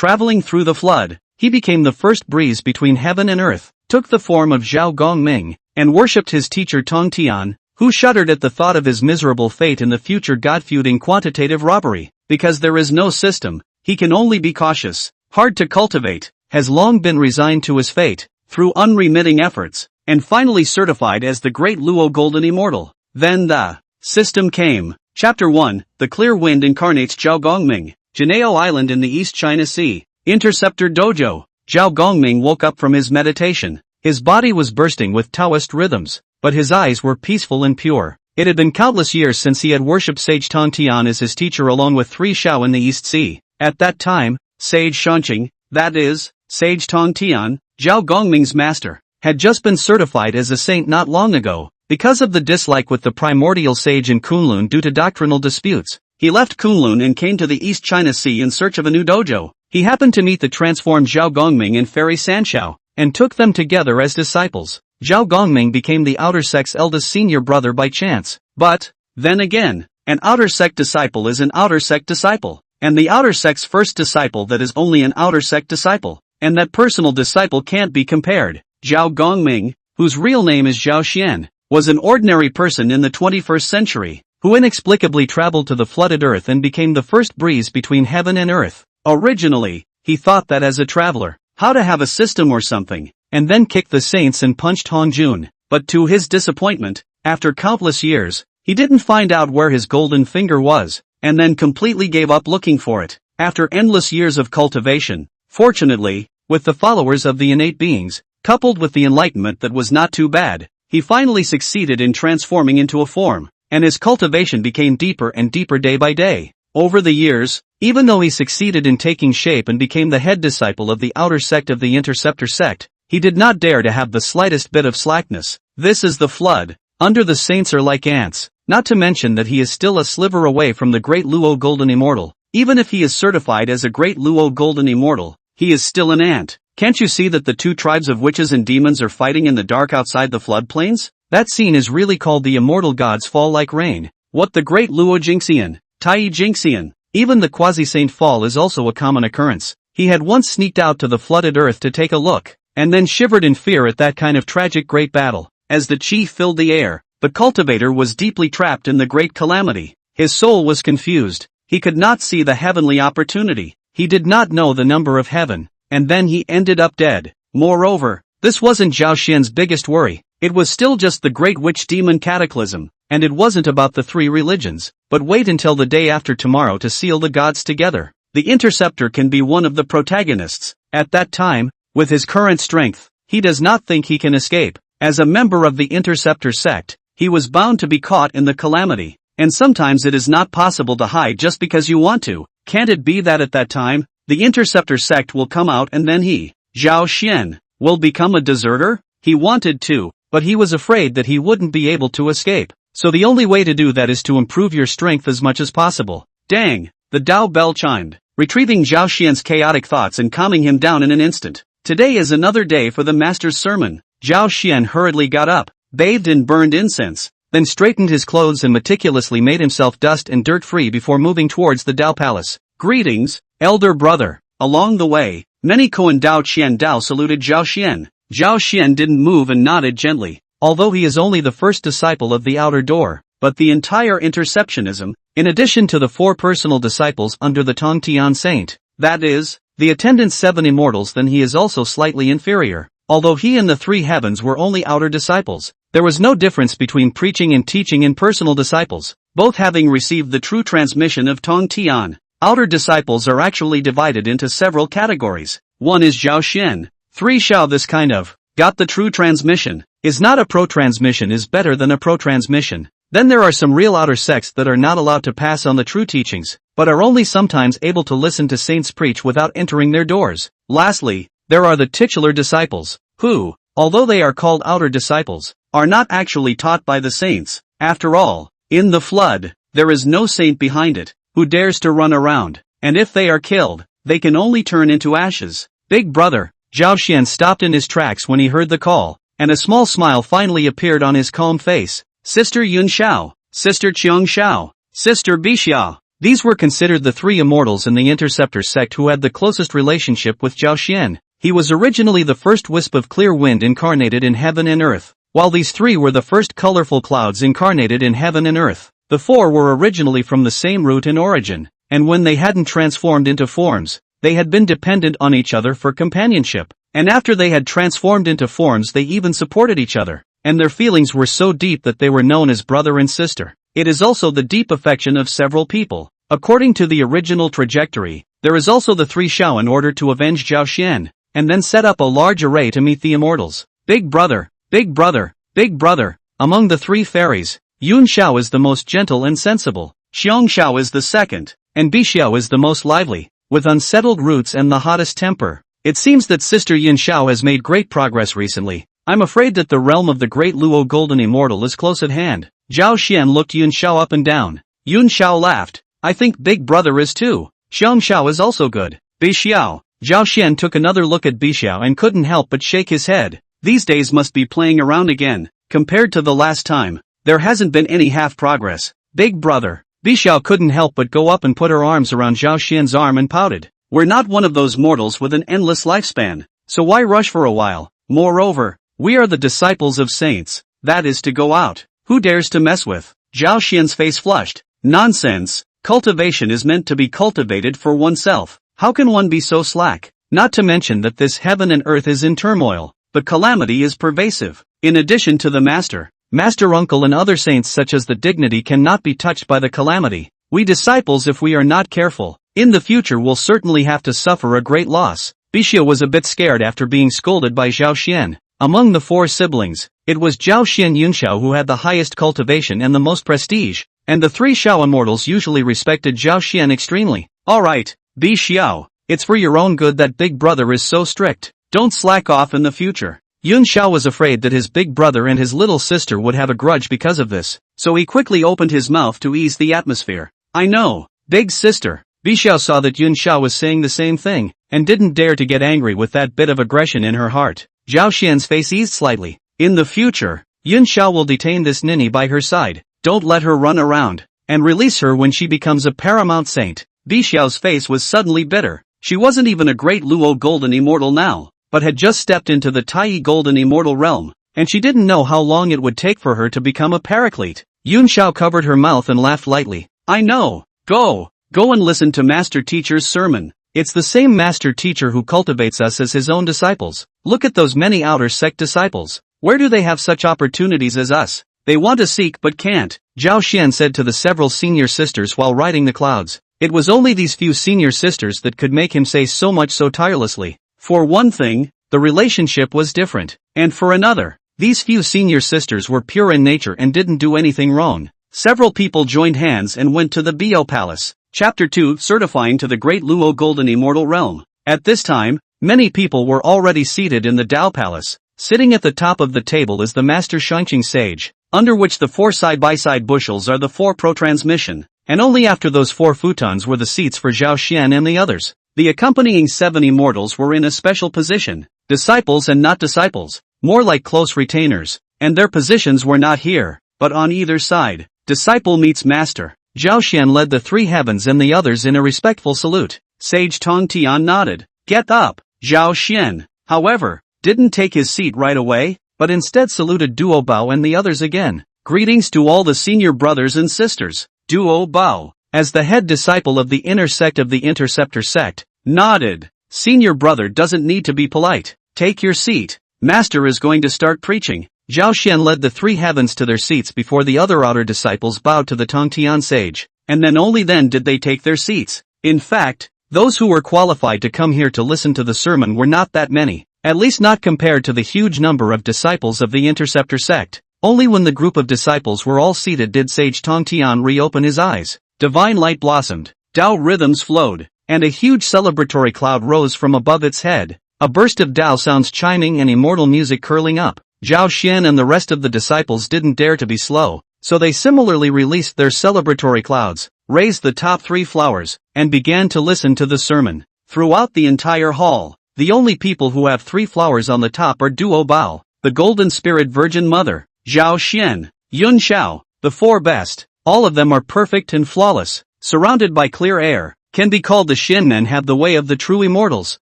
Traveling through the flood, he became the first breeze between heaven and earth, took the form of Zhao Gongming, and worshipped his teacher Tong Tian, who shuddered at the thought of his miserable fate in the future god-feuding quantitative robbery. Because there is no system, he can only be cautious, hard to cultivate, has long been resigned to his fate, through unremitting efforts, and finally certified as the Great Luo Golden Immortal. Then the system came. Chapter 1, The Clear Wind incarnates Zhao Gongming, Jinao Island in the East China Sea, Interceptor Dojo. Zhao Gongming woke up from his meditation. His body was bursting with Taoist rhythms, but his eyes were peaceful and pure. It had been countless years since he had worshipped Sage Tong Tian as his teacher along with 3 Shao in the East Sea. At that time, Sage Shanqing, that is, Sage Tong Tian, Zhao Gongming's master, had just been certified as a saint not long ago. Because of the dislike with the primordial sage in Kunlun due to doctrinal disputes, he left Kunlun and came to the East China Sea in search of a new dojo. He happened to meet the transformed Zhao Gongming and Fairy Sanshao, and took them together as disciples. Zhao Gongming became the outer sect's eldest senior brother by chance. But, then again, an outer sect disciple is an outer sect disciple, and the outer sect's first disciple that is only an outer sect disciple, and that personal disciple can't be compared. Zhao Gongming, whose real name is Zhao Xian, was an ordinary person in the 21st century, who inexplicably traveled to the flooded earth and became the first breeze between heaven and earth. Originally, he thought that as a traveler, how to have a system or something, and then kicked the saints and punched Hongjun, but to his disappointment, after countless years, he didn't find out where his golden finger was, and then completely gave up looking for it. After endless years of cultivation, fortunately, with the followers of the innate beings, coupled with the enlightenment that was not too bad, he finally succeeded in transforming into a form, and his cultivation became deeper and deeper day by day. Over the years, even though he succeeded in taking shape and became the head disciple of the outer sect of the Interceptor sect, he did not dare to have the slightest bit of slackness. This is the flood. Under the saints are like ants, not to mention that he is still a sliver away from the Great Luo Golden Immortal. Even if he is certified as a Great Luo Golden Immortal, he is still an ant. Can't you see that the 2 tribes of witches and demons are fighting in the dark outside the floodplains? That scene is really called the immortal gods fall like rain. What the Great Luo Jingxian, Tai Jingxian, even the Quasi-saint fall is also a common occurrence. He had once sneaked out to the flooded earth to take a look, and then shivered in fear at that kind of tragic great battle. As the chi filled the air, the cultivator was deeply trapped in the great calamity. His soul was confused. He could not see the heavenly opportunity. He did not know the number of heaven. And then he ended up dead. Moreover, this wasn't Zhao Xian's biggest worry. It was still just the great witch demon cataclysm, and it wasn't about the 3 religions. But wait until the day after tomorrow to seal the gods together. The Interceptor can be one of the protagonists. At that time, with his current strength, he does not think he can escape. As a member of the Interceptor sect, he was bound to be caught in the calamity. And sometimes it is not possible to hide just because you want to. Can't it be that at that time, the Interceptor sect will come out and then he, Zhao Xian, will become a deserter? He wanted to, but he was afraid that he wouldn't be able to escape. So the only way to do that is to improve your strength as much as possible. Dang, the Dao bell chimed, retrieving Zhao Xian's chaotic thoughts and calming him down in an instant. Today is another day for the master's sermon. Zhao Xian hurriedly got up, bathed in burned incense, then straightened his clothes and meticulously made himself dust and dirt free before moving towards the Dao palace. Greetings, elder brother. Along the way, many Koan Dao Qian Dao saluted Zhao Xian. Zhao Xian didn't move and nodded gently, although he is only the first disciple of the outer door. But the entire interceptionism, in addition to the 4 personal disciples under the Tong Tian saint, that is, the attendant 7 immortals, then he is also slightly inferior. Although he and the 3 heavens were only outer disciples, there was no difference between preaching and teaching in personal disciples, both having received the true transmission of Tong Tian. Outer disciples are actually divided into several categories. 1 is Zhao Xian, 3 Shao. This kind of got the true transmission, is not a pro-transmission, is better than a pro-transmission. Then there are some real outer sects that are not allowed to pass on the true teachings, but are only sometimes able to listen to saints preach without entering their doors. Lastly, there are the titular disciples, who, although they are called outer disciples, are not actually taught by the saints. After all, in the flood, there is no saint behind it who dares to run around, and if they are killed, they can only turn into ashes. Big brother, Zhao Xian stopped in his tracks when he heard the call, and a small smile finally appeared on his calm face. Sister Yun Xiao, Sister Qiang Xiao, Sister Bi Xiao. These were considered the three immortals in the Interceptor sect who had the closest relationship with Zhao Xian. He was originally the first wisp of clear wind incarnated in heaven and earth, while these three were the first colorful clouds incarnated in heaven and earth. The four were originally from the same root and origin, and when they hadn't transformed into forms, they had been dependent on each other for companionship. And after they had transformed into forms, they even supported each other, and their feelings were so deep that they were known as brother and sister. It is also the deep affection of several people. According to the original trajectory, there is also the three Xiao in order to avenge Zhao Xian, and then set up a large array to meet the immortals. Big brother, big brother, big brother. Among the three fairies, Yun Xiao is the most gentle and sensible, Xiong Xiao is the second, and Bi Xiao is the most lively, with unsettled roots and the hottest temper. It seems that Sister Yin Xiao has made great progress recently. I'm afraid that the realm of the Great Luo Golden Immortal is close at hand. Zhao Xian looked Yun Xiao up and down. Yun Xiao laughed. I think Big Brother is too. Xiong Xiao is also good. Bi Xiao. Zhao Xian took another look at Bi Xiao and couldn't help but shake his head. These days must be playing around again. Compared to the last time, there hasn't been any half progress. Big Brother. Bi Xiao couldn't help but go up and put her arms around Zhao Xian's arm and pouted. We're not one of those mortals with an endless lifespan, so why rush for a while? Moreover, we are the disciples of saints, that is to go out. Who dares to mess with? Zhao Xian's face flushed. Nonsense. Cultivation is meant to be cultivated for oneself. How can one be so slack? Not to mention that this heaven and earth is in turmoil, but calamity is pervasive. In addition to the Master Uncle and other saints such as the dignity cannot be touched by the calamity. We disciples, if we are not careful, in the future will certainly have to suffer a great loss. Bixia was a bit scared after being scolded by Zhao Xian. Among the four siblings, it was Zhao Xian Yunxiao who had the highest cultivation and the most prestige, and the three Xiao immortals usually respected Zhao Xian extremely. Alright, Bi Xiao, it's for your own good that Big Brother is so strict. Don't slack off in the future. Yun Xiao was afraid that his big brother and his little sister would have a grudge because of this, so he quickly opened his mouth to ease the atmosphere. I know, big sister. Bi Xiao saw that Yun Xiao was saying the same thing, and didn't dare to get angry with that bit of aggression in her heart. Zhao Xian's face eased slightly. In the future, Yun Xiao will detain this ninny by her side. Don't let her run around, and release her when she becomes a paramount saint. Bi Xiao's face was suddenly bitter. She wasn't even a Great Luo Golden Immortal now, but had just stepped into the Taiqing Golden Immortal realm, and she didn't know how long it would take for her to become a paraclete. Yun Xiao covered her mouth and laughed lightly. I know. Go and listen to Master Teacher's sermon. It's the same Master Teacher who cultivates us as his own disciples. Look at those many outer sect disciples. Where do they have such opportunities as us? They want to seek but can't, Zhao Xian said to the several senior sisters while riding the clouds. It was only these few senior sisters that could make him say so much so tirelessly. For one thing, the relationship was different, and for another, these few senior sisters were pure in nature and didn't do anything wrong. Several people joined hands and went to the Bo Palace. Chapter 2, Certifying to the Great Luo Golden Immortal Realm. At this time, many people were already seated in the Dao Palace. Sitting at the top of the table is the Master Shangqing Sage, under which the four side-by-side bushels are the four pro-transmission, and only after those four futons were the seats for Zhao Xian and the others. The accompanying 7 immortals were in a special position, disciples and not disciples, more like close retainers, and their positions were not here, but on either side. Disciple meets master. Zhao Xian led the 3 heavens and the others in a respectful salute. Sage Tong Tian nodded. Get up. Zhao Xian, however, didn't take his seat right away, but instead saluted Duo Bao and the others again. Greetings to all the senior brothers and sisters. Duo Bao, as the head disciple of the inner sect of the Interceptor sect, nodded. Senior brother doesn't need to be polite. Take your seat. Master is going to start preaching. Zhao Xian led the 3 heavens to their seats before the other outer disciples bowed to the Tongtian sage, and then only then did they take their seats. In fact, those who were qualified to come here to listen to the sermon were not that many, at least not compared to the huge number of disciples of the Interceptor sect. Only when the group of disciples were all seated did Sage Tongtian reopen his eyes. Divine light blossomed, Dao rhythms flowed, and a huge celebratory cloud rose from above its head. A burst of Dao sounds chiming and immortal music curling up. Zhao Xian and the rest of the disciples didn't dare to be slow, so they similarly released their celebratory clouds, raised the top 3 flowers, and began to listen to the sermon. Throughout the entire hall, the only people who have 3 flowers on the top are Duo Bao, the Golden Spirit Virgin Mother, Zhao Xian, Yun Xiao, the 4 best. All of them are perfect and flawless. surrounded by clear air, can be called the Shin and have the way of the true immortals.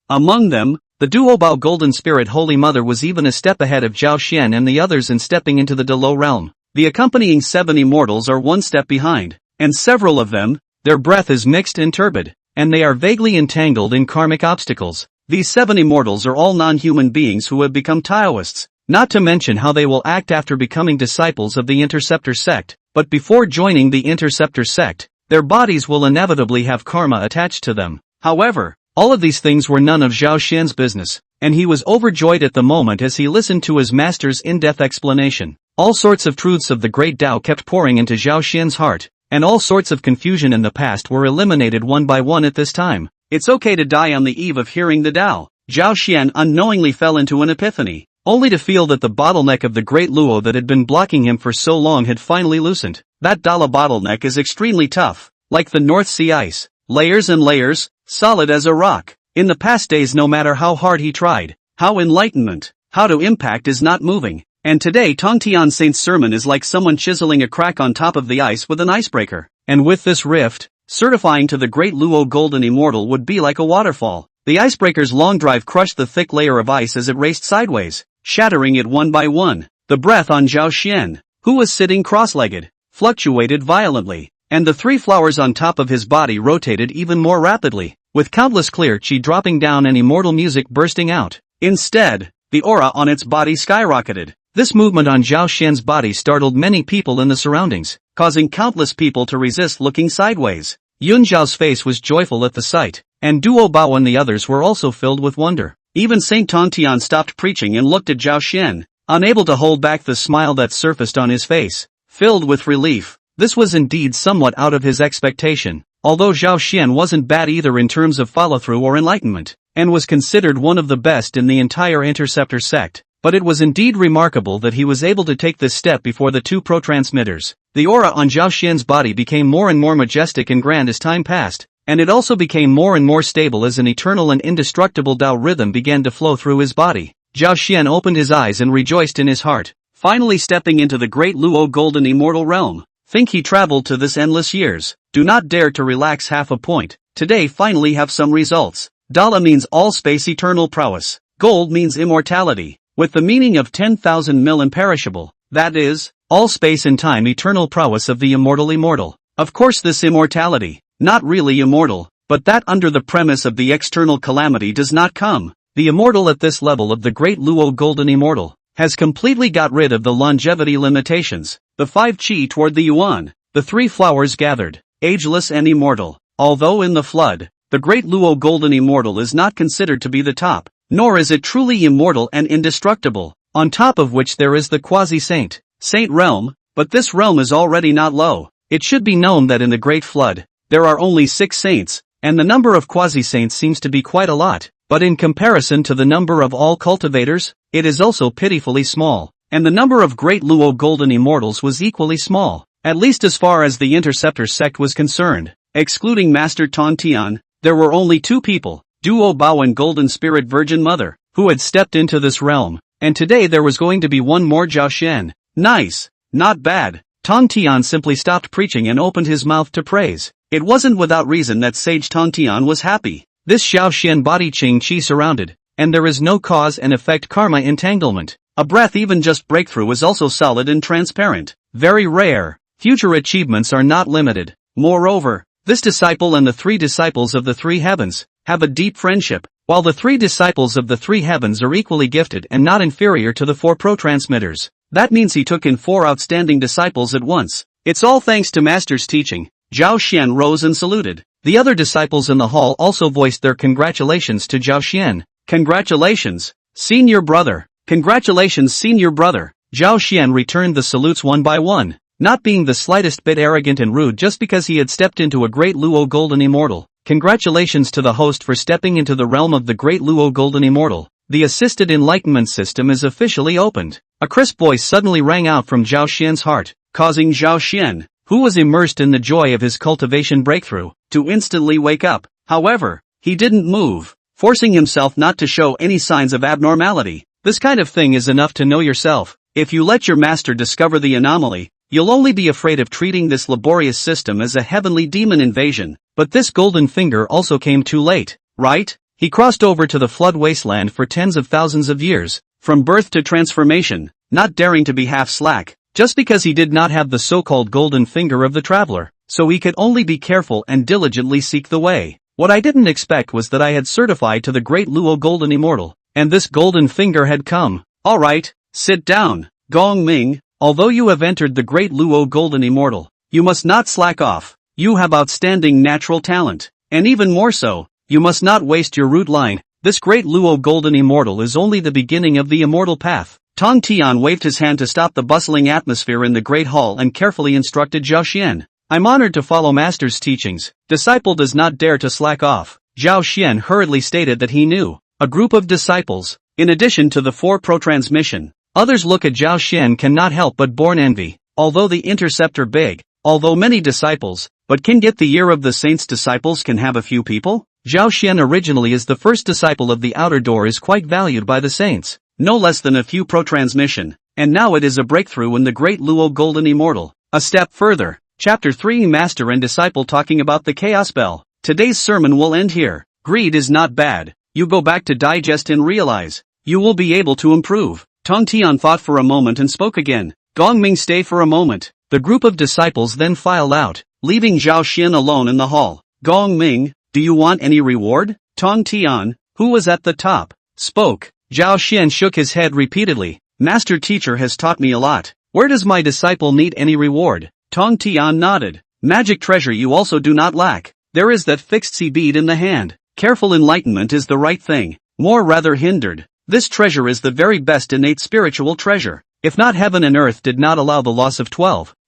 Among them, the Duobao Golden Spirit Holy Mother was even a step ahead of Zhao Xian and the others in stepping into the Luo realm. The accompanying 7 immortals are one step behind, and several of them, their breath is mixed and turbid, and they are vaguely entangled in karmic obstacles. These 7 immortals are all non-human beings who have become Taoists, not to mention how they will act after becoming disciples of the Interceptor sect, but before joining the Interceptor sect, their bodies will inevitably have karma attached to them. However, all of these things were none of Zhao Xian's business, and he was overjoyed at the moment as he listened to his master's in-depth explanation. All sorts of truths of the great Tao kept pouring into Zhao Xian's heart, and all sorts of confusion in the past were eliminated one by one at this time. It's okay to die on the eve of hearing the Tao. Zhao Xian unknowingly fell into an epiphany, only to feel that the bottleneck of the Great Luo that had been blocking him for so long had finally loosened. That Dala bottleneck is extremely tough, like the North Sea ice, layers and layers, solid as a rock. In the past days, no matter how hard he tried, how to impact is not moving. And today Tongtian Saint's sermon is like someone chiseling a crack on top of the ice with an icebreaker. And with this rift, certifying to the Great Luo Golden Immortal would be like a waterfall. The icebreaker's long drive crushed the thick layer of ice as it raced sideways, shattering it one by one. The breath on Zhao Xian, who was sitting cross-legged, fluctuated violently, and the 3 flowers on top of his body rotated even more rapidly, with countless clear chi dropping down and immortal music bursting out. Instead, the aura on its body skyrocketed. This movement on Zhao Xian's body startled many people in the surroundings, causing countless people to resist looking sideways. Yun Zhao's face was joyful at the sight, and Duo Bao and the others were also filled with wonder. Even Saint Tongtian stopped preaching and looked at Zhao Xian, unable to hold back the smile that surfaced on his face, filled with relief. This was indeed somewhat out of his expectation, although Zhao Xian wasn't bad either in terms of follow-through or enlightenment, and was considered one of the best in the entire Interceptor sect. But it was indeed remarkable that he was able to take this step before the 2 pro-transmitters. The aura on Zhao Xian's body became more and more majestic and grand as time passed, and it also became more and more stable as an eternal and indestructible Tao rhythm began to flow through his body. Zhao Xian opened his eyes and rejoiced in his heart, finally stepping into the Great Luo Golden Immortal Realm. Think he traveled to this endless years. Do not dare to relax half a point. Today finally have some results. Dala means all space eternal prowess. Gold means immortality, with the meaning of 10,000 mil imperishable, that is, all space and time eternal prowess of the immortal. Of course this immortality, not really immortal, but that under the premise of the external calamity does not come. The immortal at this level of the Great Luo Golden Immortal has completely got rid of the longevity limitations, the 5 chi toward the yuan, the 3 flowers gathered, ageless and immortal. Although in the flood, the Great Luo Golden Immortal is not considered to be the top, nor is it truly immortal and indestructible, on top of which there is the Quasi-saint realm, but this realm is already not low. It should be known that in the Great Flood, there are only 6 saints, and the number of Quasi-saints seems to be quite a lot, but in comparison to the number of all cultivators, it is also pitifully small, and the number of Great Luo Golden Immortals was equally small, at least as far as the Interceptor sect was concerned. Excluding Master Tongtian, there were only 2 people, Duo Bao and Golden Spirit Virgin Mother, who had stepped into this realm, and today there was going to be one more Zhao Xian. Nice, not bad. Tongtian simply stopped preaching and opened his mouth to praise. It wasn't without reason that Sage Tongtian was happy. This Zhao Xian body Qing Qi surrounded, and there is no cause and effect karma entanglement. A breath even just breakthrough is also solid and transparent. Very rare. Future achievements are not limited. Moreover, this disciple and the 3 disciples of the 3 heavens have a deep friendship, while the 3 disciples of the 3 heavens are equally gifted and not inferior to the 4 pro-transmitters. That means he took in 4 outstanding disciples at once. It's all thanks to Master's teaching. Zhao Xian rose and saluted. The other disciples in the hall also voiced their congratulations to Zhao Xian. Congratulations, senior brother. Congratulations, senior brother. Zhao Xian returned the salutes one by one, not being the slightest bit arrogant and rude just because he had stepped into a Great Luo Golden Immortal. Congratulations to the host for stepping into the realm of the Great Luo Golden Immortal. The assisted enlightenment system is officially opened. A crisp voice suddenly rang out from Zhao Xian's heart, causing Zhao Xian, who was immersed in the joy of his cultivation breakthrough, to instantly wake up. However, he didn't move, forcing himself not to show any signs of abnormality. This kind of thing is enough to know yourself. If you let your master discover the anomaly, You'll only be afraid of treating this laborious system as a heavenly demon invasion. But this golden finger also came too late, right? He crossed over to the flood wasteland for tens of thousands of years, from birth to transformation, not daring to be half slack, just because he did not have the so-called golden finger of the traveler, so he could only be careful and diligently seek the way. What I didn't expect was that I had certified to the Great Luo Golden Immortal, and this golden finger had come. Alright, sit down, Gong Ming. Although you have entered the Great Luo Golden Immortal, you must not slack off. You have outstanding natural talent, and even more so, you must not waste your root line. This Great Luo Golden Immortal is only the beginning of the immortal path. Tong Tian waved his hand to stop the bustling atmosphere in the Great Hall and carefully instructed Zhao Xian. I'm honored to follow Master's teachings. Disciple does not dare to slack off. Zhao Xian hurriedly stated that he knew a group of disciples, in addition to the 4 pro-transmission. Others look at Zhao Xian cannot help but born envy. Although the interceptor big, although many disciples, but can get the ear of the saints disciples can have a few people? Zhao Xian originally is the first disciple of the outer door is quite valued by the saints, no less than a few pro-transmission, and now it is a breakthrough in the Great Luo Golden Immortal. A step further. Chapter 3 Master and Disciple talking about the Chaos Bell. Today's sermon will end here. Greed is not bad. You go back to digest and realize. You will be able to improve. Tong Tian thought for a moment and spoke again. Gong Ming stay for a moment. The group of disciples then filed out, leaving Zhao Xian alone in the hall. Gong Ming, do you want any reward? Tong Tian, who was at the top, spoke. Zhao Xian shook his head repeatedly. Master teacher has taught me a lot. Where does my disciple need any reward? Tong Tian nodded. Magic treasure you also do not lack. There is that fixed sea bead in the hand. Careful enlightenment is the right thing. More rather hindered. This treasure is the very best innate spiritual treasure. If not heaven and earth did not allow the loss of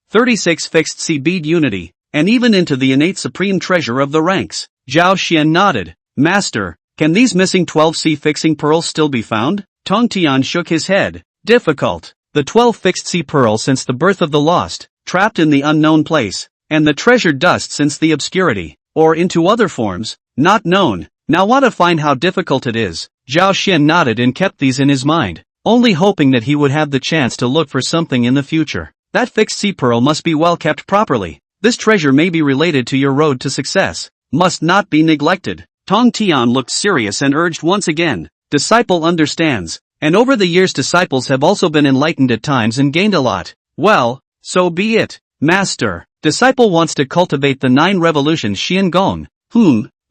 36 fixed sea bead unity, and even into the innate supreme treasure of the ranks. Zhao Xian nodded. Master, can these missing 12 sea fixing pearls still be found? Tong Tian shook his head. Difficult. The 12 fixed sea pearls since the birth of the lost, trapped in the unknown place, and the treasured dust since the obscurity, or into other forms, not known. Now want to find how difficult it is. Zhao Xian nodded and kept these in his mind, only hoping that he would have the chance to look for something in the future. That fixed sea pearl must be well kept properly. This treasure may be related to your road to success, must not be neglected. Tong Tian looked serious and urged once again. Disciple understands, and over the years disciples have also been enlightened at times and gained a lot. Well, so be it. Master, disciple wants to cultivate the 9 revolutions Xian Gong.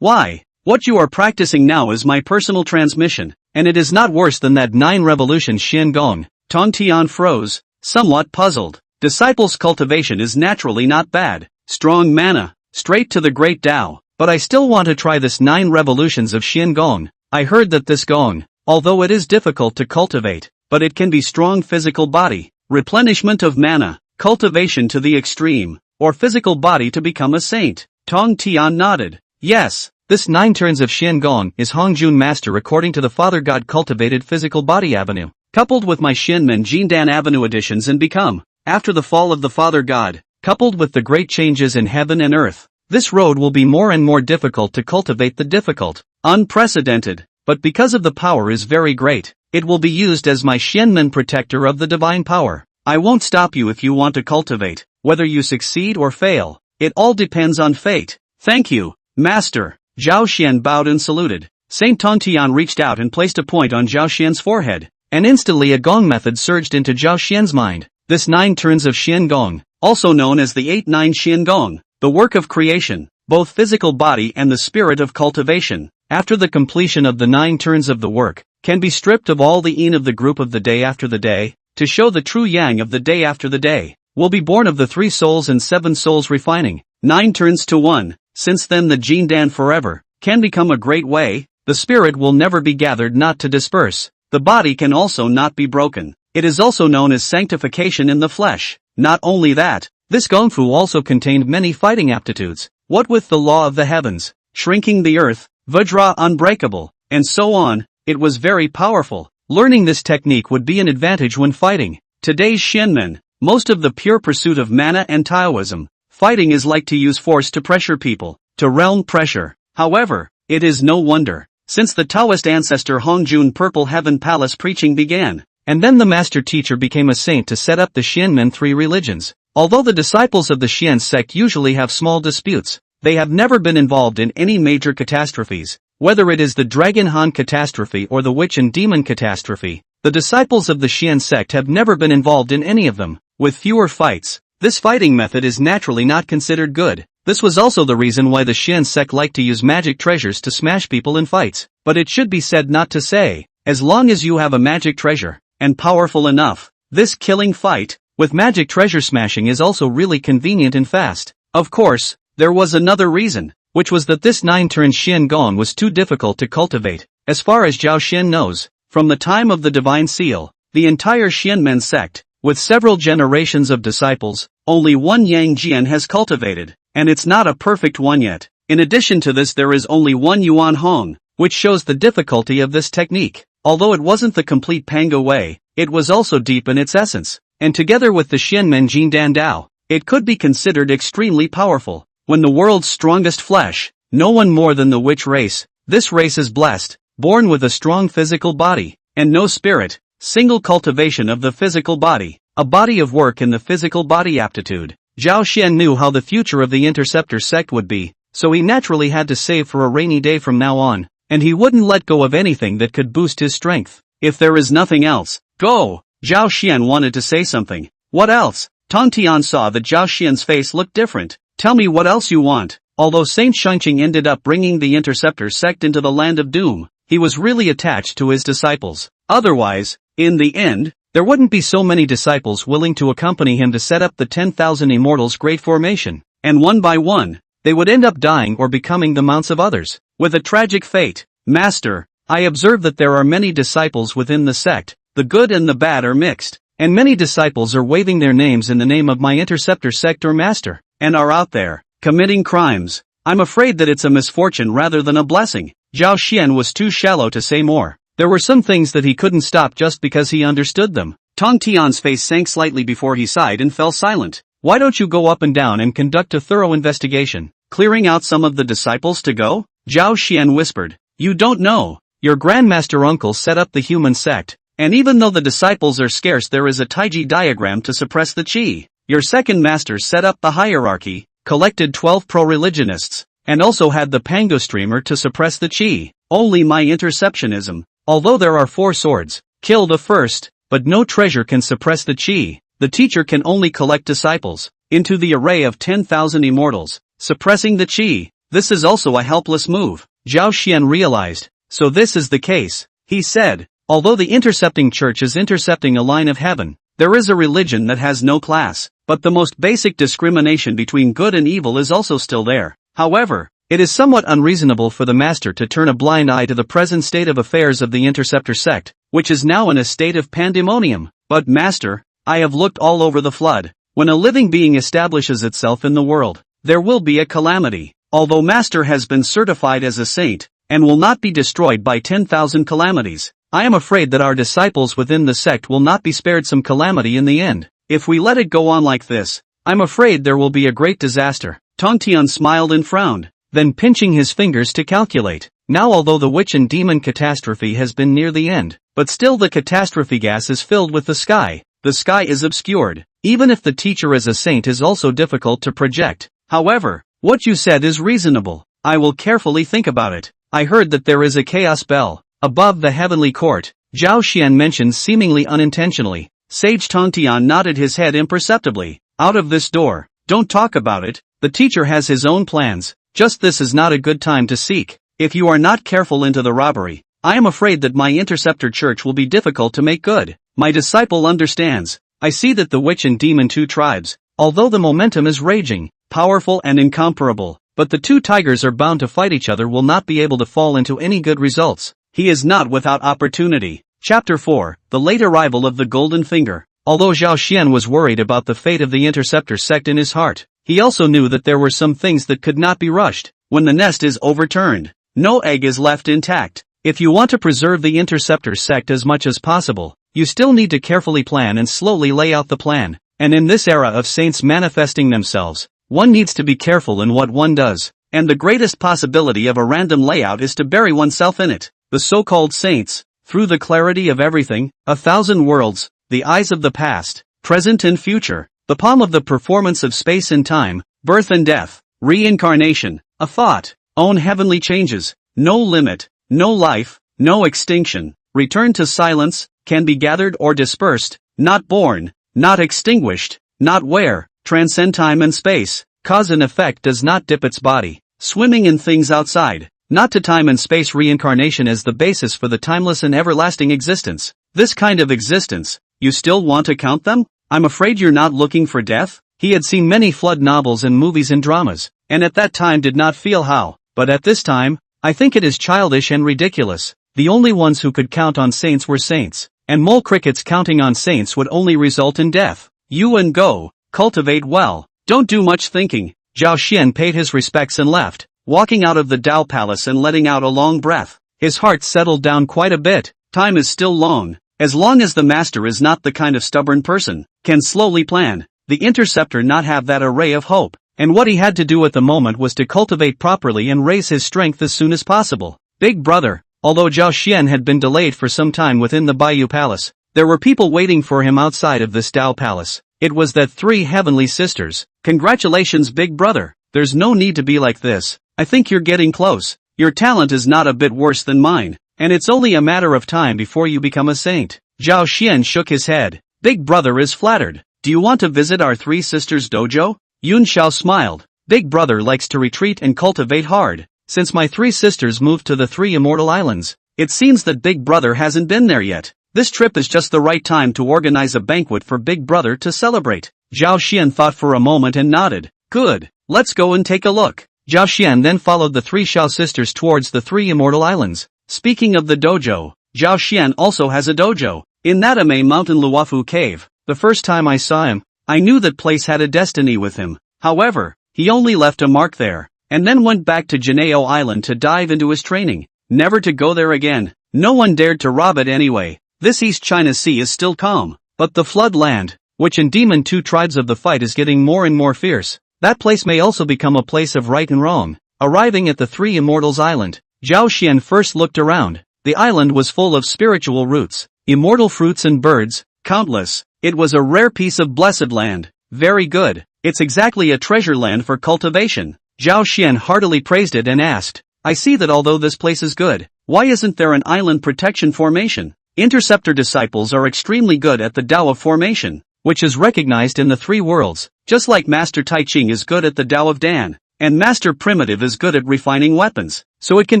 Why? What you are practicing now is my personal transmission, and it is not worse than that 9 revolutions Xian Gong. Tong Tian froze, somewhat puzzled. Disciples' cultivation is naturally not bad. Strong mana, straight to the great Tao, but I still want to try this 9 revolutions of Xian Gong. I heard that this Gong, although it is difficult to cultivate, but it can be strong physical body, replenishment of mana, cultivation to the extreme, or physical body to become a saint. Tong Tian nodded. Yes, this 9 turns of Xian Gong is Hongjun Master according to the Father God cultivated physical body avenue, coupled with my Shinmen Jindan avenue additions and become, after the fall of the Father God, coupled with the great changes in heaven and earth. This road will be more and more difficult to cultivate the difficult, unprecedented, but because of the power is very great, it will be used as my Shenmen protector of the divine power. I won't stop you if you want to cultivate, whether you succeed or fail. It all depends on fate. Thank you, Master. Zhao Xian bowed and saluted. Saint Tong Tian reached out and placed a point on Zhao Xian's forehead, and instantly a gong method surged into Zhao Xian's mind. This 9 turns of Xian Gong, also known as the 8-9 Xian Gong, the work of creation, both physical body and the spirit of cultivation, after the completion of the 9 turns of the work, can be stripped of all the yin of the group of the day after the day, to show the true yang of the day after the day, will be born of the 3 souls and 7 souls refining, 9 turns to 1, since then the Jindan forever, can become a great way, the spirit will never be gathered not to disperse, the body can also not be broken, it is also known as sanctification in the flesh. Not only that, this Gongfu also contained many fighting aptitudes, what with the law of the heavens, shrinking the earth, Vajra unbreakable, and so on, it was very powerful. Learning this technique would be an advantage when fighting. Today's Shenmen, most of the pure pursuit of mana and Taoism, fighting is like to use force to pressure people, to realm pressure. However, it is no wonder, since the Taoist ancestor Hongjun Purple Heaven Palace preaching began, and then the master teacher became a saint to set up the Shenmen 3 religions. Although the disciples of the Xian sect usually have small disputes, they have never been involved in any major catastrophes, whether it is the Dragon Han catastrophe or the Witch and Demon catastrophe. The disciples of the Xian sect have never been involved in any of them. With fewer fights, this fighting method is naturally not considered good. This was also the reason why the Xian sect liked to use magic treasures to smash people in fights. But it should be said not to say, as long as you have a magic treasure, and powerful enough, this killing fight, with magic treasure smashing is also really convenient and fast. Of course, there was another reason, which was that this 9-turn Xian Gong was too difficult to cultivate. As far as Zhao Xian knows, from the time of the Divine Seal, the entire Xianmen sect, with several generations of disciples, only one Yang Jian has cultivated, and it's not a perfect one yet. In addition to this, there is only one Yuan Hong, which shows the difficulty of this technique. Although it wasn't the complete Panga way, it was also deep in its essence, and together with the Xianmen Jin Dan Dao, it could be considered extremely powerful. When the world's strongest flesh, no one more than the witch race, this race is blessed, born with a strong physical body, and no spirit, single cultivation of the physical body, a body of work in the physical body aptitude. Zhao Xian knew how the future of the Interceptor sect would be, so he naturally had to save for a rainy day from now on, and he wouldn't let go of anything that could boost his strength. If there is nothing else, go! Zhao Xian wanted to say something. What else? Tong Tian saw that Zhao Xian's face looked different. Tell me what else you want. Although Saint Shengqing ended up bringing the Interceptor sect into the land of doom, he was really attached to his disciples. Otherwise, in the end, there wouldn't be so many disciples willing to accompany him to set up the 10,000 Immortals' great formation, and one by one, they would end up dying or becoming the mounts of others, with a tragic fate. Master, I observe that there are many disciples within the sect, the good and the bad are mixed, and many disciples are waving their names in the name of my Interceptor sect or master, and are out there, committing crimes. I'm afraid that it's a misfortune rather than a blessing. Zhao Xian was too shallow to say more. There were some things that he couldn't stop just because he understood them. Tong Tian's face sank slightly before he sighed and fell silent. Why don't you go up and down and conduct a thorough investigation, clearing out some of the disciples to go? Zhao Xian whispered. You don't know. Your grandmaster uncle set up the human sect, and even though the disciples are scarce, there is a Taiji diagram to suppress the qi. Your second master set up the hierarchy, collected 12 pro-religionists, and also had the Pango streamer to suppress the qi. Only my interceptionism. Although there are 4 swords, kill the first, but no treasure can suppress the qi. The teacher can only collect disciples into the array of 10,000 immortals, suppressing the qi. This is also a helpless move. Zhao Xian realized. So this is the case, he said. Although the intercepting church is intercepting a line of heaven, there is a religion that has no class, but the most basic discrimination between good and evil is also still there. However, it is somewhat unreasonable for the master to turn a blind eye to the present state of affairs of the Interceptor sect, which is now in a state of pandemonium. But master, I have looked all over the flood. When a living being establishes itself in the world, there will be a calamity. Although master has been certified as a saint, and will not be destroyed by 10,000 calamities, I am afraid that our disciples within the sect will not be spared some calamity in the end. If we let it go on like this, I'm afraid there will be a great disaster. Tong Tian smiled and frowned, then pinching his fingers to calculate. Now although the witch and demon catastrophe has been near the end, but still the catastrophe gas is filled with the sky. The sky is obscured. Even if the teacher as a saint is also difficult to project. However, what you said is reasonable. I will carefully think about it. I heard that there is a chaos bell above the heavenly court. Zhao Xian mentioned seemingly unintentionally. Sage Tong Tian nodded his head imperceptibly. Out of this door. Don't talk about it. The teacher has his own plans. Just this is not a good time to seek. If you are not careful into the robbery, I am afraid that my Interceptor church will be difficult to make good. My disciple understands. I see that the witch and demon 2 tribes, although the momentum is raging, powerful and incomparable, but the 2 tigers are bound to fight each other, will not be able to fall into any good results. He is not without opportunity. Chapter 4, The Late Arrival of the Golden Finger. Although Zhao Xian was worried about the fate of the Interceptor sect in his heart, he also knew that there were some things that could not be rushed. When the nest is overturned, no egg is left intact. If you want to preserve the Interceptor sect as much as possible, you still need to carefully plan and slowly lay out the plan. And in this era of saints manifesting themselves, one needs to be careful in what one does, and the greatest possibility of a random layout is to bury oneself in it. The so-called saints, through the clarity of everything, 1,000 worlds, the eyes of the past, present and future, The palm of the performance of space and time, birth and death, reincarnation, a thought, own heavenly changes, no limit, no life, no extinction, return to silence, can be gathered or dispersed, not born, not extinguished, not where, transcend time and space, cause and effect does not dip its body, swimming in things outside, not to time and space reincarnation as the basis for the timeless and everlasting existence. This kind of existence, you still want to count them? I'm afraid you're not looking for death? He had seen many flood novels and movies and dramas, and at that time did not feel how, but at this time, I think it is childish and ridiculous. The only ones who could count on saints were saints, and mole crickets counting on saints would only result in death. You and go, cultivate well, don't do much thinking. Zhao Xian paid his respects and left, walking out of the Dao Palace and letting out a long breath. His heart settled down quite a bit. Time is still long as the master is not the kind of stubborn person, can slowly plan. The interceptor not have that array of hope, and what he had to do at the moment was to cultivate properly and raise his strength as soon as possible. Big brother, although Zhao Xian had been delayed for some time within the Baiyu Palace, there were people waiting for him outside of this Dao Palace. It was that three heavenly sisters. Congratulations big brother, there's no need to be like this, I think you're getting close, your talent is not a bit worse than mine, and it's only a matter of time before you become a saint. Zhao Xian shook his head. Big brother is flattered. Do you want to visit our three sisters' dojo? Yun Xiao smiled. Big brother likes to retreat and cultivate hard. Since my three sisters moved to the three immortal islands, it seems that big brother hasn't been there yet. This trip is just the right time to organize a banquet for big brother to celebrate. Zhao Xian thought for a moment and nodded. Good, let's go and take a look. Zhao Xian then followed the three Xiao sisters towards the three immortal islands. Speaking of the dojo, Zhao Xian also has a dojo, in Natame Mountain Luofu Cave. The first time I saw him, I knew that place had a destiny with him. However, he only left a mark there, and then went back to Jinao Island to dive into his training, never to go there again. No one dared to rob it anyway. This East China Sea is still calm, but the flood land, which in Demon 2 tribes of the fight is getting more and more fierce, that place may also become a place of right and wrong. Arriving at the Three Immortals Island, Zhao Xian first looked around. The island was full of spiritual roots, immortal fruits and birds, countless. It was a rare piece of blessed land. Very good. It's exactly a treasure land for cultivation. Zhao Xian heartily praised it and asked, I see that although this place is good, why isn't there an island protection formation? Interceptor disciples are extremely good at the Tao of formation, which is recognized in the three worlds, just like Master Taiqing is good at the Tao of Dan, and Master Primitive is good at refining weapons, so it can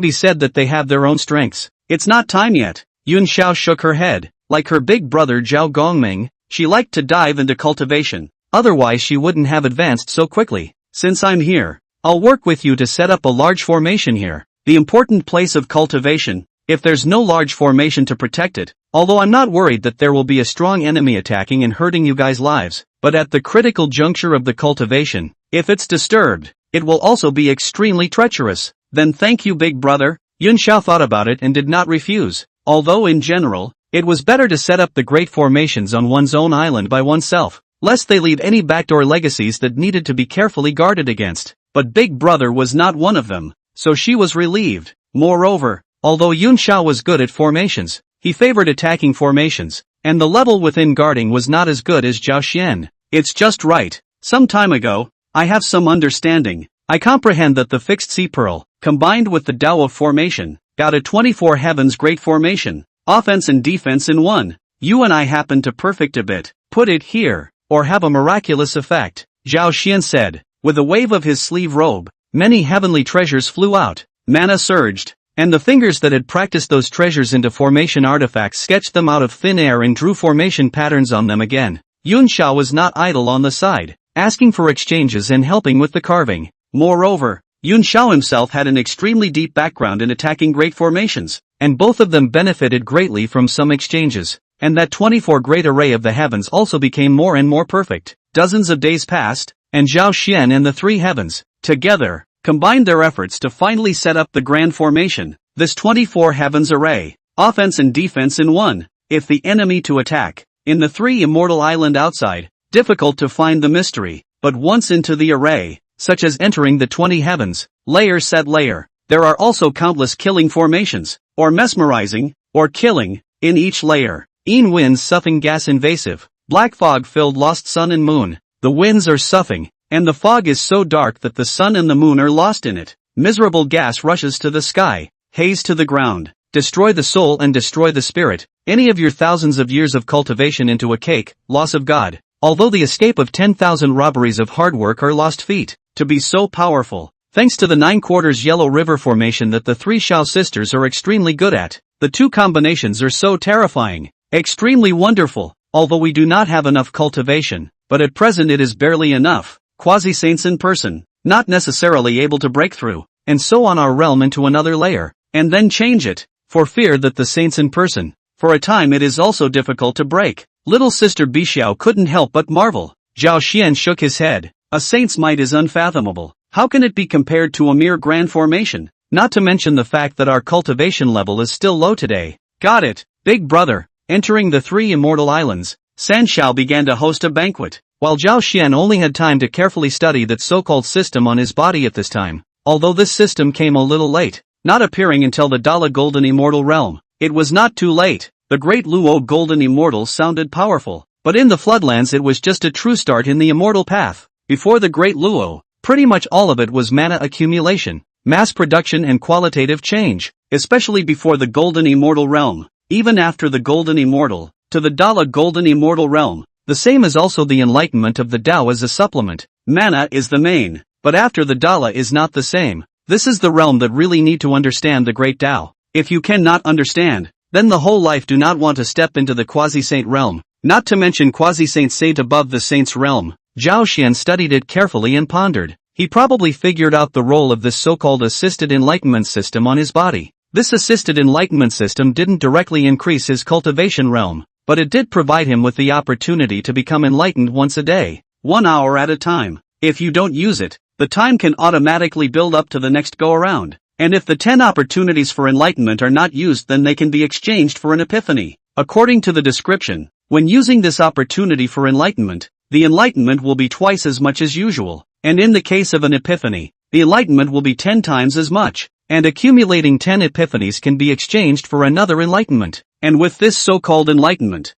be said that they have their own strengths. It's not time yet. Yun Xiao shook her head. Like her big brother Zhao Gongming, she liked to dive into cultivation, otherwise she wouldn't have advanced so quickly. Since I'm here, I'll work with you to set up a large formation here, the important place of cultivation. If there's no large formation to protect it, although I'm not worried that there will be a strong enemy attacking and hurting you guys' lives, but at the critical juncture of the cultivation, if it's disturbed, it will also be extremely treacherous. Then thank you big brother. Yun Xiao thought about it and did not refuse, although in general, it was better to set up the great formations on one's own island by oneself, lest they leave any backdoor legacies that needed to be carefully guarded against. But Big Brother was not one of them, so she was relieved. Moreover, although Yun Xiao was good at formations, he favored attacking formations, and the level within guarding was not as good as Zhao Xian. It's just right. Some time ago, I have some understanding. I comprehend that the fixed sea pearl, combined with the Tao of formation, got a 24 heavens great formation. Offense and defense in one. You and I happen to perfect a bit, put it here, or have a miraculous effect, Zhao Xian said. With a wave of his sleeve robe, many heavenly treasures flew out, mana surged, and the fingers that had practiced those treasures into formation artifacts sketched them out of thin air and drew formation patterns on them again. Yun Xiao was not idle on the side, asking for exchanges and helping with the carving. Moreover, Yun Xiao himself had an extremely deep background in attacking great formations, and both of them benefited greatly from some exchanges, and that 24 great array of the heavens also became more and more perfect. Dozens of days passed, and Zhao Xian and the three heavens, together, combined their efforts to finally set up the grand formation, this 24 heavens array, offense and defense in one. If the enemy to attack, in the three immortal island outside, difficult to find the mystery, but once into the array, such as entering the 20 heavens, layer set layer, there are also countless killing formations, or mesmerizing, or killing, in each layer. Een winds soughing gas invasive, black fog filled lost sun and moon, The winds are soughing, and the fog is so dark that the sun and the moon are lost in it. Miserable gas rushes to the sky, haze to the ground. Destroy the soul and destroy the spirit. Any of your thousands of years of cultivation into a cake, loss of God. Although the escape of 10,000 robberies of hard work are lost feet. To be so powerful. Thanks to the 9/4 yellow river formation that the 3 Shao sisters are extremely good at. The 2 combinations are so terrifying. Extremely wonderful. Although we do not have enough cultivation, but at present it is barely enough. Quasi-saints in person. Not necessarily able to break through. And so on our realm into another layer. And then change it. For fear that the saints in person. For a time it is also difficult to break. Little sister Bixiao couldn't help but marvel. Zhao Xian shook his head. A saint's might is unfathomable. How can it be compared to a mere grand formation? Not to mention the fact that our cultivation level is still low today. Got it, big brother. Entering the 3 immortal islands, San Shao began to host a banquet. While Zhao Xian only had time to carefully study that so-called system on his body at this time. Although this system came a little late. Not appearing until the Dala Golden Immortal Realm. It was not too late. The Great Luo Golden Immortals sounded powerful. But in the Floodlands it was just a true start in the immortal path. Before the Great Luo, pretty much all of it was mana accumulation, mass production and qualitative change. Especially before the Golden Immortal Realm. Even after the Golden Immortal, to the Dala Golden Immortal Realm. The same is also the enlightenment of the Tao as a supplement. Mana is the main, but after the Dala is not the same. This is the realm that really need to understand the Great Tao. If you cannot understand, then the whole life do not want to step into the Quasi-saint realm, not to mention Quasi-saint saint above the saint's realm. Zhao Xian studied it carefully and pondered. He probably figured out the role of this so-called assisted enlightenment system on his body. This assisted enlightenment system didn't directly increase his cultivation realm, but it did provide him with the opportunity to become enlightened once a day, 1 hour at a time. If you don't use it, the time can automatically build up to the next go-around. And if the 10 opportunities for enlightenment are not used, then they can be exchanged for an epiphany. According to the description, when using this opportunity for enlightenment, the enlightenment will be twice as much as usual. And in the case of an epiphany, the enlightenment will be 10 times as much. And accumulating 10 epiphanies can be exchanged for another enlightenment. And with this so-called enlightenment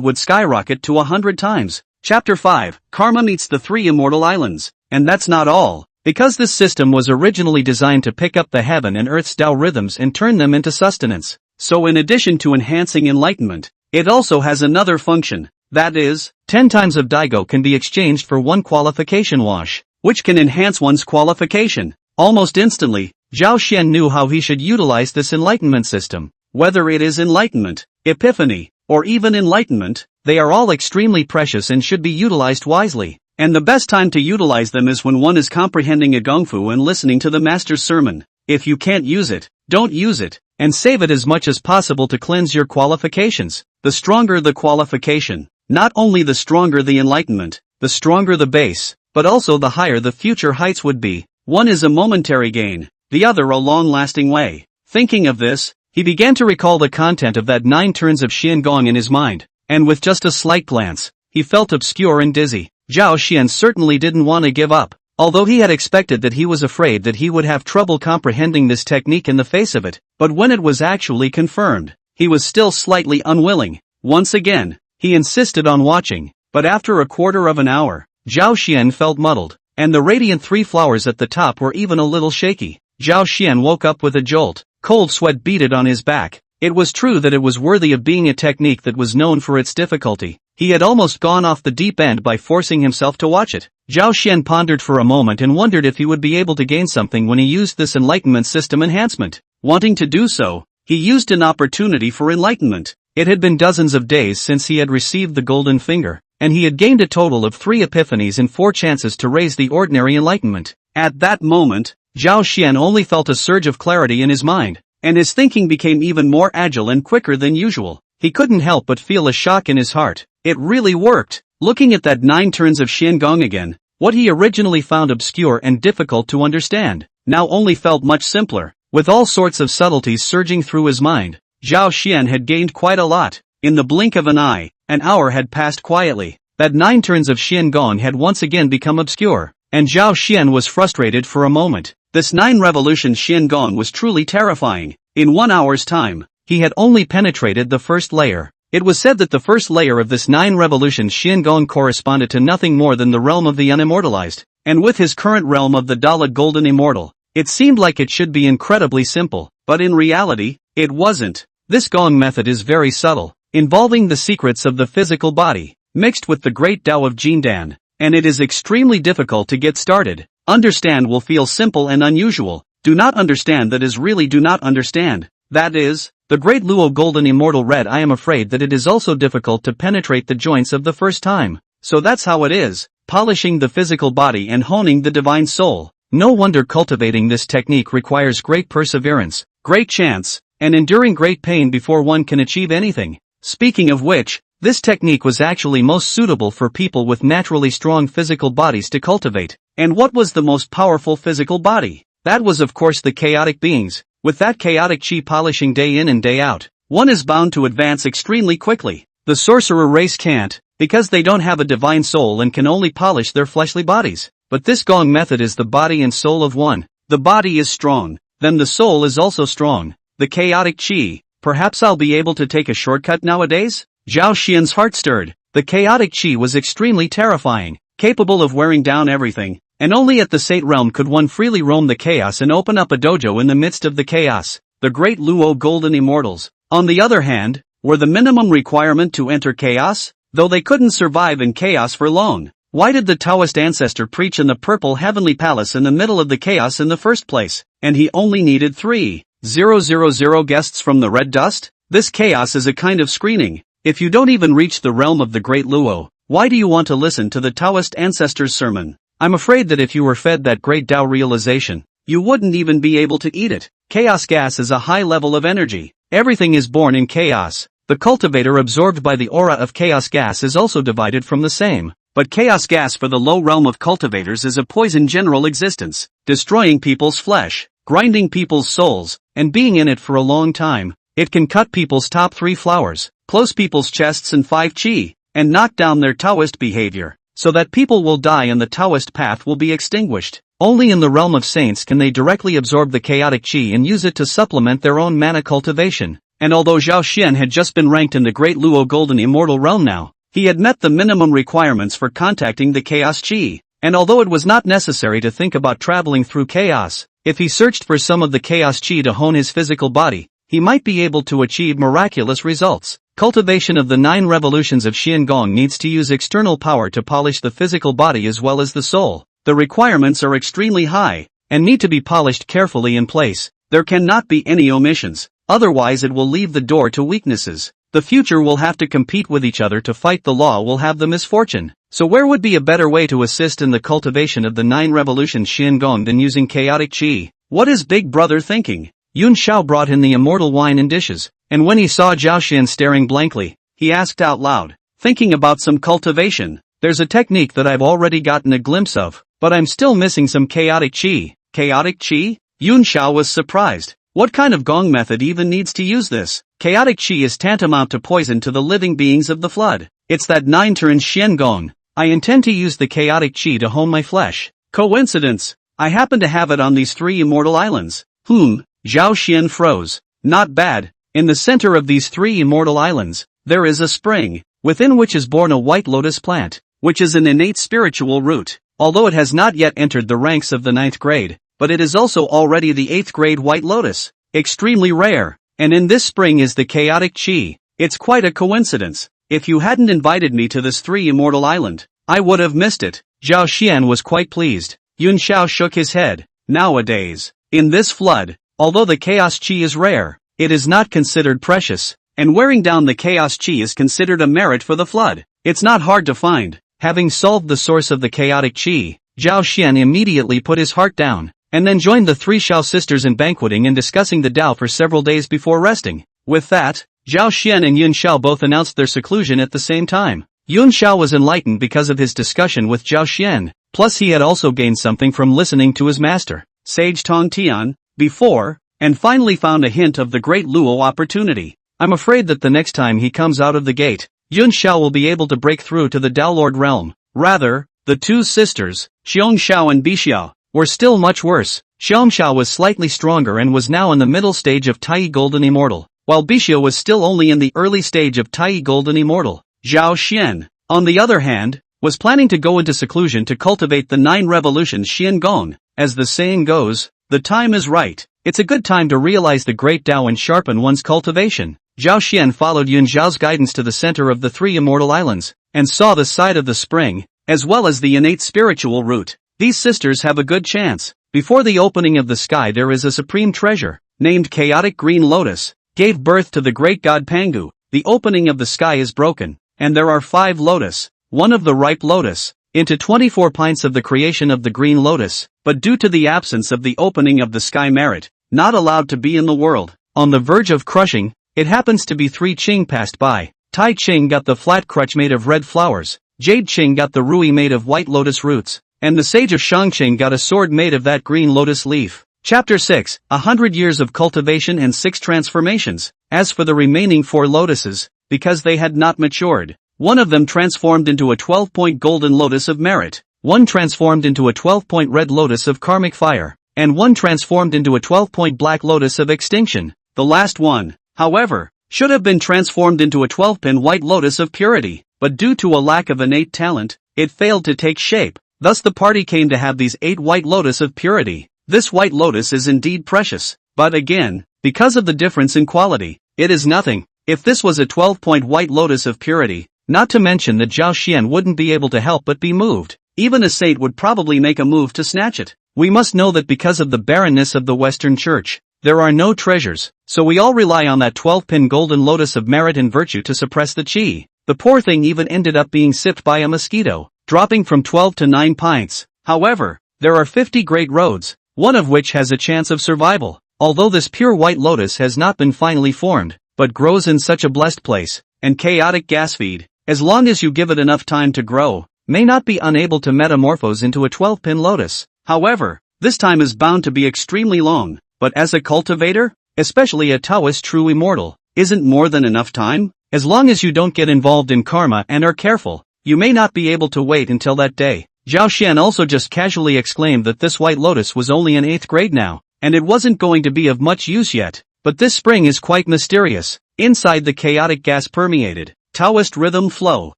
would skyrocket to 100 times. Chapter 5, Karma meets the 3 immortal islands. And that's not all. Because this system was originally designed to pick up the heaven and earth's Tao rhythms and turn them into sustenance. So in addition to enhancing enlightenment, it also has another function. That is, 10 times of Daigo can be exchanged for 1 qualification wash, which can enhance one's qualification. Almost instantly, Zhao Xian knew how he should utilize this enlightenment system. Whether it is enlightenment, epiphany, or even enlightenment, they are all extremely precious and should be utilized wisely. And the best time to utilize them is when one is comprehending a gongfu and listening to the master's sermon. If you can't use it, don't use it, and save it as much as possible to cleanse your qualifications. The stronger the qualification, not only the stronger the enlightenment, the stronger the base, but also the higher the future heights would be. One is a momentary gain, the other a long-lasting way. Thinking of this, he began to recall the content of that 9 turns of Xiangong in his mind, and with just a slight glance, he felt obscure and dizzy. Zhao Xian certainly didn't want to give up, although he had expected that he was afraid that he would have trouble comprehending this technique in the face of it, but when it was actually confirmed, he was still slightly unwilling. Once again, he insisted on watching, but after a quarter of an hour, Zhao Xian felt muddled, and the radiant 3 flowers at the top were even a little shaky. Zhao Xian woke up with a jolt, cold sweat beaded on his back. It was true that it was worthy of being a technique that was known for its difficulty. He had almost gone off the deep end by forcing himself to watch it. Zhao Xian pondered for a moment and wondered if he would be able to gain something when he used this enlightenment system enhancement. Wanting to do so, he used an opportunity for enlightenment. It had been dozens of days since he had received the golden finger, and he had gained a total of 3 epiphanies and 4 chances to raise the ordinary enlightenment. At that moment, Zhao Xian only felt a surge of clarity in his mind, and his thinking became even more agile and quicker than usual. He couldn't help but feel a shock in his heart. It really worked. Looking at that 9 turns of Xiangong again, what he originally found obscure and difficult to understand, now only felt much simpler. With all sorts of subtleties surging through his mind, Zhao Xian had gained quite a lot. In the blink of an eye, an hour had passed quietly. That 9 turns of Xiangong had once again become obscure, and Zhao Xian was frustrated for a moment. This 9 revolution Xiangong was truly terrifying. In 1 hour's time, he had only penetrated the first layer. It was said that the first layer of this 9 revolutions Xiangong corresponded to nothing more than the realm of the unimmortalized, and with his current realm of the Dala Golden Immortal, it seemed like it should be incredibly simple, but in reality, it wasn't. This Gong method is very subtle, involving the secrets of the physical body, mixed with the great Tao of Jindan, and it is extremely difficult to get started. Understand will feel simple and unusual. Do not understand that is really do not understand. That is, the Great Luo Golden Immortal read I am afraid that it is also difficult to penetrate the joints of the first time. So that's how it is, polishing the physical body and honing the divine soul. No wonder cultivating this technique requires great perseverance, great chance, and enduring great pain before one can achieve anything. Speaking of which, this technique was actually most suitable for people with naturally strong physical bodies to cultivate. And what was the most powerful physical body? That was of course the chaotic beings. With that chaotic chi polishing day in and day out, one is bound to advance extremely quickly. The sorcerer race can't, because they don't have a divine soul and can only polish their fleshly bodies. But this Gong method is the body and soul of one. The body is strong, then the soul is also strong. The chaotic chi. Perhaps I'll be able to take a shortcut nowadays? Zhao Xian's heart stirred. The chaotic chi was extremely terrifying, capable of wearing down everything, and only at the Saint realm could one freely roam the chaos and open up a dojo in the midst of the chaos. The Great Luo Golden Immortals, on the other hand, were the minimum requirement to enter chaos, though they couldn't survive in chaos for long. Why did the Taoist ancestor preach in the purple heavenly palace in the middle of the chaos in the first place? And he only needed 3,000 guests from the red dust? This chaos is a kind of screening. If you don't even reach the realm of the Great Luo, why do you want to listen to the Taoist ancestor's sermon? I'm afraid that if you were fed that great Tao realization, you wouldn't even be able to eat it. Chaos gas is a high level of energy. Everything is born in chaos. The cultivator absorbed by the aura of chaos gas is also divided from the same. But chaos gas for the low realm of cultivators is a poison general existence, destroying people's flesh, grinding people's souls, and being in it for a long time. It can cut people's top 3 flowers, close people's chests and 5 chi, and knock down their Taoist behavior, so that people will die and the Taoist path will be extinguished. Only in the realm of saints can they directly absorb the chaotic chi and use it to supplement their own mana cultivation. And although Zhao Xian had just been ranked in the Great Luo Golden Immortal realm now, he had met the minimum requirements for contacting the chaos chi. And although it was not necessary to think about traveling through chaos, if he searched for some of the chaos chi to hone his physical body, he might be able to achieve miraculous results. Cultivation of the 9 revolutions of Xiangong needs to use external power to polish the physical body as well as the soul. The requirements are extremely high, and need to be polished carefully in place. There cannot be any omissions, otherwise it will leave the door to weaknesses. The future will have to compete with each other to fight the law will have the misfortune. So where would be a better way to assist in the cultivation of the 9 revolutions Xiangong than using chaotic chi? What is Big Brother thinking? Yun Xiao brought in the immortal wine and dishes, and when he saw Zhao Xian staring blankly, he asked out loud, thinking about some cultivation. There's a technique that I've already gotten a glimpse of, but I'm still missing some chaotic chi. Chaotic chi? Yun Xiao was surprised. What kind of Gong method even needs to use this? Chaotic chi is tantamount to poison to the living beings of the flood. It's that 9-turn Xiangong. I intend to use the chaotic chi to hone my flesh. Coincidence? I happen to have it on these 3 immortal islands. Zhao Xian froze. Not bad. In the center of these 3 immortal islands, there is a spring, within which is born a white lotus plant, which is an innate spiritual root, although it has not yet entered the ranks of the 9th grade, but it is also already the 8th grade white lotus, extremely rare, and in this spring is the chaotic chi. It's quite a coincidence. If you hadn't invited me to this 3 immortal island, I would have missed it. Zhao Xian was quite pleased. Yun Xiao shook his head. Nowadays, in this flood, although the chaos chi is rare, it is not considered precious, and wearing down the chaos chi is considered a merit for the flood. It's not hard to find. Having solved the source of the chaotic chi, Zhao Xian immediately put his heart down, and then joined the 3 Xiao sisters in banqueting and discussing the Tao for several days before resting. With that, Zhao Xian and Yun Xiao both announced their seclusion at the same time. Yun Xiao was enlightened because of his discussion with Zhao Xian, plus he had also gained something from listening to his master, Sage Tong Tian, before, and finally found a hint of the Great Luo opportunity. I'm afraid that the next time he comes out of the gate, Yun Xiao will be able to break through to the Tao Lord realm. Rather, the 2 sisters, Xiong Xiao and Bixiao, were still much worse. Xiong Xiao was slightly stronger and was now in the middle stage of Tai Golden Immortal, while Bixia was still only in the early stage of Tai Golden Immortal. Zhao Xian, on the other hand, was planning to go into seclusion to cultivate the 9 revolutions Xiangong. As the saying goes, the time is right. It's a good time to realize the great Tao and sharpen one's cultivation. Zhao Xian followed Yun Zhao's guidance to the center of the 3 immortal islands, and saw the side of the spring, as well as the innate spiritual root. These sisters have a good chance. Before the opening of the sky there is a supreme treasure, named Chaotic Green Lotus, gave birth to the great god Pangu. The opening of the sky is broken, and there are 5 lotus, one of the ripe lotus, into 24 pints of the creation of the green lotus, but due to the absence of the opening of the sky merit, not allowed to be in the world. On the verge of crushing, it happens to be 3 Qing passed by. Taiqing got the flat crutch made of red flowers, Jade Qing got the rui made of white lotus roots, and the sage of Shangqing got a sword made of that green lotus leaf. Chapter 6, 100 Years of Cultivation and 6 Transformations. As for the remaining 4 lotuses, because they had not matured, one of them transformed into a 12-point golden lotus of merit, one transformed into a 12-point red lotus of karmic fire, and one transformed into a 12-point black lotus of extinction. The last one, however, should have been transformed into a 12-pin white lotus of purity, but due to a lack of innate talent, it failed to take shape. Thus the party came to have these 8 white lotus of purity. This white lotus is indeed precious, but again, because of the difference in quality, it is nothing. If this was a 12-point white lotus of purity, not to mention that Zhao Xian wouldn't be able to help but be moved. Even a saint would probably make a move to snatch it. We must know that because of the barrenness of the Western Church, there are no treasures, so we all rely on that 12-pin golden lotus of merit and virtue to suppress the qi. The poor thing even ended up being sipped by a mosquito, dropping from 12 to 9 pints. However, there are 50 great roads, one of which has a chance of survival. Although this pure white lotus has not been finally formed, but grows in such a blessed place, and chaotic gas feed, as long as you give it enough time to grow, may not be unable to metamorphose into a 12-pin lotus. However, this time is bound to be extremely long, but as a cultivator, especially a Taoist true immortal, isn't more than enough time? As long as you don't get involved in karma and are careful, you may not be able to wait until that day. Zhao Xian also just casually exclaimed that this white lotus was only in 8th grade now, and it wasn't going to be of much use yet. But this spring is quite mysterious. Inside the chaotic gas permeated Taoist rhythm flow.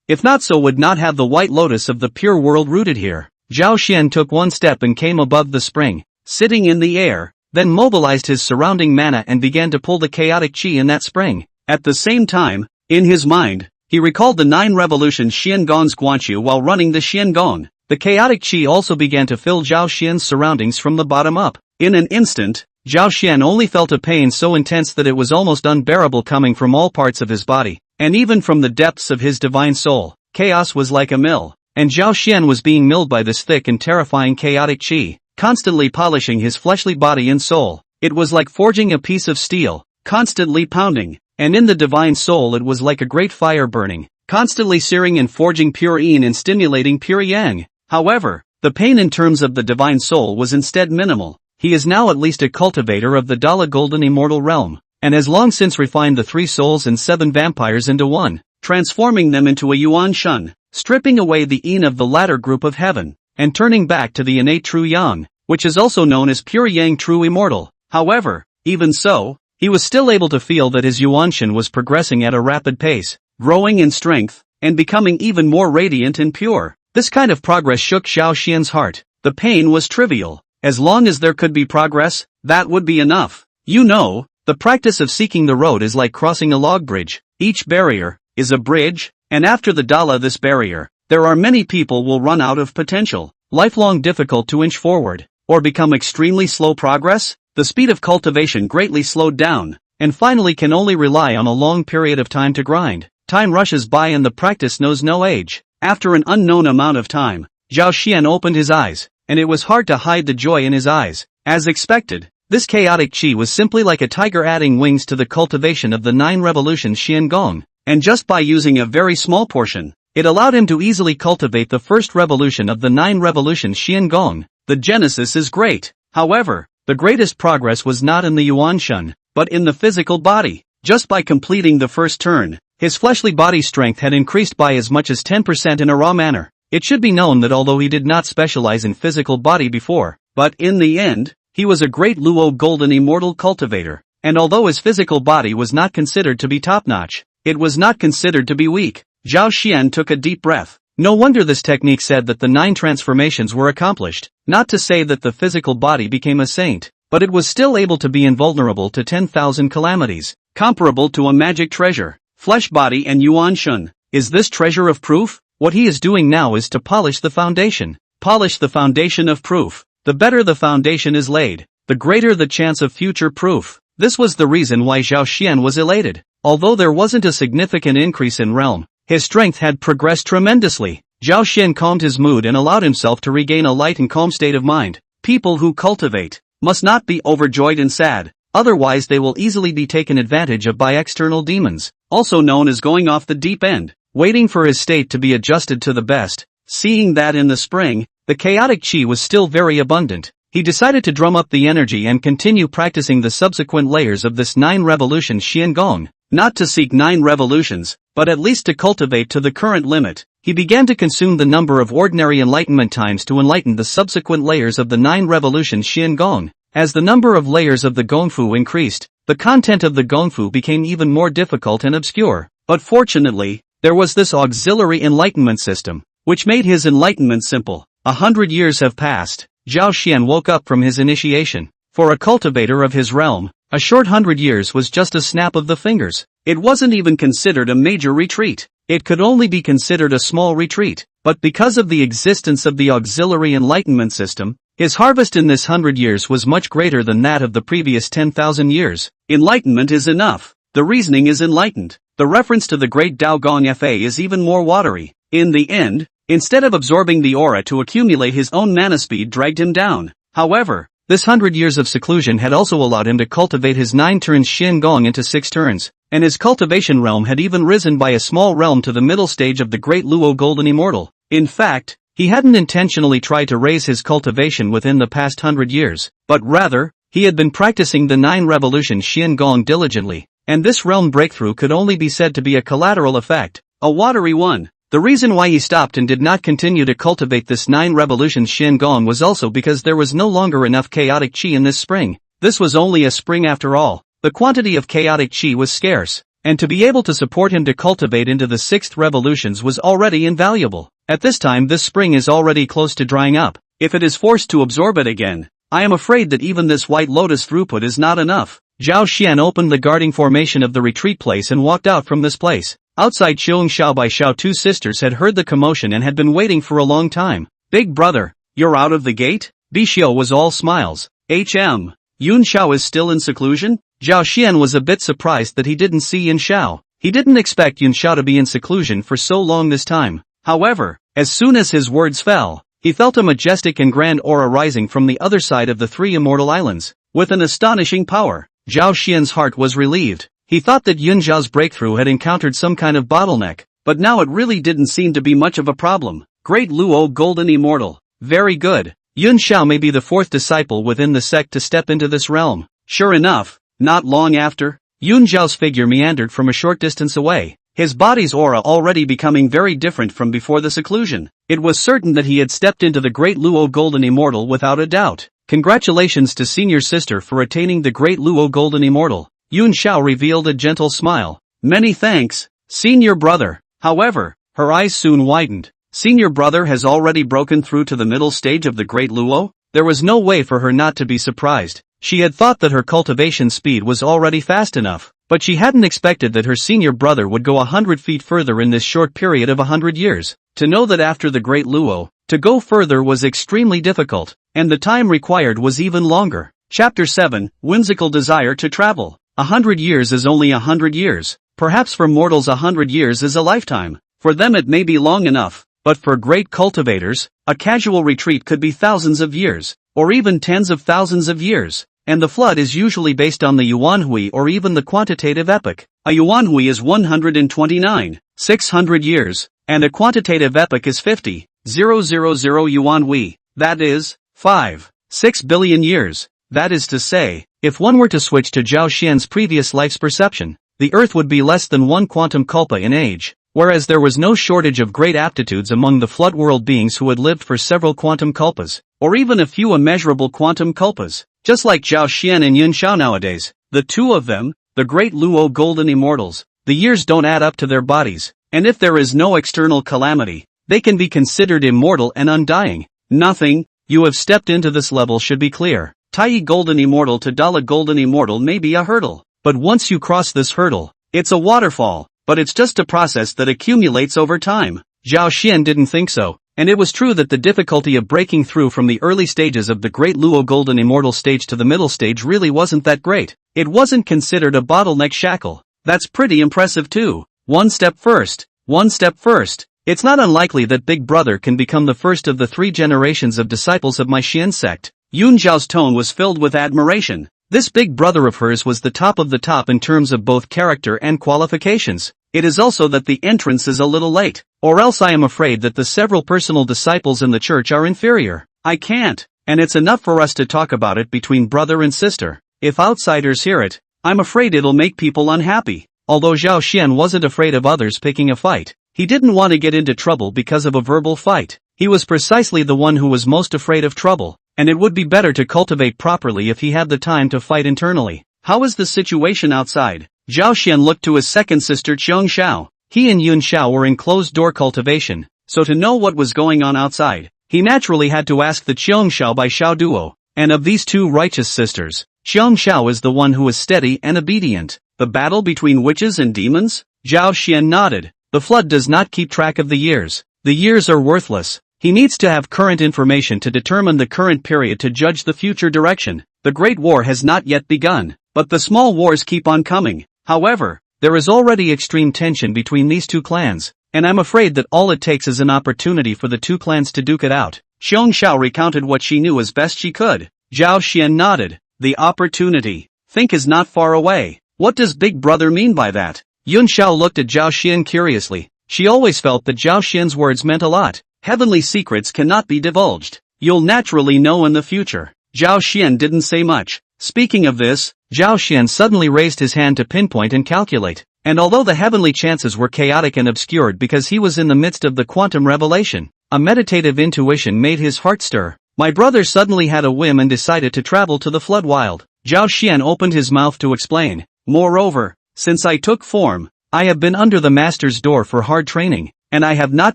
If not so would not have the white lotus of the pure world rooted here. Zhao Xian took one step and came above the spring, sitting in the air, then mobilized his surrounding mana and began to pull the chaotic qi in that spring. At the same time, in his mind, he recalled the 9 revolutions Xiangong's Guanqiu while running the Xiangong. The chaotic qi also began to fill Zhao Xian's surroundings from the bottom up. In an instant, Zhao Xian only felt a pain so intense that it was almost unbearable coming from all parts of his body, and even from the depths of his divine soul. Chaos was like a mill, and Zhao Xian was being milled by this thick and terrifying chaotic qi, constantly polishing his fleshly body and soul. It was like forging a piece of steel, constantly pounding, and in the divine soul it was like a great fire burning, constantly searing and forging pure yin and stimulating pure yang. However, the pain in terms of the divine soul was instead minimal. He is now at least a cultivator of the Dala Golden Immortal Realm, and has long since refined the 3 souls and 7 vampires into one, transforming them into a Yuan Shun, stripping away the yin of the latter group of heaven, and turning back to the innate true yang, which is also known as pure yang true immortal. However, even so, he was still able to feel that his Yuan Shun was progressing at a rapid pace, growing in strength, and becoming even more radiant and pure. This kind of progress shook Zhao Xian's heart. The pain was trivial. As long as there could be progress, that would be enough. You know, the practice of seeking the road is like crossing a log bridge. Each barrier is a bridge, and after the Dala this barrier, there are many people will run out of potential, lifelong difficult to inch forward, or become extremely slow progress. The speed of cultivation greatly slowed down, and finally can only rely on a long period of time to grind. Time rushes by and the practice knows no age. After an unknown amount of time, Zhao Xian opened his eyes, and it was hard to hide the joy in his eyes. As expected, this chaotic qi was simply like a tiger adding wings to the cultivation of the 9 revolutions Xiangong, and just by using a very small portion, it allowed him to easily cultivate the first revolution of the 9 revolutions Xiangong. The genesis is great. However, the greatest progress was not in the Yuan Shun, but in the physical body. Just by completing the first turn, his fleshly body strength had increased by as much as 10% in a raw manner. It should be known that although he did not specialize in physical body before, but in the end, he was a Great Luo Golden Immortal cultivator, and although his physical body was not considered to be top-notch, it was not considered to be weak. Zhao Xian took a deep breath. No wonder this technique said that the 9 transformations were accomplished. Not to say that the physical body became a saint, but it was still able to be invulnerable to 10,000 calamities, comparable to a magic treasure. Flesh body and Yuan Shun. Is this treasure of proof? What he is doing now is to polish the foundation. Polish the foundation of proof. The better the foundation is laid, the greater the chance of future proof. This was the reason why Zhao Xian was elated. Although there wasn't a significant increase in realm, his strength had progressed tremendously. Zhao Xian calmed his mood and allowed himself to regain a light and calm state of mind. People who cultivate must not be overjoyed and sad, otherwise they will easily be taken advantage of by external demons, also known as going off the deep end. Waiting for his state to be adjusted to the best, seeing that in the spring, the chaotic chi was still very abundant, he decided to drum up the energy and continue practicing the subsequent layers of this 9 revolution Xiangong. Not to seek 9 revolutions, but at least to cultivate to the current limit. He began to consume the number of ordinary enlightenment times to enlighten the subsequent layers of the 9 revolution Xiangong. As the number of layers of the Gongfu increased, the content of the Gongfu became even more difficult and obscure. But fortunately, there was this auxiliary enlightenment system, which made his enlightenment simple. 100 years have passed. Zhao Xian woke up from his initiation. For a cultivator of his realm, a short 100 years was just a snap of the fingers. It wasn't even considered a major retreat. It could only be considered a small retreat. But because of the existence of the auxiliary enlightenment system, his harvest in this 100 years was much greater than that of the previous 10,000 years. Enlightenment is enough. The reasoning is enlightened. The reference to the Great Dao Gong Fa is even more watery. In the end, instead of absorbing the aura to accumulate his own mana speed dragged him down. However, this 100 years of seclusion had also allowed him to cultivate his 9 turns Xiangong into 6 turns, and his cultivation realm had even risen by a small realm to the middle stage of the Great Luo Golden Immortal. In fact, he hadn't intentionally tried to raise his cultivation within the past 100 years, but rather, he had been practicing the 9 revolution Xiangong diligently, and this realm breakthrough could only be said to be a collateral effect, a watery one. The reason why he stopped and did not continue to cultivate this 9 revolutions Xiangong was also because there was no longer enough chaotic chi in this spring. This was only a spring after all. The quantity of chaotic chi was scarce, and to be able to support him to cultivate into the 6th revolutions was already invaluable. At this time this spring is already close to drying up. If it is forced to absorb it again, I am afraid that even this white lotus throughput is not enough. Zhao Xian opened the guarding formation of the retreat place and walked out from this place. Outside Xiong Xiao by Xiao, 2 sisters had heard the commotion and had been waiting for a long time. Big brother, you're out of the gate? Bishio was all smiles. Yun Xiao is still in seclusion? Zhao Xian was a bit surprised that he didn't see Yun Xiao. He didn't expect Yun Xiao to be in seclusion for so long this time. However, as soon as his words fell, he felt a majestic and grand aura rising from the other side of the 3 immortal islands. With an astonishing power, Zhao Xian's heart was relieved. He thought that Yun Xiao's breakthrough had encountered some kind of bottleneck, but now it really didn't seem to be much of a problem. Great Luo Golden Immortal. Very good. Yun Xiao may be the 4th disciple within the sect to step into this realm. Sure enough, not long after, Yun Xiao's figure meandered from a short distance away, his body's aura already becoming very different from before the seclusion. It was certain that he had stepped into the Great Luo Golden Immortal without a doubt. Congratulations to senior sister for attaining the Great Luo Golden Immortal. Yun Xiao revealed a gentle smile. Many thanks, senior brother. However, her eyes soon widened. Senior brother has already broken through to the middle stage of the Great Luo? There was no way for her not to be surprised. She had thought that her cultivation speed was already fast enough, but she hadn't expected that her senior brother would go 100 feet further in this short period of 100 years. To know that after the Great Luo, to go further was extremely difficult, and the time required was even longer. Chapter 7, Whimsical Desire to Travel. 100 years is only 100 years. Perhaps for mortals 100 years is a lifetime. For them it may be long enough, but for great cultivators, a casual retreat could be thousands of years, or even tens of thousands of years. And the flood is usually based on the Yuanhui or even the quantitative epoch. A Yuanhui is 129,600 years, and a quantitative epoch is 50,000 Yuanhui. That is, 5.6 billion years. That is to say, if one were to switch to Zhao Xian's previous life's perception, the Earth would be less than 1 quantum kalpa in age, whereas there was no shortage of great aptitudes among the flood world beings who had lived for several quantum kalpas, or even a few immeasurable quantum kalpas. Just like Zhao Xian and Yun Xiao nowadays, The two of them, the Great Luo Golden Immortals, the years don't add up to their bodies, and if there is no external calamity, they can be considered immortal and undying. Nothing you have stepped into this level should be clear. Tai Golden Immortal to Dala Golden Immortal may be a hurdle, but once you cross this hurdle, it's a waterfall, but it's just a process that accumulates over time. Zhao Xian didn't think so, and it was true that the difficulty of breaking through from the early stages of the Great Luo Golden Immortal stage to the middle stage really wasn't that great. It wasn't considered a bottleneck shackle. That's pretty impressive too. One step first. It's not unlikely that Big Brother can become the first of the 3 generations of disciples of my Xian sect. Yun Zhao's tone was filled with admiration. This Big Brother of hers was the top of the top in terms of both character and qualifications. It is also that the entrance is a little late, or else I am afraid that the several personal disciples in the church are inferior. I can't, and it's enough for us to talk about it between brother and sister. If outsiders hear it, I'm afraid it'll make people unhappy. Although Zhao Xian wasn't afraid of others picking a fight, he didn't want to get into trouble because of a verbal fight. He was precisely the one who was most afraid of trouble, and it would be better to cultivate properly if he had the time to fight internally. How is the situation outside? Zhao Xian looked to his second sister Qiong Xiao. He and Yun Xiao were in closed-door cultivation, so to know what was going on outside, he naturally had to ask the Qiong Xiao by Xiao Duo. And of these 2 righteous sisters, Qiong Xiao is the one who is steady and obedient. The battle between witches and demons? Zhao Xian nodded. The flood does not keep track of the years. The years are worthless. He needs to have current information to determine the current period to judge the future direction. The Great War has not yet begun, but the small wars keep on coming. However, there is already extreme tension between these 2 clans, and I'm afraid that all it takes is an opportunity for the 2 clans to duke it out. Qiong Xiao recounted what she knew as best she could. Zhao Xian nodded. The opportunity, think, is not far away. What does Big Brother mean by that? Yun Xiao looked at Zhao Xian curiously. She always felt that Zhao Xian's words meant a lot. Heavenly secrets cannot be divulged. You'll naturally know in the future. Zhao Xian didn't say much. Speaking of this, Zhao Xian suddenly raised his hand to pinpoint and calculate. And although the heavenly chances were chaotic and obscured because he was in the midst of the quantum revelation, a meditative intuition made his heart stir. My brother suddenly had a whim and decided to travel to the flood wild. Zhao Xian opened his mouth to explain. Moreover, since I took form, I have been under the master's door for hard training, and I have not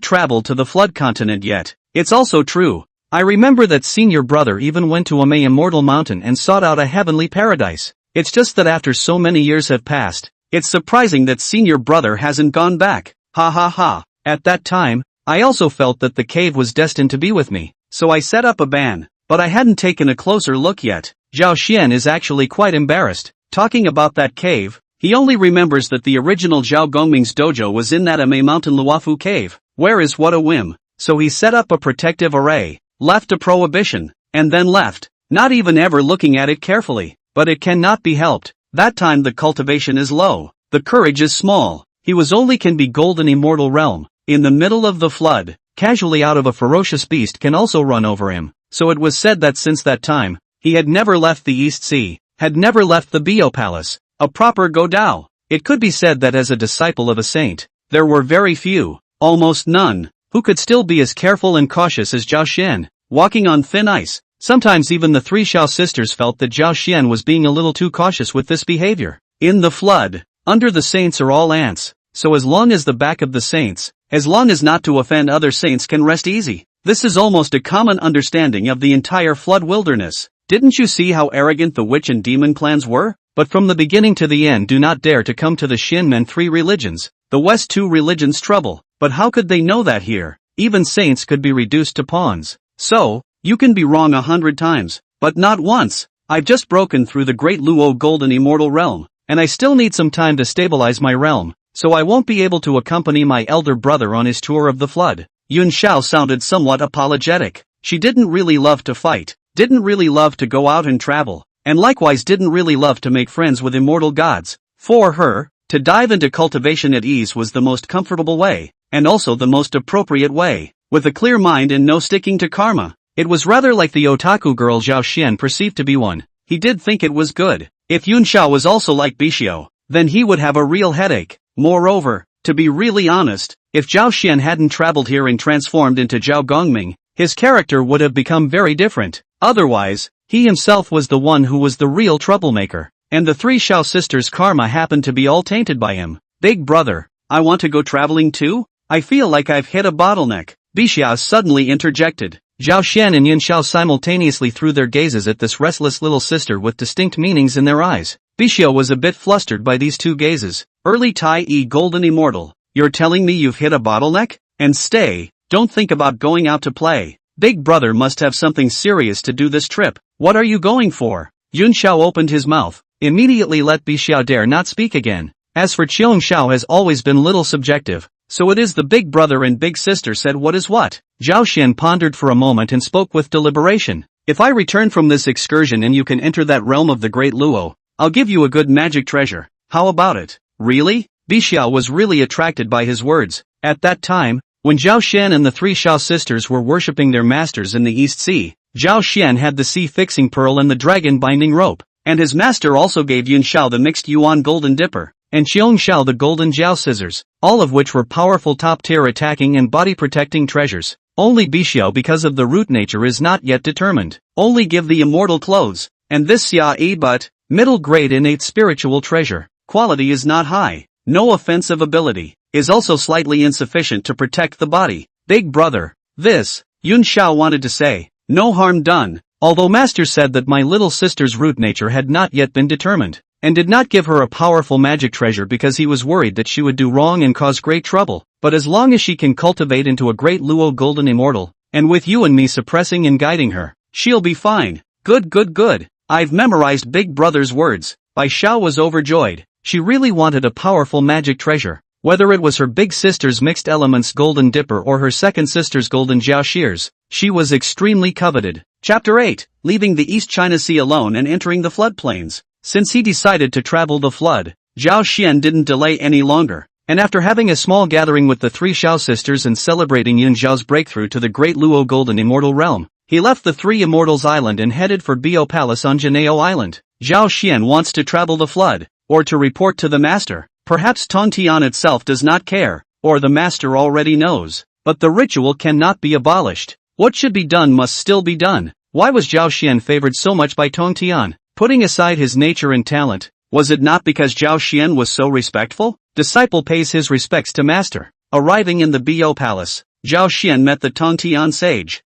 traveled to the flood continent yet. It's also true. I remember that senior brother even went to a immortal mountain and sought out a heavenly paradise. It's just that after so many years have passed, it's surprising that senior brother hasn't gone back. Ha ha ha. At that time, I also felt that the cave was destined to be with me, so I set up a ban, but I hadn't taken a closer look yet. Zhao Xian is actually quite embarrassed. Talking about that cave, he only remembers that the original Zhao Gongming's dojo was in that Ame Mountain Luofu cave. Where is what a whim. So he set up a protective array, left a prohibition, and then left, not even ever looking at it carefully. But it cannot be helped. That time the cultivation is low, the courage is small. He was only can be golden immortal realm. In the middle of the flood, casually out of a ferocious beast can also run over him. So it was said that since that time, he had never left the East Sea, had never left the Bio Palace, a proper Godao. It could be said that as a disciple of a saint, there were very few, almost none, who could still be as careful and cautious as Zhao Xian, walking on thin ice. Sometimes even the 3 Xiao sisters felt that Zhao Xian was being a little too cautious with this behavior. In the flood, under the saints are all ants, so as long as the back of the saints, as long as not to offend other saints can rest easy. This is almost a common understanding of the entire flood wilderness. Didn't you see how arrogant the witch and demon clans were? But from the beginning to the end do not dare to come to the Xin Men 3 religions, the West 2 religions trouble. But how could they know that here? Even saints could be reduced to pawns. So, you can be wrong 100 times, but not once. I've just broken through the Great Luo Golden Immortal Realm, and I still need some time to stabilize my realm, so I won't be able to accompany my elder brother on his tour of the flood. Yun Xiao sounded somewhat apologetic. She didn't really love to fight, didn't really love to go out and travel, and likewise didn't really love to make friends with immortal gods. For her, to dive into cultivation at ease was the most comfortable way, and also the most appropriate way, with a clear mind and no sticking to karma. It was rather like the otaku girl Zhao Xian perceived to be one. He did think it was good. If Yun Xiao was also like Bishio, then he would have a real headache. Moreover, to be really honest, if Zhao Xian hadn't traveled here and transformed into Zhao Gongming, his character would have become very different. Otherwise, he himself was the one who was the real troublemaker. and the three Xiao sisters' karma happened to be all tainted by him. Big brother, I want to go traveling too? I feel like I've hit a bottleneck. Bixia suddenly interjected. Zhao Xian and Yin Xiao simultaneously threw their gazes at this restless little sister with distinct meanings in their eyes. Bixia was a bit flustered by these two gazes. Early Tai Golden Immortal, you're telling me you've hit a bottleneck? And stay, don't think about going out to play. Big brother must have something serious to do this trip. What are you going for? Yun Xiao opened his mouth, immediately let Bixia dare not speak again. As for Qiong Xiao has always been little subjective, so it is the big brother and big sister said what is what. Zhao Xian pondered for a moment and spoke with deliberation. If I return from this excursion and you can enter that realm of the Great Luo, I'll give you a good magic treasure. How about it? Really? Bixia was really attracted by his words. At that time, when Zhao Xian and the three Xiao sisters were worshipping their masters in the East Sea, Zhao Xian had the sea-fixing pearl and the dragon-binding rope, and his master also gave Yun Xiao the mixed Yuan golden dipper, and Qiong Xiao the golden Jiao scissors, all of which were powerful top-tier attacking and body-protecting treasures. Only Bixia because of the root nature is not yet determined. Only give the immortal clothes, and this Xia but, middle-grade innate spiritual treasure, quality is not high, no offensive ability, is also slightly insufficient to protect the body. Big brother, this, Yun Xiao wanted to say, no harm done, although master said that my little sister's root nature had not yet been determined, and did not give her a powerful magic treasure because he was worried that she would do wrong and cause great trouble, but as long as she can cultivate into a Great Luo Golden Immortal, and with you and me suppressing and guiding her, she'll be fine. Good. I've memorized Big Brother's words. Bai Xiao was overjoyed. She really wanted a powerful magic treasure. Whether it was her big sister's mixed elements golden dipper or her second sister's golden jiao shears, she was extremely coveted. Chapter 8, Leaving the East China Sea alone and entering the floodplains. Since he decided to travel the flood, Zhao Xian didn't delay any longer, and after having a small gathering with the three Xiao sisters and celebrating Yun Xiao's breakthrough to the Great Luo Golden Immortal Realm, he left the Three Immortals Island and headed for Bo Palace on Jinao Island. Zhao Xian wants to travel the flood, or to report to the master. Perhaps Tongtian itself does not care, or the master already knows, but the ritual cannot be abolished. What should be done must still be done. Why was Zhao Xian favored so much by Tongtian? Putting aside his nature and talent, was it not because Zhao Xian was so respectful? Disciple pays his respects to master. Arriving in the Bo Palace, Zhao Xian met the Tongtian sage.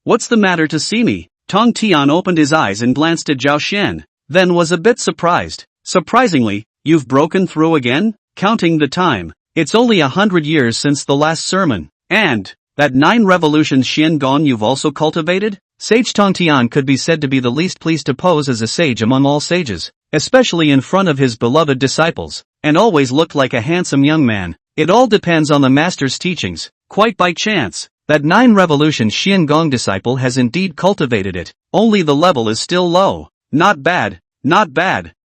What's the matter to see me? Tongtian opened his eyes and glanced at Zhao Xian, then was a bit surprised. Surprisingly, you've broken through again? Counting the time, it's only 100 years since the last sermon. And, that 9 revolutions Xian Gong you've also cultivated? Sage Tongtian could be said to be the least pleased to pose as a sage among all sages, especially in front of his beloved disciples, and always looked like a handsome young man. It all depends on the master's teachings. Quite by chance, that 9 revolution Xian Gong disciple has indeed cultivated it, only the level is still low. Not bad.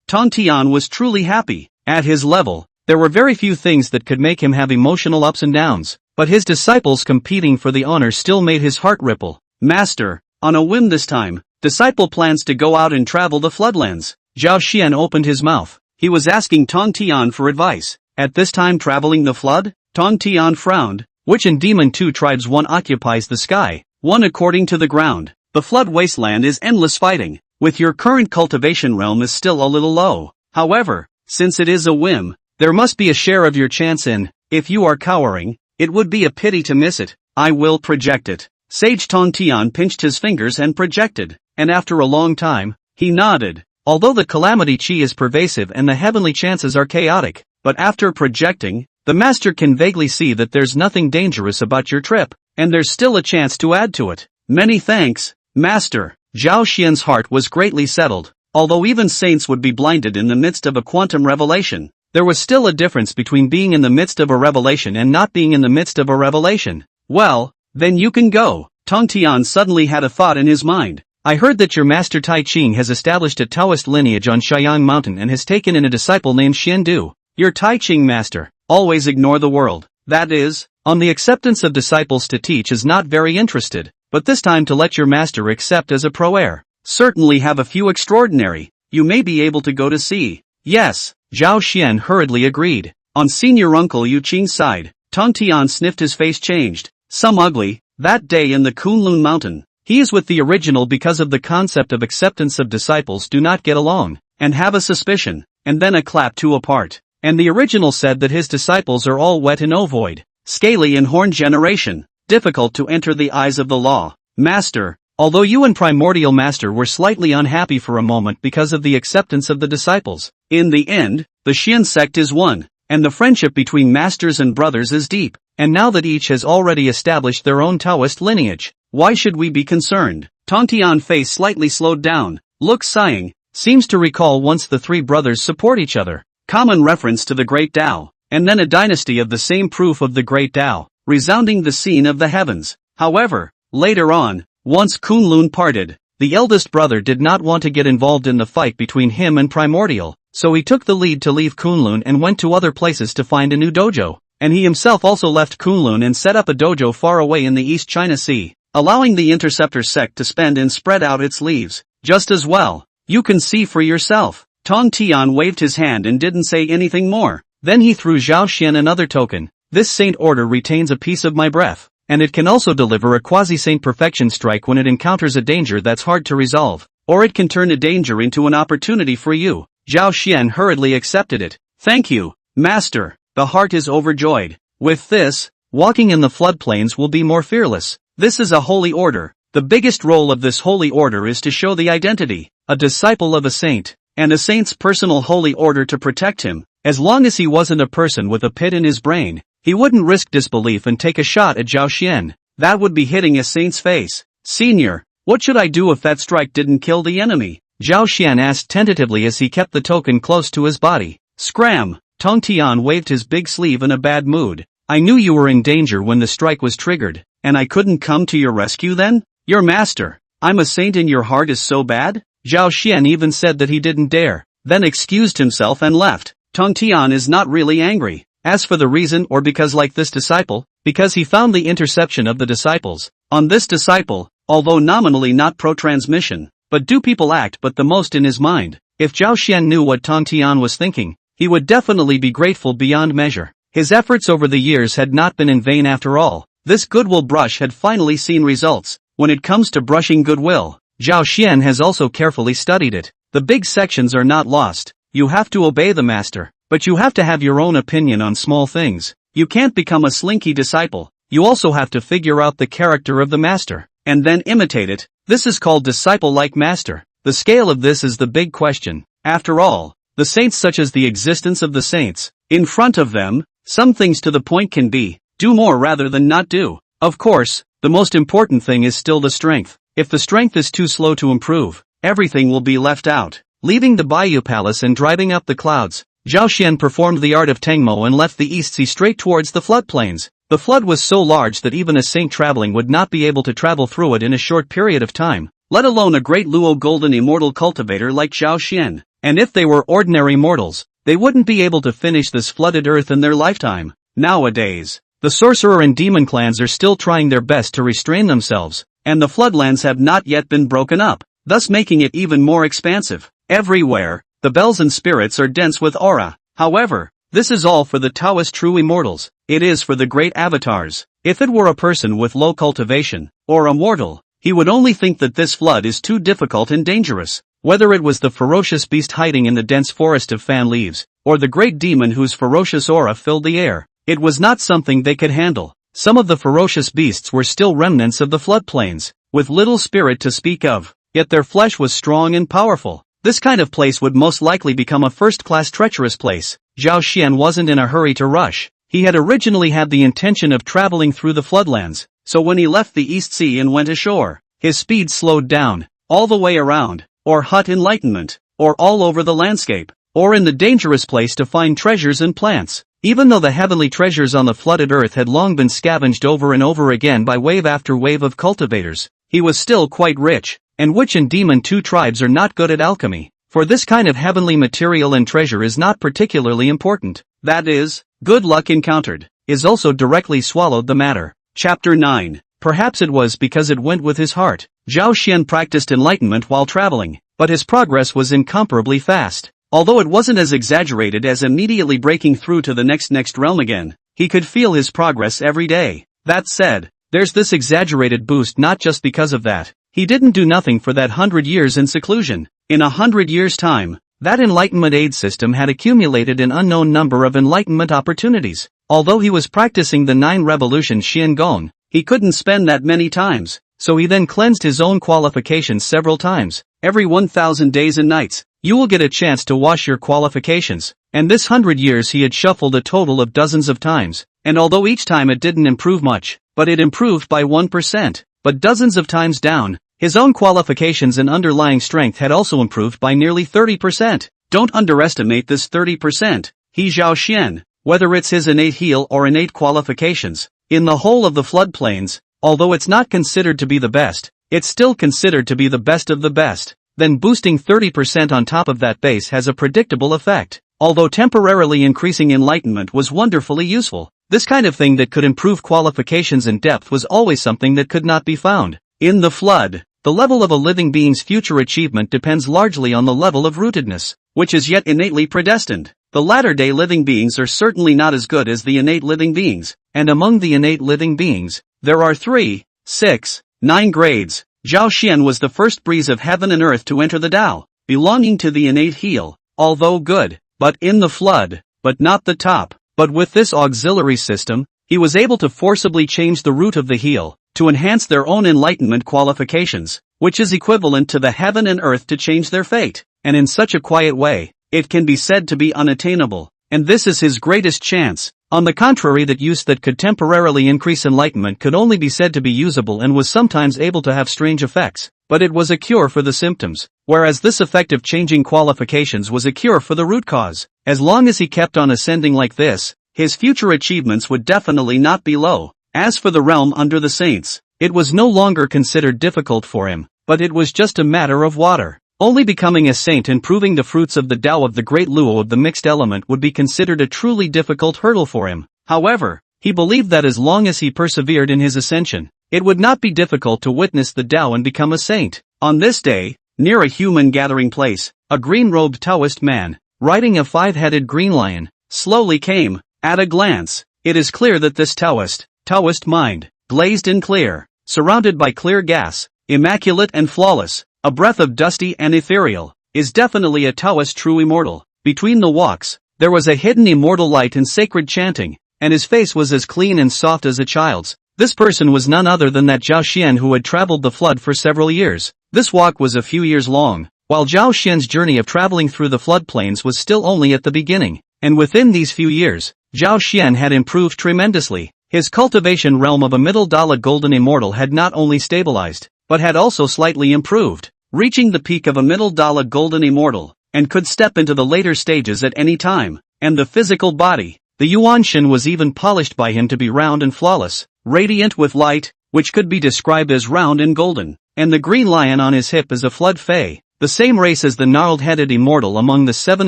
Tongtian was truly happy. At his level, there were very few things that could make him have emotional ups and downs, but his disciples competing for the honor still made his heart ripple. Master, on a whim this time, disciple plans to go out and travel the floodlands. Zhao Xian opened his mouth. He was asking Tongtian for advice. At this time traveling the flood? Tongtian frowned. Which in Demon 2 tribes one occupies the sky, one according to the ground. The flood wasteland is endless fighting. With your current cultivation realm is still a little low. However, since it is a whim, there must be a share of your chance in. If you are cowering, it would be a pity to miss it. I will project it. Sage Tongtian pinched his fingers and projected, and after a long time, he nodded. Although the calamity chi is pervasive and the heavenly chances are chaotic, but after projecting, the master can vaguely see that there's nothing dangerous about your trip, and there's still a chance to add to it. Many thanks, master. Zhao Xian's heart was greatly settled. Although even saints would be blinded in the midst of a quantum revelation, there was still a difference between being in the midst of a revelation and not being in the midst of a revelation. Well, then you can go. Tongtian suddenly had a thought in his mind. I heard that your master Taiqing has established a Taoist lineage on Shaiyang Mountain and has taken in a disciple named Xiandu. Your Taiqing master, always ignore the world. That is, on the acceptance of disciples to teach is not very interested, but this time to let your master accept as a pro-heir. Certainly have a few extraordinary. You may be able to go to sea. Yes, Zhao Xian hurriedly agreed. On senior uncle Yu Qing's side, Tongtian sniffed, his face changed. Some ugly, that day in the Kunlun mountain. He is with the original because of the concept of acceptance of disciples do not get along, and have a suspicion, and then a clap two apart. And the original said that his disciples are all wet and ovoid, scaly and horned generation, difficult to enter the eyes of the law. Master, although you and Primordial Master were slightly unhappy for a moment because of the acceptance of the disciples, in the end, the Xian sect is one, and the friendship between masters and brothers is deep, and now that each has already established their own Taoist lineage, why should we be concerned? Tongtian's face slightly slowed down, looks sighing, seems to recall once the three brothers support each other, common reference to the Great Tao, and then a dynasty of the same proof of the Great Tao, resounding the scene of the heavens. However, later on, once Kunlun parted, the eldest brother did not want to get involved in the fight between him and Primordial, so he took the lead to leave Kunlun and went to other places to find a new dojo, and he himself also left Kunlun and set up a dojo far away in the East China Sea, allowing the Interceptor sect to spend and spread out its leaves, just as well. You can see for yourself. Tong Tian waved his hand and didn't say anything more. Then he threw Zhao Xian another token. This saint order retains a piece of my breath, and it can also deliver a quasi-saint perfection strike when it encounters a danger that's hard to resolve, or it can turn a danger into an opportunity for you. Zhao Xian hurriedly accepted it. Thank you, Master. The heart is overjoyed. With this, walking in the floodplains will be more fearless. This is a holy order. The biggest role of this holy order is to show the identity, a disciple of a saint, and a saint's personal holy order to protect him. As long as he wasn't a person with a pit in his brain, he wouldn't risk disbelief and take a shot at Zhao Xian. That would be hitting a saint's face. Senior, what should I do if that strike didn't kill the enemy? Zhao Xian asked tentatively as he kept the token close to his body. Scram! Tong Tian waved his big sleeve in a bad mood. I knew you were in danger when the strike was triggered, and I couldn't come to your rescue then? Your master, I'm a saint and your heart is so bad? Zhao Xian even said that he didn't dare, then excused himself and left. Tong Tian is not really angry. As for the reason or because like this disciple, because he found the interception of the disciples. On this disciple, although nominally not pro-transmission, but do people act but the most in his mind? If Zhao Xian knew what Tong Tian was thinking, he would definitely be grateful beyond measure. His efforts over the years had not been in vain after all. This goodwill brush had finally seen results. When it comes to brushing goodwill, Zhao Xian has also carefully studied it. The big sections are not lost. You have to obey the master, but you have to have your own opinion on small things. You can't become a slinky disciple. You also have to figure out the character of the master, and then imitate it. This is called disciple-like master. The scale of this is the big question. After all, the saints such as the existence of the saints, in front of them, some things to the point can be, do more rather than not do. Of course, the most important thing is still the strength. If the strength is too slow to improve, everything will be left out. Leaving the Bayou Palace and driving up the clouds, Zhao Xian performed the art of Tengmo and left the East Sea straight towards the floodplains. The flood was so large that even a saint traveling would not be able to travel through it in a short period of time, let alone a Great Luo golden immortal cultivator like Zhao Xian. And if they were ordinary mortals, they wouldn't be able to finish this flooded earth in their lifetime. Nowadays, the sorcerer and demon clans are still trying their best to restrain themselves, and the floodlands have not yet been broken up, thus making it even more expansive. Everywhere, the bells and spirits are dense with aura. However, this is all for the Taoist true immortals. It is for the great avatars. If it were a person with low cultivation, or a mortal, he would only think that this flood is too difficult and dangerous. Whether it was the ferocious beast hiding in the dense forest of fan leaves, or the great demon whose ferocious aura filled the air, it was not something they could handle. Some of the ferocious beasts were still remnants of the floodplains, with little spirit to speak of, yet their flesh was strong and powerful. This kind of place would most likely become a first-class treacherous place. Zhao Xian wasn't in a hurry to rush. He had originally had the intention of traveling through the floodlands, so when he left the East Sea and went ashore, his speed slowed down, all the way around, or hut enlightenment, or all over the landscape, or in the dangerous place to find treasures and plants. Even though the heavenly treasures on the flooded earth had long been scavenged over and over again by wave after wave of cultivators, he was still quite rich, and witch and demon two tribes are not good at alchemy, for this kind of heavenly material and treasure is not particularly important. That is, good luck encountered, is also directly swallowed the matter. Chapter 9. Perhaps it was because it went with his heart. Zhao Xian practiced enlightenment while traveling, but his progress was incomparably fast. Although it wasn't as exaggerated as immediately breaking through to the next realm again, he could feel his progress every day. That said, there's this exaggerated boost not just because of that. He didn't do nothing for that 100 years in seclusion. In 100 years' time, That enlightenment aid system had accumulated an unknown number of enlightenment opportunities. Although he was practicing the 9 revolutions Xiangong, he couldn't spend that many times, so he then cleansed his own qualifications several times. Every 1,000 days and nights, you will get a chance to wash your qualifications. And this 100 years he had shuffled a total of dozens of times, and although each time it didn't improve much, but it improved by 1%, but dozens of times down, his own qualifications and underlying strength had also improved by nearly 30%. Don't underestimate this 30%. He Zhao Xian, whether it's his innate heal or innate qualifications, in the whole of the floodplains, although it's not considered to be the best, it's still considered to be the best of the best. Then boosting 30% on top of that base has a predictable effect. Although temporarily increasing enlightenment was wonderfully useful, this kind of thing that could improve qualifications and depth was always something that could not be found in the flood. The level of a living being's future achievement depends largely on the level of rootedness, which is yet innately predestined. The latter-day living beings are certainly not as good as the innate living beings, and among the innate living beings, there are 3, 6, 9 grades. Zhao Xian was the first breeze of heaven and earth to enter the Tao, belonging to the innate heal, although good, but in the flood, but not the top. But with this auxiliary system, he was able to forcibly change the root of the heal, to enhance their own enlightenment qualifications, which is equivalent to the heaven and earth to change their fate, and in such a quiet way, it can be said to be unattainable, and this is his greatest chance. On the contrary, that use that could temporarily increase enlightenment could only be said to be usable and was sometimes able to have strange effects, but it was a cure for the symptoms, whereas this effect of changing qualifications was a cure for the root cause. As long as he kept on ascending like this, his future achievements would definitely not be low. As for the realm under the saints, it was no longer considered difficult for him, but it was just a matter of water. Only becoming a saint and proving the fruits of the Tao of the Great Luo of the mixed element would be considered a truly difficult hurdle for him. However, he believed that as long as he persevered in his ascension, it would not be difficult to witness the Tao and become a saint. On this day, near a human gathering place, a green-robed Taoist man, riding a 5-headed green lion, slowly came. At a glance, it is clear that this Taoist mind, glazed and clear, surrounded by clear gas, immaculate and flawless, a breath of dusty and ethereal, is definitely a Taoist true immortal. Between the walks, there was a hidden immortal light and sacred chanting, and his face was as clean and soft as a child's. This person was none other than that Zhao Xian who had traveled the flood for several years. This walk was a few years long, while Zhao Xian's journey of traveling through the floodplains was still only at the beginning, and within these few years, Zhao Xian had improved tremendously. His cultivation realm of a middle Dala golden immortal had not only stabilized, but had also slightly improved, reaching the peak of a middle Dala golden immortal, and could step into the later stages at any time. And the physical body, the Yuanshan was even polished by him to be round and flawless, radiant with light, which could be described as round and golden, and the green lion on his hip is a flood fae, the same race as the gnarled-headed immortal among the 7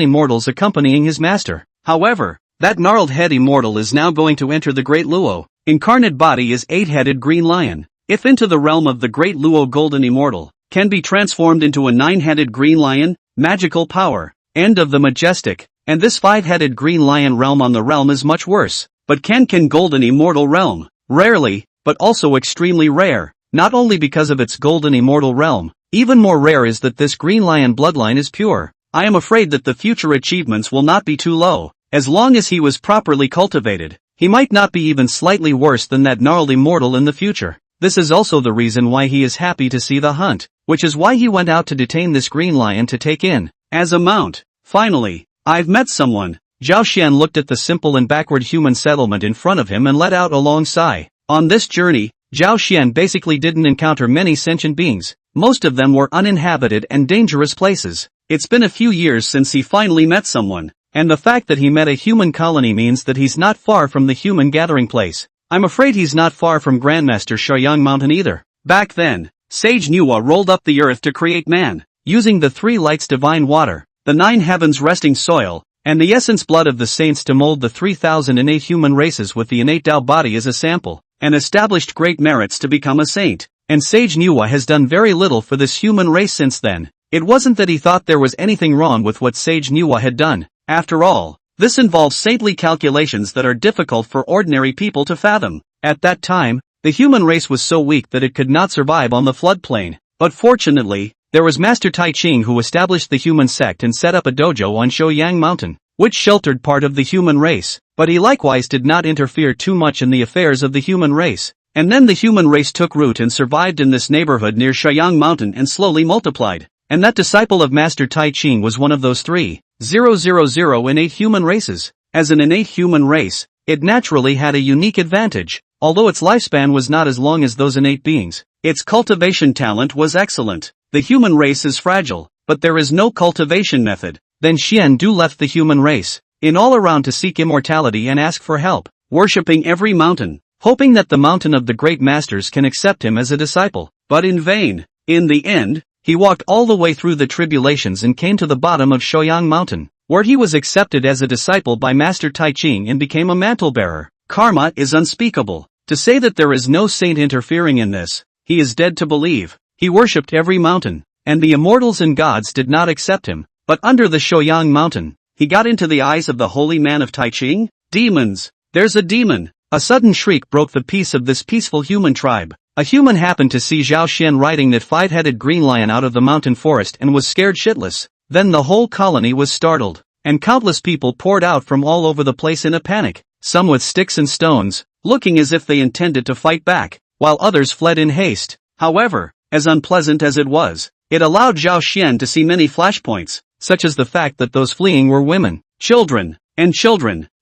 immortals accompanying his master. However, that gnarled head immortal is now going to enter the Great Luo. Incarnate body is 8-headed green lion. If into the realm of the Great Luo golden immortal, can be transformed into a 9-headed green lion, magical power, end of the majestic, and this 5-headed green lion realm on the realm is much worse. But can golden immortal realm? Rarely, but also extremely rare, not only because of its golden immortal realm, even more rare is that this green lion bloodline is pure. I am afraid that the future achievements will not be too low. As long as he was properly cultivated, he might not be even slightly worse than that gnarled immortal in the future. This is also the reason why he is happy to see the hunt, which is why he went out to detain this green lion to take in, as a mount. Finally, I've met someone. Zhao Xian looked at the simple and backward human settlement in front of him and let out a long sigh. On this journey, Zhao Xian basically didn't encounter many sentient beings. Most of them were uninhabited and dangerous places. It's been a few years since he finally met someone. And the fact that he met a human colony means that he's not far from the human gathering place. I'm afraid he's not far from Grandmaster Shaoyang Mountain either. Back then, Sage Nuwa rolled up the earth to create man, using the 3 lights divine water, the 9 heavens resting soil, and the essence blood of the saints to mold the 3,000 innate human races with the innate Tao body as a sample, and established great merits to become a saint. And Sage Nuwa has done very little for this human race since then. It wasn't that he thought there was anything wrong with what Sage Nuwa had done. After all, this involves saintly calculations that are difficult for ordinary people to fathom. At that time, the human race was so weak that it could not survive on the floodplain. But fortunately, There was Master Taiqing, who established the human sect and set up a dojo on Shouyang Mountain, which sheltered part of the human race, but he likewise did not interfere too much in the affairs of the human race. And then the human race took root and survived in this neighborhood near Shouyang Mountain and slowly multiplied. And that disciple of Master Taiqing was one of those 3,000 innate human races. As an innate human race, it naturally had a unique advantage. Although its lifespan was not as long as those innate beings, its cultivation talent was excellent. The human race is fragile, but there is no cultivation method. Then Xian Du left the human race, in all around to seek immortality and ask for help, worshipping every mountain, hoping that the mountain of the great masters can accept him as a disciple, but in vain. In the end, he walked all the way through the tribulations and came to the bottom of Shouyang Mountain, where he was accepted as a disciple by Master Taiqing and became a mantle-bearer. Karma is unspeakable. To say that there is no saint interfering in this, he is dead to believe. He worshipped every mountain, and the immortals and gods did not accept him. But under the Shouyang Mountain, he got into the eyes of the holy man of Taiqing. Demons! There's a demon! A sudden shriek broke the peace of this peaceful human tribe. A human happened to see Zhao Xian riding that five-headed green lion out of the mountain forest and was scared shitless. Then the whole colony was startled, and countless people poured out from all over the place in a panic, some with sticks and stones, looking as if they intended to fight back, while others fled in haste. However, as unpleasant as it was, it allowed Zhao Xian to see many flashpoints, such as the fact that those fleeing were women, children,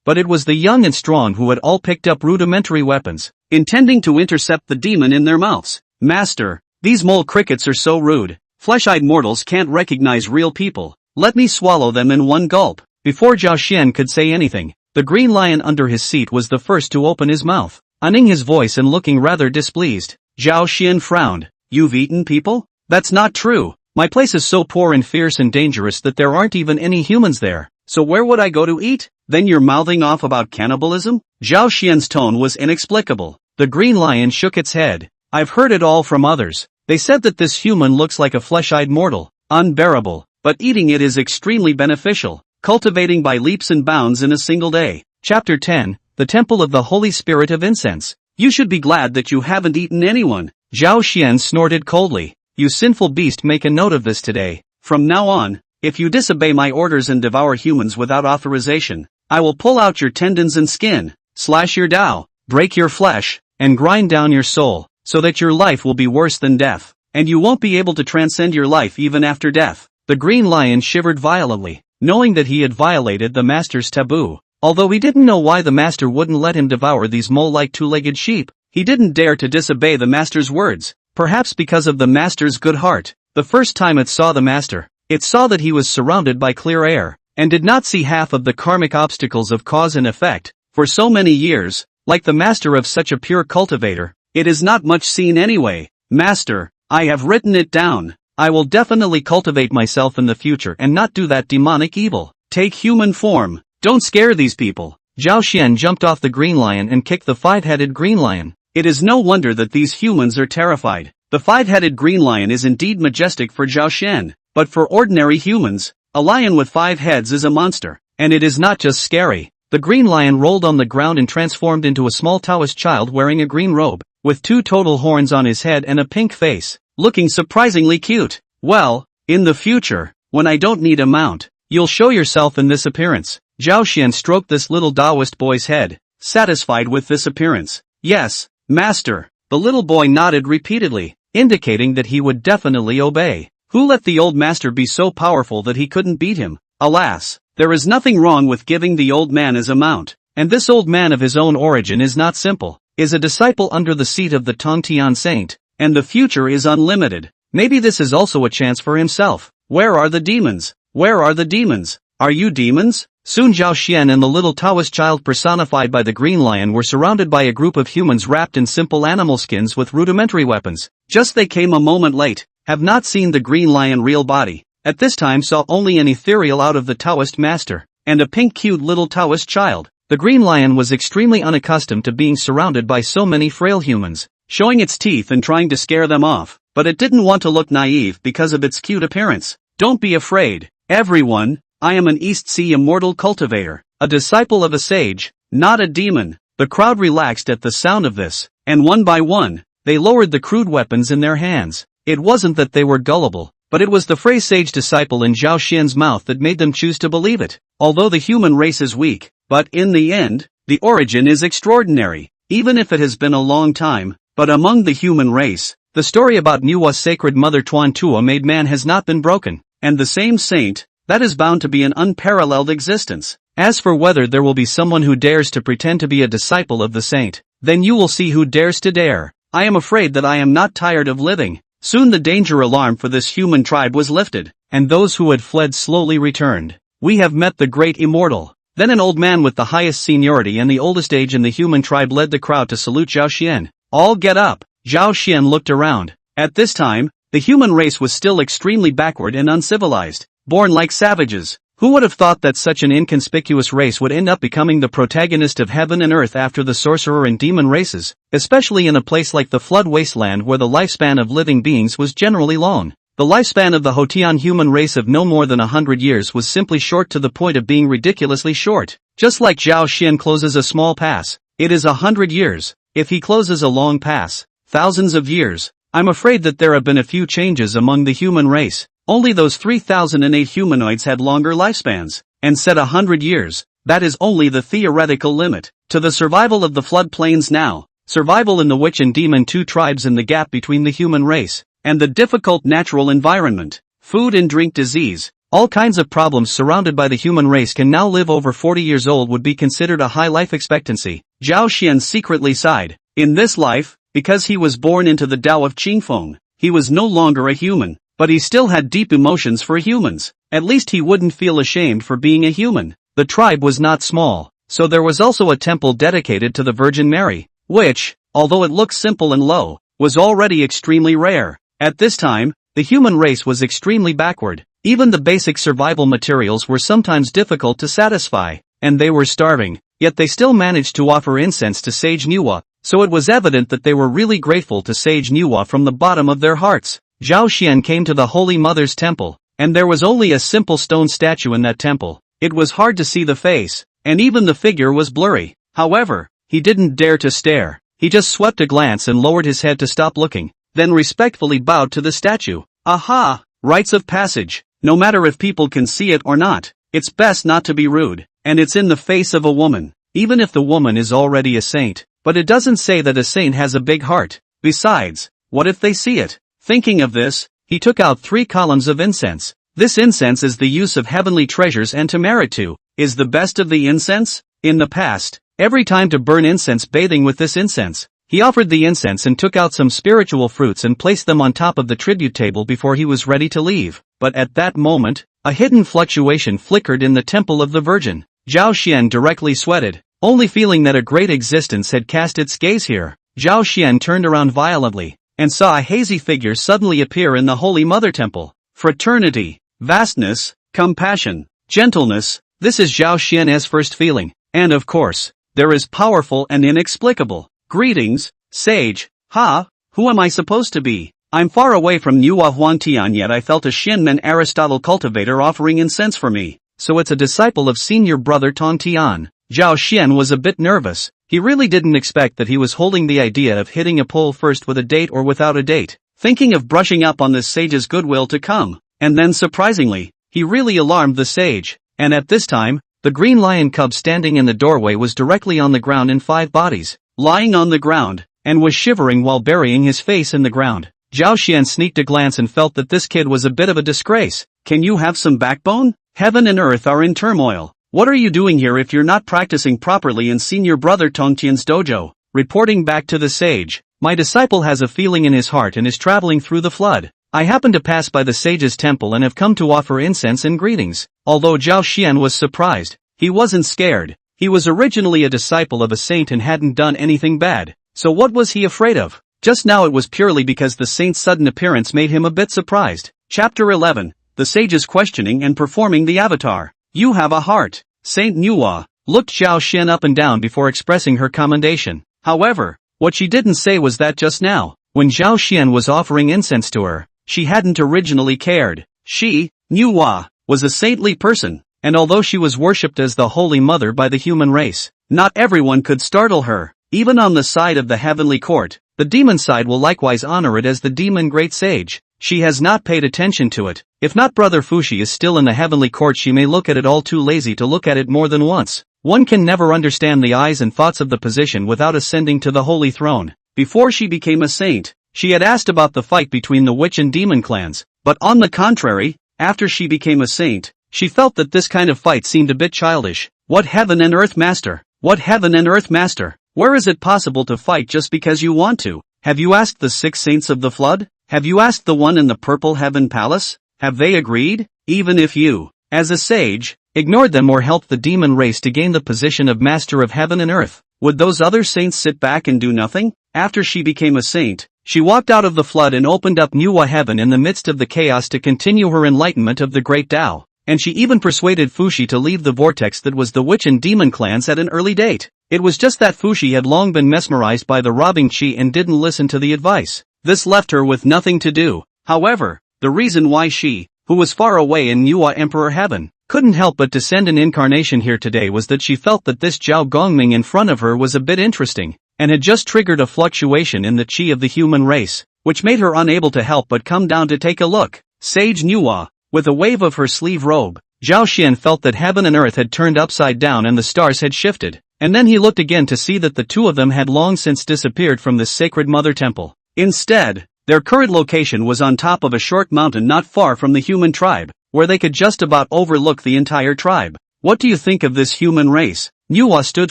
but it was the young and strong who had all picked up rudimentary weapons, intending to intercept the demon in their mouths. Master, these mole crickets are so rude. Flesh-eyed mortals can't recognize real people. Let me swallow them in one gulp. Before Zhao Xian could say anything, the green lion under his seat was the first to open his mouth, unning his voice and looking rather displeased. Zhao Xian frowned. You've eaten people? That's not true. My place is so poor and fierce and dangerous that there aren't even any humans there. So where would I go to eat? Then you're mouthing off about cannibalism? Zhao Xian's tone was inexplicable. The green lion shook its head. I've heard it all from others. They said that this human looks like a flesh-eyed mortal. Unbearable. But eating it is extremely beneficial. Cultivating by leaps and bounds in a single day. Chapter 10, The Temple of the Holy Spirit of Incense. You should be glad that you haven't eaten anyone. Zhao Xian snorted coldly. You sinful beast, make a note of this today. From now on, if you disobey my orders and devour humans without authorization, I will pull out your tendons and skin, slash your Tao, break your flesh, and grind down your soul, so that your life will be worse than death, and you won't be able to transcend your life even after death. The green lion shivered violently, knowing that he had violated the master's taboo. Although he didn't know why the master wouldn't let him devour these mole-like two-legged sheep, he didn't dare to disobey the master's words, perhaps because of the master's good heart. The first time it saw the master, it saw that he was surrounded by clear air, and did not see half of the karmic obstacles of cause and effect. For so many years, like the master of such a pure cultivator, it is not much seen anyway. Master, I have written it down. I will definitely cultivate myself in the future and not do that demonic evil. Take human form. Don't scare these people. Zhao Xian jumped off the green lion and kicked the five-headed green lion. It is no wonder that these humans are terrified. The five-headed green lion is indeed majestic for Zhao Xian, but for ordinary humans, a lion with 5 heads is a monster, and it is not just scary. The green lion rolled on the ground and transformed into a small Taoist child wearing a green robe, with 2 total horns on his head and a pink face, looking surprisingly cute. Well, in the future, when I don't need a mount, you'll show yourself in this appearance. Zhao Xian stroked this little Taoist boy's head, satisfied with this appearance. Yes, master. The little boy nodded repeatedly, indicating that he would definitely obey. Who let the old master be so powerful that he couldn't beat him? Alas, there is nothing wrong with giving the old man as a mount, and this old man of his own origin is not simple, is a disciple under the seat of the Tongtian saint, and the future is unlimited. Maybe this is also a chance for himself. Where are the demons? Where are the demons? Are you demons? Soon Zhao Xian and the little Taoist child personified by the green lion were surrounded by a group of humans wrapped in simple animal skins with rudimentary weapons. Just they came a moment late, have not seen the green lion real body. At this time saw only an ethereal out of the Taoist master, and a pink cute little Taoist child. The green lion was extremely unaccustomed to being surrounded by so many frail humans, showing its teeth and trying to scare them off, but it didn't want to look naive because of its cute appearance. Don't be afraid, everyone. I am an East Sea immortal cultivator, a disciple of a sage, not a demon. The crowd relaxed at the sound of this, and one by one, they lowered the crude weapons in their hands. It wasn't that they were gullible, But it was the phrase sage disciple in Zhao Xian's mouth that made them choose to believe it. Although the human race is weak, but in the end, the origin is extraordinary, even if it has been a long time. But among the human race, the story about Nuwa's sacred mother Tuan Tua made man has not been broken, and the same saint, that is bound to be an unparalleled existence. As for whether there will be someone who dares to pretend to be a disciple of the saint, then you will see who dares to dare. I am afraid that I am not tired of living. Soon the danger alarm for this human tribe was lifted, and those who had fled slowly returned. We have met the great immortal. Then an old man with the highest seniority and the oldest age in the human tribe led the crowd to salute Zhao Xian. All get up. Zhao Xian looked around. At this time, the human race was still extremely backward and uncivilized, born like savages. Who would have thought that such an inconspicuous race would end up becoming the protagonist of heaven and earth after the sorcerer and demon races, especially in a place like the flood wasteland where the lifespan of living beings was generally long. The lifespan of the Hotian human race of no more than 100 years was simply short to the point of being ridiculously short. Just like Zhao Xian closes a small pass, it is 100 years. If he closes a long pass, thousands of years. I'm afraid that there have been a few changes among the human race. Only those 3008 humanoids had longer lifespans, and said 100 years. That is only the theoretical limit. To the survival of the floodplains now, survival in the witch and demon two tribes in the gap between the human race, and the difficult natural environment, food and drink disease, all kinds of problems surrounded by the human race can now live over 40 years old would be considered a high life expectancy. Zhao Xian secretly sighed. In this life, because he was born into the Tao of Qingfeng, he was no longer a human. But he still had deep emotions for humans. At least he wouldn't feel ashamed for being a human. The tribe was not small, so there was also a temple dedicated to the Virgin Mary, which, although it looked simple and low, was already extremely rare. At this time, the human race was extremely backward. Even the basic survival materials were sometimes difficult to satisfy, and they were starving, yet they still managed to offer incense to Sage Nuwa, so it was evident that they were really grateful to Sage Nuwa from the bottom of their hearts. Zhao Xian came to the Holy Mother's temple, and there was only a simple stone statue in that temple. It was hard to see the face, and even the figure was blurry. However, he didn't dare to stare. He just swept a glance and lowered his head to stop looking, then respectfully bowed to the statue. Aha! Rites of passage. No matter if people can see it or not, it's best not to be rude, and it's in the face of a woman, even if the woman is already a saint. But it doesn't say that a saint has a big heart. Besides, what if they see it? Thinking of this, he took out 3 columns of incense. This incense is the use of heavenly treasures and to merit to, is the best of the incense? In the past, every time to burn incense bathing with this incense, he offered the incense and took out some spiritual fruits and placed them on top of the tribute table before he was ready to leave. But at that moment, a hidden fluctuation flickered in the temple of the Virgin. Zhao Xian directly sweated, only feeling that a great existence had cast its gaze here. Zhao Xian turned around violently, and saw a hazy figure suddenly appear in the Holy Mother Temple. Fraternity, vastness, compassion, gentleness, this is Zhao Xian's first feeling, and of course, there is powerful and inexplicable. Greetings, sage. Ha, who am I supposed to be? I'm far away from Nuwa Huangtian yet I felt a Shinmen Aristotle cultivator offering incense for me, so it's a disciple of senior brother Tong Tian. Zhao Xian was a bit nervous. He really didn't expect that he was holding the idea of hitting a pole first with a date or without a date, thinking of brushing up on this sage's goodwill to come, and then surprisingly, he really alarmed the sage, and at this time, the green lion cub standing in the doorway was directly on the ground in 5 bodies, lying on the ground, and was shivering while burying his face in the ground. Zhao Xian sneaked a glance and felt that this kid was a bit of a disgrace. Can you have some backbone? Heaven and earth are in turmoil. What are you doing here if you're not practicing properly in senior brother Tongtian's dojo? Reporting back to the sage, my disciple has a feeling in his heart and is traveling through the flood. I happened to pass by the sage's temple and have come to offer incense and greetings. Although Zhao Xian was surprised, he wasn't scared. He was originally a disciple of a saint and hadn't done anything bad. So what was he afraid of? Just now it was purely because the saint's sudden appearance made him a bit surprised. Chapter 11. The sage's questioning and performing the avatar. You have a heart. Saint Nuwa looked Zhao Xian up and down before expressing her commendation. However, what she didn't say was that just now, when Zhao Xian was offering incense to her, she hadn't originally cared. She, Nuwa, was a saintly person, and although she was worshipped as the Holy Mother by the human race, not everyone could startle her. Even on the side of the heavenly court, the demon side will likewise honor it as the demon great sage. she has not paid attention to it. If not, Brother Fushi is still in the heavenly court, she may look at it all too lazy to look at it more than once. One can never understand the eyes and thoughts of the position without ascending to the holy throne. Before she became a saint, she had asked about the fight between the witch and demon clans, but on the contrary, after she became a saint, she felt that this kind of fight seemed a bit childish. What heaven and earth master? What heaven and earth master? Where is it possible to fight just because you want to? Have you asked the 6 saints of the flood? Have you asked the one in the purple heaven palace? Have they agreed? Even if you, as a sage, ignored them or helped the demon race to gain the position of master of heaven and earth, would those other saints sit back and do nothing? After she became a saint, she walked out of the flood and opened up Manhwa heaven in the midst of the chaos to continue her enlightenment of the Great Tao, and she even persuaded Fushi to leave the vortex that was the witch and demon clans at an early date. It was just that Fushi had long been mesmerized by the robbing chi and didn't listen to the advice. This left her with nothing to do. However, the reason why she, who was far away in Manhwa Emperor Heaven, couldn't help but to send an incarnation here today was that she felt that this Zhao Gongming in front of her was a bit interesting, and had just triggered a fluctuation in the chi of the human race, which made her unable to help but come down to take a look. Sage Manhwa, with a wave of her sleeve robe, Zhao Xian felt that heaven and earth had turned upside down and the stars had shifted, and then he looked again to see that the two of them had long since disappeared from the sacred mother temple. Instead, their current location was on top of a short mountain not far from the human tribe, where they could just about overlook the entire tribe. What do you think of this human race? Manhwa stood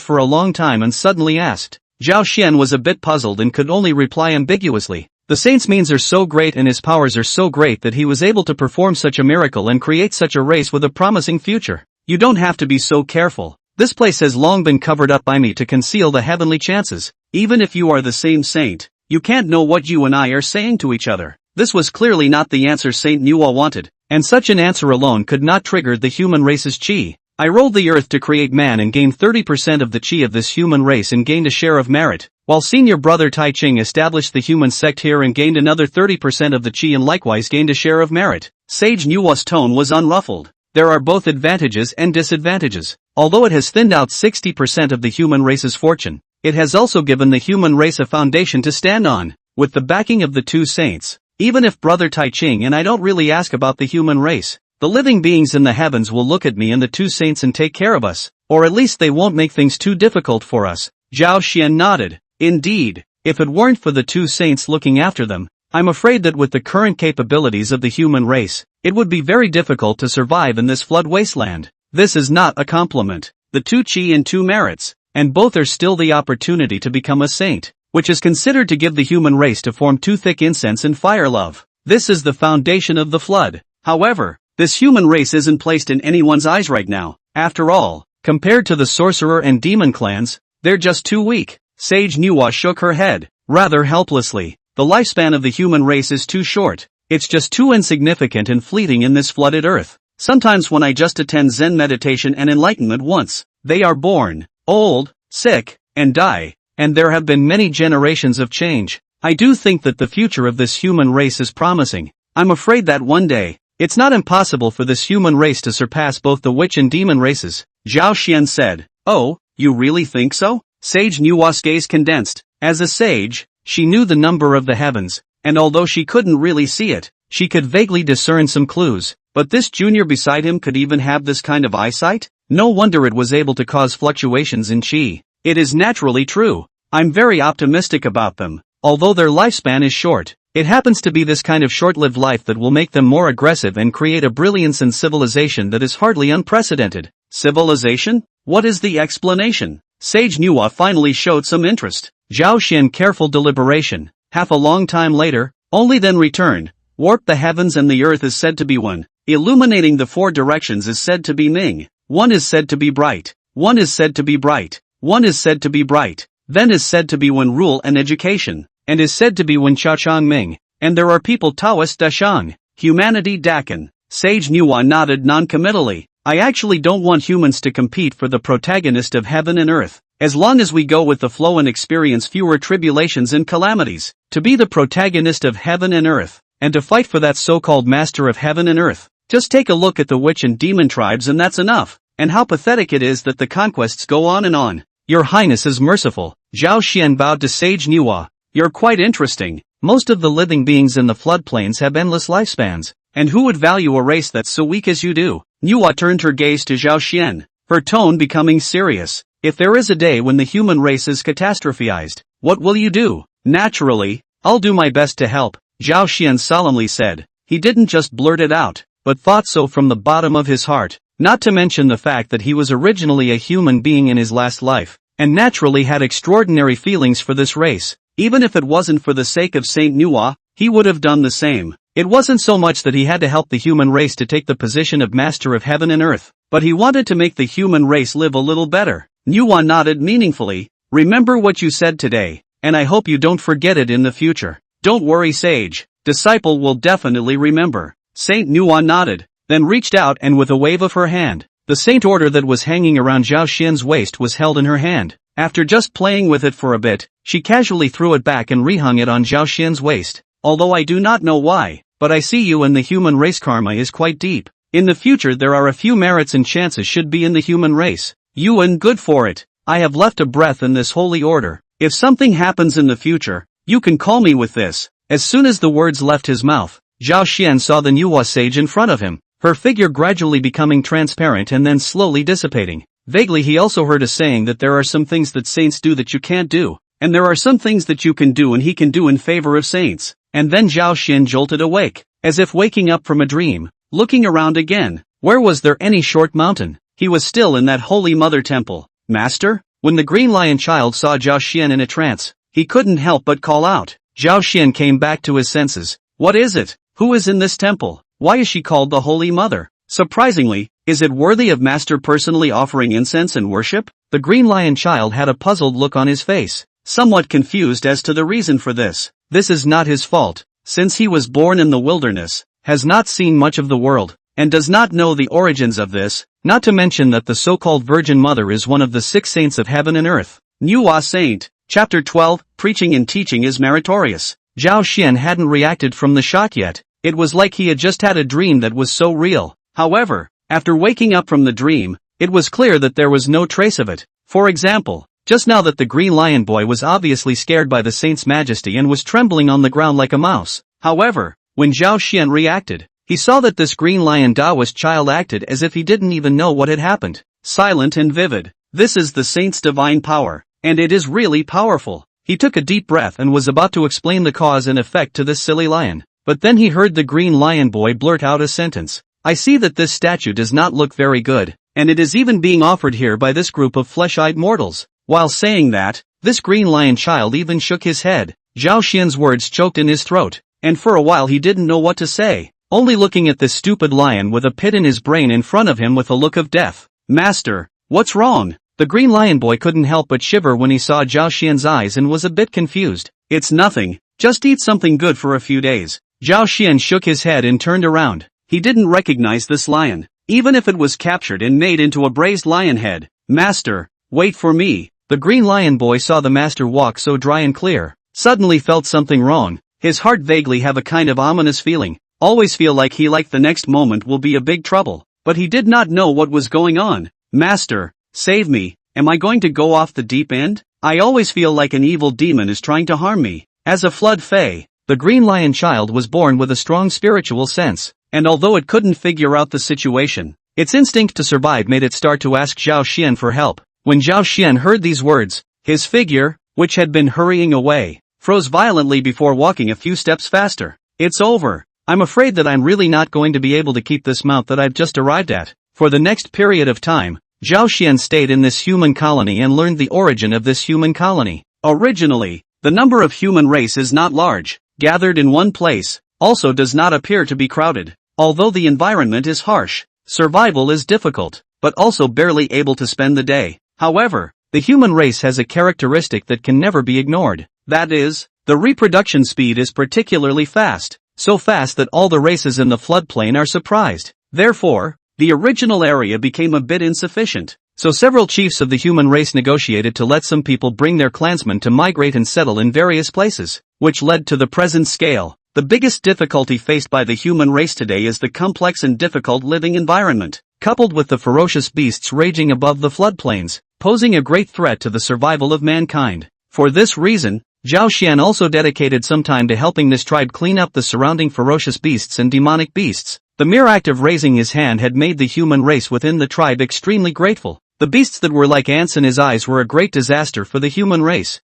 for a long time and suddenly asked. Zhao Xian was a bit puzzled and could only reply ambiguously. The saint's means are so great and his powers are so great that he was able to perform such a miracle and create such a race with a promising future. You don't have to be so careful. This place has long been covered up by me to conceal the heavenly chances. Even if you are the same saint, you can't know what you and I are saying to each other. This was clearly not the answer Saint Manhwa wanted, and such an answer alone could not trigger the human race's chi. I rolled the earth to create man and gained 30% of the chi of this human race and gained a share of merit, while senior brother Taiqing established the human sect here and gained another 30% of the chi and likewise gained a share of merit. Sage Manhwa's tone was unruffled. There are both advantages and disadvantages. Although it has thinned out 60% of the human race's fortune, it has also given the human race a foundation to stand on, with the backing of the 2 saints. Even if brother Taiqing and I don't really ask about the human race, the living beings in the heavens will look at me and the 2 saints and take care of us, or at least they won't make things too difficult for us. Zhao Xian nodded. Indeed, if it weren't for the 2 saints looking after them, I'm afraid that with the current capabilities of the human race, it would be very difficult to survive in this flood wasteland. This is not a compliment. The 2 chi and 2 merits, and both are still the opportunity to become a saint, which is considered to give the human race to form 2 thick incense and fire love. This is the foundation of the flood. However, this human race isn't placed in anyone's eyes right now. After all, compared to the sorcerer and demon clans, they're just too weak. Sage Manhwa shook her head, rather helplessly. The lifespan of the human race is too short. It's just too insignificant and fleeting in this flooded earth. Sometimes when I just attend Zen meditation and enlightenment once, they are born, old, sick, and die, and there have been many generations of change. I do think that the future of this human race is promising. I'm afraid that one day, it's not impossible for this human race to surpass both the witch and demon races. Zhao Xian said. Oh, you really think so? Sage Manhwa's gaze condensed. As a sage, she knew the number of the heavens, and although she couldn't really see it, she could vaguely discern some clues. But this junior beside him could even have this kind of eyesight? No wonder it was able to cause fluctuations in chi. It is naturally true. I'm very optimistic about them. Although their lifespan is short, it happens to be this kind of short-lived life that will make them more aggressive and create a brilliance in civilization that is hardly unprecedented. Civilization? What is the explanation? Sage Manhwa finally showed some interest. Zhao Xian careful deliberation. Half a long time later, only then returned. Warp the heavens and the earth is said to be one. Illuminating the 4 directions is said to be Ming. One is said to be bright. One is said to be bright. One is said to be bright. Then is said to be one rule and education, and is said to be one Taishang Ming. And there are people Taoist Taishang, humanity Dakan. Sage Manhwa nodded non-committally. I actually don't want humans to compete for the protagonist of heaven and earth. As long as we go with the flow and experience fewer tribulations and calamities, to be the protagonist of heaven and earth, and to fight for that so-called master of heaven and earth. Just take a look at the witch and demon tribes and that's enough. And how pathetic it is that the conquests go on and on. Your Highness is merciful. Zhao Xian bowed to Sage Manhwa. You're quite interesting. Most of the living beings in the floodplains have endless lifespans, and who would value a race that's so weak as you do? Nuwa turned her gaze to Zhao Xian, her tone becoming serious. If there is a day when the human race is catastrophized, what will you do? Naturally, I'll do my best to help, Zhao Xian solemnly said. He didn't just blurt it out, but thought so from the bottom of his heart, not to mention the fact that he was originally a human being in his last life, and naturally had extraordinary feelings for this race. Even if it wasn't for the sake of Saint Nuwa, he would have done the same. It wasn't so much that he had to help the human race to take the position of master of heaven and earth, but he wanted to make the human race live a little better. Nuwa nodded meaningfully. Remember what you said today, and I hope you don't forget it in the future. Don't worry, sage. Disciple will definitely remember. Saint Nuwa nodded, then reached out and with a wave of her hand, the saint order that was hanging around Zhao Xian's waist was held in her hand. After just playing with it for a bit, she casually threw it back and rehung it on Zhao Xian's waist. Although I do not know why, but I see you and the human race karma is quite deep. In the future there are a few merits and chances should be in the human race. You and good for it. I have left a breath in this holy order. If something happens in the future, you can call me with this. As soon as the words left his mouth, Zhao Xian saw the Nuwa sage in front of him, her figure gradually becoming transparent and then slowly dissipating. Vaguely he also heard a saying that there are some things that saints do that you can't do, and there are some things that you can do and he can do in favor of saints. And then Zhao Xian jolted awake, as if waking up from a dream, looking around again. Where was there any short mountain? He was still in that holy mother temple. Master? When the green lion child saw Zhao Xian in a trance, he couldn't help but call out. Zhao Xian came back to his senses. What is it? Who is in this temple? Why is she called the Holy Mother? Surprisingly, is it worthy of Master personally offering incense and worship? The green lion child had a puzzled look on his face, somewhat confused as to the reason for this. This is not his fault, since he was born in the wilderness, has not seen much of the world, and does not know the origins of this, not to mention that the so-called Virgin Mother is one of the 6 saints of heaven and earth. Nuwa Saint, Chapter 12, Preaching and Teaching is Meritorious. Zhao Xian hadn't reacted from the shock yet. It was like he had just had a dream that was so real. However, after waking up from the dream, it was clear that there was no trace of it. For example, just now that the green lion boy was obviously scared by the saint's majesty and was trembling on the ground like a mouse. However, when Zhao Xian reacted, he saw that this green lion Taoist child acted as if he didn't even know what had happened. Silent and vivid. This is the saint's divine power, and it is really powerful. He took a deep breath and was about to explain the cause and effect to this silly lion. But then he heard the green lion boy blurt out a sentence. I see that this statue does not look very good, and it is even being offered here by this group of flesh-eyed mortals. While saying that, this green lion child even shook his head. Zhao Xian's words choked in his throat, and for a while he didn't know what to say, only looking at this stupid lion with a pit in his brain in front of him with a look of death. Master, what's wrong? The green lion boy couldn't help but shiver when he saw Zhao Xian's eyes and was a bit confused. It's nothing, just eat something good for a few days. Zhao Xian shook his head and turned around. He didn't recognize this lion, even if it was captured and made into a braised lion head. Master, wait for me. The green lion boy saw the master walk so dry and clear, suddenly felt something wrong. His heart vaguely have a kind of ominous feeling, always feel like the next moment will be a big trouble, but he did not know what was going on. Master, save me, am I going to go off the deep end? I always feel like an evil demon is trying to harm me. As a flood fae, the green lion child was born with a strong spiritual sense, and although it couldn't figure out the situation, its instinct to survive made it start to ask Zhao Xian for help. When Zhao Xian heard these words, his figure, which had been hurrying away, froze violently before walking a few steps faster. It's over. I'm afraid that I'm really not going to be able to keep this mount that I've just arrived at. For the next period of time, Zhao Xian stayed in this human colony and learned the origin of this human colony. Originally, the number of human race is not large, gathered in one place, also does not appear to be crowded. Although the environment is harsh, survival is difficult, but also barely able to spend the day. However, the human race has a characteristic that can never be ignored. That is, the reproduction speed is particularly fast, so fast that all the races in the floodplain are surprised. Therefore, the original area became a bit insufficient. So several chiefs of the human race negotiated to let some people bring their clansmen to migrate and settle in various places, which led to the present scale. The biggest difficulty faced by the human race today is the complex and difficult living environment, coupled with the ferocious beasts raging above the floodplains, posing a great threat to the survival of mankind. For this reason, Zhao Xian also dedicated some time to helping this tribe clean up the surrounding ferocious beasts and demonic beasts. The mere act of raising his hand had made the human race within the tribe extremely grateful. The beasts that were like ants in his eyes were a great disaster for the human race.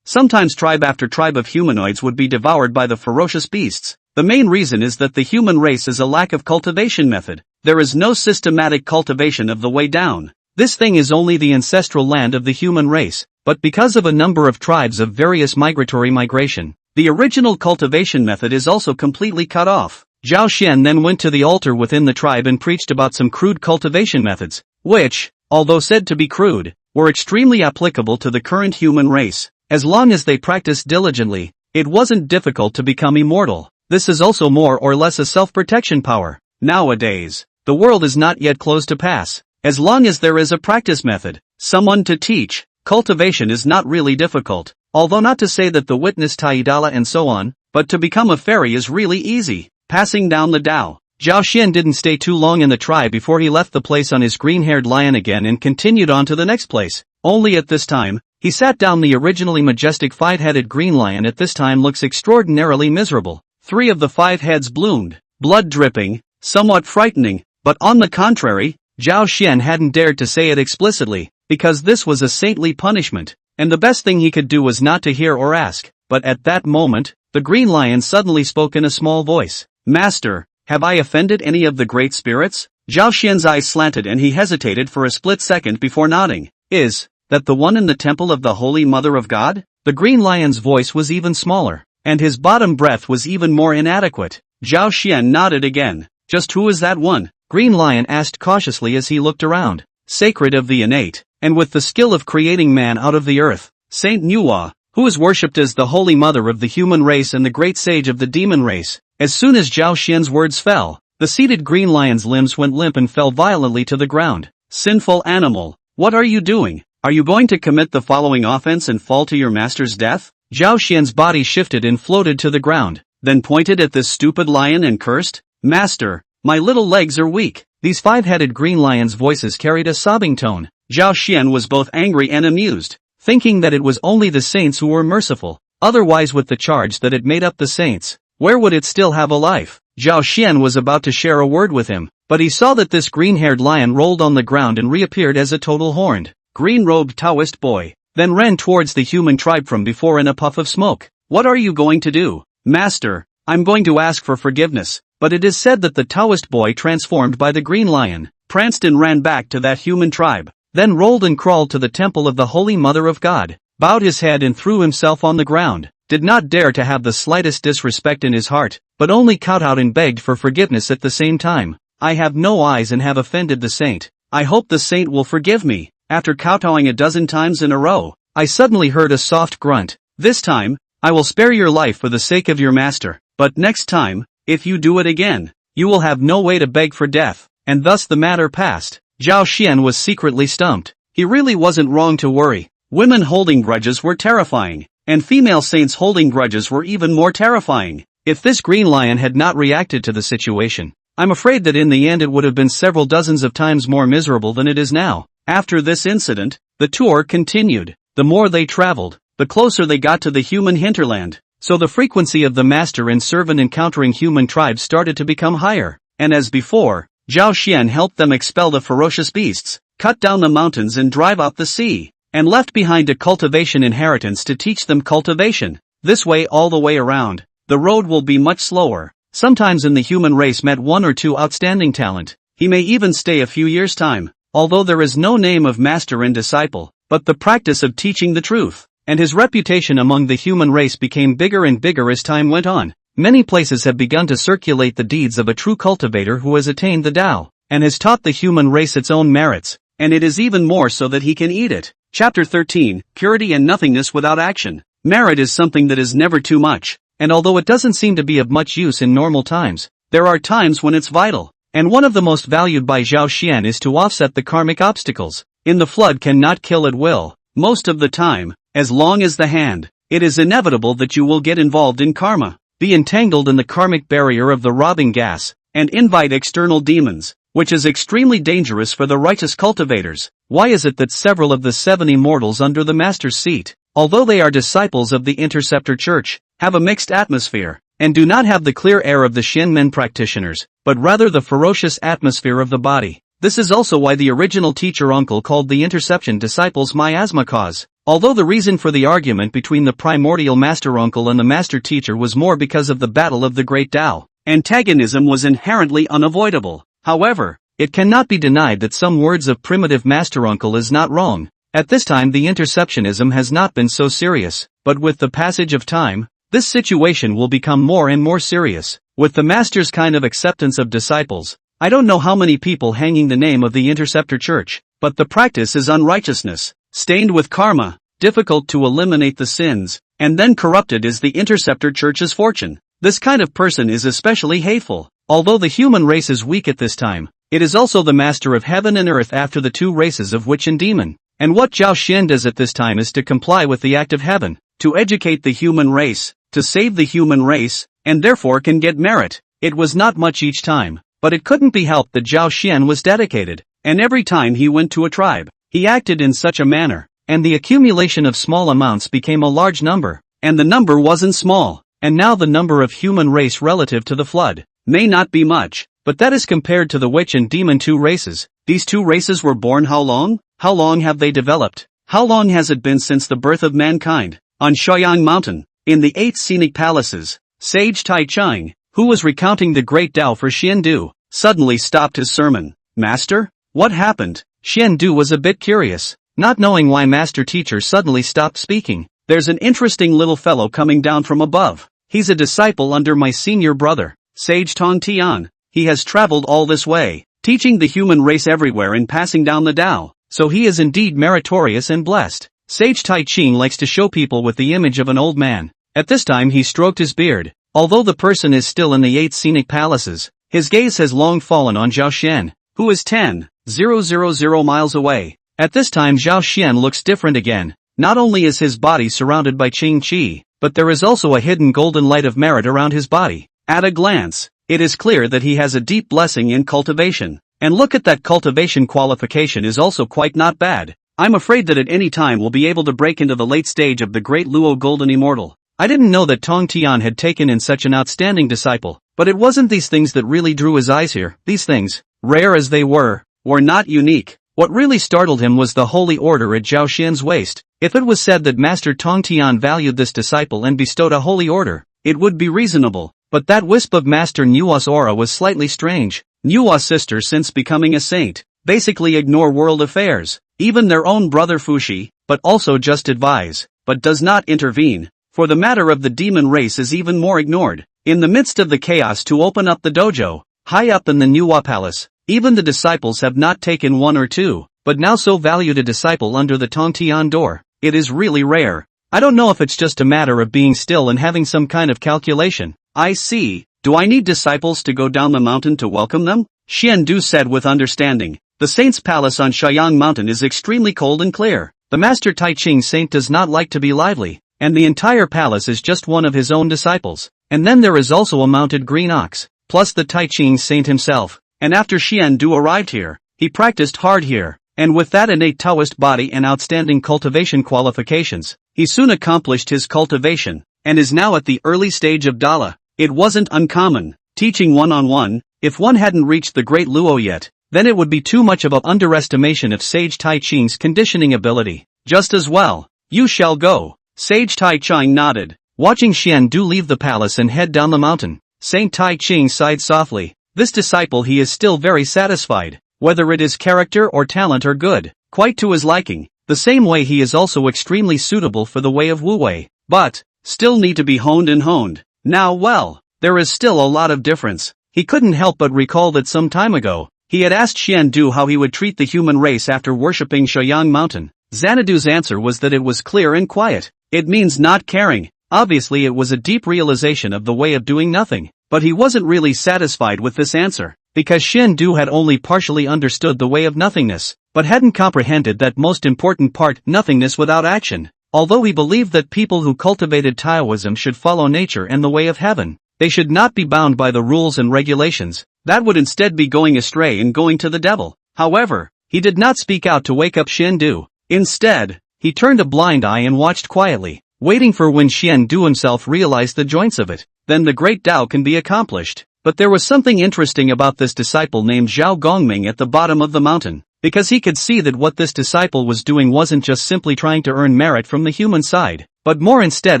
Sometimes tribe after tribe of humanoids would be devoured by the ferocious beasts. The main reason is that the human race is a lack of cultivation method. There is no systematic cultivation of the way down. This thing is only the ancestral land of the human race, but because of a number of tribes of various migratory migration, the original cultivation method is also completely cut off. Zhao Xian then went to the altar within the tribe and preached about some crude cultivation methods, which, although said to be crude, were extremely applicable to the current human race. As long as they practiced diligently, it wasn't difficult to become immortal. This is also more or less a self-protection power. Nowadays, the world is not yet closed to pass. As long as there is a practice method, someone to teach, cultivation is not really difficult. Although not to say that the witness Taidala and so on, but to become a fairy is really easy. Passing down the Tao. Zhao Xian didn't stay too long in the tribe before he left the place on his green-haired lion again and continued on to the next place. Only at this time, he sat down. The originally majestic five-headed green lion at this time looks extraordinarily miserable. 3 of the 5 heads bloomed, blood dripping, somewhat frightening, but on the contrary, Zhao Xian hadn't dared to say it explicitly, because this was a saintly punishment, and the best thing he could do was not to hear or ask. But at that moment, the green lion suddenly spoke in a small voice. Master, have I offended any of the great spirits? Zhao Xian's eyes slanted and he hesitated for a split second before nodding. Is that the one in the temple of the Holy Mother of God? The green lion's voice was even smaller, and his bottom breath was even more inadequate. Zhao Xian nodded again. Just who is that one? Green Lion asked cautiously as he looked around. Sacred of the innate, and with the skill of creating man out of the earth, Saint Nuwa, who is worshipped as the Holy Mother of the human race and the great sage of the demon race. As soon as Zhao Xian's words fell, the seated green lion's limbs went limp and fell violently to the ground. Sinful animal, what are you doing? Are you going to commit the following offense and fall to your master's death? Zhao Xian's body shifted and floated to the ground, then pointed at this stupid lion and cursed, Master, my little legs are weak. These 5-headed green lions' voices carried a sobbing tone. Zhao Xian was both angry and amused, thinking that it was only the saints who were merciful. Otherwise, with the charge that it made up the saints, where would it still have a life? Zhao Xian was about to share a word with him, but he saw that this green-haired lion rolled on the ground and reappeared as a total horned, green-robed Taoist boy, then ran towards the human tribe from before in a puff of smoke. What are you going to do? Master, I'm going to ask for forgiveness. But it is said that the Taoist boy transformed by the green lion, pranced and ran back to that human tribe, then rolled and crawled to the temple of the Holy Mother of God, bowed his head and threw himself on the ground, did not dare to have the slightest disrespect in his heart, but only kowtowed and begged for forgiveness at the same time. I have no eyes and have offended the saint. I hope the saint will forgive me. After kowtowing a dozen times in a row, I suddenly heard a soft grunt. This time, I will spare your life for the sake of your master, but next time, if you do it again, you will have no way to beg for death. And thus the matter passed. Zhao Xian was secretly stumped. He really wasn't wrong to worry. Women holding grudges were terrifying, and female saints holding grudges were even more terrifying. If this green lion had not reacted to the situation, I'm afraid that in the end it would have been several dozens of times more miserable than it is now. After this incident, the tour continued. The more they traveled, the closer they got to the human hinterland. So the frequency of the master and servant encountering human tribes started to become higher, and as before, Zhao Xian helped them expel the ferocious beasts, cut down the mountains and drive out the sea, and left behind a cultivation inheritance to teach them cultivation. This way all the way around, the road will be much slower. Sometimes in the human race met 1 or 2 outstanding talent. He may even stay a few years' time, although there is no name of master and disciple, but the practice of teaching the truth. And his reputation among the human race became bigger and bigger as time went on. Many places have begun to circulate the deeds of a true cultivator who has attained the Tao, and has taught the human race its own merits, and it is even more so that he can eat it. Chapter 13, Purity and Nothingness Without Action. Merit is something that is never too much, and although it doesn't seem to be of much use in normal times, there are times when it's vital, and one of the most valued by Zhao Xian is to offset the karmic obstacles. In the flood cannot kill at will, most of the time. As long as the hand, it is inevitable that you will get involved in karma, be entangled in the karmic barrier of the robbing gas, and invite external demons, which is extremely dangerous for the righteous cultivators. Why is it that several of the 7 immortals under the master's seat, although they are disciples of the Interceptor Church, have a mixed atmosphere, and do not have the clear air of the Shinmen practitioners, but rather the ferocious atmosphere of the body. This is also why the original teacher uncle called the Interception disciples miasma cause. Although the reason for the argument between the primordial master uncle and the master teacher was more because of the battle of the Great Tao, antagonism was inherently unavoidable. However, it cannot be denied that some words of primitive master uncle is not wrong. At this time the interceptionism has not been so serious, but with the passage of time, this situation will become more and more serious. With the master's kind of acceptance of disciples, I don't know how many people hanging the name of the Interceptor Church, but the practice is unrighteousness, stained with karma, difficult to eliminate the sins, and then corrupted is the Interceptor Church's fortune. This kind of person is especially hateful. Although the human race is weak at this time, it is also the master of heaven and earth after the two races of witch and demon. And what Zhao Xian does at this time is to comply with the act of heaven, to educate the human race, to save the human race, and therefore can get merit. It was not much each time, but it couldn't be helped that Zhao Xian was dedicated, and every time he went to a tribe, he acted in such a manner, and the accumulation of small amounts became a large number, and the number wasn't small, and now the number of human race relative to the flood may not be much, but that is compared to the witch and demon two races. These two races were born how long? How long have they developed? How long has it been since the birth of mankind? On Shaoyang Mountain, in the 8 scenic palaces, sage Taiqing, who was recounting the great Tao for Xiandu, suddenly stopped his sermon. Master? What happened? Xiandu was a bit curious, not knowing why master teacher suddenly stopped speaking. There's an interesting little fellow coming down from above. He's a disciple under my senior brother, Sage Tong Tian. He has traveled all this way, teaching the human race everywhere and passing down the Tao, so he is indeed meritorious and blessed. Sage Taiqing likes to show people with the image of an old man. At this time he stroked his beard. Although the person is still in the 8 scenic palaces, his gaze has long fallen on Zhao Xian, who is 10,000 miles away. At this time Zhao Xian looks different again. Not only is his body surrounded by Qing Qi, but there is also a hidden golden light of merit around his body. At a glance, it is clear that he has a deep blessing in cultivation. And look at that cultivation qualification is also quite not bad. I'm afraid that at any time we'll be able to break into the late stage of the Great Luo Golden Immortal. I didn't know that Tong Tian had taken in such an outstanding disciple, but it wasn't these things that really drew his eyes here. These things, rare as they were not unique. What really startled him was the holy order at Zhao Xian's waist. If it was said that Master Tong Tian valued this disciple and bestowed a holy order, it would be reasonable, but that wisp of Master Nua's aura was slightly strange. Nua's sister, since becoming a saint, basically ignore world affairs, even their own brother Fushi, but also just advise, but does not intervene. For the matter of the demon race is even more ignored. In the midst of the chaos to open up the dojo, high up in the Nua Palace, even the disciples have not taken one or two, but now so valued a disciple under the Tong Tian door. It is really rare. I don't know if it's just a matter of being still and having some kind of calculation. I see. Do I need disciples to go down the mountain to welcome them? Xiandu said with understanding. The saint's palace on Shaoyang Mountain is extremely cold and clear. The master Taiqing saint does not like to be lively, and the entire palace is just one of his own disciples. And then there is also a mounted green ox, plus the Taiqing saint himself. And after Xiandu arrived here, he practiced hard here, and with that innate Taoist body and outstanding cultivation qualifications, he soon accomplished his cultivation, and is now at the early stage of Dala. It wasn't uncommon, teaching one-on-one. If one hadn't reached the Great Luo yet, then it would be too much of an underestimation of Sage Taiqing's conditioning ability. Just as well, you shall go. Sage Taiqing nodded, watching Xiandu leave the palace and head down the mountain. Saint Taiqing sighed softly. This disciple he is still very satisfied, whether it is character or talent or good, quite to his liking. The same way he is also extremely suitable for the way of Wu Wei, but still need to be honed and honed. Now well, there is still a lot of difference. He couldn't help but recall that some time ago, he had asked Xiandu how he would treat the human race after worshipping Shaoyang Mountain. Xanadu's answer was that it was clear and quiet. It means not caring. Obviously it was a deep realization of the way of doing nothing, but he wasn't really satisfied with this answer, because Xiandu had only partially understood the way of nothingness, but hadn't comprehended that most important part, nothingness without action. Although he believed that people who cultivated Taoism should follow nature and the way of heaven, they should not be bound by the rules and regulations. That would instead be going astray and going to the devil. However, he did not speak out to wake up Xiandu. Instead, he turned a blind eye and watched quietly, waiting for when Xian Du himself realized the joints of it. Then the great Tao can be accomplished. But there was something interesting about this disciple named Zhao Gongming at the bottom of the mountain, because he could see that what this disciple was doing wasn't just simply trying to earn merit from the human side, but more instead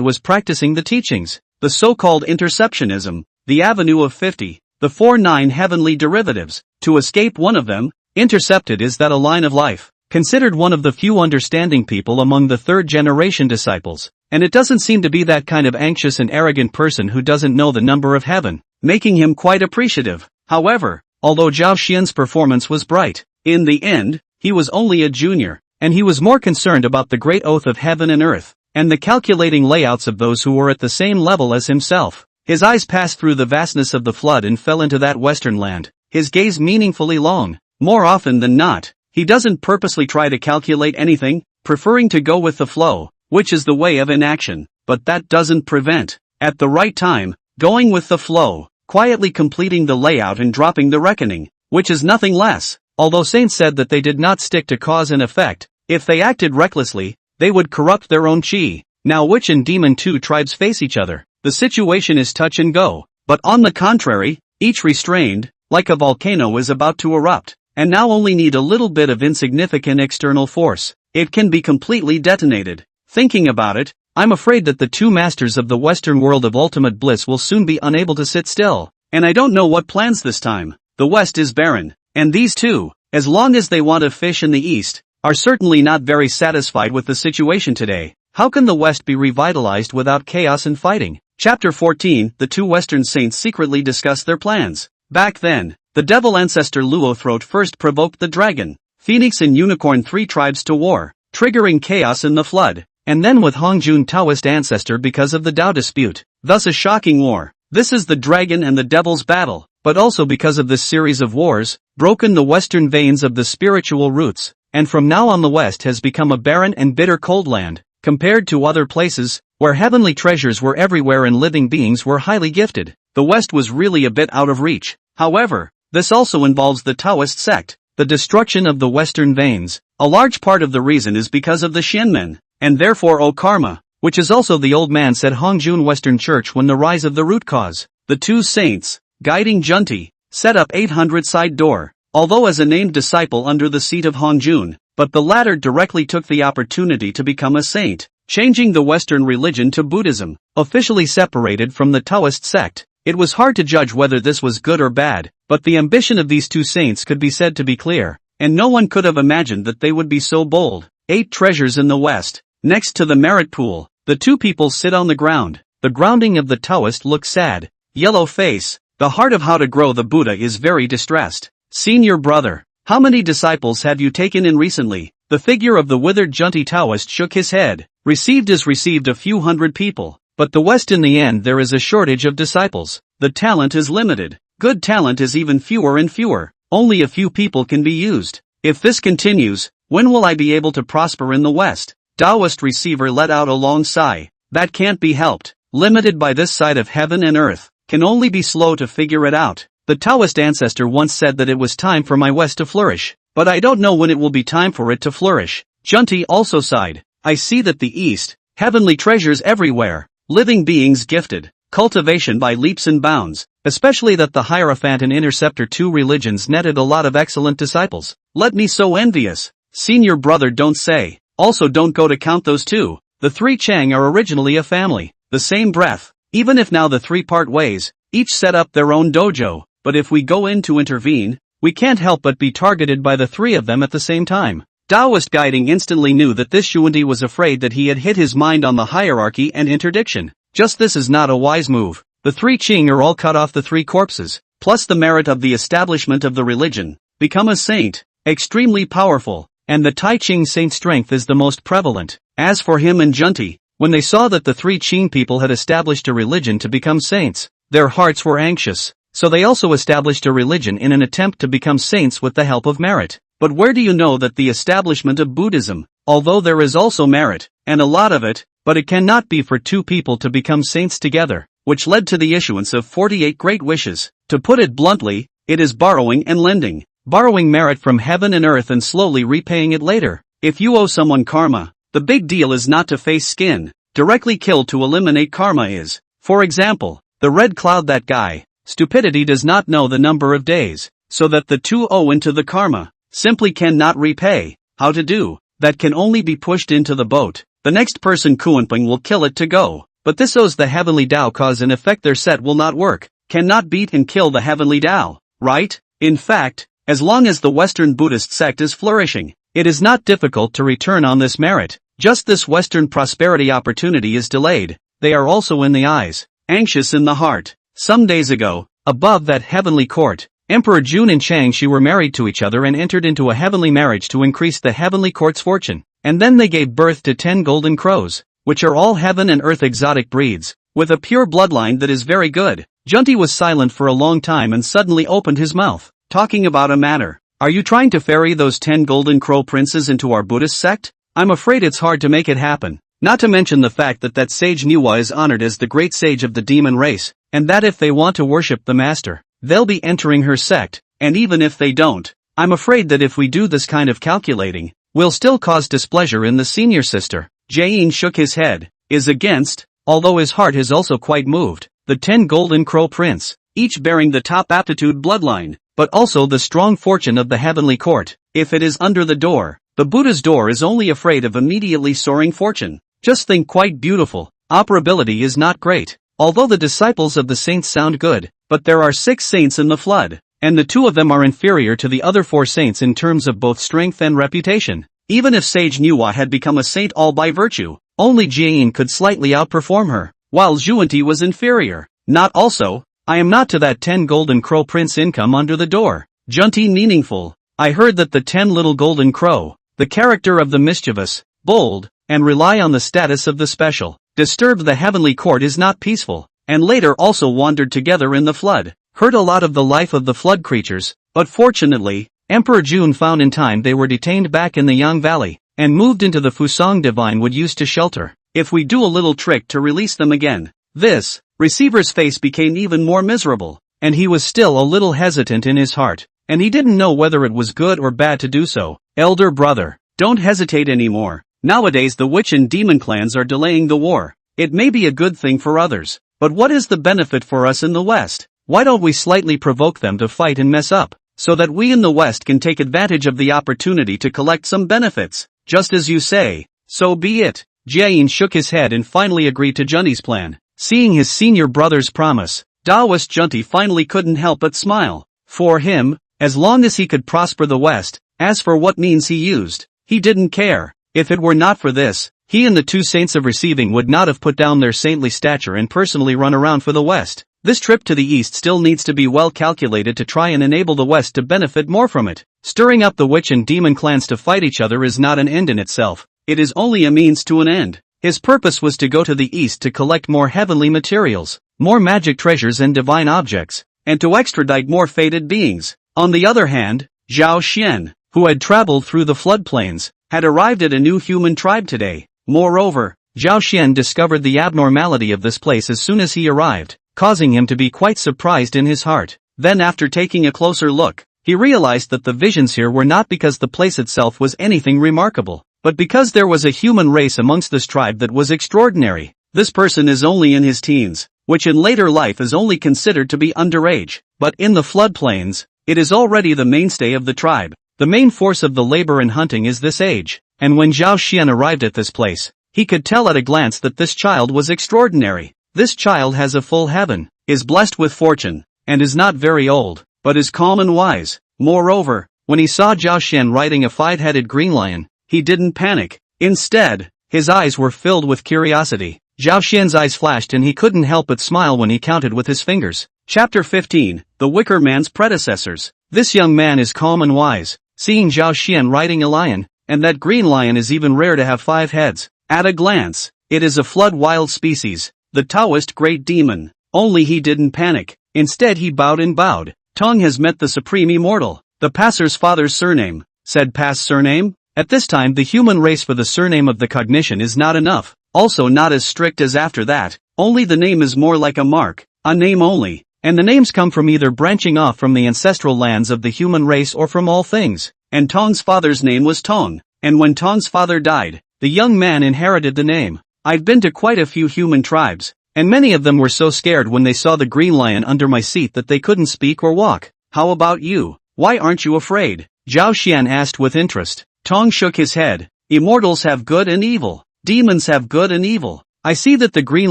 was practicing the teachings, the so-called interceptionism, the avenue of 50, the 4-9 heavenly derivatives. To escape one of them, intercepted is that a line of life, considered one of the few understanding people among the third-generation disciples, and it doesn't seem to be that kind of anxious and arrogant person who doesn't know the number of heaven, making him quite appreciative. However, although Zhao Xian's performance was bright, in the end, he was only a junior, and he was more concerned about the great oath of heaven and earth, and the calculating layouts of those who were at the same level as himself. His eyes passed through the vastness of the flood and fell into that western land, his gaze meaningfully long. More often than not, he doesn't purposely try to calculate anything, preferring to go with the flow, which is the way of inaction, but that doesn't prevent, at the right time, going with the flow, quietly completing the layout and dropping the reckoning, which is nothing less. Although saints said that they did not stick to cause and effect, if they acted recklessly, they would corrupt their own chi. Now witch and demon two tribes face each other. The situation is touch and go, but on the contrary, each restrained, like a volcano is about to erupt, and now only need a little bit of insignificant external force. It can be completely detonated. Thinking about it, I'm afraid that the two masters of the Western world of ultimate bliss will soon be unable to sit still, and I don't know what plans this time. The West is barren, and these two, as long as they want to fish in the East, are certainly not very satisfied with the situation today. How can the West be revitalized without chaos and fighting? Chapter 14, the two Western saints secretly discuss their plans. Back then, the devil ancestor Luo Throat first provoked the dragon, phoenix and unicorn three tribes to war, triggering chaos in the flood, and then with Hongjun Taoist ancestor because of the Tao dispute, thus a shocking war. This is the dragon and the devil's battle, but also because of this series of wars, broken the western veins of the spiritual roots, and from now on the West has become a barren and bitter cold land, compared to other places, where heavenly treasures were everywhere and living beings were highly gifted. The West was really a bit out of reach. However, this also involves the Taoist sect, the destruction of the western veins. A large part of the reason is because of the Xianmen, and therefore O karma, which is also the old man said Hongjun Western Church when the rise of the root cause. The two saints, guiding Junti, set up 800 side door, although as a named disciple under the seat of Hongjun, but the latter directly took the opportunity to become a saint, changing the Western religion to Buddhism, officially separated from the Taoist sect. It was hard to judge whether this was good or bad, but the ambition of these two saints could be said to be clear, and no one could have imagined that they would be so bold. 8 treasures in the West. Next to the merit pool, the two people sit on the ground. The grounding of the Taoist looks sad. Yellow face. The heart of how to grow the Buddha is very distressed. Senior brother, how many disciples have you taken in recently? The figure of the withered Junti Taoist shook his head. Received a few hundred people. But the West in the end there is a shortage of disciples. The talent is limited. Good talent is even fewer and fewer. Only a few people can be used. If this continues, when will I be able to prosper in the West? Taoist receiver let out a long sigh. That can't be helped. Limited by this side of heaven and earth. Can only be slow to figure it out. The Taoist ancestor once said that it was time for my West to flourish. But I don't know when it will be time for it to flourish. Junti also sighed. I see that the East, heavenly treasures everywhere. Living beings gifted, cultivation by leaps and bounds, especially that the Hierophant and Interceptor two religions netted a lot of excellent disciples. Let me so envious. Senior brother don't say. Also don't go to count those two. The three Chang are originally a family. The same breath. Even if now the three part ways, each set up their own dojo, but if we go in to intervene, we can't help but be targeted by the three of them at the same time. Taoist guiding instantly knew that this Xuandi was afraid that he had hit his mind on the hierarchy and interdiction. Just this is not a wise move. The three Qing are all cut off the three corpses, plus the merit of the establishment of the religion. Become a saint, extremely powerful, and the Taiqing saint strength is the most prevalent. As for him and Junti, when they saw that the three Qing people had established a religion to become saints, their hearts were anxious, so they also established a religion in an attempt to become saints with the help of merit. But where do you know that the establishment of Buddhism, although there is also merit, and a lot of it, but it cannot be for two people to become saints together, which led to the issuance of 48 great wishes. To put it bluntly, it is borrowing and lending. Borrowing merit from heaven and earth and slowly repaying it later. If you owe someone karma, The big deal is not to face skin. Directly kill to eliminate karma is. For example, the red cloud that guy. Stupidity does not know the number of days, so that the 2-0 into the karma. Simply cannot repay. How to do? That can only be pushed into the boat. The next person Kuanping will kill it to go. But this owes the heavenly Tao cause in effect their set will not work. Cannot beat and kill the heavenly Tao, right? In fact, as long as the Western Buddhist sect is flourishing, it is not difficult to return on this merit. Just this Western prosperity opportunity is delayed. They are also in the eyes, anxious in the heart. Some days ago, above that heavenly court, Emperor Jun and Chang Shi were married to each other and entered into a heavenly marriage to increase the heavenly court's fortune. And then they gave birth to 10 golden crows, which are all heaven and earth exotic breeds, with a pure bloodline that is very good. Junti was silent for a long time and suddenly opened his mouth, talking about a matter. Are you trying to ferry those 10 golden crow princes into our Buddhist sect? I'm afraid it's hard to make it happen. Not to mention the fact that sage Niwa is honored as the great sage of the demon race, and that if they want to worship the master, they'll be entering her sect, and even if they don't, I'm afraid that if we do this kind of calculating, we'll still cause displeasure in the senior sister. Jain shook his head, is against, although his heart is also quite moved, the 10 golden crow prince, each bearing the top aptitude bloodline, but also the strong fortune of the heavenly court. If it is under the door, the Buddha's door is only afraid of immediately soaring fortune. Just think quite beautiful. Operability is not great. Although the disciples of the saints sound good, but there are 6 saints in the flood, and the 2 of them are inferior to the other 4 saints in terms of both strength and reputation. Even if Sage Niwa had become a saint all by virtue, only Jian could slightly outperform her, while Zhuanti was inferior. Not also, I am not to that 10 golden crow prince income under the door. Junti meaningful. I heard that the 10 little golden crow, the character of the mischievous, bold, and rely on the status of the special, disturbed the heavenly court is not peaceful, and later also wandered together in the flood, heard a lot of the life of the flood creatures, but fortunately, Emperor Jun found in time they were detained back in the Yang Valley, and moved into the Fusang Divine Wood used to shelter. If we do a little trick to release them again, this, receiver's face became even more miserable, and he was still a little hesitant in his heart, and he didn't know whether it was good or bad to do so. Elder brother, don't hesitate anymore. Nowadays the witch and demon clans are delaying the war. It may be a good thing for others, but what is the benefit for us in the West? Why don't we slightly provoke them to fight and mess up, so that we in the West can take advantage of the opportunity to collect some benefits? Just as you say, so be it. Jiayin shook his head and finally agreed to Junti's plan. Seeing his senior brother's promise, Taoist Junti finally couldn't help but smile. For him, as long as he could prosper the West, as for what means he used, he didn't care. If it were not for this, he and the 2 saints of receiving would not have put down their saintly stature and personally run around for the West. This trip to the East still needs to be well calculated to try and enable the West to benefit more from it. Stirring up the witch and demon clans to fight each other is not an end in itself, it is only a means to an end. His purpose was to go to the East to collect more heavenly materials, more magic treasures and divine objects, and to extradite more fated beings. On the other hand, Zhao Xian, who had traveled through the floodplains, had arrived at a new human tribe today. Moreover, Zhao Xian discovered the abnormality of this place as soon as he arrived, causing him to be quite surprised in his heart. Then after taking a closer look, he realized that the visions here were not because the place itself was anything remarkable, but because there was a human race amongst this tribe that was extraordinary. This person is only in his teens, which in later life is only considered to be underage, but in the floodplains, it is already the mainstay of the tribe. The main force of the labor and hunting is this age, and when Zhao Xian arrived at this place, he could tell at a glance that this child was extraordinary. This child has a full heaven, is blessed with fortune, and is not very old, but is calm and wise. Moreover, when he saw Zhao Xian riding a 5-headed green lion, he didn't panic. Instead, his eyes were filled with curiosity. Zhao Xian's eyes flashed and he couldn't help but smile when he counted with his fingers. Chapter 15, The Wicker Man's Predecessors. This young man is calm and wise, seeing Zhao Xian riding a lion, and that green lion is even rare to have 5 heads. At a glance, it is a flood wild species, the Taoist great demon. Only he didn't panic. Instead he bowed and bowed. Tong has met the supreme immortal. The passer's father's surname, said pass surname. At this time the human race for the surname of the cognition is not enough, also not as strict as after that, only the name is more like a mark, a name only, and the names come from either branching off from the ancestral lands of the human race or from all things, and Tong's father's name was Tong, and when Tong's father died, the young man inherited the name. I've been to quite a few human tribes, and many of them were so scared when they saw the green lion under my seat that they couldn't speak or walk. How about you? Why aren't you afraid? Zhao Xian asked with interest. Tong shook his head. Immortals have good and evil. Demons have good and evil. I see that the green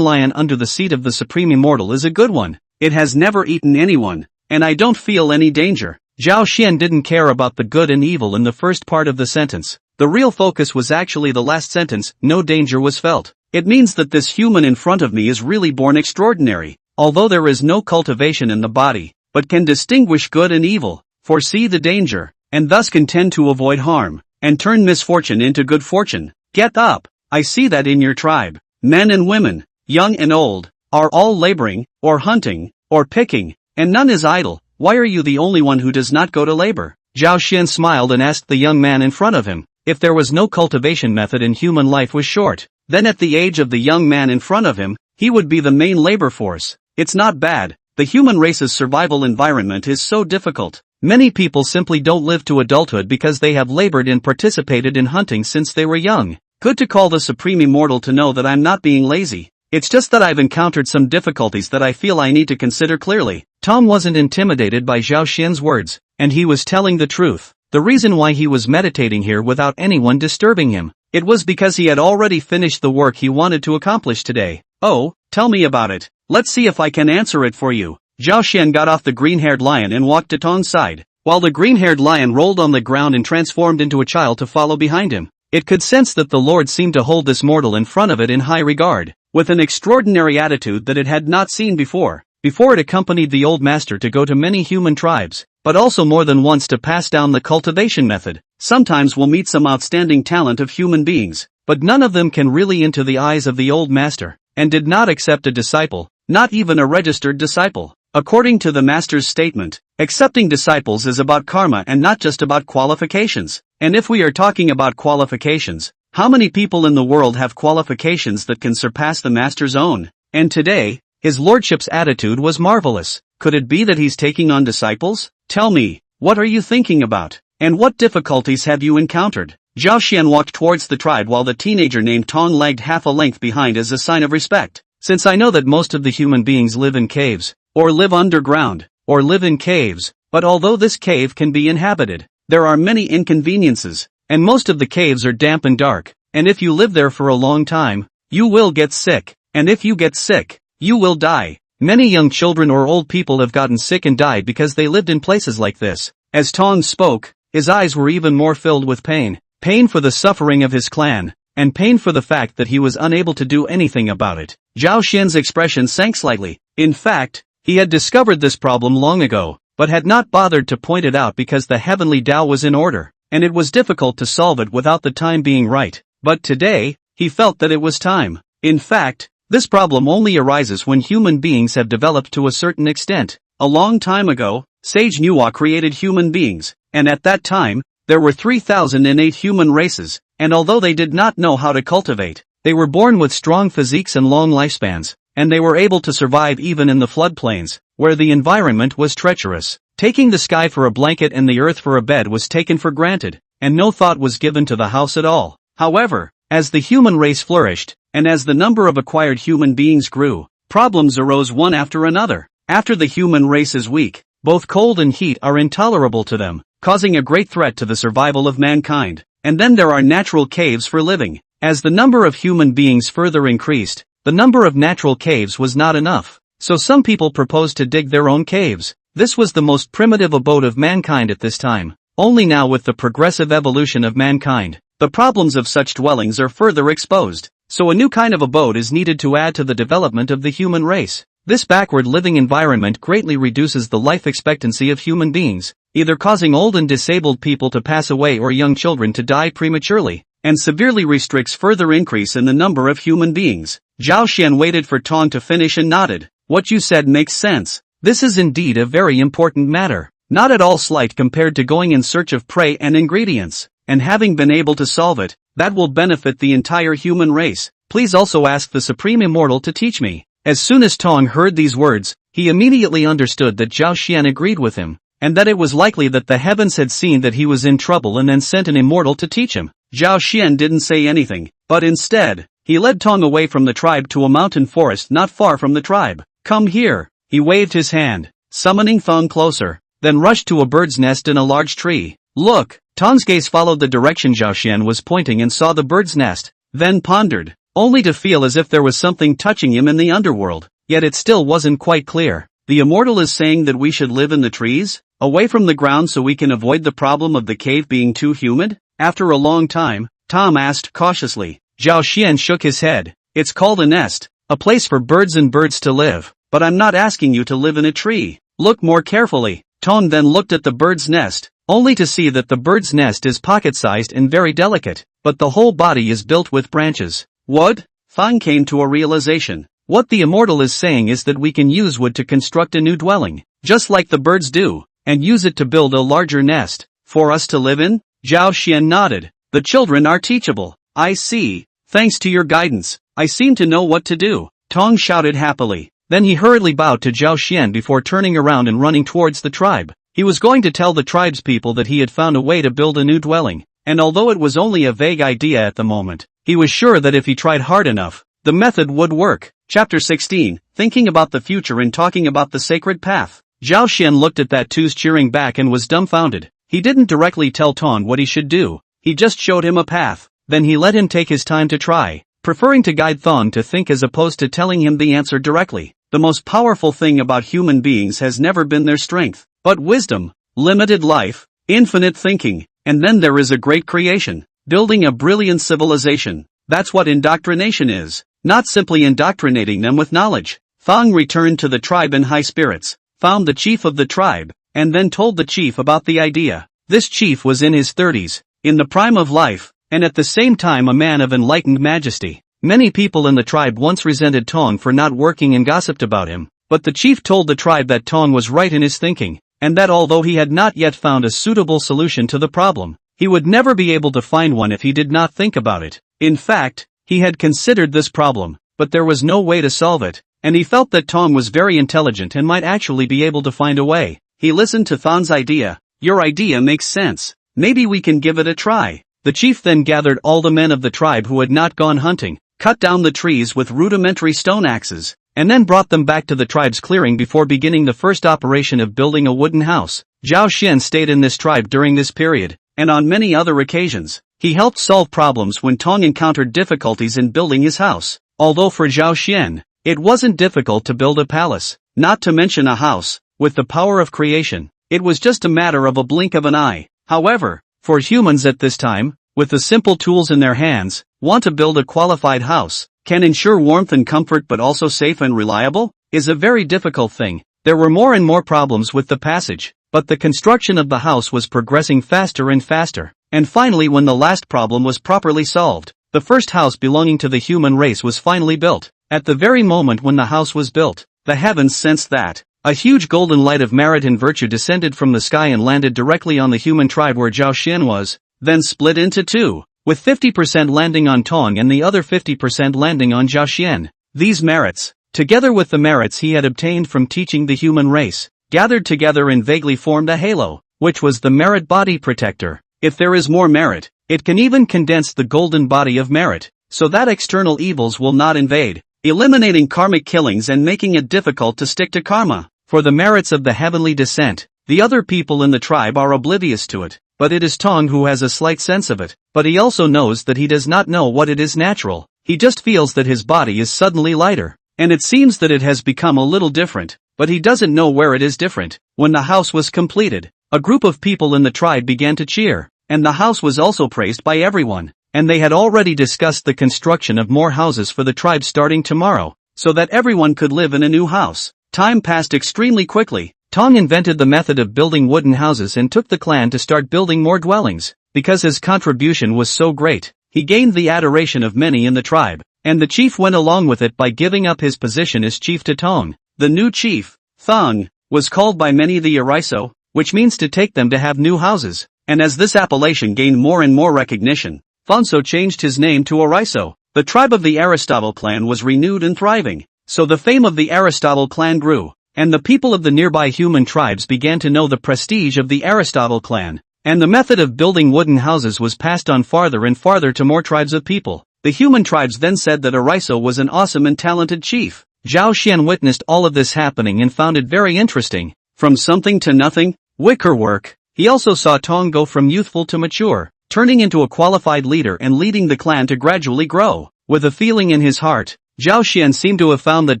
lion under the seat of the Supreme Immortal is a good one. It has never eaten anyone, and I don't feel any danger. Zhao Xian didn't care about the good and evil in the first part of the sentence. The real focus was actually the last sentence, no danger was felt. It means that this human in front of me is really born extraordinary, although there is no cultivation in the body, but can distinguish good and evil, foresee the danger, and thus can tend to avoid harm, and turn misfortune into good fortune. Get up! I see that in your tribe. Men and women, young and old, are all laboring, or hunting, or picking, and none is idle. Why are you the only one who does not go to labor? Zhao Xian smiled and asked the young man in front of him. If there was no cultivation method and human life was short, then at the age of the young man in front of him, he would be the main labor force. It's not bad. The human race's survival environment is so difficult. Many people simply don't live to adulthood because they have labored and participated in hunting since they were young. Good to call the Supreme Immortal to know that I'm not being lazy. It's just that I've encountered some difficulties that I feel I need to consider clearly. Tom wasn't intimidated by Zhao Xian's words, and he was telling the truth. The reason why he was meditating here without anyone disturbing him, it was because he had already finished the work he wanted to accomplish today. Oh, tell me about it. Let's see if I can answer it for you. Zhao Xian got off the green-haired lion and walked to Tong's side, while the green-haired lion rolled on the ground and transformed into a child to follow behind him. It could sense that the Lord seemed to hold this mortal in front of it in high regard, with an extraordinary attitude that it had not seen before. Before it accompanied the old master to go to many human tribes, but also more than once to pass down the cultivation method. Sometimes we'll meet some outstanding talent of human beings, but none of them can really into the eyes of the old master, and did not accept a disciple, not even a registered disciple. According to the master's statement, accepting disciples is about karma and not just about qualifications. And if we are talking about qualifications, how many people in the world have qualifications that can surpass the master's own? And today, his lordship's attitude was marvelous. Could it be that he's taking on disciples? Tell me, what are you thinking about? And what difficulties have you encountered? Zhao Xian walked towards the tribe while the teenager named Tong lagged half a length behind as a sign of respect. Since I know that most of the human beings live in caves, or live underground, or live in caves, but although this cave can be inhabited, there are many inconveniences, and most of the caves are damp and dark, and if you live there for a long time, you will get sick, and if you get sick, you will die. Many young children or old people have gotten sick and died because they lived in places like this. As Tong spoke, his eyes were even more filled with pain. Pain for the suffering of his clan, and pain for the fact that he was unable to do anything about it. Zhao Xian's expression sank slightly. In fact, he had discovered this problem long ago, but had not bothered to point it out because the heavenly Tao was in order, and it was difficult to solve it without the time being right. But today, he felt that it was time. In fact, this problem only arises when human beings have developed to a certain extent. A long time ago, Sage Nuwa created human beings, and at that time, there were 3008 human races, and although they did not know how to cultivate, they were born with strong physiques and long lifespans, and they were able to survive even in the floodplains, where the environment was treacherous. Taking the sky for a blanket and the earth for a bed was taken for granted, and no thought was given to the house at all. However, as the human race flourished, and as the number of acquired human beings grew, problems arose one after another. After the human race is weak, both cold and heat are intolerable to them, causing a great threat to the survival of mankind. And then there are natural caves for living. As the number of human beings further increased, the number of natural caves was not enough. So some people proposed to dig their own caves. This was the most primitive abode of mankind at this time. Only now with the progressive evolution of mankind, the problems of such dwellings are further exposed. So a new kind of abode is needed to add to the development of the human race. This backward living environment greatly reduces the life expectancy of human beings, either causing old and disabled people to pass away or young children to die prematurely, and severely restricts further increase in the number of human beings. Zhao Xian waited for Tong to finish and nodded. What you said makes sense. This is indeed a very important matter, not at all slight compared to going in search of prey and ingredients, and having been able to solve it, that will benefit the entire human race. Please also ask the Supreme Immortal to teach me. As soon as Tong heard these words, he immediately understood that Zhao Xian agreed with him, and that it was likely that the heavens had seen that he was in trouble and then sent an immortal to teach him. Zhao Xian didn't say anything, But instead, he led Tong away from the tribe to a mountain forest not far from the tribe. "Come here." He waved his hand, summoning Thong closer, then rushed to a bird's nest in a large tree. "Look." Tong's gaze followed the direction Zhao Xian was pointing and saw the bird's nest, then pondered, only to feel as if there was something touching him in the underworld, yet it still wasn't quite clear. The immortal is saying that we should live in the trees, away from the ground so we can avoid the problem of the cave being too humid? After a long time, Tom asked cautiously. Zhao Xian shook his head. "It's called a nest, a place for birds and birds to live, but I'm not asking you to live in a tree. Look more carefully." Tong then looked at the bird's nest, only to see that the bird's nest is pocket-sized and very delicate, but the whole body is built with branches. "What?" Thong came to a realization. What the immortal is saying is that we can use wood to construct a new dwelling, just like the birds do, and use it to build a larger nest, for us to live in? Zhao Xian nodded. "The children are teachable." "I see. Thanks to your guidance, I seem to know what to do," Tong shouted happily. Then he hurriedly bowed to Zhao Xian before turning around and running towards the tribe. He was going to tell the tribespeople that he had found a way to build a new dwelling, and although it was only a vague idea at the moment, he was sure that if he tried hard enough, the method would work. Chapter 16, Thinking about the future and talking about the sacred path. Zhao Xian looked at that two's cheering back and was dumbfounded. He didn't directly tell Tong what he should do, he just showed him a path, then he let him take his time to try, preferring to guide Thong to think as opposed to telling him the answer directly. The most powerful thing about human beings has never been their strength, but wisdom, limited life, infinite thinking, and then there is a great creation, building a brilliant civilization. That's what indoctrination is, not simply indoctrinating them with knowledge. Thong returned to the tribe in high spirits, found the chief of the tribe, and then told the chief about the idea. This chief was in his 30s, in the prime of life, and at the same time a man of enlightened majesty. Many people in the tribe once resented Tong for not working and gossiped about him, but the chief told the tribe that Tong was right in his thinking, and that although he had not yet found a suitable solution to the problem, he would never be able to find one if he did not think about it. In fact, he had considered this problem, but there was no way to solve it, and he felt that Tong was very intelligent and might actually be able to find a way. He listened to Thong's idea. "Your idea makes sense. Maybe we can give it a try." The chief then gathered all the men of the tribe who had not gone hunting, cut down the trees with rudimentary stone axes, and then brought them back to the tribe's clearing before beginning the first operation of building a wooden house. Zhao Xian stayed in this tribe during this period, and on many other occasions, he helped solve problems when Tong encountered difficulties in building his house. Although for Zhao Xian, it wasn't difficult to build a palace, not to mention a house, with the power of creation, it was just a matter of a blink of an eye. However, for humans at this time, with the simple tools in their hands, want to build a qualified house, can ensure warmth and comfort but also safe and reliable, is a very difficult thing. There were more and more problems with the passage, but the construction of the house was progressing faster and faster, and finally when the last problem was properly solved, the first house belonging to the human race was finally built. At the very moment when the house was built, the heavens sensed that a huge golden light of merit and virtue descended from the sky and landed directly on the human tribe where Zhao Xian was, then split into two, with 50% landing on Tong and the other 50% landing on Zhao Xian. These merits, together with the merits he had obtained from teaching the human race, gathered together and vaguely formed a halo, which was the merit body protector. If there is more merit, it can even condense the golden body of merit, so that external evils will not invade, eliminating karmic killings and making it difficult to stick to karma. For the merits of the heavenly descent, the other people in the tribe are oblivious to it. But it is Tong who has a slight sense of it, but he also knows that he does not know what it is natural, he just feels that his body is suddenly lighter, and it seems that it has become a little different, but he doesn't know where it is different. When the house was completed, a group of people in the tribe began to cheer, and the house was also praised by everyone, and they had already discussed the construction of more houses for the tribe starting tomorrow, so that everyone could live in a new house. Time passed extremely quickly. Tong invented the method of building wooden houses and took the clan to start building more dwellings. Because his contribution was so great, he gained the adoration of many in the tribe, and the chief went along with it by giving up his position as chief to Tong. The new chief, Thong, was called by many the Ariso, which means to take them to have new houses, and as this appellation gained more and more recognition, Thongso changed his name to Ariso. The tribe of the Aristotle clan was renewed and thriving, so the fame of the Aristotle clan grew. And the people of the nearby human tribes began to know the prestige of the Aristotle clan, and the method of building wooden houses was passed on farther and farther to more tribes of people. The human tribes then said that Ariso was an awesome and talented chief. Zhao Xian witnessed all of this happening and found it very interesting. From something to nothing, wickerwork. He also saw Tong go from youthful to mature, turning into a qualified leader and leading the clan to gradually grow. With a feeling in his heart, Zhao Xian seemed to have found that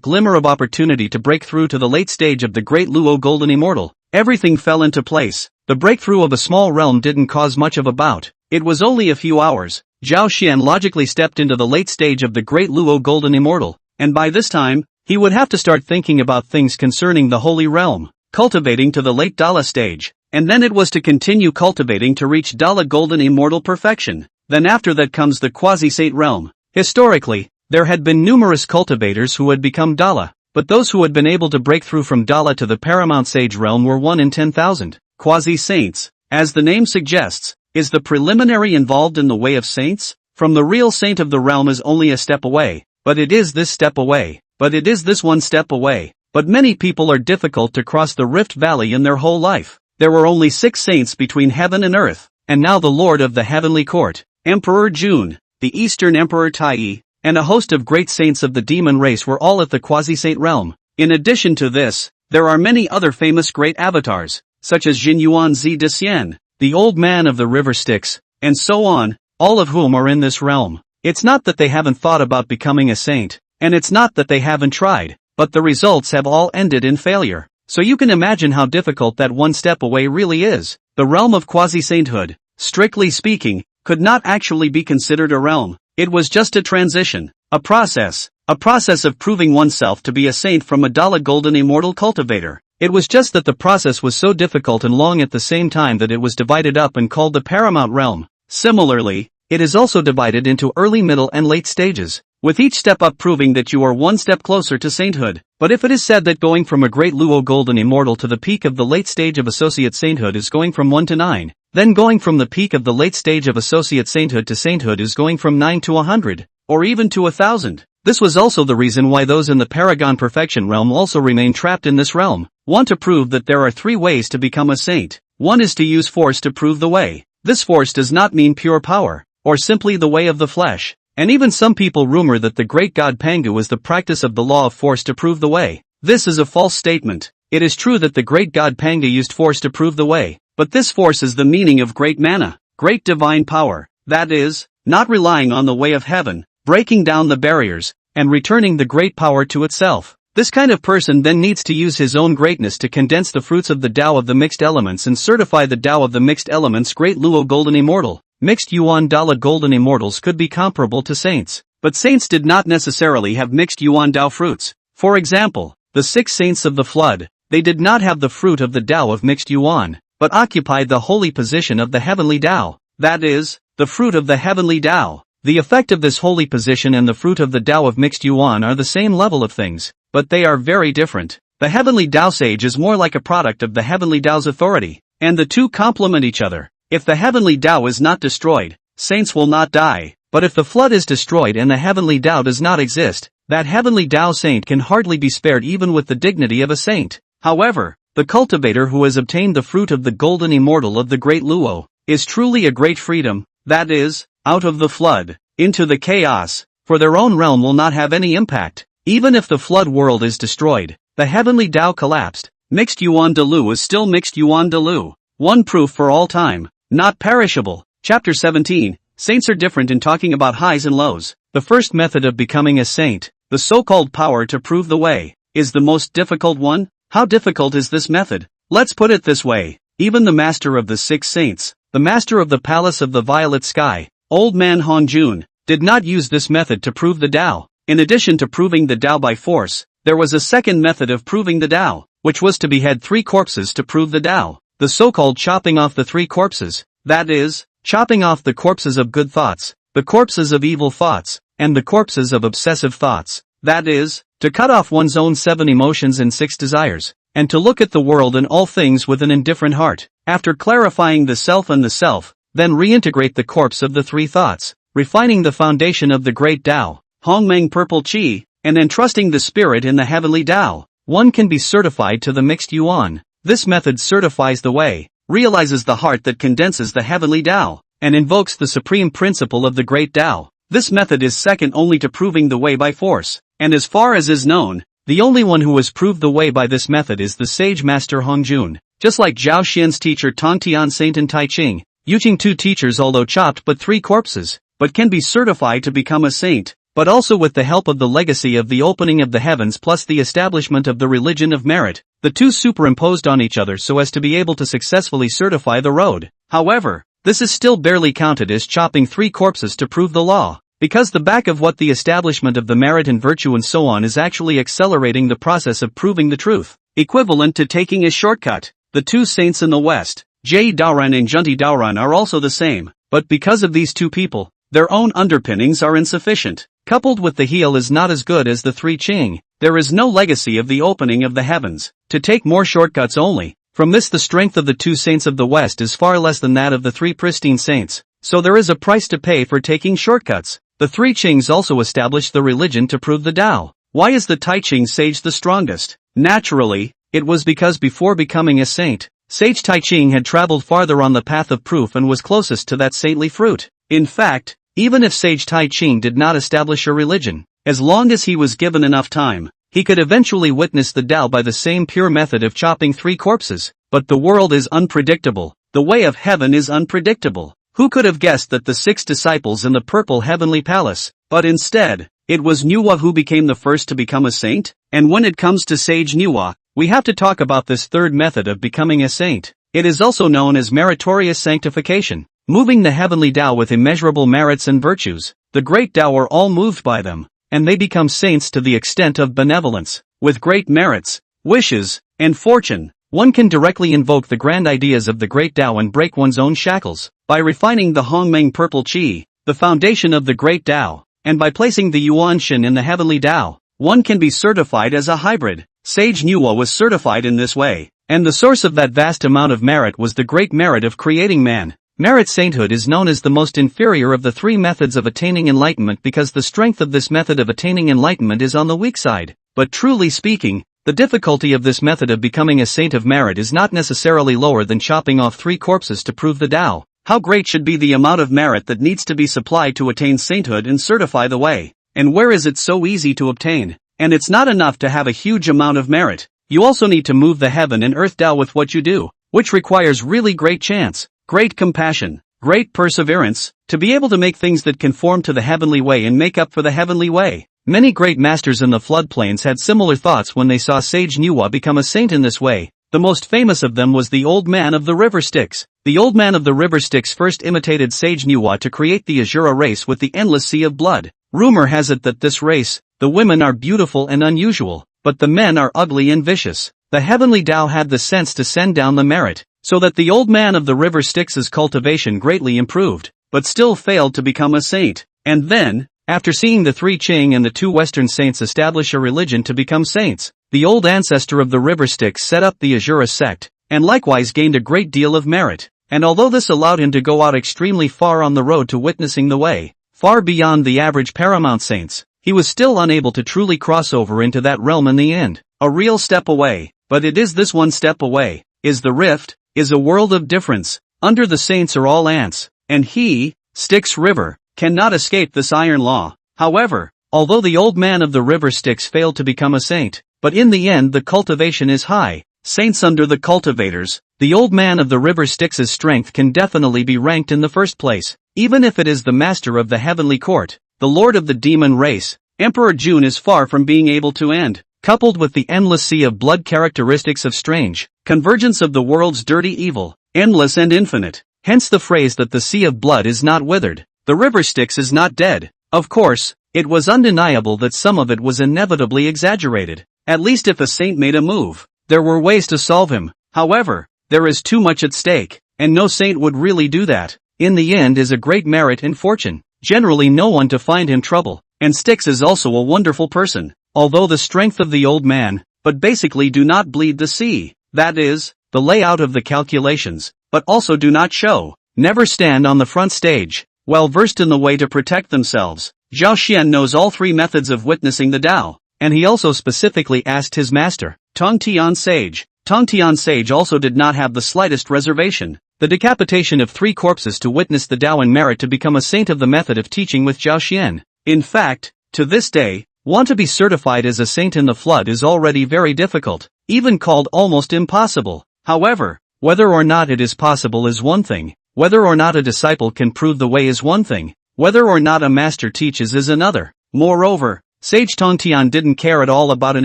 glimmer of opportunity to break through to the late stage of the Great Luo Golden Immortal. Everything fell into place. The breakthrough of a small realm didn't cause much of a bout. It was only a few hours. Zhao Xian logically stepped into the late stage of the Great Luo Golden Immortal, and by this time, he would have to start thinking about things concerning the Holy Realm, cultivating to the late Dala stage, and then it was to continue cultivating to reach Dala Golden Immortal perfection. Then after that comes the Quasi-saint realm. Historically, there had been numerous cultivators who had become Dala, but those who had been able to break through from Dala to the Paramount Sage realm were 1 in 10,000. Quasi-saints, as the name suggests, is the preliminary involved in the way of saints. From the real saint of the realm is only a step away, but it is this step away, but it is this one step away. But many people are difficult to cross the Rift Valley in their whole life. There were only 6 saints between heaven and earth, and now the Lord of the Heavenly Court, Emperor Jun, the Eastern Emperor Taiqing, and a host of great saints of the demon race were all at the Quasi-saint realm. In addition to this, there are many other famous great avatars, such as Jin Yuan Zi de Xian, the old man of the river Styx, and so on, all of whom are in this realm. It's not that they haven't thought about becoming a saint, and it's not that they haven't tried, but the results have all ended in failure. So you can imagine how difficult that one step away really is. The realm of quasi-sainthood, strictly speaking, could not actually be considered a realm. It was just a transition, a process of proving oneself to be a saint from a Dala Golden Immortal cultivator. It was just that the process was so difficult and long at the same time that it was divided up and called the Paramount Realm. Similarly, it is also divided into early, middle and late stages, with each step up proving that you are one step closer to sainthood. But if it is said that going from a Great Luo Golden Immortal to the peak of the late stage of Associate Sainthood is going from 1 to 9, then going from the peak of the late stage of Associate Sainthood to Sainthood is going from 9 to 100, or even to 1,000. This was also the reason why those in the Paragon Perfection realm also remain trapped in this realm. Want to prove that there are 3 ways to become a saint. One is to use force to prove the way. This force does not mean pure power, or simply the way of the flesh. And even some people rumor that the great god Pangu is the practice of the law of force to prove the way. This is a false statement. It is true that the great god Pangu used force to prove the way, but this force is the meaning of great mana, great divine power. That is, not relying on the way of heaven, breaking down the barriers, and returning the great power to itself. This kind of person then needs to use his own greatness to condense the fruits of the Tao of the mixed elements and certify the Tao of the mixed elements Great Luo Golden Immortal. Mixed Yuan Dala Golden Immortals could be comparable to saints, but saints did not necessarily have mixed Yuan Dao fruits. For example, the 6 saints of the flood, they did not have the fruit of the Tao of mixed Yuan, but occupied the holy position of the heavenly Tao. That is, the fruit of the heavenly Tao. The effect of this holy position and the fruit of the Tao of mixed Yuan are the same level of things, but they are very different. The heavenly Tao sage is more like a product of the heavenly Tao's authority, and the two complement each other. If the heavenly Tao is not destroyed, saints will not die, but if the flood is destroyed and the heavenly Tao does not exist, that heavenly Tao saint can hardly be spared even with the dignity of a saint. However, the cultivator who has obtained the fruit of the golden immortal of the Great Luo, is truly a great freedom, that is, out of the flood, into the chaos, for their own realm will not have any impact. Even if the flood world is destroyed, the heavenly Tao collapsed, mixed Yuan de Lu is still mixed Yuan de Lu, one proof for all time. Not perishable. Chapter 17, Saints are different in talking about highs and lows. The first method of becoming a saint, the so-called power to prove the way, is the most difficult one. How difficult is this method? Let's put it this way. Even the master of the 6 saints, the master of the palace of the violet sky, old man Hongjun, did not use this method to prove the Tao. In addition to proving the Tao by force, there was a second method of proving the Tao, which was to behead 3 corpses to prove the Tao. The so-called chopping off the 3 corpses, that is, chopping off the corpses of good thoughts, the corpses of evil thoughts, and the corpses of obsessive thoughts, that is, to cut off one's own 7 emotions and 6 desires, and to look at the world and all things with an indifferent heart. After clarifying the self and the self, then reintegrate the corpse of the 3 thoughts, refining the foundation of the great Tao, Hongmeng Purple Qi, and entrusting the spirit in the heavenly Tao. One can be certified to the mixed Yuan. This method certifies the way, realizes the heart that condenses the heavenly Tao, and invokes the supreme principle of the great Tao. This method is second only to proving the way by force, and as far as is known, the only one who has proved the way by this method is the sage master Hongjun. Just like Zhao Xian's teacher Tongtian Saint and Taiqing, Yuqing two teachers although chopped but 3 corpses, but can be certified to become a saint, but also with the help of the legacy of the opening of the heavens plus the establishment of the religion of merit, the two superimposed on each other so as to be able to successfully certify the road. However, this is still barely counted as chopping 3 corpses to prove the law, because the back of what the establishment of the merit and virtue and so on is actually accelerating the process of proving the truth, equivalent to taking a shortcut. The 2 saints in the West, Jie Daoran and Junti Daoran are also the same, but because of these 2 people, their own underpinnings are insufficient. Coupled with the heel is not as good as the 3 Qing, there is no legacy of the opening of the heavens, to take more shortcuts only. From this the strength of the 2 saints of the West is far less than that of the 3 pristine saints, so there is a price to pay for taking shortcuts. The 3 Qings also established the religion to prove the Tao. Why is the Taiqing sage the strongest? Naturally, it was because before becoming a saint, sage Taiqing had traveled farther on the path of proof and was closest to that saintly fruit. In fact, even if sage Taiqing did not establish a religion, as long as he was given enough time, he could eventually witness the Tao by the same pure method of chopping 3 corpses. But the world is unpredictable, the way of heaven is unpredictable. Who could have guessed that the 6 disciples in the purple heavenly palace, but instead, it was Nuwa who became the first to become a saint? And when it comes to sage Nuwa, we have to talk about this third method of becoming a saint. It is also known as meritorious sanctification, moving the heavenly Tao with immeasurable merits and virtues. The great Tao are all moved by them, and they become saints to the extent of benevolence. With great merits, wishes, and fortune, one can directly invoke the grand ideas of the great Tao and break one's own shackles, by refining the Hongmeng purple qi, the foundation of the great Tao, and by placing the Yuan Shen in the heavenly Tao, one can be certified as a hybrid. Sage Nuwa was certified in this way, and the source of that vast amount of merit was the great merit of creating man. Merit sainthood is known as the most inferior of the 3 methods of attaining enlightenment because the strength of this method of attaining enlightenment is on the weak side. But truly speaking, the difficulty of this method of becoming a saint of merit is not necessarily lower than chopping off 3 corpses to prove the Tao. How great should be the amount of merit that needs to be supplied to attain sainthood and certify the way? And where is it so easy to obtain? And it's not enough to have a huge amount of merit. You also need to move the heaven and earth Tao with what you do, which requires really great chance, great compassion, great perseverance, to be able to make things that conform to the heavenly way and make up for the heavenly way. Many great masters in the floodplains had similar thoughts when they saw sage Nuwa become a saint in this way. The most famous of them was the old man of the river Styx. The old man of the river Styx first imitated sage Nuwa to create the Azura race with the endless sea of blood. Rumor has it that this race, the women are beautiful and unusual, but the men are ugly and vicious. The heavenly Tao had the sense to send down the merit, so that the old man of the river Styx's cultivation greatly improved, but still failed to become a saint. And then, after seeing the 3 Qing and the 2 Western saints establish a religion to become saints, the old ancestor of the river Styx set up the Azura sect, and likewise gained a great deal of merit. And although this allowed him to go out extremely far on the road to witnessing the way, far beyond the average paramount saints, he was still unable to truly cross over into that realm in the end. A real step away, but it is this one step away, is the rift, is a world of difference. Under the saints are all ants, and he, Styx River, cannot escape this iron law. However, although the old man of the river Styx failed to become a saint, but in the end the cultivation is high, saints under the cultivators, the old man of the river Styx's strength can definitely be ranked in the first place, even if it is the master of the heavenly court, the lord of the demon race. Emperor Jun is far from being able to end, coupled with the endless sea of blood characteristics of strange, convergence of the world's dirty evil, endless and infinite, hence the phrase that the sea of blood is not withered. The river Styx is not dead. Of course, it was undeniable that some of it was inevitably exaggerated. At least if a saint made a move, there were ways to solve him. However, there is too much at stake, and no saint would really do that. In the end is a great merit and fortune, generally no one to find him trouble, and Styx is also a wonderful person, although the strength of the old man, but basically do not bleed the sea, that is, the layout of the calculations, but also do not show, never stand on the front stage. Well versed in the way to protect themselves, Zhao Xian knows all 3 methods of witnessing the Tao, and he also specifically asked his master, Tongtian Sage. Tongtian Sage also did not have the slightest reservation. the decapitation of 3 corpses to witness the Dao and merit to become a saint of the method of teaching with Zhao Xian. In fact, to this day, want to be certified as a saint in the flood is already very difficult, even called almost impossible. However, whether or not it is possible is one thing, whether or not a disciple can prove the way is one thing, whether or not a master teaches is another. Moreover, Sage Tongtian didn't care at all about an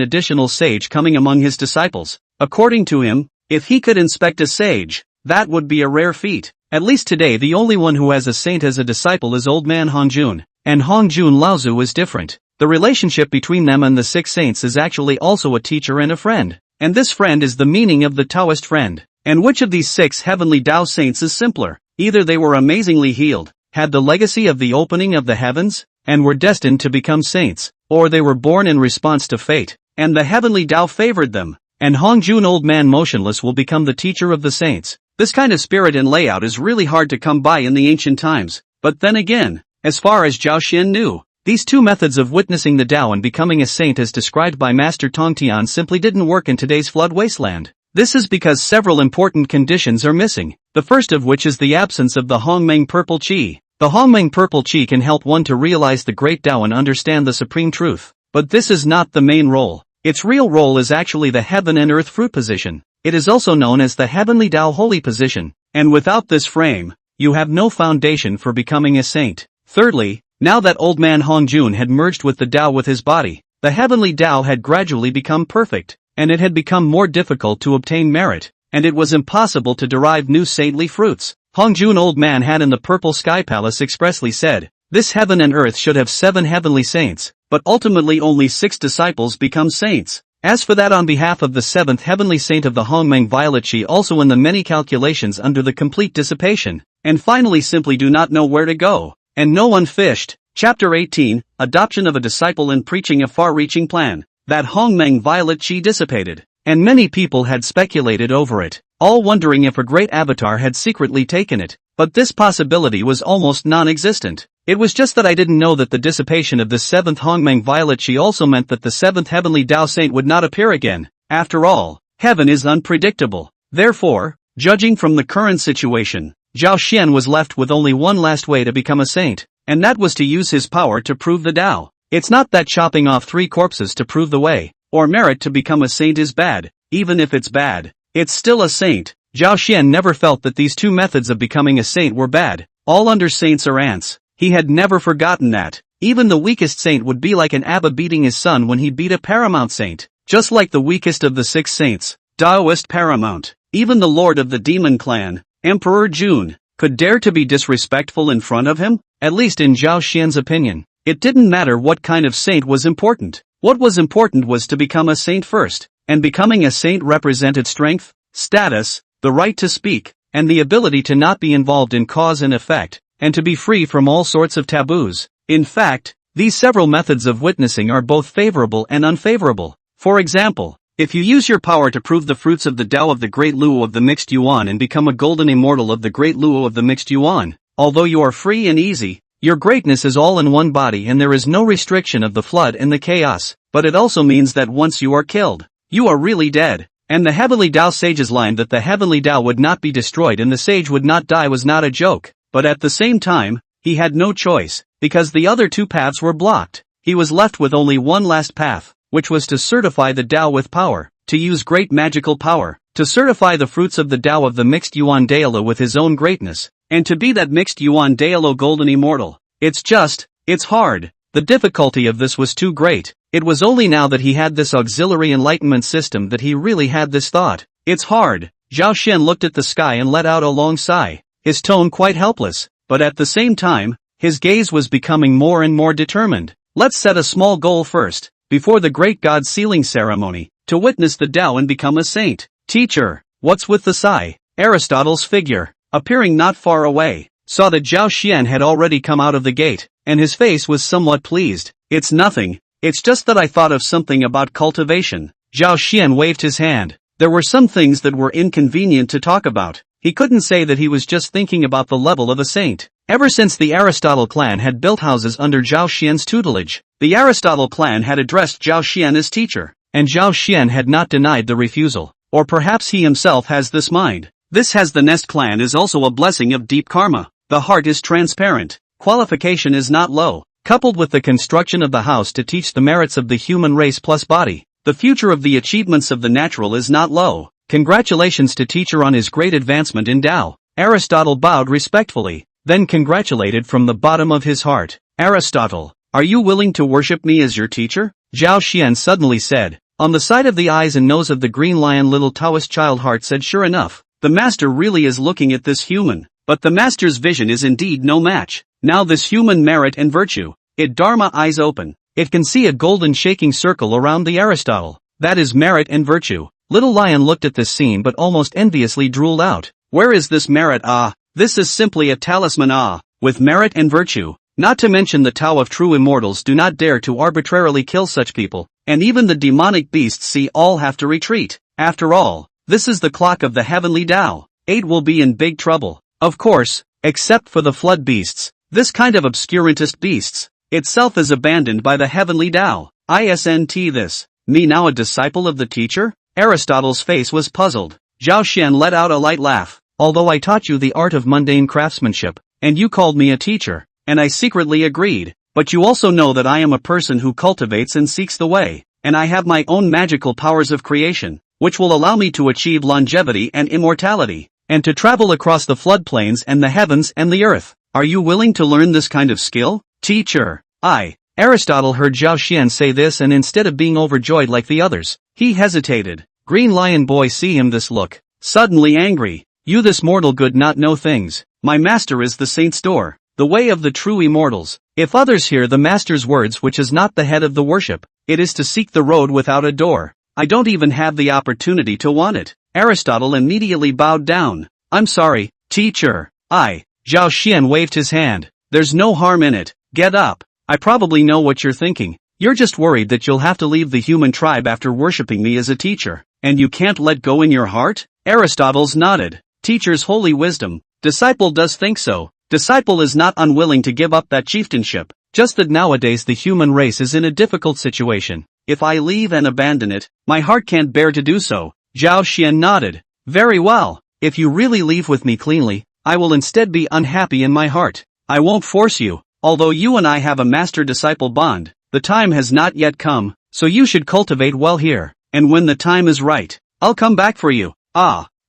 additional sage coming among his disciples. According to him, if he could inspect a sage, that would be a rare feat. At least today the only one who has a saint as a disciple is old man Hongjun, and Hongjun Laozu is different. The relationship between them and the 6 saints is actually also a teacher and a friend. And this friend is the meaning of the Taoist friend. And which of these 6 heavenly Tao saints is simpler? Either they were amazingly healed, had the legacy of the opening of the heavens, and were destined to become saints, or they were born in response to fate, and the heavenly Tao favored them, and Hongjun old man motionless will become the teacher of the saints. This kind of spirit and layout is really hard to come by in the ancient times, but then again, as far as Zhao Xian knew, these 2 methods of witnessing the Tao and becoming a saint as described by Master Tongtian simply didn't work in today's flood wasteland. This is because several important conditions are missing, the first of which is the absence of the Hongmeng Purple Qi. The Hongmeng Purple Qi can help one to realize the Great Tao and understand the supreme truth, but this is not the main role. Its real role is actually the heaven and earth fruit position. It is also known as the heavenly Tao holy position, and without this frame, you have no foundation for becoming a saint. Thirdly, now that old man Hongjun had merged with the Tao with his body, the heavenly Tao had gradually become perfect, and it had become more difficult to obtain merit, and it was impossible to derive new saintly fruits. Hongjun old man had in the Purple Sky Palace expressly said, this heaven and earth should have 7 heavenly saints, but ultimately only 6 disciples become saints. As for that on behalf of the 7th heavenly saint of the Hongmeng Violet Qi also in the many calculations under the complete dissipation, and finally simply do not know where to go, and no one fished. Chapter 18, Adoption of a Disciple and Preaching a Far-Reaching Plan. That Hongmeng Violet Qi dissipated, and many people had speculated over it, all wondering if a great avatar had secretly taken it, but this possibility was almost non-existent. It was just that I didn't know that the dissipation of the 7th Hongmeng Violet Qi also meant that the 7th heavenly Tao saint would not appear again. After all, heaven is unpredictable. Therefore, judging from the current situation, Zhao Xian was left with only one last way to become a saint, and that was to use his power to prove the Tao. It's not that chopping off 3 corpses to prove the way, or merit to become a saint is bad. Even if it's bad, it's still a saint. Zhao Xian never felt that these 2 methods of becoming a saint were bad. All under saints are ants. He had never forgotten that. Even the weakest saint would be like an Abba beating his son when he beat a paramount saint. Just like the weakest of the 6 saints, Taoist paramount, even the lord of the demon clan, Emperor Jun, could dare to be disrespectful in front of him? At least in Zhao Xian's opinion. It didn't matter what kind of saint was important. What was important was to become a saint first, and becoming a saint represented strength, status, the right to speak, and the ability to not be involved in cause and effect, and to be free from all sorts of taboos. In fact, these several methods of witnessing are both favorable and unfavorable. For example, if you use your power to prove the fruits of the Tao of the Great Luo of the Mixed Yuan and become a golden immortal of the Great Luo of the Mixed Yuan, although you are free and easy, your greatness is all in one body and there is no restriction of the flood and the chaos, but it also means that once you are killed, you are really dead. And the heavenly Tao sage's line that the heavenly Tao would not be destroyed and the sage would not die was not a joke, but at the same time, he had no choice, because the other 2 paths were blocked. He was left with only one last path, which was to certify the Tao with power, to use great magical power, to certify the fruits of the Tao of the Mixed Yuan Dailo with his own greatness, and to be that Mixed Yuan Dailo golden immortal. It's hard. The difficulty of this was too great. It was only now that he had this auxiliary enlightenment system that he really had this thought. It's hard. Zhao Xian looked at the sky and let out a long sigh, his tone quite helpless, but at the same time, his gaze was becoming more and more determined. Let's set a small goal first, before the great god sealing ceremony, to witness the Tao and become a saint. Teacher, what's with the sigh? Aristotle's figure, appearing not far away, saw that Zhao Xian had already come out of the gate, and his face was somewhat pleased. It's nothing. It's just that I thought of something about cultivation. Zhao Xian waved his hand. There were some things that were inconvenient to talk about. He couldn't say that he was just thinking about the level of a saint. Ever since the Aristotle clan had built houses under Zhao Xian's tutelage, the Aristotle clan had addressed Zhao Xian as teacher, and Zhao Xian had not denied the refusal. Or perhaps he himself has this mind. This has the nest clan is also a blessing of deep karma. The heart is transparent. Qualification is not low. Coupled with the construction of the house to teach the merits of the human race plus body, the future of the achievements of the natural is not low. Congratulations to teacher on his great advancement in Tao. Aristotle bowed respectfully, then congratulated from the bottom of his heart. Aristotle, are you willing to worship me as your teacher? Zhao Xian suddenly said. On the side of the eyes and nose of the green lion, little Taoist child heart said, sure enough, the master really is looking at this human. But the master's vision is indeed no match. Now this human merit and virtue. It Dharma eyes open. It can see a golden shaking circle around the Aristotle. That is merit and virtue. Little lion looked at this scene but almost enviously drooled out. Where is this merit? Ah, this is simply a talisman. Ah, with merit and virtue. Not to mention the Tao of true immortals do not dare to arbitrarily kill such people, and even the demonic beasts see all have to retreat. After all, this is the clock of the heavenly Tao. 8 will be in big trouble. Of course, except for the flood beasts. This kind of obscurantist beasts, itself is abandoned by the heavenly Tao. Isn't this, me now a disciple of the teacher? Aristotle's face was puzzled. Zhao Xian let out a light laugh. Although I taught you the art of mundane craftsmanship, and you called me a teacher, and I secretly agreed, but you also know that I am a person who cultivates and seeks the way, and I have my own magical powers of creation, which will allow me to achieve longevity and immortality, and to travel across the floodplains and the heavens and the earth. Are you willing to learn this kind of skill, teacher? Aristotle heard Zhao Xian say this, and instead of being overjoyed like the others, he hesitated. Green lion boy see him this look, suddenly angry. You this mortal good not know things. My master is the saint's door, the way of the true immortals. If others hear the master's words, which is not the head of the worship, it is to seek the road without a door. I don't even have the opportunity to want it. Aristotle immediately bowed down. I'm sorry, teacher. Zhao Xian waved his hand. There's no harm in it. Get up. I probably know what you're thinking. You're just worried that you'll have to leave the human tribe after worshipping me as a teacher, and you can't let go in your heart? Aristotle's nodded. Teacher's holy wisdom. Disciple does think so. Disciple is not unwilling to give up that chieftainship, just that nowadays the human race is in a difficult situation. If I leave and abandon it, my heart can't bear to do so. Zhao Xian nodded. Very well. If you really leave with me cleanly, I will instead be unhappy in my heart. I won't force you. Although you and I have a master-disciple bond, the time has not yet come, so you should cultivate well here, and when the time is right, I'll come back for you.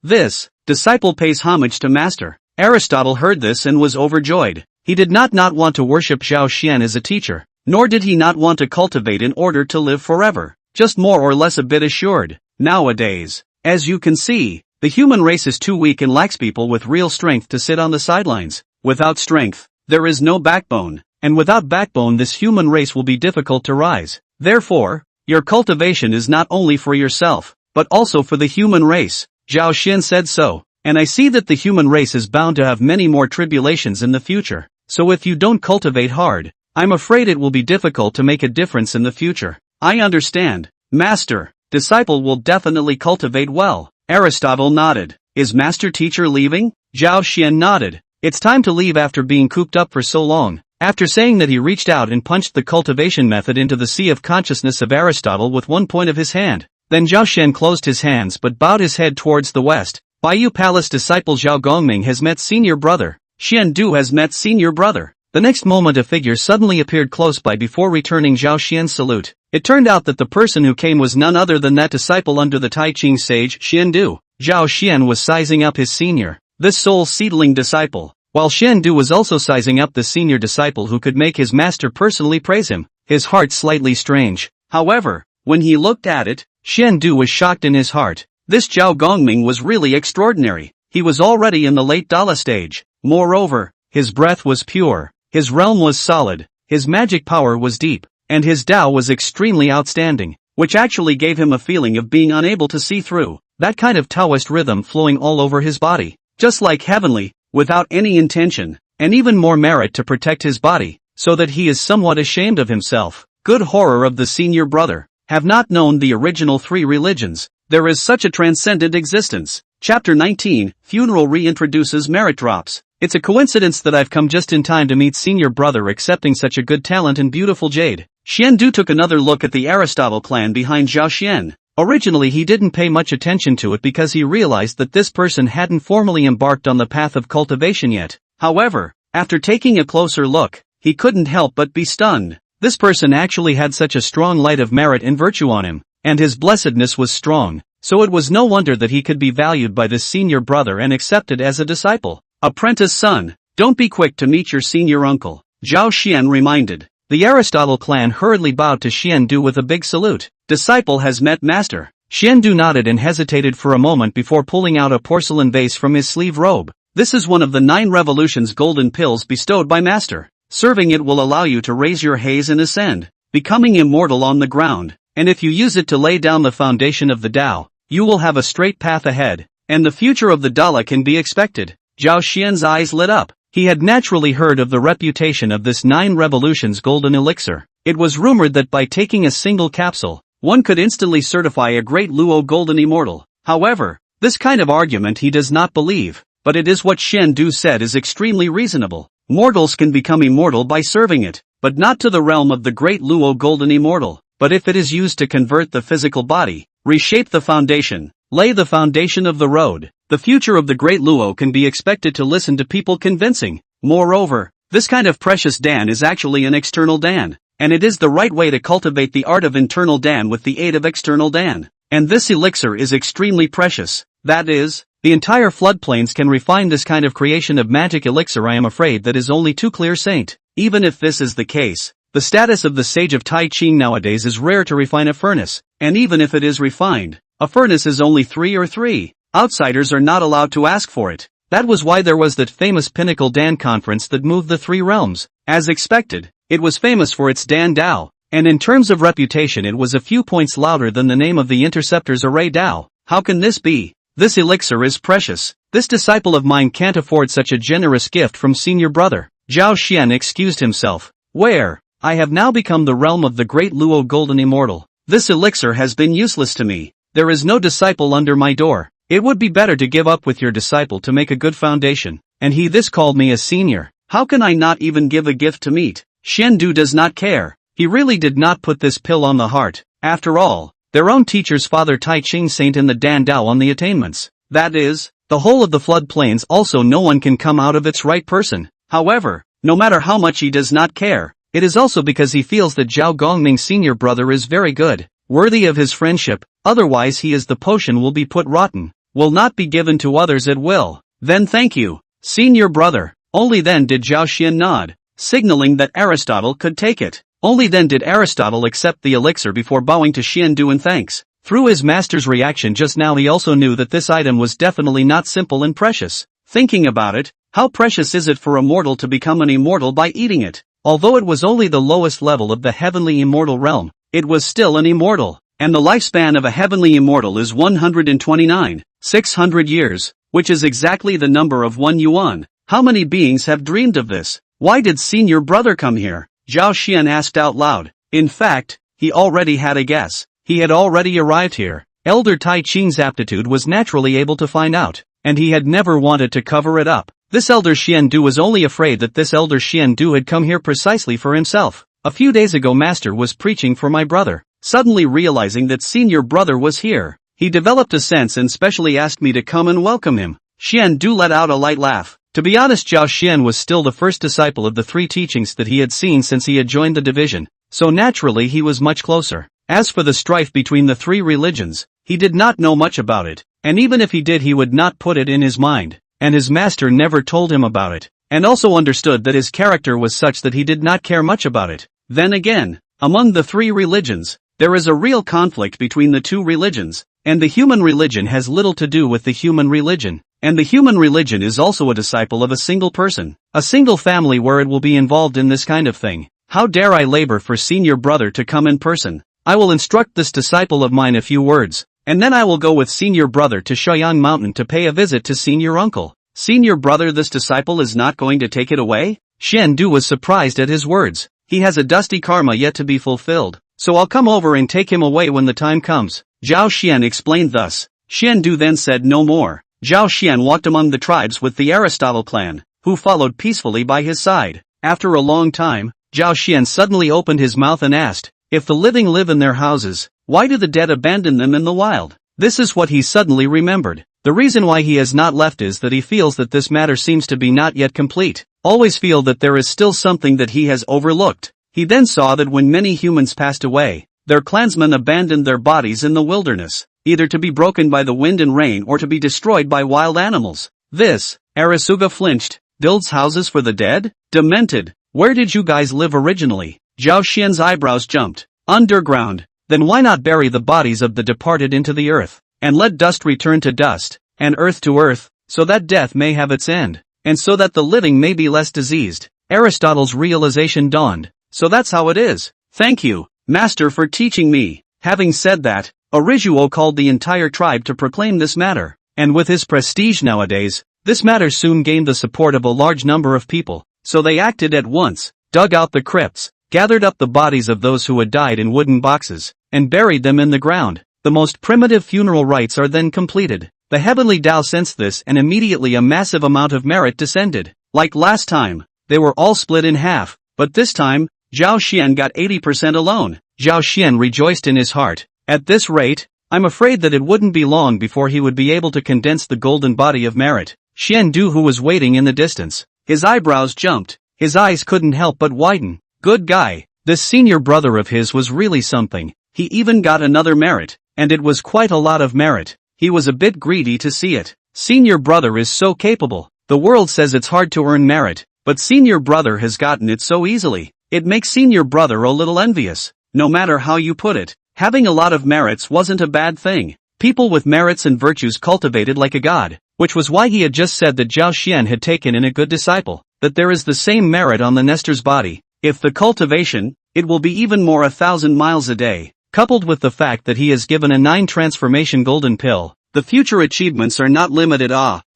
This, disciple pays homage to master. Aristotle heard this and was overjoyed. He did not want to worship Zhao Xian as a teacher, nor did he not want to cultivate in order to live forever, just more or less a bit assured. Nowadays, as you can see, the human race is too weak and lacks people with real strength to sit on the sidelines. Without strength, there is no backbone, and without backbone this human race will be difficult to rise. Therefore, your cultivation is not only for yourself, but also for the human race. Zhao Xian said so, and I see that the human race is bound to have many more tribulations in the future, so if you don't cultivate hard, I'm afraid it will be difficult to make a difference in the future. I understand, master. Disciple will definitely cultivate well. Aristotle nodded. Is master teacher leaving? Zhao Xian nodded. It's time to leave after being cooped up for so long. After saying that, he reached out and punched the cultivation method into the sea of consciousness of Aristotle with one point of his hand. Then Zhao Xian closed his hands but bowed his head towards the west. Baiyu Palace disciple Zhao Gongming has met senior brother. Xian Du has met senior brother. The next moment a figure suddenly appeared close by before returning Zhao Xian's salute. It turned out that the person who came was none other than that disciple under the Taiqing sage, Xian Du. Zhao Xian was sizing up his senior, this soul seedling disciple, while Xian Du was also sizing up the senior disciple who could make his master personally praise him, his heart slightly strange. However, when he looked at it, Xian Du was shocked in his heart. This Zhao Gongming was really extraordinary. He was already in the late Dala stage. Moreover, his breath was pure, his realm was solid, his magic power was deep, and his Tao was extremely outstanding, which actually gave him a feeling of being unable to see through, that kind of Taoist rhythm flowing all over his body, just like heavenly, without any intention, and even more merit to protect his body, so that he is somewhat ashamed of himself. Good horror of the senior brother, have not known the original 3 religions, there is such a transcendent existence. Chapter 19, Funeral reintroduces merit drops. It's a coincidence that I've come just in time to meet senior brother accepting such a good talent and beautiful jade. Xian Du took another look at the Aristotle clan behind Zhao Xian. Originally he didn't pay much attention to it because he realized that this person hadn't formally embarked on the path of cultivation yet. However, after taking a closer look, he couldn't help but be stunned. This person actually had such a strong light of merit and virtue on him, and his blessedness was strong, so it was no wonder that he could be valued by this senior brother and accepted as a disciple. Apprentice son, don't be quick to meet your senior uncle, Zhao Xian reminded. The Aristotle clan hurriedly bowed to Xiandu with a big salute. Disciple has met master. Xiandu nodded and hesitated for a moment before pulling out a porcelain vase from his sleeve robe. This is one of the 9 revolutions golden pills bestowed by master. Serving it will allow you to raise your haze and ascend, becoming immortal on the ground, and if you use it to lay down the foundation of the Tao, you will have a straight path ahead, and the future of the Dala can be expected. Zhao Xian's eyes lit up. He had naturally heard of the reputation of this 9 revolutions golden elixir. It was rumored that by taking a single capsule, one could instantly certify a Great Luo golden immortal. However, this kind of argument he does not believe, but it is what Xiandu said is extremely reasonable. Mortals can become immortal by serving it, but not to the realm of the Great Luo golden immortal, but if it is used to convert the physical body, reshape the foundation, lay the foundation of the road, the future of the Great Luo can be expected to listen to people convincing. Moreover, this kind of precious Dan is actually an external Dan, and it is the right way to cultivate the art of internal Dan with the aid of external Dan. And this elixir is extremely precious. That is, the entire floodplains can refine this kind of creation of magic elixir. I am afraid that is only too clear, Saint. Even if this is the case, the status of the sage of Taiqing nowadays is rare to refine a furnace, and even if it is refined, a furnace is only 3 or 3. Outsiders are not allowed to ask for it. That was why there was that famous Pinnacle Dan conference that moved the 3 realms. As expected, it was famous for its Dan Dao, and in terms of reputation it was a few points louder than the name of the interceptor's array Dao. How can this be? This elixir is precious. This disciple of mine can't afford such a generous gift from senior brother. Zhao Xian excused himself. Where? I have now become the realm of the Great Luo golden immortal. This elixir has been useless to me. There is no disciple under my door. It would be better to give up with your disciple to make a good foundation. And he this called me a senior. How can I not even give a gift to meet? Xiandu does not care. He really did not put this pill on the heart. After all, their own teacher's father Taiqing Saint in the Dan Dao on the attainments. That is, the whole of the floodplains also no one can come out of its right person. However, no matter how much he does not care, it is also because he feels that Zhao Gongming's senior brother is very good, worthy of his friendship, otherwise he is the potion will be put rotten, will not be given to others at will. Then thank you, senior brother. Only then did Zhao Xian nod, signaling that Aristotle could take it. Only then did Aristotle accept the elixir before bowing to Xiandu in thanks. Through his master's reaction just now he also knew that this item was definitely not simple and precious. Thinking about it, how precious is it for a mortal to become an immortal by eating it? Although it was only the lowest level of the heavenly immortal realm, it was still an immortal, and the lifespan of a heavenly immortal is 129,600 years, which is exactly the number of 1 yuan. How many beings have dreamed of this? Why did senior brother come here? Zhao Xian asked out loud. In fact, he already had a guess. He had already arrived here. Elder Taiqing's aptitude was naturally able to find out, and he had never wanted to cover it up. This elder Xiandu was only afraid that this elder Xiandu had come here precisely for himself. A few days ago master was preaching for my brother. Suddenly realizing that senior brother was here, he developed a sense and specially asked me to come and welcome him. Xiandu let out a light laugh. To be honest, Zhao Xian was still the first disciple of the 3 teachings that he had seen since he had joined the division, so naturally he was much closer. As for the strife between the 3 religions, he did not know much about it, and even if he did he would not put it in his mind, and his master never told him about it, and also understood that his character was such that he did not care much about it. Then again, among the 3 religions, there is a real conflict between the 2 religions, and the human religion has little to do with the human religion. And the human religion is also a disciple of a single person, a single family where it will be involved in this kind of thing. How dare I labor for senior brother to come in person? I will instruct this disciple of mine a few words, and then I will go with senior brother to Shaoyang Mountain to pay a visit to senior uncle. Senior brother, this disciple is not going to take it away? Xiandu was surprised at his words. He has a dusty karma yet to be fulfilled, so I'll come over and take him away when the time comes. Zhao Xian explained thus. Xiandu then said no more. Zhao Xian walked among the tribes with the Aristotle clan, who followed peacefully by his side. After a long time, Zhao Xian suddenly opened his mouth and asked, if the living live in their houses, Why do the dead abandon them in the wild? This is what he suddenly remembered. The reason why he has not left is that he feels that this matter seems to be not yet complete. Always feel that there is still something that he has overlooked. He then saw that when many humans passed away, their clansmen abandoned their bodies in the wilderness, either to be broken by the wind and rain or to be destroyed by wild animals. This, Arisuga flinched. Builds houses for the dead? Demented. Where did you guys live originally? Zhao Xian's eyebrows jumped. Underground. Then why not bury the bodies of the departed into the earth, and let dust return to dust, and earth to earth, so that death may have its end, and so that the living may be less diseased. Aristotle's realization dawned. So that's how it is. Thank you, master, for teaching me. Having said that, Orizuo called the entire tribe to proclaim this matter, and with his prestige nowadays, this matter soon gained the support of a large number of people, so they acted at once, dug out the crypts, gathered up the bodies of those who had died in wooden boxes, and buried them in the ground. The most primitive funeral rites are then completed. The heavenly Tao sensed this and immediately a massive amount of merit descended. Like last time, they were all split in half, but this time, Zhao Xian got 80% alone. Zhao Xian rejoiced in his heart. At this rate, I'm afraid that it wouldn't be long before he would be able to condense the golden body of merit. Xian Du, who was waiting in the distance, his eyebrows jumped, his eyes couldn't help but widen. Good guy. This senior brother of his was really something. He even got another merit, and it was quite a lot of merit. He was a bit greedy to see it. Senior brother is so capable. The world says it's hard to earn merit, but senior brother has gotten it so easily. It makes senior brother a little envious. No matter how you put it, having a lot of merits wasn't a bad thing. People with merits and virtues cultivated like a god, which was why he had just said that Zhao Xian had taken in a good disciple, that there is the same merit on the Nestor's body. If the cultivation, it will be even more 1,000 miles a day, coupled with the fact that he has given a 9 transformation golden pill. The future achievements are not limited.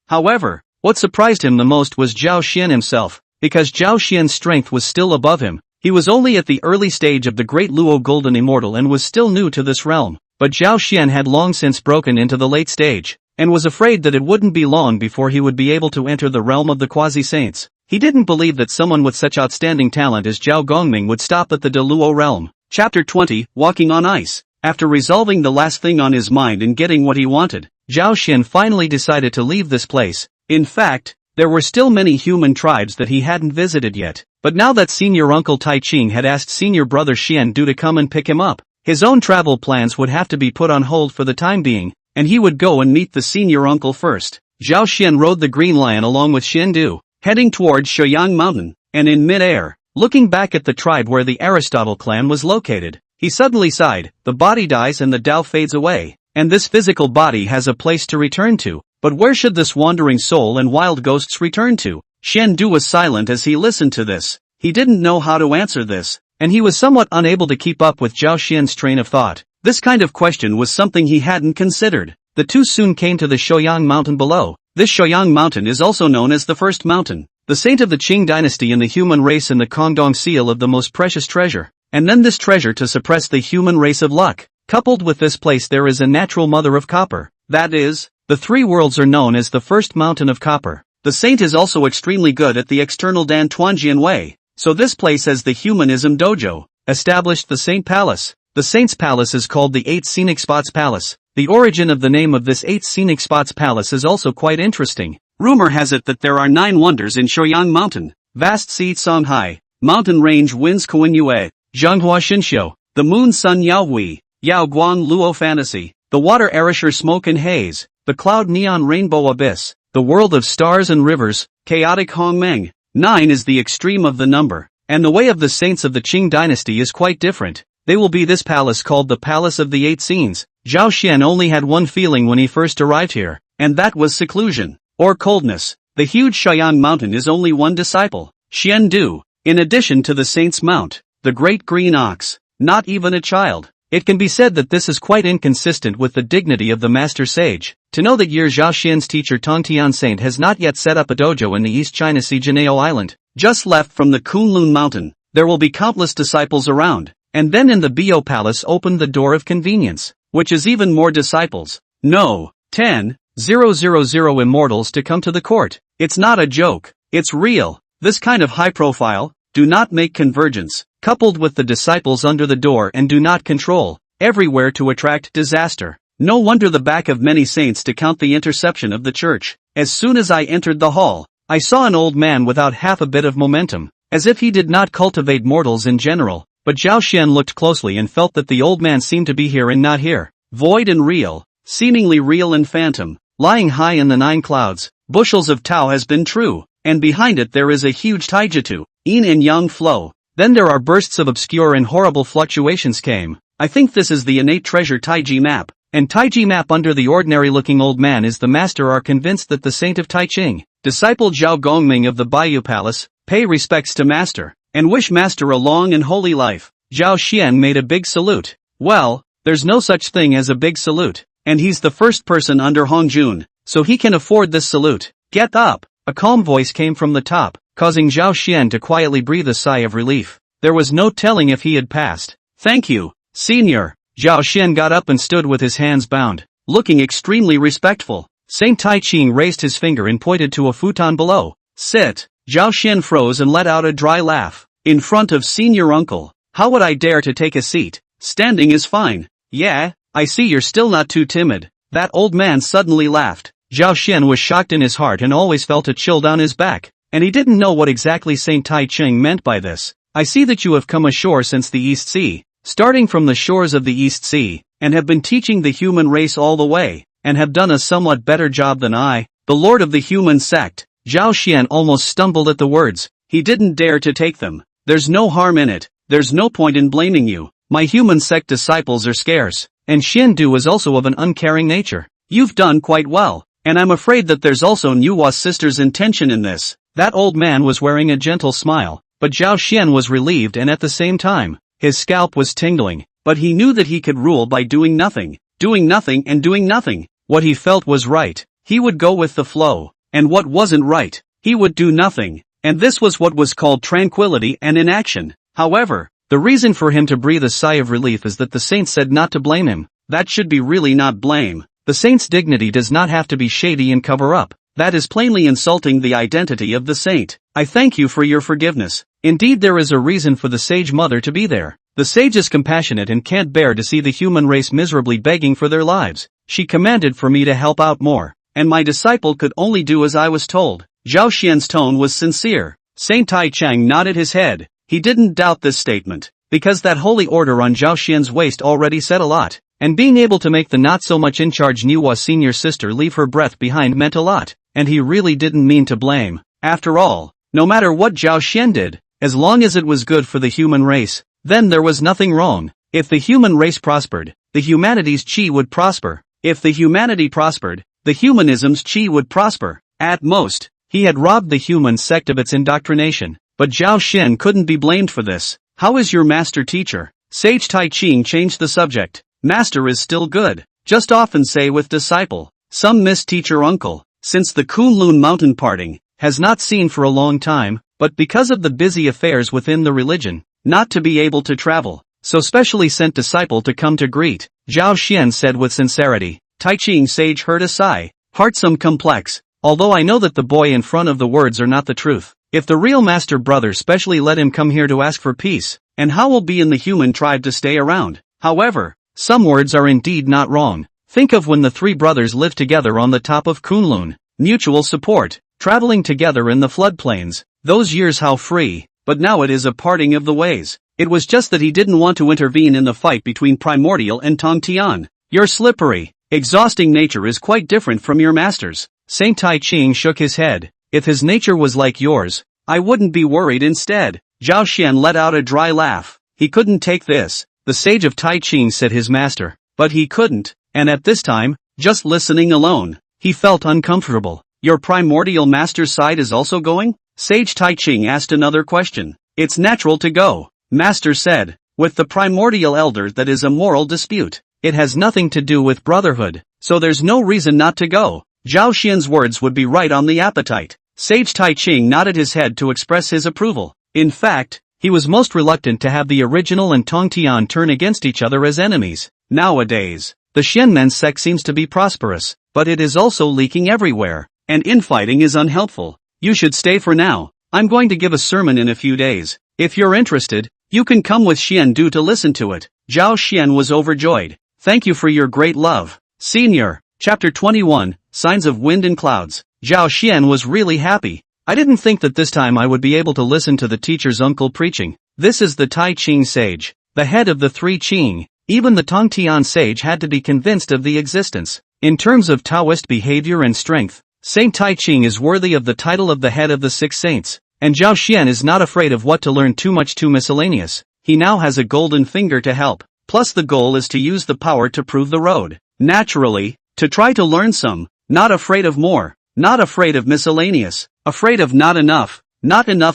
However, what surprised him the most was Zhao Xian himself, because Zhao Xian's strength was still above him. He was only at the early stage of the Great Luo Golden Immortal and was still new to this realm, but Zhao Xian had long since broken into the late stage, and was afraid that it wouldn't be long before he would be able to enter the realm of the Quasi-saints. He didn't believe that someone with such outstanding talent as Zhao Gongming would stop at the De Luo realm. Chapter 20, Walking on Ice. After resolving the last thing on his mind and getting what he wanted, Zhao Xian finally decided to leave this place. In fact, there were still many human tribes that he hadn't visited yet, but now that senior uncle Taiqing had asked senior brother Xian Du to come and pick him up, his own travel plans would have to be put on hold for the time being, and he would go and meet the senior uncle first. Zhao Xian rode the Green Lion along with Xian Du, heading towards Shoyang Mountain, and in mid-air, looking back at the tribe where the Aristotle clan was located, he suddenly sighed. The body dies and the Tao fades away, and this physical body has a place to return to, but where should this wandering soul and wild ghosts return to? Xian Du was silent as he listened to this. He didn't know how to answer this, and he was somewhat unable to keep up with Zhao Xian's train of thought. This kind of question was something he hadn't considered. The two soon came to the Shoyang Mountain below. This Shoyang Mountain is also known as the First Mountain, the saint of the Qing dynasty and the human race, and the Kongdong seal of the most precious treasure. And then this treasure to suppress the human race of luck. Coupled with this place there is a natural mother of copper. That is, the 3 worlds are known as the First Mountain of Copper. The saint is also extremely good at the external Dan Tuanjian way. So this place has the humanism dojo, established the Saint Palace. The Saint's Palace is called the 8 Scenic Spots Palace. The origin of the name of this 8 Scenic Spots Palace is also quite interesting. Rumor has it that there are 9 wonders in Shoyang Mountain. Vast sea Songhai, mountain range winds Kuinyue, Zhonghua Shinxiu, the moon sun Yaohui, Yao Guang Luo Fantasy, the water Erishur Smoke and Haze, the cloud Neon Rainbow Abyss, the world of stars and rivers, Chaotic Hongmeng. 9 is the extreme of the number, and the way of the saints of the Qing dynasty is quite different. They will be this palace called the Palace of the 8 Scenes. Zhao Xian only had one feeling when he first arrived here, and that was seclusion, or coldness. The huge Shoyang Mountain is only one disciple, Xian Du, in addition to the Saint's Mount, the Great Green Ox, not even a child. It can be said that this is quite inconsistent with the dignity of the Master Sage. To know that Year Zhao Xian's teacher Tongtian Saint has not yet set up a dojo in the East China Sea Jinao Island, just left from the Kunlun Mountain. There will be countless disciples around, and then in the Bio Palace opened the door of convenience, which is even more disciples. No, 10,000 immortals to come to the court. It's not a joke, it's real. This kind of high profile, do not make convergence, coupled with the disciples under the door and do not control, everywhere to attract disaster. No wonder the back of many saints to count the interception of the church. As soon as I entered the hall, I saw an old man without half a bit of momentum, as if he did not cultivate mortals in general, but Zhao Xian looked closely and felt that the old man seemed to be here and not here. Void and real, seemingly real and phantom, lying high in the 9 clouds, bushels of Tao has been true, and behind it there is a huge taijutsu, yin and yang flow. Then there are bursts of obscure and horrible fluctuations came. I think this is the innate treasure Taiji map, and Taiji map under the ordinary-looking old man is the master are convinced that the saint of Taiqing, disciple Zhao Gongming of the Bayou Palace, pay respects to master, and wish master a long and holy life. Zhao Xian made a big salute. Well, there's no such thing as a big salute, and he's the first person under Hongjun, so he can afford this salute. Get up! A calm voice came from the top, causing Zhao Xian to quietly breathe a sigh of relief. There was no telling if he had passed. Thank you, senior. Zhao Xian got up and stood with his hands bound, looking extremely respectful. Saint Taiqing raised his finger and pointed to a futon below. Sit. Zhao Xian froze and let out a dry laugh. In front of senior uncle. How would I dare to take a seat? Standing is fine. Yeah, I see you're still not too timid. That old man suddenly laughed. Zhao Xian was shocked in his heart and always felt a chill down his back, and he didn't know what exactly Saint Taiqing meant by this. I see that you have come ashore since the East Sea, starting from the shores of the East Sea, and have been teaching the human race all the way, and have done a somewhat better job than I, the lord of the human sect. Zhao Xian almost stumbled at the words. He didn't dare to take them. There's no harm in it. There's no point in blaming you. My human sect disciples are scarce, and Xiandu is also of an uncaring nature. You've done quite well, and I'm afraid that there's also Nuwa's sister's intention in this. That old man was wearing a gentle smile, but Zhao Xian was relieved and at the same time, his scalp was tingling, but he knew that he could rule by doing nothing and doing nothing. What he felt was right, he would go with the flow, and what wasn't right, he would do nothing, and this was what was called tranquility and inaction. However, the reason for him to breathe a sigh of relief is that the saint said not to blame him. That should be really not blame. The saint's dignity does not have to be shady and cover up. That is plainly insulting the identity of the saint. I thank you for your forgiveness. Indeed there is a reason for the sage mother to be there. The sage is compassionate and can't bear to see the human race miserably begging for their lives. She commanded for me to help out more, and my disciple could only do as I was told. Zhao Xian's tone was sincere. Saint Taichang nodded his head. He didn't doubt this statement, because that holy order on Zhao Xian's waist already said a lot, and being able to make the not-so-much-in-charge Nuwa senior sister leave her breath behind meant a lot, and he really didn't mean to blame. After all, no matter what Zhao Xian did, as long as it was good for the human race, then there was nothing wrong. If the human race prospered, the humanity's chi would prosper. If the humanity prospered, the humanism's chi would prosper. At most, he had robbed the human sect of its indoctrination. But Zhao Xian couldn't be blamed for this. How is your master teacher? Sage Taiqing changed the subject. Master is still good. Just often say with disciple. Some miss teacher uncle. Since the Kunlun mountain parting, has not seen for a long time, but because of the busy affairs within the religion, not to be able to travel, so specially sent disciple to come to greet. Zhao Xian said with sincerity. Taiqing sage heard a sigh. Heartsome complex. Although I know that the boy in front of the words are not the truth. If the real master brother specially let him come here to ask for peace, and how will be in the human tribe to stay around? However, some words are indeed not wrong. Think of when the 3 brothers lived together on the top of Kunlun. Mutual support, traveling together in the floodplains. Those years how free, but now it is a parting of the ways. It was just that he didn't want to intervene in the fight between Primordial and Tongtian. Your slippery, exhausting nature is quite different from your master's. Saint Taiqing shook his head. If his nature was like yours, I wouldn't be worried instead. Zhao Xian let out a dry laugh. He couldn't take this. The sage of Taiqing said his master. But he couldn't, and at this time, just listening alone, he felt uncomfortable. Your primordial master's side is also going? Sage Taiqing asked another question. It's natural to go, master said. With the primordial elder that is a moral dispute. It has nothing to do with brotherhood, so there's no reason not to go. Zhao Xian's words would be right on the appetite. Sage Taiqing nodded his head to express his approval. In fact, he was most reluctant to have the original and Tongtian turn against each other as enemies. Nowadays, the Xianmen sect seems to be prosperous, but it is also leaking everywhere, and infighting is unhelpful. You should stay for now. I'm going to give a sermon in a few days. If you're interested, You can come with Xian Du to listen to it. Zhao Xian was overjoyed. Thank you for your great love, Senior. Chapter 21, Signs of Wind and Clouds. Zhao Xian was really happy. I didn't think that this time I would be able to listen to the teacher's uncle preaching. This is the Taiqing sage, the head of the three Qing. Even the Tongtian sage had to be convinced of the existence. In terms of Taoist behavior and strength, Saint Taiqing is worthy of the title of the head of the six saints. And Zhao Xian is not afraid of what to learn too miscellaneous. He now has a golden finger to help. Plus the goal is to use the power to prove the road. Naturally, to try to learn some. Not afraid of more. Not afraid of miscellaneous. Afraid of not enough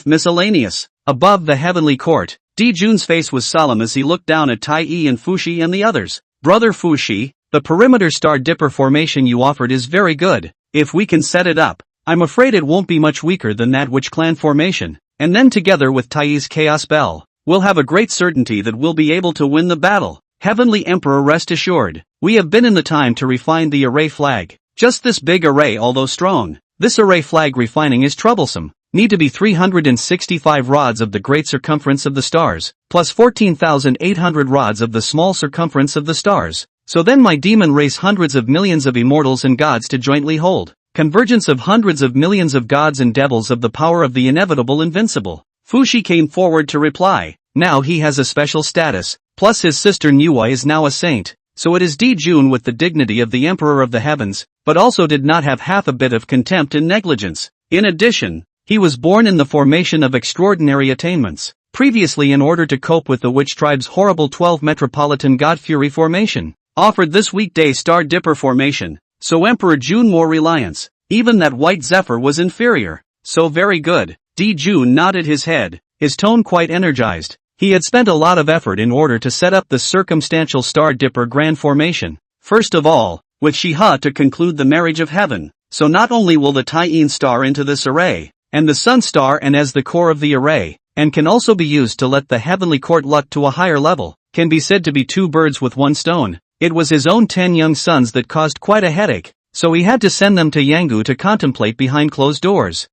miscellaneous. Above the heavenly court, Di Jun's face was solemn as he looked down at Tai Yi and Fushi and the others. Brother Fushi, the perimeter star dipper formation you offered is very good. If we can set it up, I'm afraid it won't be much weaker than that Witch Clan formation. And then together with Tai's Chaos Bell, we'll have a great certainty that we'll be able to win the battle. Heavenly Emperor, rest assured, we have been in the time to refine the array flag. Just this big array, although strong. This array flag refining is troublesome. Need to be 365 rods of the great circumference of the stars, plus 14,800 rods of the small circumference of the stars. So then my demon race hundreds of millions of immortals and gods to jointly hold. Convergence of hundreds of millions of gods and devils of the power of the inevitable invincible. Fushi came forward to reply. Now he has a special status, plus his sister Nuwa is now a saint. So it is Di Jun with the dignity of the Emperor of the Heavens, but also did not have half a bit of contempt and negligence. In addition, he was born in the formation of extraordinary attainments. Previously, in order to cope with the Witch Tribe's horrible 12 Metropolitan God Fury formation, offered this weekday Star Dipper formation, so Emperor Jun more reliance. Even that White Zephyr was inferior. So very good. Di Jun nodded his head, his tone quite energized. He had spent a lot of effort in order to set up the circumstantial Star Dipper Grand Formation. First of all, with Shiha to conclude the marriage of heaven. So not only will the Taiyin star into this array, and the Sun star and as the core of the array, and can also be used to let the heavenly court luck to a higher level, can be said to be two birds with one stone. It was his own 10 young sons that caused quite a headache, so he had to send them to Yanggu to contemplate behind closed doors.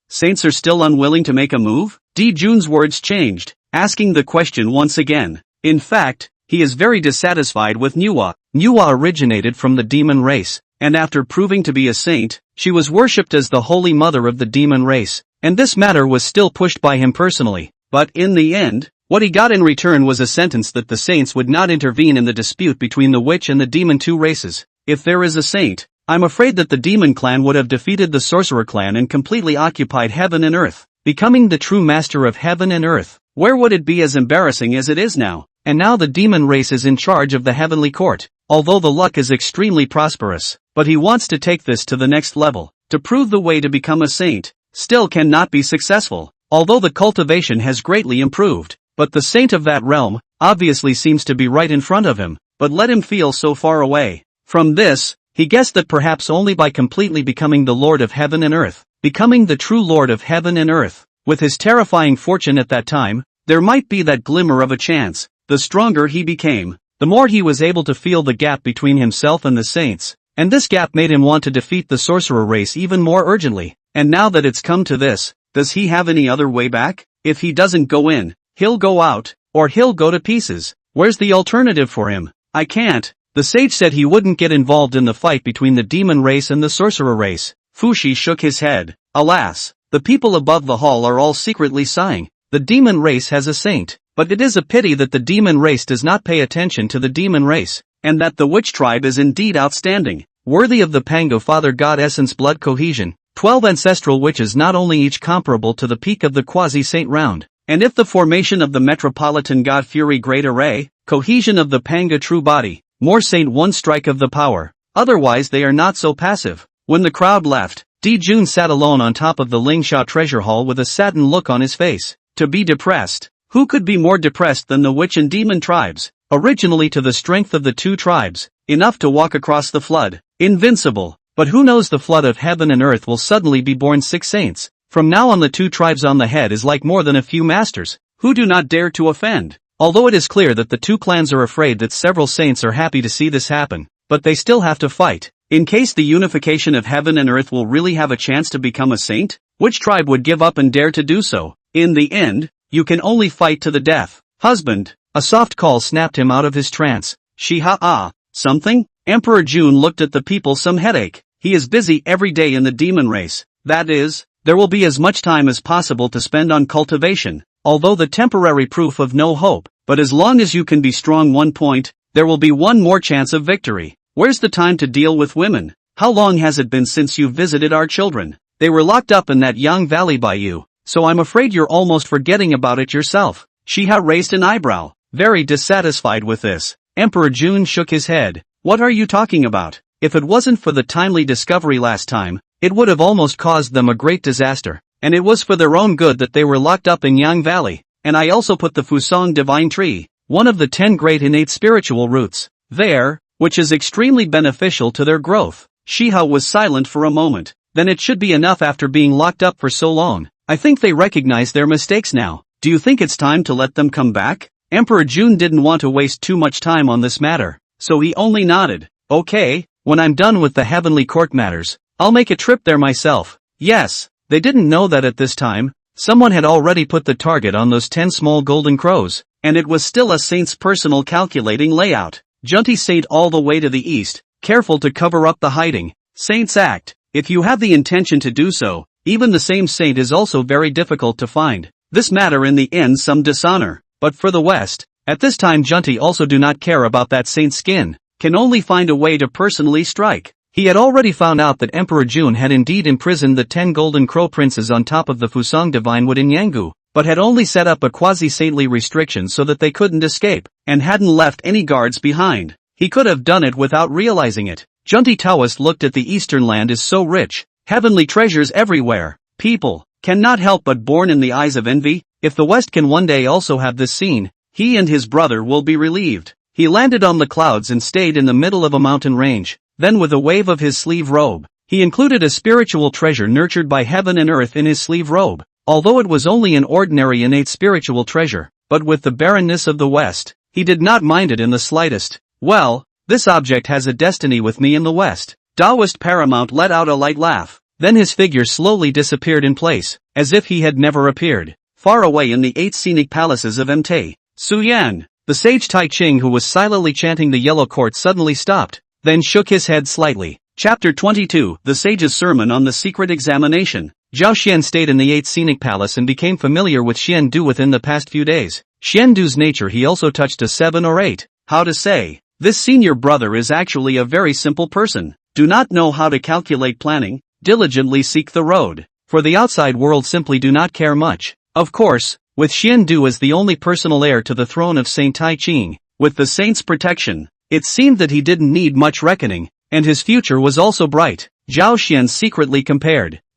Saints are still unwilling to make a move? Di Jun's words changed, asking the question once again. In fact, he is very dissatisfied with Nuwa. Nuwa originated from the demon race, and after proving to be a saint, she was worshipped as the holy mother of the demon race, and this matter was still pushed by him personally. But in the end, what he got in return was a sentence that the saints would not intervene in the dispute between the witch and the demon two races. If there is a saint, I'm afraid that the demon clan would have defeated the sorcerer clan and completely occupied heaven and earth, becoming the true master of heaven and earth. Where would it be as embarrassing as it is now? And now the demon race is in charge of the heavenly court, although the luck is extremely prosperous, but he wants to take this to the next level, to prove the way to become a saint, still cannot be successful, although the cultivation has greatly improved, but the saint of that realm, obviously seems to be right in front of him, but let him feel so far away. From this, he guessed that perhaps only by completely becoming the Lord of Heaven and Earth, becoming the true Lord of Heaven and Earth, with his terrifying fortune at that time, there might be that glimmer of a chance. The stronger he became, the more he was able to feel the gap between himself and the saints, and this gap made him want to defeat the sorcerer race even more urgently. And now that it's come to this, does he have any other way back? If he doesn't go in, he'll go out, or he'll go to pieces. Where's the alternative for him? I can't. The sage said he wouldn't get involved in the fight between the demon race and the sorcerer race. Fushi shook his head. Alas, the people above the hall are all secretly sighing. The demon race has a saint, but it is a pity that the demon race does not pay attention to the demon race, and that the witch tribe is indeed outstanding, worthy of the Pango Father God essence blood cohesion, 12 ancestral witches not only each comparable to the peak of the Quasi-saint round, and if the formation of the Metropolitan God Fury Great Array, cohesion of the Panga true body, more saint one strike of the power, otherwise they are not so passive. When the crowd left, Di Jun sat alone on top of the Lingsha treasure hall with a saddened look on his face. To be depressed. Who could be more depressed than the witch and demon tribes? Originally to the strength of the two tribes, enough to walk across the flood, invincible. But who knows, the flood of heaven and earth will suddenly be born 6 saints. From now on the two tribes on the head is like more than a few masters, who do not dare to offend. Although it is clear that the two clans are afraid that several saints are happy to see this happen, but they still have to fight. In case the unification of heaven and earth will really have a chance to become a saint, which tribe would give up and dare to do so? In the end, You can only fight to the death. Husband. A soft call snapped him out of his trance. Something? Emperor Jun looked at the people. Some headache. He is busy every day in the demon race. That is, there will be as much time as possible to spend on cultivation, although the temporary proof of no hope, but as long as you can be strong 1 point, there will be one more chance of victory. Where's the time to deal with women? How long has it been since you visited our children? They were locked up in that Yang Valley by you, so I'm afraid you're almost forgetting about it yourself. Shiha raised an eyebrow, very dissatisfied with this. Emperor Jun shook his head. What are you talking about? If it wasn't for the timely discovery last time, it would have almost caused them a great disaster, and it was for their own good that they were locked up in Yang Valley, and I also put the Fusang Divine Tree, one of the 10 great innate spiritual roots, there, which is extremely beneficial to their growth. Shiha was silent for a moment. Then it should be enough after being locked up for so long. I think they recognize their mistakes now. Do you think it's time to let them come back? Emperor Jun didn't want to waste too much time on this matter, so he only nodded. Okay, when I'm done with the heavenly court matters, I'll make a trip there myself. Yes, they didn't know that at this time, someone had already put the target on those 10 small golden crows, and it was still a saint's personal calculating layout. Junti Saint all the way to the east, careful to cover up the hiding. Saints act. If you have the intention to do so, even the same saint is also very difficult to find. This matter in the end some dishonor, but for the West, at this time Junti also do not care about that saint's skin, can only find a way to personally strike. He had already found out that Emperor Jun had indeed imprisoned the 10 golden crow princes on top of the Fusang Divine Wood in Yanggu, but had only set up a quasi-saintly restriction so that they couldn't escape, and hadn't left any guards behind. He could have done it without realizing it. Junti Taoist looked at the eastern land is so rich, heavenly treasures everywhere. People cannot help but born in the eyes of envy. If the West can one day also have this scene, he and his brother will be relieved. He landed on the clouds and stayed in the middle of a mountain range. Then with a wave of his sleeve robe, he included a spiritual treasure nurtured by heaven and earth in his sleeve robe. Although it was only an ordinary innate spiritual treasure, but with the barrenness of the West, he did not mind it in the slightest. Well, this object has a destiny with me in the West. Taoist Paramount let out a light laugh. Then his figure slowly disappeared in place, as if he had never appeared. Far away in the 8 scenic palaces of Mt. Suyan, the sage Taiqing who was silently chanting the yellow court suddenly stopped, then shook his head slightly. Chapter 22, The Sage's Sermon on the Secret Examination. Zhao Xian stayed in the 8 scenic palace and became familiar with Xian Du within the past few days. Xian Du's nature he also touched a 7 or 8. How to say? This senior brother is actually a very simple person. Do not know how to calculate planning, diligently seek the road. For the outside world simply do not care much. Of course, with Xian Du as the only personal heir to the throne of Saint Taiqing, with the saint's protection, it seemed that he didn't need much reckoning, and his future was also bright. Zhao Xian secretly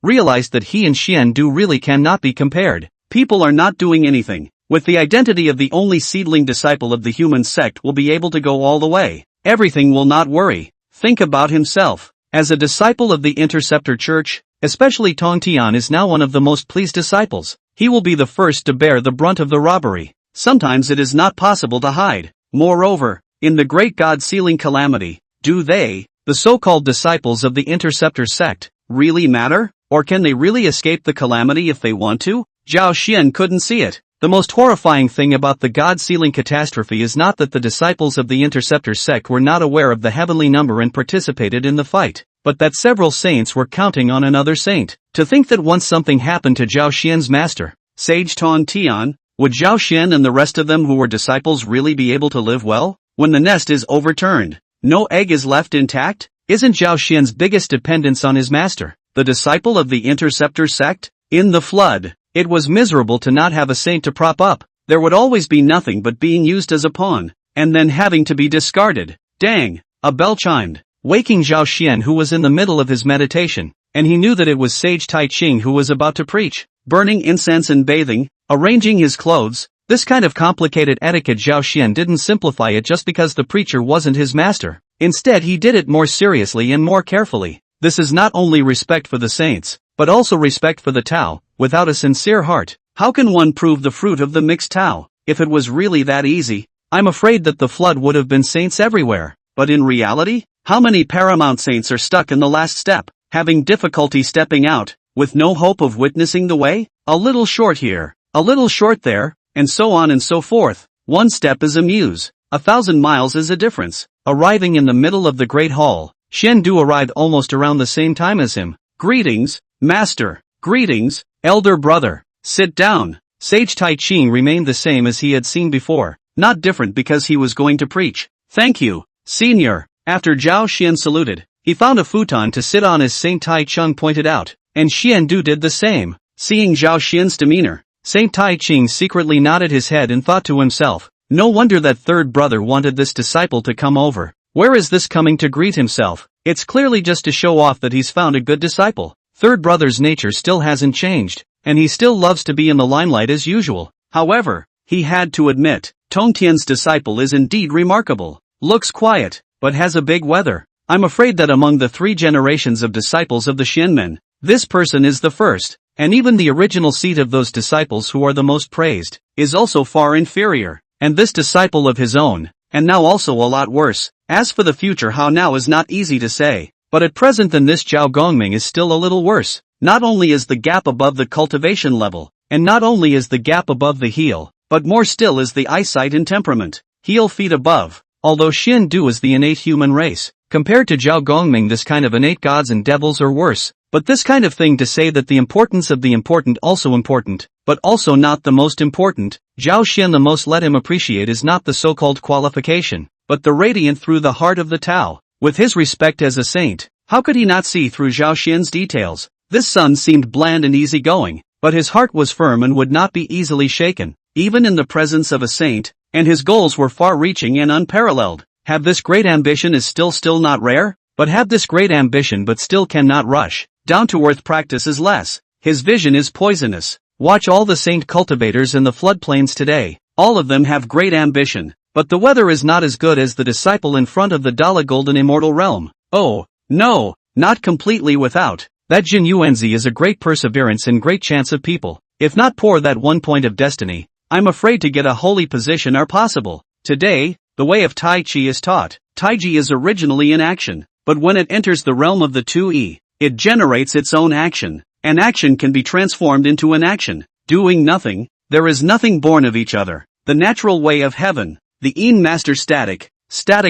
realized that he and Xian Du really cannot be compared. People are not doing anything. With the identity of the only seedling disciple of the human sect will be able to go all the way. Everything will not worry. Think about himself. As a disciple of the Interceptor Church, especially Tong Tian is now one of the most pleased disciples. He will be the first to bear the brunt of the robbery. Sometimes it is not possible to hide. Moreover, in the great God-sealing calamity, do they, the so-called disciples of the Interceptor sect, really matter? Or can they really escape the calamity if they want to? Zhao Xian couldn't see it. The most horrifying thing about the God-sealing catastrophe is not that the disciples of the Interceptor sect were not aware of the heavenly number and participated in the fight, but that several saints were counting on another saint. To think that once something happened to Zhao Xian's master, Sage Tong Tian, would Zhao Xian and the rest of them who were disciples really be able to live well? When the nest is overturned, no egg is left intact? Isn't Zhao Xian's biggest dependence on his master, the disciple of the Interceptor sect? In the flood, it was miserable to not have a saint to prop up. There would always be nothing but being used as a pawn, and then having to be discarded. Dang! A bell chimed, waking Zhao Xian who was in the middle of his meditation, and he knew that it was Sage Taiqing who was about to preach. Burning incense and bathing, arranging his clothes, this kind of complicated etiquette Zhao Xian didn't simplify it just because the preacher wasn't his master. Instead he did it more seriously and more carefully. This is not only respect for the saints, but also respect for the Tao. Without a sincere heart, how can one prove the fruit of the mixed Tao? If it was really that easy, I'm afraid that the flood would have been saints everywhere. But in reality, how many paramount saints are stuck in the last step, having difficulty stepping out, with no hope of witnessing the way? A little short here, a little short there, and so on and so forth. One step is a muse, 1,000 miles is a difference. Arriving in the middle of the Great Hall, Xiandu arrived almost around the same time as him. Greetings, Master. Greetings, Elder Brother. Sit down. Sage Taiqing remained the same as he had seen before, not different because he was going to preach. Thank you, Senior. After Zhao Xian saluted, he found a futon to sit on as Saint Taichung pointed out, and Xiandu did the same. Seeing Zhao Xian's demeanor, Saint Taiqing secretly nodded his head and thought to himself, no wonder that third brother wanted this disciple to come over. Where is this coming to greet himself? It's clearly just to show off that he's found a good disciple. Third brother's nature still hasn't changed, and he still loves to be in the limelight as usual. However, he had to admit, Tongtian's disciple is indeed remarkable. Looks quiet, but has a big weather. I'm afraid that among the 3 generations of disciples of the Xianmen, this person is the first, and even the original seat of those disciples who are the most praised, is also far inferior. And this disciple of his own, and now also a lot worse. As for the future, how now is not easy to say, but at present then this Zhao Gongming is still a little worse. Not only is the gap above the cultivation level, and not only is the gap above the heel, but more still is the eyesight and temperament. Heel feet above, although Xiandu is the innate human race. Compared to Zhao Gongming, this kind of innate gods and devils are worse. But this kind of thing to say that the importance of the important also important, but also not the most important, Zhao Xian the most let him appreciate is not the so-called qualification, but the radiant through the heart of the Tao. With his respect as a saint, how could he not see through Zhao Xian's details? This son seemed bland and easygoing, but his heart was firm and would not be easily shaken, even in the presence of a saint, and his goals were far-reaching and unparalleled. Have this great ambition is still not rare? But have this great ambition but still cannot rush. Down-to-earth practice is less. His vision is poisonous. Watch all the saint cultivators in the floodplains today. All of them have great ambition, but the weather is not as good as the disciple in front of the Dala Golden Immortal Realm. Oh, no, not completely without. That Jin Yuanzi is a great perseverance and great chance of people, if not poor that one point of destiny. I'm afraid to get a holy position are possible. Today, the way of Tai Chi is taught. Tai Chi is originally in action, but when it enters the realm of the 2E, it generates its own action. An action can be transformed into an action. Doing nothing, there is nothing born of each other. The natural way of heaven. The Yin master static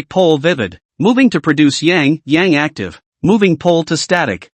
pole vivid, moving to produce yang active, moving pole to static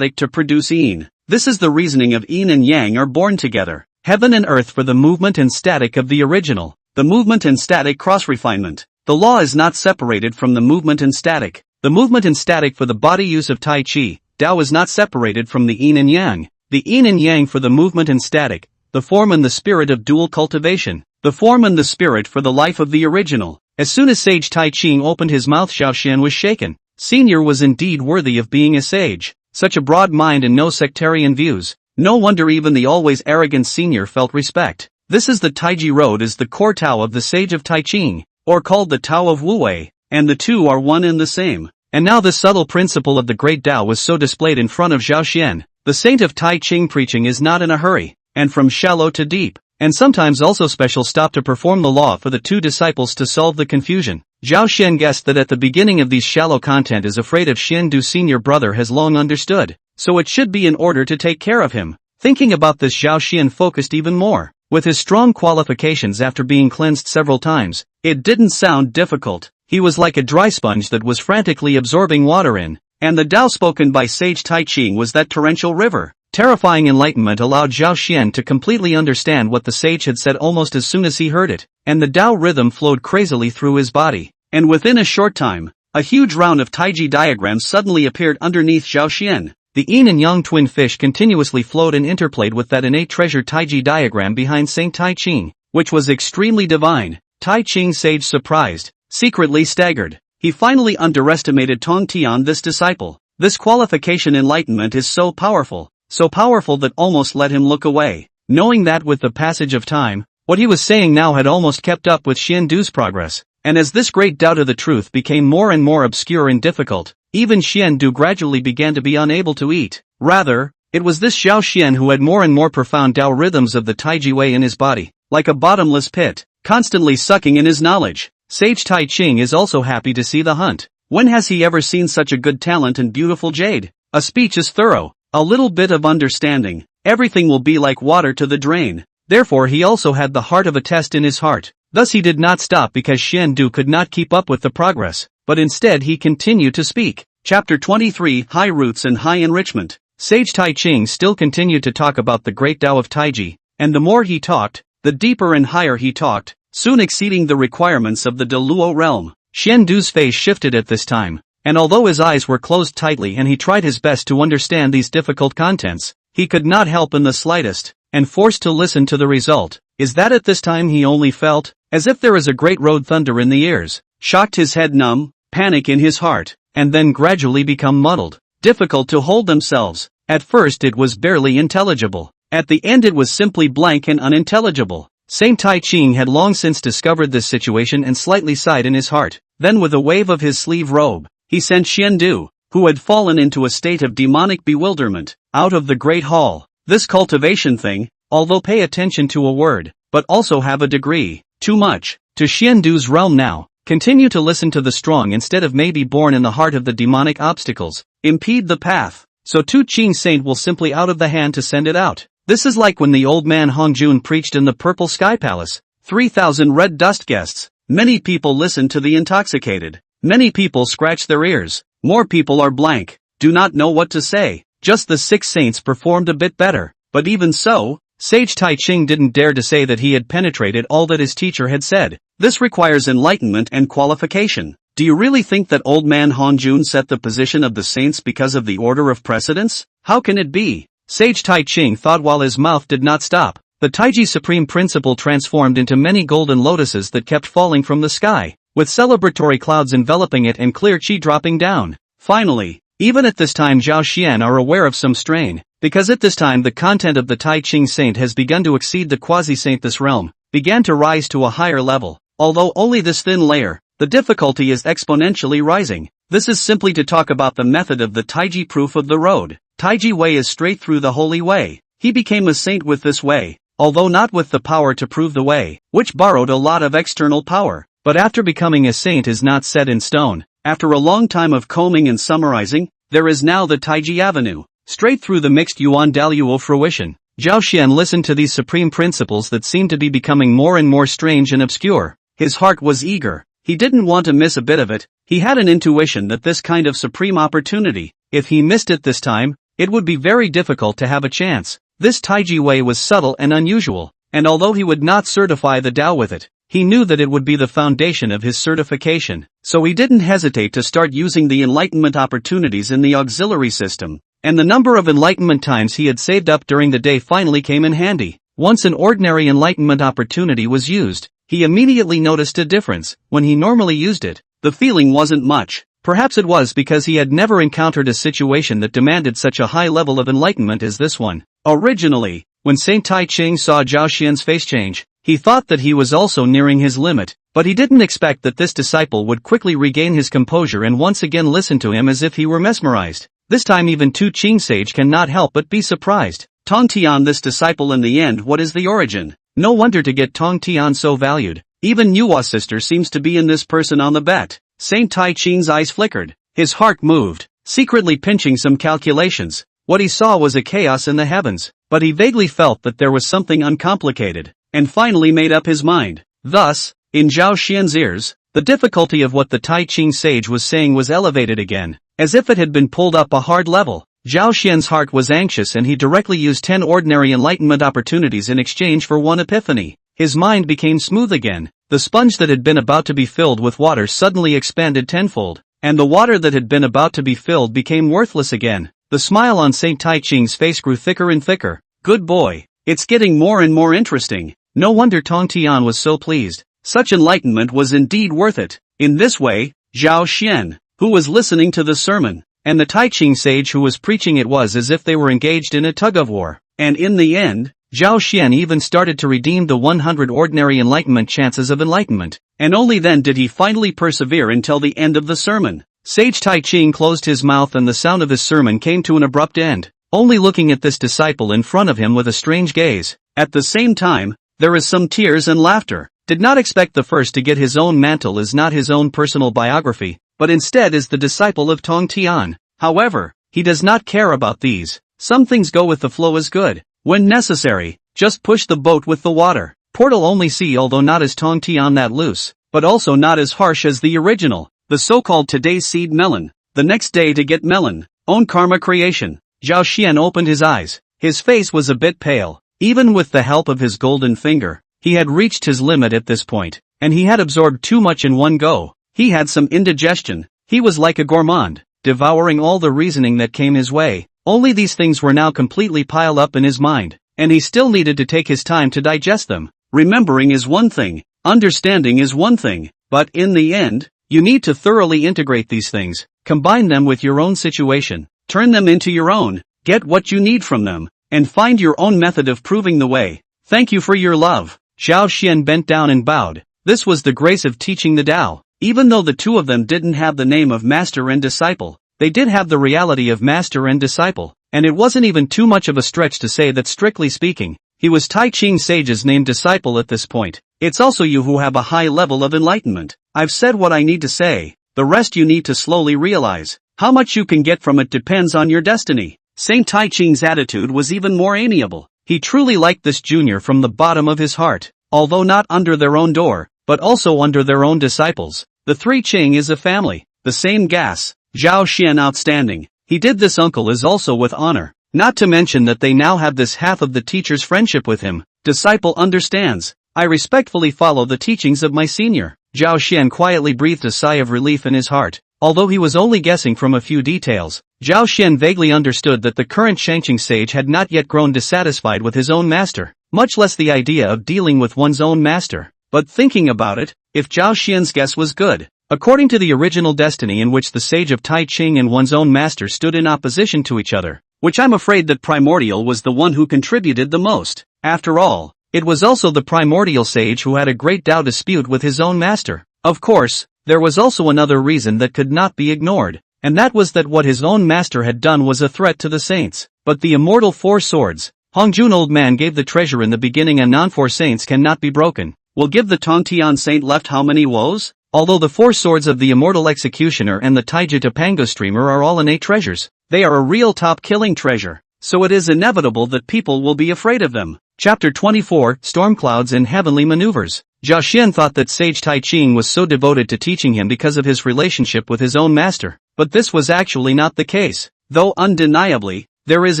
to produce Yin. This is the reasoning of Yin and Yang are born together. Heaven and earth for the movement and static of the original. The movement and static cross-refinement. The law is not separated from the movement and static. The movement and static for the body use of Tai Chi. Tao is not separated from the Yin and Yang. The Yin and Yang for the movement and static. The form and the spirit of dual cultivation. The form and the spirit for the life of the original. As soon as Sage Taiqing opened his mouth, Zhao Xian was shaken. Senior was indeed worthy of being a sage. Such a broad mind and no sectarian views. No wonder even the always arrogant senior felt respect. This is the Taiji Road is the core Tao of the Sage of Taiqing, or called the Tao of Wuwei, and the two are one and the same. And now the subtle principle of the great Tao was so displayed in front of Zhao Xian. The saint of Taiqing preaching is not in a hurry, and from shallow to deep, and sometimes also special stop to perform the law for the 2 disciples to solve the confusion. Zhao Xian guessed that at the beginning of these shallow content is afraid of Xiandu senior brother has long understood, so it should be in order to take care of him. Thinking about this, Zhao Xian focused even more. With his strong qualifications after being cleansed several times, it didn't sound difficult. He was like a dry sponge that was frantically absorbing water in, and the Tao spoken by Sage Taiqing was that torrential river. Terrifying enlightenment allowed Zhao Xian to completely understand what the sage had said almost as soon as he heard it, and the Tao rhythm flowed crazily through his body, and within a short time, a huge round of Taiji diagrams suddenly appeared underneath Zhao Xian. The Yin and Yang twin fish continuously flowed and interplayed with that innate treasure Taiji diagram behind Saint Taiqing, which was extremely divine. Taiqing sage surprised, secretly staggered. He finally underestimated Tongtian, this disciple. This qualification enlightenment is so powerful that almost let him look away, knowing that with the passage of time, what he was saying now had almost kept up with Xiandu's progress, and as this great doubt of the truth became more and more obscure and difficult, even Xiandu gradually began to be unable to eat. Rather, it was this Zhao Xian who had more and more profound Tao rhythms of the Taiji way in his body, like a bottomless pit, constantly sucking in his knowledge. Sage Taiqing is also happy to see the hunt. When has he ever seen such a good talent and beautiful jade? A speech is thorough. A little bit of understanding, everything will be like water to the drain. Therefore he also had the heart of a test in his heart. Thus he did not stop because Xiandu could not keep up with the progress, but instead he continued to speak. Chapter 23 High Roots and High Enrichment. Sage Taiqing still continued to talk about the great Tao of Taiji, and the more he talked, the deeper and higher he talked, soon exceeding the requirements of the De Luo realm. Xiandu's face shifted at this time, and although his eyes were closed tightly and he tried his best to understand these difficult contents, he could not help in the slightest, and forced to listen to the result. Is that at this time he only felt, as if there is a great road thunder in the ears, shocked his head numb, panic in his heart, and then gradually become muddled, difficult to hold themselves. At first it was barely intelligible. At the end it was simply blank and unintelligible. Saint Taiqing had long since discovered this situation and slightly sighed in his heart. Then with a wave of his sleeve robe, he sent Xiandu, who had fallen into a state of demonic bewilderment, out of the great hall. This cultivation thing, although pay attention to a word, but also have a degree, too much, to Xiandu's realm now. Continue to listen to the strong instead of maybe born in the heart of the demonic obstacles, impede the path, so Taiqing Saint will simply out of the hand to send it out. This is like when the old man Hongjun preached in the Purple Sky Palace. 3,000 red dust guests. Many people listen to the intoxicated. Many people scratch their ears. More people are blank, do not know what to say. Just the 6 saints performed a bit better, but even so, Sage Taiqing didn't dare to say that he had penetrated all that his teacher had said. This requires enlightenment and qualification. Do you really think that old man Hongjun set the position of the saints because of the order of precedence? How can it be? Sage Taiqing thought while his mouth did not stop. The Taiji Supreme Principle transformed into many golden lotuses that kept falling from the sky, with celebratory clouds enveloping it and clear qi dropping down. Finally, even at this time Zhao Xian are aware of some strain, because at this time the content of the Taiqing Saint has begun to exceed the Quasi-saint. This realm began to rise to a higher level, although only this thin layer, the difficulty is exponentially rising. This is simply to talk about the method of the Taiji proof of the road. Taiji way is straight through the holy way. He became a saint with this way, although not with the power to prove the way, which borrowed a lot of external power. But after becoming a saint is not set in stone. After a long time of combing and summarizing, there is now the Taiji Avenue, straight through the mixed Yuan Daluo fruition. Zhao Xian listened to these supreme principles that seemed to be becoming more and more strange and obscure. His heart was eager. He didn't want to miss a bit of it. He had an intuition that this kind of supreme opportunity, if he missed it this time, it would be very difficult to have a chance. This Taiji way was subtle and unusual, and although he would not certify the Tao with it, he knew that it would be the foundation of his certification, so he didn't hesitate to start using the enlightenment opportunities in the auxiliary system, and the number of enlightenment times he had saved up during the day finally came in handy. Once an ordinary enlightenment opportunity was used, he immediately noticed a difference. When he normally used it, the feeling wasn't much. Perhaps it was because he had never encountered a situation that demanded such a high level of enlightenment as this one. Originally, when Saint Taiqing saw Zhao Xian's face change, he thought that he was also nearing his limit, but he didn't expect that this disciple would quickly regain his composure and once again listen to him as if he were mesmerized. This time even Taiqing sage cannot help but be surprised. Tong Tian, this disciple, in the end, what is the origin? No wonder to get Tong Tian so valued. Even Yua's sister seems to be in this person on the bet. Saint Taiqing's eyes flickered. His heart moved, secretly pinching some calculations. What he saw was a chaos in the heavens, but he vaguely felt that there was something uncomplicated, and finally made up his mind. Thus, in Zhao Xian's ears, the difficulty of what the Taiqing sage was saying was elevated again, as if it had been pulled up a hard level. Zhao Xian's heart was anxious and he directly used 10 ordinary enlightenment opportunities in exchange for 1 epiphany. His mind became smooth again. The sponge that had been about to be filled with water suddenly expanded tenfold, and the water that had been about to be filled became worthless again. The smile on Saint Taiqing's face grew thicker and thicker. Good boy. It's getting more and more interesting. No wonder Tong Tian was so pleased. Such enlightenment was indeed worth it. In this way, Zhao Xian, who was listening to the sermon, and the Taiqing sage who was preaching it was as if they were engaged in a tug-of-war. And in the end, Zhao Xian even started to redeem the 100 ordinary enlightenment chances of enlightenment, and only then did he finally persevere until the end of the sermon. Sage Taiqing closed his mouth and the sound of his sermon came to an abrupt end, only looking at this disciple in front of him with a strange gaze. At the same time, there is some tears and laughter. Did not expect the first to get his own mantle is not his own personal biography, but instead is the disciple of Tong Tian. However, he does not care about these. Some things go with the flow as good. When necessary, just push the boat with the water. Portal only see, although not as Tong Tian that loose, but also not as harsh as the original. The so-called today's seed melon. The next day to get melon. Own karma creation. Zhao Xian opened his eyes. His face was a bit pale. Even with the help of his golden finger, he had reached his limit at this point, and he had absorbed too much in one go. He had some indigestion. He was like a gourmand, devouring all the reasoning that came his way. Only these things were now completely piled up in his mind, and he still needed to take his time to digest them. Remembering is one thing, understanding is one thing, but in the end, you need to thoroughly integrate these things, combine them with your own situation, turn them into your own, get what you need from them, and find your own method of proving the way. Thank you for your love. Zhao Xian bent down and bowed. This was the grace of teaching the Tao. Even though the two of them didn't have the name of master and disciple, they did have the reality of master and disciple, and it wasn't even too much of a stretch to say that strictly speaking, he was Taiqing sage's named disciple at this point. It's also you who have a high level of enlightenment. I've said what I need to say, the rest you need to slowly realize. How much you can get from it depends on your destiny. Saint Taiqing's attitude was even more amiable. He truly liked this junior from the bottom of his heart, although not under their own door, but also under their own disciples. The three Qing is a family, the same gas. Zhao Xian outstanding. He did this uncle is also with honor. Not to mention that they now have this half of the teacher's friendship with him. Disciple understands. I respectfully follow the teachings of my senior. Zhao Xian quietly breathed a sigh of relief in his heart. Although he was only guessing from a few details, Zhao Xian vaguely understood that the current Shangqing sage had not yet grown dissatisfied with his own master, much less the idea of dealing with one's own master. But thinking about it, if Zhao Xian's guess was good, according to the original destiny in which the sage of Taiqing and one's own master stood in opposition to each other, which I'm afraid that Primordial was the one who contributed the most. After all, it was also the Primordial sage who had a great Tao dispute with his own master. Of course, there was also another reason that could not be ignored, and that was that what his own master had done was a threat to the saints. But the immortal four swords, Hongjun old man gave the treasure in the beginning and non-four saints cannot be broken, will give the Tongtian saint left how many woes? Although the four swords of the immortal executioner and the Taija Topanga streamer are all innate treasures, they are a real top-killing treasure, so it is inevitable that people will be afraid of them. Chapter 24, Storm Clouds and Heavenly Maneuvers. Zhao Xian thought that Sage Taiqing was so devoted to teaching him because of his relationship with his own master, but this was actually not the case, though undeniably, there is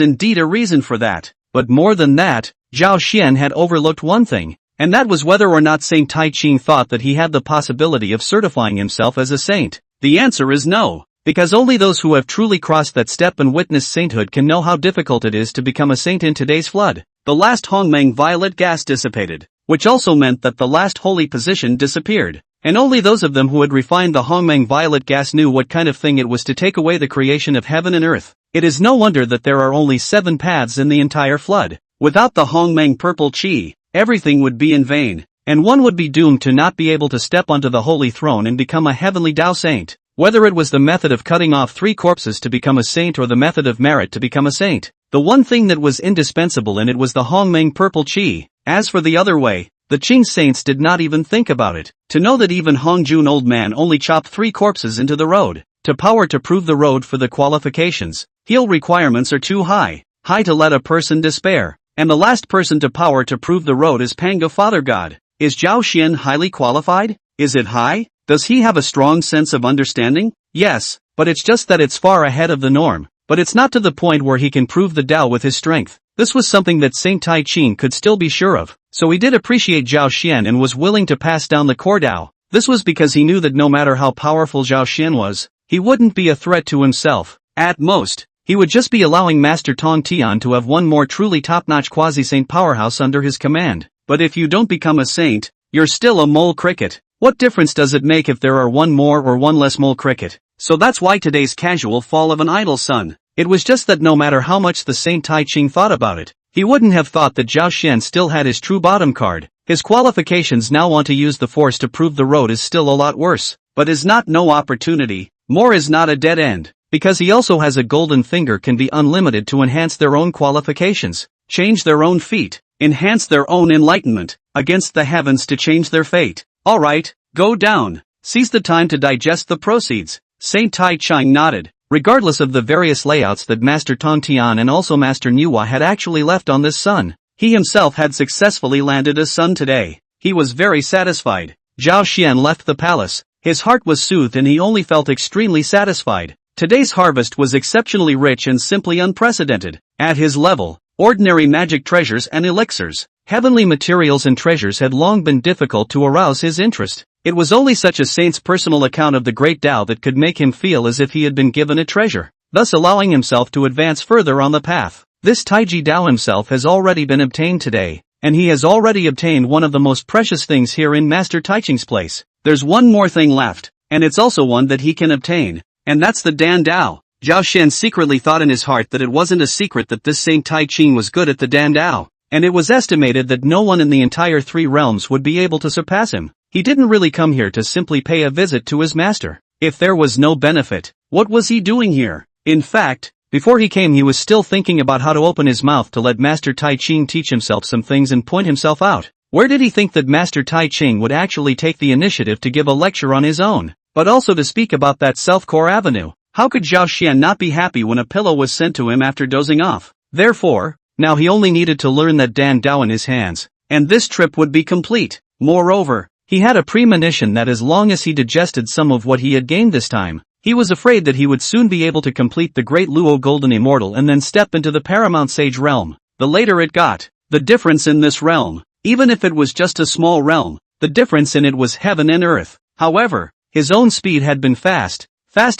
indeed a reason for that. But more than that, Zhao Xian had overlooked one thing, and that was whether or not Saint Taiqing thought that he had the possibility of certifying himself as a saint. The answer is no, because only those who have truly crossed that step and witnessed sainthood can know how difficult it is to become a saint in today's flood. The last Hongmeng violet gas dissipated, which also meant that the last holy position disappeared, and only those of them who had refined the Hongmeng violet gas knew what kind of thing it was to take away the creation of heaven and earth. It is no wonder that there are only 7 paths in the entire flood. Without the Hongmeng purple chi, everything would be in vain, and one would be doomed to not be able to step onto the holy throne and become a heavenly Tao saint. Whether it was the method of cutting off 3 corpses to become a saint or the method of merit to become a saint, the one thing that was indispensable in it was the Hongmeng purple chi. As for the other way, the Qing saints did not even think about it. To know that even Hongjun old man only chopped 3 corpses into the road, to power to prove the road for the qualifications, heal requirements are too high to let a person despair, and the last person to power to prove the road is Panga Father God. Is Zhao Xian highly qualified? Is it high? Does he have a strong sense of understanding? Yes, but it's just that it's far ahead of the norm. But it's not to the point where he can prove the Tao with his strength. This was something that Saint Taiqing could still be sure of, so he did appreciate Zhao Xian and was willing to pass down the core Tao. This was because he knew that no matter how powerful Zhao Xian was, he wouldn't be a threat to himself. At most, he would just be allowing Master Tong Tian to have one more truly top-notch quasi-saint powerhouse under his command. But if you don't become a saint, you're still a mole cricket. What difference does it make if there are one more or one less mole cricket? So that's why today's casual fall of an idle son. It was just that no matter how much the Saint Taiqing thought about it, he wouldn't have thought that Zhao Xian still had his true bottom card. His qualifications now want to use the force to prove the road is still a lot worse, but is not no opportunity. More is not a dead end, because he also has a golden finger can be unlimited to enhance their own qualifications, change their own feat, enhance their own enlightenment, against the heavens to change their fate. Alright, go down. Seize the time to digest the proceeds. Saint Taiqing nodded. Regardless of the various layouts that Master Tong Tian and also Master Nuwa had actually left on this sun, He himself had successfully landed a son today. He was very satisfied. Zhao Xian left the palace. His heart was soothed and he only felt extremely satisfied. Today's harvest was exceptionally rich and simply unprecedented. At his level, ordinary magic treasures and elixirs, heavenly materials and treasures had long been difficult to arouse his interest. It was only such a saint's personal account of the Great Dao that could make him feel as if he had been given a treasure, thus allowing himself to advance further on the path. This Taiji Dao himself has already been obtained today, and he has already obtained one of the most precious things here in Master Taiqing's place. There's one more thing left, and it's also one that he can obtain, and that's the Dan Dao. Zhao Xian secretly thought in his heart that it wasn't a secret that this Saint Taiqing was good at the Dan Dao, and it was estimated that no one in the entire 3 realms would be able to surpass him. He didn't really come here to simply pay a visit to his master. If there was no benefit, what was he doing here? In fact, before he came he was still thinking about how to open his mouth to let Master Taiqing teach himself some things and point himself out. Where did he think that Master Taiqing would actually take the initiative to give a lecture on his own, but also to speak about that self-core avenue? How could Zhao Xian not be happy when a pillow was sent to him after dozing off? Therefore, now he only needed to learn that Dan Dao in his hands, and this trip would be complete. Moreover, he had a premonition that as long as he digested some of what he had gained this time, he was afraid that he would soon be able to complete the Great Luo Golden Immortal and then step into the Paramount Sage realm. The later it got, the difference in this realm, even if it was just a small realm, the difference in it was heaven and earth. However, his own speed had been fast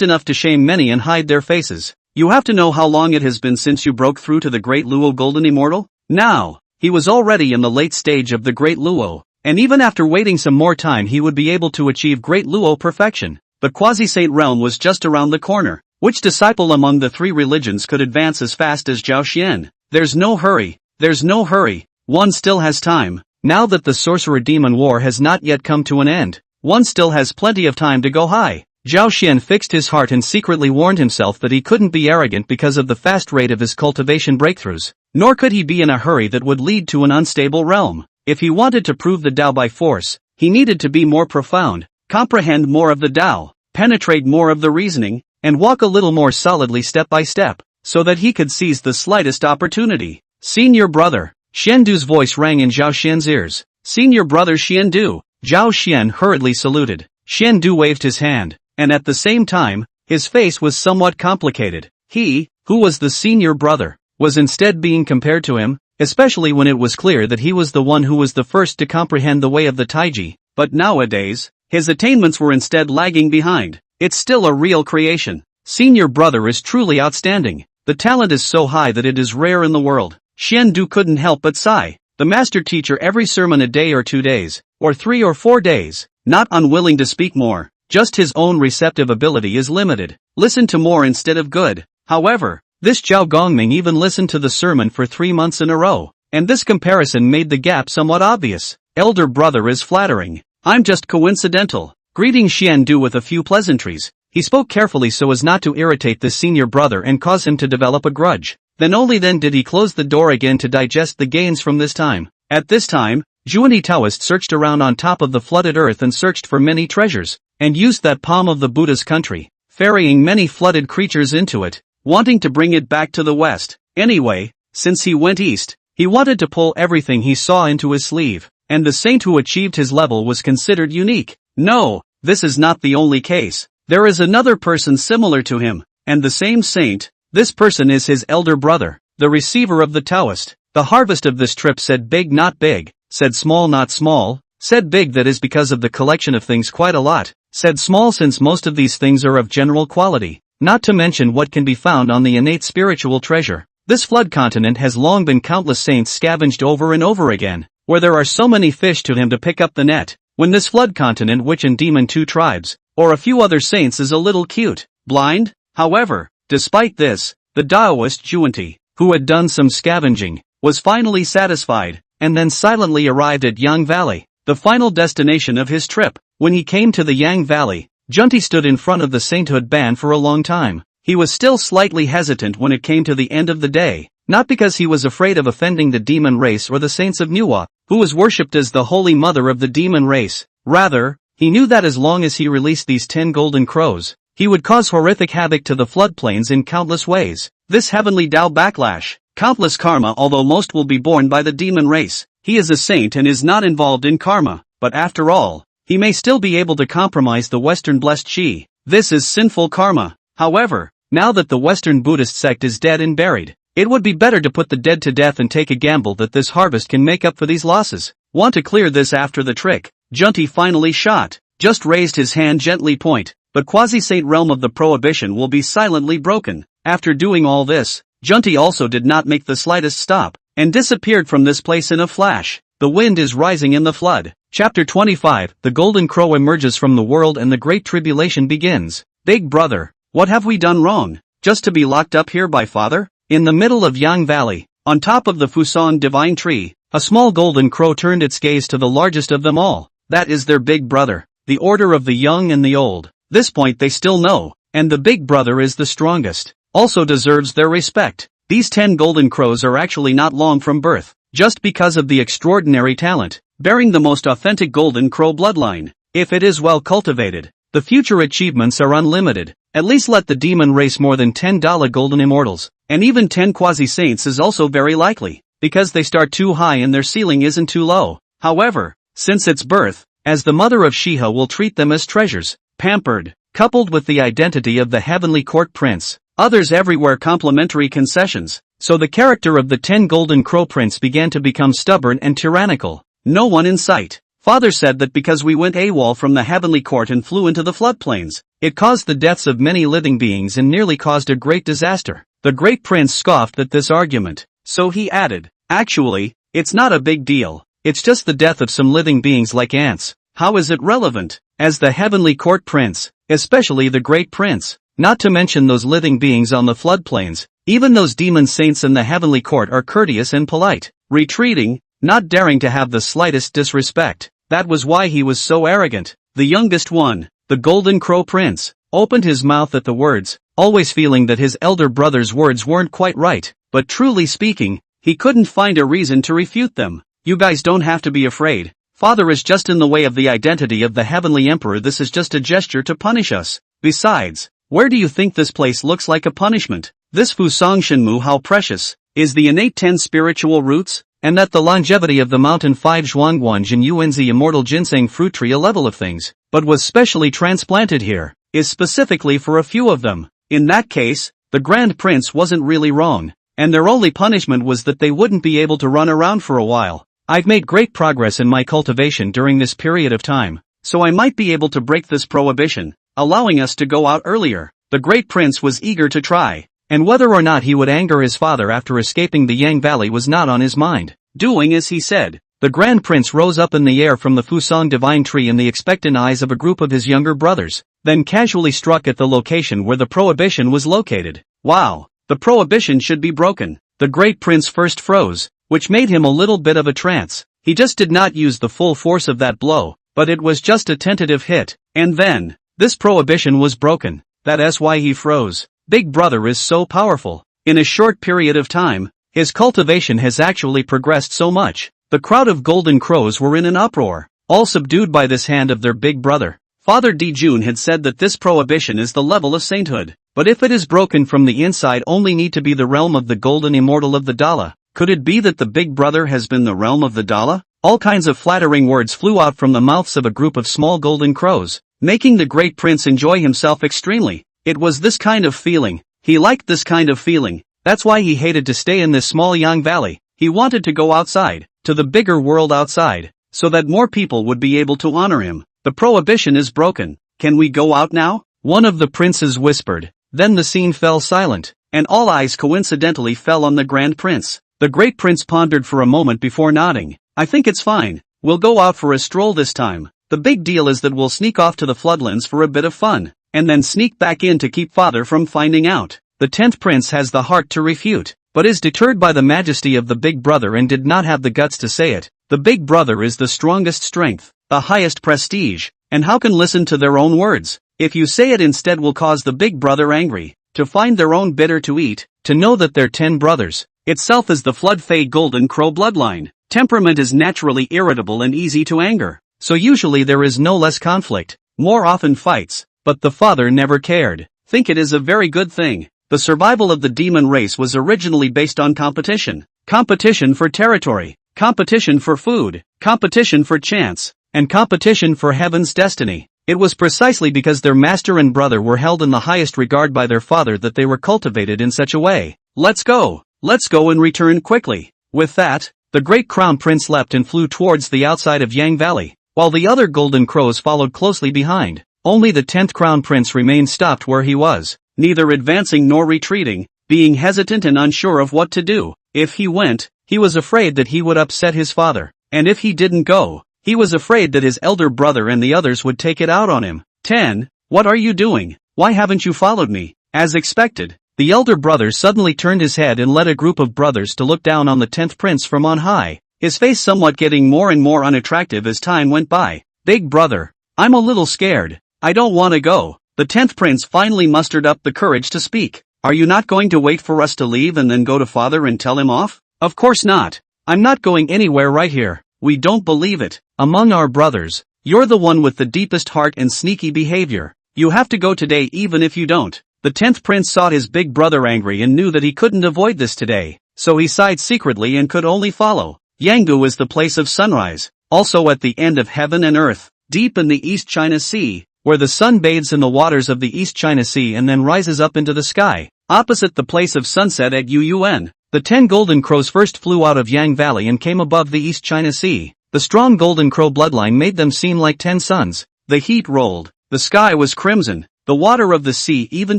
enough to shame many and hide their faces. You have to know how long it has been since you broke through to the Great Luo Golden Immortal? Now, he was already in the late stage of the Great Luo, and even after waiting some more time he would be able to achieve Great Luo perfection. The Quasi-saint realm was just around the corner. Which disciple among the 3 religions could advance as fast as Zhao Xian? There's no hurry. One still has time. Now that the sorcerer-demon war has not yet come to an end, one still has plenty of time to go high. Zhao Xian fixed his heart and secretly warned himself that he couldn't be arrogant because of the fast rate of his cultivation breakthroughs, nor could he be in a hurry that would lead to an unstable realm. If he wanted to prove the Dao by force, he needed to be more profound, comprehend more of the Dao, penetrate more of the reasoning, and walk a little more solidly step by step, so that he could seize the slightest opportunity. Senior brother, Xiandu's voice rang in Zhao Xian's ears. Senior brother Xiandu. Zhao Xian hurriedly saluted. Xiandu waved his hand, and at the same time, his face was somewhat complicated. He, who was the senior brother, was instead being compared to him, especially when it was clear that he was the one who was the first to comprehend the way of the Taiji, but nowadays, his attainments were instead lagging behind. It's still a real creation. Senior brother is truly outstanding. The talent is so high that it is rare in the world. Xiandu couldn't help but sigh. The master teacher every sermon a day or 2 days, or 3 or 4 days, not unwilling to speak more, just his own receptive ability is limited. Listen to more instead of good. However, this Zhao Gongming even listened to the sermon for 3 months in a row, and this comparison made the gap somewhat obvious. Elder brother is flattering. I'm just coincidental. Greeting Xiandu with a few pleasantries, he spoke carefully so as not to irritate the senior brother and cause him to develop a grudge. Then only then did he close the door again to digest the gains from this time. At this time, Zhuanti Taoist searched around on top of the flooded earth and searched for many treasures, and used that palm of the Buddha's country, ferrying many flooded creatures into it, wanting to bring it back to the west. Anyway, since he went east, he wanted to pull everything he saw into his sleeve, and the saint who achieved his level was considered unique. No, this is not the only case. There is another person similar to him, and the same saint. This person is his elder brother, the receiver of the Taoist. The harvest of this trip said big not big, said small not small, said big that is because of the collection of things quite a lot, said small since most of these things are of general quality, not to mention what can be found on the innate spiritual treasure. This flood continent has long been countless saints scavenged over and over again, where there are so many fish to him to pick up the net. When this flood continent witch and demon 2 tribes, or a few other saints is a little cute, blind, however, despite this, the Daoist Zhuanti, who had done some scavenging, was finally satisfied, and then silently arrived at Yang Valley, the final destination of his trip. When he came to the Yang Valley, Zhuanti stood in front of the Sainthood band for a long time. He was still slightly hesitant when it came to the end of the day, not because he was afraid of offending the demon race or the saints of Nuwa, who was worshipped as the holy mother of the demon race. Rather, he knew that as long as he released these 10 golden crows, he would cause horrific havoc to the floodplains in countless ways. This heavenly Dao backlash, countless karma, although most will be born by the demon race. He is a saint and is not involved in karma, but after all, he may still be able to compromise the Western blessed Shi. This is sinful karma. However, now that the Western Buddhist sect is dead and buried, it would be better to put the dead to death and take a gamble that this harvest can make up for these losses. Want to clear this after the trick? Junti finally shot. Just raised his hand gently point, but Quasi-saint realm of the prohibition will be silently broken. After doing all this, Junti also did not make the slightest stop, and disappeared from this place in a flash. The wind is rising in the flood. Chapter 25, The Golden Crow emerges from the world and the Great Tribulation begins. Big brother, what have we done wrong? Just to be locked up here by father? In the middle of Yang Valley, on top of the Fusang Divine Tree, a small golden crow turned its gaze to the largest of them all. That is their big brother, the order of the young and the old. This point they still know, and the big brother is the strongest, also deserves their respect. These 10 golden crows are actually not long from birth, just because of the extraordinary talent, bearing the most authentic golden crow bloodline. If it is well cultivated, the future achievements are unlimited. At least let the demon race more than 10 golden immortals, and even 10 quasi-saints is also very likely, because they start too high and their ceiling isn't too low. However, since its birth, as the mother of Shiha will treat them as treasures, pampered, coupled with the identity of the heavenly court prince, others everywhere complimentary concessions, so the character of the 10 golden crow prince began to become stubborn and tyrannical. No one in sight. Father said that because we went AWOL from the heavenly court and flew into the floodplains, it caused the deaths of many living beings and nearly caused a great disaster. The great prince scoffed at this argument, so he added, actually, it's not a big deal, it's just the death of some living beings like ants. How is it relevant? As the heavenly court prince, especially the great prince, not to mention those living beings on the floodplains, even those demon saints in the heavenly court are courteous and polite, retreating, not daring to have the slightest disrespect. That was why he was so arrogant. The youngest one, the Golden Crow Prince, opened his mouth at the words, always feeling that his elder brother's words weren't quite right, but truly speaking, he couldn't find a reason to refute them. You guys don't have to be afraid. Father is just in the way of the identity of the Heavenly Emperor. This is just a gesture to punish us. Besides, where do you think this place looks like a punishment? This Fusang Shenmu, how precious is the innate 10 spiritual roots? And that the longevity of the mountain 5 Zhuangguanjin Yuanzi immortal ginseng fruit tree, a level of things, but was specially transplanted here, is specifically for a few of them. In that case, the Grand Prince wasn't really wrong, and their only punishment was that they wouldn't be able to run around for a while. I've made great progress in my cultivation during this period of time, so I might be able to break this prohibition, allowing us to go out earlier. The Great Prince was eager to try. And whether or not he would anger his father after escaping the Yang Valley was not on his mind. Doing as he said, the Grand Prince rose up in the air from the Fusang Divine Tree in the expectant eyes of a group of his younger brothers, then casually struck at the location where the prohibition was located. Wow, the prohibition should be broken. The Great Prince first froze, which made him a little bit of a trance. He just did not use the full force of that blow, but it was just a tentative hit. And then, this prohibition was broken. That's why he froze. Big Brother is so powerful. In a short period of time, his cultivation has actually progressed so much. The crowd of golden crows were in an uproar, all subdued by this hand of their big brother. Father Dijun had said that this prohibition is the level of sainthood, but if it is broken from the inside only need to be the realm of the golden immortal of the Dala. Could it be that the big brother has been the realm of the Dala? All kinds of flattering words flew out from the mouths of a group of small golden crows, making the great prince enjoy himself extremely. It was this kind of feeling. He liked this kind of feeling. That's why he hated to stay in this small Yang Valley. He wanted to go outside, to the bigger world outside, so that more people would be able to honor him. The prohibition is broken. Can we go out now? One of the princes whispered. Then the scene fell silent, and all eyes coincidentally fell on the Grand Prince. The Great Prince pondered for a moment before nodding. I think it's fine. We'll go out for a stroll this time. The big deal is that we'll sneak off to the floodlands for a bit of fun, and then sneak back in to keep father from finding out. The 10th prince has the heart to refute, but is deterred by the majesty of the big brother and did not have the guts to say it. The big brother is the strongest strength, the highest prestige, and how can listen to their own words? If you say it instead will cause the big brother angry, to find their own bitter to eat, to know that their 10 brothers, itself is the flood fade golden crow bloodline. Temperament is naturally irritable and easy to anger, so usually there is no less conflict, more often fights. But the father never cared. Think it is a very good thing. the survival of the demon race was originally based on competition. Competition for territory, competition for food, competition for chance, and competition for heaven's destiny. It was precisely because their master and brother were held in the highest regard by their father that they were cultivated in such a way. Let's go and return quickly. With that, the great crown prince leapt and flew towards the outside of Yang Valley, while the other golden crows followed closely behind. Only the 10th crown prince remained stopped where he was, neither advancing nor retreating, being hesitant and unsure of what to do. If he went, he was afraid that he would upset his father, and if he didn't go, he was afraid that his elder brother and the others would take it out on him. 10. What are you doing? Why haven't you followed me? As expected, the elder brother suddenly turned his head and led a group of brothers to look down on the 10th prince from on high, his face somewhat getting more and more unattractive as time went by. Big brother, I'm a little scared. I don't want to go. The 10th prince finally mustered up the courage to speak. Are you not going to wait for us to leave and then go to father and tell him off? Of course not. I'm not going anywhere right here. We don't believe it. Among our brothers, you're the one with the deepest heart and sneaky behavior. You have to go today even if you don't. The 10th prince saw his big brother angry and knew that he couldn't avoid this today, so he sighed secretly and could only follow. Yanggu is the place of sunrise, also at the end of heaven and earth, deep in the East China Sea, where the sun bathes in the waters of the East China Sea and then rises up into the sky, opposite the place of sunset at Yuyuan. The 10 golden crows first flew out of Yang Valley and came above the East China Sea. The strong golden crow bloodline made them seem like 10 suns. The heat rolled. The sky was crimson. The water of the sea even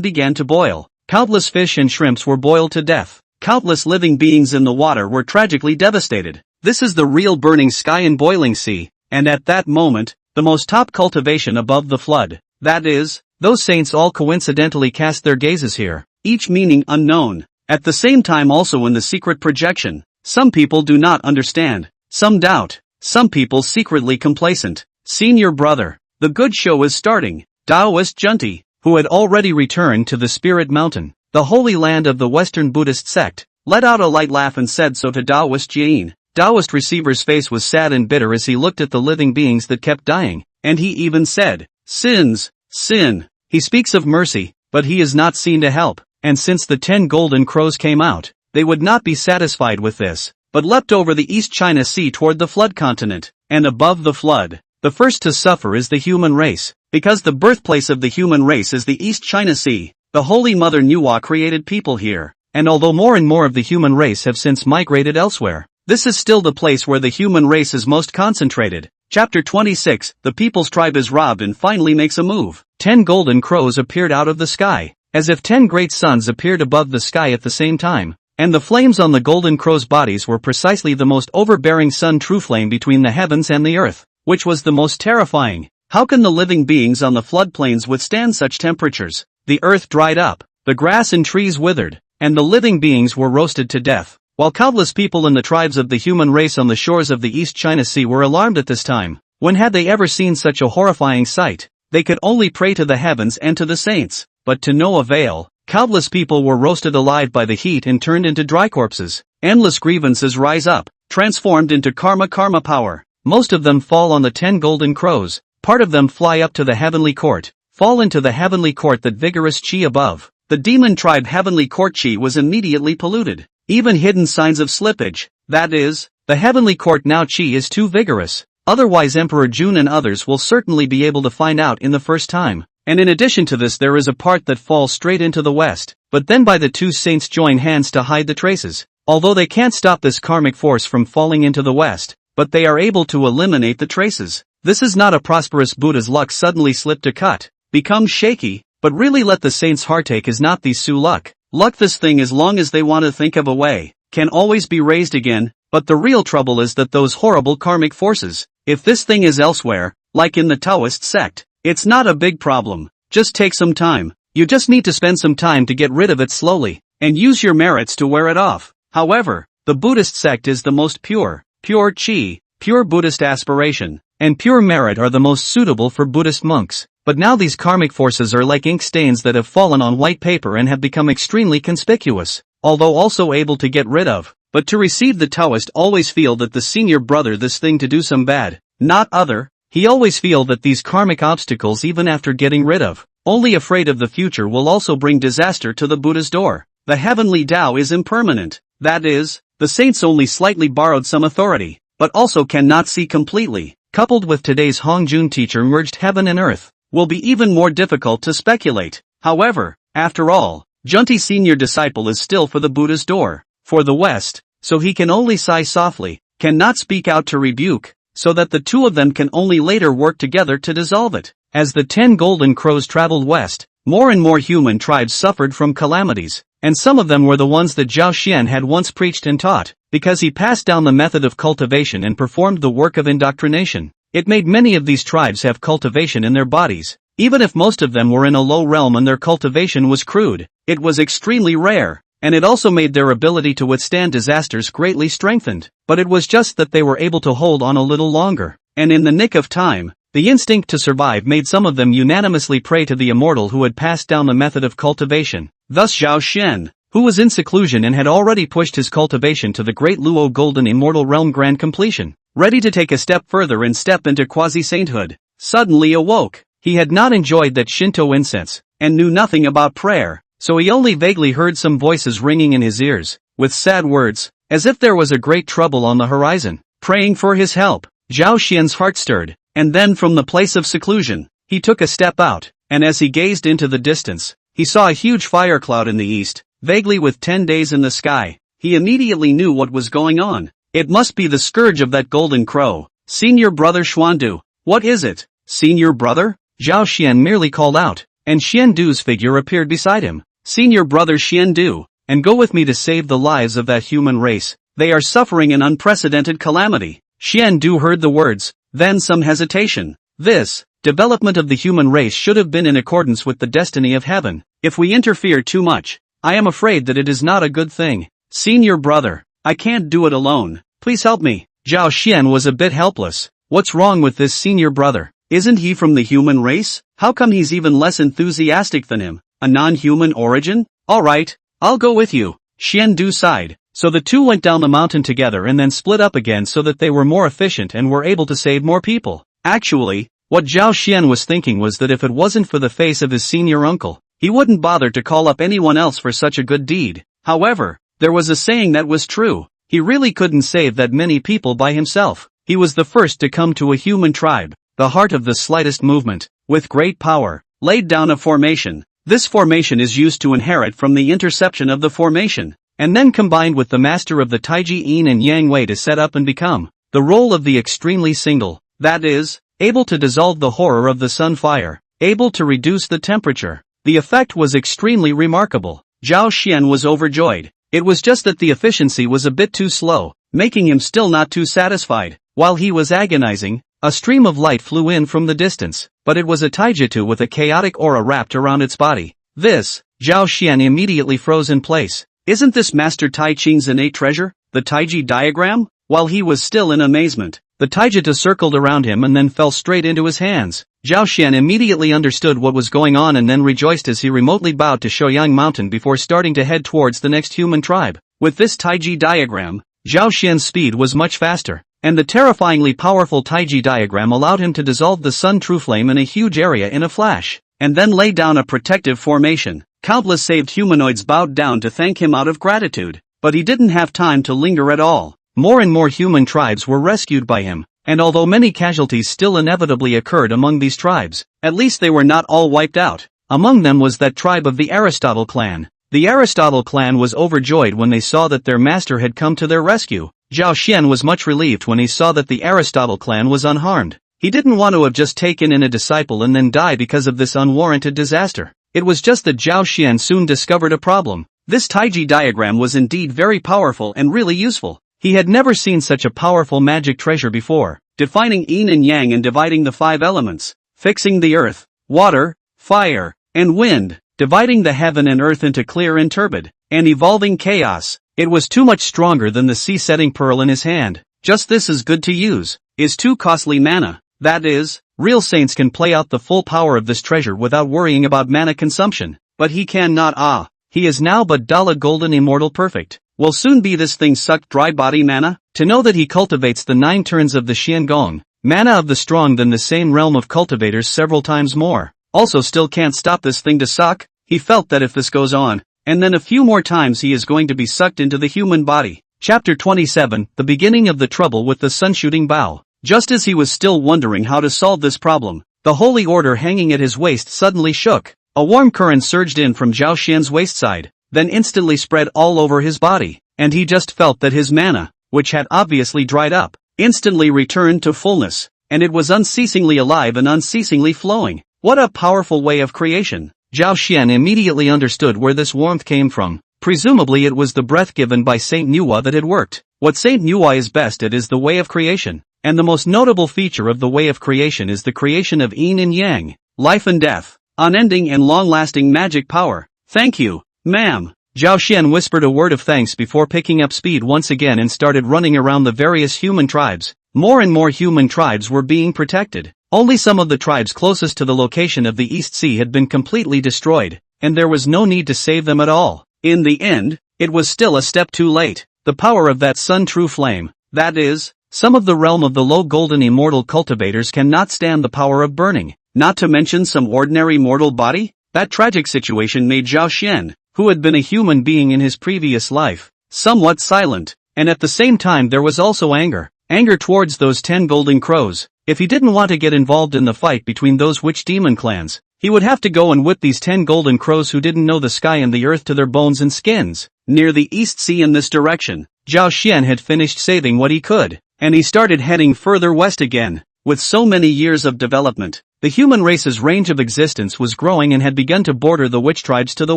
began to boil. Countless fish and shrimps were boiled to death. Countless living beings in the water were tragically devastated. This is the real burning sky and boiling sea, and at that moment, the most top cultivation above the flood. That is, those saints all coincidentally cast their gazes here, each meaning unknown. At the same time also in the secret projection, some people do not understand, some doubt, some people secretly complacent. Senior brother, the good show is starting. Taoist Junti, who had already returned to the Spirit Mountain, the holy land of the Western Buddhist sect, let out a light laugh and said so to Taoist Jian. Taoist receiver's face was sad and bitter as he looked at the living beings that kept dying, and he even said, "Sins, sin." He speaks of mercy, but he is not seen to help, and since the 10 golden crows came out, they would not be satisfied with this, but leapt over the East China Sea toward the flood continent, and above the flood. The first to suffer is the human race, because the birthplace of the human race is the East China Sea. The Holy Mother Nuwa created people here, and although more and more of the human race have since migrated elsewhere, this is still the place where the human race is most concentrated. Chapter 26, the people's tribe is robbed and finally makes a move. 10 golden crows appeared out of the sky, as if 10 great suns appeared above the sky at the same time, and the flames on the golden crows' bodies were precisely the most overbearing sun true flame between the heavens and the earth, which was the most terrifying. How can the living beings on the floodplains withstand such temperatures? The earth dried up, the grass and trees withered, and the living beings were roasted to death. While countless people in the tribes of the human race on the shores of the East China Sea were alarmed at this time, when had they ever seen such a horrifying sight? They could only pray to the heavens and to the saints, but to no avail. Countless people were roasted alive by the heat and turned into dry corpses. Endless grievances rise up, transformed into karma power. Most of them fall on the 10 golden crows. Part of them fly up to the heavenly court, fall into the heavenly court that vigorous chi above. The demon tribe heavenly court chi was immediately polluted. Even hidden signs of slippage, that is, the heavenly court now chi is too vigorous. Otherwise Emperor Jun and others will certainly be able to find out in the first time. And in addition to this there is a part that falls straight into the west, but then by the 2 saints join hands to hide the traces. Although they can't stop this karmic force from falling into the west, but they are able to eliminate the traces. This is not a prosperous Buddha's luck suddenly slipped a cut, becomes shaky, but really let the saints' heartache is not these Su luck. Luck this thing as long as they want to think of a way, can always be raised again, but the real trouble is that those horrible karmic forces, if this thing is elsewhere, like in the Taoist sect, it's not a big problem, just take some time, you just need to spend some time to get rid of it slowly, and use your merits to wear it off. However, the Buddhist sect is the most pure chi, pure Buddhist aspiration, and pure merit are the most suitable for Buddhist monks. But now these karmic forces are like ink stains that have fallen on white paper and have become extremely conspicuous, although also able to get rid of. But to receive the Taoist always feel that the senior brother this thing to do some bad, not other, he always feel that these karmic obstacles even after getting rid of, only afraid of the future will also bring disaster to the Buddha's door. The heavenly Tao is impermanent. That is, the saints only slightly borrowed some authority, but also cannot see completely. Coupled with today's Hongjun teacher merged heaven and earth, will be even more difficult to speculate. However, after all, Junti senior disciple is still for the Buddha's door, for the West, so he can only sigh softly, cannot speak out to rebuke, so that the two of them can only later work together to dissolve it. As the 10 golden crows traveled west, more and more human tribes suffered from calamities, and some of them were the ones that Zhao Xian had once preached and taught, because he passed down the method of cultivation and performed the work of indoctrination. It made many of these tribes have cultivation in their bodies, even if most of them were in a low realm and their cultivation was crude. It was extremely rare, and it also made their ability to withstand disasters greatly strengthened, but it was just that they were able to hold on a little longer, and in the nick of time, the instinct to survive made some of them unanimously pray to the immortal who had passed down the method of cultivation. Thus Zhao Xian, who was in seclusion and had already pushed his cultivation to the Great Luo Golden Immortal Realm grand completion, ready to take a step further and step into quasi-sainthood, suddenly awoke. He had not enjoyed that Shinto incense, and knew nothing about prayer, so he only vaguely heard some voices ringing in his ears, with sad words, as if there was a great trouble on the horizon, praying for his help. Zhao Xian's heart stirred, and then from the place of seclusion, he took a step out, and as he gazed into the distance, he saw a huge fire cloud in the east, vaguely with 10 days in the sky. He immediately knew what was going on. It must be the scourge of that golden crow. Senior brother Xuandu. What is it? Senior brother? Zhao Xian merely called out, and Xiandu's figure appeared beside him. Senior brother Xiandu, and go with me to save the lives of that human race. They are suffering an unprecedented calamity. Xiandu heard the words, then some hesitation. This development of the human race should have been in accordance with the destiny of heaven. If we interfere too much, I am afraid that it is not a good thing. Senior brother, I can't do it alone. Please help me. Zhao Xian was a bit helpless. What's wrong with this senior brother? Isn't he from the human race? How come he's even less enthusiastic than him? A non-human origin? Alright, I'll go with you. Xiandu sighed. So the two went down the mountain together and then split up again so that they were more efficient and were able to save more people. Actually, what Zhao Xian was thinking was that if it wasn't for the face of his senior uncle, he wouldn't bother to call up anyone else for such a good deed. However, there was a saying that was true. He really couldn't save that many people by himself. He was the first to come to a human tribe, the heart of the slightest movement, with great power, laid down a formation. This formation is used to inherit from the interception of the formation, and then combined with the master of the Taiji Yin and Yang Wei to set up and become the role of the extremely single, that is, able to dissolve the horror of the sun fire, able to reduce the temperature. The effect was extremely remarkable. Zhao Xian was overjoyed. It was just that the efficiency was a bit too slow, making him still not too satisfied. While he was agonizing, a stream of light flew in from the distance, but it was a taijutsu with a chaotic aura wrapped around its body. This, Zhao Xian immediately froze in place. Isn't this Master Taiqing's innate treasure, the Taiji diagram? While he was still in amazement, the taijutsu circled around him and then fell straight into his hands. Zhao Xian immediately understood what was going on and then rejoiced as he remotely bowed to Shouyang Mountain before starting to head towards the next human tribe. With this Taiji diagram, Zhao Xian's speed was much faster, and the terrifyingly powerful Taiji diagram allowed him to dissolve the sun true flame in a huge area in a flash, and then lay down a protective formation. Countless saved humanoids bowed down to thank him out of gratitude, but he didn't have time to linger at all. More and more human tribes were rescued by him, and although many casualties still inevitably occurred among these tribes, at least they were not all wiped out. Among them was that tribe of the Aristotle clan. The Aristotle clan was overjoyed when they saw that their master had come to their rescue. Zhao Xian was much relieved when he saw that the Aristotle clan was unharmed. He didn't want to have just taken in a disciple and then die because of this unwarranted disaster. It was just that Zhao Xian soon discovered a problem. This Taiji diagram was indeed very powerful and really useful. He had never seen such a powerful magic treasure before, defining yin and yang and dividing the 5 elements, fixing the earth, water, fire, and wind, dividing the heaven and earth into clear and turbid, and evolving chaos. It was too much stronger than the sea-setting pearl in his hand. Just this is good to use, is too costly mana. That is, real saints can play out the full power of this treasure without worrying about mana consumption, but he cannot. He is now but Dala Golden Immortal Perfect. Will soon be this thing sucked dry body mana? To know that he cultivates the 9 turns of the Xiangong, mana of the strong than the same realm of cultivators several times more. Also still can't stop this thing to suck? He felt that if this goes on, and then a few more times he is going to be sucked into the human body. Chapter 27, The Beginning of the Trouble with the Sun-Shooting Bow. Just as he was still wondering how to solve this problem, the holy order hanging at his waist suddenly shook. A warm current surged in from Zhao Xian's waistside, then instantly spread all over his body, and he just felt that his mana, which had obviously dried up, instantly returned to fullness, and it was unceasingly alive and unceasingly flowing. What a powerful way of creation! Zhao Xian immediately understood where this warmth came from. Presumably it was the breath given by Saint Nuwa that had worked. What Saint Nuwa is best at is the way of creation, and the most notable feature of the way of creation is the creation of yin and yang, life and death, unending and long-lasting magic power. Thank you, ma'am. Zhao Xian whispered a word of thanks before picking up speed once again and started running around the various human tribes. More and more human tribes were being protected. Only some of the tribes closest to the location of the East Sea had been completely destroyed, and there was no need to save them at all. In the end, it was still a step too late. The power of that sun true flame, that is, some of the realm of the low golden immortal cultivators cannot stand the power of burning, not to mention some ordinary mortal body. That tragic situation made Zhao Xian, who had been a human being in his previous life, somewhat silent, and at the same time there was also anger. Anger towards those 10 golden crows. If he didn't want to get involved in the fight between those witch demon clans, he would have to go and whip these 10 golden crows who didn't know the sky and the earth to their bones and skins. Near the East Sea in this direction, Zhao Xian had finished saving what he could, and he started heading further west again. With so many years of development, the human race's range of existence was growing and had begun to border the witch tribes to the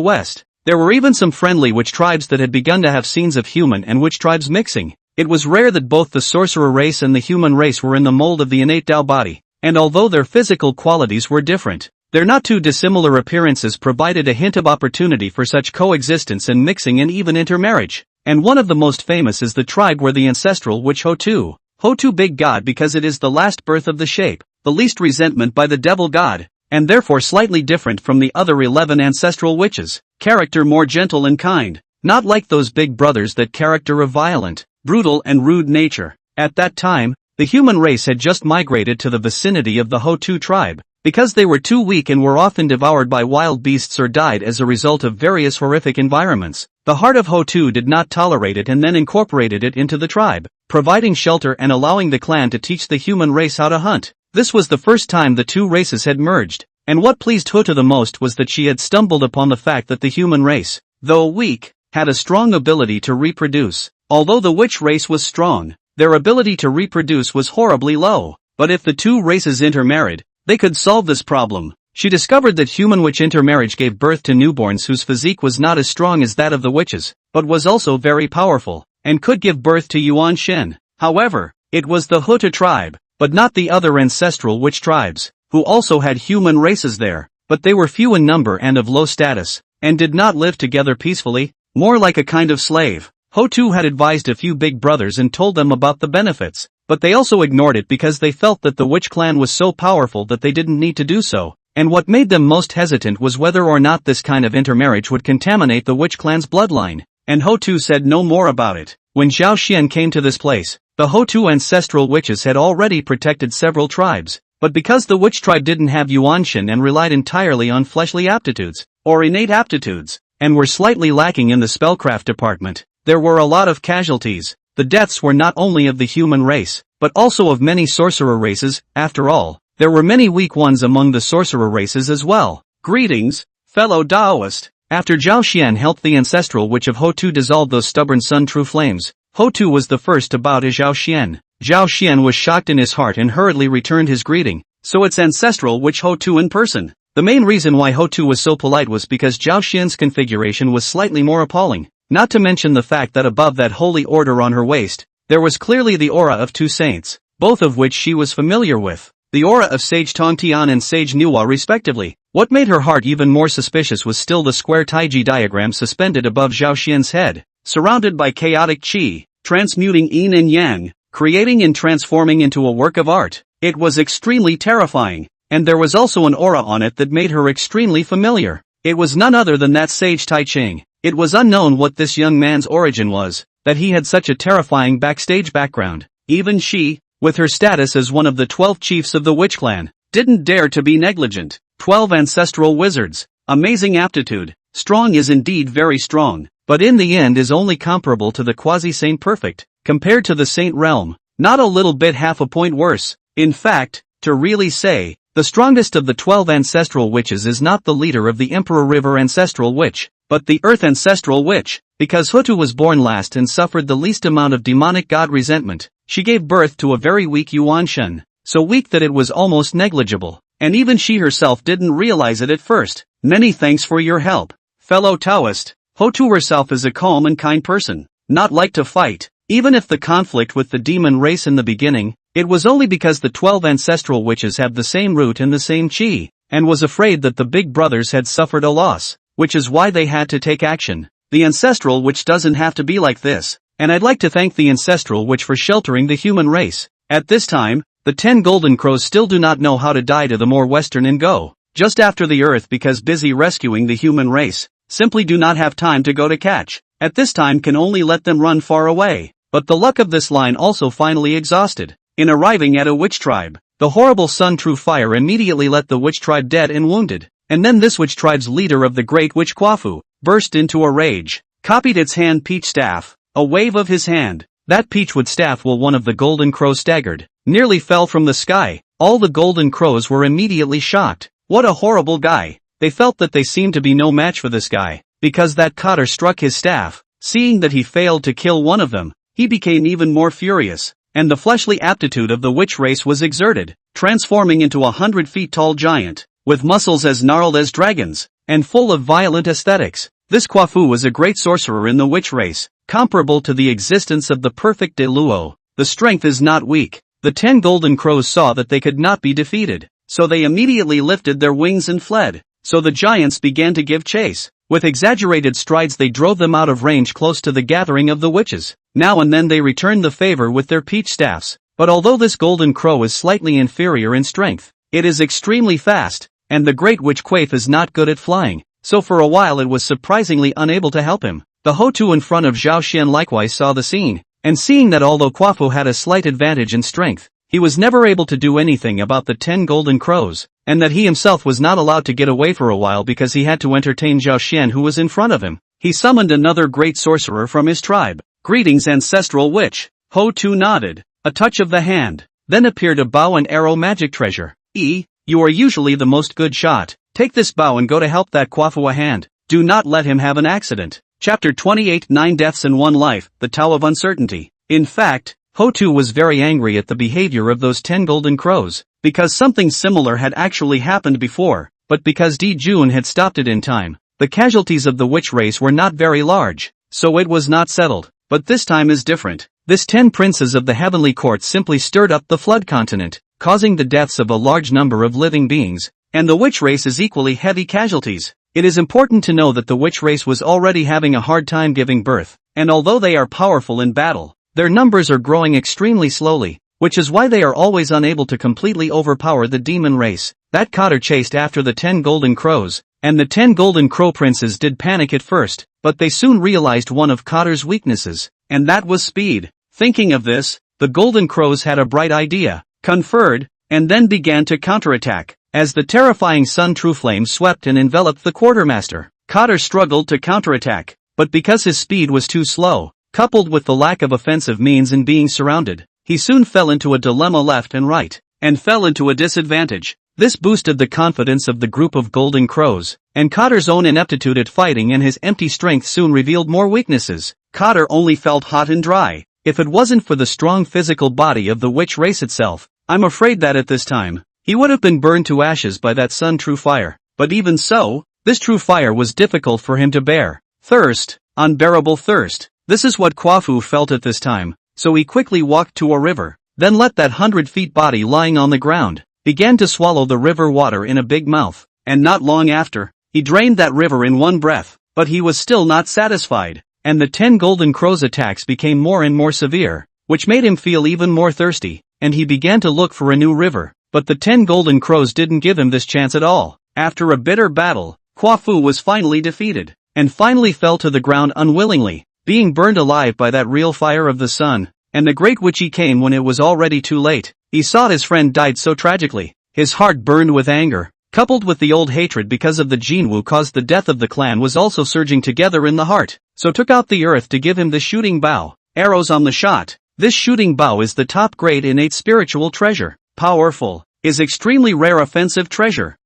west. There were even some friendly witch tribes that had begun to have scenes of human and witch tribes mixing. It was rare that both the sorcerer race and the human race were in the mold of the innate Dao body, and although their physical qualities were different, their not too dissimilar appearances provided a hint of opportunity for such coexistence and mixing and even intermarriage. And one of the most famous is the tribe where the ancestral witch Hotu big god because it is the last birth of the shape, the least resentment by the devil god, and therefore slightly different from the other 11 ancestral witches, character more gentle and kind, not like those big brothers that character of violent, brutal and rude nature. At that time, the human race had just migrated to the vicinity of the Hotu tribe, because they were too weak and were often devoured by wild beasts or died as a result of various horrific environments. The heart of Hotu did not tolerate it and then incorporated it into the tribe, providing shelter and allowing the clan to teach the human race how to hunt. This was the first time the two races had merged, and what pleased Hotu the most was that she had stumbled upon the fact that the human race, though weak, had a strong ability to reproduce. Although the witch race was strong, their ability to reproduce was horribly low. But if the two races intermarried, they could solve this problem. She discovered that human witch intermarriage gave birth to newborns whose physique was not as strong as that of the witches, but was also very powerful, and could give birth to Yuan Shen. However, it was the Huta tribe, but not the other ancestral witch tribes, who also had human races there, but they were few in number and of low status, and did not live together peacefully, more like a kind of slave. Hotu had advised a few big brothers and told them about the benefits, but they also ignored it because they felt that the witch clan was so powerful that they didn't need to do so, and what made them most hesitant was whether or not this kind of intermarriage would contaminate the witch clan's bloodline, and Hotu said no more about it. When Zhao Xian came to this place, the Hotu ancestral witches had already protected several tribes, but because the witch tribe didn't have Yuanshan and relied entirely on fleshly aptitudes, or innate aptitudes, and were slightly lacking in the spellcraft department, there were a lot of casualties. The deaths were not only of the human race, but also of many sorcerer races. After all, there were many weak ones among the sorcerer races as well. Greetings, fellow Daoist. After Zhao Xian helped the ancestral witch of Hotu dissolve those stubborn sun true flames, Hotu was the first to bow to Zhao Xian. Zhao Xian was shocked in his heart and hurriedly returned his greeting. So it's ancestral witch Hotu in person. The main reason why Hotu was so polite was because Zhao Xian's configuration was slightly more appalling. Not to mention the fact that above that holy order on her waist, there was clearly the aura of two saints, both of which she was familiar with. The aura of Sage Tongtian and Sage Nuwa respectively. What made her heart even more suspicious was still the square Taiji diagram suspended above Zhao Xian's head, surrounded by chaotic qi, transmuting yin and yang, creating and transforming into a work of art. It was extremely terrifying, and there was also an aura on it that made her extremely familiar. It was none other than that sage Taiqing. It was unknown what this young man's origin was, that he had such a terrifying backstage background. Even she, with her status as one of the 12 chiefs of the witch clan, didn't dare to be negligent. 12 ancestral wizards. Amazing aptitude. Strong is indeed very strong, but in the end is only comparable to the Quasi-saint perfect, compared to the saint realm, not a little bit half a point worse. In fact, to really say, the strongest of the 12 ancestral witches is not the leader of the Emperor River ancestral witch, but the Earth ancestral witch, because Hutu was born last and suffered the least amount of demonic god resentment. She gave birth to a very weak Yuan Shen, so weak that it was almost negligible, and even she herself didn't realize it at first. Many thanks for your help, fellow Taoist. Hutu herself is a calm and kind person, not like to fight. Even if the conflict with the demon race in the beginning, it was only because the 12 ancestral witches have the same root and the same chi, and was afraid that the big brothers had suffered a loss, which is why they had to take action. The ancestral witch doesn't have to be like this, and I'd like to thank the ancestral witch for sheltering the human race. At this time, the 10 golden crows still do not know how to die to the more western and go just after the earth because busy rescuing the human race, simply do not have time to go to catch. At this time can only let them run far away, but the luck of this line also finally exhausted. In arriving at a witch tribe, the horrible Sun True Fire immediately let the witch tribe dead and wounded, and then this witch tribe's leader of the great witch Quafu burst into a rage, copied its hand peach staff, a wave of his hand, that peachwood staff while one of the golden crows staggered, nearly fell from the sky. All the golden crows were immediately shocked. What a horrible guy. They felt that they seemed to be no match for this guy, because that cotter struck his staff. Seeing that he failed to kill one of them, he became even more furious, and the fleshly aptitude of the witch race was exerted, transforming into 100 feet tall giant, with muscles as gnarled as dragons, and full of violent aesthetics. This Quafu was a great sorcerer in the witch race, comparable to the existence of the perfect Great Luo. The strength is not weak. The 10 golden crows saw that they could not be defeated, so they immediately lifted their wings and fled. So the giants began to give chase. With exaggerated strides they drove them out of range close to the gathering of the witches. Now and then they returned the favor with their peach staffs, but although this golden crow is slightly inferior in strength, it is extremely fast, and the great witch Quaif is not good at flying, so for a while it was surprisingly unable to help him. The Hotu in front of Zhao Xian likewise saw the scene, and seeing that although Quafu had a slight advantage in strength, he was never able to do anything about the 10 golden crows, and that he himself was not allowed to get away for a while because he had to entertain Zhao Xian who was in front of him. He summoned another great sorcerer from his tribe. Greetings, ancestral witch. Hotu nodded. A touch of the hand. Then appeared a bow and arrow magic treasure. You are usually the most good shot. Take this bow and go to help that Quafu a hand. Do not let him have an accident. Chapter 28 9 Deaths and 1 Life, the Tao of Uncertainty. In fact, Hotu was very angry at the behavior of those 10 golden crows, because something similar had actually happened before, but because Di Jun had stopped it in time, the casualties of the witch race were not very large, so it was not settled. But this time is different. This 10 princes of the heavenly court simply stirred up the flood continent, causing the deaths of a large number of living beings, and the witch race is equally heavy casualties. It is important to know that the witch race was already having a hard time giving birth, and although they are powerful in battle, their numbers are growing extremely slowly, which is why they are always unable to completely overpower the demon race. That cotter chased after the 10 golden crows, and the 10 golden crow princes did panic at first, but they soon realized one of Cotter's weaknesses, and that was speed. Thinking of this, the golden crows had a bright idea, conferred, and then began to counterattack. As the terrifying Sun True Flame swept and enveloped the quartermaster, Cotter struggled to counterattack, but because his speed was too slow, coupled with the lack of offensive means in being surrounded, he soon fell into a dilemma left and right, and fell into a disadvantage. This boosted the confidence of the group of golden crows, and Cotter's own ineptitude at fighting and his empty strength soon revealed more weaknesses. Cotter only felt hot and dry. If it wasn't for the strong physical body of the witch race itself, I'm afraid that at this time, he would have been burned to ashes by that Sun True Fire. But even so, this true fire was difficult for him to bear. Thirst, unbearable thirst. This is what Quafu felt at this time, so he quickly walked to a river, then let that 100 feet body lying on the ground, began to swallow the river water in a big mouth, and not long after, he drained that river in one breath, but he was still not satisfied, and the 10 golden crows' attacks became more and more severe, which made him feel even more thirsty, and he began to look for a new river, but the 10 golden crows didn't give him this chance at all. After a bitter battle, Quafu was finally defeated, and finally fell to the ground unwillingly, being burned alive by that real fire of the sun, and the great witchy came when it was already too late. He saw his friend died so tragically. His heart burned with anger, coupled with the old hatred because of the Jinwu caused the death of the clan was also surging together in the heart, so took out the earth to give him the shooting bow. Arrows on the shot. This shooting bow is the top grade innate spiritual treasure. Powerful. Is extremely rare offensive treasure.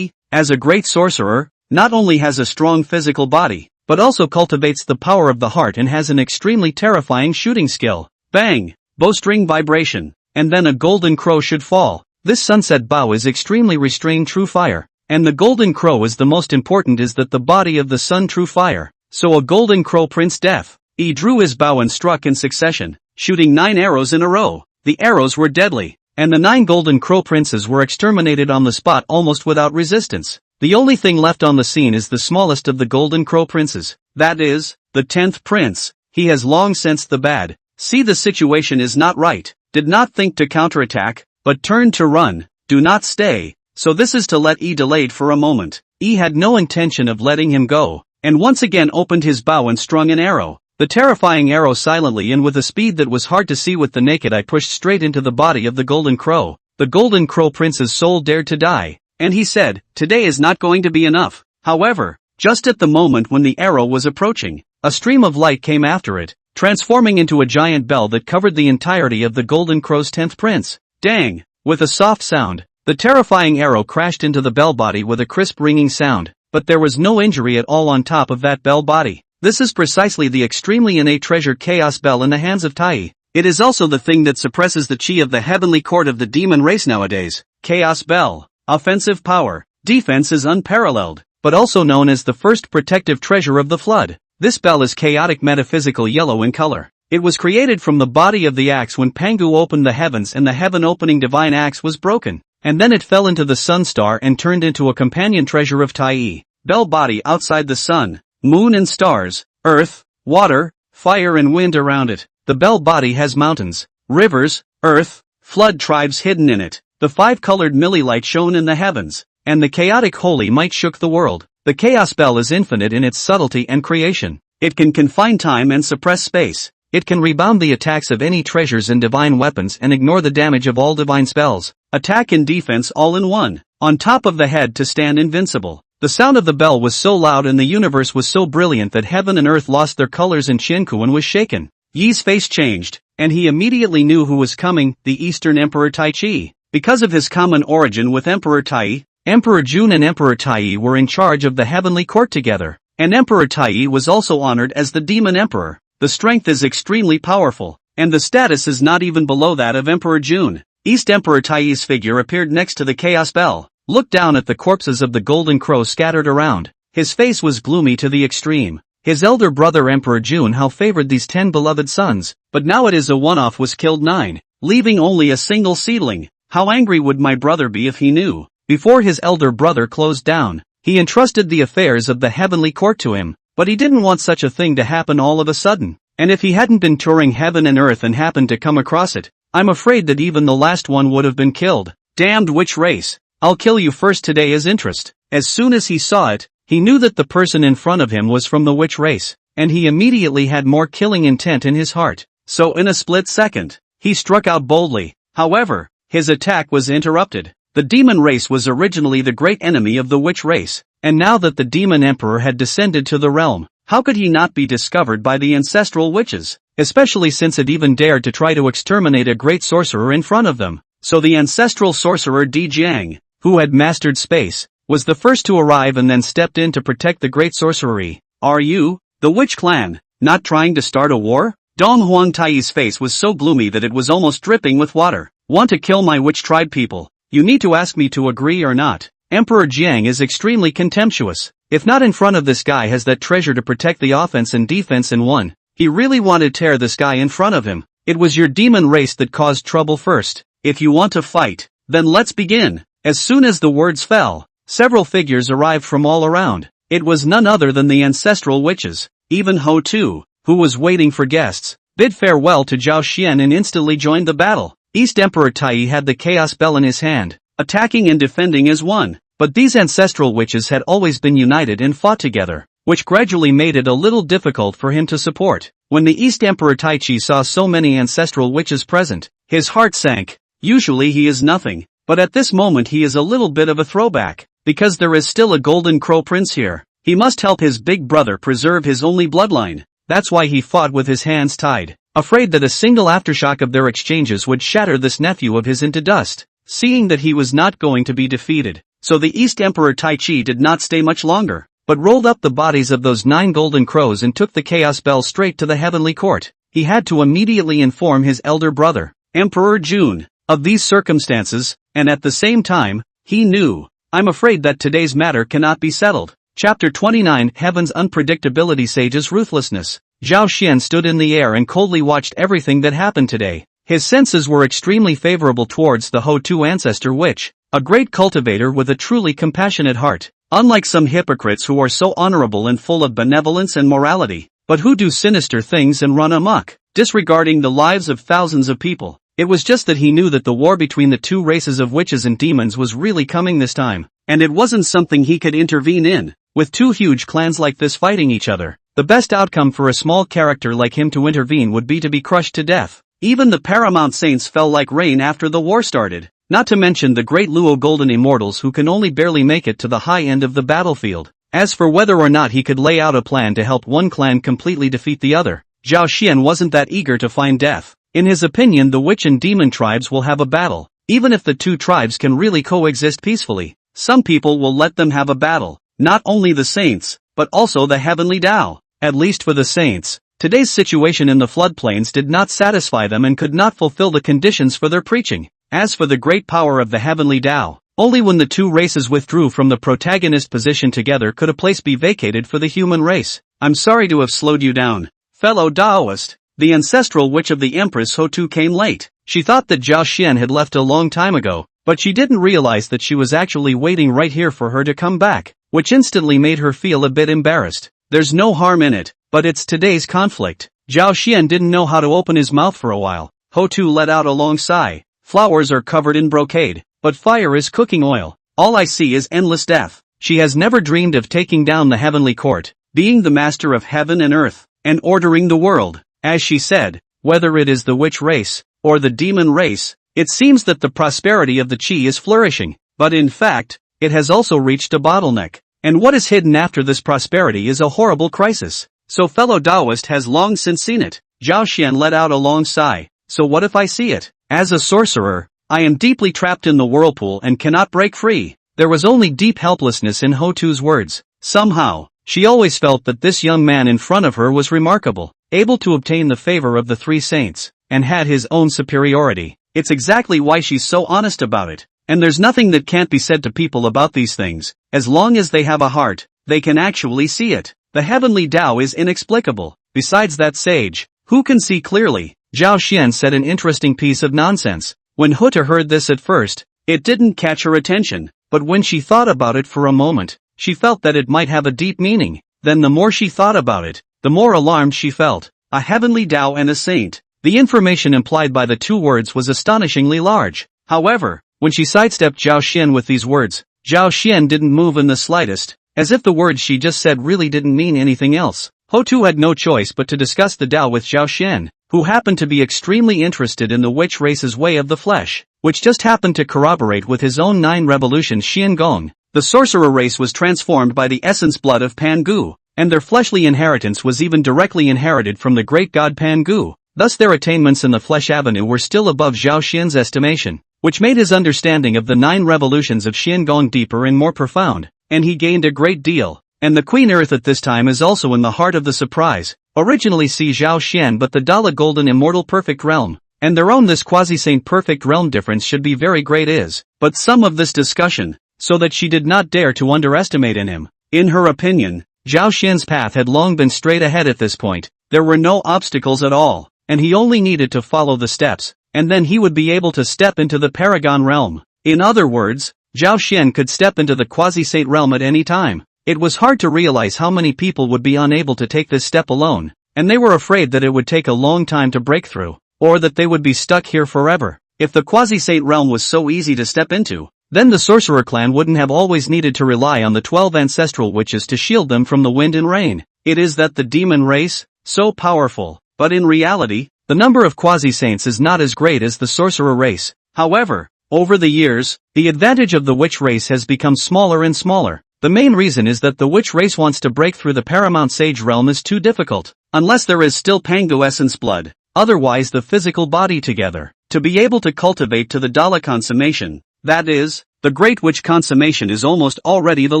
As a great sorcerer, not only has a strong physical body, but also cultivates the power of the heart and has an extremely terrifying shooting skill. Bang! Bowstring vibration. And then a golden crow should fall. This sunset bow is extremely restrained true fire. And the golden crow is the most important is that the body of the sun true fire. So a golden crow prince death. Drew his bow and struck in succession, shooting 9 arrows in a row. The arrows were deadly, and the 9 golden crow princes were exterminated on the spot almost without resistance. The only thing left on the scene is the smallest of the golden crow princes. That is, the 10th prince. He has long sensed the bad. See, the situation is not right. Did not think to counterattack, but turned to run. Do not stay. So this is to let delayed for a moment. Had no intention of letting him go, and once again opened his bow and strung an arrow. The terrifying arrow silently and with a speed that was hard to see with the naked eye pushed straight into the body of the golden crow. The golden crow prince's soul dared to die, and he said, "Today is not going to be enough." However, just at the moment when the arrow was approaching, a stream of light came after it, transforming into a giant bell that covered the entirety of the golden crow's 10th prince. Dang! With a soft sound, the terrifying arrow crashed into the bell body with a crisp ringing sound, but there was no injury at all on top of that bell body. This is precisely the extremely innate treasure chaos bell in the hands of Tai. It is also the thing that suppresses the chi of the heavenly court of the demon race nowadays. Chaos bell. Offensive power. Defense is unparalleled, but also known as the first protective treasure of the flood. This bell is chaotic metaphysical yellow in color. It was created from the body of the axe when Pangu opened the heavens and the heaven-opening divine axe was broken, and then it fell into the sun star and turned into a companion treasure of Tai. Bell body outside the sun, moon and stars, earth, water, fire and wind around it. The bell body has mountains, rivers, earth, flood tribes hidden in it. The 5-colored millilight shone in the heavens, and the chaotic holy might shook the world. The chaos bell is infinite in its subtlety and creation. It can confine time and suppress space. It can rebound the attacks of any treasures and divine weapons and ignore the damage of all divine spells. Attack and defense all in one. On top of the head to stand invincible. The sound of the bell was so loud and the universe was so brilliant that heaven and earth lost their colors and Shinkuan was shaken. Yi's face changed, and he immediately knew who was coming, the Eastern Emperor Taichi. Because of his common origin with Emperor Tai, Emperor Jun and Emperor Tai were in charge of the heavenly court together, and Emperor Tai was also honored as the Demon Emperor. The strength is extremely powerful, and the status is not even below that of Emperor Jun. East Emperor Tai's figure appeared next to the Chaos Bell, looked down at the corpses of the Golden Crow scattered around. His face was gloomy to the extreme. His elder brother Emperor Jun how favored these 10 beloved sons, but now it is a one-off was killed 9, leaving only a single seedling. How angry would my brother be if he knew? Before his elder brother closed down, he entrusted the affairs of the heavenly court to him, but he didn't want such a thing to happen all of a sudden. And if he hadn't been touring heaven and earth and happened to come across it, I'm afraid that even the last one would have been killed. Damned witch race. I'll kill you first today as interest. As soon as he saw it, he knew that the person in front of him was from the witch race, and he immediately had more killing intent in his heart. So in a split second, he struck out boldly. However, his attack was interrupted. The demon race was originally the great enemy of the witch race, and now that the demon emperor had descended to the realm, how could he not be discovered by the ancestral witches, especially since it even dared to try to exterminate a great sorcerer in front of them? So the ancestral sorcerer Di Jiang, who had mastered space, was the first to arrive and then stepped in to protect the great sorcery. Are you, the witch clan, not trying to start a war? Dong Huang Tai's face was so gloomy that it was almost dripping with water. Want to kill my witch tribe people? You need to ask me to agree or not. Emperor Jiang is extremely contemptuous. If not in front of this guy has that treasure to protect the offense and defense in one. He really wanted to tear this guy in front of him. It was your demon race that caused trouble first. If you want to fight, then let's begin. As soon as the words fell, several figures arrived from all around. It was none other than the ancestral witches. Even Ho Tu, who was waiting for guests, bid farewell to Zhao Xian and instantly joined the battle. East Emperor Tai had the Chaos Bell in his hand, attacking and defending as one. But these ancestral witches had always been united and fought together, which gradually made it a little difficult for him to support. When the East Emperor Taichi saw so many ancestral witches present, his heart sank. Usually he is nothing, but at this moment he is a little bit of a throwback. because there is still a golden crow prince here. He must help his big brother preserve his only bloodline. That's why he fought with his hands tied, afraid that a single aftershock of their exchanges would shatter this nephew of his into dust. Seeing that he was not going to be defeated, so the East Emperor Taiqing did not stay much longer, but rolled up the bodies of those 9 golden crows and took the Chaos Bell straight to the heavenly court. He had to immediately inform his elder brother, Emperor Jun, of these circumstances, and at the same time, he knew, I'm afraid that today's matter cannot be settled. Chapter 29 Heaven's Unpredictability Sage's Ruthlessness. Zhao Xian stood in the air and coldly watched everything that happened today. His senses were extremely favorable towards the Ho-Tu ancestor witch, a great cultivator with a truly compassionate heart, unlike some hypocrites who are so honorable and full of benevolence and morality, but who do sinister things and run amok, disregarding the lives of thousands of people. It was just that he knew that the war between the 2 races of witches and demons was really coming this time, and it wasn't something he could intervene in. With 2 huge clans like this fighting each other, the best outcome for a small character like him to intervene would be to be crushed to death. Even the Paramount Saints fell like rain after the war started, not to mention the Great Luo Golden Immortals who can only barely make it to the high end of the battlefield. As for whether or not he could lay out a plan to help one clan completely defeat the other, Zhao Xian wasn't that eager to find death. In his opinion, the witch and demon tribes will have a battle, even if the 2 tribes can really coexist peacefully. Some people will let them have a battle, not only the saints, but also the heavenly Tao. At least for the saints, today's situation in the floodplains did not satisfy them and could not fulfill the conditions for their preaching. As for the great power of the heavenly Tao, only when the 2 races withdrew from the protagonist position together could a place be vacated for the human race. I'm sorry to have slowed you down, fellow Taoist. The ancestral witch of the Empress Ho-Tu came late. She thought that Zhao Xian had left a long time ago, but she didn't realize that she was actually waiting right here for her to come back, which instantly made her feel a bit embarrassed. There's no harm in it, but it's today's conflict. Zhao Xian didn't know how to open his mouth for a while. Ho-Tu let out a long sigh. Flowers are covered in brocade, but fire is cooking oil. All I see is endless death. She has never dreamed of taking down the heavenly court, being the master of heaven and earth, and ordering the world. As she said, whether it is the witch race, or the demon race, it seems that the prosperity of the Qi is flourishing, but in fact, it has also reached a bottleneck. And what is hidden after this prosperity is a horrible crisis. So fellow Taoist has long since seen it. Zhao Xian let out a long sigh. So what if I see it? As a sorcerer, I am deeply trapped in the whirlpool and cannot break free. There was only deep helplessness in Ho-Tu's words. Somehow, she always felt that this young man in front of her was remarkable, able to obtain the favor of the 3 saints, and had his own superiority. It's exactly why she's so honest about it. And there's nothing that can't be said to people about these things. As long as they have a heart, they can actually see it. The heavenly Tao is inexplicable. Besides that sage, who can see clearly? Zhao Xian said an interesting piece of nonsense. When Ho-Tu heard this at first, it didn't catch her attention, but when she thought about it for a moment, she felt that it might have a deep meaning. Then the more she thought about it, the more alarmed she felt. A heavenly Tao and a saint. The information implied by the 2 words was astonishingly large. However, when she sidestepped Zhao Xian with these words, Zhao Xian didn't move in the slightest, as if the words she just said really didn't mean anything else. Ho-Tu had no choice but to discuss the Tao with Zhao Xian, who happened to be extremely interested in the witch race's way of the flesh, which just happened to corroborate with his own 9 revolutions Xian Gong. The sorcerer race was transformed by the essence blood of Pan Gu, and their fleshly inheritance was even directly inherited from the great god Pan Gu. Thus their attainments in the flesh avenue were still above Zhao Xian's estimation, which made his understanding of the 9 revolutions of Xian Gong deeper and more profound, and he gained a great deal. And the Queen Earth at this time is also in the heart of the surprise. Originally see Zhao Xian but the Dala Golden Immortal Perfect Realm, and their own this Quasi-saint Perfect Realm difference should be very great is, but some of this discussion, so that she did not dare to underestimate in him. In her opinion, Zhao Xian's path had long been straight ahead at this point. There were no obstacles at all, and he only needed to follow the steps, and then he would be able to step into the Paragon Realm. In other words, Zhao Xian could step into the Quasi-saint realm at any time. It was hard to realize how many people would be unable to take this step alone, and they were afraid that it would take a long time to break through, or that they would be stuck here forever. If the Quasi-saint realm was so easy to step into, then the sorcerer clan wouldn't have always needed to rely on the 12 ancestral witches to shield them from the wind and rain. It is that the demon race, so powerful, but in reality, the number of quasi-saints is not as great as the sorcerer race. However, Over the years, the advantage of the witch race has become smaller and smaller. The main reason is that the witch race wants to break through the paramount sage realm is too difficult, unless there is still Pangu essence blood, otherwise the physical body together, to be able to cultivate to the Dala consummation, that is, the Great Witch consummation is almost already the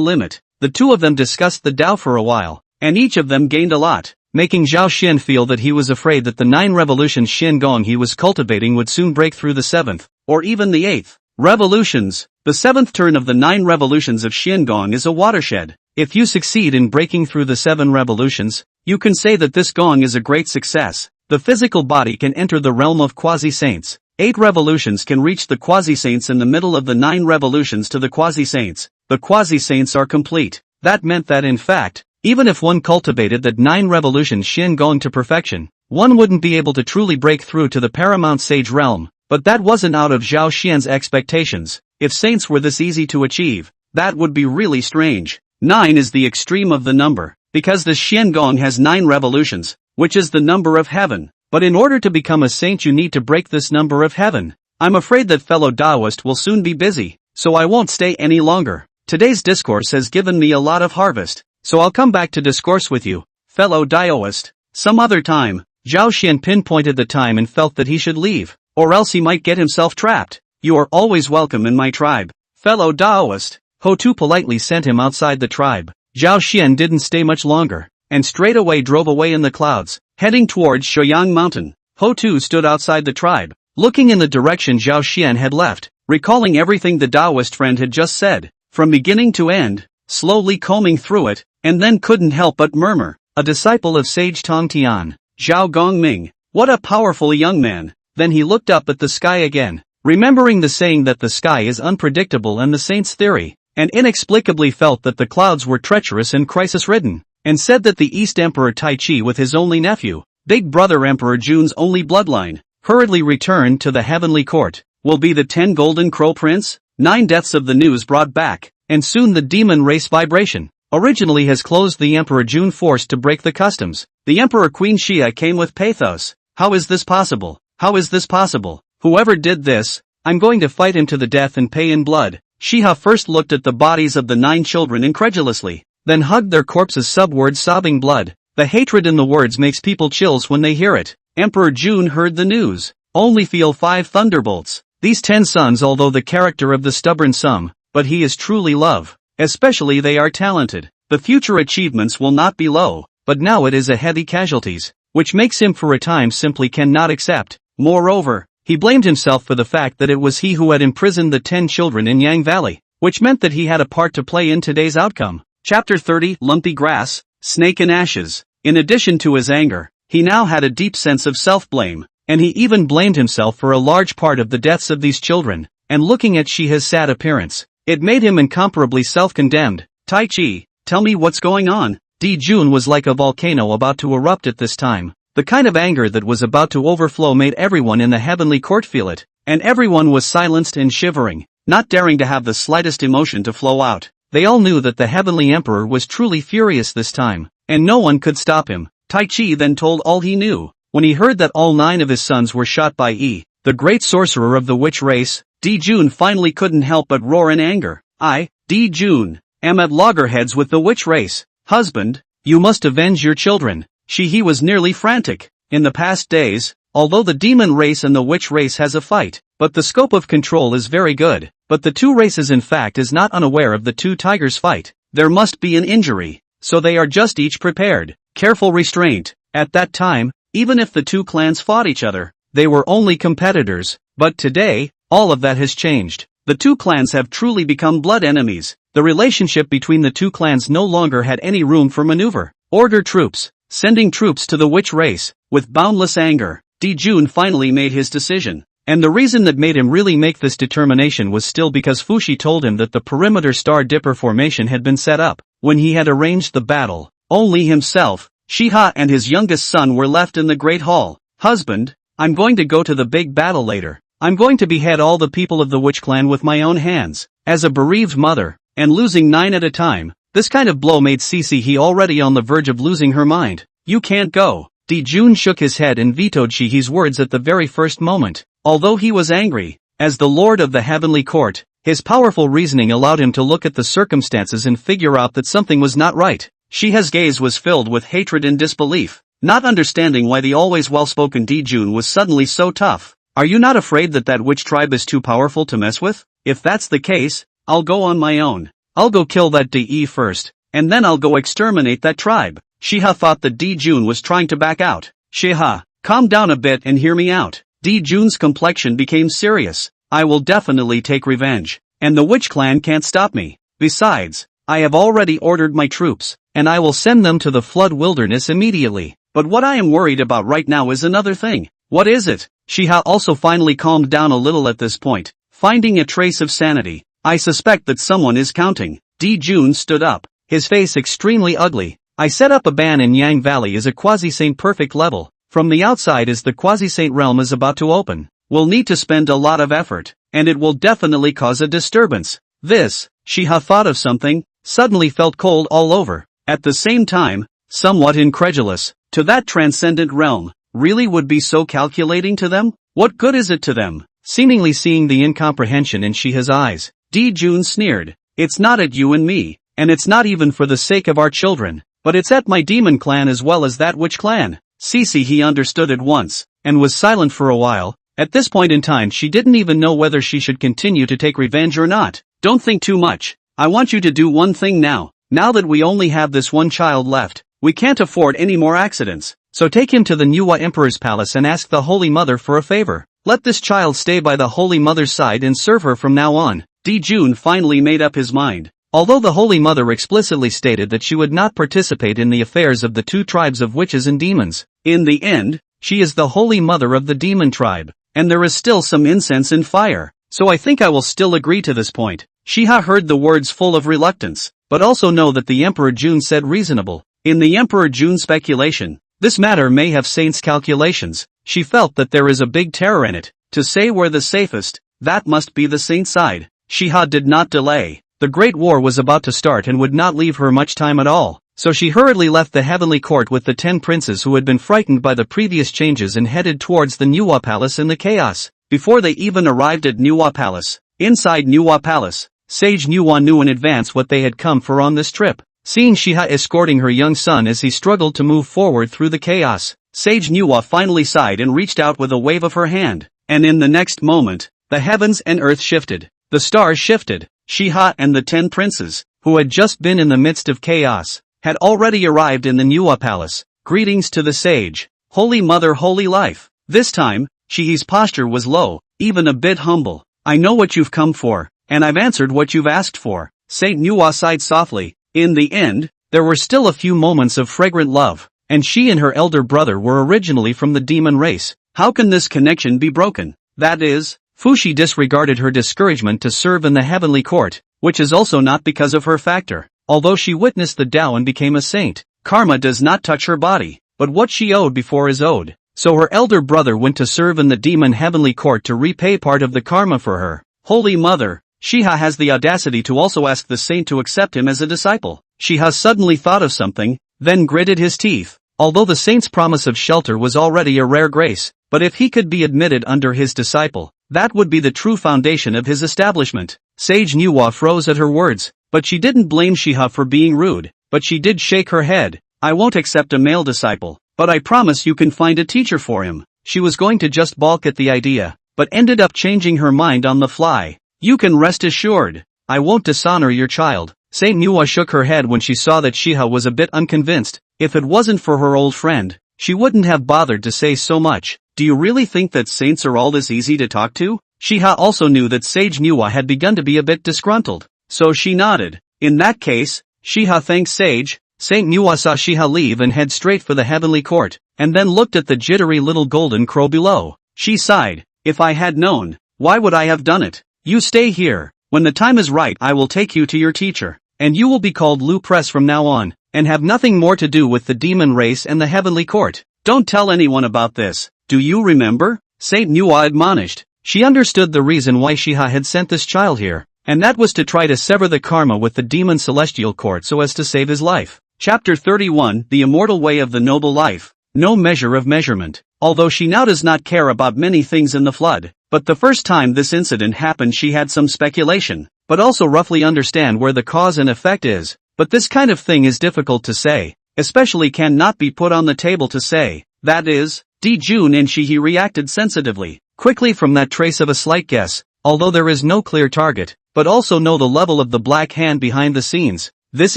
limit. The two of them discussed the Tao for a while, and each of them gained a lot, making Zhao Xian feel that he was afraid that the 9 revolutions Xian Gong he was cultivating would soon break through the 7th, or even the 8th. Revolutions. The 7th turn of the 9 revolutions of Xian Gong is a watershed. If you succeed in breaking through the 7 revolutions, you can say that this Gong is a great success. The physical body can enter the realm of quasi-saints. 8 revolutions can reach the quasi-saints in the middle of the 9 revolutions to the quasi-saints. The quasi-saints are complete. That meant that in fact, even if one cultivated that 9 revolutions Xian Gong to perfection, one wouldn't be able to truly break through to the paramount sage realm. But that wasn't out of Zhao Xian's expectations. If saints were this easy to achieve, that would be really strange. 9 is the extreme of the number, because the Xian Gong has 9 revolutions, which is the number of heaven. But in order to become a saint you need to break this number of heaven. I'm afraid that fellow Taoist will soon be busy, so I won't stay any longer. Today's discourse has given me a lot of harvest, so I'll come back to discourse with you, fellow Taoist, some other time. Zhao Xian pinpointed the time and felt that he should leave, or else he might get himself trapped. You are always welcome in my tribe, fellow Taoist. Ho Tu politely sent him outside the tribe. Zhao Xian didn't stay much longer, and straight away drove away in the clouds, heading towards Shouyang Mountain. Ho Tu stood outside the tribe, looking in the direction Zhao Xian had left, recalling everything the Taoist friend had just said, from beginning to end, slowly combing through it, and then couldn't help but murmur, a disciple of sage Tong Tian, Zhao Gongming, what a powerful young man. Then he looked up at the sky again, remembering the saying that the sky is unpredictable and the saint's theory, and inexplicably felt that the clouds were treacherous and crisis-ridden, and said that the East Emperor Taiqing with his only nephew, big brother Emperor Jun's only bloodline, hurriedly returned to the heavenly court, will be the 10 Golden Crow Prince. 9 deaths of the news brought back, and soon the demon race vibration, originally has closed the Emperor Jun forced to break the customs. The Emperor Queen Xia came with pathos. How is this possible? How is this possible? Whoever did this, I'm going to fight him to the death and pay in blood. Xia first looked at the bodies of the 9 children incredulously, then hugged their corpses subword sobbing blood. The hatred in the words makes people chills when they hear it. Emperor Jun heard the news. Only feel 5 thunderbolts. These 10 sons although the character of the stubborn some, but he is truly love. Especially they are talented. The future achievements will not be low, but now it is a heavy casualties, which makes him for a time simply cannot accept. Moreover, he blamed himself for the fact that it was he who had imprisoned the 10 children in Yang Valley, which meant that he had a part to play in today's outcome. Chapter 30, Lumpy Grass, Snake and Ashes. In addition to his anger, he now had a deep sense of self-blame, and he even blamed himself for a large part of the deaths of these children, and looking at Shiha's sad appearance, it made him incomparably self-condemned. Taiqing, tell me what's going on. Di Jun was like a volcano about to erupt at this time. The kind of anger that was about to overflow made everyone in the heavenly court feel it, and everyone was silenced and shivering, not daring to have the slightest emotion to flow out. They all knew that the heavenly emperor was truly furious this time, and no one could stop him. Taiqing then told all he knew. When he heard that all 9 of his sons were shot by Yi, the great sorcerer of the witch race, Di Jun finally couldn't help but roar in anger. I, Di Jun, am at loggerheads with the witch race. Husband, you must avenge your children. He was nearly frantic. In the past days, although the demon race and the witch race has a fight, but the scope of control is very good. But the 2 races in fact is not unaware of the 2 tigers fight. There must be an injury, so they are just each prepared. Careful restraint. At that time, even if the 2 clans fought each other, they were only competitors. But today, all of that has changed. The 2 clans have truly become blood enemies. The relationship between the 2 clans no longer had any room for maneuver. Order troops. Sending troops to the witch race. With boundless anger, Di Jun finally made his decision. And the reason that made him really make this determination was still because Fushi told him that the perimeter Star Dipper formation had been set up. When he had arranged the battle, only himself, Shiha and his youngest son were left in the Great Hall. Husband, I'm going to go to the big battle later. I'm going to behead all the people of the witch clan with my own hands. As a bereaved mother, and losing 9 at a time, this kind of blow made He already on the verge of losing her mind. You can't go. Di Jun shook his head and vetoed Shihi's words at the very first moment. Although he was angry, As the lord of the heavenly court, his powerful reasoning allowed him to look at the circumstances and figure out that something was not right. Shiha's gaze was filled with hatred and disbelief, not understanding why the always well-spoken Dijun was suddenly so tough. Are you not afraid that that witch tribe is too powerful to mess with? If that's the case, I'll go on my own. I'll go kill that De first, and then I'll go exterminate that tribe. Shiha thought that Dijun was trying to back out. Shiha, calm down a bit and hear me out. Dijun's complexion became serious. I will definitely take revenge, and the witch clan can't stop me. Besides, I have already ordered my troops, and I will send them to the flood wilderness immediately. But what I am worried about right now is another thing. What is it? Shiha also finally calmed down a little at this point, finding a trace of sanity. I suspect that someone is counting. Dijun stood up, his face extremely ugly. I set up a ban in Yang Valley as a Quasi-saint perfect level. From the outside as the Quasi-saint realm is about to open. We'll need to spend a lot of effort, and it will definitely cause a disturbance. This, Shiha thought of something, suddenly felt cold all over. At the same time, somewhat incredulous. To that transcendent realm, really would be so calculating to them? What good is it to them? Seemingly seeing the incomprehension in Shiha's eyes, Dijun sneered. It's not at you and me, and it's not even for the sake of our children, but it's at my demon clan as well as that witch clan. Cece he understood at once, and was silent for a while. At this point in time she didn't even know whether she should continue to take revenge or not. Don't think too much. I want you to do one thing now. Now that we only have this one child left, we can't afford any more accidents. So take him to the Nuwa Emperor's palace and ask the Holy Mother for a favor. Let this child stay by the Holy Mother's side and serve her from now on. Dijun finally made up his mind. Although the Holy Mother explicitly stated that she would not participate in the affairs of the two tribes of witches and demons, in the end, she is the Holy Mother of the demon tribe, and there is still some incense and fire, so I think I will still agree to this point. Shiha heard the words full of reluctance, but also know that the Emperor Jun said reasonable. In the Emperor Jun's speculation, this matter may have saints' calculations. She felt that there is a big terror in it. To say we're the safest, that must be the saint side. Shiha did not delay. The Great War was about to start and would not leave her much time at all. So she hurriedly left the heavenly court with the 10 princes who had been frightened by the previous changes and headed towards the Nuwa Palace in the chaos. Before they even arrived at Nuwa Palace, inside Nuwa Palace, Sage Nuwa knew in advance what they had come for on this trip. Seeing Shiha escorting her young son as he struggled to move forward through the chaos, Sage Nuwa finally sighed and reached out with a wave of her hand. And in the next moment, the heavens and earth shifted. The stars shifted. Shiha and the 10 princes, who had just been in the midst of chaos, had already arrived in the Nuwa Palace. Greetings to the sage. Holy Mother, holy life. This time, Shihi's posture was low, even a bit humble. I know what you've come for, and I've answered what you've asked for. Saint Nuwa sighed softly. In the end, there were still a few moments of fragrant love, and she and her elder brother were originally from the demon race. How can this connection be broken? That is, Fushi disregarded her discouragement to serve in the heavenly court, which is also not because of her factor. Although she witnessed the Tao and became a saint, karma does not touch her body, but what she owed before is owed. So her elder brother went to serve in the demon heavenly court to repay part of the karma for her. Holy Mother, Shiha has the audacity to also ask the saint to accept him as a disciple. Shiha suddenly thought of something, then gritted his teeth. Although the saint's promise of shelter was already a rare grace, but if he could be admitted under his disciple, that would be the true foundation of his establishment. Sage Nuwa froze at her words, but she didn't blame Shiha for being rude, but she did shake her head. I won't accept a male disciple, but I promise you can find a teacher for him. She was going to just balk at the idea, but ended up changing her mind on the fly. You can rest assured, I won't dishonor your child. Saint Nuwa shook her head when she saw that Shiha was a bit unconvinced. If it wasn't for her old friend, she wouldn't have bothered to say so much. Do you really think that saints are all this easy to talk to? Shiha also knew that Sage Nuwa had begun to be a bit disgruntled, so she nodded. In that case, Shiha thanked Sage. Saint Nuwa saw Shiha leave and head straight for the heavenly court, and then looked at the jittery little golden crow below. She sighed. If I had known, why would I have done it? You stay here. When the time is right I will take you to your teacher, and you will be called Lu Press from now on, and have nothing more to do with the demon race and the heavenly court. Don't tell anyone about this. Do you remember? Saint Nuwa admonished. She understood the reason why Shiha had sent this child here, and that was to try to sever the karma with the demon celestial court so as to save his life. Chapter 31, The Immortal Way of the Noble Life. No measure of measurement. Although she now does not care about many things in the flood, But the first time this incident happened she had some speculation, but also roughly understand where the cause and effect is. But this kind of thing is difficult to say, especially can not be put on the table to say. That is, Jun and he reacted sensitively, quickly from that trace of a slight guess, although there is no clear target, but also know the level of the black hand behind the scenes. This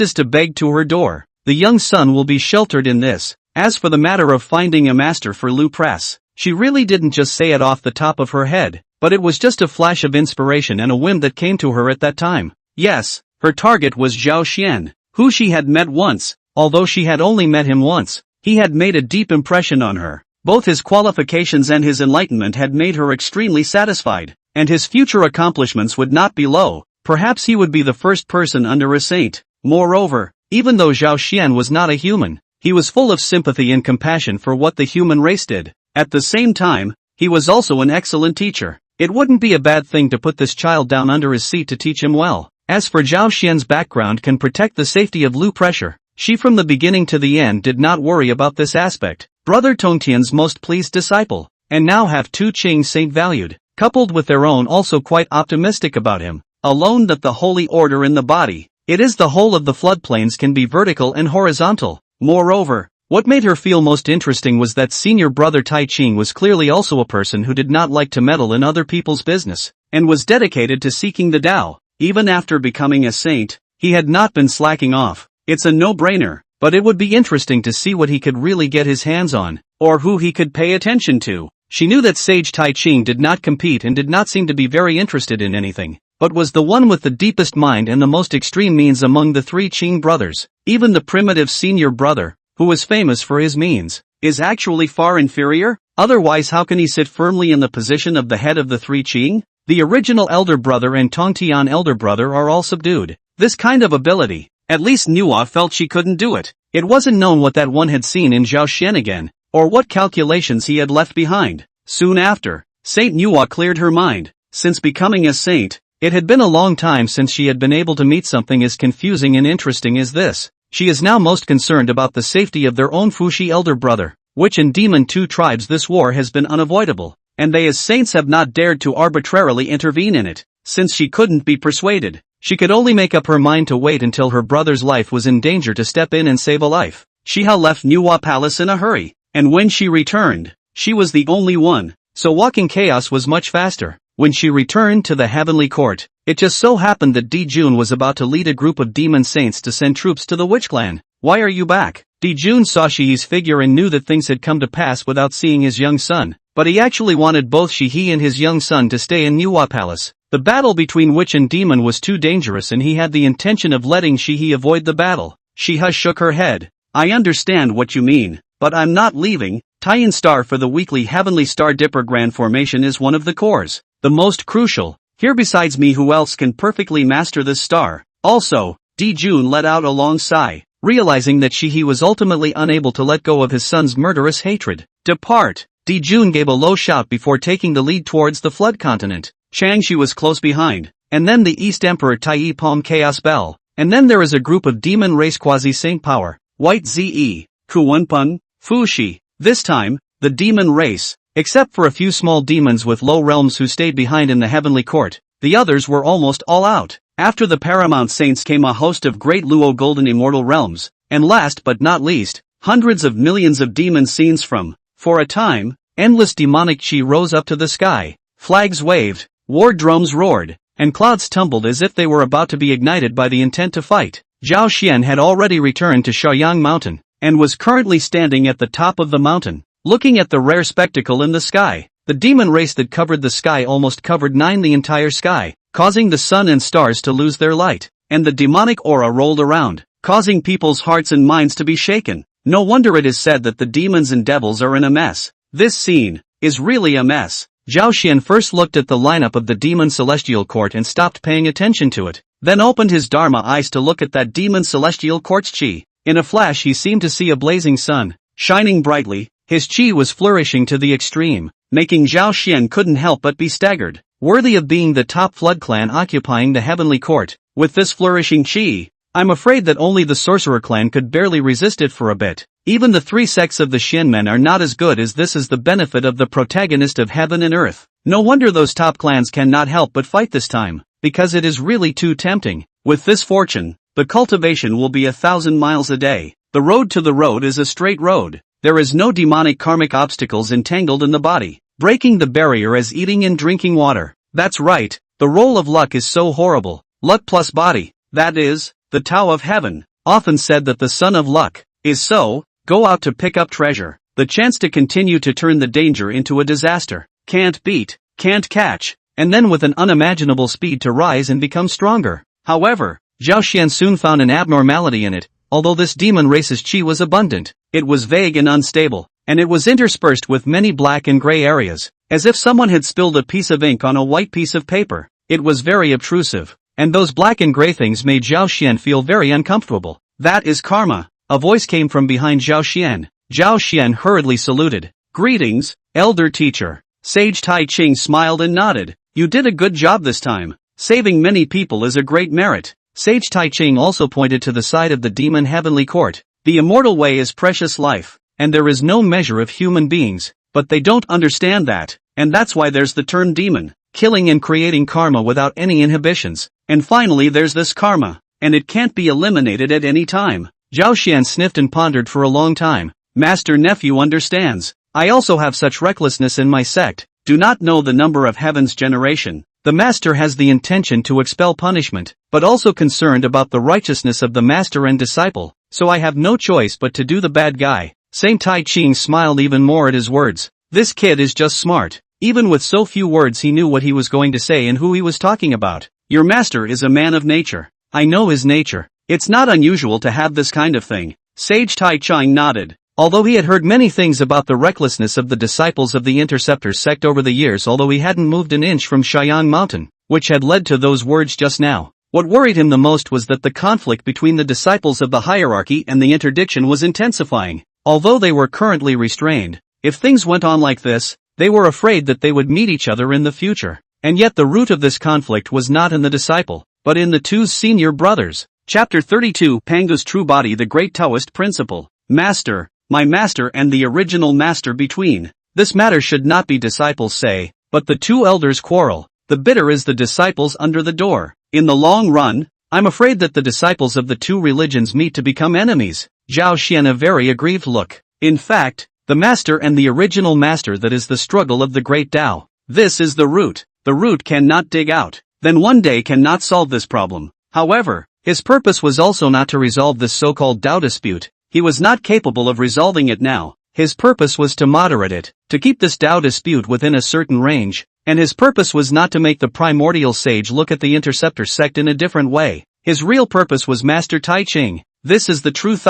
is to beg to her door. The young son will be sheltered in this. As for the matter of finding a master for Lu Press, she really didn't just say it off the top of her head, but it was just a flash of inspiration and a whim that came to her at that time. Yes, her target was Zhao Xian, who she had met once. Although she had only met him once, he had made a deep impression on her. Both his qualifications and his enlightenment had made her extremely satisfied, and his future accomplishments would not be low. Perhaps he would be the first person under a saint. Moreover, even though Zhao Xian was not a human, he was full of sympathy and compassion for what the human race did. At the same time, he was also an excellent teacher. It wouldn't be a bad thing to put this child down under his seat to teach him well. As for Zhao Xian's background can protect the safety of Lu Pressure, she from the beginning to the end did not worry about this aspect. Brother Tongtian's most pleased disciple, and now have two Qing saint valued, coupled with their own also quite optimistic about him. Alone that the holy order in the body, it is the whole of the floodplains can be vertical and horizontal. Moreover, what made her feel most interesting was that senior brother Taiqing was clearly also a person who did not like to meddle in other people's business, and was dedicated to seeking the Tao. Even after becoming a saint, he had not been slacking off. It's a no-brainer, but it would be interesting to see what he could really get his hands on, or who he could pay attention to. She knew that Sage Taiqing did not compete and did not seem to be very interested in anything, but was the one with the deepest mind and the most extreme means among the three Qing brothers. Even the primitive senior brother, who was famous for his means, is actually far inferior. Otherwise how can he sit firmly in the position of the head of the three Qing? The original elder brother and Tongtian elder brother are all subdued. This kind of ability, at least Nuo felt she couldn't do it. It wasn't known what that one had seen in Zhao Xian again, or what calculations he had left behind. Soon after, Saint Nuo cleared her mind. Since becoming a saint, it had been a long time since she had been able to meet something as confusing and interesting as this. She is now most concerned about the safety of their own Fushi elder brother, which in Demon 2 tribes this war has been unavoidable, and they as saints have not dared to arbitrarily intervene in it. Since she couldn't be persuaded, she could only make up her mind to wait until her brother's life was in danger to step in and save a life. Shiha left Nuwa Palace in a hurry, and when she returned, she was the only one, so walking chaos was much faster. When she returned to the heavenly court, it just so happened that Jun was about to lead a group of demon saints to send troops to the witch clan. Why are you back? Jun saw Shihi's figure and knew that things had come to pass without seeing his young son, but he actually wanted both Shihi and his young son to stay in Nuwa Palace. The battle between witch and demon was too dangerous and he had the intention of letting Shihi avoid the battle. Shiha shook her head. I understand what you mean, but I'm not leaving. Tie-in star for the weekly Heavenly Star Dipper Grand Formation is one of the cores, the most crucial. Here besides me who else can perfectly master this star? Also, Jun let out a long sigh, realizing that Shihi was ultimately unable to let go of his son's murderous hatred. Depart! Jun gave a low shout before taking the lead towards the Flood Continent. Changshi was close behind, and then the East Emperor Tai Palm Chaos Bell, and then there is a group of demon race Quasi-saint power, White Ze, Kuwenpeng, Fushi. This time, the demon race, except for a few small demons with low realms who stayed behind in the heavenly court, the others were almost all out. After the paramount saints came a host of Great Luo golden immortal realms, and last but not least, hundreds of millions of demon scenes from, for a time, endless demonic chi rose up to the sky, flags waved, war drums roared, and clouds tumbled as if they were about to be ignited by the intent to fight. Zhao Xian had already returned to Shaoyang Mountain, and was currently standing at the top of the mountain, looking at the rare spectacle in the sky. The demon race that covered the sky almost covered the entire sky, causing the sun and stars to lose their light, and the demonic aura rolled around, causing people's hearts and minds to be shaken. No wonder it is said that the demons and devils are in a mess. This scene is really a mess. Zhao Xian first looked at the lineup of the demon celestial court and stopped paying attention to it, then opened his dharma eyes to look at that demon celestial court's chi. In a flash he seemed to see a blazing sun, shining brightly. His chi was flourishing to the extreme, making Zhao Xian couldn't help but be staggered. Worthy of being the top flood clan occupying the heavenly court, with this flourishing chi, I'm afraid that only the sorcerer clan could barely resist it for a bit. Even the three sects of the Xianmen are not as good as this. Is the benefit of the protagonist of heaven and earth. No wonder those top clans cannot help but fight this time, because it is really too tempting. With this fortune, the cultivation will be 1,000 miles a day. The road to the road is a straight road. There is no demonic karmic obstacles entangled in the body, breaking the barrier as eating and drinking water. That's right, the role of luck is so horrible. Luck plus body, that is, the Tao of Heaven, often said that the son of luck is so, go out to pick up treasure. The chance to continue to turn the danger into a disaster. Can't beat, can't catch, and then with an unimaginable speed to rise and become stronger. However, Zhao Xian soon found an abnormality in it. Although this demon race's chi was abundant, it was vague and unstable, and it was interspersed with many black and gray areas, as if someone had spilled a piece of ink on a white piece of paper. It was very obtrusive, and those black and gray things made Zhao Xian feel very uncomfortable. That is karma. A voice came from behind Zhao Xian. Zhao Xian hurriedly saluted. Greetings, elder teacher. Sage Taiqing smiled and nodded. You did a good job this time. Saving many people is a great merit. Sage Taiqing also pointed to the side of the demon heavenly court. The immortal way is precious life, and there is no measure of human beings, but they don't understand that, and that's why there's the term demon, killing and creating karma without any inhibitions. And finally there's this karma, and it can't be eliminated at any time. Zhao Xian sniffed and pondered for a long time. Master nephew understands. I also have such recklessness in my sect, do not know the number of heaven's generation. The master has the intention to expel punishment, but also concerned about the righteousness of the master and disciple, so I have no choice but to do the bad guy. Saint Taiqing smiled even more at his words. This kid is just smart. Even with so few words he knew what he was going to say and who he was talking about. Your master is a man of nature. I know his nature. It's not unusual to have this kind of thing. Sage Taiqing nodded. Although he had heard many things about the recklessness of the disciples of the Interceptor sect over the years, although he hadn't moved an inch from Cheyenne Mountain, which had led to those words just now. What worried him the most was that the conflict between the disciples of the hierarchy and the interdiction was intensifying. Although they were currently restrained, if things went on like this, they were afraid that they would meet each other in the future. And yet the root of this conflict was not in the disciple, but in the two senior brothers. Chapter 32 Pangu's True Body. The Great Taoist Principle. Master, my master and the original master between. This matter should not be, disciples say, but the two elders quarrel. The bitter is the disciples under the door. In the long run, I'm afraid that the disciples of the two religions meet to become enemies. Zhao Xian a very aggrieved look. In fact, the master and the original master, that is the struggle of the great Tao. This is the root. The root cannot dig out. Then one day cannot solve this problem. However, his purpose was also not to resolve this so-called Tao dispute. He was not capable of resolving it now. His purpose was to moderate it, to keep this Tao dispute within a certain range, and his purpose was not to make the primordial sage look at the Interceptor sect in a different way. His real purpose was Master Taiqing. This is the truth.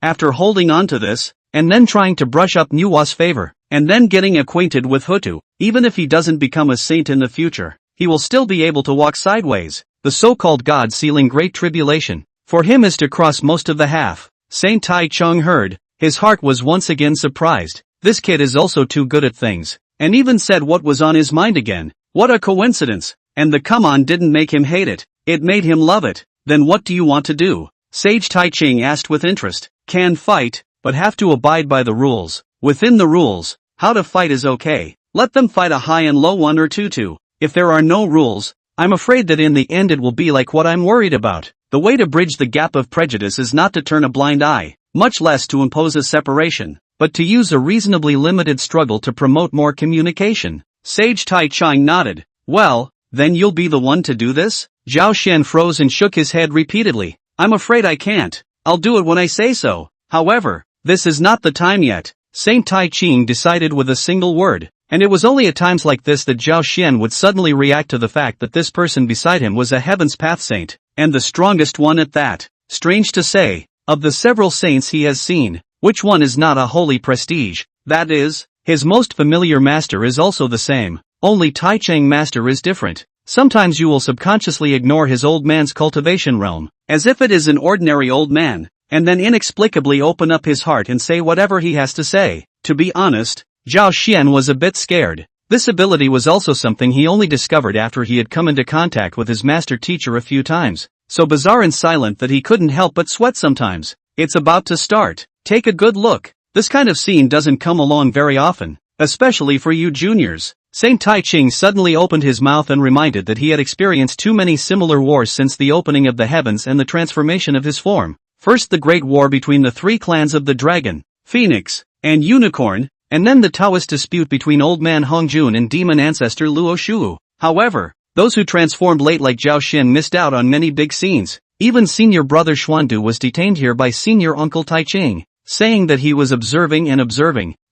After holding on to this, and then trying to brush up Nuwa's favor, and then getting acquainted with Hutu, even if he doesn't become a saint in the future, he will still be able to walk sideways. The so-called God sealing Great Tribulation, for him is to cross most of the half. Saint Taichung heard. His heart was once again surprised. This kid is also too good at things, and even said what was on his mind again. What a coincidence. And the come on didn't make him hate it. It made him love it. Then what do you want to do? Sage Taiqing asked with interest. Can fight, but have to abide by the rules. Within the rules, how to fight is okay. Let them fight a high and low one or two. If there are no rules, I'm afraid that in the end it will be like what I'm worried about. The way to bridge the gap of prejudice is not to turn a blind eye, much less to impose a separation, but to use a reasonably limited struggle to promote more communication. Sage Taichung nodded. Well, then you'll be the one to do this? Zhao Xian froze and shook his head repeatedly. I'm afraid I can't. I'll do it when I say so. However, this is not the time yet. Saint Taiqing decided with a single word. And it was only at times like this that Zhao Xian would suddenly react to the fact that this person beside him was a Heaven's Path saint, and the strongest one at that. Strange to say, of the several saints he has seen, which one is not a holy prestige? That is, his most familiar master is also the same, only Taichang master is different. Sometimes you will subconsciously ignore his old man's cultivation realm, as if it is an ordinary old man, and then inexplicably open up his heart and say whatever he has to say. To be honest, Zhao Xian was a bit scared. This ability was also something he only discovered after he had come into contact with his master teacher a few times, so bizarre and silent that he couldn't help but sweat sometimes. It's about to start. Take a good look. This kind of scene doesn't come along very often. Especially for you juniors. Saint Taiqing suddenly opened his mouth and reminded that he had experienced too many similar wars since the opening of the heavens and the transformation of his form. First the great war between the three clans of the dragon, phoenix, and unicorn, and then the Taoist dispute between old man Hongjun and demon ancestor Luo Shuo. However, those who transformed late like Zhao Xin missed out on many big scenes. Even senior brother Xuandu was detained here by senior uncle Taiqing, saying that he was observing,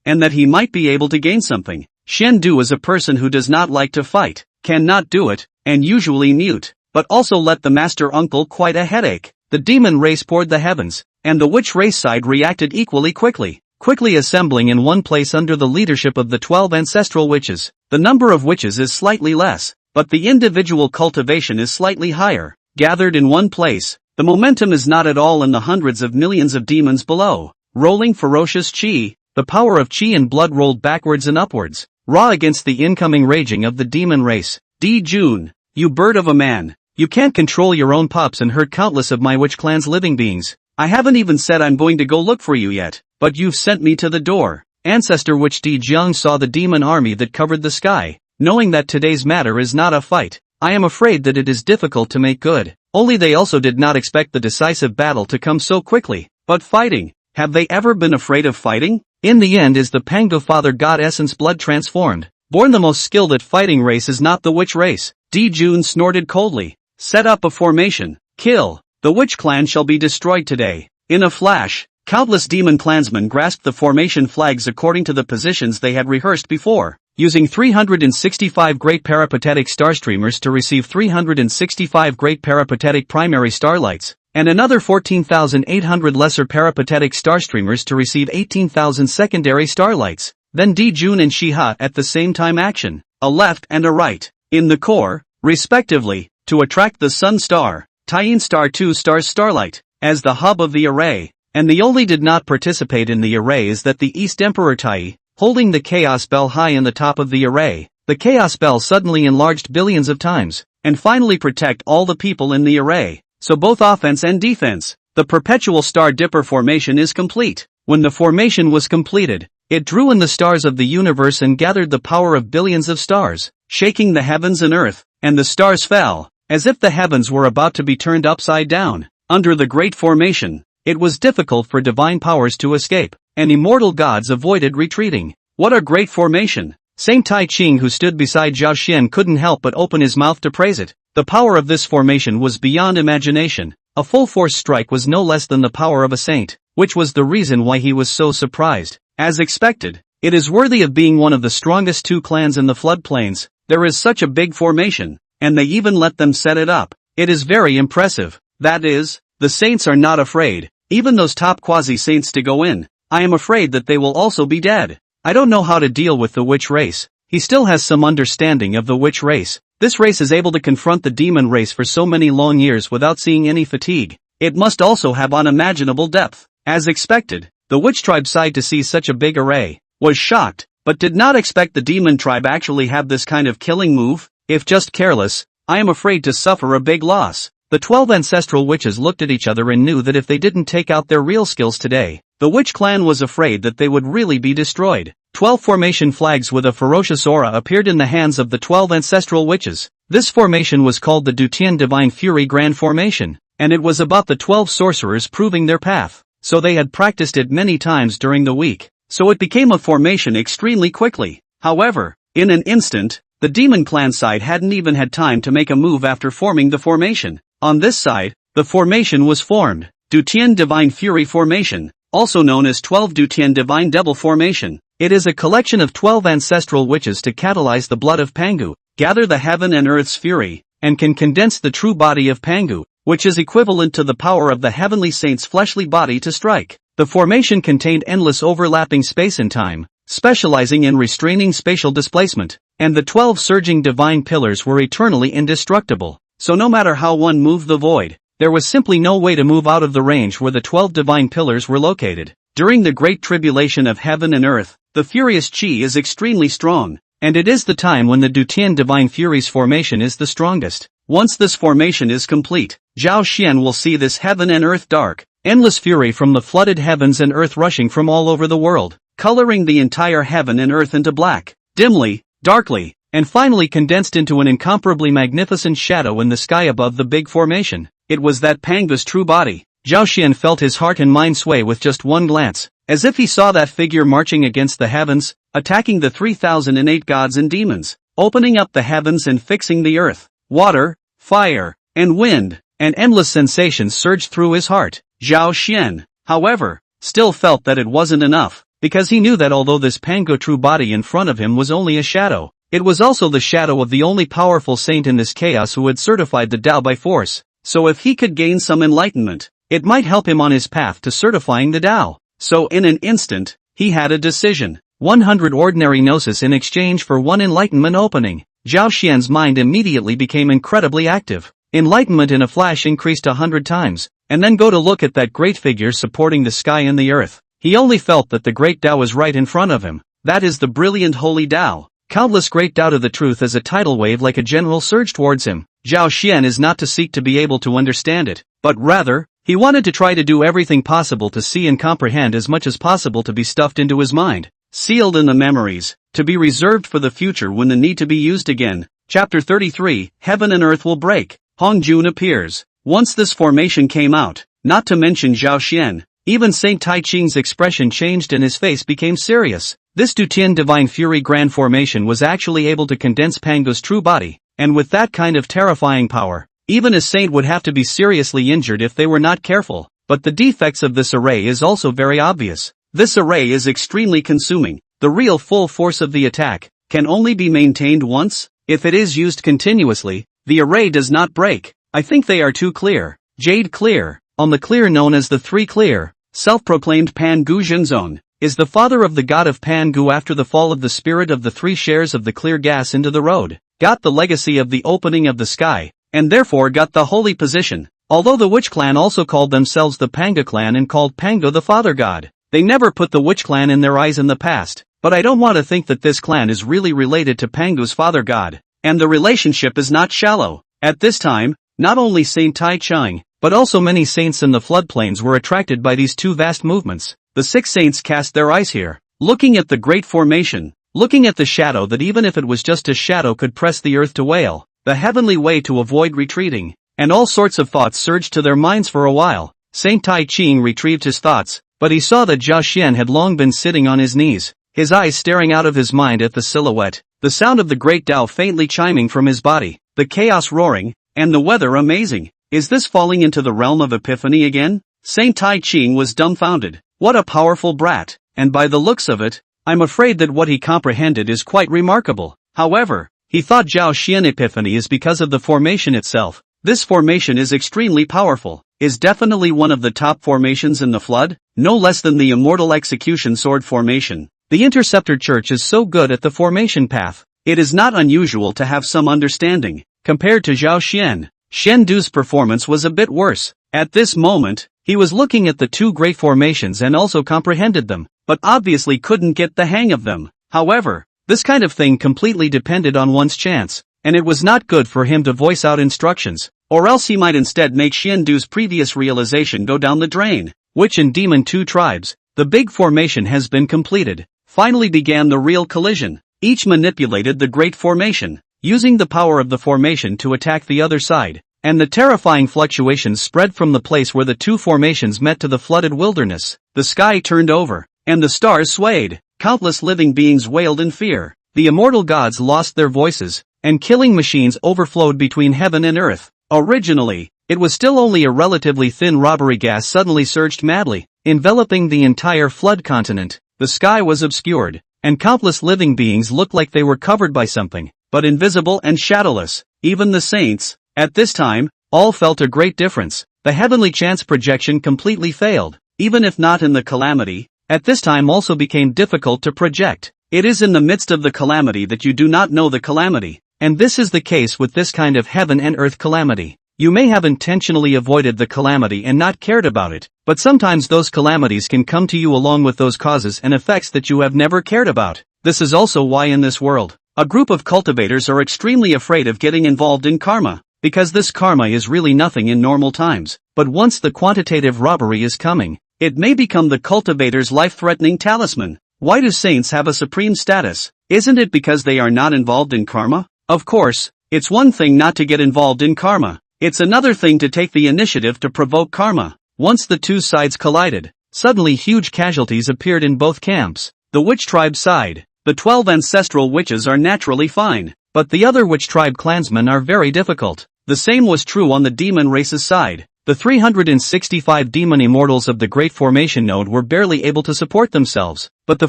and that he might be able to gain something. Shendu is a person who does not like to fight, cannot do it, and usually mute, but also let the master uncle quite a headache. The demon race poured the heavens, and the witch race side reacted equally quickly assembling in one place under the leadership of the 12 ancestral witches. The number of witches is slightly less, but the individual cultivation is slightly higher. Gathered in one place, the momentum is not at all in the hundreds of millions of demons below. Rolling ferocious chi, the power of chi and blood rolled backwards and upwards, raw against the incoming raging of the demon race. D. June, you bird of a man, you can't control your own pups and hurt countless of my witch clan's living beings. I haven't even said I'm going to go look for you yet, but you've sent me to the door. Ancestor Witch Di Jiang saw the demon army that covered the sky, knowing that today's matter is not a fight. I am afraid that it is difficult to make good. Only they also did not expect the decisive battle to come so quickly. But fighting, have they ever been afraid of fighting? In the end is the Pango father god essence blood transformed. Born the most skilled at fighting race is not the witch race. Di Jun snorted coldly. Set up a formation. Kill. The witch clan shall be destroyed today. In a flash, countless demon clansmen grasped the formation flags according to the positions they had rehearsed before, using 365 great peripatetic starstreamers to receive 365 great peripatetic primary starlights, and another 14,800 lesser peripatetic starstreamers to receive 18,000 secondary starlights. Then Di Jun and Shiha at the same time action, a left and a right, in the core, respectively, to attract the Sun Star, Taiyin Star 2 Stars Starlight, as the hub of the array, and the only did not participate in the array is that the East Emperor Tai, holding the Chaos Bell high in the top of the array. The Chaos Bell suddenly enlarged billions of times, and finally protect all the people in the array, so both offense and defense. The Perpetual Star Dipper formation is complete. When the formation was completed, it drew in the stars of the universe and gathered the power of billions of stars, shaking the heavens and earth, and the stars fell, as if the heavens were about to be turned upside down. Under the great formation, it was difficult for divine powers to escape, and immortal gods avoided retreating. What a great formation! Saint Taiqing, who stood beside Zhao Xian, couldn't help but open his mouth to praise it. The power of this formation was beyond imagination. A full force strike was no less than the power of a saint, which was the reason why he was so surprised. As expected, it is worthy of being one of the strongest two clans in the floodplains. There is such a big formation, and they even let them set it up. It is very impressive. That is, the saints are not afraid, even those top quasi-saints, to go in. I am afraid that they will also be dead. I don't know how to deal with the witch race. He still has some understanding of the witch race. This race is able to confront the demon race for so many long years without seeing any fatigue. It must also have unimaginable depth. As expected, the witch tribe sighed to see such a big array, was shocked, but did not expect the demon tribe actually have this kind of killing move. If just careless, I am afraid to suffer a big loss. The 12 ancestral witches looked at each other and knew that if they didn't take out their real skills today, the witch clan was afraid that they would really be destroyed. 12 formation flags with a ferocious aura appeared in the hands of the 12 ancestral witches. This formation was called the Dutian Divine Fury Grand Formation, and it was about the 12 sorcerers proving their path, so they had practiced it many times during the week, so it became a formation extremely quickly. However, in an instant, the demon clan side hadn't even had time to make a move after forming the formation. On this side, the formation was formed, Dutian Divine Fury Formation, also known as 12 Dutian Divine Devil Formation. It is a collection of 12 ancestral witches to catalyze the blood of Pangu, gather the heaven and earth's fury, and can condense the true body of Pangu, which is equivalent to the power of the heavenly saint's fleshly body to strike. The formation contained endless overlapping space and time, specializing in restraining spatial displacement, and the 12 surging divine pillars were eternally indestructible. So no matter how one moved the void, there was simply no way to move out of the range where the 12 divine pillars were located. During the great tribulation of heaven and earth, the furious chi is extremely strong, and it is the time when the Dutian Divine Furies formation is the strongest. Once this formation is complete, Zhao Xian will see this heaven and earth dark, endless fury from the flooded heavens and earth rushing from all over the world. coloring the entire heaven and earth into black, dimly, darkly, and finally condensed into an incomparably magnificent shadow in the sky above the big formation. It was that Panga's true body. Zhao Xian felt his heart and mind sway with just one glance, as if he saw that figure marching against the heavens, attacking the 3008 gods and demons, opening up the heavens and fixing the earth, water, fire, and wind, and endless sensations surged through his heart. Zhao Xian, however, still felt that it wasn't enough, because he knew that although this Pango true body in front of him was only a shadow, it was also the shadow of the only powerful saint in this chaos who had certified the Tao by force, so if he could gain some enlightenment, it might help him on his path to certifying the Tao. So in an instant, he had a decision. 100 ordinary gnosis in exchange for 1 enlightenment opening. Zhao Xian's mind immediately became incredibly active. Enlightenment in a flash increased 100 times, and then go to look at that great figure supporting the sky and the earth. He only felt that the great Tao was right in front of him. That is the brilliant holy Tao. Countless great Tao to the truth as a tidal wave like a general surged towards him. Zhao Xian is not to seek to be able to understand it, but rather, he wanted to try to do everything possible to see and comprehend as much as possible to be stuffed into his mind, sealed in the memories, to be reserved for the future when the need to be used again. Chapter 33, Heaven and Earth Will Break. Hongjun appears. Once this formation came out, not to mention Zhao Xian, even Saint Taiqing's expression changed and his face became serious. This Dutian Divine Fury Grand Formation was actually able to condense Pango's true body, and with that kind of terrifying power, even a saint would have to be seriously injured if they were not careful. But the defects of this array is also very obvious. This array is extremely consuming. The real full force of the attack can only be maintained once. If it is used continuously, the array does not break. I think they are too clear. Jade Clear, on the clear known as the Three Clear, self-proclaimed Pan Gu Zhenzong, is the father of the god of Pan Gu after the fall of the spirit of the 3 shares of the clear gas into the road, got the legacy of the opening of the sky, and therefore got the holy position. Although the Witch Clan also called themselves the Panga Clan and called Pango the father god, they never put the Witch Clan in their eyes in the past, but I don't want to think that this clan is really related to Pango's father god, and the relationship is not shallow. At this time, not only Saint Taichang, but also many saints in the floodplains were attracted by these two vast movements. The 6 saints cast their eyes here, looking at the great formation, looking at the shadow that even if it was just a shadow could press the earth to wail, the heavenly way to avoid retreating, and all sorts of thoughts surged to their minds for a while. Saint Taiqing retrieved his thoughts, but he saw that Zhao Xian had long been sitting on his knees, his eyes staring out of his mind at the silhouette, the sound of the great Tao faintly chiming from his body, the chaos roaring, and the weather amazing. Is this falling into the realm of epiphany again? Saint Taiqing was dumbfounded. What a powerful brat, and by the looks of it, I'm afraid that what he comprehended is quite remarkable. However, he thought Zhao Xian epiphany is because of the formation itself. This formation is extremely powerful, is definitely one of the top formations in the flood, no less than the immortal execution sword formation. The Interceptor Church is so good at the formation path, it is not unusual to have some understanding. Compared to Zhao Xian, Shen Du's performance was a bit worse. At this moment, he was looking at the 2 great formations and also comprehended them, but obviously couldn't get the hang of them. However, this kind of thing completely depended on one's chance, and it was not good for him to voice out instructions, or else he might instead make Xiandu's previous realization go down the drain. Witch and Demon 2 tribes, the big formation has been completed. Finally began the real collision. Each manipulated the great formation, using the power of the formation to attack the other side, and the terrifying fluctuations spread from the place where the 2 formations met to the flooded wilderness. The sky turned over, and the stars swayed. Countless living beings wailed in fear. The immortal gods lost their voices, and killing machines overflowed between heaven and earth. Originally, it was still only a relatively thin robbery gas suddenly surged madly, enveloping the entire flood continent. The sky was obscured, and countless living beings looked like they were covered by something, but invisible and shadowless. Even the saints, at this time, all felt a great difference. The heavenly chance projection completely failed, even if not in the calamity. At this time also became difficult to project. It is in the midst of the calamity that you do not know the calamity, and this is the case with this kind of heaven and earth calamity. You may have intentionally avoided the calamity and not cared about it, but sometimes those calamities can come to you along with those causes and effects that you have never cared about. This is also why in this world, a group of cultivators are extremely afraid of getting involved in karma, because this karma is really nothing in normal times, but once the quantitative robbery is coming, it may become the cultivator's life-threatening talisman. Why do saints have a supreme status? Isn't it because they are not involved in karma? Of course, it's one thing not to get involved in karma. It's another thing to take the initiative to provoke karma. Once the two sides collided, suddenly huge casualties appeared in both camps. The witch tribe side. The 12 ancestral witches are naturally fine, but the other witch tribe clansmen are very difficult. The same was true on the demon race's side. The 365 demon immortals of the Great Formation node were barely able to support themselves, but the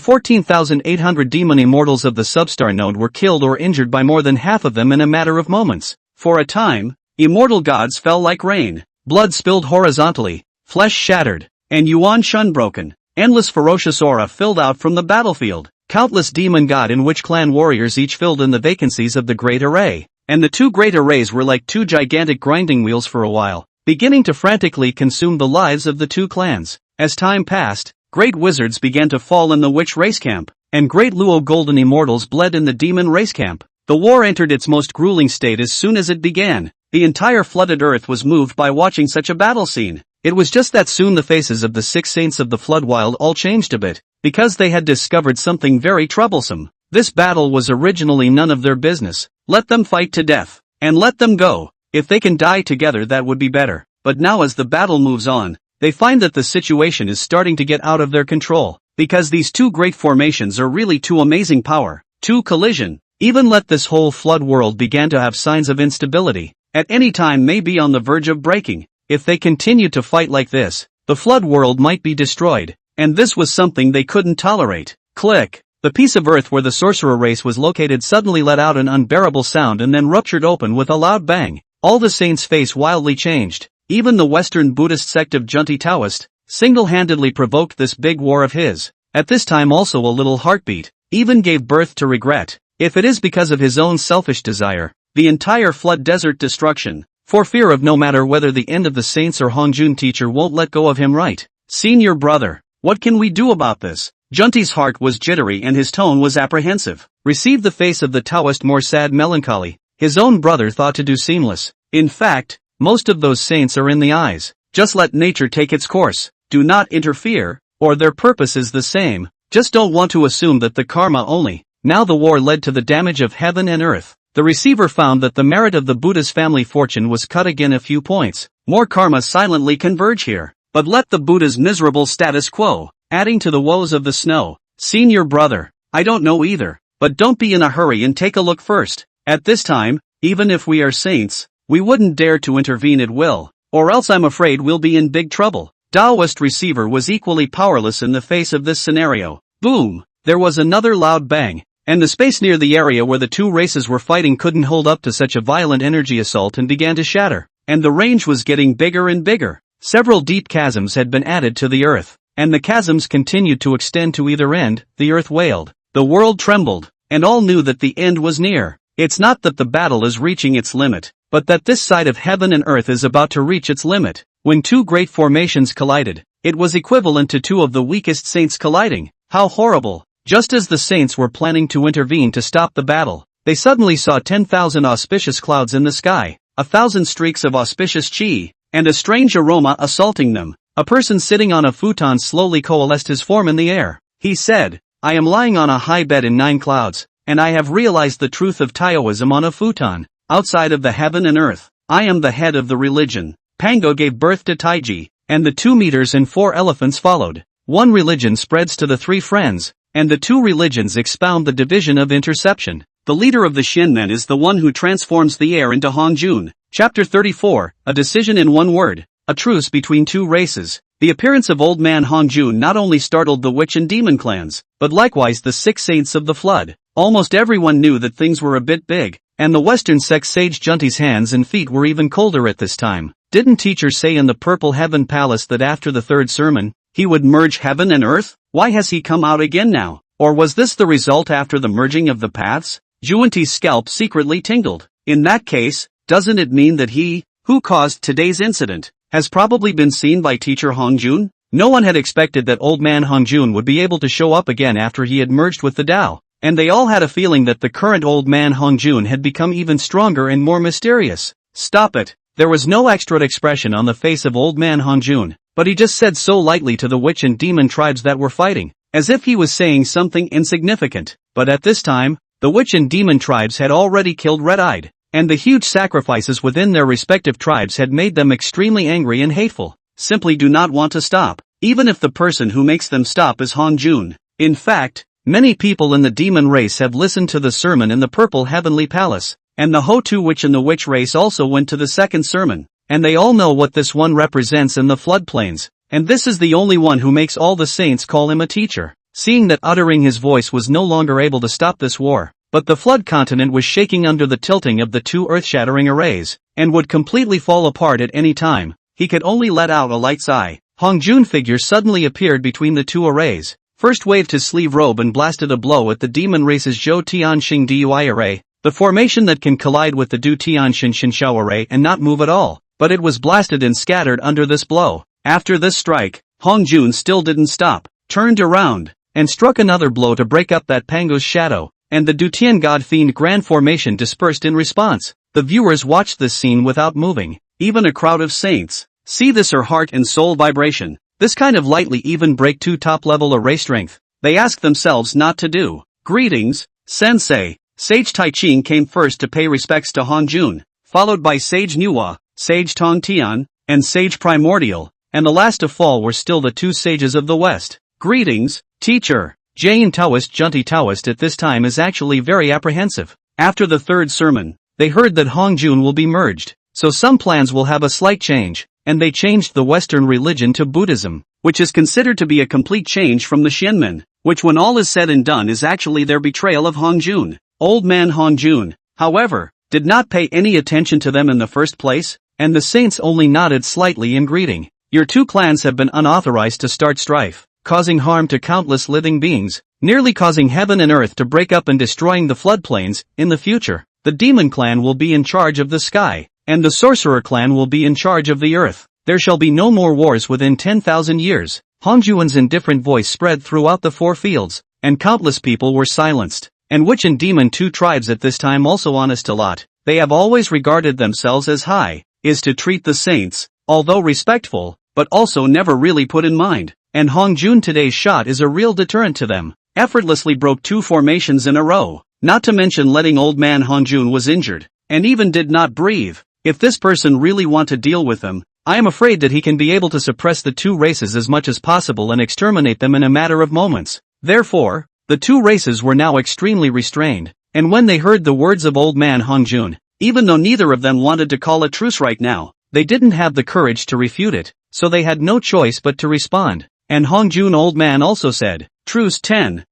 14,800 demon immortals of the substar node were killed or injured by more than half of them in a matter of moments. For a time, immortal gods fell like rain. Blood spilled horizontally, flesh shattered, and yuan shun broken. Endless ferocious aura filled out from the battlefield. Countless demon god and witch clan warriors each filled in the vacancies of the Great Array. And the two Great Arrays were like two gigantic grinding wheels for a while, beginning to frantically consume the lives of the two clans. As time passed, great wizards began to fall in the witch race camp, and Great Luo golden immortals bled in the demon race camp. The war entered its most grueling state as soon as it began. The entire flooded earth was moved by watching such a battle scene. It was just that soon the faces of the 6 saints of the Floodwild all changed a bit, because they had discovered something very troublesome. This battle was originally none of their business. Let them fight to death, and let them go. If they can die together that would be better. But now as the battle moves on, they find that the situation is starting to get out of their control, because these two great formations are really too amazing power. Two collision. Even let this whole flood world began to have signs of instability. At any time may be on the verge of breaking. If they continued to fight like this, the flood world might be destroyed, and this was something they couldn't tolerate. Click. The piece of earth where the sorcerer race was located suddenly let out an unbearable sound and then ruptured open with a loud bang. All the saints' face wildly changed. Even the Western Buddhist sect of Junti Taoist single-handedly provoked this big war of his. At this time also a little heartbeat, even gave birth to regret. If it is because of his own selfish desire, the entire flood desert destruction, for fear of no matter whether the end of the saints or Hongjun teacher won't let go of him, right? Senior brother, what can we do about this? Junti's heart was jittery and his tone was apprehensive. Receive the face of the Taoist more sad melancholy. His own brother thought to do seamless. In fact, most of those saints are in the eyes. Just let nature take its course. Do not interfere, or their purpose is the same. Just don't want to assume that the karma only. Now the war led to the damage of heaven and earth. The receiver found that the merit of the Buddha's family fortune was cut again a few points. More karma silently converge here. But let the Buddha's miserable status quo, adding to the woes of the snow. Senior brother, I don't know either, but don't be in a hurry and take a look first. At this time, even if we are saints, we wouldn't dare to intervene at will, or else I'm afraid we'll be in big trouble. Taoist receiver was equally powerless in the face of this scenario. Boom! There was another loud bang. And the space near the area where the two races were fighting couldn't hold up to such a violent energy assault and began to shatter. And the range was getting bigger and bigger. Several deep chasms had been added to the earth, and the chasms continued to extend to either end. The earth wailed. The world trembled, and all knew that the end was near. It's not that the battle is reaching its limit, but that this side of heaven and earth is about to reach its limit. When two great formations collided, it was equivalent to two of the weakest saints colliding. How horrible! Just as the saints were planning to intervene to stop the battle, they suddenly saw 10,000 auspicious clouds in the sky, 1,000 streaks of auspicious chi, and a strange aroma assaulting them. A person sitting on a futon slowly coalesced his form in the air. He said, I am lying on a high bed in 9 clouds, and I have realized the truth of Taoism on a futon, outside of the heaven and earth. I am the head of the religion. Pango gave birth to Taiji, and the 2 meters and 4 elephants followed. One religion spreads to the 3 friends, and the 2 religions expound the division of interception. The leader of the Shinmen is the one who transforms the air into Hongjun. Chapter 34, A Decision in One Word. A truce between 2 races. The appearance of Old Man Hongjun not only startled the witch and demon clans, but likewise the 6 saints of the flood. Almost everyone knew that things were a bit big, and the Western sect sage Junti's hands and feet were even colder at this time. Didn't teacher say in the Purple Heaven Palace that after the 3rd sermon, he would merge heaven and earth? Why has he come out again now? Or was this the result after the merging of the paths? Juanti's scalp secretly tingled. In that case, doesn't it mean that he, who caused today's incident, has probably been seen by teacher Hongjun? No one had expected that Old Man Hongjun would be able to show up again after he had merged with the Tao, and they all had a feeling that the current Old Man Hongjun had become even stronger and more mysterious. Stop it. There was no extra expression on the face of Old Man Hongjun, but he just said so lightly to the witch and demon tribes that were fighting, as if he was saying something insignificant. But at this time, the witch and demon tribes had already killed Red-Eyed, and the huge sacrifices within their respective tribes had made them extremely angry and hateful. Simply do not want to stop, even if the person who makes them stop is Hongjun. In fact, many people in the demon race have listened to the sermon in the Purple Heavenly Palace, and the Ho-Tu witch and the witch race also went to the second sermon, and they all know what this one represents in the floodplains, and this is the only one who makes all the saints call him a teacher. Seeing that uttering his voice was no longer able to stop this war, but the flood continent was shaking under the tilting of the two earth-shattering arrays, and would completely fall apart at any time, he could only let out a light sigh. Hongjun figure suddenly appeared between the two arrays, first waved his sleeve robe and blasted a blow at the demon race's Zhou Tianxing Dui array, the formation that can collide with the Du Tianxin Xinshao array and not move at all, but it was blasted and scattered under this blow. After this strike, Hongjun still didn't stop, turned around, and struck another blow to break up that Pango's shadow, and the Dutian God Fiend Grand Formation dispersed in response. The viewers watched this scene without moving, even a crowd of saints. See this or heart and soul vibration, this kind of lightly even break two top-level array strength, they ask themselves not to do. Greetings, Sensei. Sage Taiqing came first to pay respects to Hongjun, followed by Sage Nuwa, Sage Tongtian, and Sage Primordial, and the last to fall were still the two sages of the West. Greetings, teacher. Jain Taoist Junti Taoist at this time is actually very apprehensive. After the third sermon, they heard that Hongjun will be merged, so some plans will have a slight change, and they changed the Western religion to Buddhism, which is considered to be a complete change from the Xianmen, which when all is said and done is actually their betrayal of Hongjun. Old man Hongjun, however, did not pay any attention to them in the first place, and the saints only nodded slightly in greeting. Your two clans have been unauthorized to start strife, causing harm to countless living beings, nearly causing heaven and earth to break up and destroying the floodplains. In the future, the demon clan will be in charge of the sky, and the sorcerer clan will be in charge of the earth. There shall be no more wars within 10,000 years. Hongjuan's indifferent voice spread throughout the four fields, and countless people were silenced. And witch and demon two tribes at this time also honest a lot, they have always regarded themselves as high, is to treat the saints, although respectful, but also never really put in mind, and Hongjun today's shot is a real deterrent to them. Effortlessly broke two formations in a row, not to mention letting old man Hongjun was injured, and even did not breathe. If this person really want to deal with them, I am afraid that he can be able to suppress the two races as much as possible and exterminate them in a matter of moments. Therefore, the two races were now extremely restrained, and when they heard the words of old man Hongjun, even though neither of them wanted to call a truce right now, they didn't have the courage to refute it, so they had no choice but to respond. And Hongjun old man also said, truce 10,000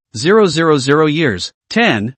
years. 10,000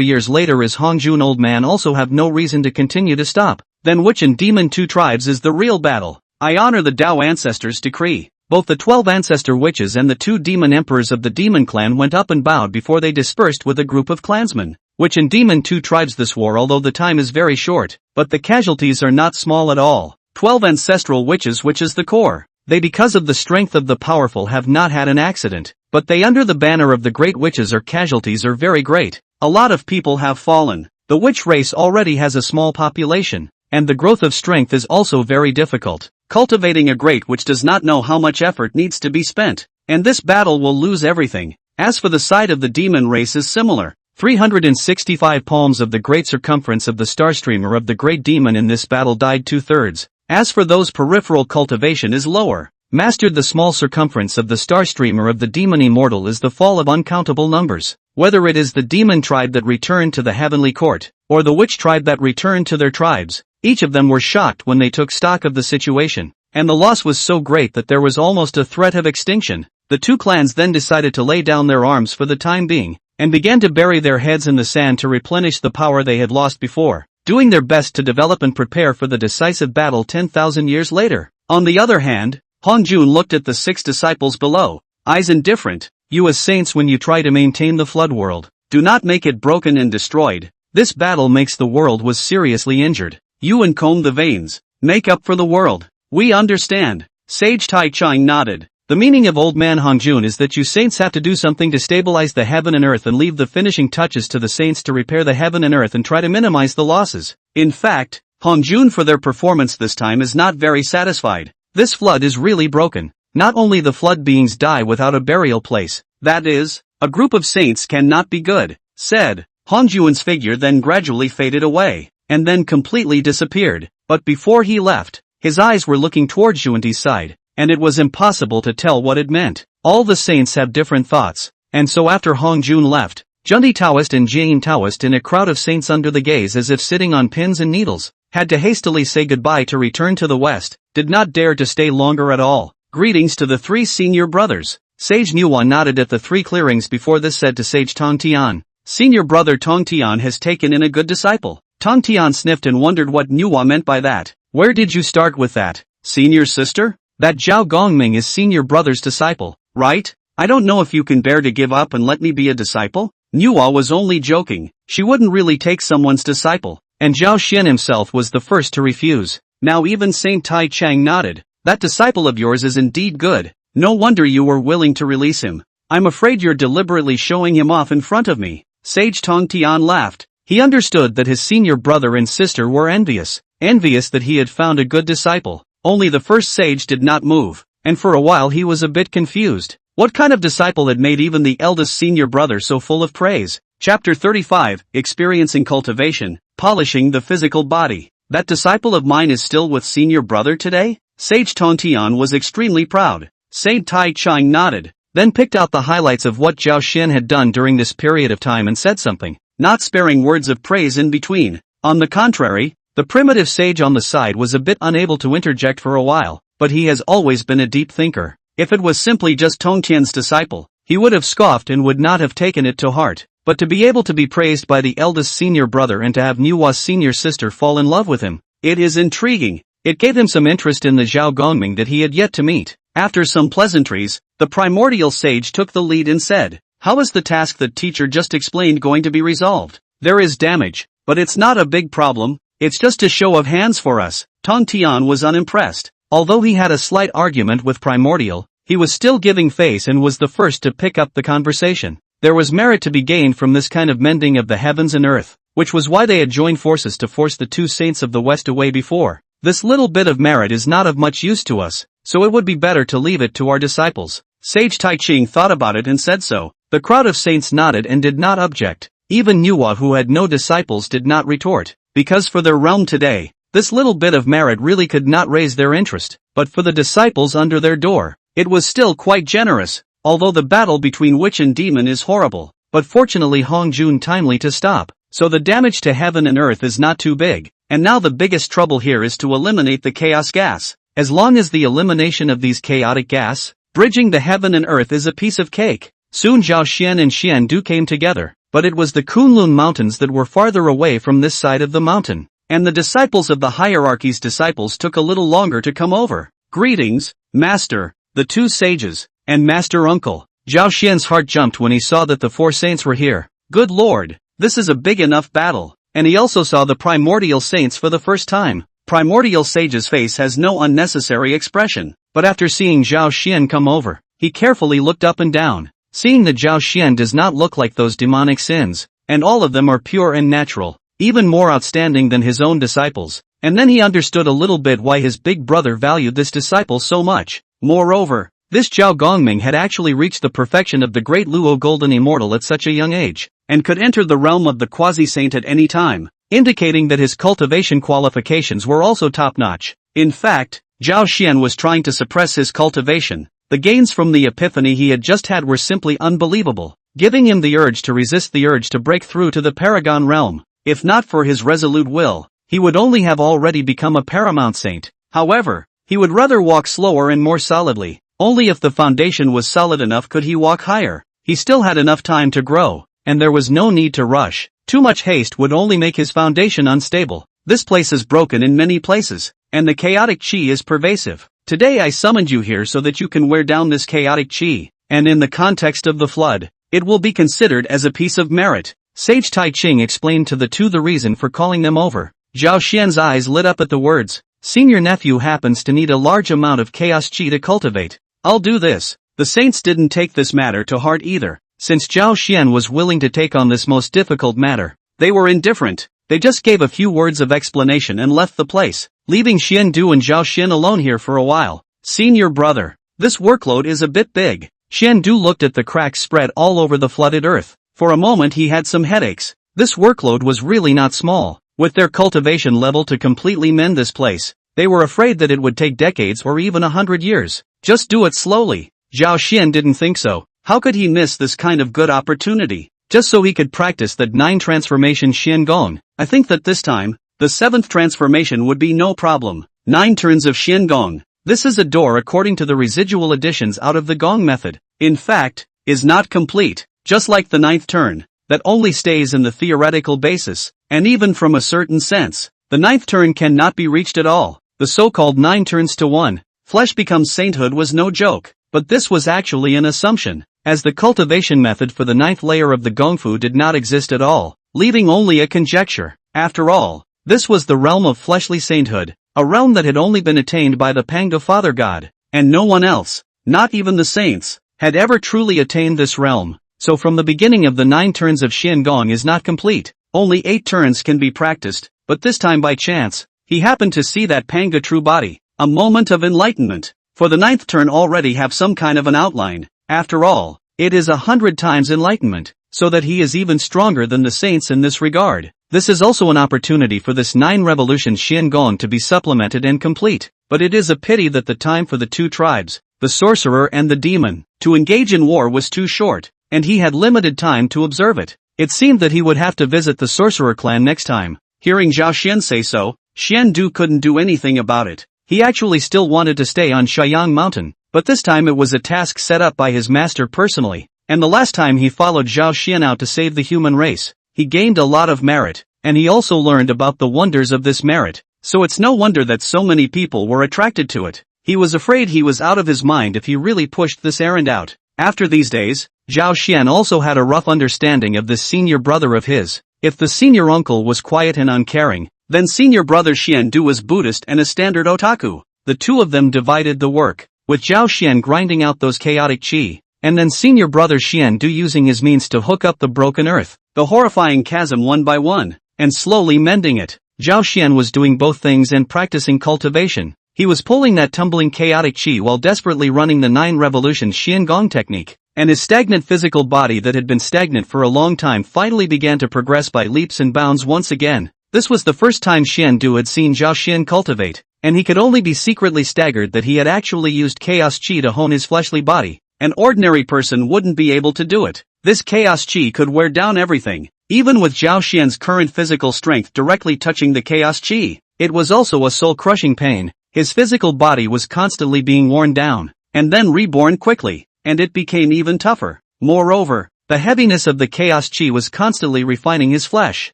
years later is Hongjun old man also have no reason to continue to stop. Then witch and demon two tribes is the real battle. I honor the Tao ancestors' decree. Both the 12 ancestor witches and the two demon emperors of the demon clan went up and bowed before they dispersed with a group of clansmen. Witch and demon two tribes this war, although the time is very short, but the casualties are not small at all. 12 ancestral witches, which is the core. They, because of the strength of the powerful, have not had an accident, but they under the banner of the great witches are casualties are very great. A lot of people have fallen. The witch race already has a small population, and the growth of strength is also very difficult. Cultivating a great witch does not know how much effort needs to be spent, and this battle will lose everything. As for the side of the demon race is similar. 365 palms of the great circumference of the starstreamer of the great demon in this battle died 2/3. As for those peripheral cultivation is lower. Mastered the small circumference of the starstreamer of the demon immortal is the fall of uncountable numbers. Whether it is the demon tribe that returned to the heavenly court, or the witch tribe that returned to their tribes, each of them were shocked when they took stock of the situation, and the loss was so great that there was almost a threat of extinction. The two clans then decided to lay down their arms for the time being, and began to bury their heads in the sand to replenish the power they had lost before, doing their best to develop and prepare for the decisive battle 10,000 years later. On the other hand, Hongjun looked at the 6 disciples below, eyes indifferent. You as saints, when you try to maintain the flood world, do not make it broken and destroyed. This battle makes the world was seriously injured. You uncomb the veins, make up for the world. We understand. Sage Taichang nodded. The meaning of old man Hongjun is that you saints have to do something to stabilize the heaven and earth and leave the finishing touches to the saints to repair the heaven and earth and try to minimize the losses. In fact, Hongjun for their performance this time is not very satisfied. This flood is really broken. not only the flood beings die without a burial place, that is, a group of saints cannot be good, said. Hongjun's figure then gradually faded away, and then completely disappeared, but before he left, his eyes were looking towards Junti's side, and it was impossible to tell what it meant. All the saints have different thoughts, and so after Hongjun left, Junti Taoist and Jian Taoist in a crowd of saints under the gaze as if sitting on pins and needles, had to hastily say goodbye to return to the west, did not dare to stay longer at all. Greetings to the three senior brothers. Sage Nuwa nodded at the three clearings before this said to Sage Tongtian, Senior brother Tongtian has taken in a good disciple. Tongtian sniffed and wondered what Nuwa meant by that. Where did you start with that? Senior sister? That Zhao Gongming is senior brother's disciple, right? I don't know if you can bear to give up and let me be a disciple? Nuwa was only joking. She wouldn't really take someone's disciple, and Zhao Xian himself was the first to refuse. Now even Saint Taishang nodded. That disciple of yours is indeed good. No wonder you were willing to release him. I'm afraid you're deliberately showing him off in front of me. Sage Tongtian laughed. He understood that his senior brother and sister were envious that he had found a good disciple. Only the first sage did not move, and for a while he was a bit confused. What kind of disciple had made even the eldest senior brother so full of praise? Chapter 35, Experiencing Cultivation, Polishing the Physical Body. That disciple of mine is still with senior brother today? Sage Tongtian was extremely proud. Saint Taiqing nodded, then picked out the highlights of what Zhao Xian had done during this period of time and said something, not sparing words of praise in between. On the contrary, the primitive sage on the side was a bit unable to interject for a while, but he has always been a deep thinker. If it was simply just Tongtian's disciple, he would have scoffed and would not have taken it to heart. But to be able to be praised by the eldest senior brother and to have Nuwa's senior sister fall in love with him, it is intriguing. It gave him some interest in the Zhao Gongming that he had yet to meet. After some pleasantries, the primordial sage took the lead and said, How is the task that teacher just explained going to be resolved? There is damage, but it's not a big problem. It's just a show of hands for us. Tongtian was unimpressed. Although he had a slight argument with Primordial, he was still giving face and was the first to pick up the conversation. There was merit to be gained from this kind of mending of the heavens and earth, which was why they had joined forces to force the two saints of the West away before. This little bit of merit is not of much use to us, so it would be better to leave it to our disciples. Sage Taiqing thought about it and said so. The crowd of saints nodded and did not object. Even Nuwa, who had no disciples, did not retort, because for their realm today, this little bit of merit really could not raise their interest, but for the disciples under their door, it was still quite generous, although the battle between witch and demon is horrible, but fortunately Hongjun timely to stop, so the damage to heaven and earth is not too big, and now the biggest trouble here is to eliminate the chaos gas. As long as the elimination of these chaotic gas, bridging the heaven and earth is a piece of cake. Soon Zhao Xian and Xian Du came together, but it was the Kunlun mountains that were farther away from this side of the mountain. And the disciples of the hierarchy's disciples took a little longer to come over. Greetings, Master, the two sages, and Master Uncle. Zhao Xian's heart jumped when he saw that the four saints were here. Good Lord, this is a big enough battle. And he also saw the primordial saints for the first time. Primordial sage's face has no unnecessary expression, but after seeing Zhao Xian come over, he carefully looked up and down, seeing that Zhao Xian does not look like those demonic sins, and all of them are pure and natural. Even more outstanding than his own disciples, and then he understood a little bit why his big brother valued this disciple so much. Moreover, this Zhao Gongming had actually reached the perfection of the Great Luo Golden Immortal at such a young age, and could enter the realm of the Quasi-saint at any time, indicating that his cultivation qualifications were also top-notch. In fact, Zhao Xian was trying to suppress his cultivation. The gains from the epiphany he had just had were simply unbelievable, giving him the urge to resist the urge to break through to the Paragon realm. If not for his resolute will, he would only have already become a paramount saint. However, he would rather walk slower and more solidly. Only if the foundation was solid enough could he walk higher. He still had enough time to grow, and there was no need to rush. Too much haste would only make his foundation unstable. This place is broken in many places, and the chaotic chi is pervasive. Today I summoned you here so that you can wear down this chaotic chi, and in the context of the flood, it will be considered as a piece of merit. Sage Taiqing explained to the two the reason for calling them over. Zhao Xian's eyes lit up at the words. Senior nephew happens to need a large amount of chaos chi to cultivate. I'll do this. The saints didn't take this matter to heart either. Since Zhao Xian was willing to take on this most difficult matter, they were indifferent. They just gave a few words of explanation and left the place, leaving Xian Du and Zhao Xian alone here for a while. Senior brother, This workload is a bit big. Xiandu looked at the cracks spread all over the flooded earth. For a moment he had some headaches. This workload was really not small. With their cultivation level to completely mend this place, they were afraid that it would take decades or even 100 years. Just do it slowly. Zhao Xian didn't think so. How could he miss this kind of good opportunity? Just so he could practice that 9 transformation Xian Gong. I think that this time, the 7th transformation would be no problem. 9 turns of Xian Gong. This is a door according to the residual additions out of the Gong method. In fact, is not complete. Just like the 9th turn, that only stays in the theoretical basis, and even from a certain sense, the 9th turn cannot be reached at all. The so-called 9 turns to 1, flesh becomes sainthood was no joke, but this was actually an assumption, as the cultivation method for the 9th layer of the Gongfu did not exist at all, leaving only a conjecture. After all, this was the realm of fleshly sainthood, a realm that had only been attained by the Panga Father God, and no one else, not even the saints, had ever truly attained this realm. So from the beginning of the 9 turns of Xian Gong is not complete, only 8 turns can be practiced, but this time by chance, he happened to see that Panga true body, a moment of enlightenment. For the 9th turn already have some kind of an outline. After all, it is 100 times enlightenment, so that he is even stronger than the saints in this regard. This is also an opportunity for this 9 revolution Xian Gong to be supplemented and complete, but it is a pity that the time for the 2 tribes, the sorcerer and the demon, to engage in war was too short, and he had limited time to observe it. It seemed that he would have to visit the sorcerer clan next time. Hearing Zhao Xian say so, Xiandu couldn't do anything about it. He actually still wanted to stay on Shaiyang Mountain, but this time it was a task set up by his master personally, and the last time he followed Zhao Xian out to save the human race, he gained a lot of merit, and he also learned about the wonders of this merit, so it's no wonder that so many people were attracted to it. He was afraid he was out of his mind if he really pushed this errand out. After these days, Zhao Xian also had a rough understanding of this senior brother of his. If the senior uncle was quiet and uncaring, then senior brother Xiandu was Buddhist and a standard otaku. The two of them divided the work, with Zhao Xian grinding out those chaotic qi, and then senior brother Xiandu using his means to hook up the broken earth, the horrifying chasm one by one, and slowly mending it. Zhao Xian was doing both things and practicing cultivation. He was pulling that tumbling chaotic qi while desperately running the 9 revolution Xian Gong technique, and his stagnant physical body that had been stagnant for a long time finally began to progress by leaps and bounds once again. This was the first time Xiandu had seen Zhao Xian cultivate, and he could only be secretly staggered that he had actually used chaos qi to hone his fleshly body. An ordinary person wouldn't be able to do it. This chaos qi could wear down everything, even with Zhao Xian's current physical strength directly touching the chaos qi. It was also a soul-crushing pain. His physical body was constantly being worn down, and then reborn quickly, and it became even tougher. Moreover, the heaviness of the chaos qi was constantly refining his flesh.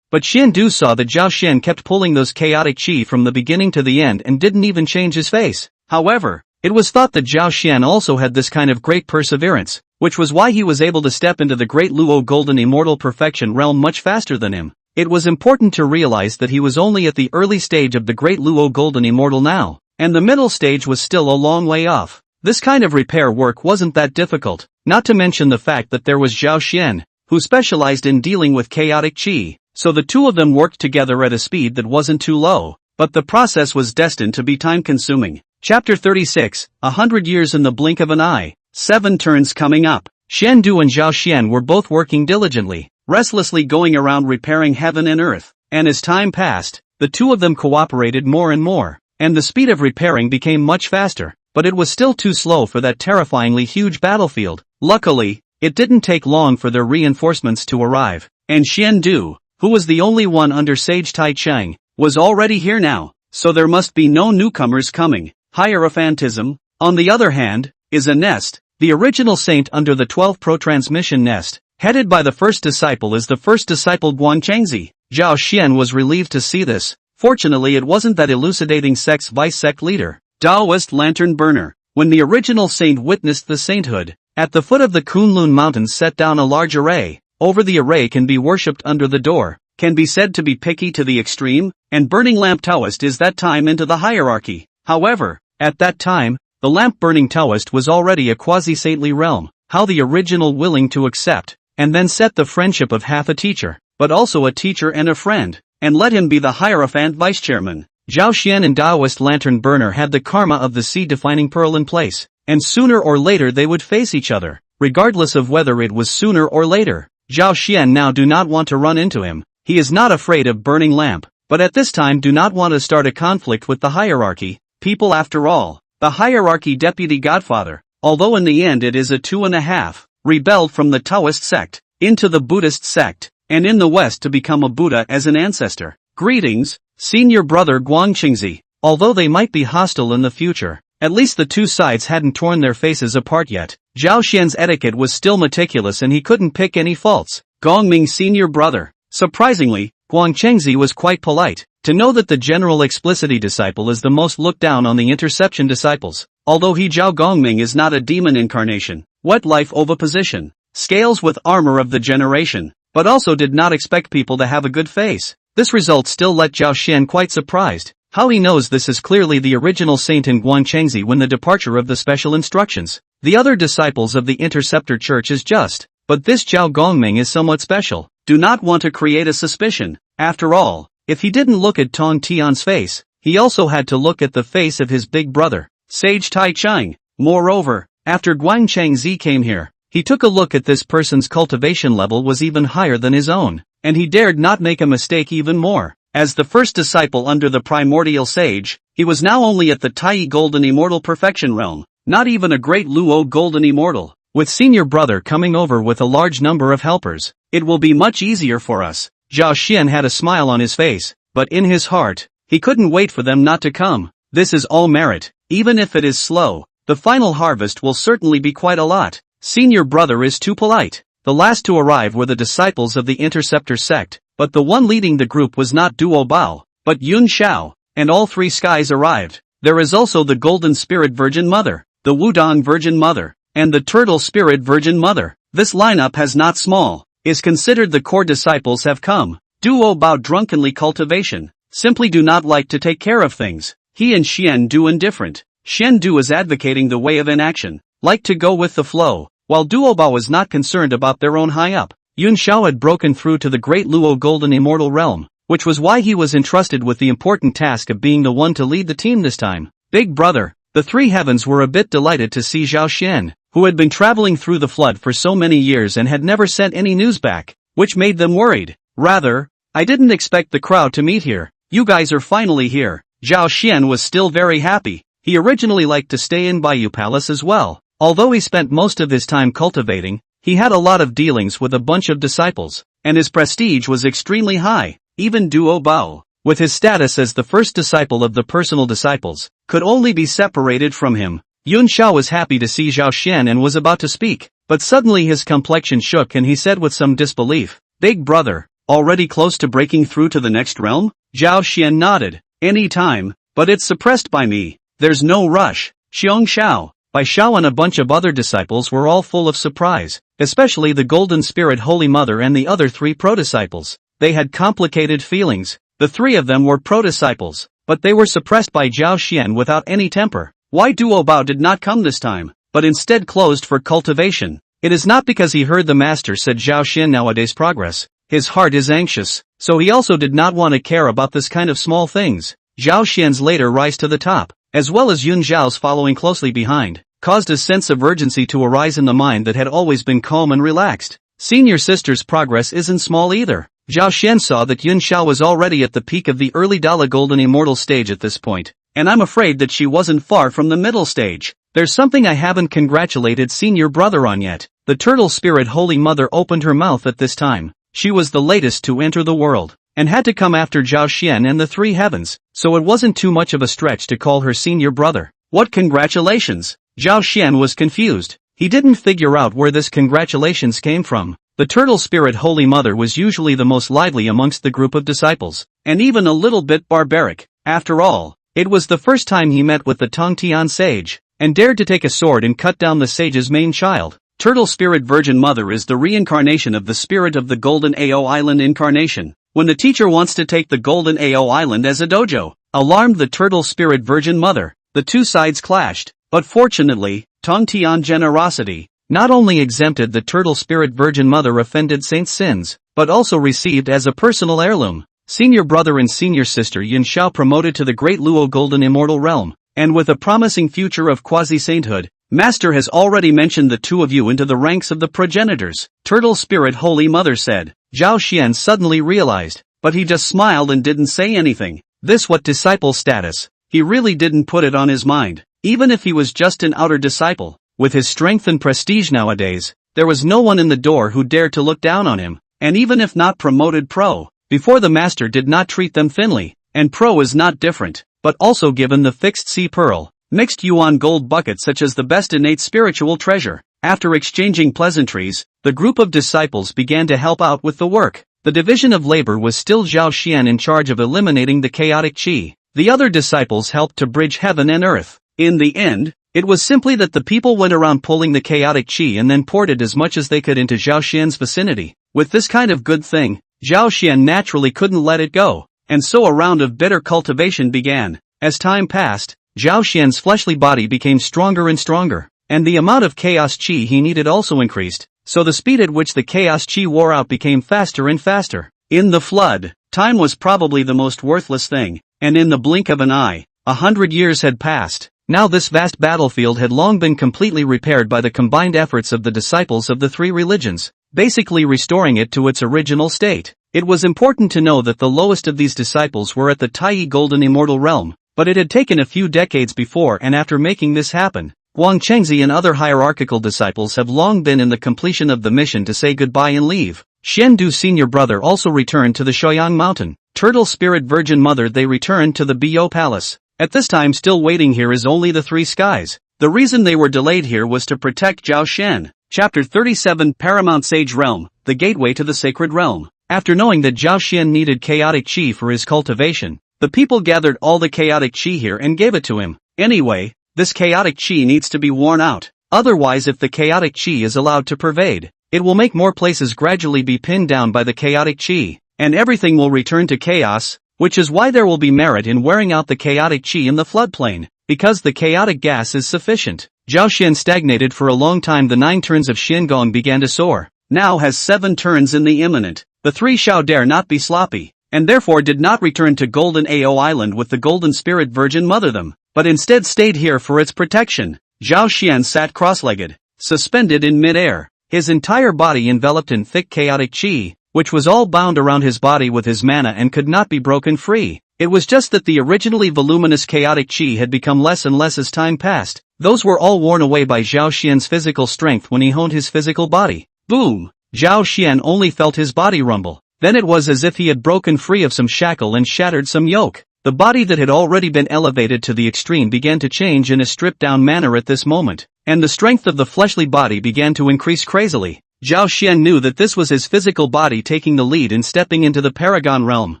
But Xiandu saw that Zhao Xian kept pulling those chaotic qi from the beginning to the end and didn't even change his face. However, it was thought that Zhao Xian also had this kind of great perseverance, which was why he was able to step into the Great Luo Golden Immortal Perfection realm much faster than him. It was important to realize that he was only at the early stage of the Great Luo Golden Immortal now, and the middle stage was still a long way off. This kind of repair work wasn't that difficult, not to mention the fact that there was Zhao Xian, who specialized in dealing with chaotic qi. So the two of them worked together at a speed that wasn't too low, but the process was destined to be time-consuming. Chapter 36, 100 years in the blink of an eye, 7 turns coming up. Xiandu and Zhao Xian were both working diligently, restlessly going around repairing heaven and earth, and as time passed, the two of them cooperated more and more, and the speed of repairing became much faster, but it was still too slow for that terrifyingly huge battlefield. Luckily, it didn't take long for their reinforcements to arrive, and Xiandu, who was the only one under Sage Taichang, was already here now, so there must be no newcomers coming. Hierophantism, on the other hand, is a nest, the original saint under the 12 pro-transmission nest, headed by the first disciple is the first disciple Guanchengzi. Zhao Xian was relieved to see this. Fortunately it wasn't that elucidating sect's vice-sect leader, Taoist lantern burner. When the original saint witnessed the sainthood, at the foot of the Kunlun mountains set down a large array. Over the array can be worshipped under the door, can be said to be picky to the extreme, and burning lamp Taoist is that time into the hierarchy. However, at that time, the lamp-burning Taoist was already a quasi-saintly realm, how the original willing to accept, and then set the friendship of half a teacher, but also a teacher and a friend, and let him be the Hierophant vice-chairman. Zhao Xian and Taoist lantern burner had the karma of the seed-defining pearl in place. and sooner or later they would face each other. Regardless of whether it was sooner or later, Zhao Xian now do not want to run into him. He is not afraid of burning lamp, but at this time do not want to start a conflict with the hierarchy. People after all, the hierarchy deputy godfather, although in the end it is a 2.5, rebelled from the Taoist sect, into the Buddhist sect, and in the West to become a Buddha as an ancestor. Greetings, senior brother Guangqingzi. Although they might be hostile in the future, at least the two sides hadn't torn their faces apart yet. Zhao Xian's etiquette was still meticulous and he couldn't pick any faults. Gongming senior brother. Surprisingly, Guangqingzi was quite polite. To know that the general explicity disciple is the most looked down on the interception disciples. Although he Zhao Gongming is not a demon incarnation, wet life oviposition, scales with armor of the generation, but also did not expect people to have a good face. This result still let Zhao Xian quite surprised. How he knows this is clearly the original saint in Guangqingzi when the departure of the special instructions. The other disciples of the Interceptor Church is just, but this Zhao Gongming is somewhat special. Do not want to create a suspicion. After all, if he didn't look at Tong Tian's face, he also had to look at the face of his big brother, Sage Taiqing. Moreover, after Guangqingzi came here, he took a look at this person's cultivation level was even higher than his own, and he dared not make a mistake even more. As the first disciple under the primordial sage, he was now only at the Tai Golden Immortal Perfection realm, not even a Great Luo Golden Immortal. With senior brother coming over with a large number of helpers, it will be much easier for us. Zhao Xian had a smile on his face, but in his heart, he couldn't wait for them not to come. This is all merit, even if it is slow, the final harvest will certainly be quite a lot. Senior brother is too polite. The last to arrive were the disciples of the Interceptor sect, but the one leading the group was not Duo Bao, but Yun Xiao, and all three skies arrived. There is also the Golden Spirit Virgin Mother, the Wudong Virgin Mother, and the Turtle Spirit Virgin Mother. This lineup has not small, is considered the core disciples have come. Duo Bao drunkenly cultivation, simply do not like to take care of things. He and Xian Du indifferent. Xian Du is advocating the way of inaction, like to go with the flow, while Duo Bao is not concerned about their own high up. Yun Xiao had broken through to the Great Luo Golden Immortal Realm, which was why he was entrusted with the important task of being the one to lead the team this time. Big brother, the three heavens were a bit delighted to see Zhao Xian, who had been traveling through the flood for so many years and had never sent any news back, which made them worried. Rather, I didn't expect the crowd to meet here. You guys are finally here. Zhao Xian was still very happy. He originally liked to stay in Bayou Palace as well. Although he spent most of his time cultivating, he had a lot of dealings with a bunch of disciples, and his prestige was extremely high. Even Duo Bao, with his status as the first disciple of the personal disciples, could only be separated from him. Yun Xiao was happy to see Zhao Xian and was about to speak, but suddenly his complexion shook and he said with some disbelief, "Big brother, already close to breaking through to the next realm?" Zhao Xian nodded. "Any time, but it's suppressed by me. There's no rush." Xiong Xiao, Bai Xiao and a bunch of other disciples were all full of surprise, especially the Golden Spirit Holy Mother and the other three pro-disciples. They had complicated feelings. The three of them were pro-disciples, but they were suppressed by Zhao Xian without any temper. Why Duo Bao did not come this time, but instead closed for cultivation? It is not because he heard the master said Zhao Xian nowadays progress. His heart is anxious, so he also did not want to care about this kind of small things. Zhao Xian's later rise to the top, as well as Yun Zhao's following closely behind, caused a sense of urgency to arise in the mind that had always been calm and relaxed. Senior sister's progress isn't small either. Zhao Xian saw that Yun Xiao was already at the peak of the early Dala Golden Immortal stage at this point, and I'm afraid that she wasn't far from the middle stage. There's something I haven't congratulated senior brother on yet. The Turtle Spirit Holy Mother opened her mouth at this time. She was the latest to enter the world, and had to come after Zhao Xian and the three heavens, so it wasn't too much of a stretch to call her senior brother. What congratulations? Zhao Xian was confused. He didn't figure out where this congratulations came from. The Turtle Spirit Holy Mother was usually the most lively amongst the group of disciples, and even a little bit barbaric. After all, it was the first time he met with the Tongtian sage, and dared to take a sword and cut down the sage's main child. Turtle Spirit Virgin Mother is the reincarnation of the spirit of the Golden Ao Island incarnation. When the teacher wants to take the Golden Ao Island as a dojo, alarmed the Turtle Spirit Virgin Mother, the two sides clashed. But fortunately, Tongtian generosity not only exempted the Turtle Spirit Virgin Mother offended saint's sins, but also received as a personal heirloom. Senior brother and senior sister Yun Xiao promoted to the Great Luo Golden Immortal Realm, and with a promising future of quasi-sainthood, Master has already mentioned the two of you into the ranks of the progenitors, Turtle Spirit Holy Mother said. Zhao Xian suddenly realized, but he just smiled and didn't say anything. This what disciple status? He really didn't put it on his mind. Even if he was just an outer disciple, with his strength and prestige nowadays, there was no one in the door who dared to look down on him, and even if not promoted pro, before the master did not treat them thinly, and pro is not different, but also given the fixed sea pearl, mixed yuan gold bucket such as the best innate spiritual treasure. After exchanging pleasantries, the group of disciples began to help out with the work. The division of labor was still Zhao Xian in charge of eliminating the chaotic qi. The other disciples helped to bridge heaven and earth. In the end, it was simply that the people went around pulling the chaotic qi and then poured it as much as they could into Zhao Xian's vicinity. With this kind of good thing, Zhao Xian naturally couldn't let it go, and so a round of bitter cultivation began. As time passed, Zhao Xian's fleshly body became stronger and stronger, and the amount of chaos qi he needed also increased, so the speed at which the chaos qi wore out became faster and faster. In the flood, time was probably the most worthless thing, and in the blink of an eye, 100 years had passed. Now this vast battlefield had long been completely repaired by the combined efforts of the disciples of the three religions, basically restoring it to its original state. It was important to know that the lowest of these disciples were at the Taiyi Golden Immortal Realm, but it had taken a few decades before and after making this happen. Guang Chengzi and other hierarchical disciples have long been in the completion of the mission to say goodbye and leave. Xian Du's senior brother also returned to the Shouyang Mountain. Turtle Spirit Virgin Mother they returned to the Bo Palace. At this time still waiting here is only the three skies. The reason they were delayed here was to protect Zhao Xian. Chapter 37 Paramount Sage Realm, the gateway to the sacred realm. After knowing that Zhao Xian needed chaotic qi for his cultivation, the people gathered all the chaotic qi here and gave it to him. Anyway, this chaotic qi needs to be worn out. Otherwise, if the chaotic qi is allowed to pervade, it will make more places gradually be pinned down by the chaotic qi, and everything will return to chaos, which is why there will be merit in wearing out the chaotic qi in the floodplain, because the chaotic gas is sufficient. Zhao Xian stagnated for a long time. The 9 turns of Xiangong began to soar. Now has 7 turns in the imminent. The 3 shall dare not be sloppy, and therefore did not return to Golden Ao Island with the Golden Spirit Virgin Mother them, but instead stayed here for its protection. Zhao Xian sat cross-legged, suspended in mid-air, his entire body enveloped in thick chaotic qi, which was all bound around his body with his mana and could not be broken free. It was just that the originally voluminous chaotic qi had become less and less as time passed. Those were all worn away by Zhao Xian's physical strength when he honed his physical body. Boom! Zhao Xian only felt his body rumble. Then it was as if he had broken free of some shackle and shattered some yoke. The body that had already been elevated to the extreme began to change in a stripped-down manner at this moment, and the strength of the fleshly body began to increase crazily. Zhao Xian knew that this was his physical body taking the lead in stepping into the Paragon realm.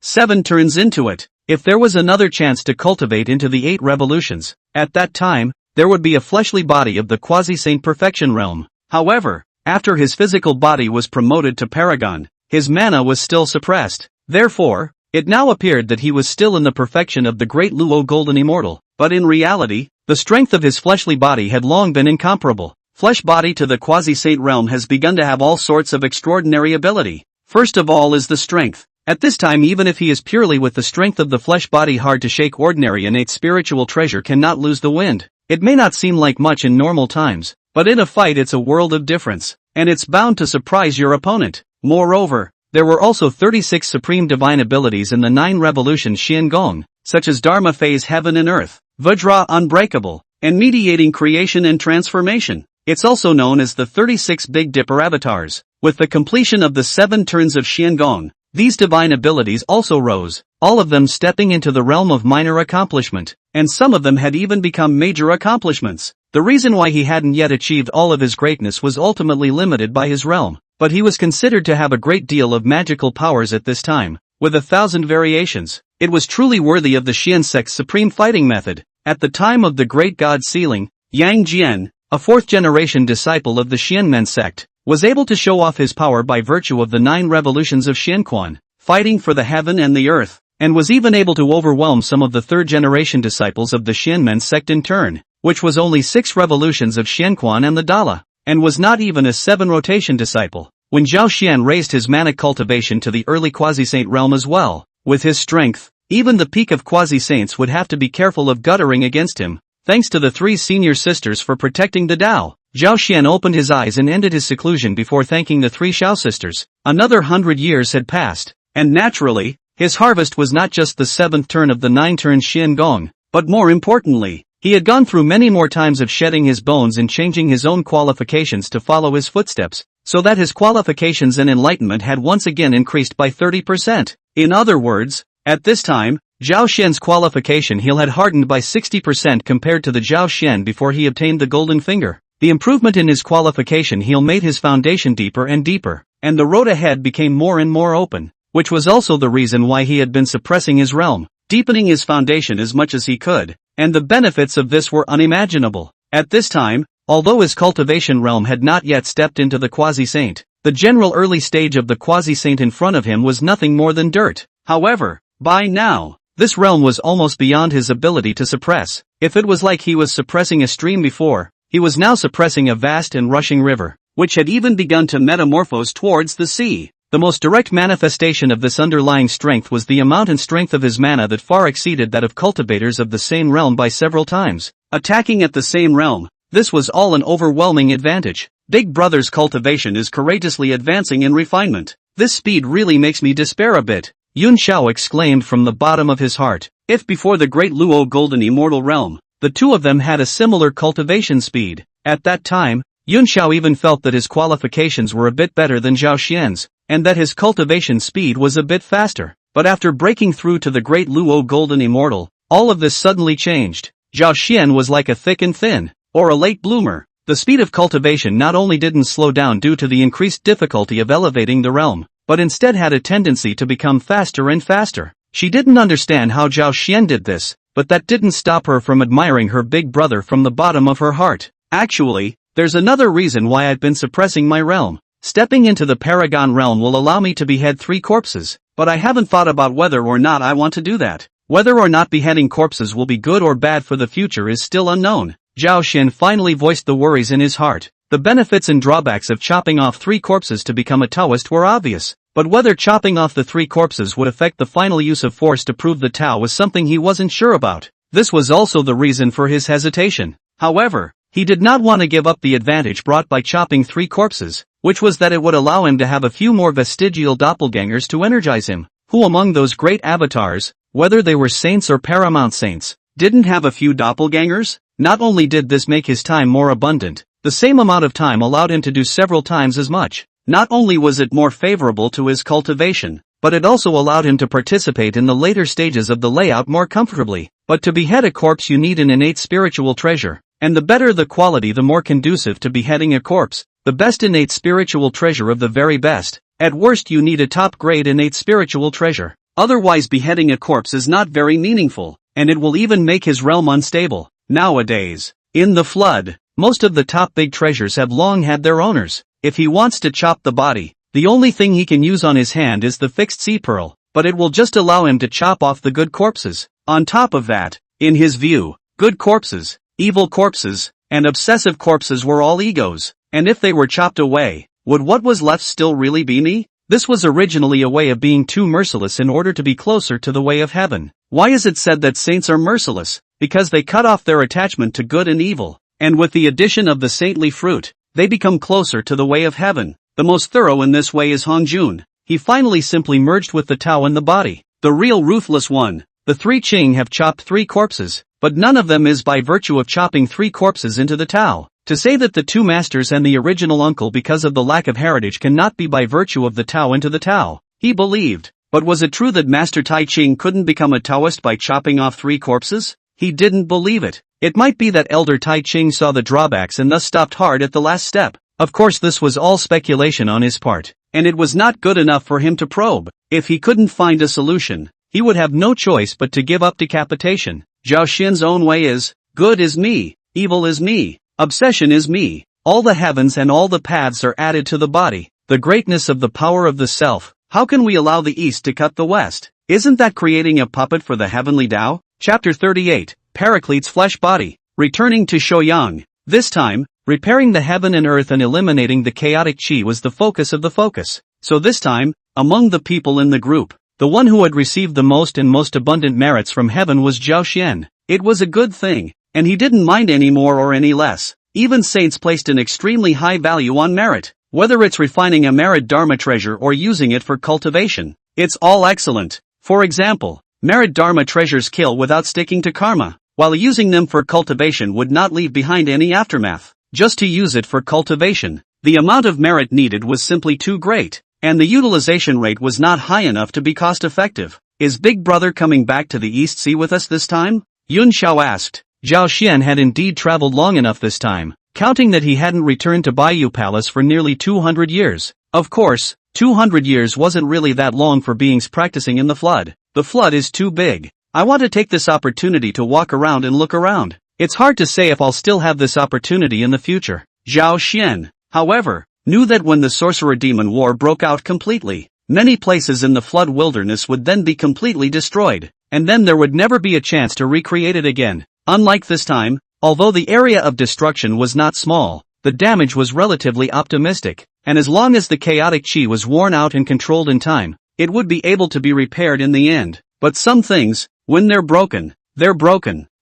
7 turns into it. If there was another chance to cultivate into the 8 revolutions, at that time, there would be a fleshly body of the Quasi-saint perfection realm. However, after his physical body was promoted to Paragon, his mana was still suppressed. Therefore, it now appeared that he was still in the perfection of the Great Luo Golden Immortal, but in reality, the strength of his fleshly body had long been incomparable. Flesh body to the Quasi-saint realm has begun to have all sorts of extraordinary ability. First of all is the strength. At this time, even if he is purely with the strength of the flesh body hard to shake, ordinary innate spiritual treasure cannot lose the wind. It may not seem like much in normal times, but in a fight it's a world of difference, and it's bound to surprise your opponent. Moreover, there were also 36 supreme divine abilities in the 9 revolutions Xiangong, such as Dharma Phase Heaven and Earth, Vajra Unbreakable, and Mediating Creation and Transformation. It's also known as the 36 Big Dipper Avatars. With the completion of the 7 turns of Xiangong, these divine abilities also rose, all of them stepping into the realm of minor accomplishment, and some of them had even become major accomplishments. The reason why he hadn't yet achieved all of his greatness was ultimately limited by his realm, but he was considered to have a great deal of magical powers at this time, with 1,000 variations. It was truly worthy of the Xian sect's supreme fighting method. At the time of the Great God Sealing, Yang Jian, a 4th-generation disciple of the Xianmen sect, was able to show off his power by virtue of the 9 revolutions of Xianquan, fighting for the heaven and the earth, and was even able to overwhelm some of the 3rd-generation disciples of the Xianmen sect in turn, which was only 6 revolutions of Xianquan and the Dala, and was not even a 7-rotation disciple. When Zhao Xian raised his mana cultivation to the early Quasi-saint realm as well, with his strength, even the peak of Quasi-saints would have to be careful of guttering against him. Thanks to the 3 senior sisters for protecting the Tao. Zhao Xian opened his eyes and ended his seclusion before thanking the 3 Xiao sisters. Another 100 years had passed, and naturally, his harvest was not just the 7th turn of the 9-turn Xian Gong, but more importantly, he had gone through many more times of shedding his bones and changing his own qualifications to follow his footsteps, so that his qualifications and enlightenment had once again increased by 30%. In other words, at this time, Zhao Xian's qualification heal had hardened by 60% compared to the Zhao Xian before he obtained the golden finger. The improvement in his qualification heal made his foundation deeper and deeper, and the road ahead became more and more open, which was also the reason why he had been suppressing his realm, deepening his foundation as much as he could, and the benefits of this were unimaginable. At this time, although his cultivation realm had not yet stepped into the Quasi-saint, the general early stage of the Quasi-saint in front of him was nothing more than dirt. However, by now, this realm was almost beyond his ability to suppress. If it was like he was suppressing a stream before, he was now suppressing a vast and rushing river, which had even begun to metamorphose towards the sea. The most direct manifestation of this underlying strength was the amount and strength of his mana that far exceeded that of cultivators of the same realm by several times. Attacking at the same realm, this was all an overwhelming advantage. Big Brother's cultivation is courageously advancing in refinement. This speed really makes me despair a bit, Yun Xiao exclaimed from the bottom of his heart. If before the Great Luo Golden Immortal Realm, the two of them had a similar cultivation speed, at that time, Yun Xiao even felt that his qualifications were a bit better than Zhao Xian's, and that his cultivation speed was a bit faster. But after breaking through to the Great Luo Golden Immortal, all of this suddenly changed. Zhao Xian was like a thick and thin, or a late bloomer. The speed of cultivation not only didn't slow down due to the increased difficulty of elevating the realm, but instead had a tendency to become faster and faster. She didn't understand how Zhao Xian did this, but that didn't stop her from admiring her big brother from the bottom of her heart. Actually, there's another reason why I've been suppressing my realm. Stepping into the Paragon realm will allow me to behead 3 corpses, but I haven't thought about whether or not I want to do that. Whether or not beheading corpses will be good or bad for the future is still unknown. Zhao Xian finally voiced the worries in his heart. The benefits and drawbacks of chopping off 3 corpses to become a Taoist were obvious, but whether chopping off the 3 corpses would affect the final use of force to prove the Tao was something he wasn't sure about. This was also the reason for his hesitation. However, he did not want to give up the advantage brought by chopping 3 corpses, which was that it would allow him to have a few more vestigial doppelgangers to energize him. Who among those great avatars, whether they were saints or paramount saints, didn't have a few doppelgangers? Not only did this make his time more abundant, the same amount of time allowed him to do several times as much. Not only was it more favorable to his cultivation, but it also allowed him to participate in the later stages of the layout more comfortably. But to behead a corpse you need an innate spiritual treasure, and the better the quality the more conducive to beheading a corpse, the best innate spiritual treasure of the very best. At worst you need a top-grade innate spiritual treasure. Otherwise beheading a corpse is not very meaningful, and it will even make his realm unstable. Nowadays, in the flood, most of the top big treasures have long had their owners. If he wants to chop the body, the only thing he can use on his hand is the fixed sea pearl, but it will just allow him to chop off the good corpses. On top of that, in his view, good corpses, evil corpses, and obsessive corpses were all egos, and if they were chopped away, would what was left still really be me? This was originally a way of being too merciless in order to be closer to the way of heaven. Why is it said that saints are merciless? Because they cut off their attachment to good and evil, and with the addition of the saintly fruit, they become closer to the way of heaven. The most thorough in this way is Hongjun. He finally simply merged with the Tao in the body. The real ruthless one. The 3 Qing have chopped 3 corpses, but none of them is by virtue of chopping 3 corpses into the Tao. To say that the 2 masters and the original uncle because of the lack of heritage cannot be by virtue of the Tao into the Tao, he believed. But was it true that Master Taiqing couldn't become a Taoist by chopping off 3 corpses? He didn't believe it. It might be that Elder Taiqing saw the drawbacks and thus stopped hard at the last step. Of course this was all speculation on his part, and it was not good enough for him to probe. If he couldn't find a solution, he would have no choice but to give up decapitation. Zhao Xian's own way is, good is me, evil is me, obsession is me. All the heavens and all the paths are added to the body. The greatness of the power of the self. How can we allow the East to cut the West? Isn't that creating a puppet for the heavenly Tao? Chapter 38, Paraclete's Flesh Body. Returning to Shouyang. This time, repairing the heaven and earth and eliminating the chaotic qi was the focus of the focus. So this time, among the people in the group, the one who had received the most and most abundant merits from heaven was Zhao Xian. It was a good thing, and he didn't mind any more or any less. Even saints placed an extremely high value on merit. Whether it's refining a merit dharma treasure or using it for cultivation, it's all excellent. For example, merit dharma treasures kill without sticking to karma, while using them for cultivation would not leave behind any aftermath. Just to use it for cultivation, the amount of merit needed was simply too great, and the utilization rate was not high enough to be cost-effective. Is Big Brother coming back to the East Sea with us this time? Yun Xiao asked. Zhao Xian had indeed traveled long enough this time, counting that he hadn't returned to Baiyu Palace for nearly 200 years. Of course, 200 years wasn't really that long for beings practicing in the flood. The flood is too big. I want to take this opportunity to walk around and look around. It's hard to say if I'll still have this opportunity in the future. Zhao Xian, however, knew that when the Sorcerer Demon War broke out completely, many places in the flood wilderness would then be completely destroyed, and then there would never be a chance to recreate it again. Unlike this time, although the area of destruction was not small, the damage was relatively optimistic, and as long as the chaotic chi was worn out and controlled in time, it would be able to be repaired in the end. But some things, when they're broken,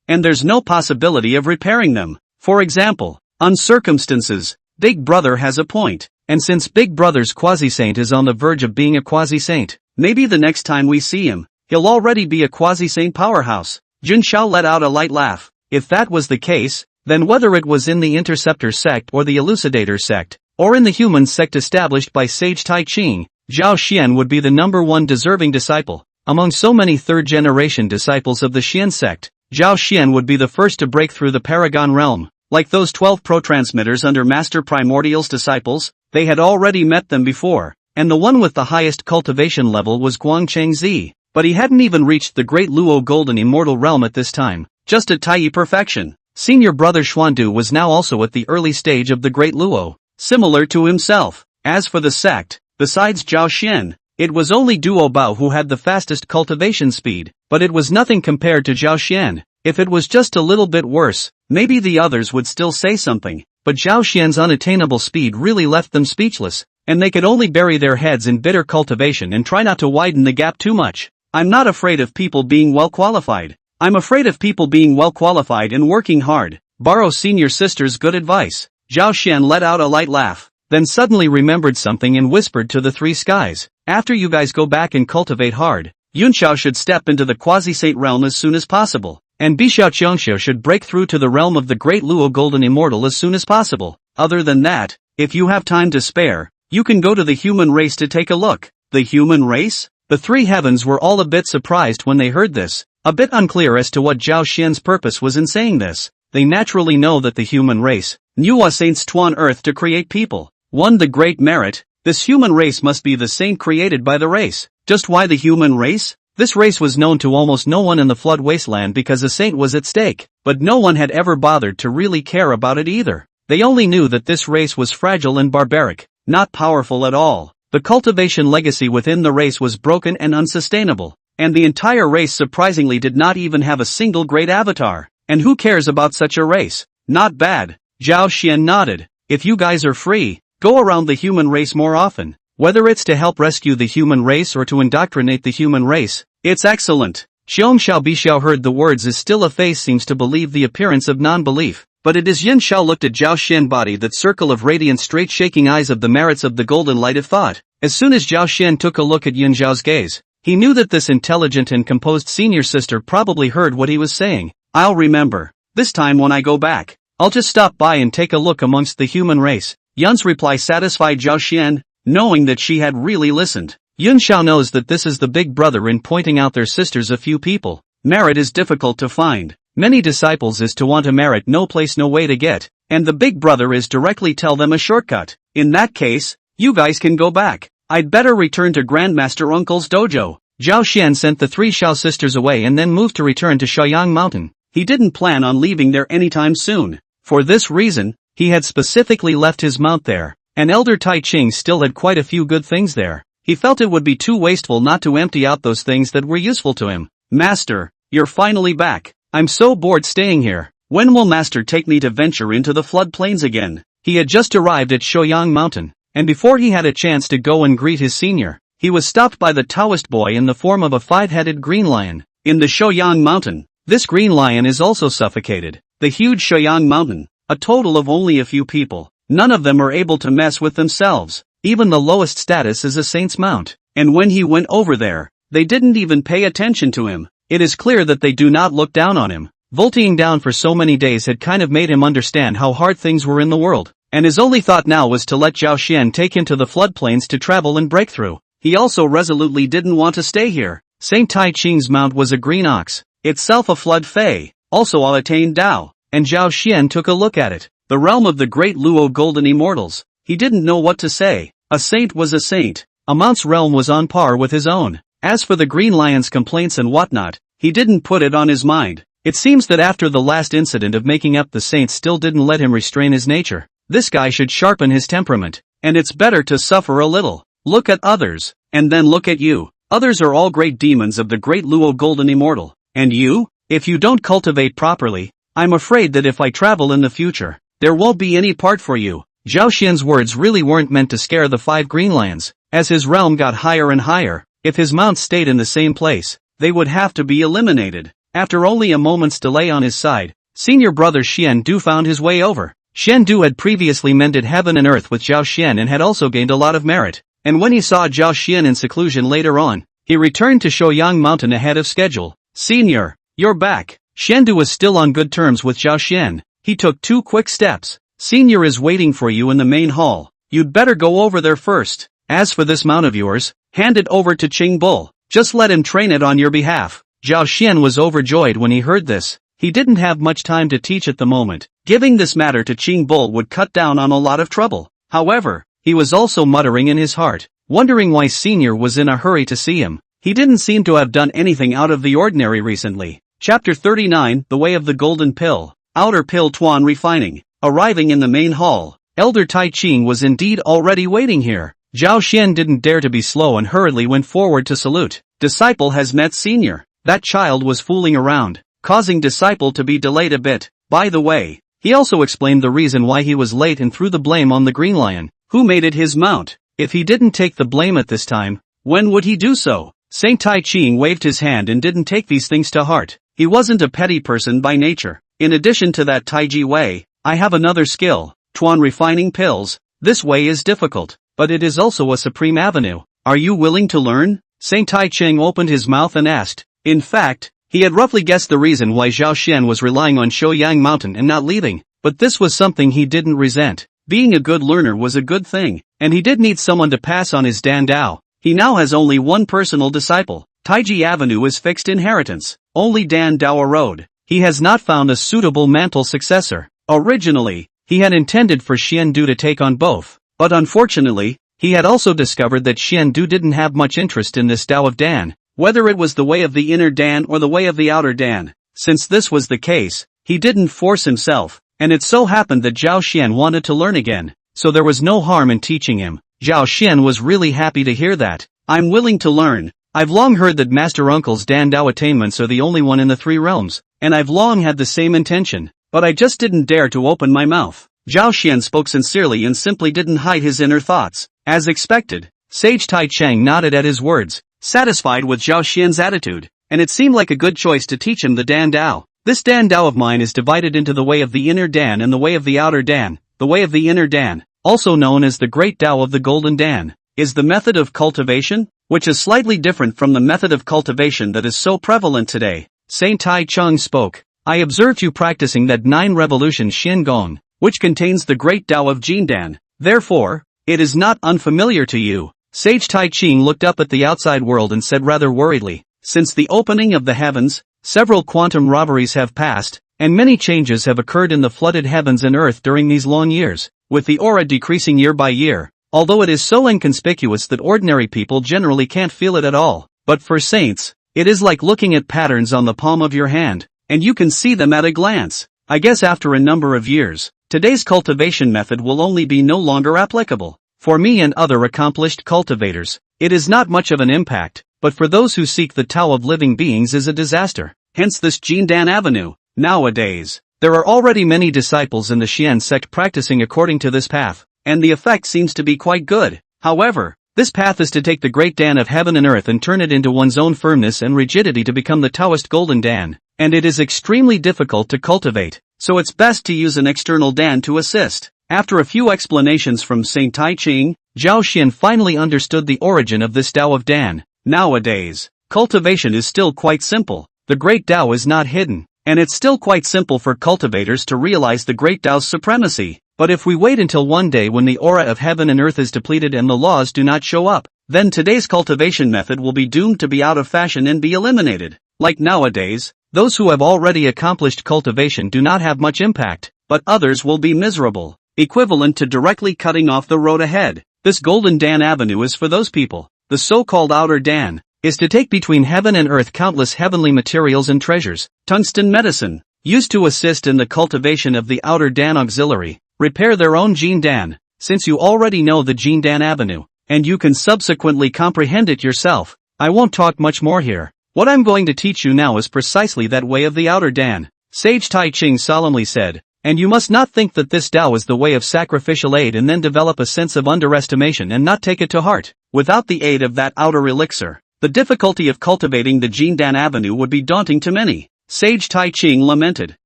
and there's no possibility of repairing them. For example, on circumstances, Big Brother has a point, and since Big Brother's Quasi-saint is on the verge of being a Quasi-saint, maybe the next time we see him, he'll already be a Quasi-saint powerhouse. Jun Xiao let out a light laugh. If that was the case, then whether it was in the Interceptor sect or the Elucidator sect, or in the human sect established by Sage Taiqing, Zhao Xian would be the #1 deserving disciple. Among so many third-generation disciples of the Xian sect, Zhao Xian would be the first to break through the Paragon realm. Like those 12 pro-transmitters under Master Primordial's disciples, they had already met them before, and the one with the highest cultivation level was Guangcheng Zi. But he hadn't even reached the Great Luo Golden Immortal Realm at this time, just at Tai perfection. Senior brother Xuandu was now also at the early stage of the Great Luo, similar to himself. As for the sect, besides Zhao Xian, it was only Duo Bao who had the fastest cultivation speed, but it was nothing compared to Zhao Xian. If it was just a little bit worse, maybe the others would still say something, but Zhao Xian's unattainable speed really left them speechless, and they could only bury their heads in bitter cultivation and try not to widen the gap too much. I'm not afraid of people being well qualified. I'm afraid of people being well qualified and working hard. Borrow senior sister's good advice. Zhao Xian let out a light laugh, then suddenly remembered something and whispered to the three skies. After you guys go back and cultivate hard, Yunxiao should step into the Quasi-saint realm as soon as possible, and Bixiao Qiangxiu should break through to the realm of the Great Luo Golden Immortal as soon as possible. Other than that, if you have time to spare, you can go to the human race to take a look. The human race? The three heavens were all a bit surprised when they heard this, a bit unclear as to what Zhao Xian's purpose was in saying this. They naturally know that the human race, Nuwa Saints Tuan Earth to create people, won the great merit. This human race must be the saint created by the race. Just why the human race? This race was known to almost no one in the flood wasteland because a saint was at stake, but no one had ever bothered to really care about it either. They only knew that this race was fragile and barbaric, not powerful at all. The cultivation legacy within the race was broken and unsustainable, and the entire race surprisingly did not even have a single great avatar. And who cares about such a race? Not bad. Zhao Xian nodded. If you guys are free, go around the human race more often. Whether it's to help rescue the human race or to indoctrinate the human race, it's excellent. Xiong Xiao Bixiao heard the words as still a face seems to believe the appearance of non-belief. But it is Yin Xiao looked at Zhao Xian body that circle of radiant straight shaking eyes of the merits of the golden light of thought. As soon as Zhao Xian took a look at Yin Xiao's gaze, he knew that this intelligent and composed senior sister probably heard what he was saying. I'll remember. This time when I go back, I'll just stop by and take a look amongst the human race. Yun's reply satisfied Zhao Xian, knowing that she had really listened. Yun Xiao knows that this is the big brother in pointing out their sisters a few people. Merit is difficult to find. Many disciples is to want a merit no place no way to get, and the big brother is directly tell them a shortcut. In that case, you guys can go back. I'd better return to Grandmaster Uncle's dojo. Zhao Xian sent the three Xiao sisters away and then moved to return to Shaoyang Mountain. He didn't plan on leaving there anytime soon. For this reason, he had specifically left his mount there, and Elder Taiqing still had quite a few good things there. He felt it would be too wasteful not to empty out those things that were useful to him. Master, you're finally back. I'm so bored staying here. When will Master take me to venture into the floodplains again? He had just arrived at Shaoyang Mountain, and before he had a chance to go and greet his senior, he was stopped by the Taoist boy in the form of a 5-headed green lion. In the Shaoyang Mountain, this green lion is also suffocated, the huge Shuyang Mountain, a total of only a few people. None of them are able to mess with themselves. Even the lowest status is a saint's mount. And when he went over there, they didn't even pay attention to him. It is clear that they do not look down on him. Voltying down for so many days had kind of made him understand how hard things were in the world. And his only thought now was to let Zhao Xian take him to the floodplains to travel and break through. He also resolutely didn't want to stay here. Saint Taiqing's mount was a green ox, itself a flood fey, also a attained Dao, and Zhao Xian took a look at it. The realm of the Great Luo Golden Immortals. He didn't know what to say. A saint was a saint. A mount's realm was on par with his own. As for the Green Lion's complaints and whatnot, he didn't put it on his mind. It seems that after the last incident of making up the saints still didn't let him restrain his nature. This guy should sharpen his temperament. And it's better to suffer a little. Look at others, and then look at you. Others are all great demons of the Great Luo Golden Immortal. And you? If you don't cultivate properly, I'm afraid that if I travel in the future, there won't be any part for you. Zhao Xian's words really weren't meant to scare the 5 Green Lions. As his realm got higher and higher, if his mounts stayed in the same place, they would have to be eliminated. After only a moment's delay on his side, senior brother Xian Du found his way over. Xian Du had previously mended heaven and earth with Zhao Xian and had also gained a lot of merit. And when he saw Zhao Xian in seclusion later on, he returned to Shouyang Mountain ahead of schedule. Senior, you're back. Xian Du was still on good terms with Zhao Xian. He took 2 quick steps. Senior is waiting for you in the main hall. You'd better go over there first. As for this mount of yours, hand it over to Qing Bull. Just let him train it on your behalf. Zhao Xian was overjoyed when he heard this. He didn't have much time to teach at the moment. Giving this matter to Qing Bull would cut down on a lot of trouble. However, he was also muttering in his heart, wondering why Senior was in a hurry to see him. He didn't seem to have done anything out of the ordinary recently. Chapter 39, The Way of the Golden Pill. Outer Pill Tuan Refining. Arriving in the main hall, Elder Taiqing was indeed already waiting here. Zhao Xian didn't dare to be slow and hurriedly went forward to salute. Disciple has met Senior. That child was fooling around, causing Disciple to be delayed a bit. By the way, he also explained the reason why he was late and threw the blame on the Green Lion, who made it his mount. If he didn't take the blame at this time, when would he do so? Saint Taiqing waved his hand and didn't take these things to heart. He wasn't a petty person by nature. In addition to that Taiji way, I have another skill, Tuan Refining Pills. This way is difficult, but it is also a supreme avenue. Are you willing to learn? Saint Taiqing opened his mouth and asked. In fact, he had roughly guessed the reason why Zhao Xian was relying on Shouyang Mountain and not leaving, but this was something he didn't resent. Being a good learner was a good thing, and he did need someone to pass on his Dan Dao. He now has only one personal disciple. Taiji Avenue is fixed inheritance. Only Dan Dao Road. He has not found a suitable mantle successor. Originally, he had intended for Xian Du to take on both, but unfortunately, he had also discovered that Xian Du didn't have much interest in this Dao of Dan, whether it was the way of the inner Dan or the way of the outer Dan. Since this was the case, he didn't force himself, and it so happened that Zhao Xian wanted to learn again, so there was no harm in teaching him. Zhao Xian was really happy to hear that. I'm willing to learn. I've long heard that Master Uncle's Dan Dao attainments are the only one in the 3 realms, and I've long had the same intention, but I just didn't dare to open my mouth. Zhao Xian spoke sincerely and simply didn't hide his inner thoughts. As expected, Sage Taichang nodded at his words, satisfied with Zhao Xian's attitude, and it seemed like a good choice to teach him the Dan Dao. This Dan Dao of mine is divided into the way of the inner Dan and the way of the outer Dan. The way of the inner Dan, also known as the Great Dao of the Golden Dan, is the method of cultivation, which is slightly different from the method of cultivation that is so prevalent today. Saint Tai Chung spoke. I observed you practicing that 9 revolution Xin Gong, which contains the Great Dao of Jindan. Therefore, it is not unfamiliar to you. Sage Tai Ching looked up at the outside world and said rather worriedly, since the opening of the heavens, several quantum robberies have passed, and many changes have occurred in the flooded heavens and earth during these long years, with the aura decreasing year by year, although it is so inconspicuous that ordinary people generally can't feel it at all. But for saints, it is like looking at patterns on the palm of your hand, and you can see them at a glance. I guess after a number of years, today's cultivation method will only be no longer applicable. For me and other accomplished cultivators, it is not much of an impact, but for those who seek the Tao of living beings is a disaster. Hence this Jindan Avenue. Nowadays, there are already many disciples in the Xian sect practicing according to this path, and the effect seems to be quite good. However, this path is to take the great Dan of heaven and earth and turn it into one's own firmness and rigidity to become the Taoist golden Dan, and it is extremely difficult to cultivate. so it's best to use an external Dan to assist. After a few explanations from Saint Taiqing, Zhao Xian finally understood the origin of this Tao of Dan. Nowadays, cultivation is still quite simple. The Great Tao is not hidden, and it's still quite simple for cultivators to realize the Great Tao's supremacy. But if we wait until one day when the aura of heaven and earth is depleted and the laws do not show up, then today's cultivation method will be doomed to be out of fashion and be eliminated. Like nowadays, those who have already accomplished cultivation do not have much impact, but others will be miserable, equivalent to directly cutting off the road ahead. This Golden Dan Avenue is for those people. The so-called Outer Dan is to take between heaven and earth countless heavenly materials and treasures. Tungsten medicine, used to assist in the cultivation of the Outer Dan auxiliary, repair their own Jin Dan. Since you already know the Jin Dan Avenue, and you can subsequently comprehend it yourself, I won't talk much more here. What I'm going to teach you now is precisely that way of the Outer Dan. Sage Taiqing solemnly said, and you must not think that this Tao is the way of sacrificial aid and then develop a sense of underestimation and not take it to heart. Without the aid of that outer elixir, the difficulty of cultivating the Jin Dan Avenue would be daunting to many. Sage Taiqing lamented,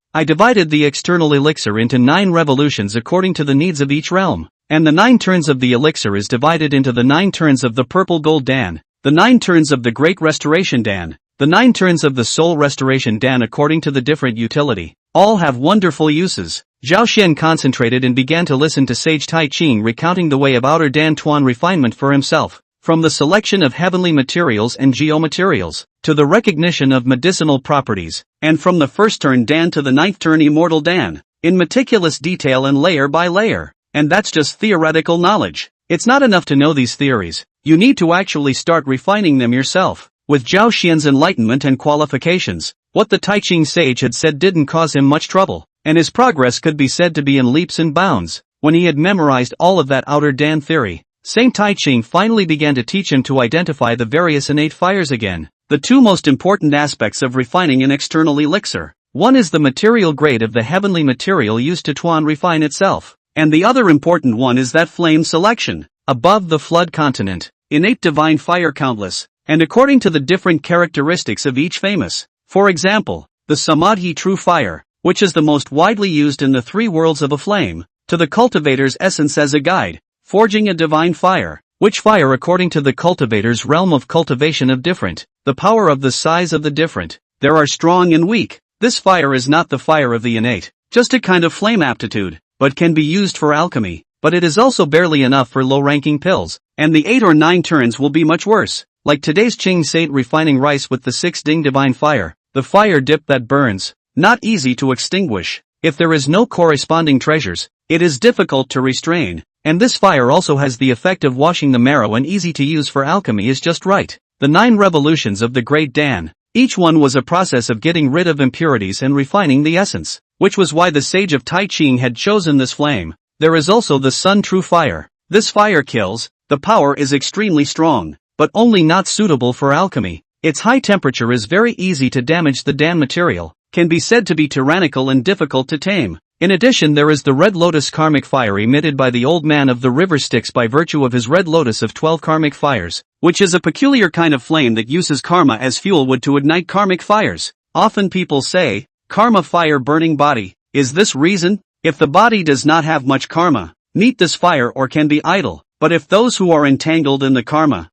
I divided the external elixir into 9 revolutions according to the needs of each realm, and the 9 turns of the elixir is divided into the 9 turns of the Purple Gold Dan, the 9 turns of the Great Restoration Dan, the 9 turns of the Soul Restoration Dan according to the different utility. All have wonderful uses. Zhao Xian concentrated and began to listen to Sage Taiqing recounting the way of Outer Dan Tuan refinement for himself, from the selection of heavenly materials and geomaterials, to the recognition of medicinal properties, and from the first turn Dan to the 9th turn Immortal Dan, in meticulous detail and layer by layer. And that's just theoretical knowledge. It's not enough to know these theories. You need to actually start refining them yourself. With Zhao Xian's enlightenment and qualifications, what the Taiqing sage had said didn't cause him much trouble, and his progress could be said to be in leaps and bounds. When he had memorized all of that Outer Dan theory, Saint Taiqing finally began to teach him to identify the various innate fires again. The 2 most important aspects of refining an external elixir. One is the material grade of the heavenly material used to Tuan refine itself, and the other important one is that flame selection. Above the flood continent, innate divine fire countless, and according to the different characteristics of each famous. For example, the Samadhi true fire, which is the most widely used in the 3 worlds of a flame, to the cultivator's essence as a guide, forging a divine fire, which fire according to the cultivator's realm of cultivation of different, the power of the size of the different, there are strong and weak. This fire is not the fire of the innate, just a kind of flame aptitude, but can be used for alchemy, but it is also barely enough for low-ranking pills, and the 8 or 9 turns will be much worse. Like today's Qing Saint refining rice with the 6 Ding divine fire, the fire dip that burns, not easy to extinguish. If there is no corresponding treasures, it is difficult to restrain, and this fire also has the effect of washing the marrow and easy to use for alchemy is just right. The 9 revolutions of the Great Dan, each one was a process of getting rid of impurities and refining the essence, which was why the sage of Taiqing had chosen this flame. There is also the Sun True Fire. This fire kills, the power is extremely strong, but only not suitable for alchemy. Its high temperature is very easy to damage the Dan material, can be said to be tyrannical and difficult to tame. In addition, there is the Red Lotus karmic fire emitted by the Old Man of the River Styx by virtue of his Red Lotus of 12 karmic fires, which is a peculiar kind of flame that uses karma as fuel wood to ignite karmic fires. Often people say, karma fire burning body. Is this reason? If the body does not have much karma, meet this fire or can be idle. But if those who are entangled in the karma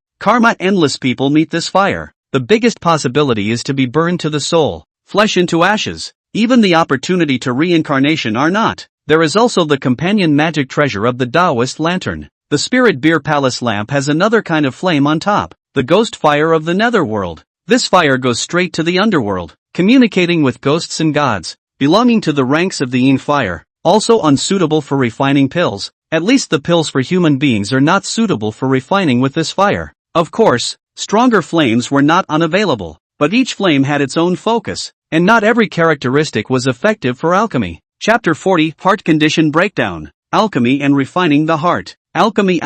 endless people meet this fire, the biggest possibility is to be burned to the soul, flesh into ashes. Even the opportunity to reincarnation are not. There is also the companion magic treasure of the Taoist lantern. The spirit beer palace lamp has another kind of flame on top, the ghost fire of the netherworld. This fire goes straight to the underworld, communicating with ghosts and gods, belonging to the ranks of the yin fire, also unsuitable for refining pills. At least the pills for human beings are not suitable for refining with this fire. Of course, stronger flames were not unavailable, but each flame had its own focus, and not every characteristic was effective for alchemy. Chapter 40 Heart Condition Breakdown. Alchemy and Refining the Heart. Alchemy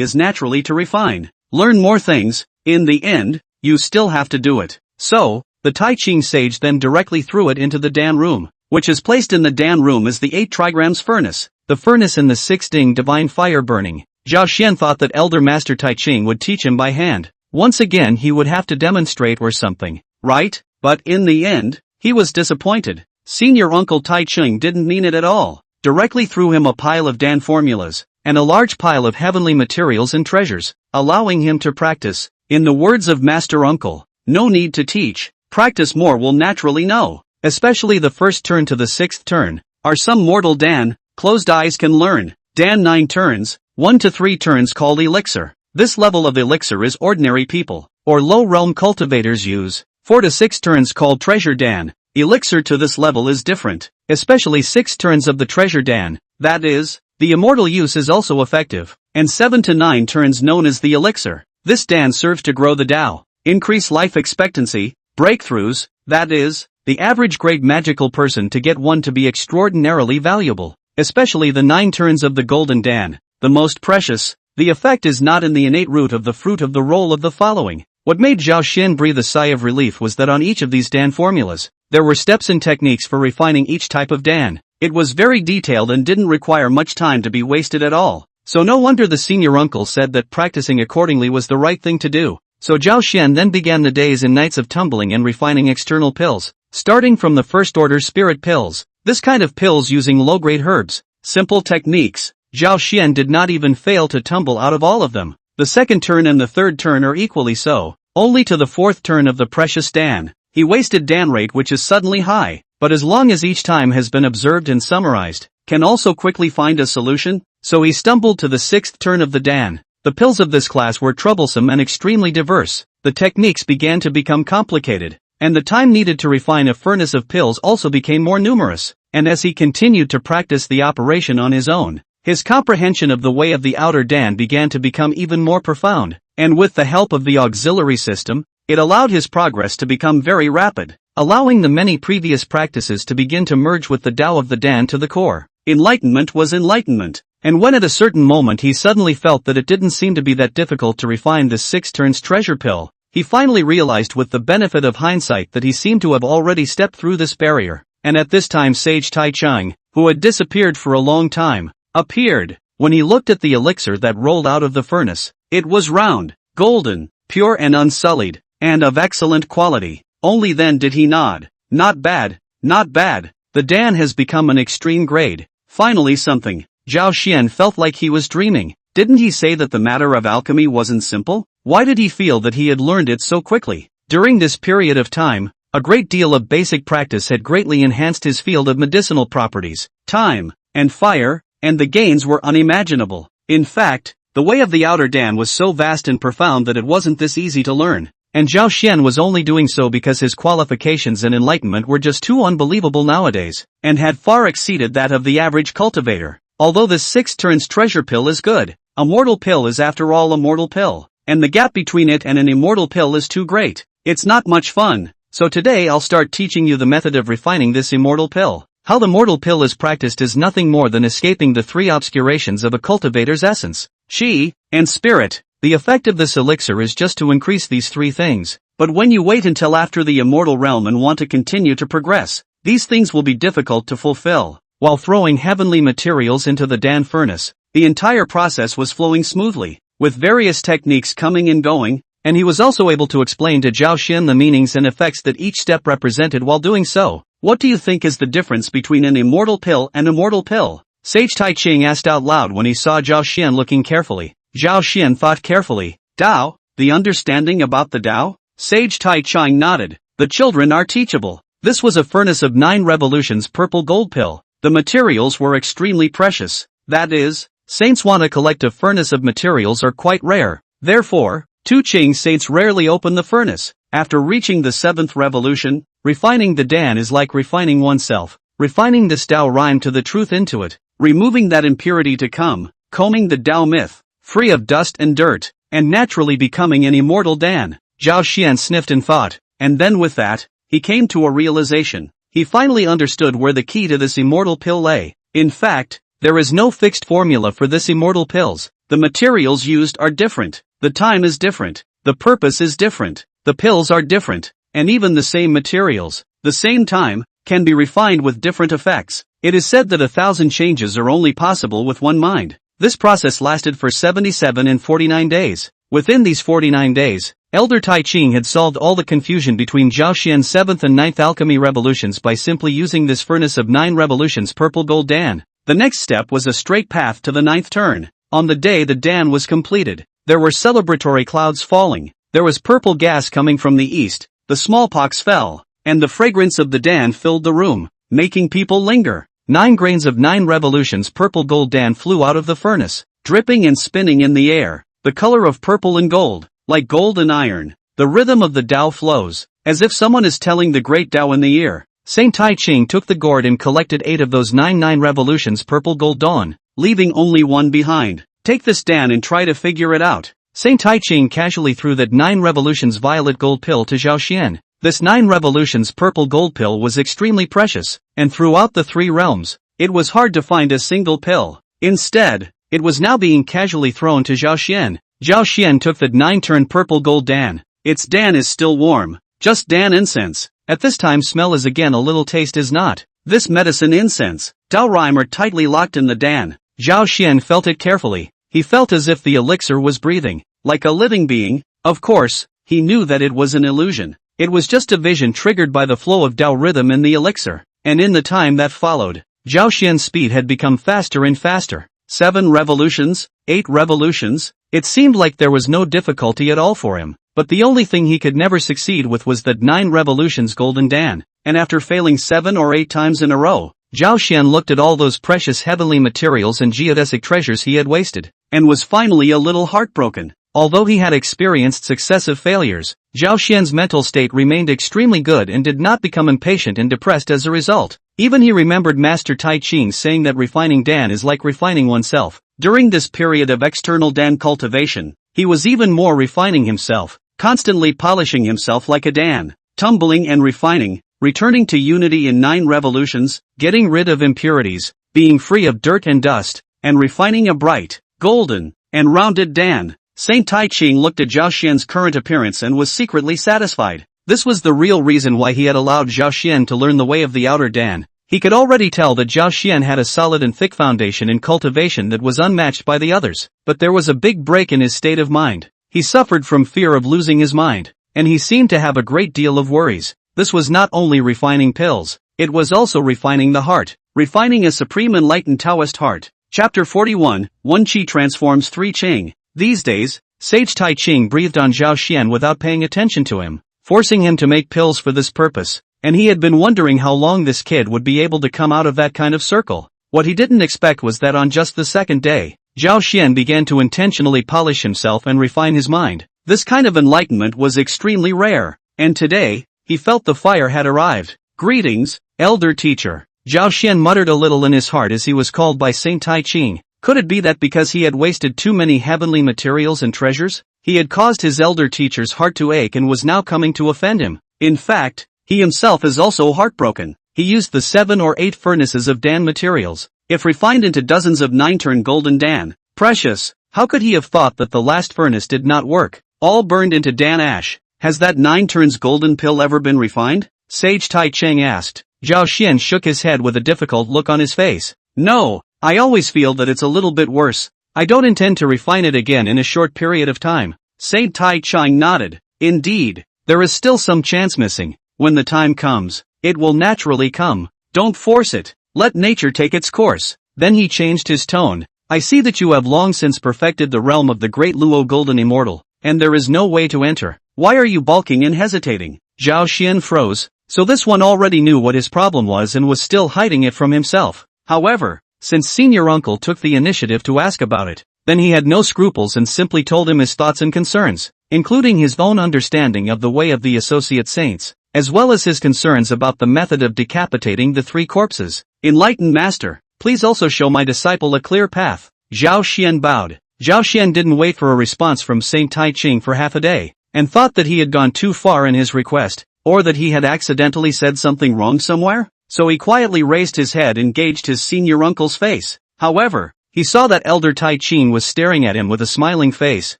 is naturally to refine. Learn more things. In the end, you still have to do it. So, the Taiqing sage then directly threw it into the Dan room, which is placed in the Dan room as the 8 trigrams furnace, the furnace in the 6 Ding divine fire burning. Zhao Xian thought that Elder Master Taiqing would teach him by hand. Once again he would have to demonstrate or something, right? But in the end, he was disappointed. Senior Uncle Taiqing didn't mean it at all. Directly threw him a pile of Dan formulas, and a large pile of heavenly materials and treasures, allowing him to practice. In the words of Master Uncle, no need to teach, practice more will naturally know. Especially the first turn to the 6th turn, are some mortal Dan, closed eyes can learn. Dan 9 turns, 1 to 3 turns called Elixir. This level of Elixir is ordinary people, or low realm cultivators use. 4 to 6 turns called Treasure Dan. Elixir to this level is different, especially 6 turns of the Treasure Dan, that is, the immortal use is also effective, and 7 to 9 turns known as the Elixir. This Dan serves to grow the Tao, increase life expectancy, breakthroughs, that is, the average great magical person to get one to be extraordinarily valuable, especially the 9 turns of the Golden Dan, the most precious. The effect is not in the innate root of the fruit of the roll of the following. What made Zhao Xin breathe a sigh of relief was that on each of these Dan formulas, there were steps and techniques for refining each type of Dan. It was very detailed and didn't require much time to be wasted at all. So no wonder the senior uncle said that practicing accordingly was the right thing to do. So Zhao Xian then began the days and nights of tumbling and refining external pills, starting from the first order spirit pills. This kind of pills using low-grade herbs, simple techniques. Zhao Xian did not even fail to tumble out of all of them. The second turn and the third turn are equally so. Only to the fourth turn of the precious Dan, he wasted Dan rate which is suddenly high, but as long as each time has been observed and summarized, can also quickly find a solution, so he stumbled to the sixth turn of the Dan. The pills of this class were troublesome and extremely diverse, the techniques began to become complicated, and the time needed to refine a furnace of pills also became more numerous, and as he continued to practice the operation on his own, his comprehension of the way of the outer Dan began to become even more profound, and with the help of the auxiliary system, it allowed his progress to become very rapid, allowing the many previous practices to begin to merge with the Tao of the Dan to the core. Enlightenment was enlightenment, and when at a certain moment he suddenly felt that it didn't seem to be that difficult to refine this 6 turns treasure pill, he finally realized with the benefit of hindsight that he seemed to have already stepped through this barrier, and at this time sage Taishang, who had disappeared for a long time, appeared. When he looked at the elixir that rolled out of the furnace, it was round, golden, pure and unsullied, and of excellent quality. Only then did he nod. Not bad, not bad. The Dan has become an extreme grade. Finally something. Zhao Xian felt like he was dreaming. Didn't he say that the matter of alchemy wasn't simple? Why did he feel that he had learned it so quickly? During this period of time, a great deal of basic practice had greatly enhanced his field of medicinal properties, time, and fire, and the gains were unimaginable. In fact, the way of the outer Dan was so vast and profound that it wasn't this easy to learn, and Zhao Xian was only doing so because his qualifications and enlightenment were just too unbelievable nowadays, and had far exceeded that of the average cultivator. Although this 6 turns treasure pill is good, a mortal pill is after all a mortal pill, and the gap between it and an immortal pill is too great. It's not much fun, so today I'll start teaching you the method of refining this immortal pill. How the mortal pill is practiced is nothing more than escaping the 3 obscurations of a cultivator's essence, chi, and spirit. The effect of this elixir is just to increase these 3 things, but when you wait until after the immortal realm and want to continue to progress, these things will be difficult to fulfill. While throwing heavenly materials into the Dan furnace, the entire process was flowing smoothly, with various techniques coming and going, and he was also able to explain to Zhao Xin the meanings and effects that each step represented while doing so. What do you think is the difference between an immortal pill and a mortal pill? Sage Taiqing asked out loud when he saw Zhao Xian looking carefully. Zhao Xian thought carefully. Tao, the understanding about the Tao? Sage Taiqing nodded. The children are teachable. This was a furnace of 9 revolutions purple gold pill. The materials were extremely precious. That is, saints want to collect a furnace of materials are quite rare. Therefore, Taiqing saints rarely open the furnace. After reaching the 7th revolution, refining the Dan is like refining oneself. Refining this Tao rhyme to the truth into it, removing that impurity to come, combing the Tao myth, free of dust and dirt, and naturally becoming an immortal Dan. Zhao Xian sniffed and thought, and then with that, he came to a realization. He finally understood where the key to this immortal pill lay. In fact, there is no fixed formula for this immortal pills. The materials used are different, the time is different, the purpose is different, the pills are different, and even the same materials, the same time, can be refined with different effects. It is said that 1,000 changes are only possible with one mind. This process lasted for 77 and 49 days. Within these 49 days, Elder Taiqing had solved all the confusion between Zhao Xian's 7th and 9th alchemy revolutions by simply using this furnace of 9 revolutions purple gold Dan. The next step was a straight path to the 9th turn. On the day the Dan was completed, there were celebratory clouds falling, there was purple gas coming from the east, the smallpox fell, and the fragrance of the Dan filled the room, making people linger. 9 grains of 9 revolutions purple gold Dan flew out of the furnace, dripping and spinning in the air, the color of purple and gold, like gold and iron. The rhythm of the Tao flows, as if someone is telling the great Tao in the ear. Saint Taiqing took the gourd and collected 8 of those 9 revolutions purple gold dawn, leaving only 1 behind. Take this Dan and try to figure it out. Saint Taiqing casually threw that 9 revolutions violet gold pill to Zhao Xian. This 9 revolutions purple gold pill was extremely precious, and throughout the 3 realms, it was hard to find a single pill. Instead, it was now being casually thrown to Zhao Xian. Zhao Xian took that 9-turn purple gold Dan. Its Dan is still warm. Just Dan incense. At this time smell is again a little taste is not. This medicine incense. Tao rhyme are tightly locked in the Dan. Zhao Xian felt it carefully. He felt as if the elixir was breathing, like a living being. Of course, he knew that it was an illusion. It was just a vision triggered by the flow of Tao rhythm in the elixir. And in the time that followed, Zhao Xian's speed had become faster and faster. 7 revolutions, 8 revolutions. It seemed like there was no difficulty at all for him. But the only thing he could never succeed with was that 9 revolutions golden Dan. And after failing 7 or 8 times in a row, Zhao Xian looked at all those precious heavenly materials and geodesic treasures he had wasted, and was finally a little heartbroken. Although he had experienced successive failures, Zhao Xian's mental state remained extremely good and did not become impatient and depressed as a result. Even he remembered Master Taiqing saying that refining Dan is like refining oneself. During this period of external Dan cultivation, he was even more refining himself, constantly polishing himself like a Dan, tumbling and refining, returning to unity in 9 revolutions, getting rid of impurities, being free of dirt and dust, and refining a bright, golden, and rounded Dan. Saint Taiqing looked at Zhao Xian's current appearance and was secretly satisfied. This was the real reason why he had allowed Zhao Xian to learn the way of the outer Dan. He could already tell that Zhao Xian had a solid and thick foundation in cultivation that was unmatched by the others. But there was a big break in his state of mind. He suffered from fear of losing his mind, and he seemed to have a great deal of worries. This was not only refining pills, it was also refining the heart, refining a supreme enlightened Taoist heart. Chapter 41, 1 Qi transforms 3 Qing. These days, Sage Taiqing breathed on Zhao Xian without paying attention to him, forcing him to make pills for this purpose, and he had been wondering how long this kid would be able to come out of that kind of circle. What he didn't expect was that on just the second day, Zhao Xian began to intentionally polish himself and refine his mind. This kind of enlightenment was extremely rare, and today, he felt the fire had arrived. Greetings, elder teacher. Zhao Xian muttered a little in his heart as he was called by Saint Taiqing. Could it be that because he had wasted too many heavenly materials and treasures, he had caused his elder teacher's heart to ache and was now coming to offend him? In fact, he himself is also heartbroken. He used the 7 or 8 furnaces of Dan materials. If refined into dozens of 9-turn golden Dan, precious, how could he have thought that the last furnace did not work? All burned into Dan ash. Has that 9 turns golden pill ever been refined? Sage Taiqing asked. Zhao Xian shook his head with a difficult look on his face. No, I always feel that it's a little bit worse. I don't intend to refine it again in a short period of time. Saint Taiqing nodded. Indeed, there is still some chance missing. When the time comes, it will naturally come. Don't force it. Let nature take its course. Then he changed his tone. I see that you have long since perfected the realm of the Great Luo Golden Immortal, and there is no way to enter. Why are you balking and hesitating? Zhao Xian froze. So this one already knew what his problem was and was still hiding it from himself. However, since senior uncle took the initiative to ask about it, then he had no scruples and simply told him his thoughts and concerns, including his own understanding of the way of the associate saints, as well as his concerns about the method of decapitating the 3 corpses. Enlightened master, please also show my disciple a clear path. Zhao Xian bowed. Zhao Xian didn't wait for a response from Saint Taiqing for half a day, and thought that he had gone too far in his request, or that he had accidentally said something wrong somewhere, so he quietly raised his head and gauged his senior uncle's face. However, he saw that elder Taiqing was staring at him with a smiling face.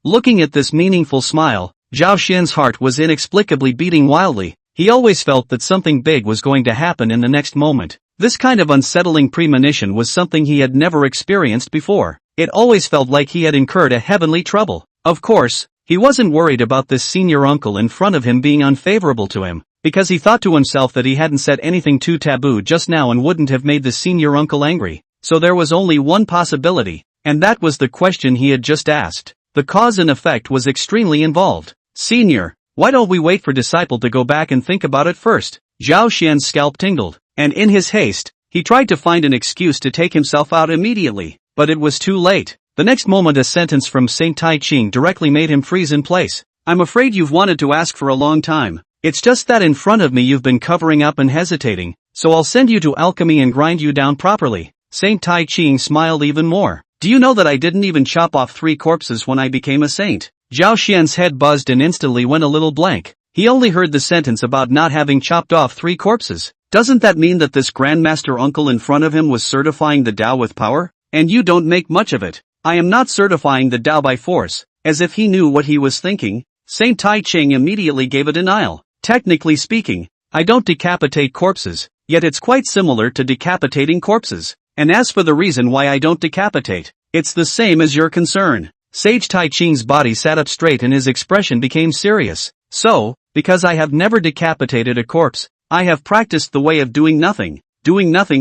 Looking at this meaningful smile, Zhao Xian's heart was inexplicably beating wildly. He always felt that something big was going to happen in the next moment. This kind of unsettling premonition was something he had never experienced before. It always felt like he had incurred a heavenly trouble. Of course, he wasn't worried about this senior uncle in front of him being unfavorable to him, because he thought to himself that he hadn't said anything too taboo just now and wouldn't have made the senior uncle angry. So there was only one possibility, and that was the question he had just asked. The cause and effect was extremely involved. Senior, why don't we wait for disciple to go back and think about it first? Zhao Xian's scalp tingled, and in his haste, he tried to find an excuse to take himself out immediately, but it was too late. The next moment a sentence from Saint Taiqing directly made him freeze in place. I'm afraid you've wanted to ask for a long time. It's just that in front of me you've been covering up and hesitating, so I'll send you to alchemy and grind you down properly. Saint Taiqing smiled even more. Do you know that I didn't even chop off 3 corpses when I became a saint? Zhao Xian's head buzzed and instantly went a little blank. He only heard the sentence about not having chopped off 3 corpses. Doesn't that mean that this grandmaster uncle in front of him was certifying the Tao with power? And you don't make much of it. I am not certifying the Tao by force, as if he knew what he was thinking. Saint Taiqing immediately gave a denial. Technically speaking, I don't decapitate corpses, yet it's quite similar to decapitating corpses. And as for the reason why I don't decapitate, it's the same as your concern. Sage Taiqing's body sat up straight and his expression became serious. So, because I have never decapitated a corpse, I have practiced the way of doing nothing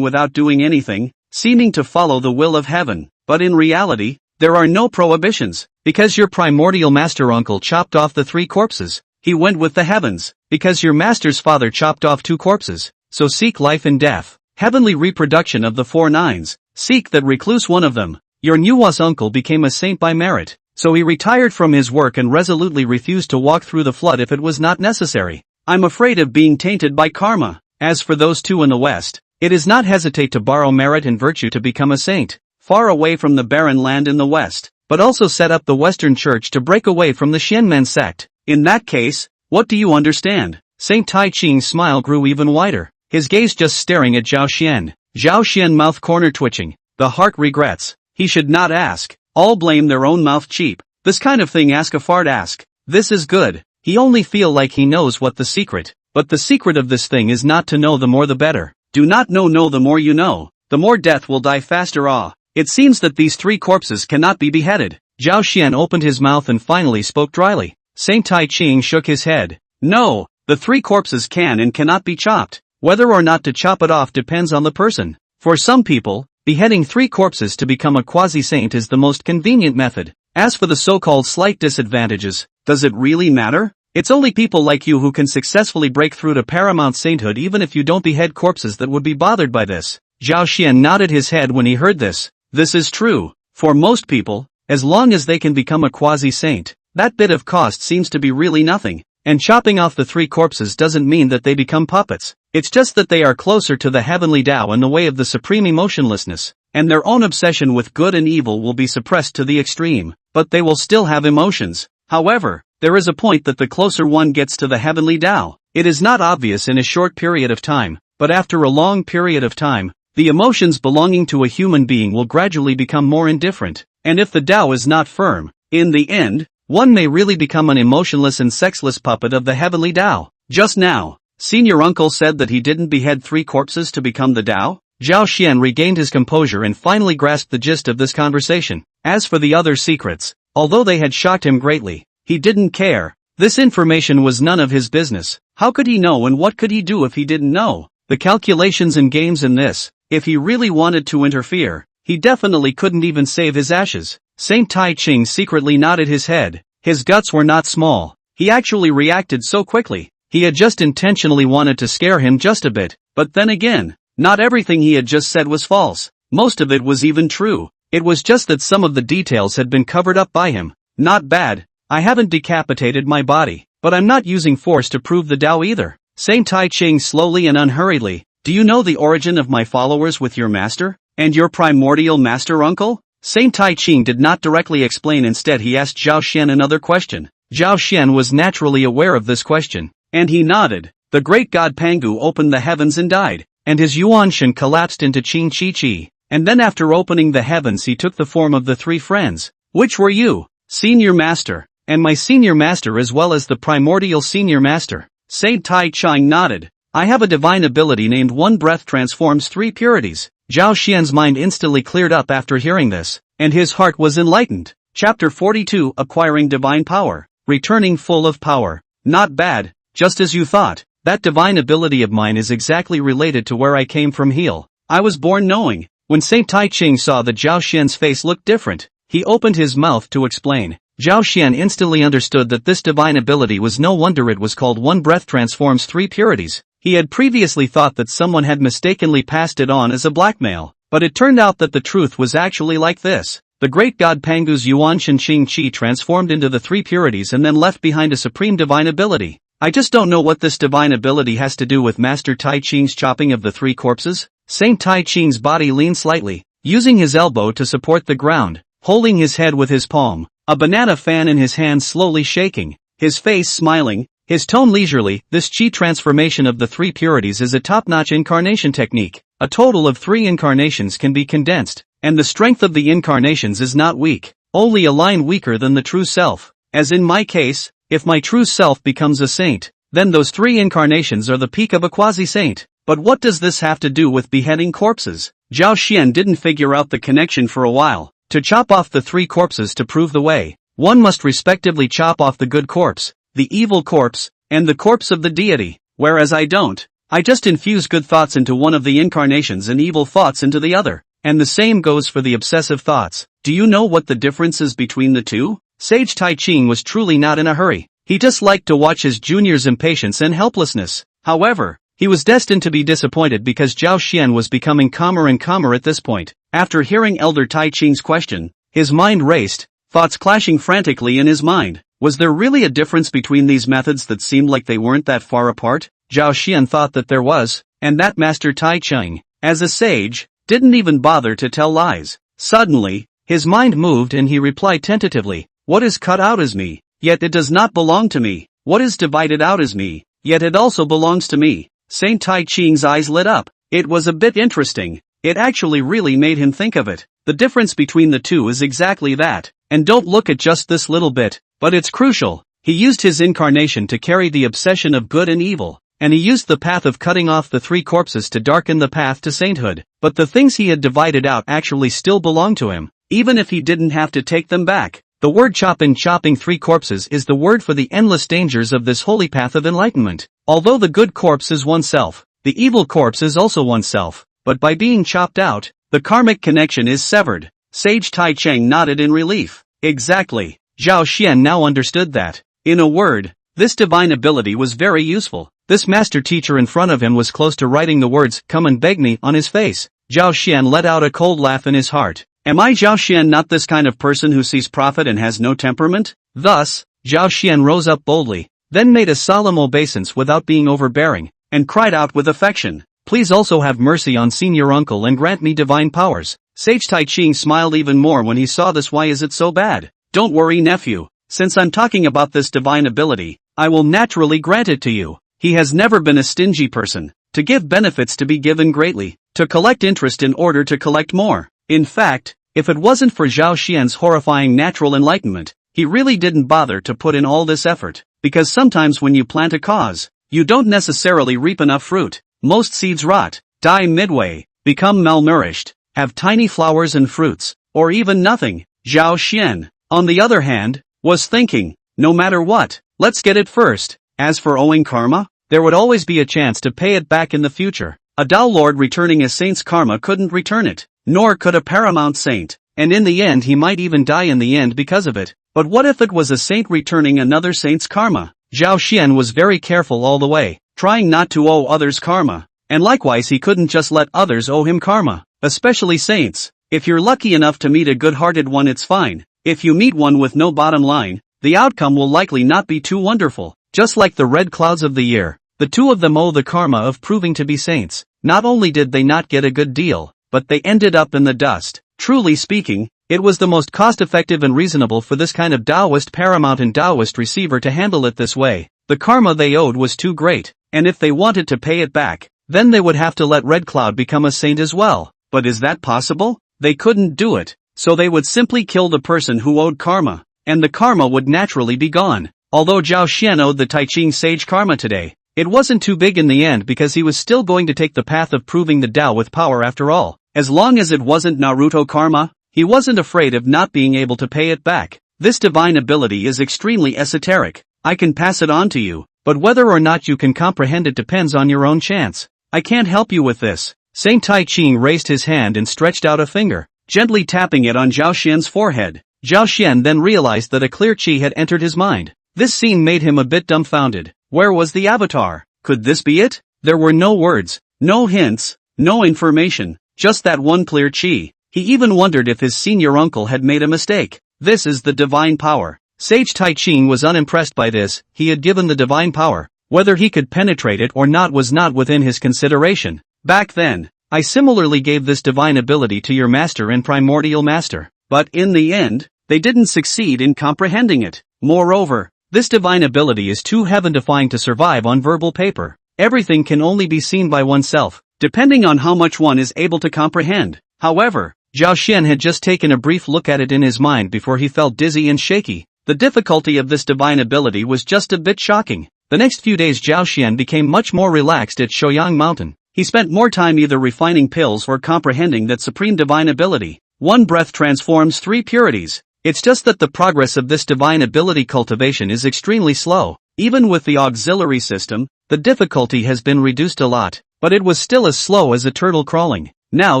without doing anything, seeming to follow the will of heaven. But in reality, there are no prohibitions. Because your primordial master uncle chopped off the 3 corpses, he went with the heavens. Because your master's father chopped off 2 corpses, so seek life and death. Heavenly reproduction of the 4 nines, seek that recluse one of them. Your Nuwa's uncle became a saint by merit, so he retired from his work and resolutely refused to walk through the flood if it was not necessary. I'm afraid of being tainted by karma. As for those 2 in the west, it is not hesitate to borrow merit and virtue to become a saint, far away from the barren land in the west, but also set up the Western Church to break away from the Xianmen sect. In that case, what do you understand? Saint Taiqing's smile grew even wider, his gaze just staring at Zhao Xian. Zhao Xian mouth corner twitching. The heart regrets. He should not ask. All blame their own mouth cheap. This kind of thing ask a fart ask. This is good. He only feel like he knows what the secret. But the secret of this thing is not to know the more the better. Do not know the more you know. The more death will die faster. It seems that these 3 corpses cannot be beheaded. Zhao Xian opened his mouth and finally spoke dryly. Saint Taiqing shook his head. No, the 3 corpses can and cannot be chopped. Whether or not to chop it off depends on the person. For some people, beheading 3 corpses to become a quasi-saint is the most convenient method. As for the so-called slight disadvantages, does it really matter? It's only people like you who can successfully break through to paramount sainthood even if you don't behead corpses that would be bothered by this. Zhao Xian nodded his head when he heard this. This is true. For most people, as long as they can become a quasi-saint, that bit of cost seems to be really nothing. And chopping off the 3 corpses doesn't mean that they become puppets. It's just that they are closer to the heavenly Tao in the way of the supreme emotionlessness, and their own obsession with good and evil will be suppressed to the extreme, but they will still have emotions. However, there is a point that the closer one gets to the heavenly Tao, it is not obvious in a short period of time, but after a long period of time, the emotions belonging to a human being will gradually become more indifferent, and if the Tao is not firm, in the end, one may really become an emotionless and sexless puppet of the heavenly Tao. Just now, senior uncle said that he didn't behead 3 corpses to become the Tao. Zhao Xian regained his composure and finally grasped the gist of this conversation. As for the other secrets, although they had shocked him greatly, he didn't care. This information was none of his business. How could he know and what could he do if he didn't know? The calculations and games in this, if he really wanted to interfere, he definitely couldn't even save his ashes. Saint Taiqing secretly nodded his head. His guts were not small. He actually reacted so quickly. He had just intentionally wanted to scare him just a bit, but then again, not everything he had just said was false. Most of it was even true. It was just that some of the details had been covered up by him. Not bad. I haven't decapitated my body, but I'm not using force to prove the Tao either. Saint Taiqing slowly and unhurriedly. Do you know the origin of my followers with your master? And your primordial master uncle? Saint Taiqing did not directly explain. Instead he asked Zhao Xian another question. Zhao Xian was naturally aware of this question, and he nodded. The great god Pangu opened the heavens and died, and his Yuanshan collapsed into Qing Chi Chi, and then after opening the heavens he took the form of the 3 friends. Which were you? Senior master, and my senior master as well as the primordial senior master. Saint Taiqing nodded. I have a divine ability named One Breath transforms 3 purities. Zhao Xian's mind instantly cleared up after hearing this, and his heart was enlightened. Chapter 42 Acquiring Divine Power. Returning full of power. Not bad, just as you thought. That divine ability of mine is exactly related to where I came from. Heal. I was born knowing. When Saint Taiqing saw that Zhao Xian's face looked different, he opened his mouth to explain. Zhao Xian instantly understood that this divine ability was no wonder it was called One Breath Transforms Three Purities. He had previously thought that someone had mistakenly passed it on as a blackmail, but it turned out that the truth was actually like this. The great god Pangu's Yuan Shenxing Qi transformed into the three purities and then left behind a supreme divine ability. I just don't know what this divine ability has to do with Master Taiqing's chopping of the three corpses. Saint Taiqing's body leaned slightly, using his elbow to support the ground, holding his head with his palm, a banana fan in his hand slowly shaking, his face smiling, his tone leisurely. This Qi transformation of the three purities is a top-notch incarnation technique. A total of 3 incarnations can be condensed, and the strength of the incarnations is not weak, only a line weaker than the true self. As in my case, if my true self becomes a saint, then those 3 incarnations are the peak of a quasi-saint. But what does this have to do with beheading corpses? Zhao Xian didn't figure out the connection for a while. To chop off the 3 corpses to prove the way, one must respectively chop off the good corpse, the evil corpse, and the corpse of the deity, whereas I don't. I just infuse good thoughts into one of the incarnations and evil thoughts into the other, and the same goes for the obsessive thoughts. Do you know what the difference is between the two? Sage Taiqing was truly not in a hurry. He just liked to watch his junior's impatience and helplessness. However, he was destined to be disappointed because Zhao Xian was becoming calmer and calmer at this point. After hearing Elder Taiqing's question, his mind raced, thoughts clashing frantically in his mind. Was there really a difference between these methods that seemed like they weren't that far apart? Zhao Xian thought that there was, and that Master Taiqing, as a sage, didn't even bother to tell lies. Suddenly, his mind moved and he replied tentatively, "What is cut out is me, yet it does not belong to me. What is divided out is me, yet it also belongs to me." Saint Taiqing's eyes lit up. It was a bit interesting. It actually really made him think of it. The difference between the two is exactly that. And don't look at just this little bit, but it's crucial. He used his incarnation to carry the obsession of good and evil, and he used the path of cutting off the 3 corpses to darken the path to sainthood. But the things he had divided out actually still belong to him, even if he didn't have to take them back. The word chopping 3 corpses is the word for the endless dangers of this holy path of enlightenment. Although the good corpse is oneself, the evil corpse is also oneself, but by being chopped out, the karmic connection is severed. Sage Taiqing nodded in relief. Exactly. Zhao Xian now understood that. In a word, this divine ability was very useful. This master teacher in front of him was close to writing the words, "Come and beg me," on his face. Zhao Xian let out a cold laugh in his heart. Am I Zhao Xian not this kind of person who sees profit and has no temperament? Thus, Zhao Xian rose up boldly, then made a solemn obeisance without being overbearing, and cried out with affection, "Please also have mercy on senior uncle and grant me divine powers." Sage Taiqing smiled even more when he saw this. Why is it so bad? Don't worry, nephew. Since I'm talking about this divine ability, I will naturally grant it to you. He has never been a stingy person. To give benefits to be given greatly, to collect interest in order to collect more. In fact, if it wasn't for Zhao Xian's horrifying natural enlightenment, he really didn't bother to put in all this effort, because sometimes when you plant a cause, you don't necessarily reap enough fruit. Most seeds rot, die midway, become malnourished, have tiny flowers and fruits, or even nothing. Zhao Xian, on the other hand, was thinking, no matter what, let's get it first. As for owing karma, there would always be a chance to pay it back in the future. A Tao Lord returning a saint's karma couldn't return it, nor could a paramount saint, and in the end he might even die in the end because of it. But what if it was a saint returning another saint's karma? Zhao Xian was very careful all the way, trying not to owe others karma, and likewise he couldn't just let others owe him karma, especially saints. If you're lucky enough to meet a good-hearted one, it's fine. If you meet one with no bottom line, the outcome will likely not be too wonderful. Just like the red clouds of the year, the two of them owe the karma of proving to be saints. Not only did they not get a good deal, but they ended up in the dust. Truly speaking, it was the most cost-effective and reasonable for this kind of Taoist paramount and Taoist receiver to handle it this way. The karma they owed was too great, and if they wanted to pay it back, then they would have to let Red Cloud become a saint as well. But is that possible? They couldn't do it, so they would simply kill the person who owed karma, and the karma would naturally be gone. Although Zhao Xian owed the Taiqing sage karma today, it wasn't too big in the end because he was still going to take the path of proving the Tao with power after all. As long as it wasn't Naruto karma, he wasn't afraid of not being able to pay it back. This divine ability is extremely esoteric. I can pass it on to you, but whether or not you can comprehend it depends on your own chance. I can't help you with this. Saint Taiqing raised his hand and stretched out a finger, gently tapping it on Zhao Xian's forehead. Zhao Xian then realized that a clear chi had entered his mind. This scene made him a bit dumbfounded. Where was the avatar? Could this be it? There were no words, no hints, no information, just that one clear chi. He even wondered if his senior uncle had made a mistake. This is the divine power. Sage Taiqing was unimpressed by this. He had given the divine power. Whether he could penetrate it or not was not within his consideration. Back then, I similarly gave this divine ability to your master and primordial master, but in the end, they didn't succeed in comprehending it. Moreover, this divine ability is too heaven-defying to survive on verbal paper. Everything can only be seen by oneself, depending on how much one is able to comprehend. However, Zhao Xian had just taken a brief look at it in his mind before he felt dizzy and shaky. The difficulty of this divine ability was just a bit shocking. The next few days Zhao Xian became much more relaxed at Shoyang Mountain. He spent more time either refining pills or comprehending that supreme divine ability. One breath transforms 3 purities. It's just that the progress of this divine ability cultivation is extremely slow. Even with the auxiliary system, the difficulty has been reduced a lot, but it was still as slow as a turtle crawling. Now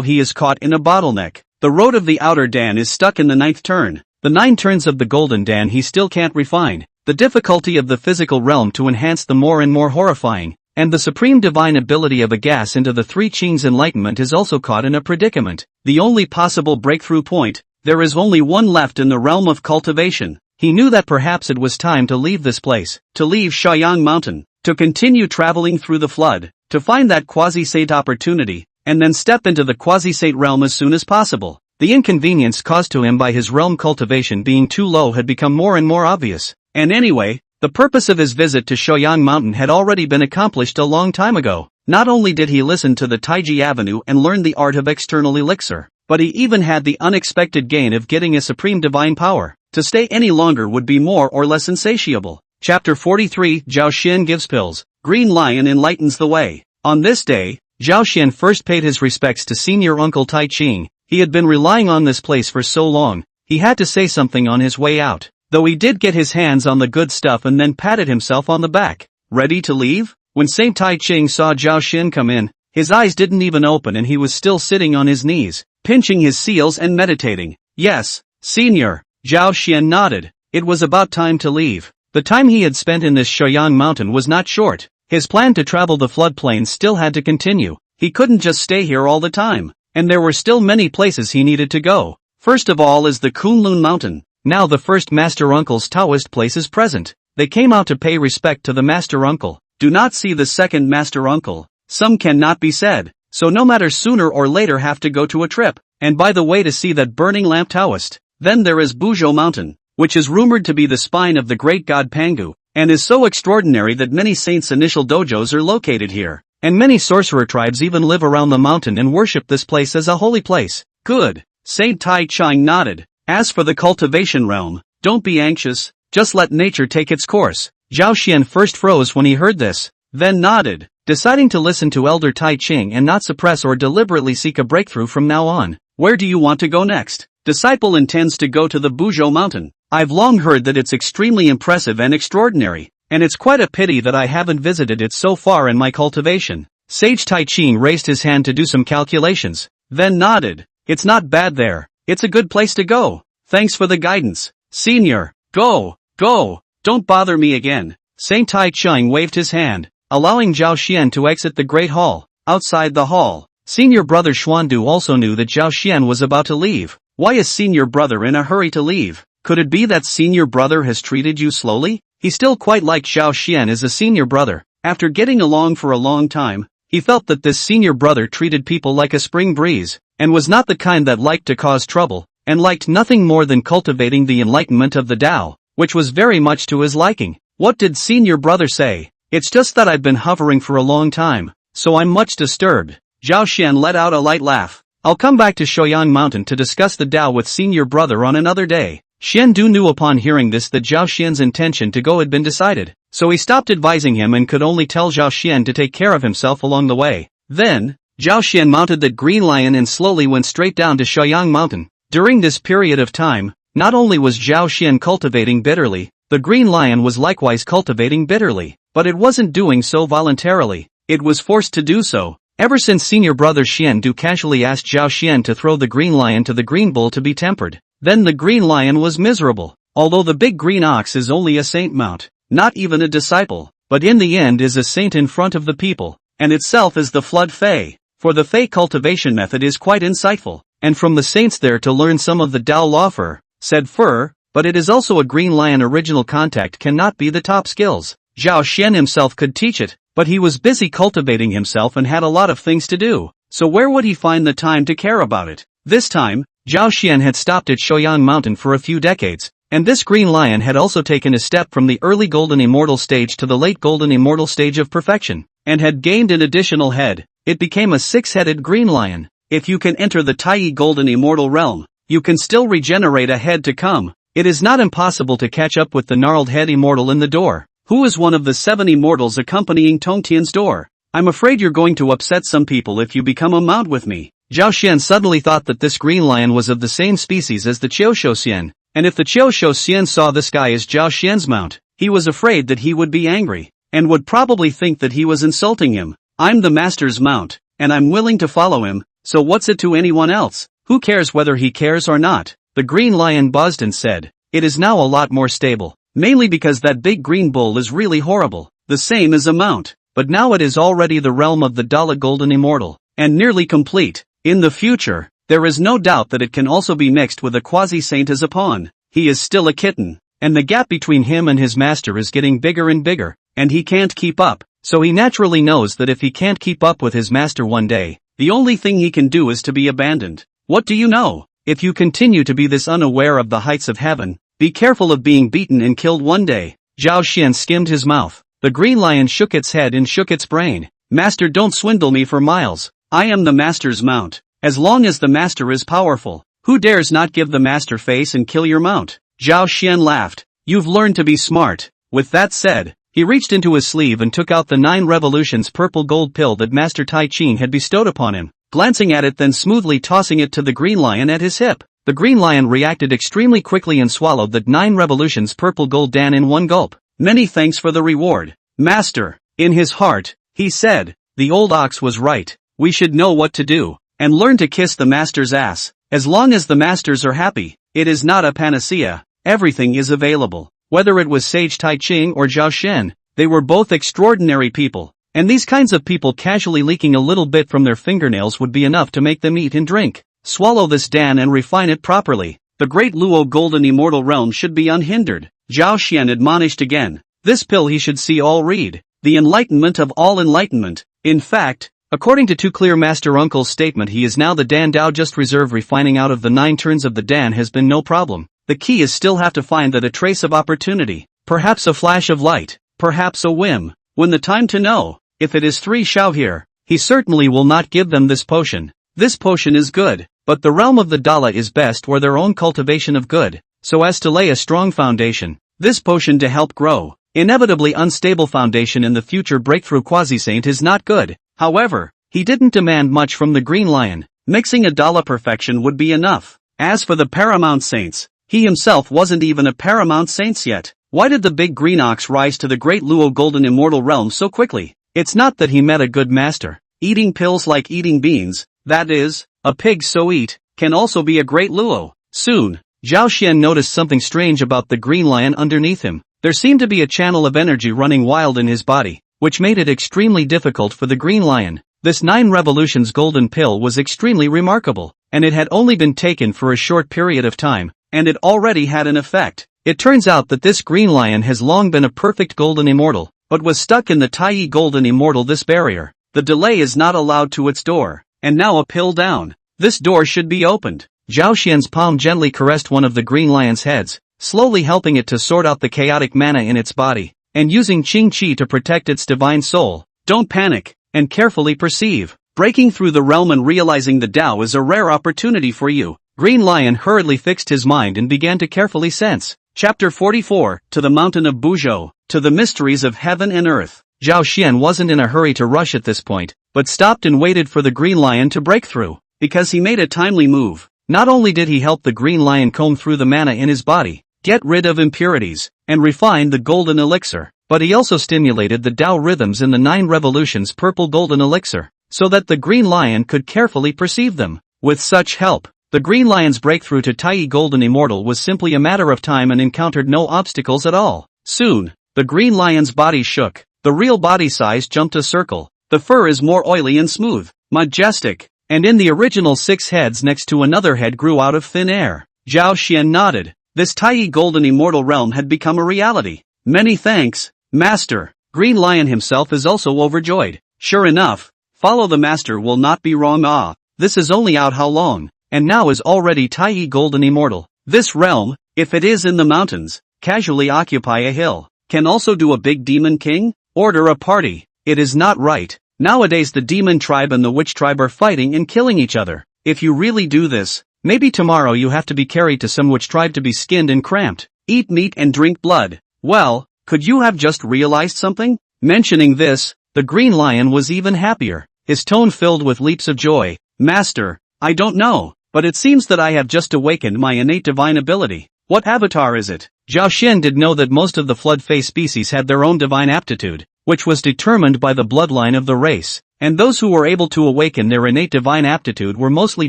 he is caught in a bottleneck. The road of the outer Dan is stuck in the 9th turn. The 9 turns of the golden Dan he still can't refine. The difficulty of the physical realm to enhance the more and more horrifying, and the supreme divine ability of a gas into the 3 Qing's enlightenment is also caught in a predicament. The only possible breakthrough point, there is only one left in the realm of cultivation. He knew that perhaps it was time to leave this place, to leave Shoyang Mountain, to continue traveling through the flood, to find that quasi-saint opportunity, and then step into the quasi-saint realm as soon as possible. The inconvenience caused to him by his realm cultivation being too low had become more and more obvious. And anyway, the purpose of his visit to Shoyang Mountain had already been accomplished a long time ago. Not only did he listen to the Taiji Avenue and learn the art of external elixir, but he even had the unexpected gain of getting a supreme divine power. To stay any longer would be more or less insatiable. Chapter 43 Zhao Xian gives pills. Green Lion enlightens the way. On this day, Zhao Xian first paid his respects to senior uncle Taiqing. He had been relying on this place for so long, he had to say something on his way out. Though he did get his hands on the good stuff and then patted himself on the back. Ready to leave? When Saint Taiqing saw Zhao Xian come in, his eyes didn't even open and he was still sitting on his knees, pinching his seals and meditating. Yes, senior. Zhao Xian nodded. It was about time to leave. The time he had spent in this Shoyang Mountain was not short. His plan to travel the floodplain still had to continue. He couldn't just stay here all the time. And there were still many places he needed to go. First of all is the Kunlun Mountain. Now the first Master Uncle's Taoist place is present. They came out to pay respect to the Master Uncle. Do not see the second Master Uncle. Some cannot be said. So no matter sooner or later have to go to a trip. And by the way to see that burning lamp Taoist. Then there is Buzhou Mountain, which is rumored to be the spine of the great god Pangu, and is so extraordinary that many saints' initial dojos are located here. And many sorcerer tribes even live around the mountain and worship this place as a holy place. Good. Saint Taiqing nodded. As for the cultivation realm, don't be anxious, just let nature take its course. Zhao Xian first froze when he heard this, then nodded, deciding to listen to Elder Taiqing and not suppress or deliberately seek a breakthrough from now on. Where do you want to go next? Disciple intends to go to the Buzhou Mountain. I've long heard that it's extremely impressive and extraordinary, and it's quite a pity that I haven't visited it so far in my cultivation. Sage Taiqing raised his hand to do some calculations, then nodded. It's not bad there. It's a good place to go. Thanks for the guidance. Senior, go, don't bother me again. Saint Taiqing waved his hand, allowing Zhao Xian to exit the Great Hall. Outside the hall, senior brother Xuandu also knew that Zhao Xian was about to leave. Why is senior brother in a hurry to leave? Could it be that senior brother has treated you slowly? He still quite liked Zhao Xian as a senior brother. After getting along for a long time, he felt that this senior brother treated people like a spring breeze, and was not the kind that liked to cause trouble, and liked nothing more than cultivating the enlightenment of the Tao, which was very much to his liking. What did senior brother say? It's just that I've been hovering for a long time, so I'm much disturbed. Zhao Xian let out a light laugh. I'll come back to Shoyang Mountain to discuss the Tao with senior brother on another day. Xian Du knew upon hearing this that Zhao Xian's intention to go had been decided, so he stopped advising him and could only tell Zhao Xian to take care of himself along the way. Then, Zhao Xian mounted that green lion and slowly went straight down to Shoyang Mountain. During this period of time, not only was Zhao Xian cultivating bitterly, the Green Lion was likewise cultivating bitterly, but it wasn't doing so voluntarily, it was forced to do so. Ever since senior brother Xian Du casually asked Zhao Xian to throw the Green Lion to the Green Bull to be tempered, then the Green Lion was miserable. Although the big green ox is only a saint mount, not even a disciple, but in the end is a saint in front of the people, and itself is the Flood Fae. For the Fae cultivation method is quite insightful, and from the saints there to learn some of the Dao Lawfur, said Fur, but it is also a Green Lion original contact cannot be the top skills. Zhao Xian himself could teach it, but he was busy cultivating himself and had a lot of things to do, so where would he find the time to care about it? This time, Zhao Xian had stopped at Shouyang Mountain for a few decades, and this Green Lion had also taken a step from the early Golden Immortal stage to the late Golden Immortal stage of perfection, and had gained an additional head. It became a 6-headed Green Lion. If you can enter the Taiyi Golden Immortal realm, you can still regenerate a head to come. It is not impossible to catch up with the gnarled head immortal in the door, who is one of the 7 immortals accompanying Tongtian's door. I'm afraid you're going to upset some people if you become a mount with me. Zhao Xian suddenly thought that this Green Lion was of the same species as the Qiushou Xian. And if the Qiushou Xian saw this guy as Zhao Xian's mount, he was afraid that he would be angry, and would probably think that he was insulting him. I'm the master's mount, and I'm willing to follow him, so what's it to anyone else? Who cares whether he cares or not? The Green Lion buzzed and said, it is now a lot more stable, mainly because that big green bull is really horrible, the same as a mount, but now it is already the realm of the Dala Golden Immortal, and nearly complete. In the future, there is no doubt that it can also be mixed with a Quasi-saint as a pawn. He is still a kitten, and the gap between him and his master is getting bigger and bigger, and he can't keep up, so he naturally knows that if he can't keep up with his master one day, the only thing he can do is to be abandoned. What do you know? If you continue to be this unaware of the heights of heaven, be careful of being beaten and killed one day. Zhao Xian skimmed his mouth. The Green Lion shook its head and shook its brain. Master, don't swindle me for miles. I am the master's mount. As long as the master is powerful, who dares not give the master face and kill your mount? Zhao Xian laughed. You've learned to be smart. With that said, he reached into his sleeve and took out the 9 revolutions purple gold pill that Master Taiqing had bestowed upon him, glancing at it then smoothly tossing it to the Green Lion at his hip. The Green Lion reacted extremely quickly and swallowed that 9 revolutions purple gold dan in one gulp. Many thanks for the reward, Master. In his heart, he said, the old ox was right. We should know what to do, and learn to kiss the master's ass. As long as the masters are happy, it is not a panacea. Everything is available. Whether it was Sage Taiqing or Zhao Shen, they were both extraordinary people, and these kinds of people casually leaking a little bit from their fingernails would be enough to make them eat and drink. Swallow this dan and refine it properly. The Great Luo Golden Immortal Realm should be unhindered. Zhao Xian admonished again. This pill he should see all read. The enlightenment of all enlightenment. In fact, according to Two Clear Master Uncle's statement, he is now the Dan Dao. Just reserve refining out of the 9 turns of the Dan has been no problem. The key is still have to find that a trace of opportunity, perhaps a flash of light, perhaps a whim, when the time to know. If it is 3 Shao here, he certainly will not give them this potion. This potion is good, but the realm of the Dala is best or their own cultivation of good, so as to lay a strong foundation. This potion to help grow. Inevitably unstable foundation in the future breakthrough. Quasi-saint is not good. However, he didn't demand much from the Green Lion. Mixing a Dala perfection would be enough. As for the Paramount Saints, he himself wasn't even a Paramount Saints yet. Why did the big green ox rise to the Great Luo Golden Immortal Realm so quickly? It's not that he met a good master. Eating pills like eating beans, that is, a pig so eat, can also be a Great Luo. Soon, Zhao Xian noticed something strange about the Green Lion underneath him. There seemed to be a channel of energy running wild in his body, which made it extremely difficult for the Green Lion. This 9 revolutions golden pill was extremely remarkable, and it had only been taken for a short period of time, and it already had an effect. It turns out that this Green Lion has long been a perfect golden immortal, but was stuck in the Taiyi Golden Immortal. This barrier, the delay is not allowed to its door, and now a pill down. This door should be opened. Zhao Xian's palm gently caressed one of the Green Lion's heads, slowly helping it to sort out the chaotic mana in its body, and using Qing Qi to protect its divine soul. Don't panic, and carefully perceive. Breaking through the realm and realizing the Tao is a rare opportunity for you. Green Lion hurriedly fixed his mind and began to carefully sense. Chapter 44, To the Mountain of Buzhou, To the Mysteries of Heaven and Earth. Zhao Xian wasn't in a hurry to rush at this point, but stopped and waited for the Green Lion to break through, because he made a timely move. Not only did he help the Green Lion comb through the mana in his body, get rid of impurities, and refine the golden elixir, but he also stimulated the Tao rhythms in the 9 revolutions purple golden elixir, so that the Green Lion could carefully perceive them. With such help, the Green Lion's breakthrough to Taiqing Golden Immortal was simply a matter of time and encountered no obstacles at all. Soon, the Green Lion's body shook, the real body size jumped a circle, the fur is more oily and smooth, majestic, and in the original 6 heads next to another head grew out of thin air. Zhao Xian nodded. This Taiqing Golden Immortal realm had become a reality. Many thanks, Master. Green Lion himself is also overjoyed. Sure enough, follow the Master will not be wrong. This is only out how long, and now is already Taiqing Golden Immortal. This realm, if it is in the mountains, casually occupy a hill, can also do a big demon king? Order a party. It is not right. Nowadays the demon tribe and the witch tribe are fighting and killing each other. If you really do this, maybe tomorrow you have to be carried to some witch tribe to be skinned and cramped, eat meat and drink blood. Well, could you have just realized something? Mentioning this, the Green Lion was even happier, his tone filled with leaps of joy. Master, I don't know, but it seems that I have just awakened my innate divine ability. What avatar is it? Zhao Xian did know that most of the flood-face species had their own divine aptitude, which was determined by the bloodline of the race, and those who were able to awaken their innate divine aptitude were mostly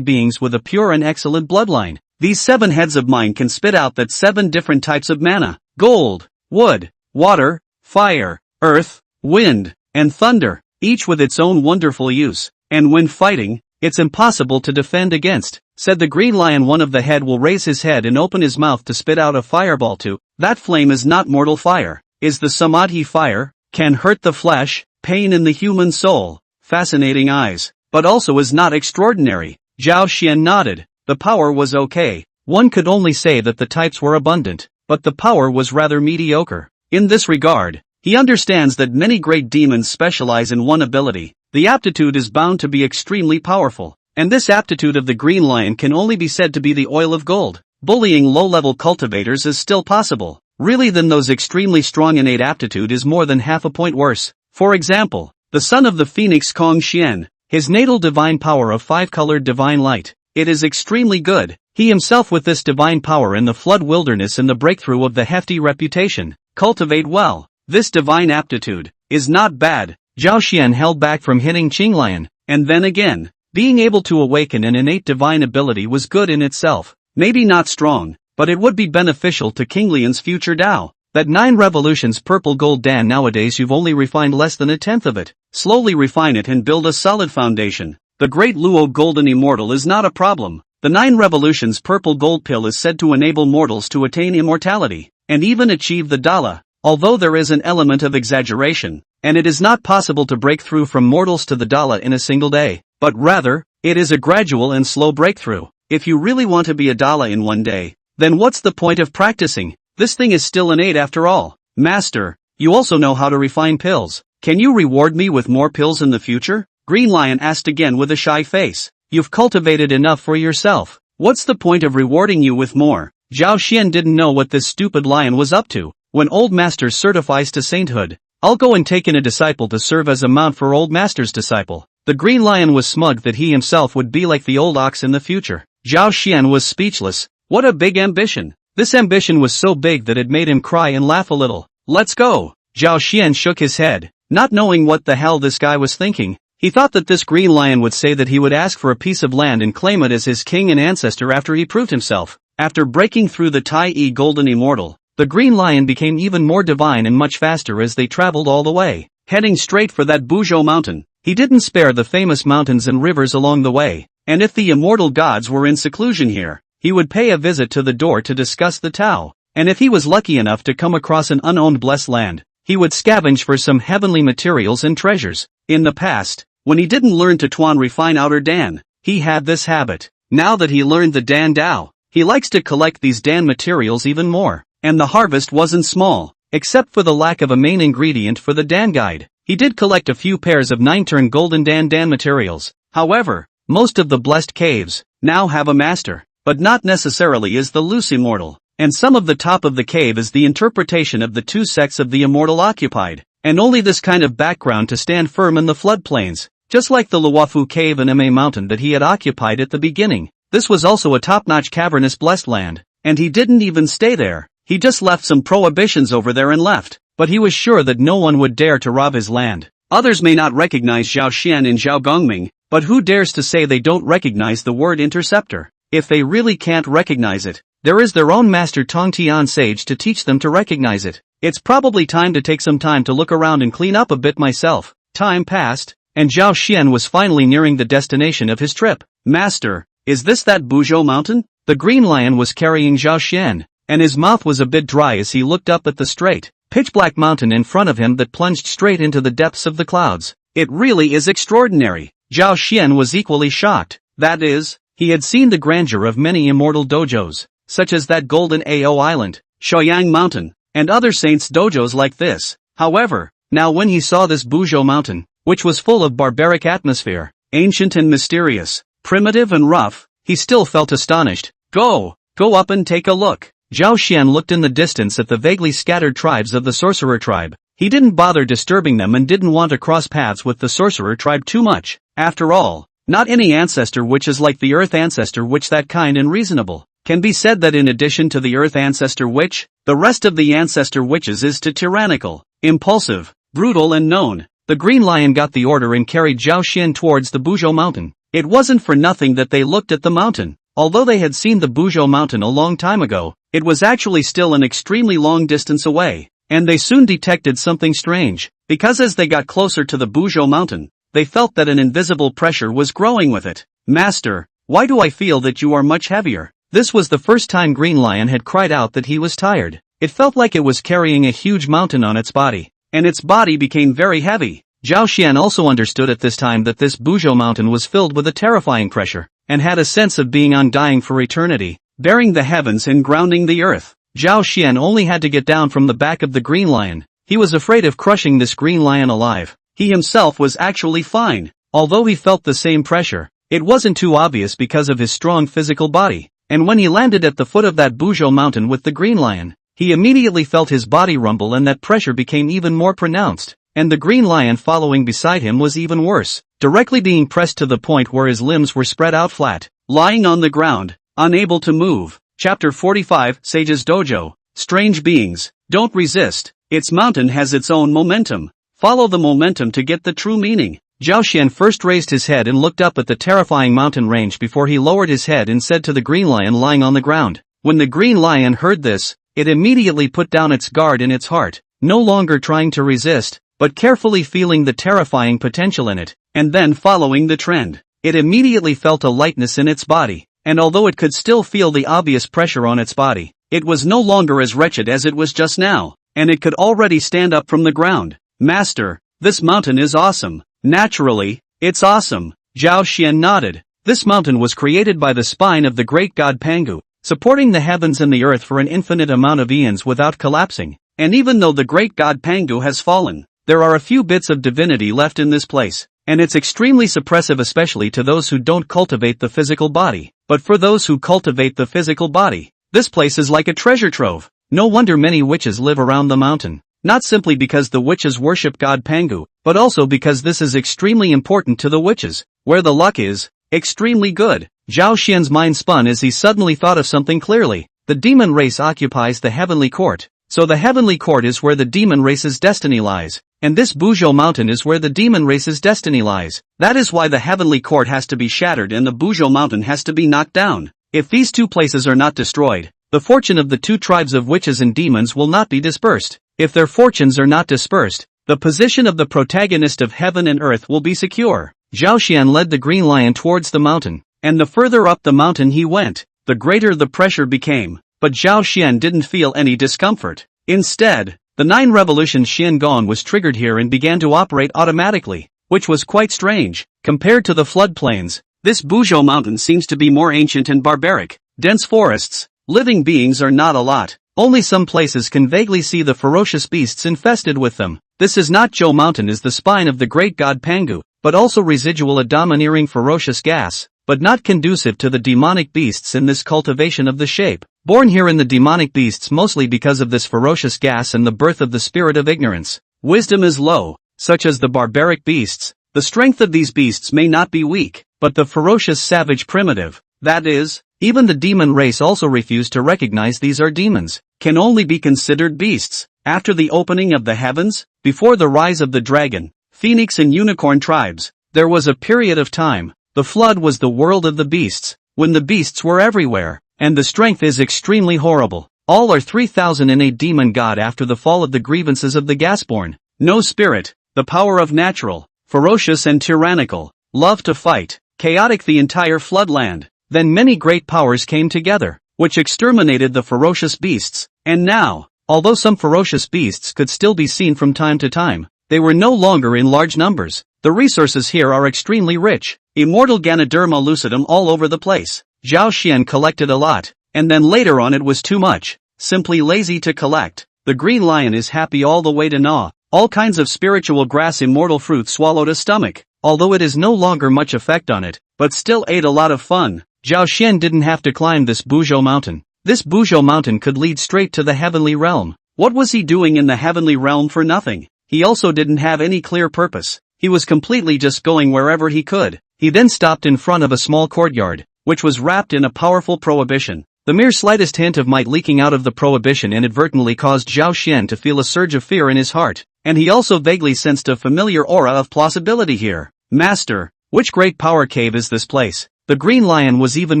beings with a pure and excellent bloodline. These 7 heads of mine can spit out that 7 different types of mana: gold, wood, water, fire, earth, wind, and thunder, each with its own wonderful use, and when fighting, it's impossible to defend against. Said the Green Lion. One of the head will raise his head and open his mouth to spit out a fireball too. That flame is not mortal fire, is the Samadhi fire, can hurt the flesh, pain in the human soul, fascinating eyes, but also is not extraordinary. Zhao Xian nodded. The power was okay. One could only say that the types were abundant, but the power was rather mediocre. In this regard, he understands that many great demons specialize in one ability. The aptitude is bound to be extremely powerful, and this aptitude of the Green Lion can only be said to be the oil of gold. Bullying low-level cultivators is still possible. Really, then those extremely strong innate aptitude is more than half a point worse. For example, the son of the phoenix Kong Xian, his natal divine power of 5-colored divine light. It is extremely good. He himself with this divine power in the flood wilderness and the breakthrough of the hefty reputation, cultivate well. This divine aptitude is not bad. Zhao Xian held back from hitting Qinglian, and then again, being able to awaken an innate divine ability was good in itself. Maybe not strong, but it would be beneficial to Qinglian's future Dao. That 9 revolutions purple gold Dan, nowadays you've only refined less than a tenth of it. Slowly refine it and build a solid foundation. The Great Luo Golden Immortal is not a problem. The 9 revolutions purple gold pill is said to enable mortals to attain immortality, and even achieve the Dala, although there is an element of exaggeration, and it is not possible to break through from mortals to the Dala in a single day, but rather, it is a gradual and slow breakthrough. If you really want to be a Dala in one day, then what's the point of practicing? This thing is still innate after all. Master, you also know how to refine pills. Can you reward me with more pills in the future? Green Lion asked again with a shy face. You've cultivated enough for yourself. What's the point of rewarding you with more? Zhao Xian didn't know what this stupid lion was up to. When Old Master certifies to sainthood, I'll go and take in a disciple to serve as a mount for Old Master's disciple. The Green Lion was smug that he himself would be like the old ox in the future. Zhao Xian was speechless. What a big ambition. This ambition was so big that it made him cry and laugh a little. Let's go. Zhao Xian shook his head, not knowing what the hell this guy was thinking. He thought that this Green Lion would say that he would ask for a piece of land and claim it as his king and ancestor after he proved himself. After breaking through the Taiqing Golden Immortal, the Green Lion became even more divine and much faster as they traveled all the way, heading straight for that Buzhou mountain. He didn't spare the famous mountains and rivers along the way, and if the immortal gods were in seclusion here, he would pay a visit to the door to discuss the Tao, and if he was lucky enough to come across an unowned blessed land, he would scavenge for some heavenly materials and treasures. In the past, when he didn't learn to Tuan refine outer Dan, he had this habit. Now that he learned the Dan Dao, he likes to collect these Dan materials even more, and the harvest wasn't small, except for the lack of a main ingredient for the Dan guide. He did collect a few pairs of 9-turn golden Dan materials. However, most of the blessed caves now have a master, but not necessarily is the loose immortal, and some of the top of the cave is the interpretation of the 2 sects of the immortal occupied, and only this kind of background to stand firm in the floodplains, just like the Luofu cave and Ma mountain that he had occupied at the beginning. This was also a top-notch cavernous blessed land, and he didn't even stay there. He just left some prohibitions over there and left, but he was sure that no one would dare to rob his land. Others may not recognize Zhao Xian and Zhao Gongming, but who dares to say they don't recognize the word interceptor? If they really can't recognize it, there is their own master Tong Tian sage to teach them to recognize it. It's probably time to take some time to look around and clean up a bit myself. Time passed, and Zhao Xian was finally nearing the destination of his trip. Master, is this that Buzhou mountain? The green lion was carrying Zhao Xian, and his mouth was a bit dry as he looked up at the straight, pitch-black mountain in front of him that plunged straight into the depths of the clouds. It really is extraordinary. Zhao Xian was equally shocked. That is, he had seen the grandeur of many immortal dojos, such as that Golden Ao Island, Shaoyang Mountain, and other saints' dojos like this. However, now when he saw this Buzhou mountain, which was full of barbaric atmosphere, ancient and mysterious, primitive and rough, he still felt astonished. Go up and take a look. Zhao Xian looked in the distance at the vaguely scattered tribes of the sorcerer tribe. He didn't bother disturbing them and didn't want to cross paths with the sorcerer tribe too much. After all, not any ancestor witch is like the earth ancestor witch that kind and reasonable. Can be said that in addition to the earth ancestor witch, the rest of the ancestor witches is too tyrannical, impulsive, brutal and known. The green lion got the order and carried Zhao Xian towards the Buzhou mountain. It wasn't for nothing that they looked at the mountain. Although they had seen the Buzhou mountain a long time ago, it was actually still an extremely long distance away, and they soon detected something strange, because as they got closer to the Buzhou mountain, they felt that an invisible pressure was growing with it. Master, why do I feel that you are much heavier? This was the first time Green Lion had cried out that he was tired. It felt like it was carrying a huge mountain on its body, and its body became very heavy. Zhao Xian also understood at this time that this Buzhou mountain was filled with a terrifying pressure, and had a sense of being undying for eternity, bearing the heavens and grounding the earth. Zhao Xian only had to get down from the back of the green lion. He was afraid of crushing this green lion alive. He himself was actually fine. Although he felt the same pressure, it wasn't too obvious because of his strong physical body. And when he landed at the foot of that Buzhou mountain with the green lion, he immediately felt his body rumble and that pressure became even more pronounced. And the green lion following beside him was even worse, directly being pressed to the point where his limbs were spread out flat, lying on the ground, unable to move. Chapter 45, Sage's Dojo. Strange beings, don't resist. Its mountain has its own momentum. Follow the momentum to get the true meaning. Zhao Xian first raised his head and looked up at the terrifying mountain range before he lowered his head and said to the green lion lying on the ground. When the green lion heard this, it immediately put down its guard in its heart, no longer trying to resist, but carefully feeling the terrifying potential in it, and then following the trend. It immediately felt a lightness in its body, and although it could still feel the obvious pressure on its body, it was no longer as wretched as it was just now, and it could already stand up from the ground. Master, this mountain is awesome. Naturally, it's awesome. Zhao Xian nodded. This mountain was created by the spine of the great god Pangu, supporting the heavens and the earth for an infinite amount of eons without collapsing. And even though the great god Pangu has fallen, there are a few bits of divinity left in this place, and it's extremely suppressive especially to those who don't cultivate the physical body. But for those who cultivate the physical body, this place is like a treasure trove. No wonder many witches live around the mountain. Not simply because the witches worship god Pangu, but also because this is extremely important to the witches, where the luck is extremely good. Zhao Xian's mind spun as he suddenly thought of something clearly. The demon race occupies the heavenly court, so the heavenly court is where the demon race's destiny lies, and this Buzhou mountain is where the demon race's destiny lies. That is why the heavenly court has to be shattered and the Buzhou mountain has to be knocked down. If these two places are not destroyed, the fortune of the two tribes of witches and demons will not be dispersed. If their fortunes are not dispersed, the position of the protagonist of heaven and earth will be secure. Zhao Xian led the green lion towards the mountain, and the further up the mountain he went, the greater the pressure became, but Zhao Xian didn't feel any discomfort. Instead, the 9 revolution Xian Gong was triggered here and began to operate automatically, which was quite strange. Compared to the floodplains, this Buzhou mountain seems to be more ancient and barbaric. Dense forests, living beings are not a lot. Only some places can vaguely see the ferocious beasts infested with them. This is not Zhou Mountain is the spine of the great god Pangu, but also residual a domineering ferocious gas, but not conducive to the demonic beasts in this cultivation of the shape. Born here in the demonic beasts mostly because of this ferocious gas and the birth of the spirit of ignorance. Wisdom is low, such as the barbaric beasts. The strength of these beasts may not be weak, but the ferocious savage primitive. That is, even the demon race also refused to recognize these are demons, can only be considered beasts. After the opening of the heavens, before the rise of the dragon, phoenix and unicorn tribes, there was a period of time. The flood was the world of the beasts, when the beasts were everywhere, and the strength is extremely horrible. All are 3008 demon god after the fall of the grievances of the Gasborn. No spirit, the power of natural, ferocious and tyrannical, love to fight, chaotic the entire floodland. Then many great powers came together, which exterminated the ferocious beasts, and now, although some ferocious beasts could still be seen from time to time, they were no longer in large numbers. The resources here are extremely rich. Immortal Ganoderma lucidum all over the place. Zhao Xian collected a lot, and then later on it was too much, simply lazy to collect. The green lion is happy all the way to Na. All kinds of spiritual grass immortal fruit swallowed a stomach, although it is no longer much effect on it, but still ate a lot of fun. Zhao Xian didn't have to climb this Buzhou mountain. This Buzhou mountain could lead straight to the heavenly realm. What was he doing in the heavenly realm for nothing? He also didn't have any clear purpose. He was completely just going wherever he could. He then stopped in front of a small courtyard, which was wrapped in a powerful prohibition. The mere slightest hint of might leaking out of the prohibition inadvertently caused Zhao Xian to feel a surge of fear in his heart, and he also vaguely sensed a familiar aura of plausibility here. Master, which great power cave is this place? The green lion was even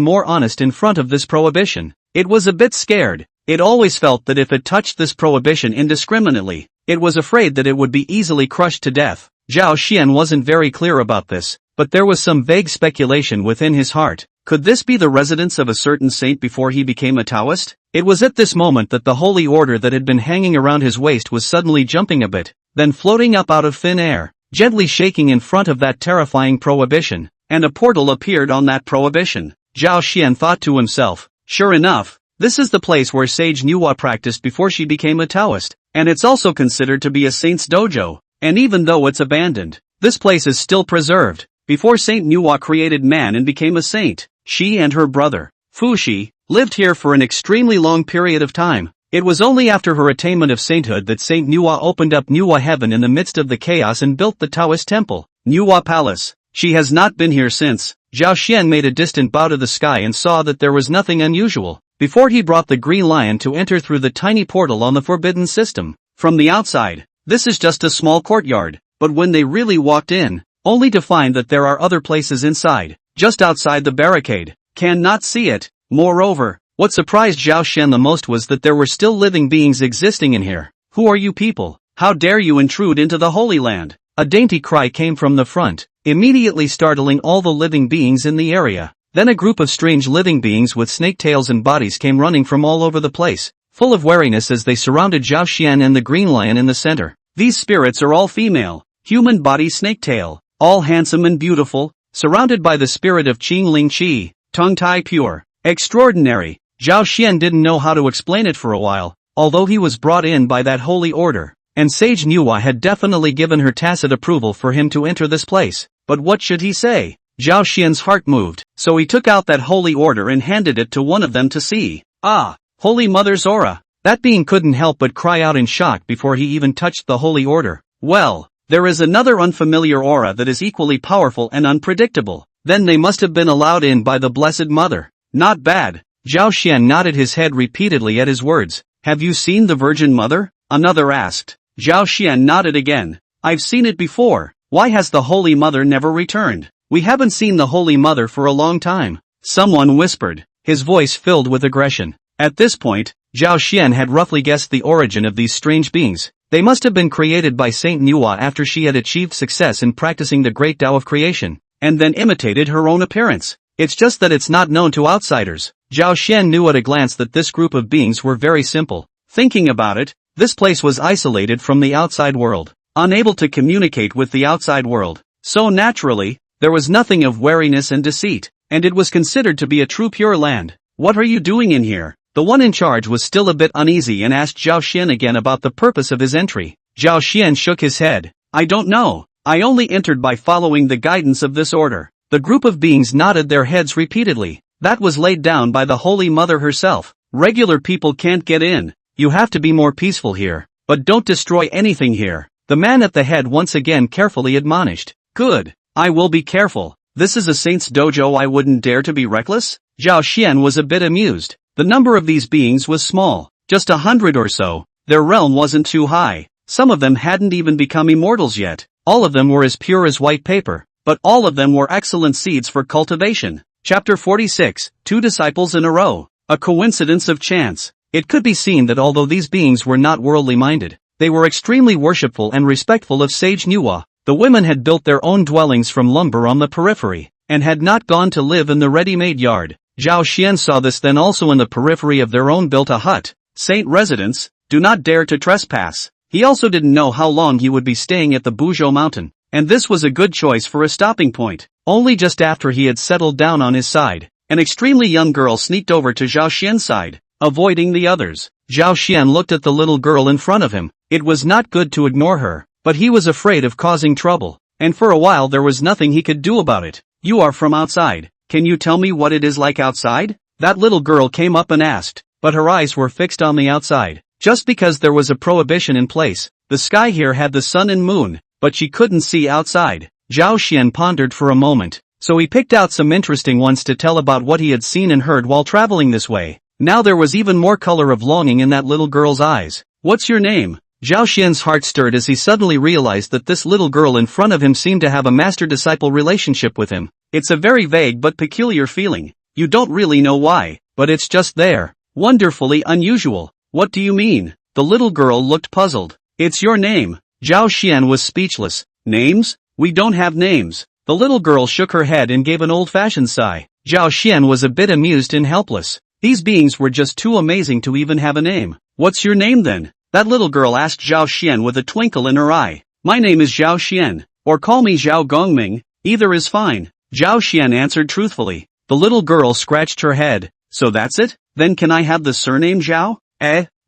more honest in front of this prohibition. It was a bit scared. It always felt that if it touched this prohibition indiscriminately, it was afraid that it would be easily crushed to death. Zhao Xian wasn't very clear about this, but there was some vague speculation within his heart. Could this be the residence of a certain saint before he became a Taoist? It was at this moment that the holy order that had been hanging around his waist was suddenly jumping a bit, then floating up out of thin air, gently shaking in front of that terrifying prohibition, and a portal appeared on that prohibition. Zhao Xian thought to himself, sure enough, this is the place where Sage Nuwa practiced before she became a Taoist, and it's also considered to be a saint's dojo, and even though it's abandoned, this place is still preserved. Before Saint Nuwa created man and became a saint, she and her brother, Fuxi, lived here for an extremely long period of time. It was only after her attainment of sainthood that Saint Nuwa opened up Nuwa heaven in the midst of the chaos and built the Taoist temple, Nuwa Palace. She has not been here since. Zhao Xian made a distant bow to the sky and saw that there was nothing unusual, before he brought the green lion to enter through the tiny portal on the forbidden system. From the outside, this is just a small courtyard, but when they really walked in, only to find that there are other places inside, just outside the barricade, cannot see it. Moreover, what surprised Zhao Xian the most was that there were still living beings existing in here. Who are you people? How dare you intrude into the Holy Land? A dainty cry came from the front, immediately startling all the living beings in the area. Then a group of strange living beings with snake tails and bodies came running from all over the place, full of wariness as they surrounded Zhao Xian and the green lion in the center. These spirits are all female, human body snake tail, all handsome and beautiful, surrounded by the spirit of Qingling Qi, tongue tie pure, extraordinary. Zhao Xian didn't know how to explain it for a while, although he was brought in by that holy order, and Sage Nuwa had definitely given her tacit approval for him to enter this place. But what should he say? Zhao Xian's heart moved, so he took out that holy order and handed it to one of them to see. Ah, Holy Mother's aura. That being couldn't help but cry out in shock before he even touched the holy order. Well, there is another unfamiliar aura that is equally powerful and unpredictable. Then they must have been allowed in by the Blessed Mother. Not bad. Zhao Xian nodded his head repeatedly at his words. Have you seen the Virgin Mother? Another asked. Zhao Xian nodded again. I've seen it before. Why has the Holy Mother never returned? We haven't seen the Holy Mother for a long time. Someone whispered, his voice filled with aggression. At this point, Zhao Xian had roughly guessed the origin of these strange beings. They must have been created by Saint Nuwa after she had achieved success in practicing the Great Tao of Creation, and then imitated her own appearance. It's just that it's not known to outsiders. Zhao Xian knew at a glance that this group of beings were very simple. Thinking about it, this place was isolated from the outside world, unable to communicate with the outside world. So naturally, there was nothing of wariness and deceit, and it was considered to be a true pure land. What are you doing in here? The one in charge was still a bit uneasy and asked Zhao Xian again about the purpose of his entry. Zhao Xian shook his head. I don't know. I only entered by following the guidance of this order. The group of beings nodded their heads repeatedly. That was laid down by the Holy Mother herself. Regular people can't get in. You have to be more peaceful here. But don't destroy anything here. The man at the head once again carefully admonished. Good. I will be careful. This is a saint's dojo. I wouldn't dare to be reckless. Zhao Xian was a bit amused. The number of these beings was small, just 100 or so. Their realm wasn't too high. Some of them hadn't even become immortals yet. All of them were as pure as white paper, but all of them were excellent seeds for cultivation. Chapter 46, 2 disciples in a row. A coincidence of chance. It could be seen that although these beings were not worldly minded, they were extremely worshipful and respectful of sage Nuwa. The women had built their own dwellings from lumber on the periphery, and had not gone to live in the ready-made yard. Zhao Xian saw this then also in the periphery of their own built a hut. Saint residence, do not dare to trespass. He also didn't know how long he would be staying at the Buzhou mountain, and this was a good choice for a stopping point. Only just after he had settled down on his side, an extremely young girl sneaked over to Zhao Xian's side, avoiding the others. Zhao Xian looked at the little girl in front of him. It was not good to ignore her, but he was afraid of causing trouble, and for a while there was nothing he could do about it. You are from outside. Can you tell me what it is like outside? That little girl came up and asked, but her eyes were fixed on the outside. Just because there was a prohibition in place, the sky here had the sun and moon, but she couldn't see outside. Zhao Xian pondered for a moment, so he picked out some interesting ones to tell about what he had seen and heard while traveling this way. Now there was even more color of longing in that little girl's eyes. What's your name? Zhao Xian's heart stirred as he suddenly realized that this little girl in front of him seemed to have a master-disciple relationship with him. It's a very vague but peculiar feeling. You don't really know why, but it's just there. Wonderfully unusual. What do you mean? The little girl looked puzzled. It's your name. Zhao Xian was speechless. Names? We don't have names. The little girl shook her head and gave an old-fashioned sigh. Zhao Xian was a bit amused and helpless. These beings were just too amazing to even have a name. What's your name then? That little girl asked Zhao Xian with a twinkle in her eye. My name is Zhao Xian, or call me Zhao Gongming, either is fine. Zhao Xian answered truthfully. The little girl scratched her head. So that's it? Then can I have the surname Zhao?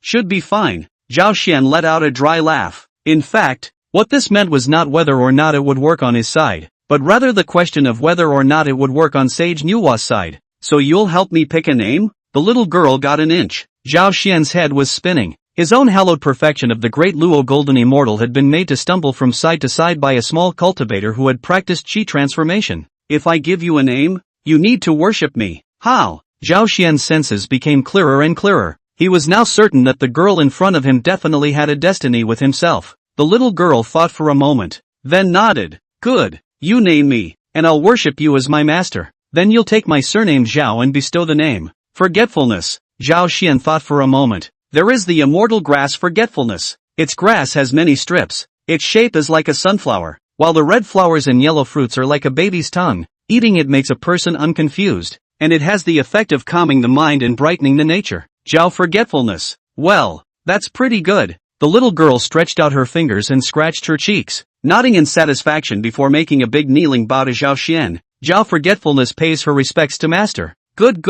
Should be fine. Zhao Xian let out a dry laugh. In fact, what this meant was not whether or not it would work on his side, but rather the question of whether or not it would work on Sage Nuwa's side. So you'll help me pick a name? The little girl got an inch. Zhao Xian's head was spinning. His own hallowed perfection of the Great Luo Golden Immortal had been made to stumble from side to side by a small cultivator who had practiced chi transformation. If I give you a name, you need to worship me. How? Zhao Xian's senses became clearer and clearer. He was now certain that the girl in front of him definitely had a destiny with himself. The little girl thought for a moment, then nodded. Good. You name me, and I'll worship you as my master. Then you'll take my surname Zhao and bestow the name Forgetfulness. Zhao Xian thought for a moment. There is the immortal grass Forgetfulness. Its grass has many strips. Its shape is like a sunflower, while the red flowers and yellow fruits are like a baby's tongue. Eating it makes a person unconfused, and it has the effect of calming the mind and brightening the nature. Zhao Forgetfulness. Well, that's pretty good. The little girl stretched out her fingers and scratched her cheeks, nodding in satisfaction before making a big kneeling bow to Zhao Xian. Zhao Forgetfulness pays her respects to master. Good.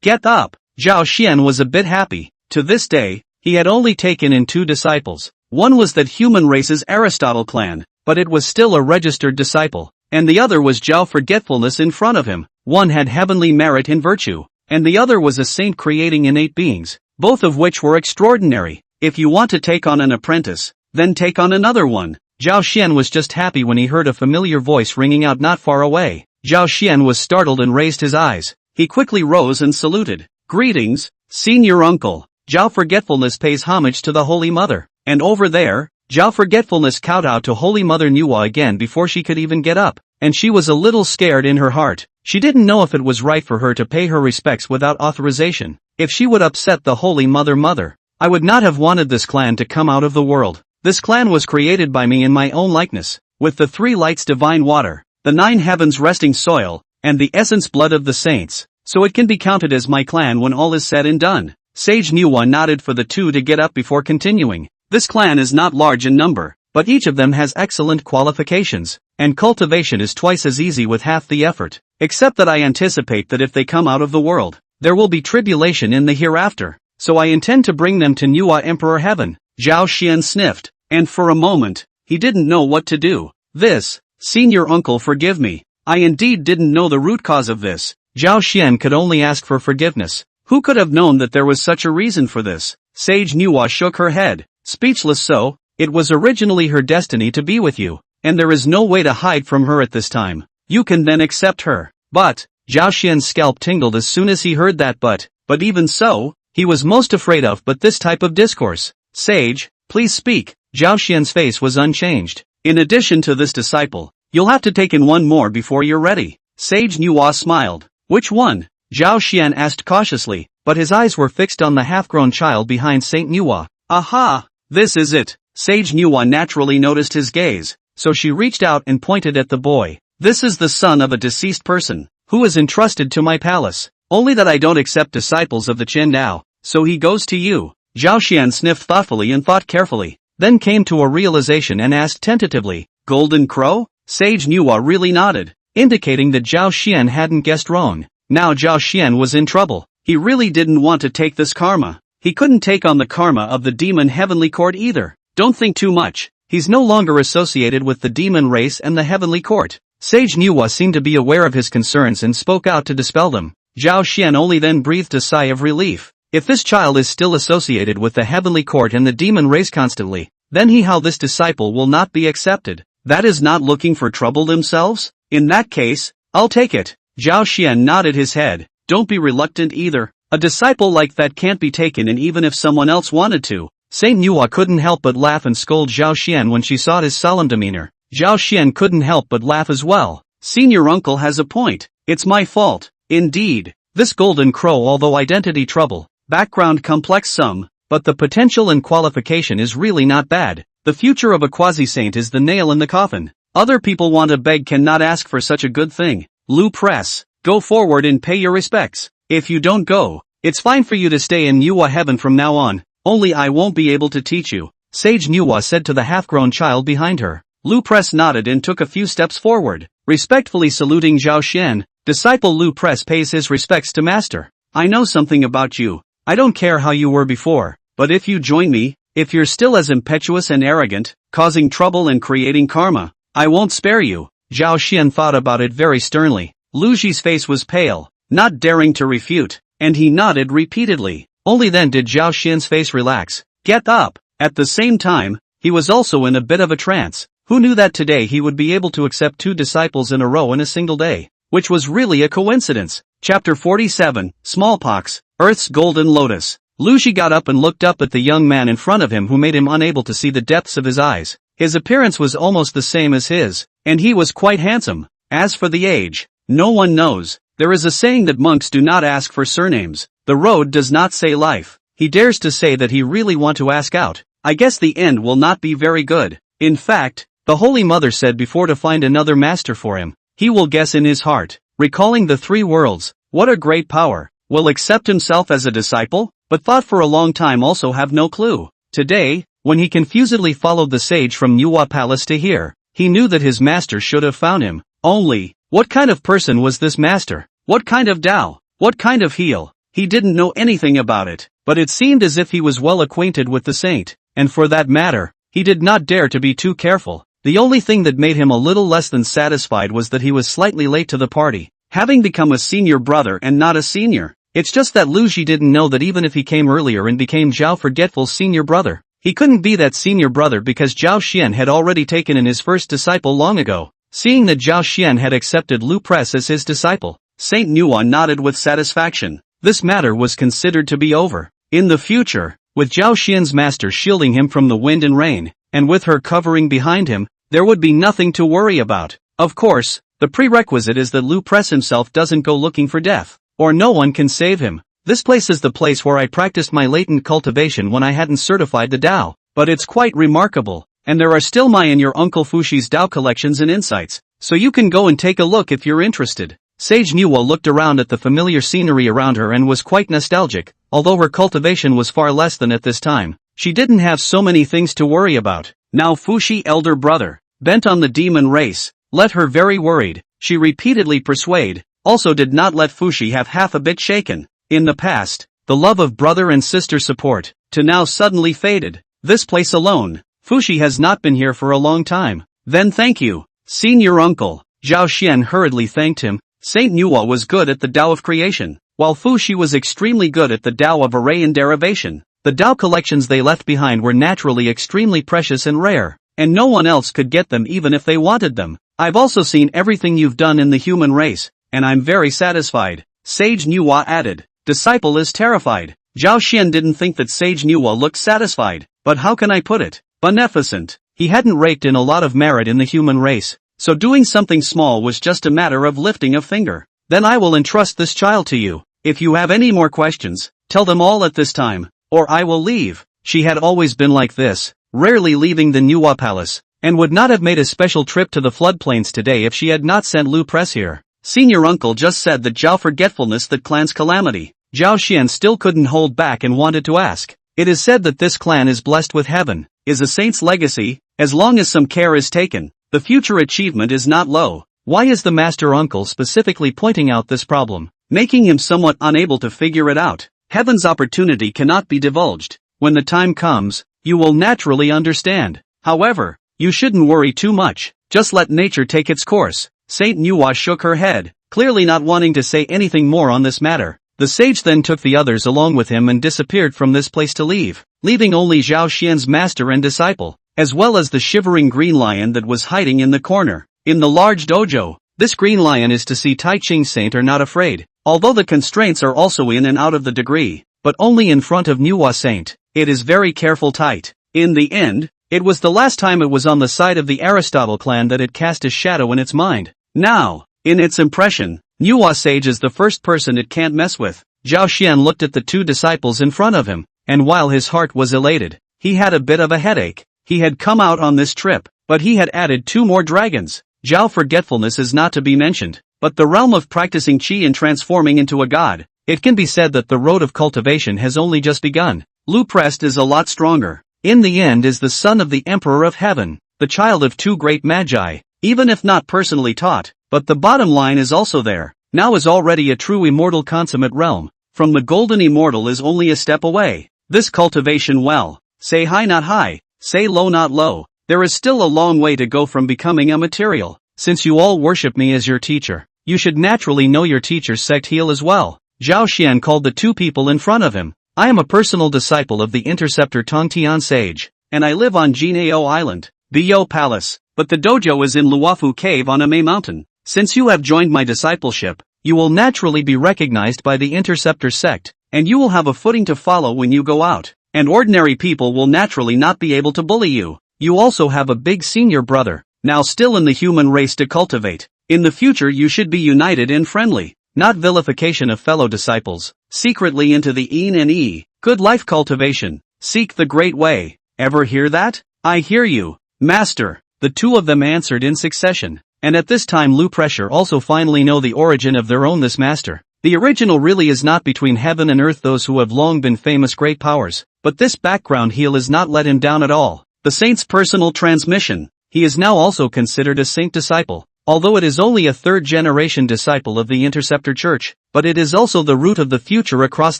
Get up. Zhao Xian was a bit happy. To this day, he had only taken in 2 disciples. One was that human race's Aristotle clan, but it was still a registered disciple, and the other was Zhao Forgetfulness in front of him. One had heavenly merit and virtue, and the other was a saint creating innate beings, both of which were extraordinary. If you want to take on an apprentice, then take on another one. Zhao Xian was just happy when he heard a familiar voice ringing out not far away. Zhao Xian was startled and raised his eyes. He quickly rose and saluted. Greetings, senior uncle. Zhao Forgetfulness pays homage to the Holy Mother. And over there, Zhao Forgetfulness kowed out to Holy Mother Nuwa again before she could even get up, and she was a little scared in her heart. She didn't know if it was right for her to pay her respects without authorization. If she would upset the Holy Mother. I would not have wanted this clan to come out of the world. This clan was created by me in my own likeness, with the 3 lights divine water, the 9 heavens resting soil, and the essence blood of the saints, so it can be counted as my clan when all is said and done. Sage Nuwa nodded for the 2 to get up before continuing. This clan is not large in number, but each of them has excellent qualifications, and cultivation is twice as easy with half the effort, except that I anticipate that if they come out of the world, there will be tribulation in the hereafter, so I intend to bring them to Nuwa Emperor Heaven. Zhao Xian sniffed, and for a moment, he didn't know what to do. This, senior uncle, forgive me. I indeed didn't know the root cause of this. Zhao Xian could only ask for forgiveness. Who could have known that there was such a reason for this? Sage Nuwa shook her head, speechless. So, it was originally her destiny to be with you, and there is no way to hide from her at this time. You can then accept her. But, Zhao Xian's scalp tingled as soon as he heard that but even so, he was most afraid of but this type of discourse. Sage, please speak. Zhao Xian's face was unchanged. In addition to this disciple, you'll have to take in one more before you're ready. Sage Nuo smiled. Which one? Zhao Xian asked cautiously, but his eyes were fixed on the half-grown child behind Saint Nuo. Aha! This is it. Sage Nuo naturally noticed his gaze, so she reached out and pointed at the boy. This is the son of a deceased person, who is entrusted to my palace. Only that I don't accept disciples of the Chen Dao, so he goes to you. Zhao Xian sniffed thoughtfully and thought carefully, then came to a realization and asked tentatively, Golden Crow? Sage Nuo really nodded, indicating that Zhao Xian hadn't guessed wrong. Now Zhao Xian was in trouble. He really didn't want to take this karma. He couldn't take on the karma of the demon heavenly court either. Don't think too much. He's no longer associated with the demon race and the heavenly court. Sage Nuo seemed to be aware of his concerns and spoke out to dispel them. Zhao Xian only then breathed a sigh of relief. If this child is still associated with the heavenly court and the demon race constantly, then how this disciple will not be accepted. That is not looking for trouble themselves? In that case, I'll take it. Zhao Xian nodded his head. Don't be reluctant either. A disciple like that can't be taken in even if someone else wanted to. Saint Nuo couldn't help but laugh and scold Zhao Xian when she saw his solemn demeanor. Zhao Xian couldn't help but laugh as well. Senior uncle has a point. It's my fault. Indeed. This golden crow, although identity trouble, background complex some, but the potential and qualification is really not bad. The future of a quasi-saint is the nail in the coffin. Other people want to beg cannot ask for such a good thing. Lu Press, go forward and pay your respects. If you don't go, it's fine for you to stay in Nuo heaven from now on, only I won't be able to teach you. Sage Nuo said to the half-grown child behind her. Lu Press nodded and took a few steps forward, respectfully saluting Zhao Xian. Disciple Lu Press pays his respects to master. I know something about you. I don't care how you were before, but if you join me, if you're still as impetuous and arrogant, causing trouble and creating karma, I won't spare you. Zhao Xian thought about it very sternly. Lu Ji's face was pale, not daring to refute, and he nodded repeatedly. Only then did Zhao Xian's face relax. Get up! At the same time, he was also in a bit of a trance. Who knew that today he would be able to accept 2 disciples in a row in a single day? Which was really a coincidence. Chapter 47, Smallpox, Earth's Golden Lotus. Lu Ji got up and looked up at the young man in front of him who made him unable to see the depths of his eyes. His appearance was almost the same as his, and he was quite handsome. As for the age, no one knows. There is a saying that monks do not ask for surnames. The road does not say life. He dares to say that he really want to ask out. I guess the end will not be very good. In fact, the Holy Mother said before to find another master for him. He will guess in his heart, recalling the 3 worlds, what a great power, will accept himself as a disciple, but thought for a long time also have no clue. Today, when he confusedly followed the sage from Nuo Palace to here, he knew that his master should have found him. Only, what kind of person was this master? What kind of Dao? What kind of heal? He didn't know anything about it, but it seemed as if he was well acquainted with the saint, and for that matter, he did not dare to be too careful. The only thing that made him a little less than satisfied was that he was slightly late to the party, having become a senior brother and not a senior. It's just that Lu Ji didn't know that even if he came earlier and became Zhao Forgetful's senior brother, he couldn't be that senior brother because Zhao Xian had already taken in his first disciple long ago. Seeing that Zhao Xian had accepted Lu Press as his disciple, Saint Nuo nodded with satisfaction. This matter was considered to be over. In the future, with Zhao Xian's master shielding him from the wind and rain, and with her covering behind him, there would be nothing to worry about. Of course, the prerequisite is that Lu Press himself doesn't go looking for death, or no one can save him. This place is the place where I practiced my latent cultivation when I hadn't certified the Dao, but it's quite remarkable, and there are still my and your Uncle Fushi's Dao collections and insights, so you can go and take a look if you're interested. Sage Nuo looked around at the familiar scenery around her and was quite nostalgic. Although her cultivation was far less than at this time, she didn't have so many things to worry about. Now Fushi elder brother, bent on the demon race, let her very worried. She repeatedly persuade, also did not let Fushi have half a bit shaken. In the past, the love of brother and sister support, to now suddenly faded. This place alone, Fushi has not been here for a long time. Then thank you, senior uncle. Zhao Xian hurriedly thanked him. Saint Nuo was good at the Dao of creation, while Fushi was extremely good at the Dao of array and derivation. The Dao collections they left behind were naturally extremely precious and rare, and no one else could get them even if they wanted them. I've also seen everything you've done in the human race. and I'm very satisfied. Sage Nuwa added. Disciple is terrified. Zhao Xian didn't think that Sage Nuwa looked satisfied, but how can I put it? Beneficent. He hadn't raked in a lot of merit in the human race, so doing something small was just a matter of lifting a finger. Then I will entrust this child to you. If you have any more questions, tell them all at this time, or I will leave. She had always been like this, rarely leaving the Nuwa palace, and would not have made a special trip to the floodplains today if she had not sent Lu Press here. Senior uncle just said that Zhao forgetfulness that clan's calamity. Zhao Xian still couldn't hold back and wanted to ask. It is said that this clan is blessed with heaven, is a saint's legacy, as long as some care is taken. The future achievement is not low. Why is the master uncle specifically pointing out this problem, making him somewhat unable to figure it out? Heaven's opportunity cannot be divulged. When the time comes, you will naturally understand. However, you shouldn't worry too much. Just let nature take its course. Saint Nuwa shook her head, clearly not wanting to say anything more on this matter. The sage then took the others along with him and disappeared from this place to leave, leaving only Zhao Xian's master and disciple, as well as the shivering green lion that was hiding in the corner. In the large dojo, this green lion is to see Taiqing Saint are not afraid, although the constraints are also in and out of the degree, but only in front of Nuwa Saint. It is very careful tight. In the end, it was the last time it was on the side of the Aristotle clan that it cast a shadow in its mind. Now, in its impression, Nuwa Sage is the first person it can't mess with. Zhao Xian looked at the two disciples in front of him, and while his heart was elated, he had a bit of a headache. He had come out on this trip, but he had added 2 more dragons. Zhao forgetfulness is not to be mentioned, but the realm of practicing qi and transforming into a god, it can be said that the road of cultivation has only just begun. Lu Prest is a lot stronger. In the end is the son of the Emperor of Heaven, the child of 2 great magi, even if not personally taught, but the bottom line is also there. Now is already a true immortal consummate realm. From the golden immortal is only a step away. This cultivation well, say high not high, say low not low. There is still a long way to go from becoming a material. Since you all worship me as your teacher, you should naturally know your teacher's sect heal as well. Zhao Xian called the 2 people in front of him. I am a personal disciple of the interceptor Tongtian sage, and I live on Jinao Island, Biyo Palace, but the dojo is in Luofu Cave on Amei Mountain. Since you have joined my discipleship, you will naturally be recognized by the interceptor sect, and you will have a footing to follow when you go out, and ordinary people will naturally not be able to bully you. You also have a big senior brother, now still in the human race to cultivate. In the future you should be united and friendly, not vilification of fellow disciples, secretly into the Een and E, good life cultivation, seek the great way. Ever hear that? I hear you, master, the 2 of them answered in succession, and at this time Lu Pressure also finally know the origin of their own this master. The original really is not between heaven and earth those who have long been famous great powers, but this background heal has not let him down at all. The saint's personal transmission, he is now also considered a saint disciple. Although it is only a 3rd-generation disciple of the Interceptor Church, but it is also the root of the future across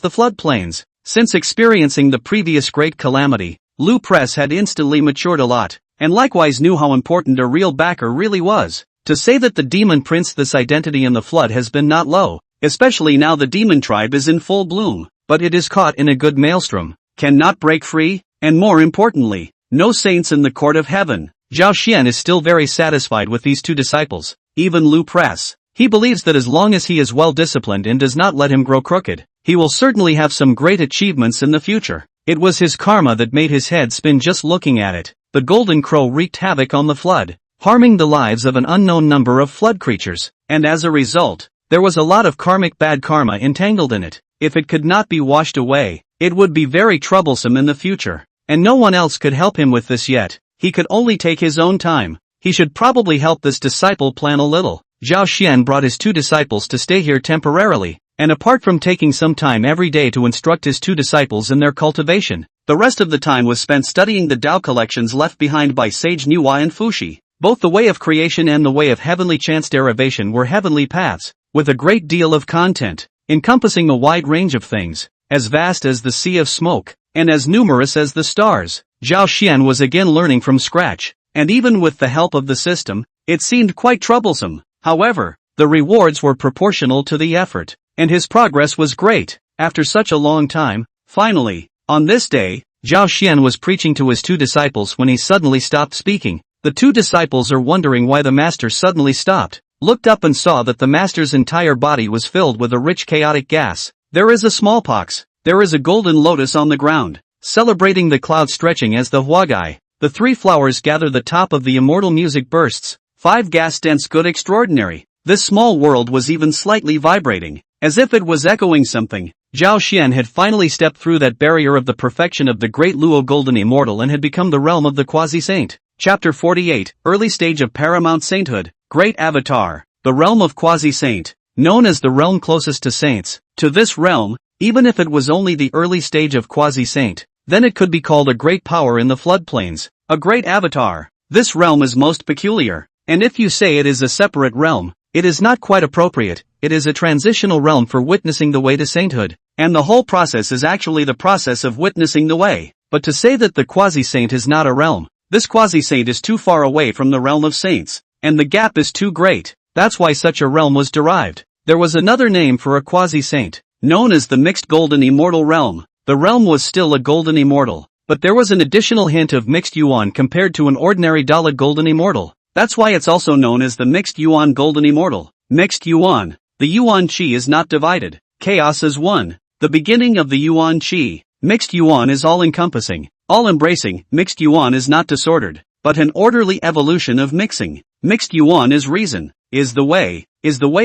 the floodplains. Since experiencing the previous great calamity, Lu Press had instantly matured a lot, and likewise knew how important a real backer really was. To say that the demon prince this identity in the flood has been not low, especially now the demon tribe is in full bloom, but it is caught in a good maelstrom, cannot break free, and more importantly, no saints in the court of heaven. Zhao Xian is still very satisfied with these 2 disciples, even Lu Press. He believes that as long as he is well disciplined and does not let him grow crooked, he will certainly have some great achievements in the future. It was his karma that made his head spin just looking at it. The golden crow wreaked havoc on the flood, harming the lives of an unknown number of flood creatures, and as a result, there was a lot of karmic bad karma entangled in it. If it could not be washed away, it would be very troublesome in the future, and no one else could help him with this yet. He could only take his own time. He should probably help this disciple plan a little. Zhao Xian brought his 2 disciples to stay here temporarily, and apart from taking some time every day to instruct his 2 disciples in their cultivation, the rest of the time was spent studying the Tao collections left behind by Sage Nuwa and Fushi. Both the way of creation and the way of heavenly chance derivation were heavenly paths, with a great deal of content, encompassing a wide range of things, as vast as the sea of smoke, and as numerous as the stars. Zhao Xian was again learning from scratch, and even with the help of the system, it seemed quite troublesome. However, the rewards were proportional to the effort, and his progress was great. After such a long time, finally, on this day, Zhao Xian was preaching to his 2 disciples when he suddenly stopped speaking. The 2 disciples are wondering why the master suddenly stopped. looked up and saw that the master's entire body was filled with a rich chaotic gas. There is a smallpox. There is a golden lotus on the ground, celebrating the cloud stretching as the huagai. The 3 flowers gather the top of the immortal music bursts. 5 gas dense good extraordinary. This small world was even slightly vibrating, as if it was echoing something. Zhao Xian had finally stepped through that barrier of the perfection of the Great Luo Golden Immortal and had become the realm of the Quasi-saint. Chapter 48, Early Stage of Paramount Sainthood. Great Avatar. The realm of Quasi-saint, known as the realm closest to saints. To this realm, even if it was only the early stage of Quasi-saint, then it could be called a great power in the floodplains, a great avatar. This realm is most peculiar, and if you say it is a separate realm, it is not quite appropriate. It is a transitional realm for witnessing the way to sainthood, and the whole process is actually the process of witnessing the way. But to say that the Quasi-saint is not a realm, this Quasi-saint is too far away from the realm of saints, and the gap is too great. That's why such a realm was derived. There was another name for a Quasi-saint, known as the Mixed Golden Immortal Realm. The realm was still a Golden Immortal, but there was an additional hint of Mixed Yuan compared to an ordinary Dalit Golden Immortal. That's why it's also known as the Mixed Yuan Golden Immortal. Mixed Yuan. The Yuan Qi is not divided. Chaos is one. The beginning of the Yuan Qi. Mixed Yuan is all-encompassing, all-embracing. Mixed Yuan is not disordered, but an orderly evolution of mixing. Mixed Yuan is reason, is the way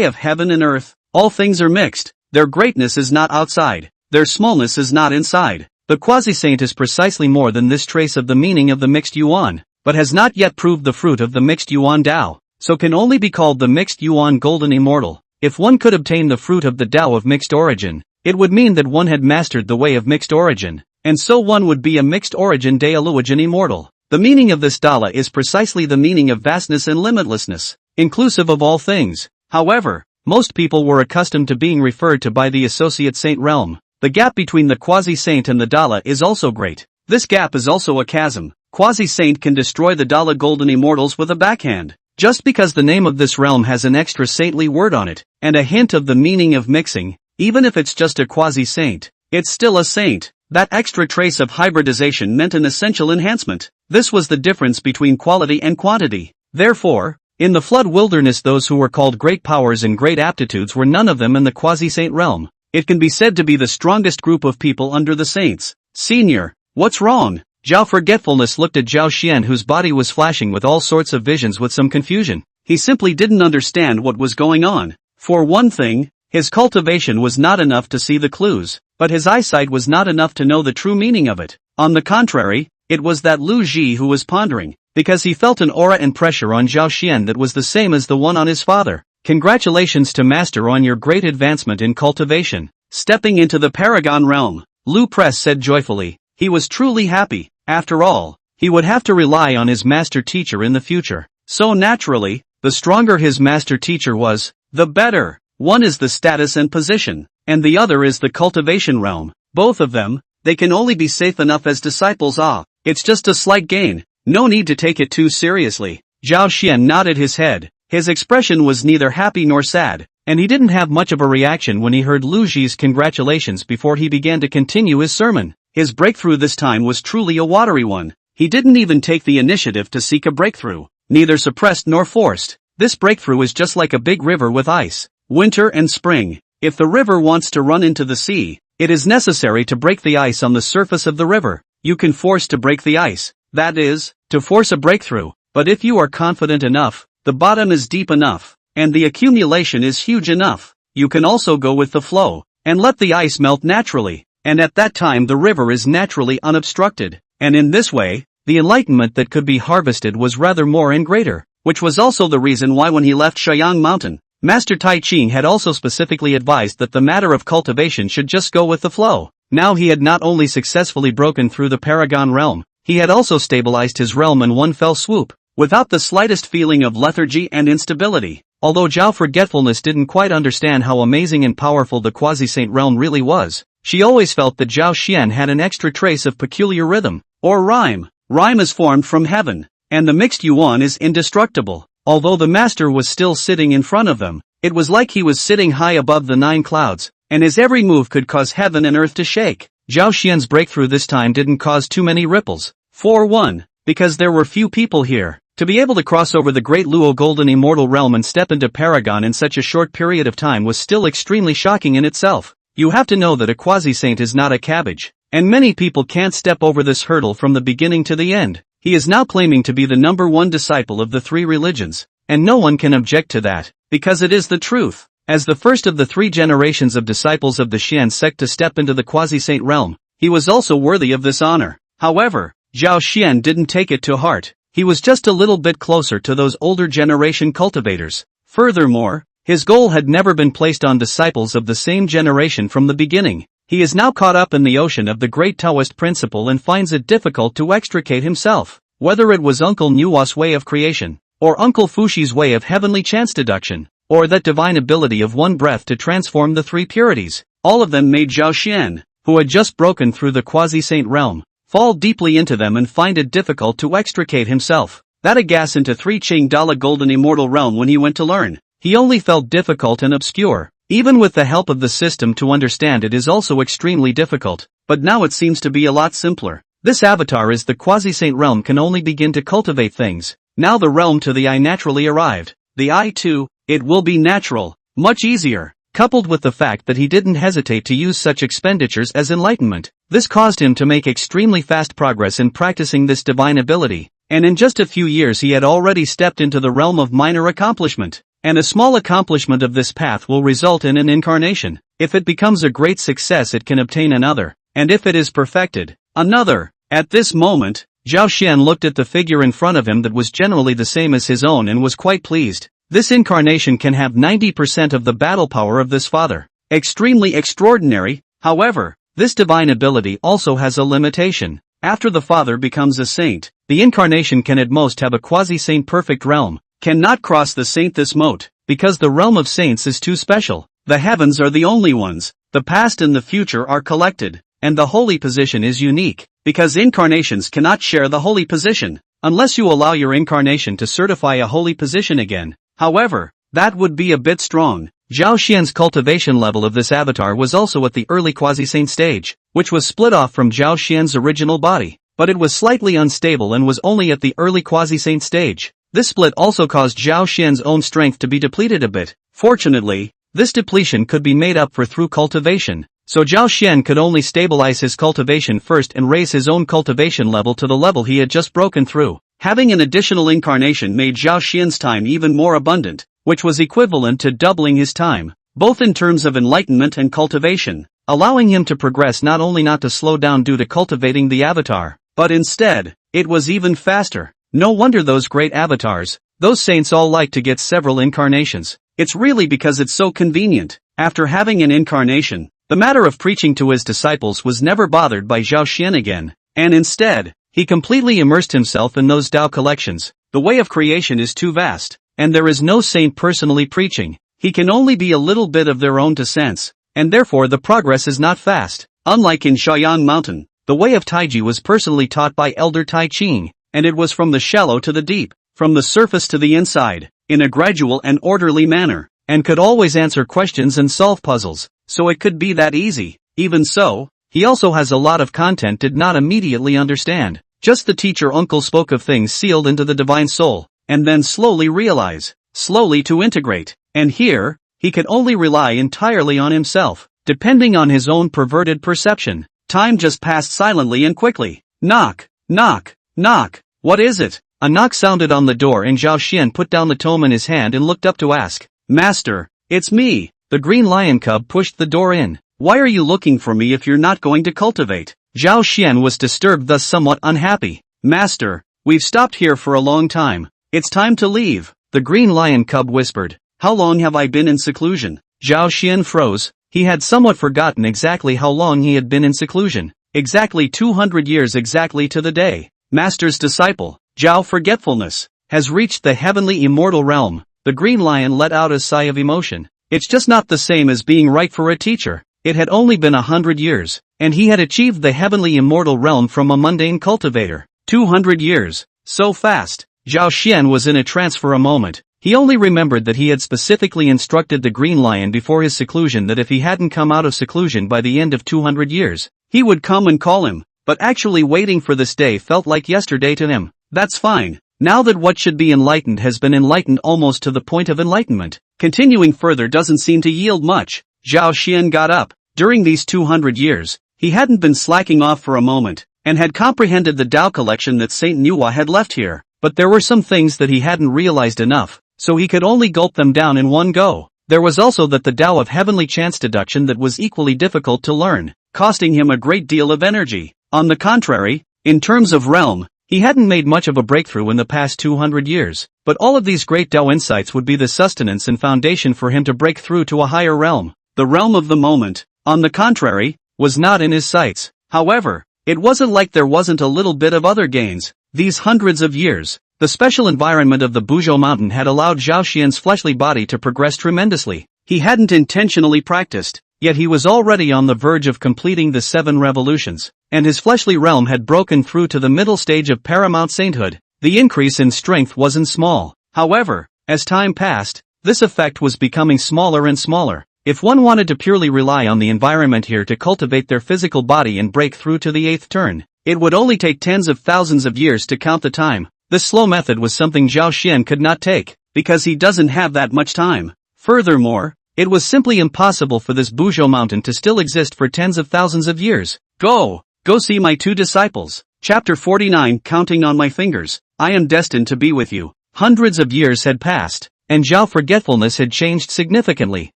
of heaven and earth. All things are mixed. Their greatness is not outside. Their smallness is not inside. The Quasi-saint is precisely more than this trace of the meaning of the Mixed Yuan, but has not yet proved the fruit of the Mixed Yuan Dao, so can only be called the Mixed Yuan Golden Immortal. If one could obtain the fruit of the Dao of Mixed Origin, it would mean that one had mastered the way of Mixed Origin, and so one would be a Mixed Origin Daoluogen Immortal. The meaning of this Dala is precisely the meaning of vastness and limitlessness, inclusive of all things. However, most people were accustomed to being referred to by the associate saint realm. The gap between the Quasi-saint and the Dala is also great. This gap is also a chasm. Quasi-saint can destroy the Dala Golden Immortals with a backhand. Just because the name of this realm has an extra saintly word on it, and a hint of the meaning of mixing, even if it's just a quasi-saint, it's still a saint. That extra trace of hybridization meant an essential enhancement. This was the difference between quality and quantity. Therefore, in the flood wilderness those who were called great powers and great aptitudes were none of them in the quasi-saint realm. It can be said to be the strongest group of people under the saints. Senior, what's wrong? Zhao Forgetfulness looked at Zhao Xian, whose body was flashing with all sorts of visions with some confusion. He simply didn't understand what was going on. For one thing, his cultivation was not enough to see the clues, but his eyesight was not enough to know the true meaning of it. On the contrary, it was that Lu Ji who was pondering, because he felt an aura and pressure on Zhao Xian that was the same as the one on his father. Congratulations to Master on your great advancement in cultivation. Stepping into the Paragon realm, Lu Press said joyfully. He was truly happy. After all, he would have to rely on his master teacher in the future. So naturally, the stronger his master teacher was, the better. One is the status and position, and the other is the cultivation realm. Both of them, they can only be safe enough as disciples. It's just a slight gain. No need to take it too seriously. Zhao Xian nodded his head. His expression was neither happy nor sad, and he didn't have much of a reaction when he heard Lu Ji's congratulations before he began to continue his sermon. His breakthrough this time was truly a watery one. He didn't even take the initiative to seek a breakthrough, neither suppressed nor forced. This breakthrough is just like a big river with ice, winter and spring. If the river wants to run into the sea, it is necessary to break the ice on the surface of the river. You can force to break the ice, that is, to force a breakthrough, but if you are confident enough, the bottom is deep enough, and the accumulation is huge enough, you can also go with the flow, and let the ice melt naturally. And at that time the river is naturally unobstructed, and in this way, the enlightenment that could be harvested was rather more and greater, which was also the reason why when he left Shayang Mountain, Master Taiqing had also specifically advised that the matter of cultivation should just go with the flow. Now he had not only successfully broken through the Paragon realm, he had also stabilized his realm in one fell swoop, without the slightest feeling of lethargy and instability. Although Zhao Forgetfulness didn't quite understand how amazing and powerful the Quasi-saint realm really was, she always felt that Zhao Xian had an extra trace of peculiar rhythm, or rhyme. Rhyme is formed from heaven, and the mixed yuan is indestructible. Although the master was still sitting in front of them, it was like he was sitting high above the 9 clouds, and his every move could cause heaven and earth to shake. Zhao Xian's breakthrough this time didn't cause too many ripples. For one, because there were few people here. To be able to cross over the Great Luo Golden Immortal Realm and step into Paragon in such a short period of time was still extremely shocking in itself. You have to know that a quasi-saint is not a cabbage, and many people can't step over this hurdle from the beginning to the end. He is now claiming to be the #1 disciple of the 3 religions, and no one can object to that, because it is the truth. As the first of the 3 generations of disciples of the Xian sect to step into the quasi-saint realm, he was also worthy of this honor. However, Zhao Xian didn't take it to heart. He was just a little bit closer to those older generation cultivators. Furthermore, his goal had never been placed on disciples of the same generation from the beginning. He is now caught up in the ocean of the great Taoist principle and finds it difficult to extricate himself. Whether it was Uncle Nuwa's way of creation, or Uncle Fushi's way of heavenly chance deduction, or that divine ability of one breath to transform the 3 purities, all of them made Zhao Xian, who had just broken through the quasi-saint realm, fall deeply into them and find it difficult to extricate himself. That a gas into 3 Qing Dala Golden Immortal Realm when he went to learn. He only felt difficult and obscure. Even with the help of the system to understand it is also extremely difficult, but now it seems to be a lot simpler. This avatar is the quasi-saint realm can only begin to cultivate things. Now the realm to the eye naturally arrived. The eye too, it will be natural, much easier. Coupled with the fact that he didn't hesitate to use such expenditures as enlightenment, this caused him to make extremely fast progress in practicing this divine ability, and in just a few years he had already stepped into the realm of minor accomplishment. And a small accomplishment of this path will result in an incarnation. If it becomes a great success it can obtain another, and if it is perfected, another. At this moment, Zhao Xian looked at the figure in front of him that was generally the same as his own and was quite pleased. This incarnation can have 90% of the battle power of this father. Extremely extraordinary. However, this divine ability also has a limitation. After the father becomes a saint, the incarnation can at most have a quasi-saint perfect realm, cannot cross the saint this moat, because the realm of saints is too special. The heavens are the only ones, the past and the future are collected, and the holy position is unique, because incarnations cannot share the holy position, unless you allow your incarnation to certify a holy position again. However, that would be a bit strong. Zhao Xian's cultivation level of this avatar was also at the early quasi-saint stage, which was split off from Zhao Xian's original body, but it was slightly unstable and was only at the early quasi-saint stage. This split also caused Zhao Xian's own strength to be depleted a bit. Fortunately, this depletion could be made up for through cultivation, so Zhao Xian could only stabilize his cultivation first and raise his own cultivation level to the level he had just broken through. Having an additional incarnation made Zhao Xian's time even more abundant, which was equivalent to doubling his time, both in terms of enlightenment and cultivation, allowing him to progress not only not to slow down due to cultivating the avatar, but instead, it was even faster. No wonder those great avatars, those saints all like to get several incarnations. It's really because it's so convenient. After having an incarnation, the matter of preaching to his disciples was never bothered by Zhao Xian again, and instead, he completely immersed himself in those Tao collections. The way of creation is too vast, and there is no saint personally preaching. He can only be a little bit of their own to sense, and therefore the progress is not fast. Unlike in Shaoyang Mountain, the way of Taiji was personally taught by Elder Taiqing, and it was from the shallow to the deep, from the surface to the inside, in a gradual and orderly manner, and could always answer questions and solve puzzles, so it could be that easy. Even so, he also has a lot of content did not immediately understand. Just the teacher uncle spoke of things sealed into the divine soul, and then slowly realize, slowly to integrate, and here, he could only rely entirely on himself, depending on his own perverted perception. Time just passed silently and quickly. Knock, knock, knock. What is it? A knock sounded on the door and Zhao Xian put down the tome in his hand and looked up to ask. Master, it's me. The green lion cub pushed the door in. Why are you looking for me if you're not going to cultivate? Zhao Xian was disturbed, thus somewhat unhappy. Master, we've stopped here for a long time. It's time to leave. The green lion cub whispered. How long have I been in seclusion? Zhao Xian froze. He had somewhat forgotten exactly how long he had been in seclusion. Exactly 200 years exactly to the day. Master's disciple, Zhao Forgetfulness, has reached the heavenly immortal realm. The green lion let out a sigh of emotion. It's just not the same as being right for a teacher. It had only been 100 years, and he had achieved the heavenly immortal realm from a mundane cultivator. 200 years. So fast. Zhao Xian was in a trance for a moment. He only remembered that he had specifically instructed the green lion before his seclusion that if he hadn't come out of seclusion by the end of 200 years, he would come and call him. But actually waiting for this day felt like yesterday to him. That's fine. Now that what should be enlightened has been enlightened almost to the point of enlightenment, continuing further doesn't seem to yield much. Zhao Xian got up. During these 200 years, he hadn't been slacking off for a moment, and had comprehended the Tao collection that Saint Nuwa had left here, but there were some things that he hadn't realized enough, so he could only gulp them down in one go. There was also that the Tao of heavenly chance deduction that was equally difficult to learn, costing him a great deal of energy. On the contrary, in terms of realm, he hadn't made much of a breakthrough in the past 200 years, but all of these great Tao insights would be the sustenance and foundation for him to break through to a higher realm. The realm of the moment, on the contrary, was not in his sights. However, it wasn't like there wasn't a little bit of other gains. These hundreds of years, the special environment of the Buzhou mountain had allowed Zhao Xian's fleshly body to progress tremendously. He hadn't intentionally practiced, yet he was already on the verge of completing the 7 revolutions, and his fleshly realm had broken through to the middle stage of paramount sainthood. The increase in strength wasn't small. However, as time passed, this effect was becoming smaller and smaller. If one wanted to purely rely on the environment here to cultivate their physical body and break through to the 8th turn, it would only take tens of thousands of years to count the time. This slow method was something Zhao Xian could not take, because he doesn't have that much time. Furthermore, it was simply impossible for this Buzhou mountain to still exist for tens of thousands of years. Go see my 2 disciples. Chapter 49. Counting on my fingers. I am destined to be with you. Hundreds of years had passed, and Zhao forgetfulness had changed significantly.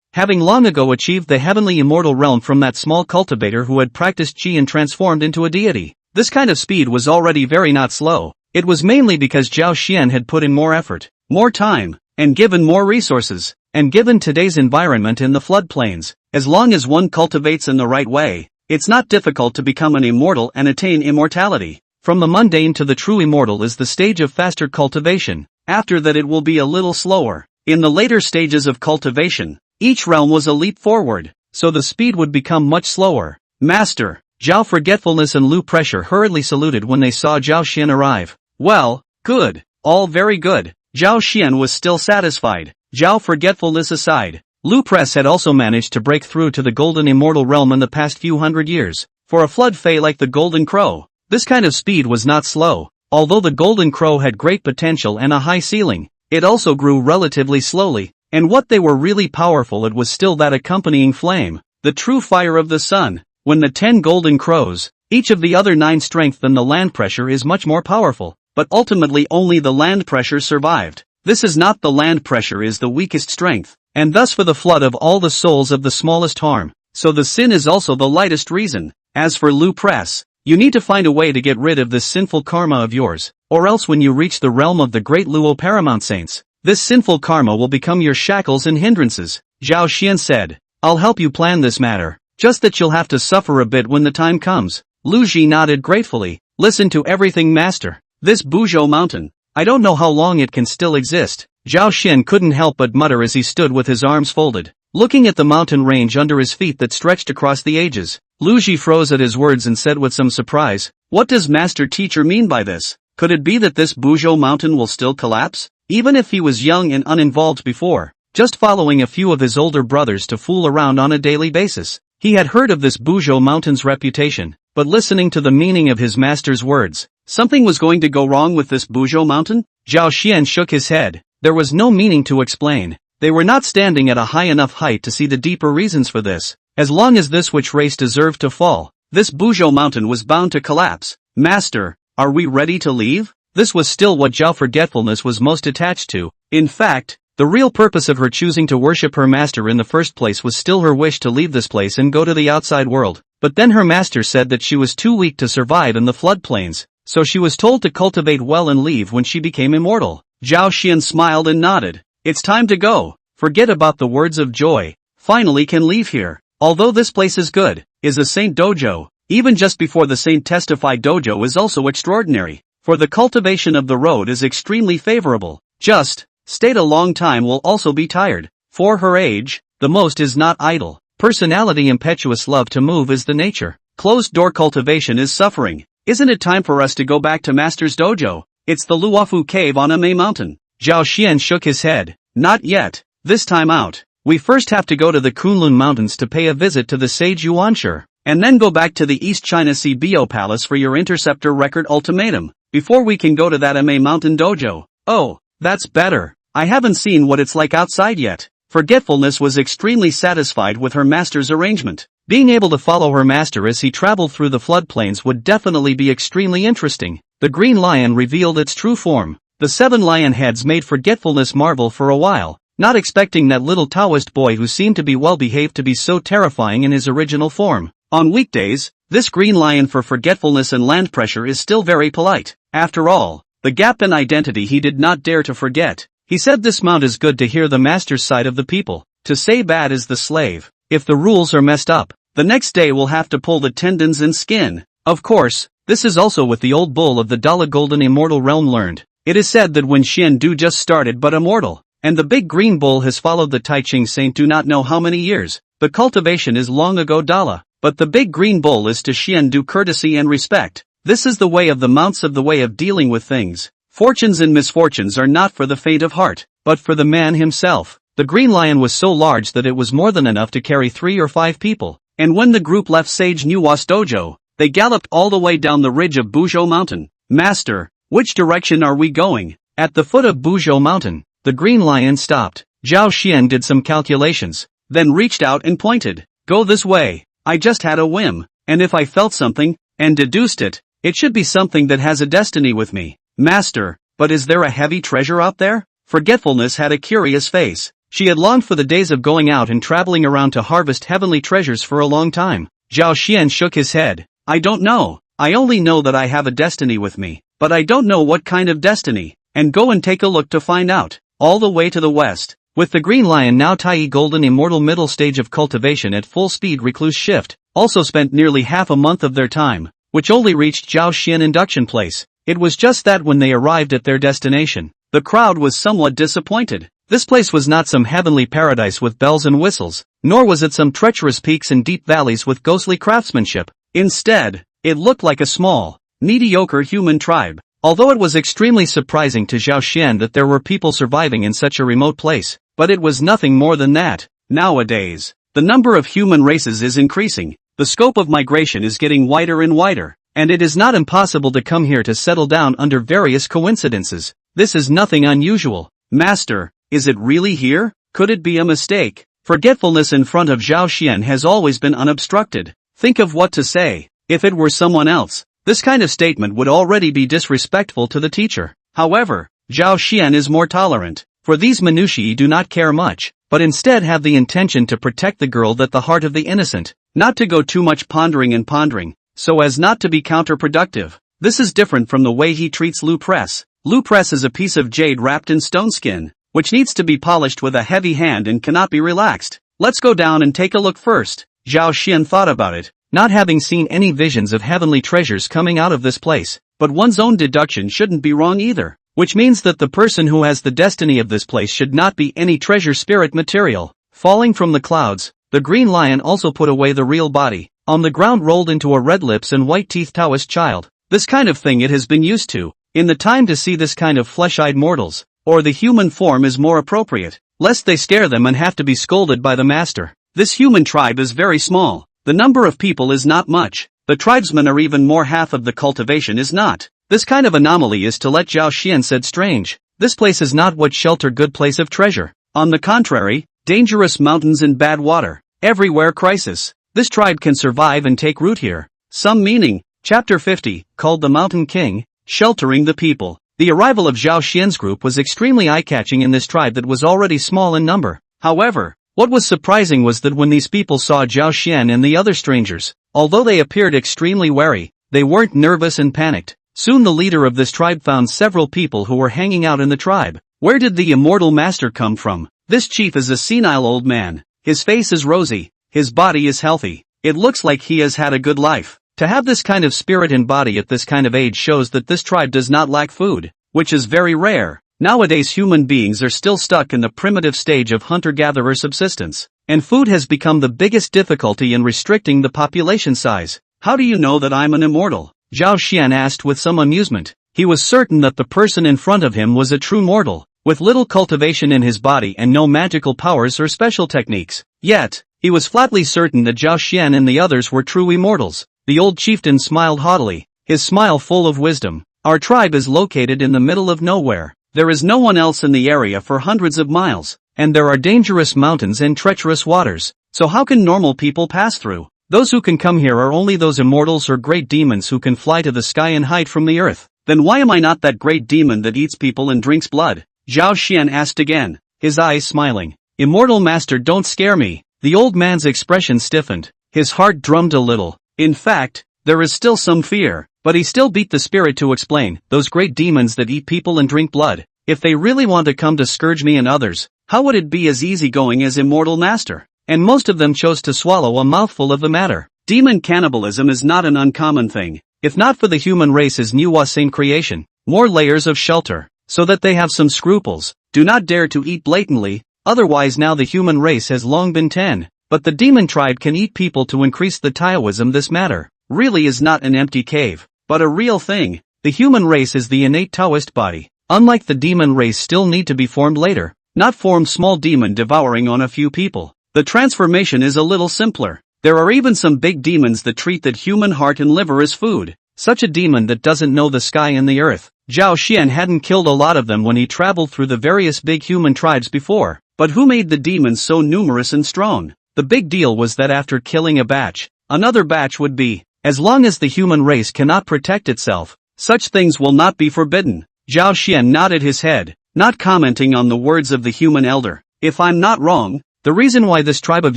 Having long ago achieved the heavenly immortal realm from that small cultivator who had practiced qi and transformed into a deity, this kind of speed was already very not slow. It was mainly because Zhao Xian had put in more effort, more time, and given more resources, and given today's environment in the floodplains. As long as one cultivates in the right way, it's not difficult to become an immortal and attain immortality. From the mundane to the true immortal is the stage of faster cultivation. After that it will be a little slower. In the later stages of cultivation, each realm was a leap forward, so the speed would become much slower. Master, Zhao Forgetfulness and Lu Pressure hurriedly saluted when they saw Zhao Xian arrive. Well, good, all very good. Zhao Xian was still satisfied. Zhao Forgetfulness aside, Lu Press had also managed to break through to the golden immortal realm in the past few hundred years. For a flood fae like the Golden Crow, this kind of speed was not slow. Although the Golden Crow had great potential and a high ceiling, it also grew relatively slowly. And what they were really powerful it was still that accompanying flame, the true fire of the sun. When the 10 golden crows, each of the other 9 strength than the land pressure is much more powerful, but ultimately only the land pressure survived. This is not the land pressure is the weakest strength, and thus for the flood of all the souls of the smallest harm, so the sin is also the lightest reason. As for Lu Press, you need to find a way to get rid of this sinful karma of yours, or else when you reach the realm of the Great Luo Paramount Saints, this sinful karma will become your shackles and hindrances. Zhao Xian said, I'll help you plan this matter, just that you'll have to suffer a bit when the time comes. Lu Ji nodded gratefully. Listen to everything, master. This Buzhou mountain, I don't know how long it can still exist. Zhao Xian couldn't help but mutter as he stood with his arms folded, looking at the mountain range under his feet that stretched across the ages. Lu Ji froze at his words and said with some surprise, what does master teacher mean by this? Could it be that this Buzhou mountain will still collapse? Even if he was young and uninvolved before, just following a few of his older brothers to fool around on a daily basis, he had heard of this Buzhou mountain's reputation, but listening to the meaning of his master's words, something was going to go wrong with this Buzhou mountain? Zhao Xian shook his head. There was no meaning to explain. They were not standing at a high enough height to see the deeper reasons for this. As long as this witch race deserved to fall, this Buzhou mountain was bound to collapse. Master, are we ready to leave? This was still what Zhao Forgetfulness was most attached to. In fact, the real purpose of her choosing to worship her master in the first place was still her wish to leave this place and go to the outside world. But then her master said that she was too weak to survive in the floodplains, so she was told to cultivate well and leave when she became immortal. Zhao Xian smiled and nodded. It's time to go. Forget about the words of joy. Finally can leave here. Although this place is good, is a saint dojo, even just before the saint testified dojo is also extraordinary. For the cultivation of the road is extremely favorable. Just stayed a long time will also be tired. For her age, the most is not idle. Personality impetuous love to move is the nature. Closed door cultivation is suffering. Isn't it time for us to go back to Master's dojo? It's the Luofu cave on Amei mountain. Zhao Xian shook his head. Not yet. This time out. We first have to go to the Kunlun mountains to pay a visit to the sage Yuanshi, and then go back to the East China Sea Bio Palace for your interceptor record ultimatum. before we can go to that mountain dojo. Oh, that's better. I haven't seen what it's like outside yet. Forgetfulness was extremely satisfied with her master's arrangement. Being able to follow her master as he traveled through the floodplains would definitely be extremely interesting. The green lion revealed its true form. The 7 lion heads made Forgetfulness marvel for a while, not expecting that little Taoist boy who seemed to be well behaved to be so terrifying in his original form. On weekdays, this green lion for forgetfulness and land pressure is still very polite. After all, the gap in identity he did not dare to forget. He said this mount is good to hear the master's side of the people. To say bad is the slave. If the rules are messed up, the next day we'll have to pull the tendons and skin. Of course, this is also what the old bull of the Dala Golden Immortal realm learned. It is said that when Xiandu just started but immortal, and the big green bull has followed the Taiqing saint do not know how many years, the cultivation is long ago Dala, but the big green bull is to Xiandu courtesy and respect. This is the way of the mounts of the way of dealing with things. Fortunes and misfortunes are not for the faint of heart, but for the man himself. The green lion was so large that it was more than enough to carry 3 or 5 people, and when the group left Sage Nuwa's dojo, they galloped all the way down the ridge of Buzhou Mountain. Master, which direction are we going? At the foot of Buzhou Mountain, the green lion stopped. Zhao Xian did some calculations, then reached out and pointed. Go this way. I just had a whim, and if I felt something, and deduced it, it should be something that has a destiny with me. Master, but is there a heavy treasure out there? Forgetfulness had a curious face. She had longed for the days of going out and traveling around to harvest heavenly treasures for a long time. Zhao Xian shook his head. I don't know. I only know that I have a destiny with me, but I don't know what kind of destiny. And go and take a look to find out. All the way to the west. With the green lion now Tai Golden Immortal middle stage of cultivation at full speed, Recluse Shift also spent nearly half a month of their time, which only reached Zhao Xian induction place. It was just that when they arrived at their destination, the crowd was somewhat disappointed. This place was not some heavenly paradise with bells and whistles, nor was it some treacherous peaks and deep valleys with ghostly craftsmanship. Instead, it looked like a small, mediocre human tribe. Although it was extremely surprising to Zhao Xian that there were people surviving in such a remote place, but it was nothing more than that. Nowadays, the number of human races is increasing, the scope of migration is getting wider and wider, and it is not impossible to come here to settle down under various coincidences. This is nothing unusual. Master, is it really here? Could it be a mistake? Forgetfulness in front of Zhao Xian has always been unobstructed. Think of what to say. If it were someone else, this kind of statement would already be disrespectful to the teacher. However, Zhao Xian is more tolerant, for these minutiae do not care much, but instead have the intention to protect the girl at the heart of the innocent, not to go too much pondering, so as not to be counterproductive. This is different from the way he treats Lu Press. Lu Press is a piece of jade wrapped in stone skin, which needs to be polished with a heavy hand and cannot be relaxed. Let's go down and take a look first. Zhao Xian thought about it, not having seen any visions of heavenly treasures coming out of this place, but one's own deduction shouldn't be wrong either, which means that the person who has the destiny of this place should not be any treasure spirit material. Falling from the clouds, the green lion also put away the real body. On the ground rolled into a red lips and white teeth Taoist child. This kind of thing it has been used to. In the time to see this kind of flesh-eyed mortals, or the human form is more appropriate, lest they scare them and have to be scolded by the master. This human tribe is very small. The number of people is not much. The tribesmen are even more, half of the cultivation is not. This kind of anomaly is to let Zhao Xian said strange. This place is not what shelter good place of treasure. On the contrary, dangerous mountains and bad water. Everywhere crisis. This tribe can survive and take root here. Some meaning. Chapter 50, called the Mountain King, Sheltering the People. The arrival of Zhao Xian's group was extremely eye-catching in this tribe that was already small in number. However, what was surprising was that when these people saw Zhao Xian and the other strangers, although they appeared extremely wary, they weren't nervous and panicked. Soon the leader of this tribe found several people who were hanging out in the tribe. Where did the immortal master come from? This chief is a senile old man. His face is rosy. His body is healthy. It looks like he has had a good life. To have this kind of spirit and body at this kind of age shows that this tribe does not lack food, which is very rare. Nowadays human beings are still stuck in the primitive stage of hunter-gatherer subsistence, and food has become the biggest difficulty in restricting the population size. How do you know that I'm an immortal? Zhao Xian asked with some amusement. He was certain that the person in front of him was a true mortal, with little cultivation in his body and no magical powers or special techniques. Yet, he was flatly certain that Zhao Xian and the others were true immortals. The old chieftain smiled haughtily, his smile full of wisdom. Our tribe is located in the middle of nowhere. There is no one else in the area for hundreds of miles, and there are dangerous mountains and treacherous waters, so how can normal people pass through? Those who can come here are only those immortals or great demons who can fly to the sky and hide from the earth. Then why am I not that great demon that eats people and drinks blood? Zhao Xian asked again, his eyes smiling. Immortal master, don't scare me. The old man's expression stiffened. His heart drummed a little. In fact, there is still some fear, but he still beat the spirit to explain, those great demons that eat people and drink blood. If they really want to come to scourge me and others, how would it be as easygoing as Immortal Master? And most of them chose to swallow a mouthful of the matter. Demon cannibalism is not an uncommon thing. If not for the human race's new Quasi-saint creation, more layers of shelter, so that they have some scruples, do not dare to eat blatantly, otherwise now the human race has long been 10. But the demon tribe can eat people to increase the Taoism. This matter really is not an empty cave, but a real thing. The human race is the innate Taoist body. Unlike the demon race still need to be formed later, not form small demon devouring on a few people. The transformation is a little simpler. There are even some big demons that treat that human heart and liver as food. Such a demon that doesn't know the sky and the earth. Zhao Xian hadn't killed a lot of them when he traveled through the various big human tribes before, but who made the demons so numerous and strong? The big deal was that after killing a batch, another batch would be. As long as the human race cannot protect itself, such things will not be forbidden. Zhao Xian nodded his head, not commenting on the words of the human elder. If I'm not wrong, the reason why this tribe of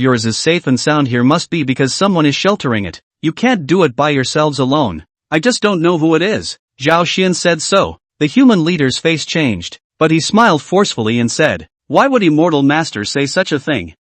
yours is safe and sound here must be because someone is sheltering it. You can't do it by yourselves alone. I just don't know who it is. Zhao Xian said so. The human leader's face changed, but he smiled forcefully and said, why would Immortal Master say such a thing?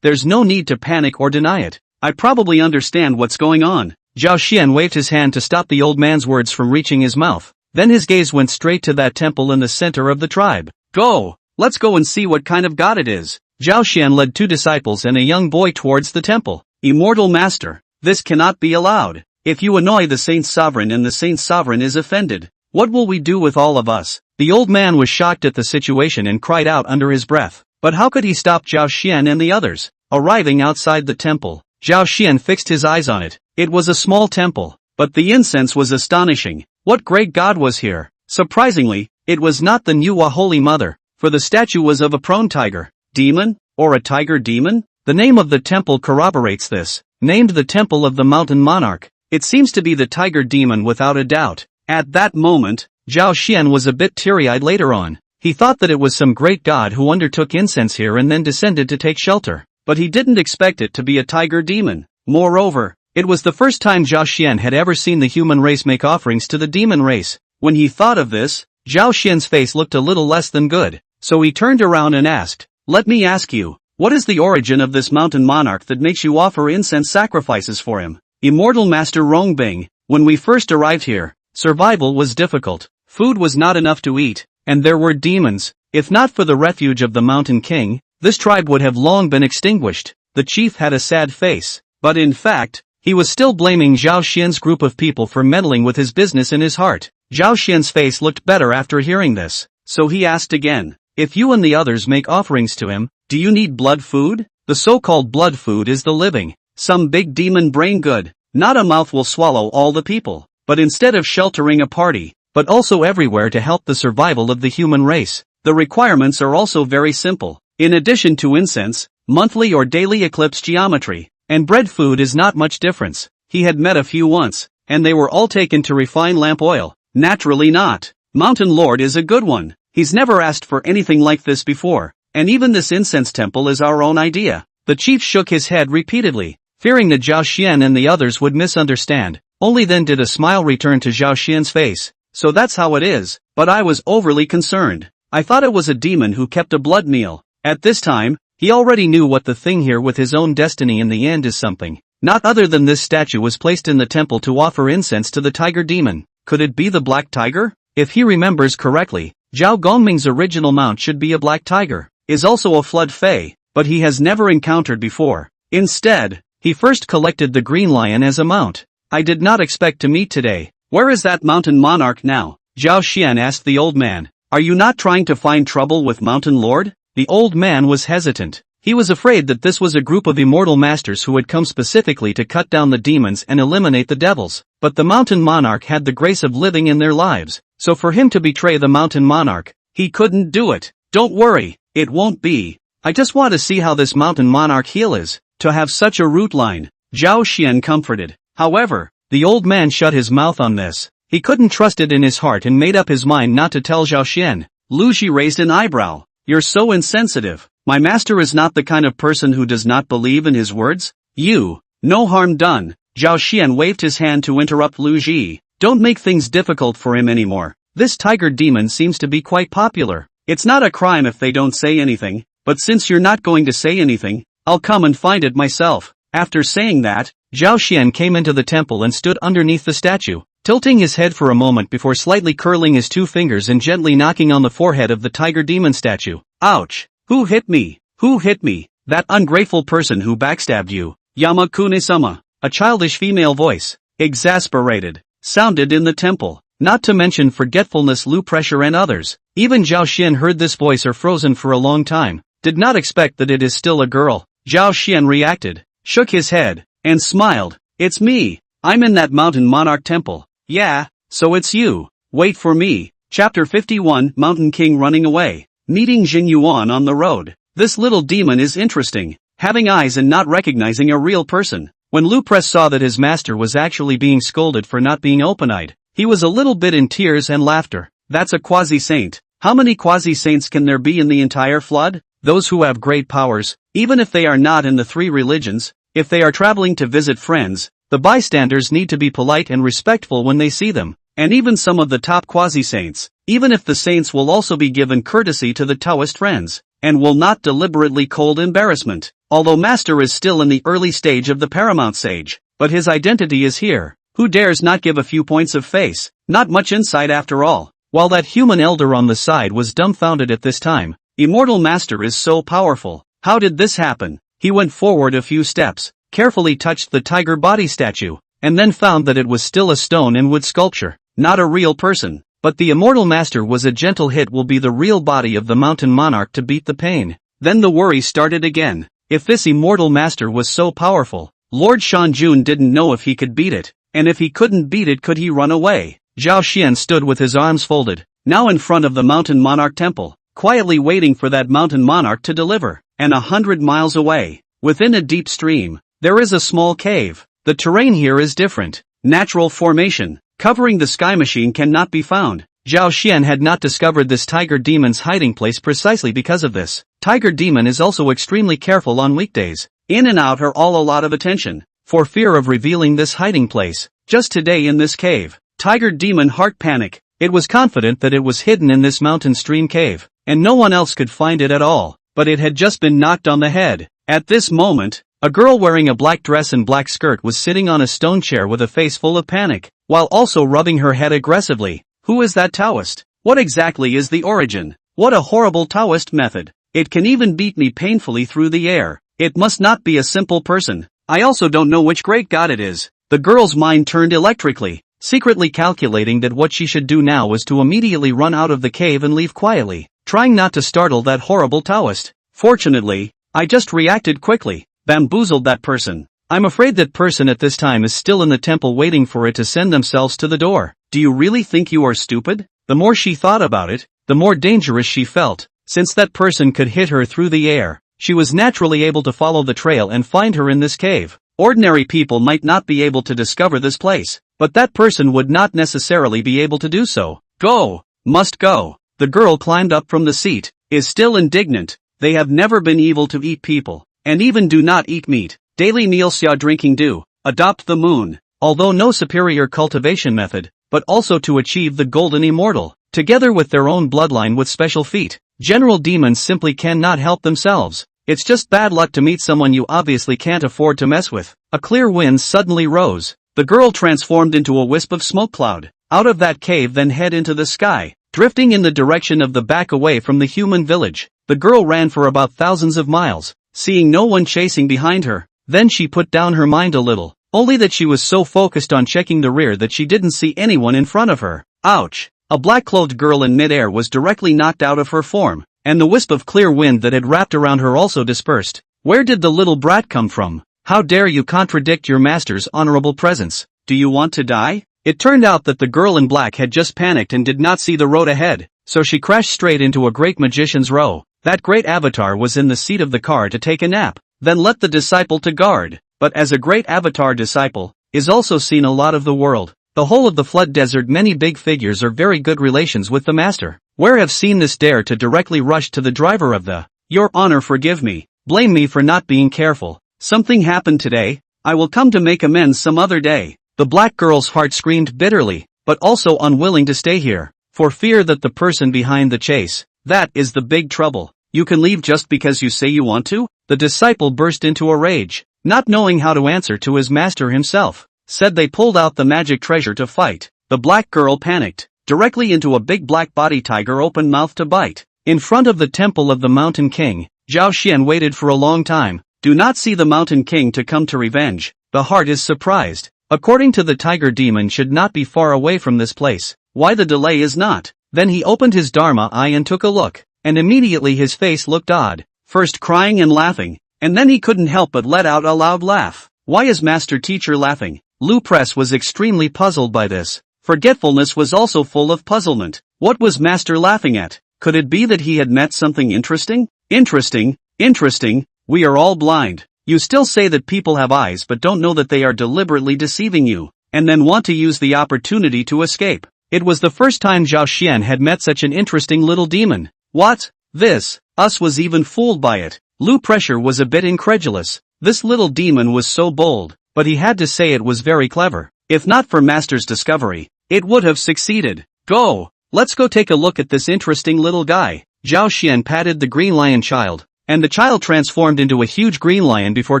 There's no need to panic or deny it. I probably understand what's going on. Zhao Xian waved his hand to stop the old man's words from reaching his mouth. Then his gaze went straight to that temple in the center of the tribe. Go! Let's go and see what kind of god it is. Zhao Xian led 2 disciples and a young boy towards the temple. Immortal Master, this cannot be allowed. If you annoy the Saint's sovereign and the Saint's sovereign is offended, what will we do with all of us? The old man was shocked at the situation and cried out under his breath. But how could he stop Zhao Xian and the others? Arriving outside the temple, Zhao Xian fixed his eyes on it. It was a small temple, but the incense was astonishing. What great god was here? Surprisingly, it was not the Nuwa Holy Mother, for the statue was of a prone tiger. Demon? Or a tiger demon? The name of the temple corroborates this. Named the Temple of the Mountain Monarch. It seems to be the tiger demon without a doubt. At that moment, Zhao Xian was a bit teary-eyed later on. He thought that it was some great god who undertook incense here and then descended to take shelter. But he didn't expect it to be a tiger demon. Moreover, it was the first time Zhao Xian had ever seen the human race make offerings to the demon race. When he thought of this, Zhao Xian's face looked a little less than good. So he turned around and asked, let me ask you, what is the origin of this mountain monarch that makes you offer incense sacrifices for him? Immortal Master Rongbing, when we first arrived here, survival was difficult. Food was not enough to eat, and there were demons. If not for the refuge of the Mountain King, this tribe would have long been extinguished. The chief had a sad face, but in fact, he was still blaming Zhao Xian's group of people for meddling with his business in his heart. Zhao Xian's face looked better after hearing this, so he asked again, if you and the others make offerings to him, do you need blood food? The so-called blood food is the living, some big demon brain good. Not a mouth will swallow all the people, but instead of sheltering a party, but also everywhere to help the survival of the human race. The requirements are also very simple. In addition to incense, monthly or daily eclipse geometry, and bread food is not much difference. He had met a few once, and they were all taken to refine lamp oil. Naturally not. Mountain Lord is a good one. He's never asked for anything like this before, and even this incense temple is our own idea. The chief shook his head repeatedly, fearing that Zhao Xian and the others would misunderstand. Only then did a smile return to Zhao Xian's face. So that's how it is, but I was overly concerned. I thought it was a demon who kept a blood meal. At this time, he already knew what the thing here with his own destiny in the end is something. Not other than this statue was placed in the temple to offer incense to the tiger demon. Could it be the black tiger? If he remembers correctly, Zhao Gongming's original mount should be a black tiger. Is also a flood fae, but he has never encountered before. Instead, he first collected the green lion as a mount. I did not expect to meet today. Where is that mountain monarch now? Zhao Xian asked the old man. Are you not trying to find trouble with Mountain Lord? The old man was hesitant. He was afraid that this was a group of immortal masters who had come specifically to cut down the demons and eliminate the devils, but the mountain monarch had the grace of living in their lives, so for him to betray the mountain monarch, he couldn't do it. Don't worry, it won't be. I just want to see how this mountain monarch heal is, to have such a root line, Zhao Xian comforted. However, the old man shut his mouth on this. He couldn't trust it in his heart and made up his mind not to tell Zhao Xian. Lu Ji raised an eyebrow. You're so insensitive. My master is not the kind of person who does not believe in his words. You, no harm done. Zhao Xian waved his hand to interrupt Lu Ji. Don't make things difficult for him anymore. This tiger demon seems to be quite popular. It's not a crime if they don't say anything, but since you're not going to say anything, I'll come and find it myself. After saying that, Zhao Xian came into the temple and stood underneath the statue, tilting his head for a moment before slightly curling his two fingers and gently knocking on the forehead of the tiger demon statue. Ouch! Who hit me? Who hit me? That ungrateful person who backstabbed you. Yamakune-sama. A childish female voice, exasperated, sounded in the temple. Not to mention forgetfulness, Lu Pressure and others. Even Zhao Xian heard this voice are frozen for a long time. Did not expect that it is still a girl. Zhao Xian reacted, shook his head, and smiled. It's me. I'm in that mountain monarch temple. Yeah, so it's you. Wait for me. Chapter 51, Mountain King running away. Meeting Jin Yuan on the road. This little demon is interesting, having eyes and not recognizing a real person. When Lu Press saw that his master was actually being scolded for not being open-eyed, he was a little bit in tears and laughter. That's a quasi-saint. How many quasi-saints can there be in the entire flood? Those who have great powers, even if they are not in the three religions. If they are traveling to visit friends, the bystanders need to be polite and respectful when they see them, and even some of the top quasi-saints, even if the saints will also be given courtesy to the Taoist friends, and will not deliberately cold embarrassment. Although Master is still in the early stage of the Paramount Sage, but his identity is here. Who dares not give a few points of face? Not much insight after all. While that human elder on the side was dumbfounded at this time, Immortal Master is so powerful. How did this happen? He went forward a few steps, carefully touched the tiger body statue, and then found that it was still a stone and wood sculpture, not a real person. But the Immortal Master was a gentle hit will be the real body of the mountain monarch to beat the pain. Then the worry started again. If this Immortal Master was so powerful, Lord Shanjun didn't know if he could beat it, and if he couldn't beat it could he run away? Zhao Xian stood with his arms folded, now in front of the mountain monarch temple, quietly waiting for that mountain monarch to deliver. And 100 miles away, within a deep stream, there is a small cave. The terrain here is different. Natural formation, covering the sky machine cannot be found. Zhao Xian had not discovered this tiger demon's hiding place precisely because of this. Tiger demon is also extremely careful on weekdays. In and out are all a lot of attention, for fear of revealing this hiding place. Just today in this cave, tiger demon heart panic. It was confident that it was hidden in this mountain stream cave, and no one else could find it at all. But it had just been knocked on the head. At this moment, a girl wearing a black dress and black skirt was sitting on a stone chair with a face full of panic, while also rubbing her head aggressively. Who is that Taoist? What exactly is the origin? What a horrible Taoist method. It can even beat me painfully through the air. It must not be a simple person. I also don't know which great god it is. The girl's mind turned electrically, secretly calculating that what she should do now was to immediately run out of the cave and leave quietly, trying not to startle that horrible Taoist. Fortunately, I just reacted quickly, bamboozled that person. I'm afraid that person at this time is still in the temple waiting for it to send themselves to the door. Do you really think you are stupid? The more she thought about it, the more dangerous she felt. Since that person could hit her through the air, she was naturally able to follow the trail and find her in this cave. Ordinary people might not be able to discover this place, but that person would not necessarily be able to do so. Go! Must go! The girl climbed up from the seat, is still indignant. They have never been evil to eat people, and even do not eat meat. Daily meal xia drinking dew, adopt the moon. Although no superior cultivation method, but also to achieve the golden immortal, together with their own bloodline with special feat. General demons simply cannot help themselves. It's just bad luck to meet someone you obviously can't afford to mess with. A clear wind suddenly rose. The girl transformed into a wisp of smoke cloud. Out of that cave then head into the sky, drifting in the direction of the back away from the human village. The girl ran for about thousands of miles, seeing no one chasing behind her. Then she put down her mind a little, only that she was so focused on checking the rear that she didn't see anyone in front of her. Ouch! A black-clothed girl in midair was directly knocked out of her form. and the wisp of clear wind that had wrapped around her also dispersed. Where did the little brat come from? How dare you contradict your master's honorable presence? Do you want to die? It turned out that the girl in black had just panicked and did not see the road ahead, so she crashed straight into a great magician's row. That great avatar was in the seat of the car to take a nap, then let the disciple to guard. But as a great avatar disciple, is also seen a lot of the world. The whole of the flood desert, many big figures are very good relations with the master. Where have seen this dare to directly rush to the driver of the, Your Honor forgive me, blame me for not being careful. Something happened today, I will come to make amends some other day. The black girl's heart screamed bitterly, but also unwilling to stay here, for fear that the person behind the chase, that is the big trouble. You can leave just because you say you want to? The disciple burst into a rage, not knowing how to answer to his master himself. Said they pulled out the magic treasure to fight. The black girl panicked. Directly into a big black body tiger opened mouth to bite. In front of the temple of the Mountain King, Zhao Xian waited for a long time. Do not see the Mountain King to come to revenge. The heart is surprised. According to the tiger demon should not be far away from this place. Why the delay is not? Then he opened his Dharma eye and took a look, and immediately his face looked odd. First crying and laughing, and then he couldn't help but let out a loud laugh. Why is master teacher laughing? Lu Press was extremely puzzled by this. Forgetfulness was also full of puzzlement. What was master laughing at? Could it be that he had met something interesting? Interesting, we are all blind. You still say that people have eyes but don't know that they are deliberately deceiving you, and then want to use the opportunity to escape. It was the first time Zhao Xian had met such an interesting little demon. What? This? Us was even fooled by it. Lu Pressure was a bit incredulous. This little demon was so bold, but he had to say it was very clever. If not for master's discovery, it would have succeeded. Go! Let's go take a look at this interesting little guy. Zhao Xian patted the green lion child, and the child transformed into a huge green lion before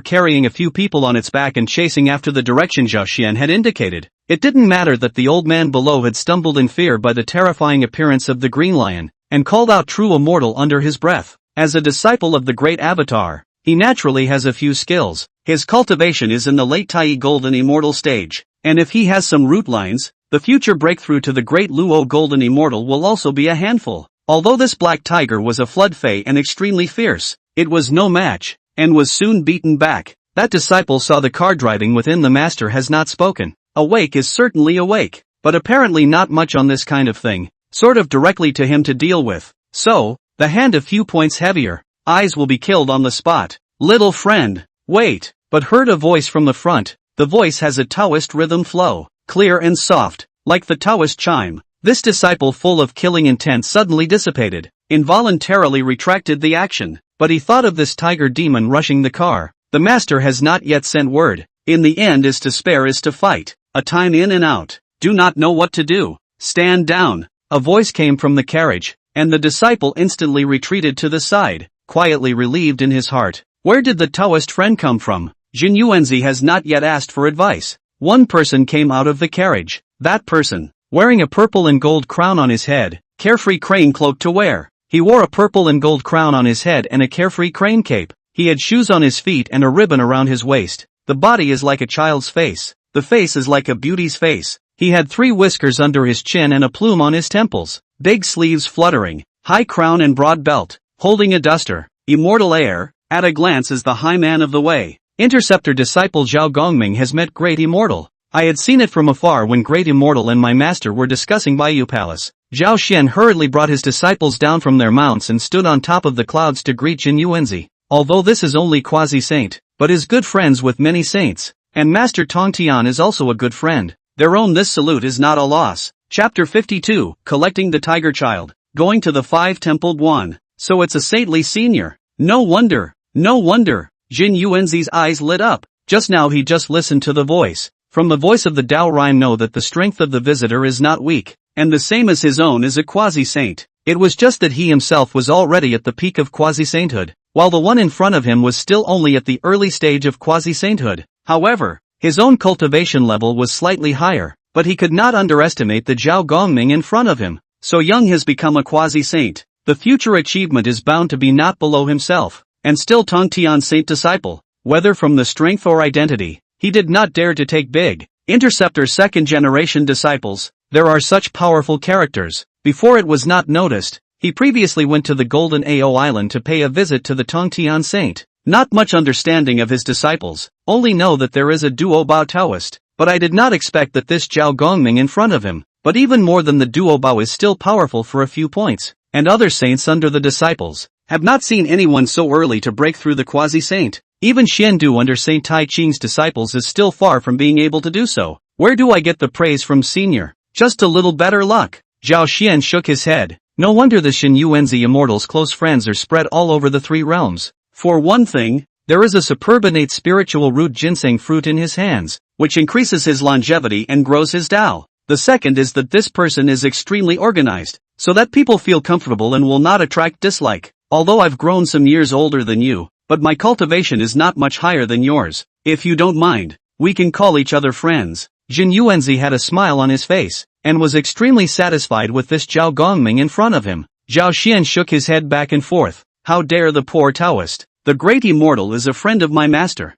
carrying a few people on its back and chasing after the direction Zhao Xian had indicated. It didn't matter that the old man below had stumbled in fear by the terrifying appearance of the green lion, and called out true immortal under his breath. As a disciple of the great avatar, he naturally has a few skills. His cultivation is in the late Taiqing golden immortal stage, and if he has some root lines, the future breakthrough to the Great Luo golden immortal will also be a handful. Although this black tiger was a flood fae and extremely fierce, it was no match, and was soon beaten back. That disciple saw the car driving within. The master has not spoken. Awake is certainly awake, but apparently not much on this kind of thing, sort of directly to him to deal with. So, the hand a few points heavier, eyes will be killed on the spot. Little friend, wait, but heard a voice from the front. The voice has a Taoist rhythm flow, clear and soft, like the Taoist chime. This disciple full of killing intent suddenly dissipated, involuntarily retracted the action, but he thought of this tiger demon rushing the car. The master has not yet sent word. In the end is to spare is to fight. A time in and out. Do not know what to do. Stand down. A voice came from the carriage, and the disciple instantly retreated to the side, quietly relieved in his heart. Where did the Taoist friend come from? Jin Yuanzi has not yet asked for advice. One person came out of the carriage. That person, wearing a purple and gold crown on his head, carefree crane cloak to wear. He wore a purple and gold crown on his head and a carefree crane cape. He had shoes on his feet and a ribbon around his waist. The body is like a child's face. The face is like a beauty's face. He had 3 whiskers under his chin and a plume on his temples. Big sleeves fluttering, high crown and broad belt, holding a duster. Immortal air, at a glance is the high man of the way. Interceptor disciple Zhao Gongming has met Great Immortal. I had seen it from afar when Great Immortal and my master were discussing Baiyu Palace. Zhao Xian hurriedly brought his disciples down from their mounts and stood on top of the clouds to greet Jin Yuanzi. Although this is only Quasi-saint, but is good friends with many saints, and Master Tong Tian is also a good friend. Their own this salute is not a loss. Chapter 52, Collecting the Tiger Child, going to the 5-templed one. So it's a saintly senior. No wonder. Jin Yuanzi's eyes lit up. Just now he just listened to the voice. From the voice of the Tao rhyme know that the strength of the visitor is not weak, and the same as his own is a quasi-saint. It was just that he himself was already at the peak of quasi-sainthood, while the one in front of him was still only at the early stage of quasi-sainthood. However, his own cultivation level was slightly higher, but he could not underestimate the Zhao Gongming in front of him. So young has become a quasi-saint. The future achievement is bound to be not below himself, and still Tong Tian saint disciple, whether from the strength or identity. He did not dare to take big. Interceptor second generation disciples, there are such powerful characters. Before it was not noticed, He previously went to the Golden Ao Island to pay a visit to the Tongtian Saint. Not much understanding of his disciples, only know that there is a Duo Bao Taoist, but I did not expect that this Zhao Gongming in front of him, but even more than the Duo Bao is still powerful for a few points, and other saints under the disciples. Have not seen anyone so early to break through the Quasi-saint. Even Xiandu under Saint Taiqing's disciples is still far from being able to do so. Where do I get the praise from senior? Just a little better luck. Zhao Xian shook his head. No wonder the Shen Yuanzi Immortals' close friends are spread all over the 3 realms. For one thing, there is a superb innate spiritual root ginseng fruit in his hands, which increases his longevity and grows his Tao. The second is that this person is extremely organized, so that people feel comfortable and will not attract dislike. Although I've grown some years older than you, but my cultivation is not much higher than yours. If you don't mind, we can call each other friends. Jin Yuanzi had a smile on his face, and was extremely satisfied with this Zhao Gongming in front of him. Zhao Xian shook his head back and forth. How dare the poor Taoist? The great immortal is a friend of my master.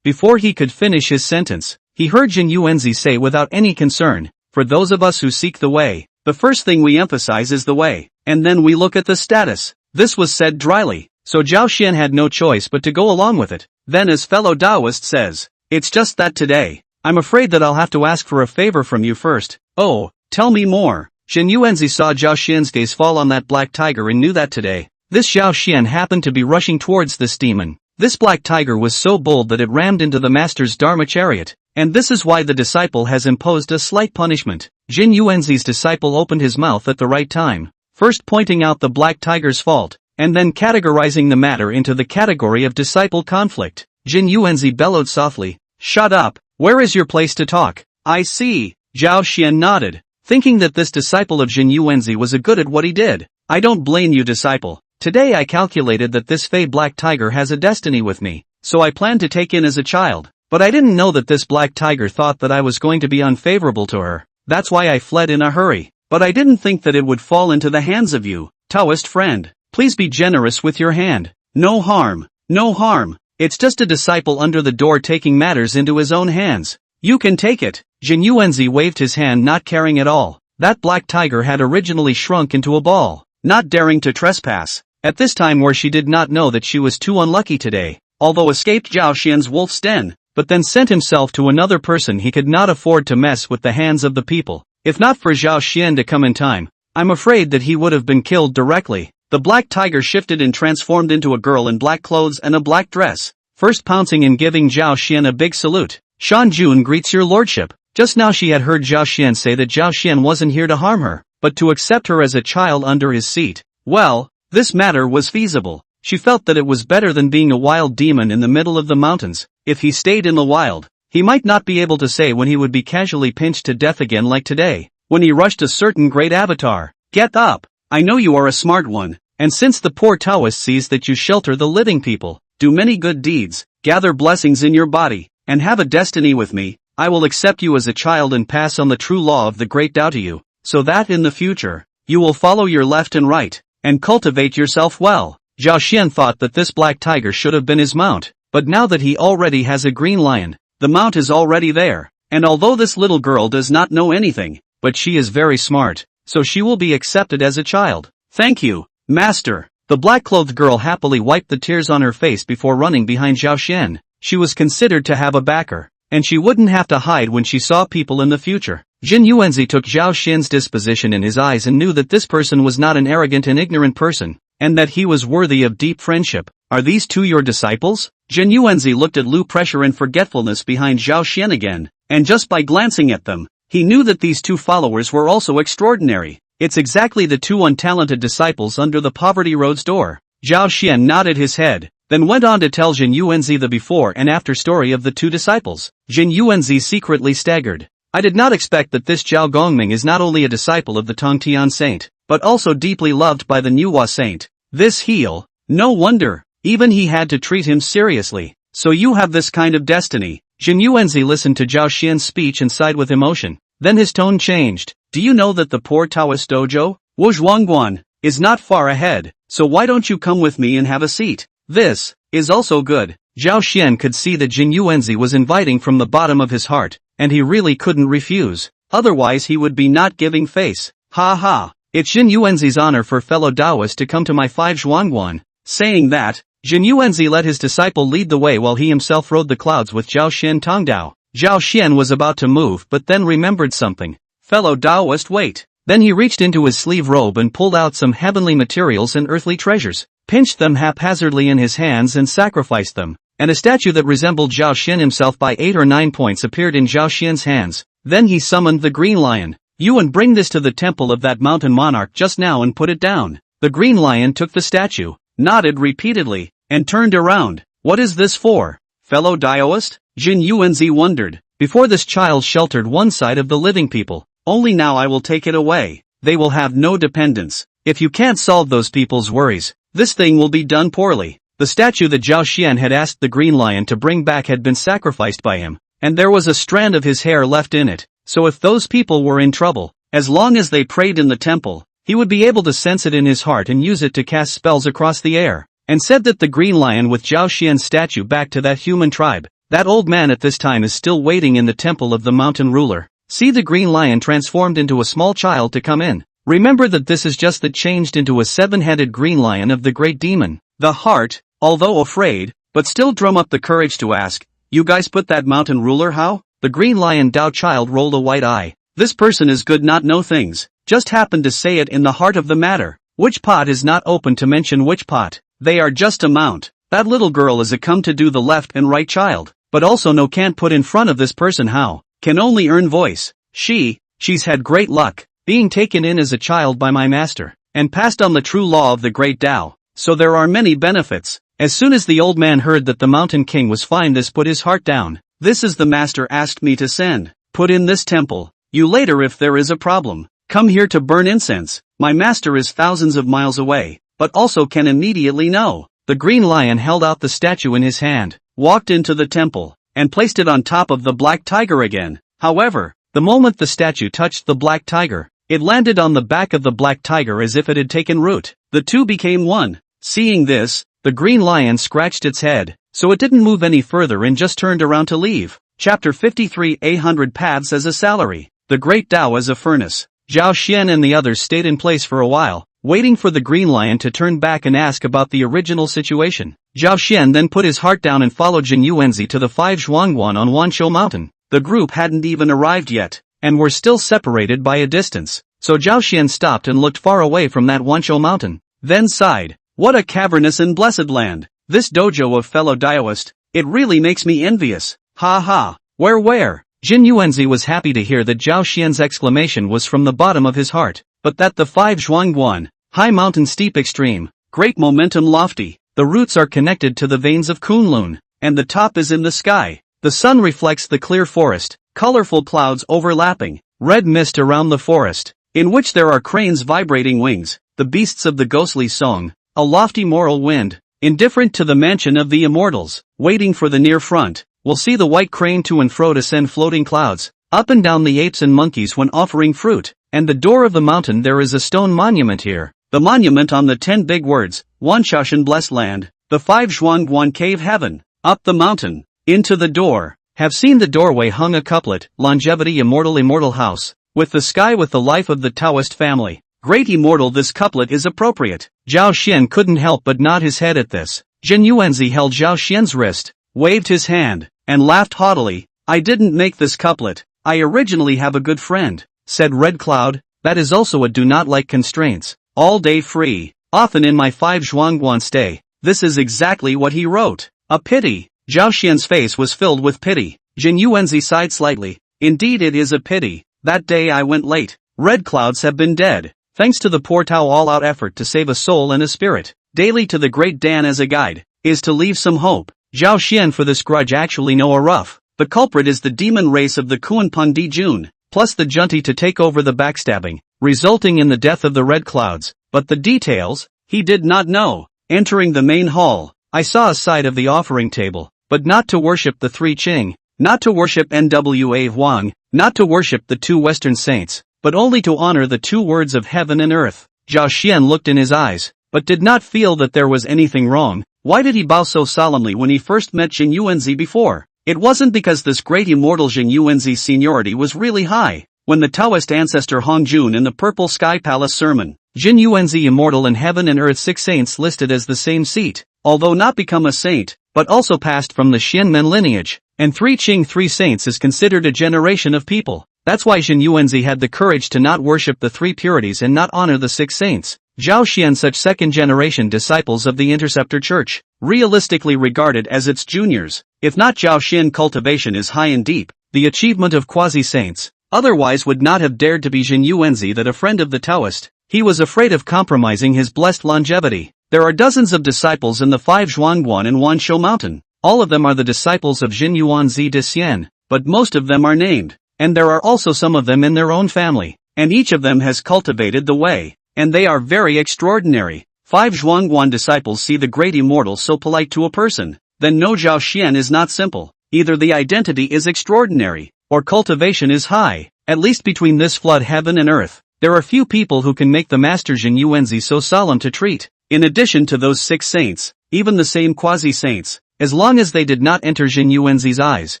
Before he could finish his sentence, he heard Jin Yuanzi say without any concern, for those of us who seek the way, the first thing we emphasize is the way, and then we look at the status. This was said dryly, so Zhao Xian had no choice but to go along with it. Then as fellow Taoist says, it's just that today, I'm afraid that I'll have to ask for a favor from you first. Oh, tell me more. Shen Yuanzi saw Zhao Xian's gaze fall on that black tiger and knew that today, this Zhao Xian happened to be rushing towards this demon. This black tiger was so bold that it rammed into the master's Dharma chariot, and this is why the disciple has imposed a slight punishment. Jin Yuanzi's disciple opened his mouth at the right time, first pointing out the black tiger's fault, and then categorizing the matter into the category of disciple conflict. Jin Yuanzi bellowed softly, "Shut up, where is your place to talk?" "I see." Zhao Xian nodded, thinking that this disciple of Jin Yuanzi was a good at what he did. "I don't blame you, disciple. Today I calculated that this fey black tiger has a destiny with me, so I planned to take in as a child, but I didn't know that this black tiger thought that I was going to be unfavorable to her. That's why I fled in a hurry, but I didn't think that it would fall into the hands of you, Taoist friend. Please be generous with your hand. No harm, no harm. It's just a disciple under the door taking matters into his own hands. You can take it." Jin Yuanzi waved his hand, not caring at all. That black tiger had originally shrunk into a ball, not daring to trespass. At this time where she did not know that she was too unlucky today, although escaped Zhao Xian's wolf's den, but then sent himself to another person. He could not afford to mess with the hands of the people. If not for Zhao Xian to come in time, I'm afraid that he would have been killed directly. The black tiger shifted and transformed into a girl in black clothes and a black dress, first pouncing and giving Zhao Xian a big salute. "Shanjun greets your lordship." Just now she had heard Zhao Xian say that Zhao Xian wasn't here to harm her, but to accept her as a child under his seat. Well, this matter was feasible. She felt that it was better than being a wild demon in the middle of the mountains. If he stayed in the wild, he might not be able to say when he would be casually pinched to death again like today, when he rushed a certain great avatar. "Get up. I know you are a smart one, and since the poor Taoist sees that you shelter the living people, do many good deeds, gather blessings in your body, and have a destiny with me, I will accept you as a child and pass on the true law of the great Tao to you, so that in the future, you will follow your left and right, and cultivate yourself well." Zhao Xian thought that this black tiger should have been his mount, but now that he already has a green lion, the mount is already there, and although this little girl does not know anything, but she is very smart, so she will be accepted as a child. "Thank you, master." The black-clothed girl happily wiped the tears on her face before running behind Zhao Xian. She was considered to have a backer, and she wouldn't have to hide when she saw people in the future. Jin Yuanzi took Zhao Xian's disposition in his eyes and knew that this person was not an arrogant and ignorant person, and that he was worthy of deep friendship. "Are these two your disciples?" Jin Yuanzi looked at Lu pressure and forgetfulness behind Zhao Xian again, and just by glancing at them, he knew that these two followers were also extraordinary. It's exactly the two untalented disciples under the Poverty Road's door. Zhao Xian nodded his head, then went on to tell Jin Yuanzi the before and after story of the two disciples. Jin Yuanzi secretly staggered. "I did not expect that this Zhao Gongming is not only a disciple of the Tongtian Saint, but also deeply loved by the Nuwa Saint. This heel, no wonder, even he had to treat him seriously. So you have this kind of destiny." Jin Yuanzi listened to Zhao Xian's speech and sighed with emotion. Then his tone changed. "Do you know that the poor Taoist dojo, Wuzhuangguan, is not far ahead, so why don't you come with me and have a seat? This is also good." Zhao Xian could see that Jin Yuanzi was inviting from the bottom of his heart, and he really couldn't refuse. Otherwise he would be not giving face. "Ha ha, It's Jin Yuanzi's honor for fellow Taoist to come to my 5 zhuangguan. Saying that, Jin Yuanzi let his disciple lead the way while he himself rode the clouds with Zhao Xian Tongdao. Zhao Xian was about to move but then remembered something. Fellow Taoist, wait. Then he reached into his sleeve robe and pulled out some heavenly materials and earthly treasures, pinched them haphazardly in his hands and sacrificed them. And a statue that resembled Zhao Xian himself by 8 or 9 points appeared in Zhao Xian's hands. Then he summoned the Green Lion. Yuan, bring this to the temple of that mountain monarch just now and put it down. The Green Lion took the statue, nodded repeatedly, and turned around. What is this for? Fellow Taoist? Jin Yuanzi wondered. Before this child sheltered one side of the living people. Only now I will take it away. They will have no dependence. If you can't solve those people's worries, this thing will be done poorly. The statue that Zhao Xian had asked the Green Lion to bring back had been sacrificed by him, and there was a strand of his hair left in it, so if those people were in trouble, as long as they prayed in the temple, he would be able to sense it in his heart and use it to cast spells across the air, and said that the Green Lion with Zhao Xian's statue back to that human tribe. That old man at this time is still waiting in the temple of the mountain ruler. See the Green Lion transformed into a small child to come in. Remember that this is just that changed into a 7-headed Green Lion of the great demon. The heart, although afraid, but still drum up the courage to ask, you guys put that mountain ruler how? The Green Lion Dao child rolled a white eye. This person is good not know things, just happened to say it in the heart of the matter. Which pot is not open to mention which pot? They are just a mount. That little girl is a come to do the left and right child, but also no can't put in front of this person how? Can only earn voice. She's had great luck, being taken in as a child by my master, and passed on the true law of the great Tao, so there are many benefits. As soon as the old man heard that the mountain king was fine, this put his heart down. This is the master asked me to send. Put in this temple. You later if there is a problem, come here to burn incense. My master is thousands of miles away, but also can immediately know. The Green Lion held out the statue in his hand, walked into the temple, and placed it on top of the black tiger again. However, the moment the statue touched the black tiger, it landed on the back of the black tiger as if it had taken root. The two became one. Seeing this, the Green Lion scratched its head, so it didn't move any further and just turned around to leave. Chapter 53 100 Paths as a Salary. The Great Tao as a Furnace. Zhao Xian and the others stayed in place for a while, waiting for the Green Lion to turn back and ask about the original situation. Zhao Xian then put his heart down and followed Jin Yuanzi to the 5 zhuangguan on Wanshou Mountain. The group hadn't even arrived yet, and were still separated by a distance, so Zhao Xian stopped and looked far away from that Wanshou Mountain, then sighed. What a cavernous and blessed land! This dojo of fellow Taoist, it really makes me envious. Ha ha! Where? Jin Yuanzi was happy to hear that Zhao Xian's exclamation was from the bottom of his heart, but that the 5 zhuangguan, high mountain steep extreme, great momentum lofty, the roots are connected to the veins of Kunlun, and the top is in the sky. The sun reflects the clear forest, colorful clouds overlapping, red mist around the forest, in which there are cranes vibrating wings, the beasts of the ghostly song, a lofty moral wind, indifferent to the mansion of the Immortals, waiting for the near front, will see the white crane to and fro to send floating clouds, up and down the apes and monkeys when offering fruit, and the door of the mountain there is a stone monument here, the monument on the 10 big words, Wanshashan blessed land, the 5 zhuangguan cave heaven, up the mountain. Into the door, have seen the doorway hung a couplet, longevity immortal house, with the sky with the life of the Taoist family. Great immortal, this couplet is appropriate. Zhao Xian couldn't help but nod his head at this. Jin Yuanzi held Zhao Xian's wrist, waved his hand, and laughed haughtily. I didn't make this couplet, I originally have a good friend, said Red Cloud, that is also a do not like constraints, all day free, often in my 5 zhuangguan stay. This is exactly what he wrote. A pity. Zhao Xian's face was filled with pity. Jin Yuanzi sighed slightly. Indeed it is a pity. That day I went late. Red clouds have been dead. Thanks to the poor Tao all-out effort to save a soul and a spirit. Daily to the great Dan as a guide, is to leave some hope. Zhao Xian for this grudge actually know a rough. The culprit is the demon race of the Kuan Di Jun, plus the junti to take over the backstabbing, resulting in the death of the red clouds. But the details, he did not know. Entering the main hall, I saw a side of the offering table. But not to worship the 3 Qing, not to worship Nwa Huang, not to worship the 2 Western saints, but only to honor the 2 words of heaven and earth. Zhao Xian looked in his eyes, but did not feel that there was anything wrong. Why did he bow so solemnly when he first met Jin Yuanzi before? It wasn't because this great immortal Jin Yuanzi's seniority was really high. when the Taoist ancestor Hongjun in the Purple Sky Palace sermon, Jin Yuanzi immortal in heaven and earth 6 saints listed as the same seat, although not become a saint, but also passed from the Xianmen lineage, and 3 Qing 3 saints is considered a generation of people. That's why Jin Yuanzi had the courage to not worship the 3 purities and not honor the 6 saints. Zhao Xian such second-generation disciples of the Interceptor Church, realistically regarded as its juniors, if not Zhao Xian cultivation is high and deep, the achievement of quasi-saints, otherwise would not have dared to be Jin Yuanzi that a friend of the Taoist, he was afraid of compromising his blessed longevity. There are dozens of disciples in the 5 Zhuangguan and Wanshou Mountain, all of them are the disciples of Jin Yuanzi de Xian, but most of them are named, and there are also some of them in their own family, and each of them has cultivated the way. And they are very extraordinary. 5 Zhuangguan disciples see the great immortal so polite to a person, then no Zhao Xian is not simple, either the identity is extraordinary, or cultivation is high, at least between this flood heaven and earth. There are few people who can make the master Jin Yuanzi so solemn to treat. In addition to those 6 saints, even the same quasi-saints, as long as they did not enter Jin Yuanzi's eyes,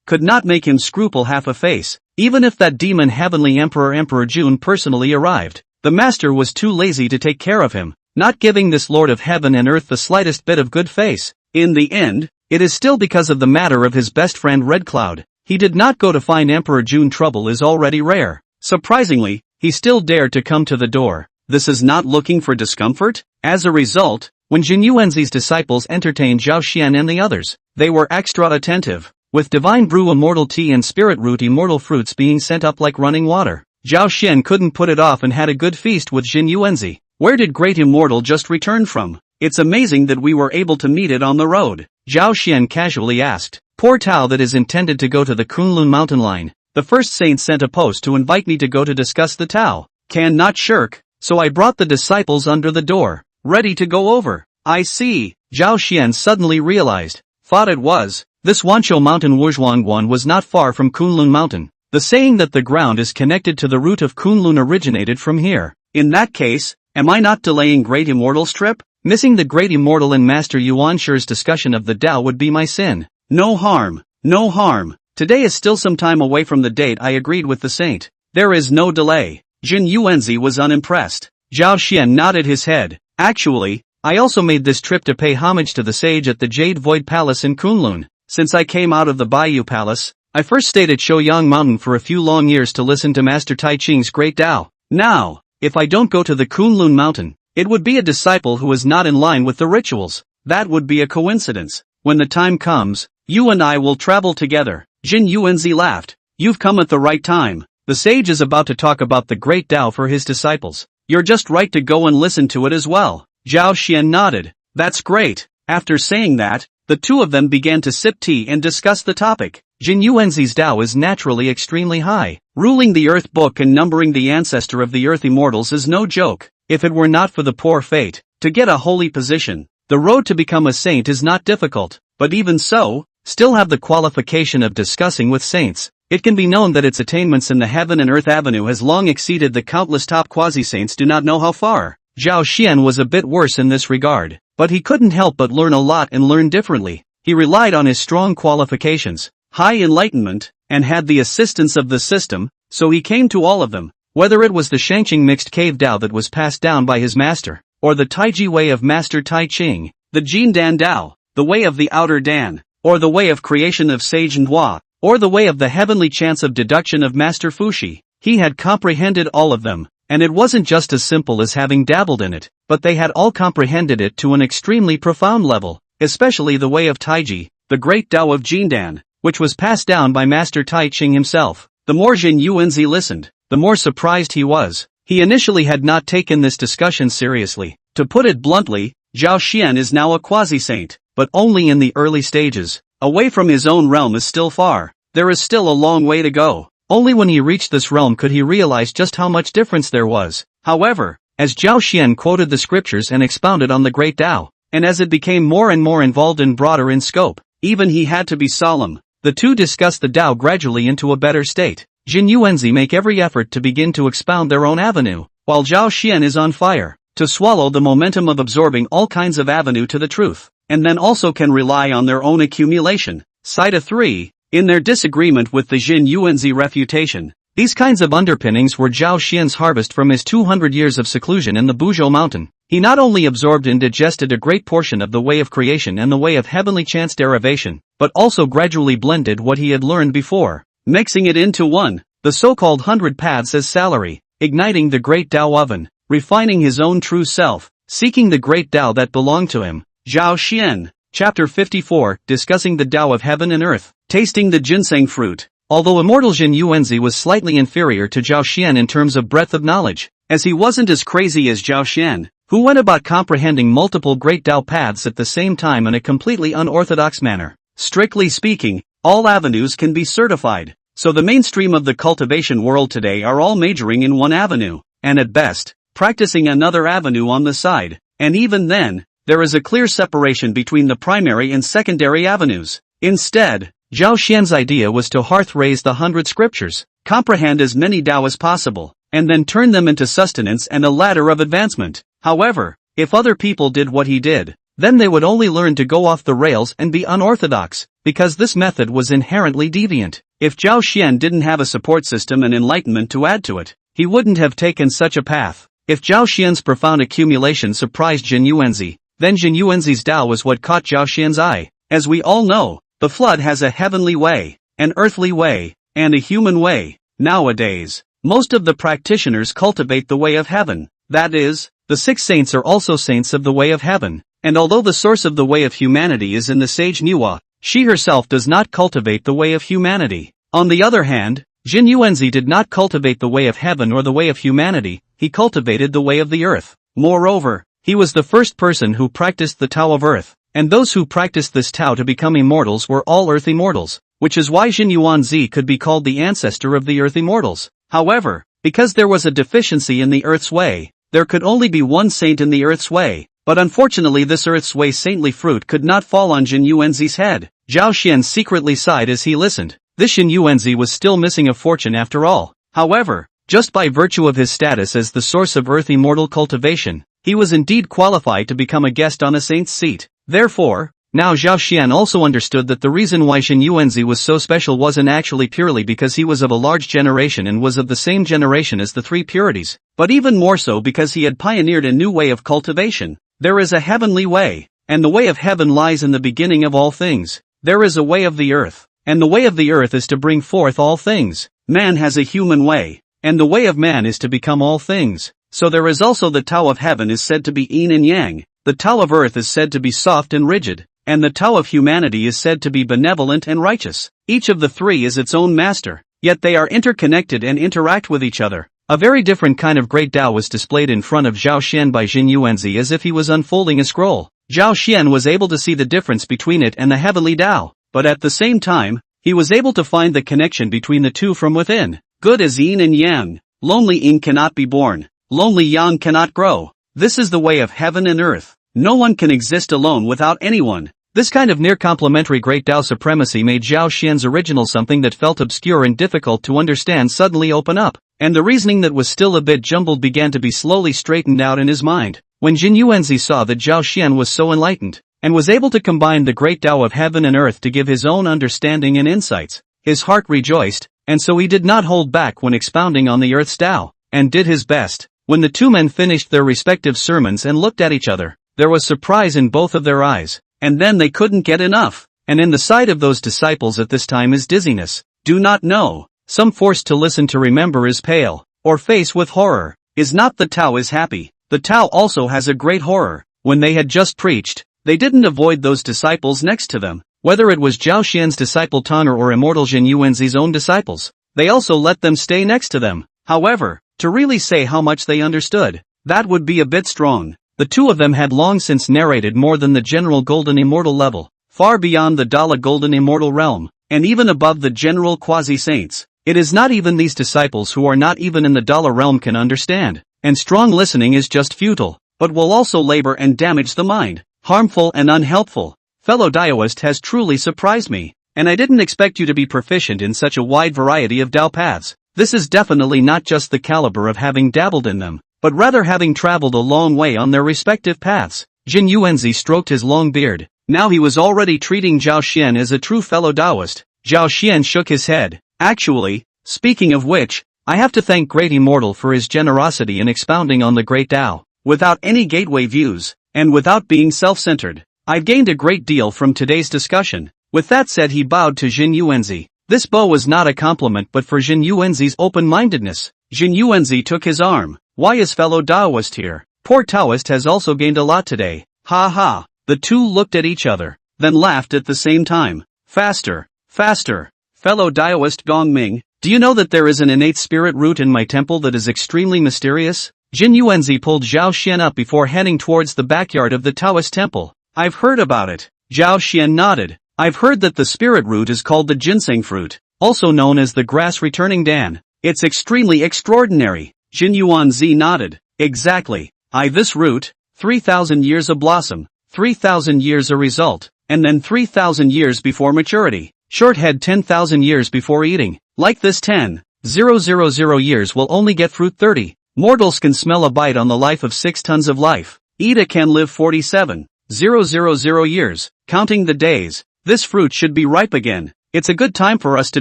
could not make him scruple half a face, even if that demon heavenly Emperor Jun personally arrived. The master was too lazy to take care of him, not giving this Lord of heaven and earth the slightest bit of good face. In the end, it is still because of the matter of his best friend Red Cloud. He did not go to find Emperor Jun. Trouble is already rare. Surprisingly, he still dared to come to the door. This is not looking for discomfort? As a result, when Jin Yuanzi's disciples entertained Zhao Xian and the others, they were extra attentive, with divine brew immortal tea and spirit root immortal fruits being sent up like running water. Zhao Xian couldn't put it off and had a good feast with Jin Yuanzi. Where did Great Immortal just return from? It's amazing that we were able to meet it on the road. Zhao Xian casually asked. Poor Tao that is intended to go to the Kunlun mountain line. The first saint sent a post to invite me to go to discuss the Tao. Can not shirk, so I brought the disciples under the door, ready to go over. I see. Zhao Xian suddenly realized. Thought it was. This Wanshou mountain Wuzhuangguan was not far from Kunlun mountain. The saying that the ground is connected to the root of Kunlun originated from here. In that case, am I not delaying Great Immortal's trip? Missing the Great Immortal and Master Yuan Shi's discussion of the Tao would be my sin. No harm, no harm. Today is still some time away from the date I agreed with the saint. There is no delay. Jin Yuanzi was unimpressed. Zhao Xian nodded his head. Actually, I also made this trip to pay homage to the sage at the Jade Void Palace in Kunlun. Since I came out of the Bayou Palace, I first stayed at Shouyang Mountain for a few long years to listen to Master Taiqing's great Tao. Now, if I don't go to the Kunlun mountain, it would be a disciple who is not in line with the rituals. That would be a coincidence. When the time comes, you and I will travel together. Jin Yuanzi laughed. You've come at the right time. The sage is about to talk about the great Tao for his disciples. You're just right to go and listen to it as well. Zhao Xian nodded. That's great. After saying that, the two of them began to sip tea and discuss the topic. Jin Yuanzi's Tao is naturally extremely high. Ruling the Earth Book and numbering the ancestor of the Earth Immortals is no joke. If it were not for the poor fate, to get a holy position, the road to become a saint is not difficult, but even so, still have the qualification of discussing with saints. It can be known that its attainments in the heaven and earth avenue has long exceeded the countless top quasi-saints do not know how far. Zhao Xian was a bit worse in this regard, but he couldn't help but learn a lot and learn differently. He relied on his strong qualifications, high enlightenment, and had the assistance of the system, so he came to all of them, whether it was the Shangqing mixed cave Tao that was passed down by his master, or the Taiji way of Master Taiqing, the Jin Dan Tao, the way of the outer Dan, or the way of creation of Sage Nhua, or the way of the heavenly chance of deduction of Master Fuxi. He had comprehended all of them, and it wasn't just as simple as having dabbled in it, but they had all comprehended it to an extremely profound level, especially the way of Taiji, the great Tao of Jindan, which was passed down by Master Taiqing himself. The more Jin Yuanzi listened, the more surprised he was. He initially had not taken this discussion seriously. To put it bluntly, Zhao Xian is now a quasi-saint, but only in the early stages. Away from his own realm is still far. There is still a long way to go. Only when he reached this realm could he realize just how much difference there was. However, as Zhao Xian quoted the scriptures and expounded on the great Tao, and as it became more and more involved and broader in scope, even he had to be solemn. The two discussed the Tao gradually into a better state. Jin Yuanzi make every effort to begin to expound their own avenue, while Zhao Xian is on fire, to swallow the momentum of absorbing all kinds of avenue to the truth, and then also can rely on their own accumulation. Side 3. In their disagreement with the Jin Yuanzi refutation, These kinds of underpinnings were Zhao Xian's harvest from his 200 years of seclusion in the Buzhou mountain. He not only absorbed and digested a great portion of the way of creation and the way of heavenly chance derivation, but also gradually blended what he had learned before, mixing it into one, the so-called 100 paths as salary, igniting the great Tao oven, refining his own true self, seeking the great Tao that belonged to him. Zhao Xian. Chapter 54, discussing the Tao of heaven and earth, tasting the ginseng fruit. Although immortal Jin Yuanzi was slightly inferior to Zhao Xian in terms of breadth of knowledge, as he wasn't as crazy as Zhao Xian, who went about comprehending multiple great Tao paths at the same time in a completely unorthodox manner. Strictly speaking, all avenues can be certified, so the mainstream of the cultivation world today are all majoring in one avenue, and at best, practicing another avenue on the side, and even then, there is a clear separation between the primary and secondary avenues. Instead, Zhao Xian's idea was to hearth-raise the 100 scriptures, comprehend as many Tao as possible, and then turn them into sustenance and a ladder of advancement. However, if other people did what he did, then they would only learn to go off the rails and be unorthodox, because this method was inherently deviant. If Zhao Xian didn't have a support system and enlightenment to add to it, he wouldn't have taken such a path. If Zhao Xian's profound accumulation surprised Jin Yuanzi, then Jin Yuanzi's Tao was what caught Zhao Xian's eye. As we all know, the flood has a heavenly way, an earthly way, and a human way. Nowadays, most of the practitioners cultivate the way of heaven. That is, the 6 saints are also saints of the way of heaven, and although the source of the way of humanity is in the sage Manhwa, she herself does not cultivate the way of humanity. On the other hand, Jin Yuanzi did not cultivate the way of heaven or the way of humanity, he cultivated the way of the earth. Moreover, he was the first person who practiced the Tao of earth, and those who practiced this Tao to become immortals were all earth immortals, which is why Jin Yuanzi could be called the ancestor of the earth immortals. However, because there was a deficiency in the earth's way, there could only be one saint in the earth's way, but unfortunately this earth's way saintly fruit could not fall on Jin Yuanzi's head. Zhao Xian secretly sighed as he listened. This Jin Yuanzi was still missing a fortune after all. However, just by virtue of his status as the source of earth immortal cultivation, he was indeed qualified to become a guest on a saint's seat. Therefore, now Zhao Xian also understood that the reason why Jin Yuanzi was so special wasn't actually purely because he was of a large generation and was of the same generation as the 3 purities, but even more so because he had pioneered a new way of cultivation. There is a heavenly way, and the way of heaven lies in the beginning of all things. There is a way of the earth, and the way of the earth is to bring forth all things. Man has a human way, and the way of man is to become all things. So there is also the Tao of heaven is said to be yin and yang, the Tao of earth is said to be soft and rigid, and the Tao of humanity is said to be benevolent and righteous. Each of the 3 is its own master, yet they are interconnected and interact with each other. A very different kind of great Tao was displayed in front of Zhao Xian by Jin Yuanzi as if he was unfolding a scroll. Zhao Xian was able to see the difference between it and the heavenly Tao, but at the same time, he was able to find the connection between the two from within. Good is yin and yang. Lonely yin cannot be born. Lonely yang cannot grow. This is the way of heaven and earth. No one can exist alone without anyone. This kind of near-complementary great Tao supremacy made Zhao Xian's original something that felt obscure and difficult to understand suddenly open up, and the reasoning that was still a bit jumbled began to be slowly straightened out in his mind. When Jin Yuanzi saw that Zhao Xian was so enlightened, and was able to combine the great Tao of heaven and earth to give his own understanding and insights, his heart rejoiced, and so he did not hold back when expounding on the earth's Tao, and did his best. When the 2 men finished their respective sermons and looked at each other, there was surprise in both of their eyes, and then they couldn't get enough. And in the sight of those disciples at this time is dizziness. Do not know. Some forced to listen to remember is pale, or face with horror. Is not the Tao is happy. The Tao also has a great horror. When they had just preached, they didn't avoid those disciples next to them, whether it was Zhao Xian's disciple Tanner or immortal Jin Yuanzi's own disciples. They also let them stay next to them. However, to really say how much they understood, that would be a bit strong. The 2 of them had long since narrated more than the general golden immortal level, far beyond the Dala golden immortal realm, and even above the general quasi-saints. It is not even these disciples who are not even in the Dala realm can understand, and strong listening is just futile, but will also labor and damage the mind, harmful and unhelpful. Fellow Daoist has truly surprised me, and I didn't expect you to be proficient in such a wide variety of Tao paths. This is definitely not just the caliber of having dabbled in them, but rather having traveled a long way on their respective paths. Jin Yuanzi stroked his long beard. Now he was already treating Zhao Xian as a true fellow Taoist. Zhao Xian shook his head. Actually, Speaking of which, I have to thank Great Immortal for his generosity in expounding on the Great Tao, without any gateway views, and without being self-centered. I've gained a great deal from today's discussion. With that said, he bowed to Jin Yuanzi. This bow was not a compliment but for Jin Yuanzi's open-mindedness. Jin Yuanzi took his arm. Why is fellow Taoist here? Poor Taoist has also gained a lot today. Ha ha. The two looked at each other, then laughed at the same time. Faster, faster. Fellow Taoist Gongming, do you know that there is an innate spirit root in my temple that is extremely mysterious? Jin Yuanzi pulled Zhao Xian up before heading towards the backyard of the Taoist temple. I've heard about it. Zhao Xian nodded. I've heard that the spirit root is called the ginseng fruit, also known as the grass-returning Dan. It's extremely extraordinary. Jin Yuanzi nodded. Exactly. This root, 3,000 years a blossom, 3,000 years a result, and then 3,000 years before maturity. Shorthead 10,000 years before eating. Like this 10,000 years will only get fruit 30. Mortals can smell a bite on the life of 6 tons of life. Ida can live 47,000 years, counting the days. This fruit should be ripe again. It's a good time for us to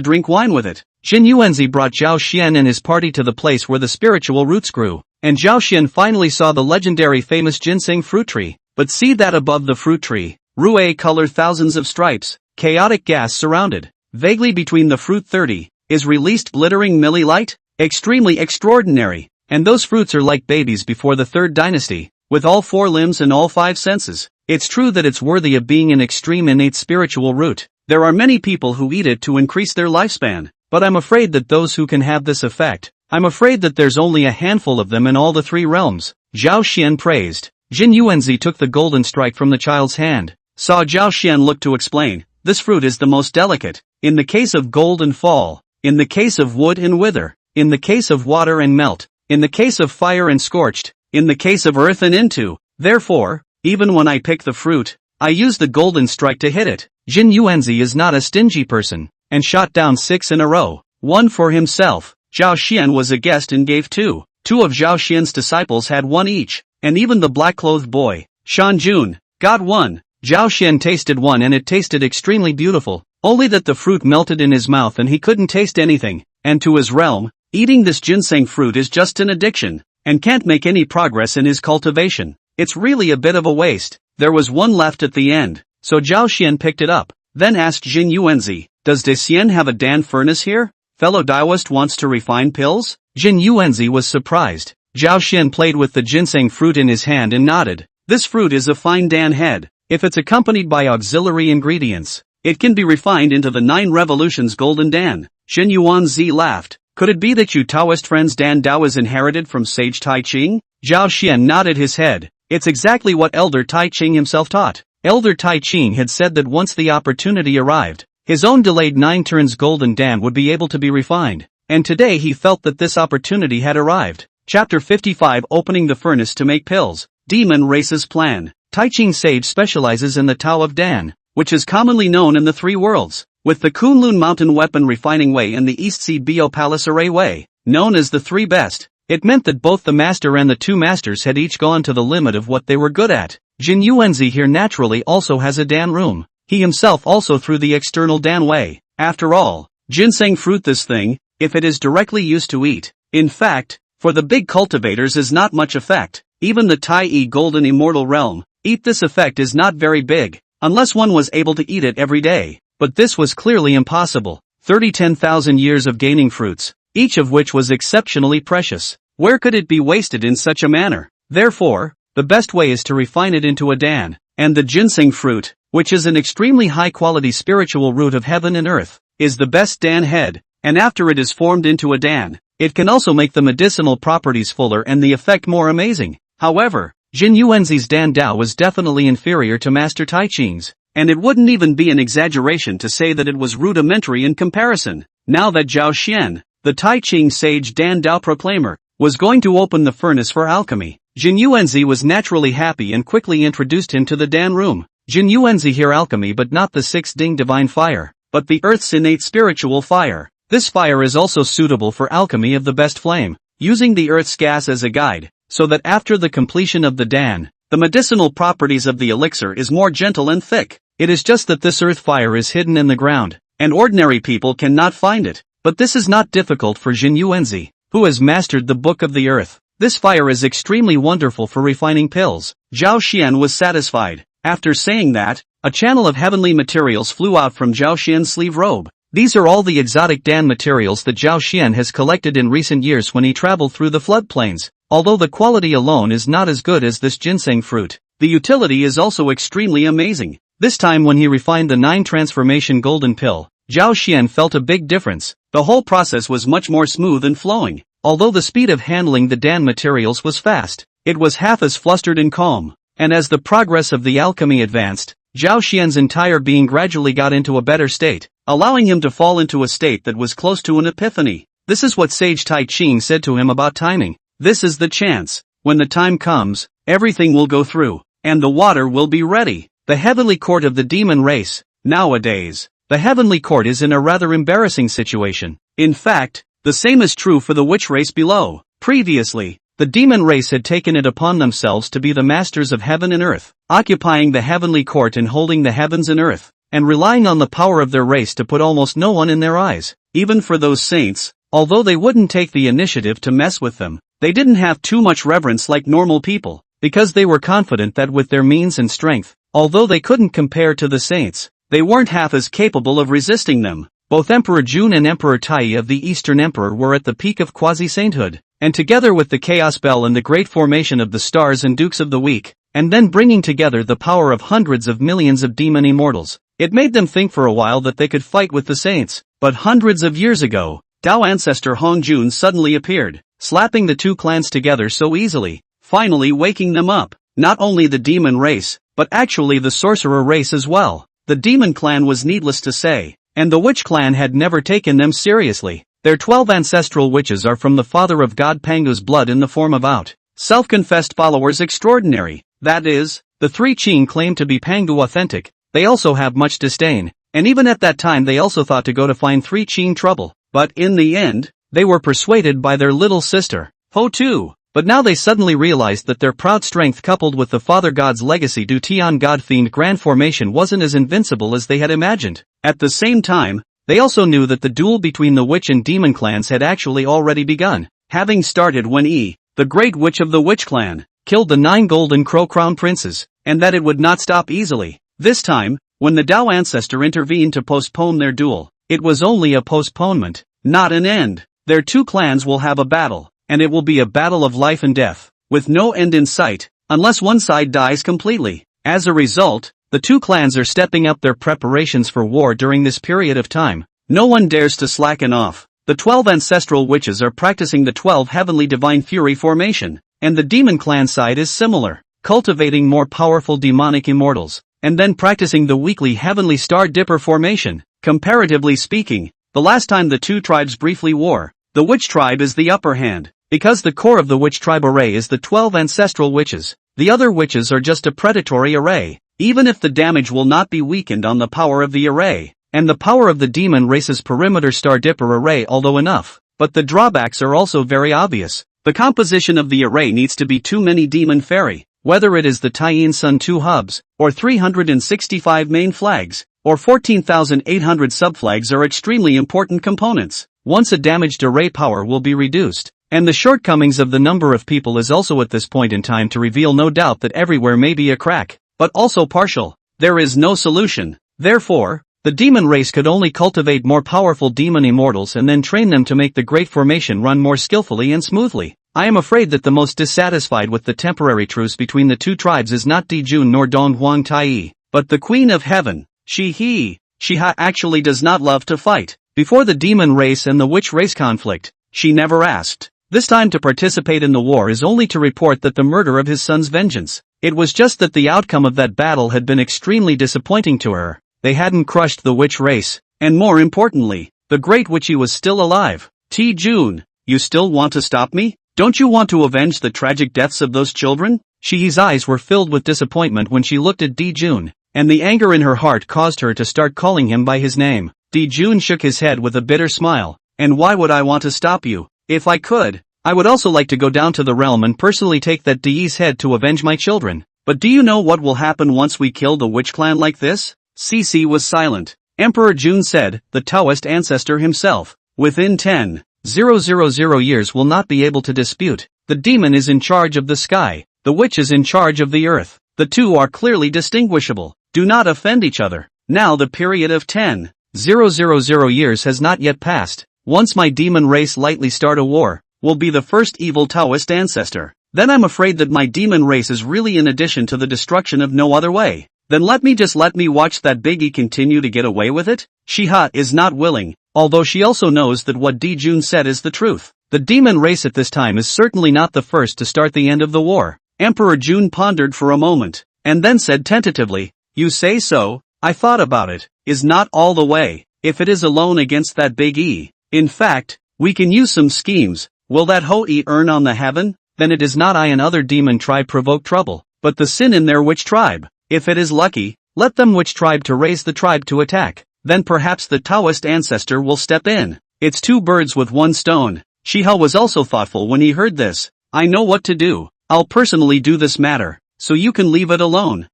drink wine with it. Jin Yuanzi brought Zhao Xian and his party to the place where the spiritual roots grew, and Zhao Xian finally saw the legendary famous ginseng fruit tree. But see that above the fruit tree, Rue color thousands of stripes, chaotic gas surrounded. Vaguely between the fruit 30, is released glittering milli light? Extremely extraordinary. And those fruits are like babies before the 3rd dynasty, with all 4 limbs and all 5 senses. It's true that it's worthy of being an extreme innate spiritual root. There are many people who eat it to increase their lifespan, but I'm afraid that those who can have this effect, I'm afraid that there's only a handful of them in all the 3 realms. Zhao Xian praised. Jin Yuanzi took the golden strike from the child's hand. Saw Zhao Xian look to explain. This fruit is the most delicate. In the case of gold and fall. In the case of wood and wither. In the case of water and melt. In the case of fire and scorched. In the case of earth and into. Therefore, even when I pick the fruit, I use the golden strike to hit it. Jin Yuanzi is not a stingy person, and shot down 6 in a row. 1 for himself. Zhao Xian was a guest and gave 2. 2 of Zhao Xian's disciples had 1 each, and even the black-clothed boy, Shanjun, got 1. Zhao Xian tasted 1 and it tasted extremely beautiful, only that the fruit melted in his mouth and he couldn't taste anything, and to his realm, eating this ginseng fruit is just an addiction, and can't make any progress in his cultivation. It's really a bit of a waste. There was 1 left at the end, so Zhao Xian picked it up, then asked Jin Yuanzi, does De Xian have a Dan furnace here? Fellow Taoist wants to refine pills? Jin Yuanzi was surprised. Zhao Xian played with the ginseng fruit in his hand and nodded. This fruit is a fine Dan head. If it's accompanied by auxiliary ingredients, it can be refined into the 9 revolutions golden Dan. Jin Yuanzi laughed. Could it be that you Taoist friends Dan Dao is inherited from sage Taiqing? Zhao Xian nodded his head. It's exactly what Elder Taiqing himself taught. Elder Taiqing had said that once the opportunity arrived, his own delayed 9 turns golden Dan would be able to be refined. And today he felt that this opportunity had arrived. Chapter 55 Opening the Furnace to Make Pills. Demon Race's Plan. Taiqing Sage specializes in the Tao of Dan, which is commonly known in the 3 worlds, with the Kunlun Mountain Weapon Refining Way and the East Sea Bio Palace Array Way, known as the 3 best. It meant that both the master and the 2 masters had each gone to the limit of what they were good at. Jin Yuanzi here naturally also has a Dan room. He himself also through the external Dan way. After all, ginseng fruit this thing, if it is directly used to eat. In fact, for the big cultivators is not much effect. Even the Tai Golden Immortal Realm, eat this effect is not very big, unless one was able to eat it every day. But this was clearly impossible. 10,000 years of gaining fruits, each of which was exceptionally precious. Where could it be wasted in such a manner? Therefore, the best way is to refine it into a Dan, and the ginseng fruit, which is an extremely high-quality spiritual root of heaven and earth, is the best Dan head, and after it is formed into a Dan, it can also make the medicinal properties fuller and the effect more amazing. However, Jin Yuanzi's Dan Dao was definitely inferior to Master Taiqing's, and it wouldn't even be an exaggeration to say that it was rudimentary in comparison. Now that Zhao Xian, the Taiqing sage Dan Dao proclaimer, was going to open the furnace for alchemy, Jin Yuanzi was naturally happy and quickly introduced him to the Dan room. Jin Yuanzi here alchemy but not the 6-ding divine fire, but the earth's innate spiritual fire. This fire is also suitable for alchemy of the best flame, using the earth's gas as a guide, so that after the completion of the Dan, the medicinal properties of the elixir is more gentle and thick. It is just that this earth fire is hidden in the ground, and ordinary people cannot find it. But this is not difficult for Jin Yuanzi, who has mastered the Book of the Earth. This fire is extremely wonderful for refining pills. Zhao Xian was satisfied. After saying that, a channel of heavenly materials flew out from Zhao Xian's sleeve robe. These are all the exotic Dan materials that Zhao Xian has collected in recent years when he traveled through the floodplains. Although the quality alone is not as good as this ginseng fruit, the utility is also extremely amazing. This time when he refined the 9 transformation golden pill, Zhao Xian felt a big difference. The whole process was much more smooth and flowing. Although the speed of handling the Dan materials was fast, it was half as flustered and calm. And as the progress of the alchemy advanced, Zhao Xian's entire being gradually got into a better state, allowing him to fall into a state that was close to an epiphany. This is what sage Taiqing said to him about timing. This is the chance. When the time comes, everything will go through, and the water will be ready. The heavenly court of the demon race. Nowadays, the heavenly court is in a rather embarrassing situation. In fact, the same is true for the witch race below. Previously, the demon race had taken it upon themselves to be the masters of heaven and earth, occupying the heavenly court and holding the heavens and earth, and relying on the power of their race to put almost no one in their eyes. Even for those saints, although they wouldn't take the initiative to mess with them, they didn't have too much reverence like normal people, because they were confident that with their means and strength, although they couldn't compare to the saints, they weren't half as capable of resisting them. Both Emperor Jun and Emperor Tai of the Eastern Emperor were at the peak of quasi-sainthood, and together with the Chaos Bell and the great formation of the Stars and Dukes of the Weak, and then bringing together the power of hundreds of millions of demon immortals, it made them think for a while that they could fight with the saints. But hundreds of years ago, Tao ancestor Hongjun suddenly appeared, slapping the two clans together so easily, finally waking them up. Not only the demon race, but actually the sorcerer race as well. The demon clan was needless to say, and the witch clan had never taken them seriously. Their 12 ancestral witches are from the father of God Pangu's blood in the form of self-confessed followers extraordinary. That is, the 3 Qing claim to be Pangu authentic. They also have much disdain, and even at that time they also thought to go to find 3 Qing trouble. But in the end, they were persuaded by their little sister, Ho too. But now they suddenly realized that their proud strength coupled with the Father God's legacy due Tian God Fiend grand formation wasn't as invincible as they had imagined. At the same time, they also knew that the duel between the witch and demon clans had actually already begun, having started when the great witch of the witch clan, killed the 9 golden crow crown princes, and that it would not stop easily. This time, when the Dao ancestor intervened to postpone their duel, it was only a postponement, not an end. Their 2 clans will have a battle. And it will be a battle of life and death, with no end in sight, unless one side dies completely. As a result, the 2 clans are stepping up their preparations for war during this period of time. No one dares to slacken off. The 12 ancestral witches are practicing the 12 heavenly divine fury formation, and the demon clan side is similar, cultivating more powerful demonic immortals, and then practicing the weekly heavenly star dipper formation. Comparatively speaking, the last time the 2 tribes briefly war, the witch tribe is the upper hand. Because the core of the witch tribe array is the 12 ancestral witches, the other witches are just a predatory array. Even if the damage will not be weakened on the power of the array, and the power of the demon race's perimeter star dipper array although enough, but the drawbacks are also very obvious. The composition of the array needs to be too many demon fairy, whether it is the Taiyin Sun 2 hubs, or 365 main flags, or 14,800 subflags are extremely important components. Once a damaged array power will be reduced. And the shortcomings of the number of people is also at this point in time to reveal no doubt that everywhere may be a crack, but also partial. There is no solution. Therefore, the demon race could only cultivate more powerful demon immortals and then train them to make the great formation run more skillfully and smoothly. I am afraid that the most dissatisfied with the temporary truce between the 2 tribes is not Di Jun nor Dong Huang Tai, but the Queen of Heaven. She actually does not love to fight. Before the demon race and the witch race conflict, she never asked. This time to participate in the war is only to report that the murder of his son's vengeance. It was just that the outcome of that battle had been extremely disappointing to her. They hadn't crushed the witch race, and more importantly, the great witchy was still alive. T. June, you still want to stop me? Don't you want to avenge the tragic deaths of those children? Shi's eyes were filled with disappointment when she looked at Di Jun, and the anger in her heart caused her to start calling him by his name. Di Jun shook his head with a bitter smile. And why would I want to stop you? If I could, I would also like to go down to the realm and personally take that Di's head to avenge my children. But do you know what will happen once we kill the witch clan like this? Cece was silent. Emperor Jun said, the Taoist ancestor himself. within 10,000 years will not be able to dispute. The demon is in charge of the sky, the witch is in charge of the earth. The two are clearly distinguishable. Do not offend each other. Now the period of 10,000 years has not yet passed. Once my demon race lightly start a war, will be the first evil Taoist ancestor. Then I'm afraid that my demon race is really in addition to the destruction of no other way. Then let me watch that Big E continue to get away with it? Shiha is not willing, although she also knows that what Dijun said is the truth. The demon race at this time is certainly not the first to start the end of the war. Emperor Jun pondered for a moment, and then said tentatively, "You say so? I thought about it. Is not all the way, if it is alone against that Big E. In fact, we can use some schemes. Will that Hoi earn on the heaven? Then it is not I and other demon tribe provoke trouble, but the sin in their witch tribe. If it is lucky, let them witch tribe to raise the tribe to attack. Then perhaps the Taoist ancestor will step in. It's two birds with one stone." Shiha was also thoughtful when he heard this. "I know what to do. I'll personally do this matter, so you can leave it alone.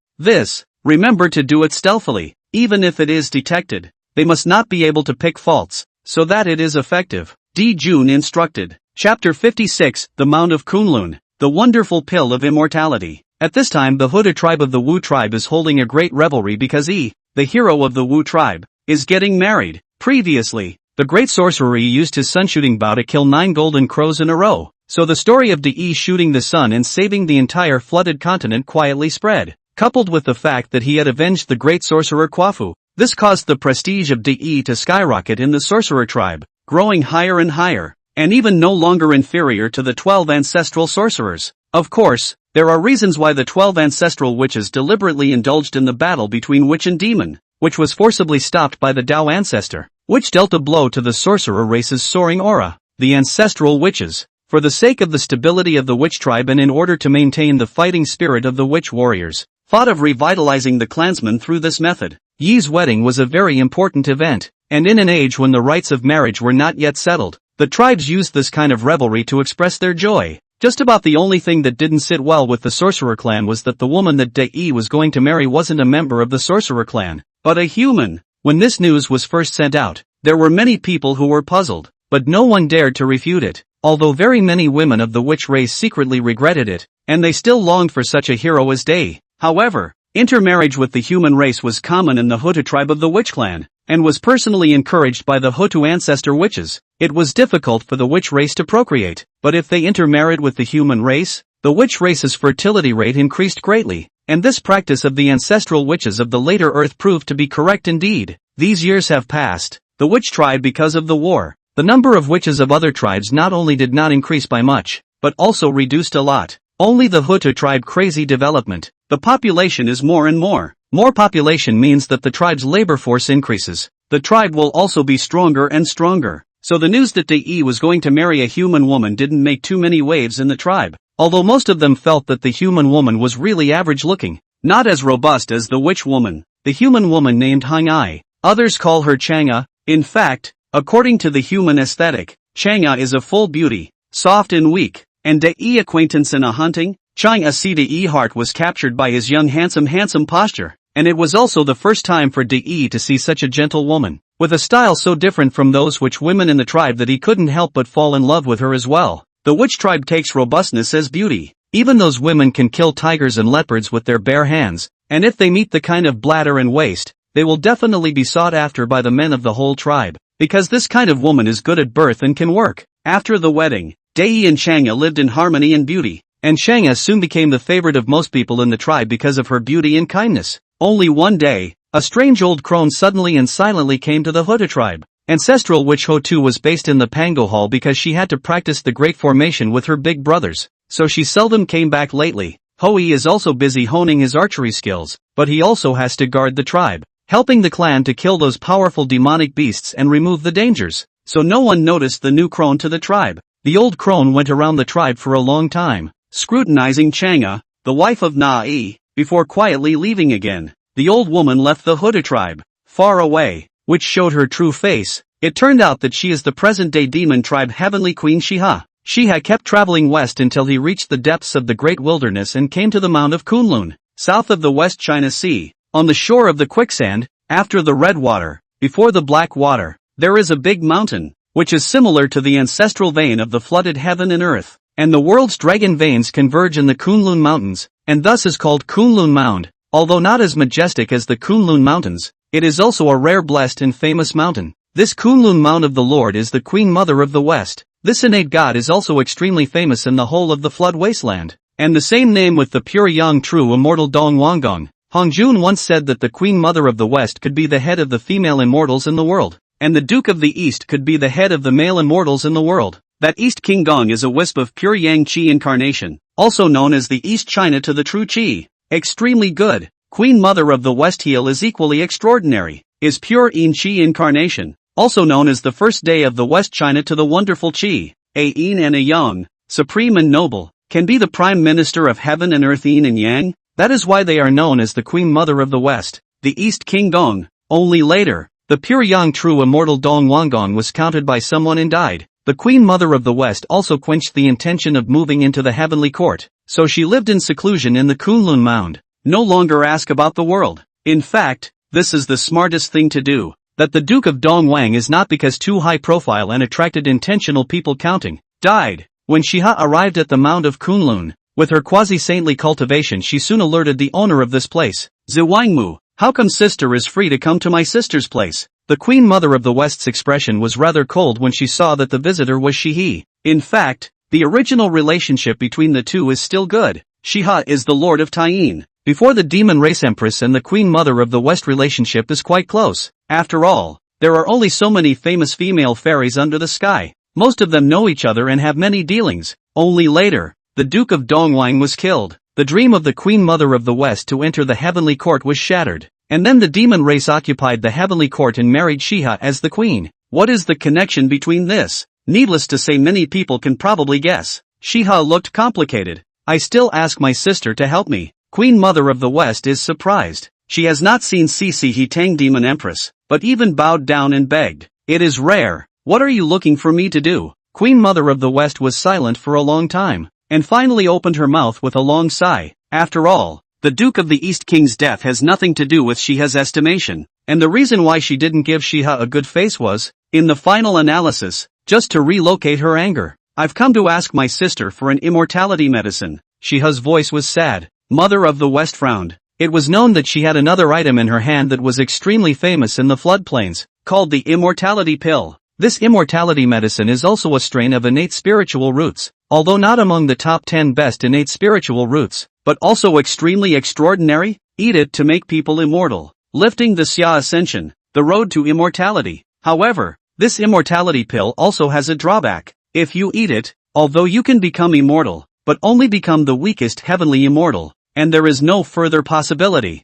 Remember to do it stealthily, even if it is detected. They must not be able to pick faults, so that it is effective." Dijun instructed. Chapter 56, The Mount of Kunlun, The Wonderful Pill of Immortality. At this time the Huda tribe of the Wu tribe is holding a great revelry because Yi, the hero of the Wu tribe, is getting married. Previously, the great sorcerer used his sun-shooting bow to kill 9 golden crows in a row, so the story of Yi shooting the sun and saving the entire flooded continent quietly spread. Coupled with the fact that he had avenged the great sorcerer Quafu, this caused the prestige of Yi to skyrocket in the sorcerer tribe, growing higher and higher, and even no longer inferior to the 12 ancestral sorcerers. Of course, there are reasons why the 12 ancestral witches deliberately indulged in the battle between witch and demon, which was forcibly stopped by the Dao ancestor, which dealt a blow to the sorcerer race's soaring aura. The ancestral witches, for the sake of the stability of the witch tribe and in order to maintain the fighting spirit of the witch warriors, thought of revitalizing the clansmen through this method. Yi's wedding was a very important event, and in an age when the rites of marriage were not yet settled, the tribes used this kind of revelry to express their joy. Just about the only thing that didn't sit well with the sorcerer clan was that the woman that Yi was going to marry wasn't a member of the sorcerer clan, but a human. When this news was first sent out, there were many people who were puzzled, but no one dared to refute it, although very many women of the witch race secretly regretted it, and they still longed for such a hero as Yi. However, intermarriage with the human race was common in the Hutu tribe of the witch clan, and was personally encouraged by the Hutu ancestor witches. It was difficult for the witch race to procreate, but if they intermarried with the human race, the witch race's fertility rate increased greatly, and this practice of the ancestral witches of the later earth proved to be correct indeed. These years have passed. The witch tribe because of the war. The number of witches of other tribes not only did not increase by much, but also reduced a lot. Only the Hutu tribe crazy development. The population is more and more. More population means that the tribe's labor force increases. The tribe will also be stronger and stronger. So the news that Yi was going to marry a human woman didn't make too many waves in the tribe, although most of them felt that the human woman was really average looking, not as robust as the witch woman. The human woman named Hang Ai. Others call her Chang'e. In fact, according to the human aesthetic, Chang'e is a full beauty, soft and weak, and Yi acquaintance in a hunting. Chang'e see Yi heart was captured by his young handsome posture, and it was also the first time for Yi to see such a gentle woman, with a style so different from those which women in the tribe that he couldn't help but fall in love with her as well. The witch tribe takes robustness as beauty. Even those women can kill tigers and leopards with their bare hands, and if they meet the kind of bladder and waist, they will definitely be sought after by the men of the whole tribe, because this kind of woman is good at birth and can work. After the wedding, Yi and Chang'e lived in harmony and beauty, and Chang'e soon became the favorite of most people in the tribe because of her beauty and kindness. Only one day, a strange old crone suddenly and silently came to the Huta tribe. Ancestral witch Hotu was based in the Pango Hall because she had to practice the great formation with her big brothers, so she seldom came back lately. Hoi is also busy honing his archery skills, but he also has to guard the tribe, helping the clan to kill those powerful demonic beasts and remove the dangers. So no one noticed the new crone to the tribe. The old crone went around the tribe for a long time, scrutinizing Chang'e, the wife of Na-i, before quietly leaving again. The old woman left the Huta tribe, far away, which showed her true face. It turned out that she is the present-day demon tribe Heavenly Queen Shiha. Shiha kept traveling west until he reached the depths of the great wilderness and came to the Mount of Kunlun, south of the West China Sea. On the shore of the quicksand, after the red water, before the black water, there is a big mountain. which is similar to the ancestral vein of the flooded heaven and earth, and the world's dragon veins converge in the Kunlun Mountains, and thus is called Kunlun Mound. Although not as majestic as the Kunlun Mountains, it is also a rare, blessed and famous mountain. This Kunlun Mound of the Lord is the Queen Mother of the West. This innate god is also extremely famous in the whole of the flood wasteland, and the same name with the pure yang true immortal Dong Wanggong. Hongjun once said that the Queen Mother of the West could be the head of the female immortals in the world, and the Duke of the East could be the head of the male immortals in the world. That East King Gong is a wisp of pure yang qi incarnation, also known as the East China to the true qi. Extremely good. Queen Mother of the West Heel is equally extraordinary, is pure yin qi incarnation, also known as the first day of the West China to the wonderful qi. A yin and a yang, supreme and noble, can be the prime minister of heaven and earth. Yin and yang, that is why they are known as the Queen Mother of the West, the East King Gong. Only later, the pure yang true immortal Dong Wanggong was counted by someone and died. The Queen Mother of the West also quenched the intention of moving into the heavenly court, so she lived in seclusion in the Kunlun Mound. No longer ask about the world. In fact, this is the smartest thing to do. That the Duke of Dongwang is not because too high profile and attracted intentional people counting, died. When Shiha arrived at the Mound of Kunlun, with her quasi-saintly cultivation she soon alerted the owner of this place. Ziwangmu, how come sister is free to come to my sister's place? The Queen Mother of the West's expression was rather cold when she saw that the visitor was Shihi. In fact, the original relationship between the two is still good. Shiha is the Lord of Taiqing. Before the demon race empress and the Queen Mother of the West relationship is quite close. After all, there are only so many famous female fairies under the sky. Most of them know each other and have many dealings. Only later, the Duke of Dongwang was killed. The dream of the Queen Mother of the West to enter the heavenly court was shattered. And then the demon race occupied the heavenly court and married Shiha as the queen. What is the connection between this? Needless to say, many people can probably guess. Shiha looked complicated. I still ask my sister to help me. Queen Mother of the West is surprised. She has not seen Cici Hitang Demon Empress, but even bowed down and begged. It is rare. What are you looking for me to do? Queen Mother of the West was silent for a long time, and finally opened her mouth with a long sigh. After all, the Duke of the East King's death has nothing to do with Shiha's estimation, and the reason why she didn't give Shiha a good face was, in the final analysis, just to relocate her anger. I've come to ask my sister for an immortality medicine. Shiha's voice was sad. Mother of the West frowned. It was known that she had another item in her hand that was extremely famous in the floodplains, called the immortality pill. This immortality medicine is also a strain of innate spiritual roots, although not among the top 10 best innate spiritual roots, but also extremely extraordinary. Eat it to make people immortal, lifting the Xia ascension, the road to immortality. However, this immortality pill also has a drawback. If you eat it, although you can become immortal, but only become the weakest heavenly immortal, and there is no further possibility.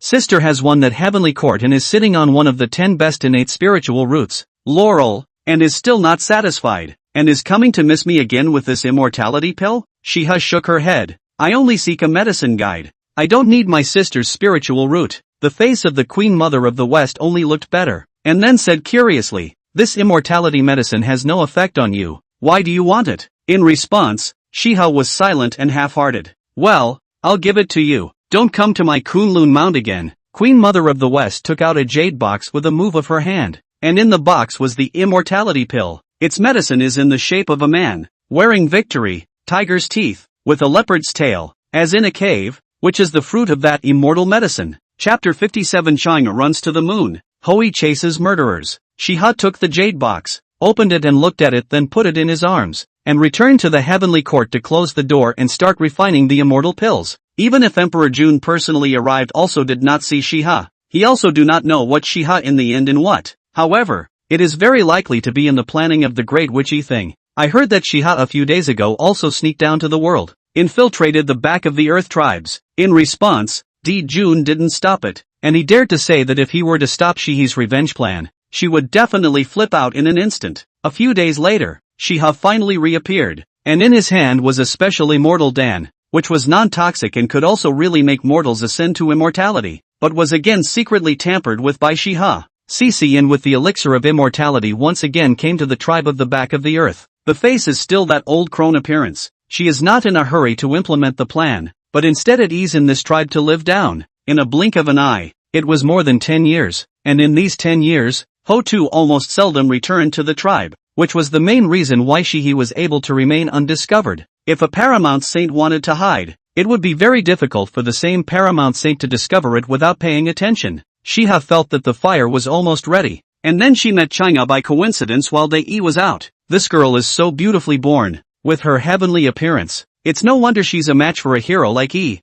Sister has won that heavenly court and is sitting on one of the 10 best innate spiritual roots, Laurel, and is still not satisfied, and is coming to miss me again with this immortality pill? Shiha shook her head. I only seek a medicine guide. I don't need my sister's spiritual root. The face of the Queen Mother of the West only looked better, and then said curiously, this immortality medicine has no effect on you. Why do you want it? In response, Shiha was silent and half-hearted. Well, I'll give it to you. Don't come to my Kunlun Mound again. Queen Mother of the West took out a jade box with a move of her hand, and in the box was the immortality pill. Its medicine is in the shape of a man, wearing victory, tiger's teeth, with a leopard's tail, as in a cave, which is the fruit of that immortal medicine. Chapter 57. China runs to the moon. Hoi chases murderers. Shiha took the jade box, opened it and looked at it, then put it in his arms, and returned to the heavenly court to close the door and start refining the immortal pills. Even if Emperor Jun personally arrived also did not see Shiha. He also do not know what Shiha in the end and what. However, it is very likely to be in the planning of the great witchy thing. I heard that Shiha a few days ago also sneaked down to the world, infiltrated the back of the earth tribes. In response, Di Jun didn't stop it, and he dared to say that if he were to stop Shihi's revenge plan, she would definitely flip out in an instant. A few days later, Shiha finally reappeared, and in his hand was a special immortal Dan, which was non-toxic and could also really make mortals ascend to immortality, but was again secretly tampered with by Shiha. Cici and with the elixir of immortality once again came to the tribe of the back of the earth. The face is still that old crone appearance. She is not in a hurry to implement the plan, but instead at ease in this tribe to live down, in a blink of an eye. It was more than 10 years, and in these 10 years, Ho-Tu almost seldom returned to the tribe, which was the main reason why he was able to remain undiscovered. If a paramount saint wanted to hide, it would be very difficult for the same paramount saint to discover it without paying attention. Shiha felt that the fire was almost ready, and then she met Chang'e by coincidence while Dai was out. This girl is so beautifully born, with her heavenly appearance. It's no wonder she's a match for a hero like He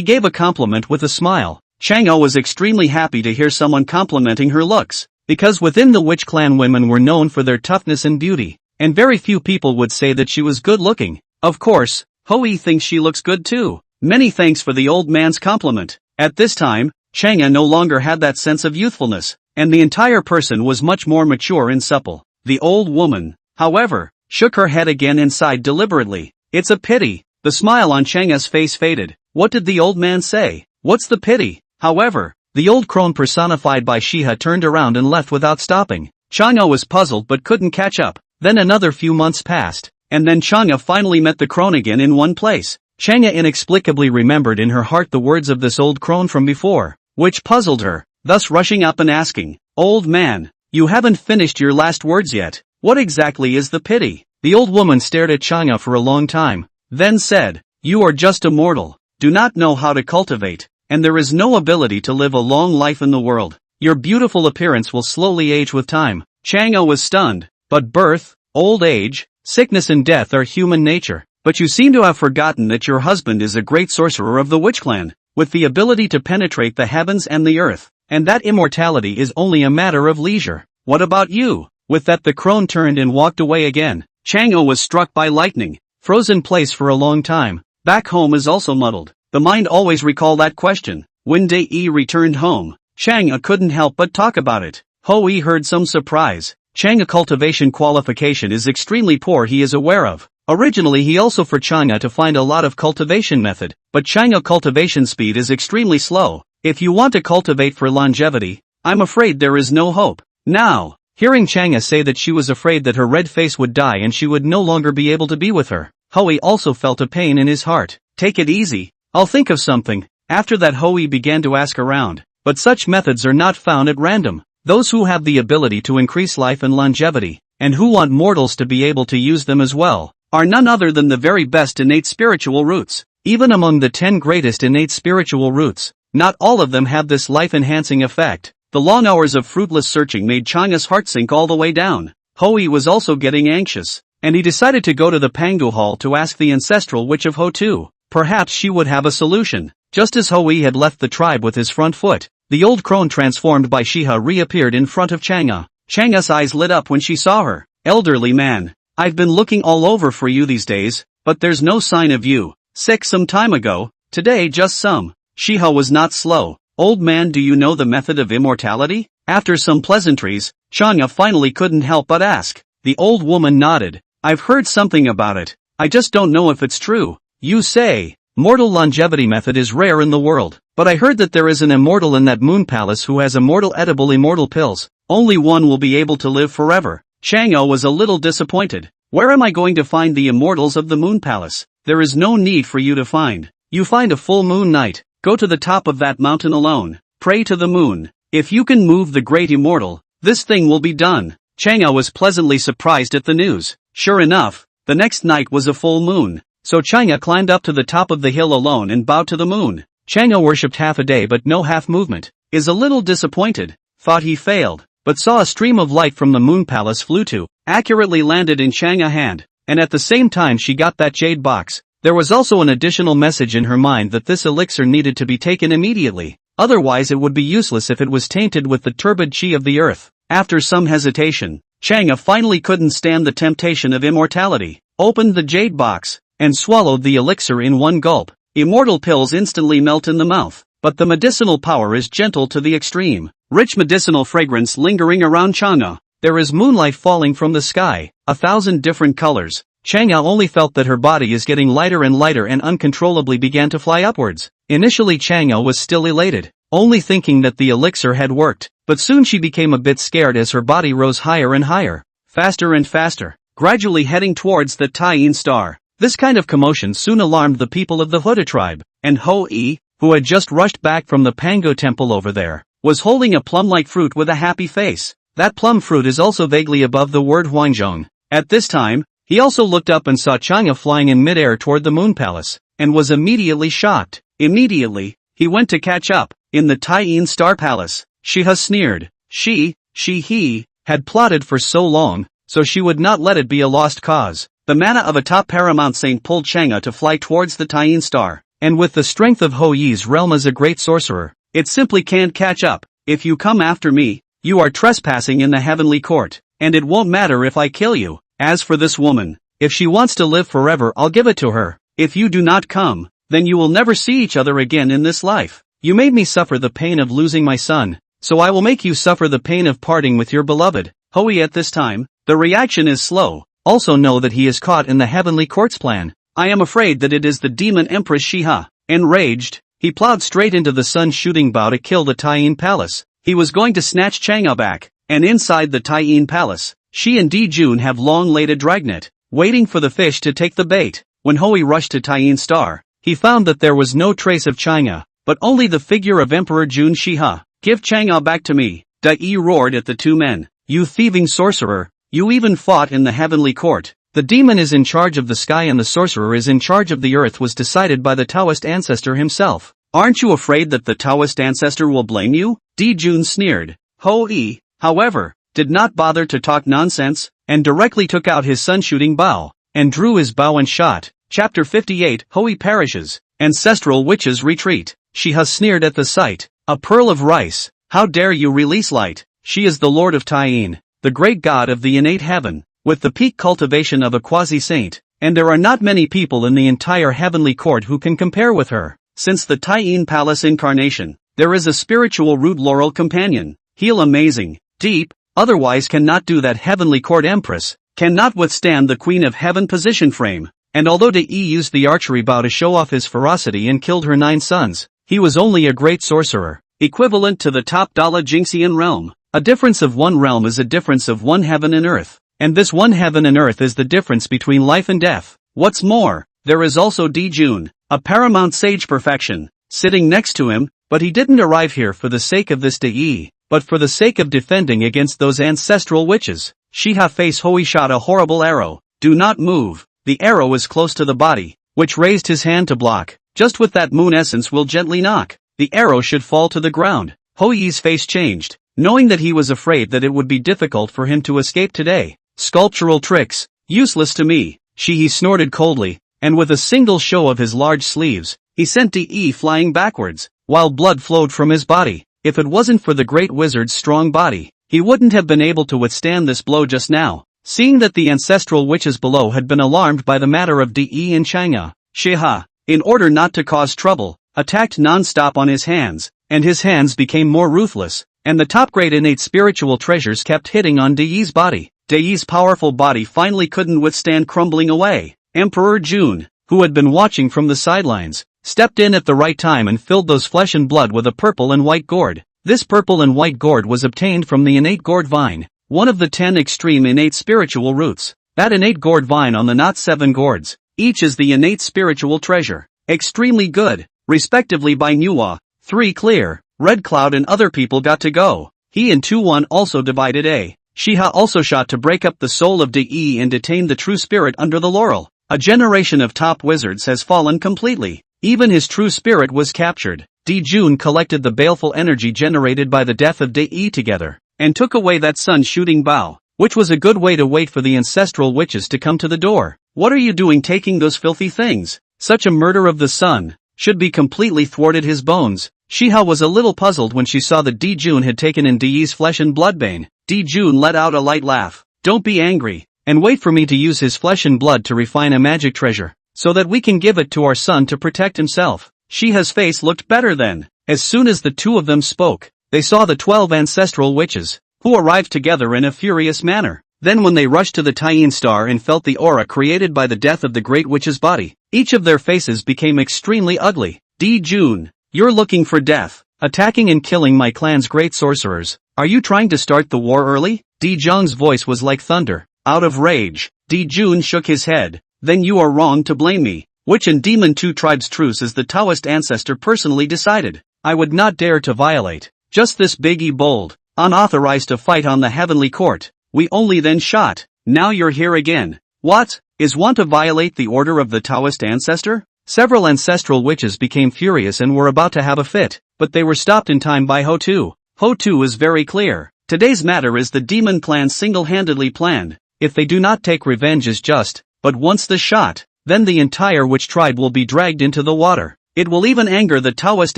gave a compliment with a smile. Chang'e was extremely happy to hear someone complimenting her looks, because within the witch clan women were known for their toughness and beauty, and very few people would say that she was good looking. Of course, Hoi thinks she looks good too. Many thanks for the old man's compliment. At this time, Chang'e no longer had that sense of youthfulness, and the entire person was much more mature and supple. The old woman, however, shook her head again and sighed deliberately. It's a pity. The smile on Chang'e's face faded. What did the old man say? What's the pity? However, the old crone personified by Shiha turned around and left without stopping. Chang'e was puzzled but couldn't catch up. Then another few months passed, and then Chang'e finally met the crone again in one place. Chang'e inexplicably remembered in her heart the words of this old crone from before, which puzzled her, thus rushing up and asking, "Old man, you haven't finished your last words yet. What exactly is the pity?" The old woman stared at Chang'e for a long time, then said, "You are just a mortal, do not know how to cultivate, and there is no ability to live a long life in the world. Your beautiful appearance will slowly age with time." Chang'e was stunned. But birth, old age, sickness and death are human nature. But you seem to have forgotten that your husband is a great sorcerer of the witch clan, with the ability to penetrate the heavens and the earth, and that immortality is only a matter of leisure. What about you? With that the crone turned and walked away again. Chang'e was struck by lightning, frozen place for a long time. Back home is also muddled. The mind always recall that question. When Dai returned home, Chang'e couldn't help but talk about it. Hoi heard some surprise. Chang'e cultivation qualification is extremely poor, he is aware of. Originally he also for Chang'e to find a lot of cultivation method, but Chang'e cultivation speed is extremely slow. If you want to cultivate for longevity, I'm afraid there is no hope. Now, hearing Chang'e say that she was afraid that her red face would die and she would no longer be able to be with her, Hoi also felt a pain in his heart. Take it easy, I'll think of something. After that Hoi began to ask around, but such methods are not found at random. Those who have the ability to increase life and longevity, and who want mortals to be able to use them as well, are none other than the very best innate spiritual roots. Even among the 10 greatest innate spiritual roots, not all of them have this life-enhancing effect. The long hours of fruitless searching made Chang'e's heart sink all the way down. Hoi was also getting anxious, and he decided to go to the Pangu Hall to ask the ancestral witch of Ho-Tu. Perhaps she would have a solution. Just as Hoi had left the tribe with his front foot, the old crone transformed by Shiha reappeared in front of Chang'e. Chang'e's eyes lit up when she saw her. "Elderly man, I've been looking all over for you these days, but there's no sign of you. Sick some time ago, today just some." Shiha was not slow. "Old man, do you know the method of immortality?" After some pleasantries, Chang'e finally couldn't help but ask. The old woman nodded. "I've heard something about it. I just don't know if it's true. You say, mortal longevity method is rare in the world, but I heard that there is an immortal in that moon palace who has immortal edible immortal pills. Only one will be able to live forever." Chang'e was a little disappointed. "Where am I going to find the immortals of the moon palace? There is no need for you to find. You find a full moon night, go to the top of that mountain alone, pray to the moon. If you can move the great immortal, this thing will be done." Chang'e was pleasantly surprised at the news. Sure enough, the next night was a full moon. So Chang'e climbed up to the top of the hill alone and bowed to the moon. Chang'e worshipped half a day but no half movement. Is a little disappointed, thought he failed, but saw a stream of light from the moon palace flew to, accurately landed in Chang'e's hand, and at the same time she got that jade box. There was also an additional message in her mind that this elixir needed to be taken immediately, otherwise it would be useless if it was tainted with the turbid chi of the earth. After some hesitation, Chang'e finally couldn't stand the temptation of immortality, opened the jade box, and swallowed the elixir in one gulp. Immortal pills instantly melt in the mouth, but the medicinal power is gentle to the extreme. Rich medicinal fragrance lingering around Chang'e. There is moonlight falling from the sky, 1,000 different colors. Chang'e only felt that her body is getting lighter and uncontrollably began to fly upwards. Initially Chang'e was still elated, only thinking that the elixir had worked, but soon she became a bit scared as her body rose higher and higher, faster and faster, gradually heading towards the Taiqing star. This kind of commotion soon alarmed the people of the Huda tribe, and Hoi, who had just rushed back from the Pango temple over there, was holding a plum-like fruit with a happy face. That plum fruit is also vaguely above the word Hongjun. At this time, he also looked up and saw Chang'e flying in midair toward the Moon Palace, and was immediately shocked. Immediately, he went to catch up. In the Taiqing Star Palace, Shiha sneered. He had plotted for so long, so she would not let it be a lost cause. The mana of a top paramount saint pulled Chang'e to fly towards the Taiqing Star, and with the strength of Hou Yi's realm as a great sorcerer, it simply can't catch up. If you come after me, you are trespassing in the heavenly court, and it won't matter if I kill you. As for this woman, if she wants to live forever, I'll give it to her. If you do not come, then you will never see each other again in this life. You made me suffer the pain of losing my son, so I will make you suffer the pain of parting with your beloved. Hou Yi at this time, the reaction is slow. Also know that he is caught in the heavenly court's plan. I am afraid that it is the demon empress Shiha. Enraged, he plowed straight into the sun's shooting bow to kill the Taiqing Palace. He was going to snatch Chang'e back, and inside the Taiqing Palace, she and Dijun have long laid a dragnet, waiting for the fish to take the bait. When Hou Yi rushed to Taiqing Star, he found that there was no trace of Chang'e, but only the figure of Emperor Jun Shiha. Give Chang'e back to me, Dai roared at the two men. You thieving sorcerer, you even fought in the heavenly court. The demon is in charge of the sky and the sorcerer is in charge of the earth was decided by the Taoist ancestor himself. Aren't you afraid that the Taoist ancestor will blame you? Dijun sneered. Hou Yi, however, did not bother to talk nonsense, and directly took out his sun-shooting bow, and drew his bow and shot. Chapter 58 Hou Yi perishes. Ancestral witches retreat. Shiha sneered at the sight. A pearl of rice, how dare you release light? She is the Lord of Taiqing, the great god of the innate heaven, with the peak cultivation of a quasi-saint, and there are not many people in the entire heavenly court who can compare with her. Since the Taiqing Palace incarnation, there is a spiritual root laurel companion, heal amazing, deep, otherwise cannot do that heavenly court empress, cannot withstand the queen of heaven position frame, and although Dai used the archery bow to show off his ferocity and killed her 9 sons, he was only a great sorcerer, equivalent to the top Dala Jingxian realm. A difference of one realm is a difference of one heaven and earth, and this one heaven and earth is the difference between life and death. What's more, there is also Dijun, a paramount sage perfection, sitting next to him, but he didn't arrive here for the sake of this Dai, but for the sake of defending against those ancestral witches. Shiha face Hou Yi shot a horrible arrow. Do not move. The arrow was close to the body, which raised his hand to block. Just with that moon essence will gently knock. The arrow should fall to the ground. Hou Yi's face changed, knowing that he was afraid that it would be difficult for him to escape today. Sculptural tricks, useless to me. He snorted coldly, and with a single show of his large sleeves, he sent Dai flying backwards, while blood flowed from his body. If it wasn't for the great wizard's strong body, he wouldn't have been able to withstand this blow just now. Seeing that the ancestral witches below had been alarmed by the matter of Dai and Chang'e, Shiha, in order not to cause trouble, attacked non-stop on his hands, and his hands became more ruthless, and the top-grade innate spiritual treasures kept hitting on Dai's body. Dai's powerful body finally couldn't withstand crumbling away. Emperor Jun, who had been watching from the sidelines, stepped in at the right time and filled those flesh and blood with a purple and white gourd. This purple and white gourd was obtained from the innate gourd vine, one of the 10 extreme innate spiritual roots. That innate gourd vine on the not 7 gourds, each is the innate spiritual treasure. Extremely good, respectively by Manhwa. 3 clear, Red Cloud and other people got to go. He and 2-1 also divided A. Shiha also shot to break up the soul of Dai and detain the true spirit under the laurel. A generation of top wizards has fallen completely. Even his true spirit was captured. Dijun collected the baleful energy generated by the death of Dai together, and took away that sun-shooting bow, which was a good way to wait for the ancestral witches to come to the door. What are you doing taking those filthy things? Such a murder of the sun should be completely thwarted his bones. Shiha was a little puzzled when she saw that Dijun had taken in Dai's flesh and bloodbane. Dijun let out a light laugh. Don't be angry, and wait for me to use his flesh and blood to refine a magic treasure, so that we can give it to our son to protect himself. Shiha's face looked better then. As soon as the two of them spoke, they saw the 12 ancestral witches, who arrived together in a furious manner. Then when they rushed to the Taiqing Star and felt the aura created by the death of the great witch's body, each of their faces became extremely ugly. Dijun, you're looking for death, attacking and killing my clan's great sorcerers. Are you trying to start the war early? Dijung's voice was like thunder. Out of rage, Dijun shook his head. Then you are wrong to blame me. Witch and Demon 2 tribes truce as the Taoist ancestor personally decided. I would not dare to violate. Just this big bold. unauthorized to fight on the heavenly court. We only then shot. Now you're here again. What? Is one to violate the order of the Taoist ancestor? Several ancestral witches became furious and were about to have a fit, but they were stopped in time by Ho-Tu. Ho-Tu is very clear. Today's matter is the demon clan single-handedly planned. If they do not take revenge as just, but once the shot, then the entire witch tribe will be dragged into the water. It will even anger the Taoist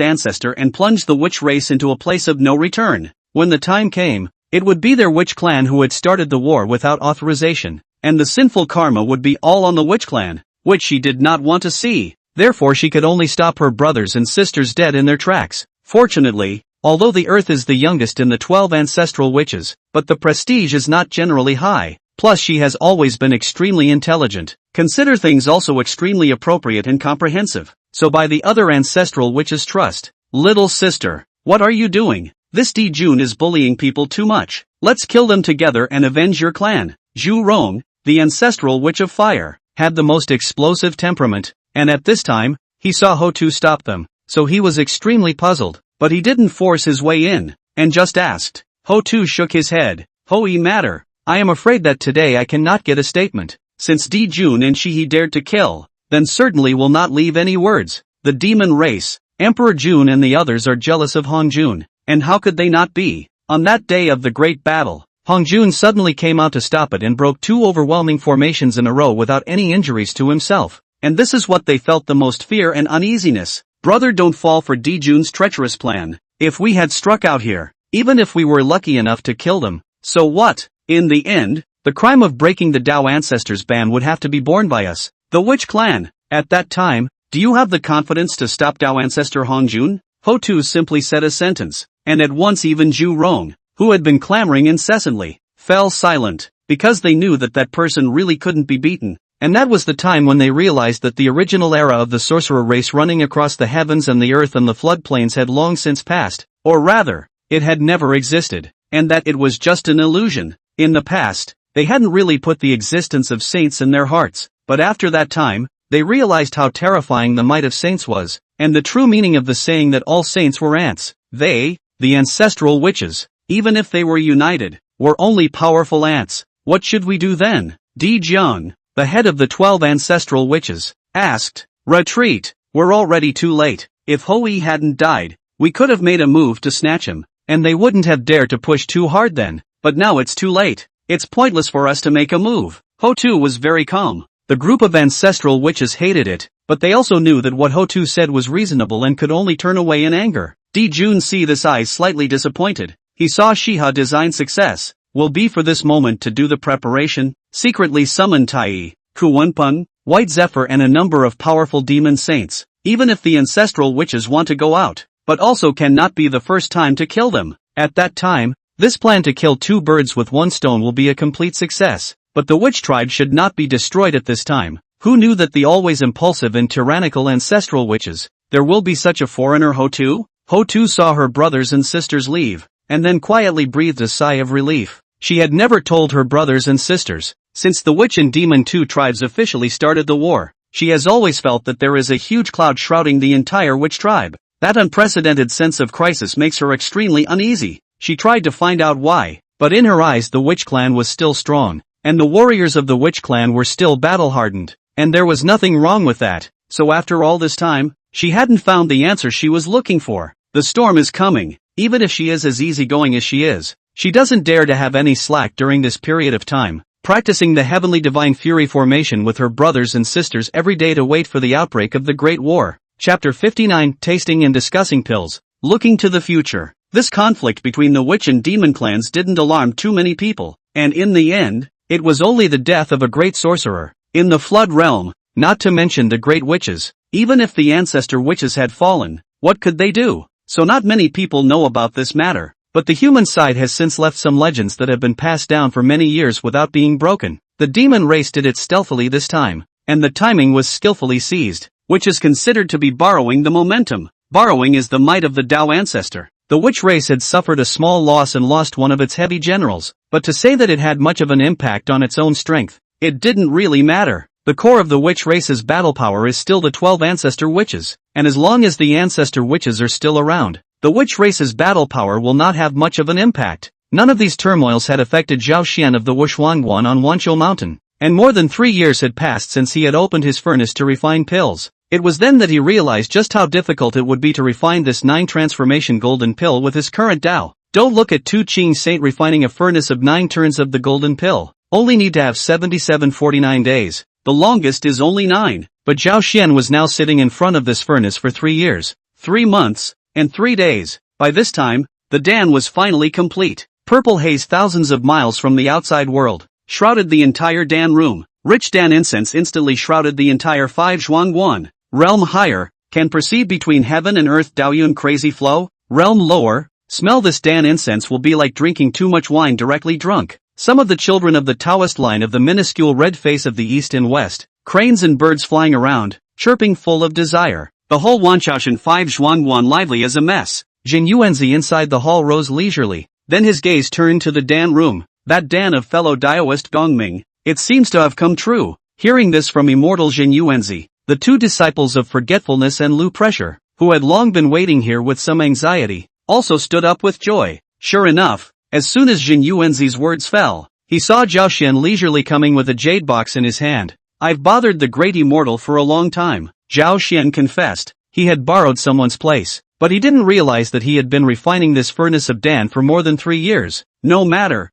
ancestor and plunge the witch race into a place of no return. When the time came, it would be their witch clan who had started the war without authorization, and the sinful karma would be all on the witch clan, which she did not want to see. Therefore she could only stop her brothers and sisters dead in their tracks. Fortunately, although the earth is the youngest in the 12 ancestral witches, but the prestige is not generally high. Plus she has always been extremely intelligent. Consider things also extremely appropriate and comprehensive. So by the other ancestral witches' trust. Little sister, what are you doing? This Di-Jun is bullying people too much. Let's kill them together and avenge your clan. Zhu Rong, the ancestral witch of fire, had the most explosive temperament, and at this time, he saw Ho-Tu stop them, so he was extremely puzzled, but he didn't force his way in, and just asked. Ho-Tu shook his head. Hoi matter. I am afraid that today I cannot get a statement. Since Di-Jun and he dared to kill, then certainly will not leave any words. The demon race, Emperor Jun and the others are jealous of Hongjun, and how could they not be? On that day of the great battle, Hongjun suddenly came out to stop it and broke 2 overwhelming formations in a row without any injuries to himself. And this is what they felt the most fear and uneasiness. Brother, don't fall for Di-Jun's treacherous plan. If we had struck out here, even if we were lucky enough to kill them, so what? In the end, the crime of breaking the Dao ancestors' ban would have to be borne by us, the witch clan. At that time, do you have the confidence to stop Dao ancestor Hongjun? Ho-Tu simply said a sentence, and at once even Zhu Rong, who had been clamoring incessantly, fell silent, because they knew that that person really couldn't be beaten. And that was the time when they realized that the original era of the sorcerer race running across the heavens and the earth and the floodplains had long since passed, or rather, it had never existed, and that it was just an illusion. In the past, they hadn't really put the existence of saints in their hearts, but after that time, they realized how terrifying the might of saints was, and the true meaning of the saying that all saints were ants. They, the ancestral witches, even if they were united, were only powerful ants. What should we do then? Di-Jun, the head of the 12 ancestral witches, asked. Retreat. We're already too late. If Hoi hadn't died, we could have made a move to snatch him, and they wouldn't have dared to push too hard then. But now it's too late. It's pointless for us to make a move. Ho-Tu was very calm. The group of ancestral witches hated it, but they also knew that what Ho-Tu said was reasonable and could only turn away in anger. Di-Jun see this eyes slightly disappointed. He saw Shiha design success. Will be for this moment to do the preparation, secretly summon Tai, Kuwenpun, White Zephyr and a number of powerful demon saints, even if the ancestral witches want to go out, but also cannot be the first time to kill them. At that time, this plan to kill 2 birds with 1 stone will be a complete success, but the witch tribe should not be destroyed at this time. Who knew that the always impulsive and tyrannical ancestral witches, there will be such a foreigner? Ho-Tu? Ho-Tu saw her brothers and sisters leave, and then quietly breathed a sigh of relief. She had never told her brothers and sisters, since the witch and demon 2 tribes officially started the war. She has always felt that there is a huge cloud shrouding the entire witch tribe. That unprecedented sense of crisis makes her extremely uneasy. She tried to find out why, but in her eyes the witch clan was still strong, and the warriors of the witch clan were still battle-hardened, and there was nothing wrong with that. So after all this time, she hadn't found the answer she was looking for. The storm is coming. Even if she is as easygoing as she is, she doesn't dare to have any slack during this period of time, practicing the heavenly divine fury formation with her brothers and sisters every day to wait for the outbreak of the Great War. Chapter 59, Tasting and Discussing Pills. Looking to the future. This conflict between the witch and demon clans didn't alarm too many people, and in the end, it was only the death of a great sorcerer in the flood realm, not to mention the great witches. Even if the ancestor witches had fallen, what could they do? So not many people know about this matter, but the human side has since left some legends that have been passed down for many years without being broken. The demon race did it stealthily this time, and the timing was skillfully seized, which is considered to be borrowing the momentum. Borrowing is the might of the Dao ancestor. The witch race had suffered a small loss and lost one of its heavy generals, but to say that it had much of an impact on its own strength, it didn't really matter. The core of the witch race's battle power is still the 12 ancestor witches, and as long as the ancestor witches are still around, the witch race's battle power will not have much of an impact. None of these turmoils had affected Zhao Xian of the Wushuangguan on Wanqiu Mountain, and more than 3 years had passed since he had opened his furnace to refine pills. It was then that he realized just how difficult it would be to refine this 9 transformation golden pill with his current Dao. Don't look at Taiqing refining a furnace of 9 turns of the golden pill. Only need to have 77-49 days. The longest is only 9. But Zhao Xian was now sitting in front of this furnace for 3 years, 3 months, and 3 days. By this time, the Dan was finally complete. Purple haze thousands of miles from the outside world shrouded the entire Dan room. Rich Dan incense instantly shrouded the entire 5 Zhuangguan. Realm higher, can perceive between heaven and earth Daoyun crazy flow. Realm lower, smell this Dan incense will be like drinking too much wine directly drunk. Some of the children of the Taoist line of the minuscule red face of the east and west, cranes and birds flying around, chirping full of desire. The whole Wanchaoshan 5 Zhuangguan lively as a mess. Jin Yuanzi inside the hall rose leisurely. Then his gaze turned to the Dan room, that Dan of fellow Daoist Gongming. It seems to have come true. Hearing this from immortal Jin Yuanzi, the 2 disciples of forgetfulness and Lu pressure, who had long been waiting here with some anxiety, also stood up with joy. Sure enough, as soon as Jin Yuanzi's words fell, he saw Zhao Xian leisurely coming with a jade box in his hand. I've bothered the great immortal for a long time, Zhao Xian confessed. He had borrowed someone's place, but he didn't realize that he had been refining this furnace of Dan for more than 3 years. No matter.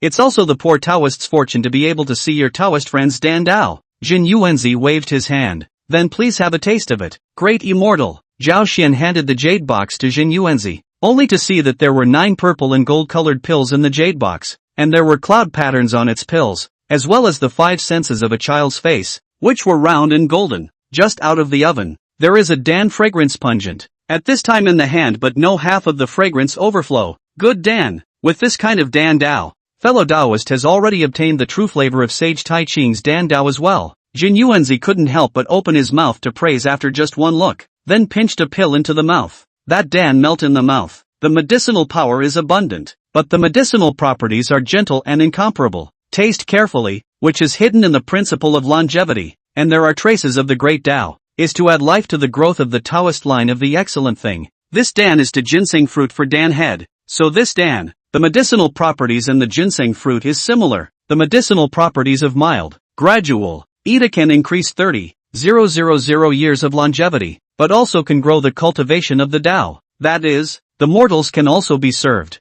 It's also the poor Taoist's fortune to be able to see your Taoist friends Dan Dao. Jin Yuanzi waved his hand. Then please have a taste of it. Great immortal. Zhao Xian handed the jade box to Jin Yuanzi, only to see that there were 9 purple and gold-colored pills in the jade box, and there were cloud patterns on its pills, as well as the 5 senses of a child's face, which were round and golden, just out of the oven. There is a Dan fragrance pungent, at this time in the hand, but no half of the fragrance overflow. Good Dan. With this kind of Dan Dao, fellow Daoist has already obtained the true flavor of sage Taiqing's Dan Dao as well. Jin Yuanzi couldn't help but open his mouth to praise after just one look, then pinched a pill into the mouth. That Dan melt in the mouth. The medicinal power is abundant, but the medicinal properties are gentle and incomparable. Taste carefully, which is hidden in the principle of longevity, and there are traces of the great Dao, is to add life to the growth of the Taoist line of the excellent thing. This Dan is to ginseng fruit for Dan head, so this Dan, the medicinal properties and the ginseng fruit is similar. The medicinal properties of mild, gradual, Ida can increase 30,000 years of longevity, but also can grow the cultivation of the Dao. That is, the mortals can also be served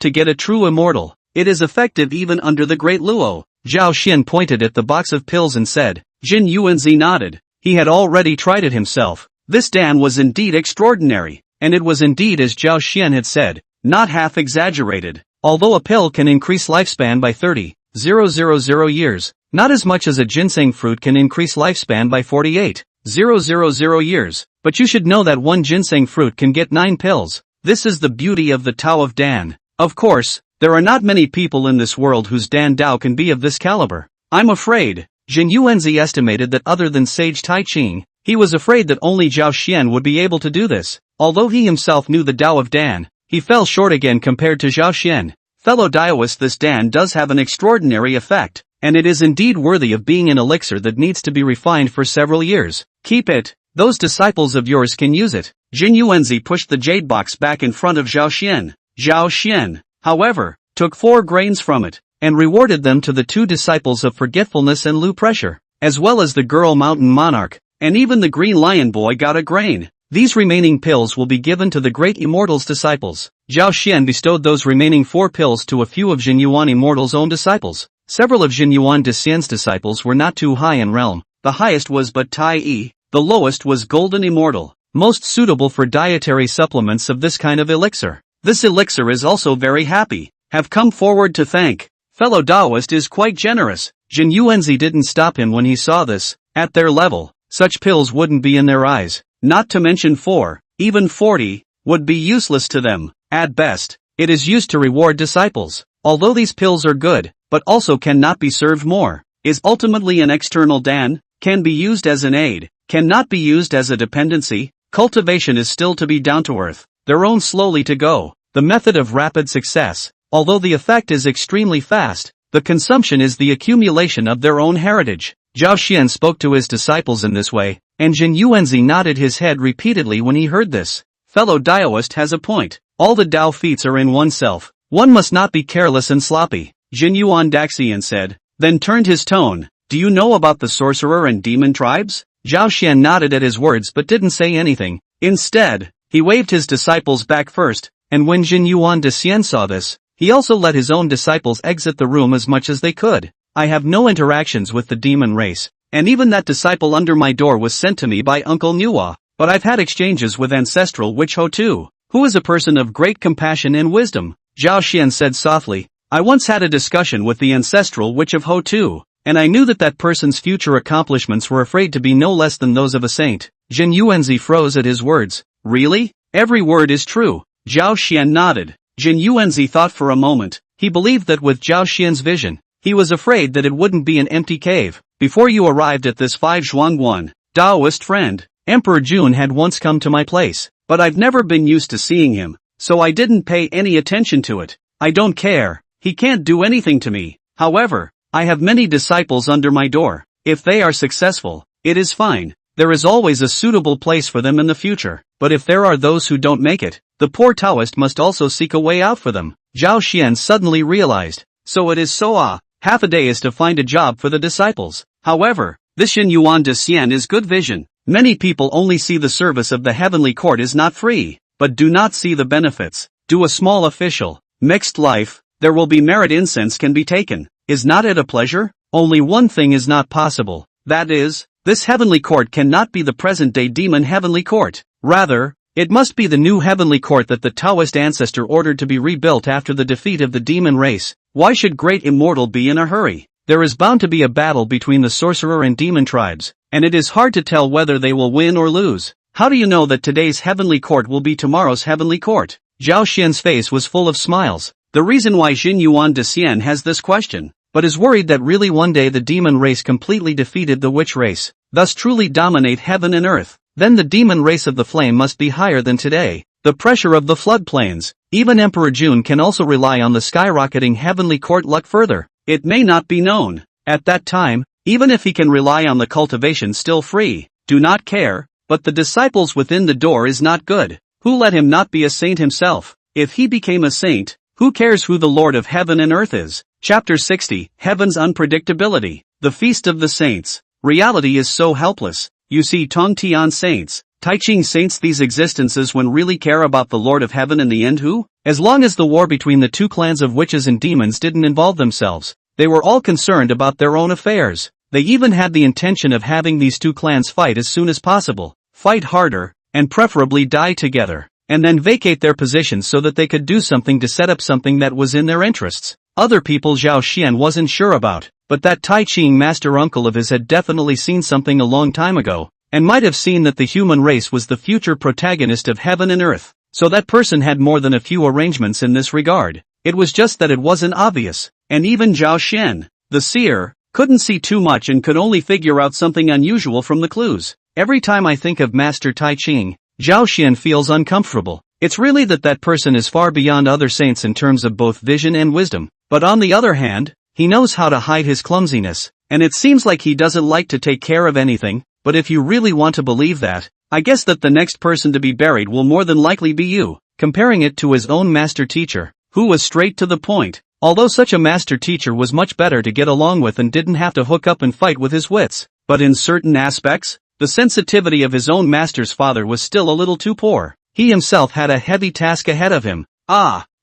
to get a true immortal. It is effective even under the Great Luo. Zhao Xian pointed at the box of pills and said. Jin Yuanzi nodded. He had already tried it himself. This Dan was indeed extraordinary, and it was indeed as Zhao Xian had said, not half exaggerated. Although a pill can increase lifespan by 30,000 years, not as much as a ginseng fruit can increase lifespan by 48,000 years, but you should know that one ginseng fruit can get 9 pills. This is the beauty of the Tao of Dan. Of course, there are not many people in this world whose Dan Dao can be of this caliber. I'm afraid. Jin Yuanzi estimated that other than sage Taiqing, he was afraid that only Zhao Xian would be able to do this. Although he himself knew the Dao of Dan, he fell short again compared to Zhao Xian. Fellow Daoist, this Dan does have an extraordinary effect, and it is indeed worthy of being an elixir that needs to be refined for several years. Keep it. Those disciples of yours can use it. Jin Yuanzi pushed the jade box back in front of Zhao Xian. Zhao Xian, however, took 4 grains from it, and rewarded them to the 2 disciples of forgetfulness and Lu pressure, as well as the girl mountain monarch, and even the green lion boy got a grain. These remaining pills will be given to the great Immortals' disciples. Zhao Xian bestowed those remaining 4 pills to a few of Jin Yuan Immortals' own disciples. Several of Jin Yuan de Xian's disciples were not too high in realm. The highest was but Tai, the lowest was Golden Immortal, most suitable for dietary supplements of this kind of elixir. This elixir is also very happy, have come forward to thank. Fellow Daoist is quite generous. Jin Yuanzi didn't stop him when he saw this. At their level, such pills wouldn't be in their eyes. Not to mention 4, even 40, would be useless to them. At best, it is used to reward disciples. Although these pills are good, but also cannot be served more, is ultimately an external Dan, can be used as an aid, cannot be used as a dependency. Cultivation is still to be down to earth, their own slowly to go. The method of rapid success, although the effect is extremely fast, the consumption is the accumulation of their own heritage. Zhao Xian spoke to his disciples in this way, and Jin Yuanzi nodded his head repeatedly when he heard this. fellow Daoist has a point. All the Dao feats are in oneself. One must not be careless and sloppy, Jin Yuan Daxian said, then turned his tone. Do you know about the sorcerer and demon tribes? Zhao Xian nodded at his words but didn't say anything. Instead, he waved his disciples back first, and when Jin Yuan Daxian saw this, he also let his own disciples exit the room as much as they could. I have no interactions with the demon race, and even that disciple under my door was sent to me by Uncle Nuwa, but I've had exchanges with ancestral witch Ho Tu, who is a person of great compassion and wisdom. Zhao Xian said softly, I once had a discussion with the ancestral witch of Ho Tu, and I knew that that person's future accomplishments were afraid to be no less than those of a saint. Jin Yuanzi froze at his words. Really? Every word is true. Zhao Xian nodded. Jin Yuanzi thought for a moment. He believed that with Zhao Xian's vision, he was afraid that it wouldn't be an empty cave. Before you arrived at this 5 Zhuangguan, Daoist friend, Emperor Jun had once come to my place, but I've never been used to seeing him, so I didn't pay any attention to it. I don't care. He can't do anything to me. However, I have many disciples under my door. If they are successful, it is fine. There is always a suitable place for them in the future. But if there are those who don't make it, the poor Taoist must also seek a way out for them. Zhao Xian suddenly realized. So it is so half a day is to find a job for the disciples. However, this Yin Yuan de Xian is good vision. Many people only see the service of the heavenly court is not free, but do not see the benefits. Do a small official, mixed life, there will be merit incense can be taken. Is not it a pleasure? Only one thing is not possible. That is, this heavenly court cannot be the present-day demon heavenly court. Rather, it must be the new heavenly court that the Taoist ancestor ordered to be rebuilt after the defeat of the demon race. Why should Great Immortal be in a hurry? There is bound to be a battle between the sorcerer and demon tribes, and it is hard to tell whether they will win or lose. How do you know that today's heavenly court will be tomorrow's heavenly court? Zhao Xian's face was full of smiles. The reason why Jin Yuan de Xian has this question, but is worried that really one day the demon race completely defeated the witch race, thus truly dominate heaven and earth. Then the demon race of the flame must be higher than today. The pressure of the floodplains. Even Emperor Jun can also rely on the skyrocketing heavenly court luck further. It may not be known. At that time, even if he can rely on the cultivation still free, do not care, but the disciples within the door is not good. Who let him not be a saint himself? If he became a saint, who cares who the Lord of heaven and earth is? Chapter 60, Heaven's Unpredictability. The Feast of the Saints. Reality is so helpless. You see Tongtian saints, Taiqing saints, these existences when really care about the Lord of heaven in the end who? As long as the war between the two clans of witches and demons didn't involve themselves, they were all concerned about their own affairs. They even had the intention of having these two clans fight as soon as possible, fight harder, and preferably die together, and then vacate their positions so that they could do something to set up something that was in their interests. Other people Zhao Xian wasn't sure about, but that Taiqing master uncle of his had definitely seen something a long time ago, and might have seen that the human race was the future protagonist of heaven and earth. So that person had more than a few arrangements in this regard. It was just that it wasn't obvious, and even Zhao Xian, the seer, couldn't see too much and could only figure out something unusual from the clues. Every time I think of Master Taiqing, Zhao Xian feels uncomfortable. It's really that person is far beyond other saints in terms of both vision and wisdom, but on the other hand, he knows how to hide his clumsiness, and it seems like he doesn't like to take care of anything. But if you really want to believe that, I guess that the next person to be buried will more than likely be you. Comparing it to his own master teacher, who was straight to the point. Although such a master teacher was much better to get along with and didn't have to hook up and fight with his wits. But in certain aspects, the sensitivity of his own master's father was still a little too poor. He himself had a heavy task ahead of him.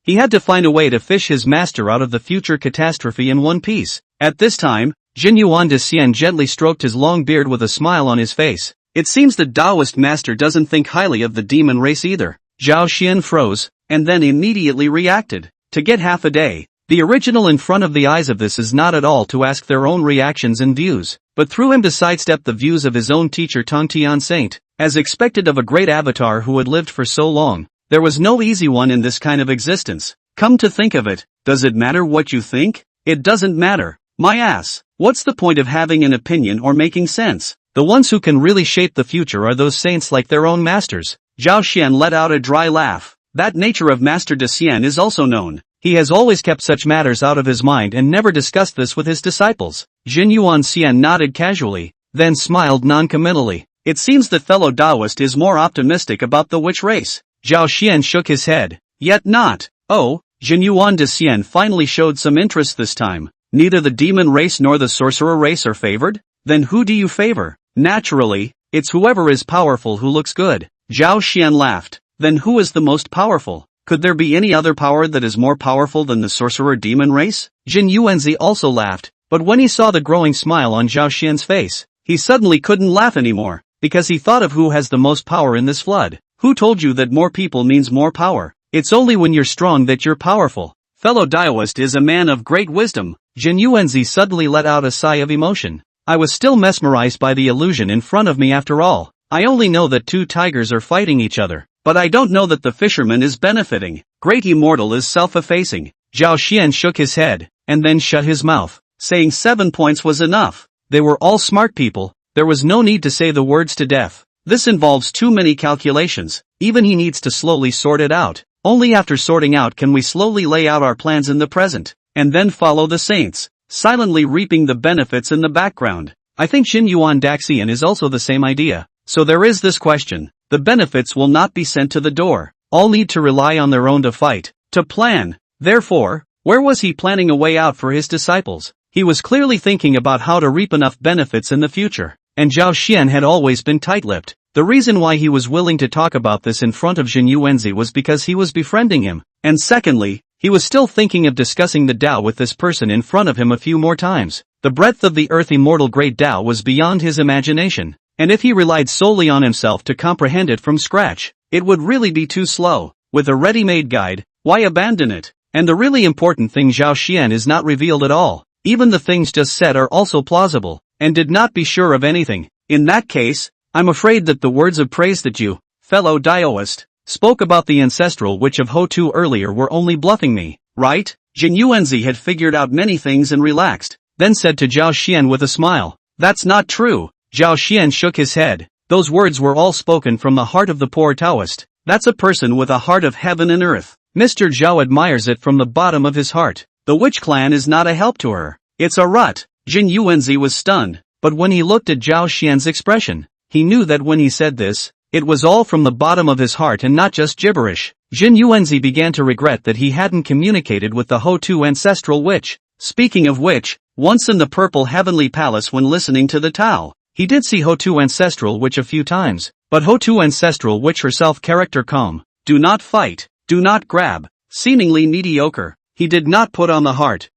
He had to find a way to fish his master out of the future catastrophe in one piece. At this time, Jin Yuan de Xian gently stroked his long beard with a smile on his face. It seems the Taoist master doesn't think highly of the demon race either. Zhao Xian froze, and then immediately reacted. To get half a day, the original in front of the eyes of this is not at all to ask their own reactions and views, but through him to sidestep the views of his own teacher Tongtian Saint, as expected of a great avatar who had lived for so long. There was no easy one in this kind of existence. Come to think of it, does it matter what you think? It doesn't matter. My ass. What's the point of having an opinion or making sense? The ones who can really shape the future are those saints like their own masters. Zhao Xian let out a dry laugh. That nature of Master de Xian is also known. He has always kept such matters out of his mind and never discussed this with his disciples. Jin Yuan Xian nodded casually, then smiled non-committally. It seems that fellow Taoist is more optimistic about the witch race. Zhao Xian shook his head. Yet not. Oh, Jin Yuan de Xian finally showed some interest this time. Neither the demon race nor the sorcerer race are favored? Then who do you favor? Naturally, it's whoever is powerful who looks good. Zhao Xian laughed. Then who is the most powerful? Could there be any other power that is more powerful than the sorcerer demon race? Jin Yuanzi also laughed, but when he saw the growing smile on Zhao Xian's face, he suddenly couldn't laugh anymore, because he thought of who has the most power in this flood. Who told you that more people means more power? It's only when you're strong that you're powerful. Fellow Daoist is a man of great wisdom. Jin Yuanzi suddenly let out a sigh of emotion. I was still mesmerized by the illusion in front of me after all. I only know that two tigers are fighting each other, but I don't know that the fisherman is benefiting. Great Immortal is self-effacing. Zhao Xian shook his head, and then shut his mouth, saying 7 points was enough. They were all smart people. There was no need to say the words to death. This involves too many calculations. Even he needs to slowly sort it out. Only after sorting out can we slowly lay out our plans in the present, and then follow the saints, silently reaping the benefits in the background. I think Xin Yuan Daxian is also the same idea. So there is this question. The benefits will not be sent to the door. All need to rely on their own to fight, to plan. Therefore, where was he planning a way out for his disciples? He was clearly thinking about how to reap enough benefits in the future. And Zhao Xian had always been tight-lipped. The reason why he was willing to talk about this in front of Jin Yuanzi was because he was befriending him. And secondly, he was still thinking of discussing the Tao with this person in front of him a few more times. The breadth of the earth immortal great Tao was beyond his imagination. And if he relied solely on himself to comprehend it from scratch, it would really be too slow. With a ready-made guide, why abandon it? And the really important thing, Zhao Xian is not revealed at all. Even the things just said are also plausible, and did not be sure of anything. In that case, I'm afraid that the words of praise that you, fellow Daoist, spoke about the ancestral witch of Ho-Tu earlier were only bluffing me, right? Jin Yuanzi had figured out many things and relaxed, then said to Zhao Xian with a smile, that's not true. Zhao Xian shook his head. Those words were all spoken from the heart of the poor Taoist. That's a person with a heart of heaven and earth. Mr. Zhao admires it from the bottom of his heart. The witch clan is not a help to her. It's a rut. Jin Yuanzi was stunned, but when he looked at Zhao Xian's expression, he knew that when he said this, it was all from the bottom of his heart and not just gibberish. Jin Yuanzi began to regret that he hadn't communicated with the Ho-Tu ancestral witch. Speaking of which, once in the purple heavenly palace when listening to the Tao, he did see Ho-Tu ancestral witch a few times, but Ho-Tu ancestral witch herself character calm, do not fight, do not grab, seemingly mediocre. He did not put on the heart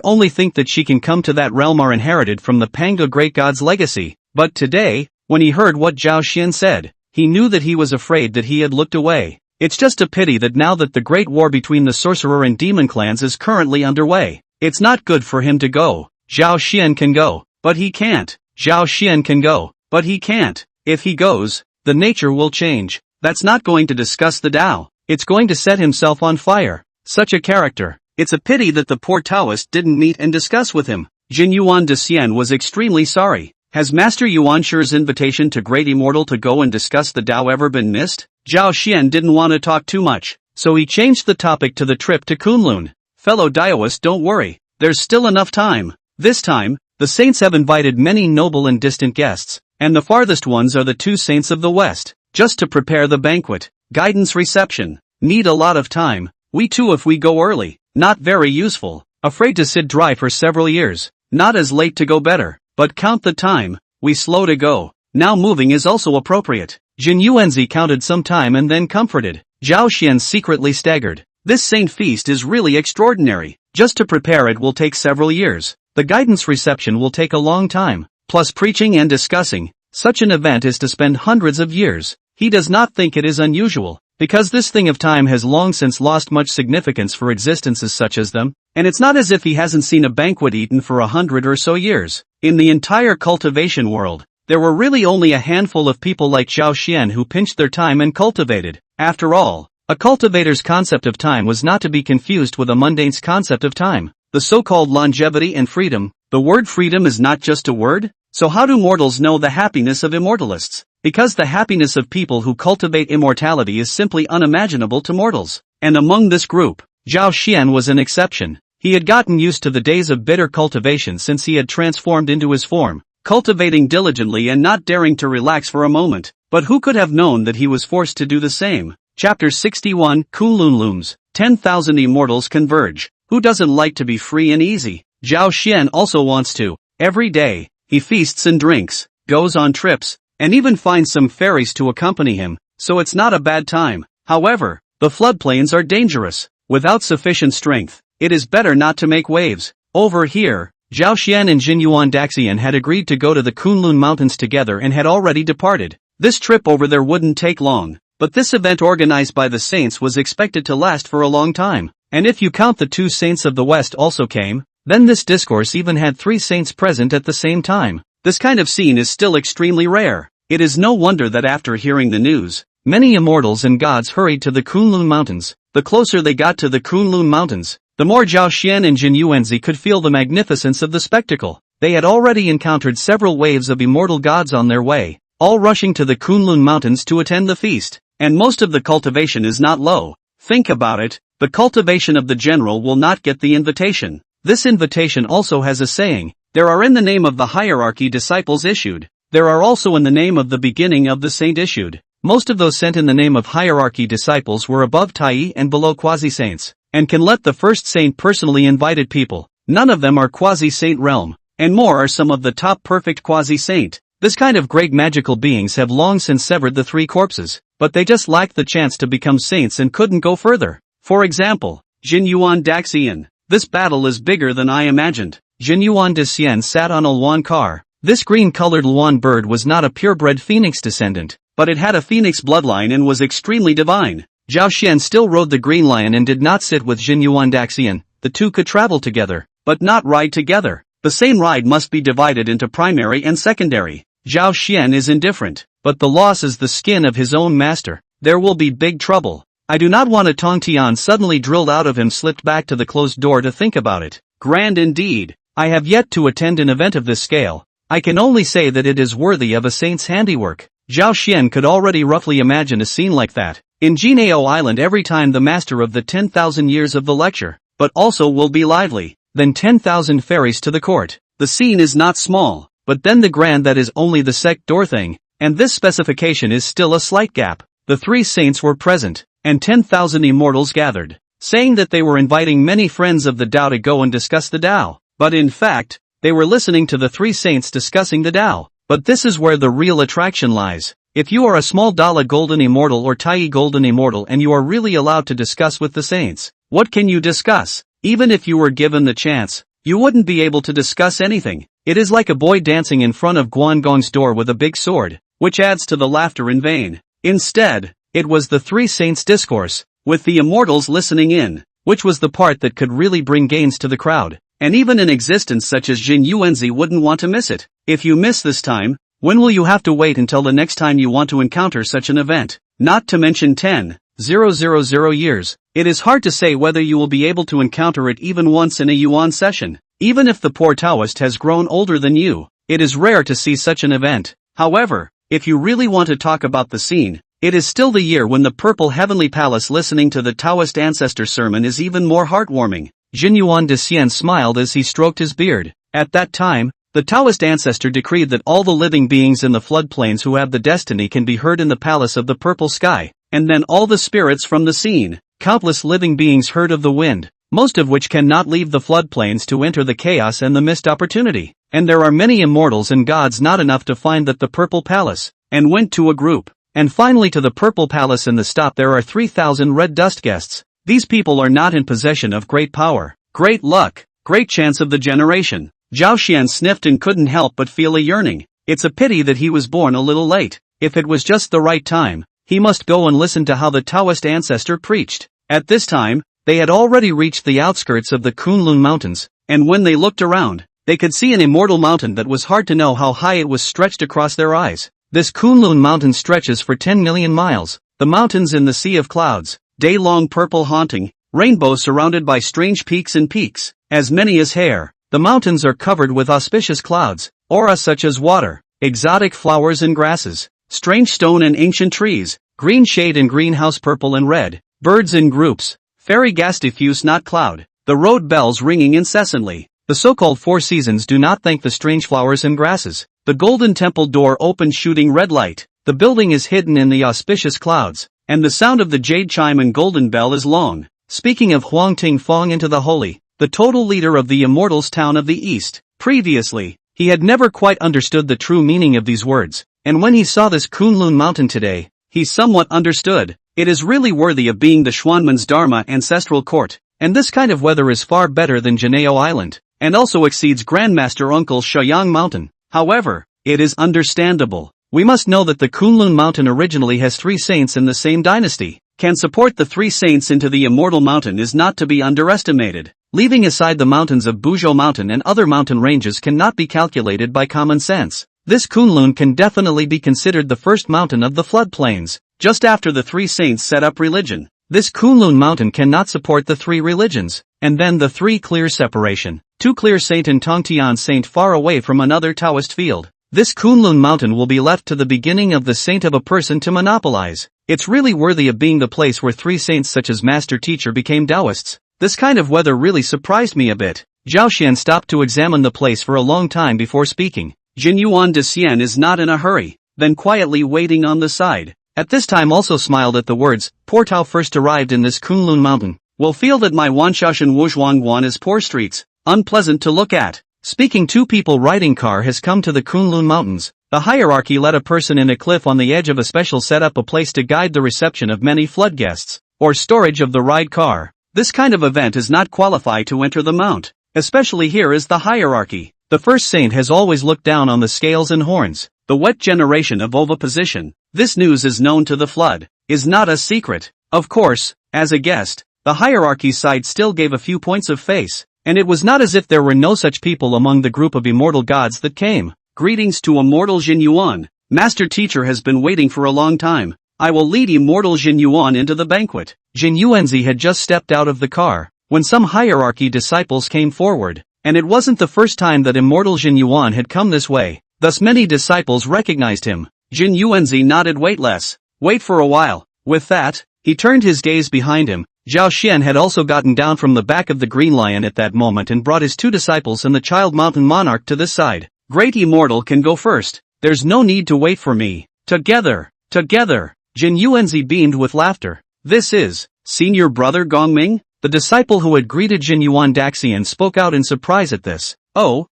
only think that she can come to that realm are inherited from the Panga great god's legacy. But today, when he heard what Zhao Xian said, he knew that he was afraid that he had looked away. It's just a pity that now that the great war between the sorcerer and demon clans is currently underway, it's not good for him to go. Zhao Xian can go, but he can't. Zhao Xian can go, but he can't. If he goes, the nature will change. That's not going to discuss the Tao. It's going to set himself on fire. Such a character. It's a pity that the poor Taoist didn't meet and discuss with him. Jin Yuan de Xian was extremely sorry. Has Master Yuan Shi's invitation to Great Immortal to go and discuss the Tao ever been missed? Zhao Xian didn't want to talk too much, so he changed the topic to the trip to Kunlun. Fellow Daoist, don't worry. There's still enough time. This time, the saints have invited many noble and distant guests, and the farthest ones are the two saints of the West, just to prepare the banquet. Guidance reception. Need a lot of time. We too if we go early. Not very useful. Afraid to sit dry for several years. Not as late to go better. But count the time. We slow to go. Now moving is also appropriate. Jin Yuanzi counted some time and then comforted. Zhao Xian secretly staggered. This saint feast is really extraordinary. Just to prepare it will take several years. The guidance reception will take a long time. Plus preaching and discussing. Such an event is to spend hundreds of years. He does not think it is unusual, because this thing of time has long since lost much significance for existences such as them, and it's not as if he hasn't seen a banquet eaten for 100 or so years. In the entire cultivation world, there were really only a handful of people like Zhao Xian who pinched their time and cultivated. After all, a cultivator's concept of time was not to be confused with a mundane's concept of time. The so-called longevity and freedom. The word freedom is not just a word? So how do mortals know the happiness of immortalists? Because the happiness of people who cultivate immortality is simply unimaginable to mortals. And among this group, Zhao Xian was an exception. He had gotten used to the days of bitter cultivation since he had transformed into his form, cultivating diligently and not daring to relax for a moment. But who could have known that he was forced to do the same? Chapter 61, Kunlun looms. 10,000 immortals converge. Who doesn't like to be free and easy? Zhao Xian also wants to. Every day, he feasts and drinks, goes on trips, and even finds some fairies to accompany him, so it's not a bad time. However, the floodplains are dangerous. Without sufficient strength, it is better not to make waves. Over here, Zhao Xian and Jinyuan Daxian had agreed to go to the Kunlun mountains together and had already departed. This trip over there wouldn't take long, but this event organized by the saints was expected to last for a long time. And if you count the 2 saints of the West also came, then this discourse even had 3 saints present at the same time. This kind of scene is still extremely rare. It is no wonder that after hearing the news, many immortals and gods hurried to the Kunlun mountains. The closer they got to the Kunlun mountains, the more Zhao Xian and Jin Yuanzi could feel the magnificence of the spectacle. They had already encountered several waves of immortal gods on their way, all rushing to the Kunlun mountains to attend the feast. And most of the cultivation is not low. Think about it, the cultivation of the general will not get the invitation. This invitation also has a saying, there are in the name of the hierarchy disciples issued. There are also in the name of the beginning of the saint issued. Most of those sent in the name of hierarchy disciples were above Taiqing and below quasi-saints, and can let the first saint personally invited people. None of them are quasi-saint realm, and more are some of the top perfect quasi-saint. This kind of great magical beings have long since severed the 3 corpses, but they just lacked the chance to become saints and couldn't go further. For example, Jinyuan Daxian. This battle is bigger than I imagined. Jinyuan Daxian sat on a Luan car. This green-colored Luan bird was not a purebred phoenix descendant, but it had a phoenix bloodline and was extremely divine. Zhao Xian still rode the green lion and did not sit with Jinyuan Daxian. The 2 could travel together, but not ride together. The same ride must be divided into primary and secondary. Zhao Xian is indifferent, but the loss is the skin of his own master. There will be big trouble. I do not want a Tong Tian suddenly drilled out of him slipped back to the closed door to think about it. Grand indeed. I have yet to attend an event of this scale. I can only say that it is worthy of a saint's handiwork. Zhao Xian could already roughly imagine a scene like that. In Jinao Island every time the master of the 10,000 years of the lecture, but also will be lively. Then 10,000 fairies to the court. The scene is not small, but then the grand that is only the sect door thing, and this specification is still a slight gap. The 3 saints were present, and 10,000 immortals gathered, saying that they were inviting many friends of the Tao to go and discuss the Tao, but in fact, they were listening to the 3 saints discussing the Tao. But this is where the real attraction lies. If you are a small Dala Golden Immortal or Taiyi Golden Immortal and you are really allowed to discuss with the saints, what can you discuss? Even if you were given the chance, you wouldn't be able to discuss anything. It is like a boy dancing in front of Guangong's door with a big sword, which adds to the laughter in vain. Instead, it was the 3 saints' discourse, with the immortals listening in, which was the part that could really bring gains to the crowd. And even an existence such as Jin Yuanzi wouldn't want to miss it. If you miss this time, when will you have to wait until the next time you want to encounter such an event? Not to mention 10,000 years. It is hard to say whether you will be able to encounter it even once in a Yuan session. Even if the poor Taoist has grown older than you, it is rare to see such an event. However, if you really want to talk about the scene, it is still the year when the Purple Heavenly Palace listening to the Taoist ancestor sermon is even more heartwarming. Jinyuan Daxian smiled as he stroked his beard. At that time, the Taoist ancestor decreed that all the living beings in the floodplains who have the destiny can be heard in the palace of the purple sky, and then all the spirits from the scene. Countless living beings heard of the wind, most of which cannot leave the floodplains to enter the chaos and the missed opportunity. And there are many immortals and gods not enough to find that the purple palace, and went to a group. And finally to the purple palace in the stop there are 3,000 red dust guests. These people are not in possession of great power, great luck, great chance of the generation. Zhao Xian sniffed and couldn't help but feel a yearning. It's a pity that he was born a little late. If it was just the right time, he must go and listen to how the Taoist ancestor preached. At this time, they had already reached the outskirts of the Kunlun mountains, and when they looked around, they could see an immortal mountain that was hard to know how high it was stretched across their eyes. This Kunlun mountain stretches for 10 million miles. The mountains in the sea of clouds. Day-long purple haunting, rainbow surrounded by strange peaks and peaks, as many as hair. The mountains are covered with auspicious clouds, aura such as water, exotic flowers and grasses, strange stone and ancient trees, green shade and greenhouse purple and red, birds in groups, fairy gas diffuse not cloud, the road bells ringing incessantly. The so-called 4 seasons do not thank the strange flowers and grasses. The golden temple door open shooting red light. The building is hidden in the auspicious clouds. and the sound of the jade chime and golden bell is long. Speaking of Huang Ting Fong into the holy, the total leader of the Immortals town of the East. Previously, he had never quite understood the true meaning of these words, and when he saw this Kunlun mountain today, he somewhat understood. It is really worthy of being the Xuanman's Dharma ancestral court, and this kind of weather is far better than Jinao Island, and also exceeds Grandmaster Uncle Shayang Mountain. However, it is understandable. We must know that the Kunlun mountain originally has 3 saints in the same dynasty. Can support the 3 saints into the immortal mountain is not to be underestimated. Leaving aside the mountains of Buzhou Mountain and other mountain ranges cannot be calculated by common sense. This Kunlun can definitely be considered the first mountain of the floodplains. Just after the 3 saints set up religion, this Kunlun mountain cannot support the 3 religions, and then the 3 clear separation. 2 clear saint and Tongtian saint far away from another Taoist field. This Kunlun mountain will be left to the beginning of the saint of a person to monopolize. It's really worthy of being the place where 3 saints such as Master Teacher became Taoists. This kind of weather really surprised me a bit. Zhao Xian stopped to examine the place for a long time before speaking. Jin Yuan de Xian is not in a hurry, then quietly waiting on the side. At this time also smiled at the words, poor Tao first arrived in this Kunlun mountain, will feel that my Wanshashan Wuzhuangguan is poor streets, unpleasant to look at. Speaking 2 people riding car has come to the Kunlun mountains. The hierarchy let a person in a cliff on the edge of a special set up a place to guide the reception of many flood guests, or storage of the ride car. This kind of event is not qualified to enter the mount, especially here is the hierarchy. The first saint has always looked down on the scales and horns, the wet generation of oviposition. This news is known to the flood, is not a secret. Of course, as a guest, the hierarchy side still gave a few points of face, and it was not as if there were no such people among the group of immortal gods that came. Greetings to Immortal Jin Yuan. Master Teacher has been waiting for a long time. I will lead Immortal Jin Yuan into the banquet. Jin Yuanzi had just stepped out of the car, when some hierarchy disciples came forward, and it wasn't the first time that Immortal Jin Yuan had come this way, thus many disciples recognized him. Jin Yuanzi nodded wait for a while. With that, he turned his gaze behind him. Zhao Xian had also gotten down from the back of the Green Lion at that moment and brought his 2 disciples and the Child Mountain Monarch to this side. Great Immortal can go first. There's no need to wait for me. Together. Jin Yuanzi beamed with laughter. This is Senior Brother Gongming? The disciple who had greeted Jin Yuan Daxian spoke out in surprise at this. Oh,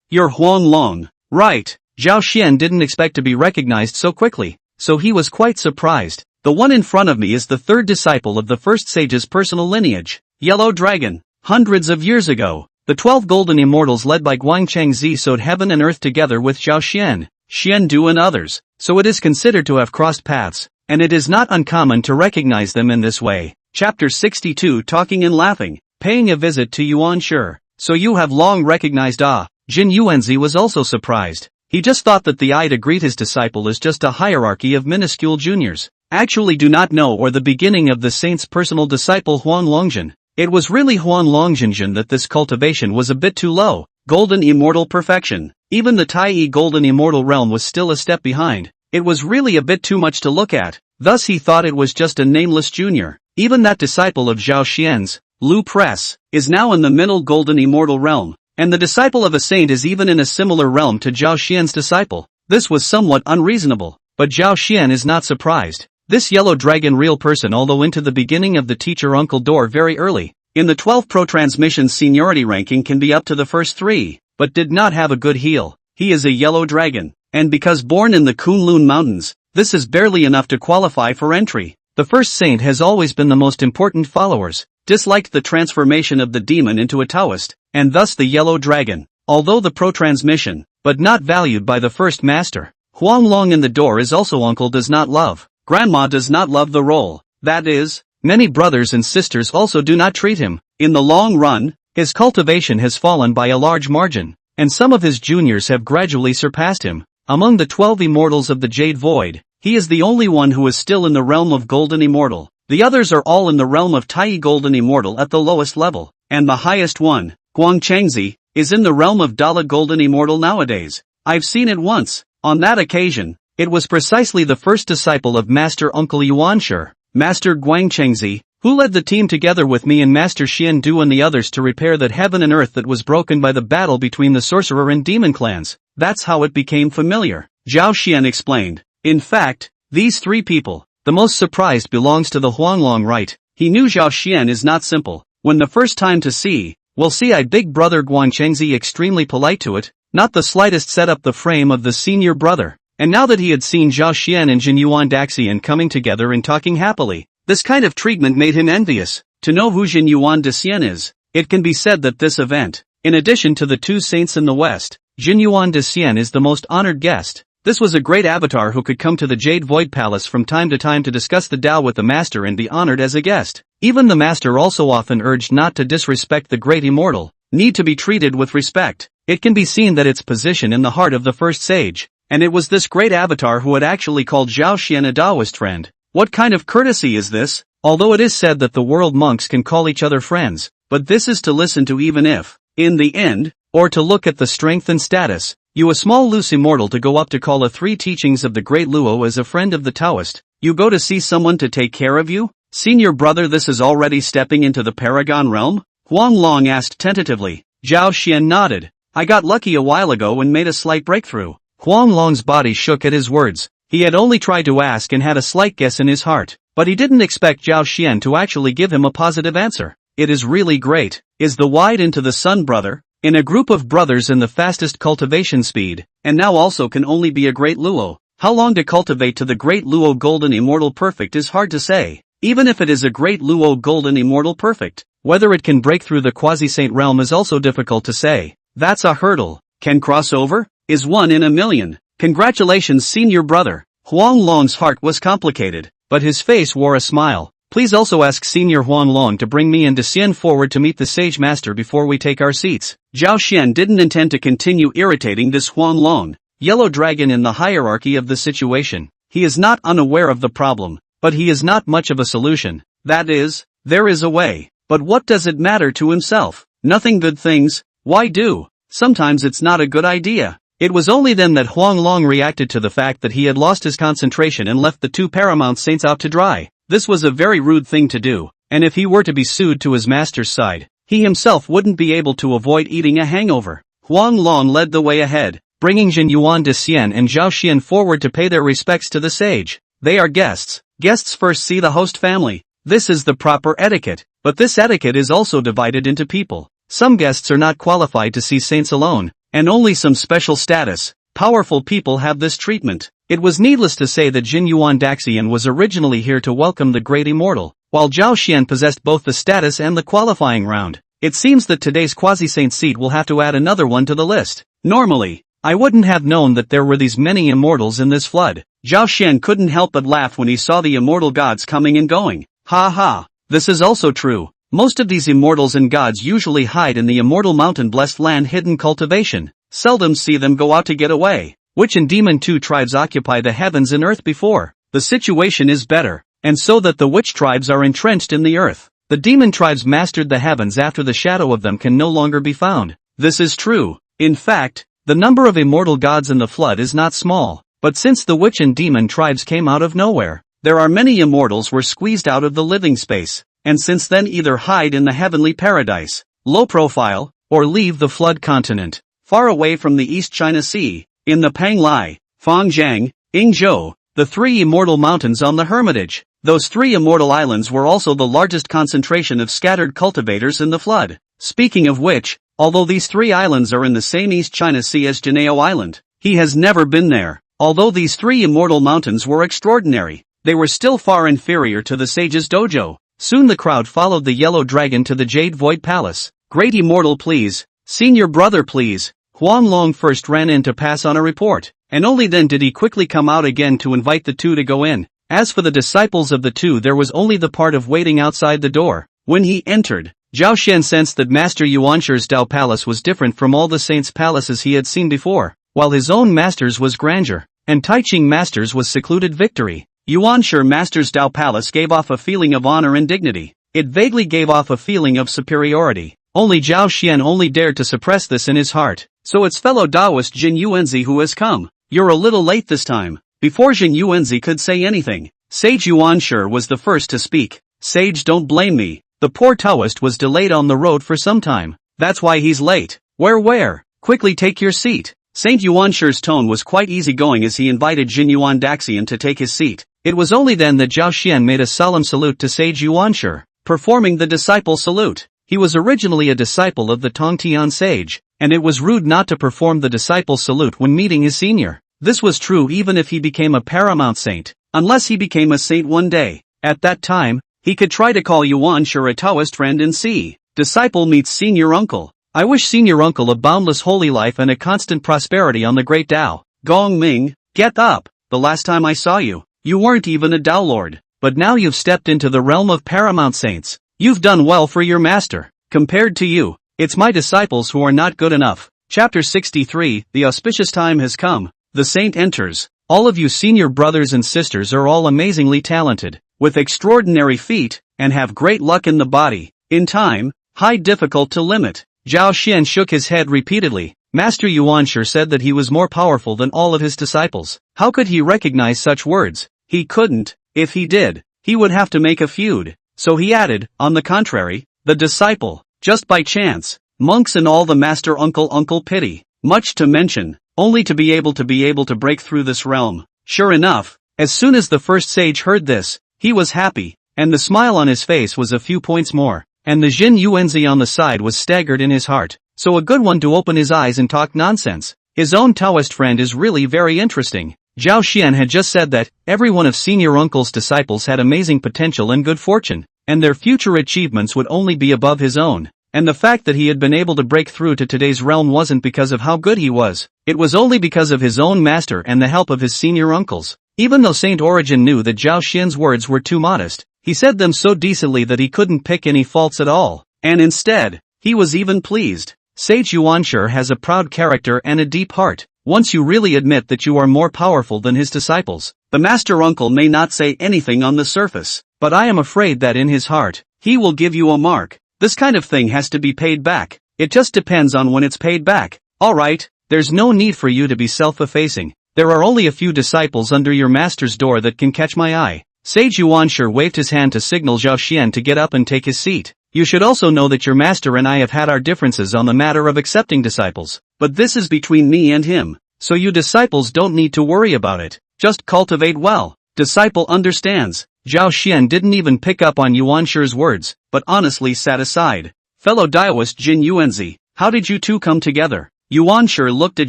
you're Huang Long. Right. Zhao Xian didn't expect to be recognized so quickly, so he was quite surprised. The one in front of me is the 3rd disciple of the first sage's personal lineage, Yellow Dragon. Hundreds of years ago, the 12 golden immortals led by Guangchengzi sowed heaven and earth together with Zhao Xian, Xian Du and others, so it is considered to have crossed paths, and it is not uncommon to recognize them in this way. Chapter 62 Talking and Laughing, Paying a Visit to Yuan Shi. So you have long recognized Jin Yuanzi was also surprised. He just thought that the eye to greet his disciple is just a hierarchy of minuscule juniors. Actually do not know or the beginning of the saint's personal disciple Huang Longjun. It was really Huang Longjun that this cultivation was a bit too low. Golden Immortal Perfection. Even the Taiyi Golden Immortal Realm was still a step behind. It was really a bit too much to look at. Thus he thought it was just a nameless junior. Even that disciple of Zhao Xian's, Lu Press, is now in the middle Golden Immortal Realm. And the disciple of a saint is even in a similar realm to Zhao Xian's disciple. This was somewhat unreasonable. But Zhao Xian is not surprised. This Yellow Dragon real person although into the beginning of the teacher uncle door very early. In the 12 Pro Transmissions seniority ranking can be up to the first 3, but did not have a good heal. He is a Yellow Dragon. And because born in the Kunlun Mountains, this is barely enough to qualify for entry. The first saint has always been the most important followers, disliked the transformation of the demon into a Taoist, and thus the Yellow Dragon, although the pro-transmission, but not valued by the first master. Huang Long in the door is also uncle does not love. Grandma does not love the role. That is, many brothers and sisters also do not treat him. In the long run, his cultivation has fallen by a large margin, and some of his juniors have gradually surpassed him. Among the 12 immortals of the Jade Void, he is the only one who is still in the realm of Golden Immortal. The others are all in the realm of Taiyi Golden Immortal at the lowest level, and the highest one, Guangchengzi, is in the realm of Dala Golden Immortal nowadays. I've seen it once. On that occasion, it was precisely the first disciple of Master Uncle Yuan Shi, Master Guangchengzi, who led the team together with me and Master Xian Du and the others to repair that heaven and earth that was broken by the battle between the sorcerer and demon clans. That's how it became familiar. Zhao Xian explained. In fact, these 3 people, The most surprised belongs to the Huanglong, right? He knew Zhao Xian is not simple. When the first time to see, well, see, I big brother Guangchengzi extremely polite to it, not the slightest set up the frame of the senior brother. And now that he had seen Zhao Xian and Jinyuan Daxian coming together and talking happily, this kind of treatment made him envious. To know who Jinyuan Daxian is, it can be said that this event, in addition to the two saints in the West, Jinyuan Daxian is the most honored guest. This was a great avatar who could come to the Jade Void Palace from time to time to discuss the Tao with the master and be honored as a guest. Even the master also often urged not to disrespect the great immortal, need to be treated with respect. It can be seen that its position in the heart of the first sage, and it was this great avatar who had actually called Zhao Xian a Taoist friend. What kind of courtesy is this? Although it is said that the world monks can call each other friends, but this is to listen to even if, in the end, or to look at the strength and status, you a small loose immortal to go up to call a three teachings of the Great Luo as a friend of the Taoist, you go to see someone to take care of you? Senior brother, this is already stepping into the Paragon realm? Huang Long asked tentatively. Zhao Xian nodded. I got lucky a while ago and made a slight breakthrough. Huang Long's body shook at his words. He had only tried to ask and had a slight guess in his heart, but he didn't expect Zhao Xian to actually give him a positive answer. It is really great. Is the wide into the sun brother? In a group of brothers in the fastest cultivation speed, and now also can only be a Great Luo. How long to cultivate to the Great Luo Golden Immortal Perfect is hard to say. Even if it is a Great Luo Golden Immortal Perfect, whether it can break through the Quasi-saint realm is also difficult to say. That's a hurdle. Can cross over? Is 1 in a million. Congratulations, senior brother. Huang Long's heart was complicated, but his face wore a smile. Please also ask Senior Huang Long to bring me and Daxian forward to meet the Sage Master before we take our seats. Zhao Xian didn't intend to continue irritating this Huang Long, yellow dragon in the hierarchy of the situation. He is not unaware of the problem, but he is not much of a solution. That is, there is a way. But what does it matter to himself? Nothing. Good things, why do? Sometimes it's not a good idea. It was only then that Huang Long reacted to the fact that he had lost his concentration and left the two paramount saints out to dry. This was a very rude thing to do, and if he were to be sued to his master's side, he himself wouldn't be able to avoid eating a hangover. Huang Long led the way ahead, bringing Jinyuan Daxian and Zhao Xian forward to pay their respects to the sage. They are guests. Guests first see the host family. This is the proper etiquette, but this etiquette is also divided into people. Some guests are not qualified to see saints alone, and only some special status, powerful people have this treatment. It was needless to say that Jinyuan Daxian was originally here to welcome the great immortal, while Zhao Xian possessed both the status and the qualifying round. It seems that today's Quasi-saint seat will have to add another one to the list. Normally, I wouldn't have known that there were these many immortals in this flood. Zhao Xian couldn't help but laugh when he saw the immortal gods coming and going. Ha ha, this is also true. Most of these immortals and gods usually hide in the immortal mountain-blessed land hidden cultivation. Seldom see them go out to get away. Witch and demon two tribes occupy the heavens and earth before. The situation is better, and so that the witch tribes are entrenched in the earth. The demon tribes mastered the heavens after the shadow of them can no longer be found. This is true. In fact, the number of immortal gods in the flood is not small, but since the witch and demon tribes came out of nowhere, there are many immortals were squeezed out of the living space, and since then either hide in the heavenly paradise, low profile, or leave the flood continent, far away from the East China Sea, in the Panglai, Fangjiang, Yingzhou, the three immortal mountains on the Hermitage. Those three immortal islands were also the largest concentration of scattered cultivators in the flood. Speaking of which, although these three islands are in the same East China Sea as Jinao Island, he has never been there. Although these three immortal mountains were extraordinary, they were still far inferior to the sage's dojo. Soon the crowd followed the yellow dragon to the Jade Void Palace. Great immortal, please. Senior brother, please. Huang Long first ran in to pass on a report, and only then did he quickly come out again to invite the two to go in. As for the disciples of the two, there was only the part of waiting outside the door. When he entered, Zhao Xian sensed that Master Yuanshi's Dao Palace was different from all the saints' palaces he had seen before, while his own master's was grandeur, and Taiqing master's was secluded victory. Yuanshi master's Dao Palace gave off a feeling of honor and dignity. It vaguely gave off a feeling of superiority. Only Zhao Xian only dared to suppress this in his heart. So it's fellow Taoist Jin Yuanzi who has come. You're a little late this time. Before Jin Yuanzi could say anything, Sage Yuanshi was the first to speak. Sage, don't blame me. The poor Taoist was delayed on the road for some time. That's why he's late. Where? Quickly take your seat. Saint Yuanshi's tone was quite easygoing as he invited Jin Yuan Daxian to take his seat. It was only then that Zhao Xian made a solemn salute to Sage Yuanshi, performing the disciple salute. He was originally a disciple of the Tongtian sage, and it was rude not to perform the disciple salute when meeting his senior. This was true even if he became a paramount saint, unless he became a saint one day. At that time, he could try to call Yuanshi a Taoist friend and see. Disciple meets senior uncle. I wish senior uncle a boundless holy life and a constant prosperity on the great Tao. Gong Ming, get up. The last time I saw you, you weren't even a Tao lord, but now you've stepped into the realm of paramount saints. You've done well for your master. Compared to you, it's my disciples who are not good enough. Chapter 63, The auspicious time has come. The saint enters. All of you senior brothers and sisters are all amazingly talented, with extraordinary feet, and have great luck in the body. In time, high difficult to limit. Zhao Xian shook his head repeatedly. Master Yuanshi said that he was more powerful than all of his disciples. How could he recognize such words? He couldn't. If he did, he would have to make a feud. So he added, on the contrary, the disciple, just by chance, monks and all the master uncle pity, much to mention, only to be able to break through this realm. Sure enough, as soon as the first sage heard this, he was happy, and the smile on his face was a few points more, and the Jin Yuanzi on the side was staggered in his heart. So a good one to open his eyes and talk nonsense. His own Taoist friend is really very interesting. Zhao Xian had just said that every one of senior uncle's disciples had amazing potential and good fortune, and their future achievements would only be above his own. And the fact that he had been able to break through to today's realm wasn't because of how good he was. It was only because of his own master and the help of his senior uncles. Even though Saint Origin knew that Zhao Xian's words were too modest, he said them so decently that he couldn't pick any faults at all. And instead, he was even pleased. Sage Yuanshi has a proud character and a deep heart. Once you really admit that you are more powerful than his disciples, the master uncle may not say anything on the surface, but I am afraid that in his heart, he will give you a mark. This kind of thing has to be paid back. It just depends on when it's paid back. Alright, there's no need for you to be self-effacing. There are only a few disciples under your master's door that can catch my eye. Sage Yuanshi waved his hand to signal Zhao Xian to get up and take his seat. You should also know that your master and I have had our differences on the matter of accepting disciples, but this is between me and him, so you disciples don't need to worry about it. Just cultivate well. Disciple understands. Zhao Xian didn't even pick up on Yuanshi's words, but honestly sat aside. Fellow Daoist Jin Yuanzi, how did you two come together? Yuanshi looked at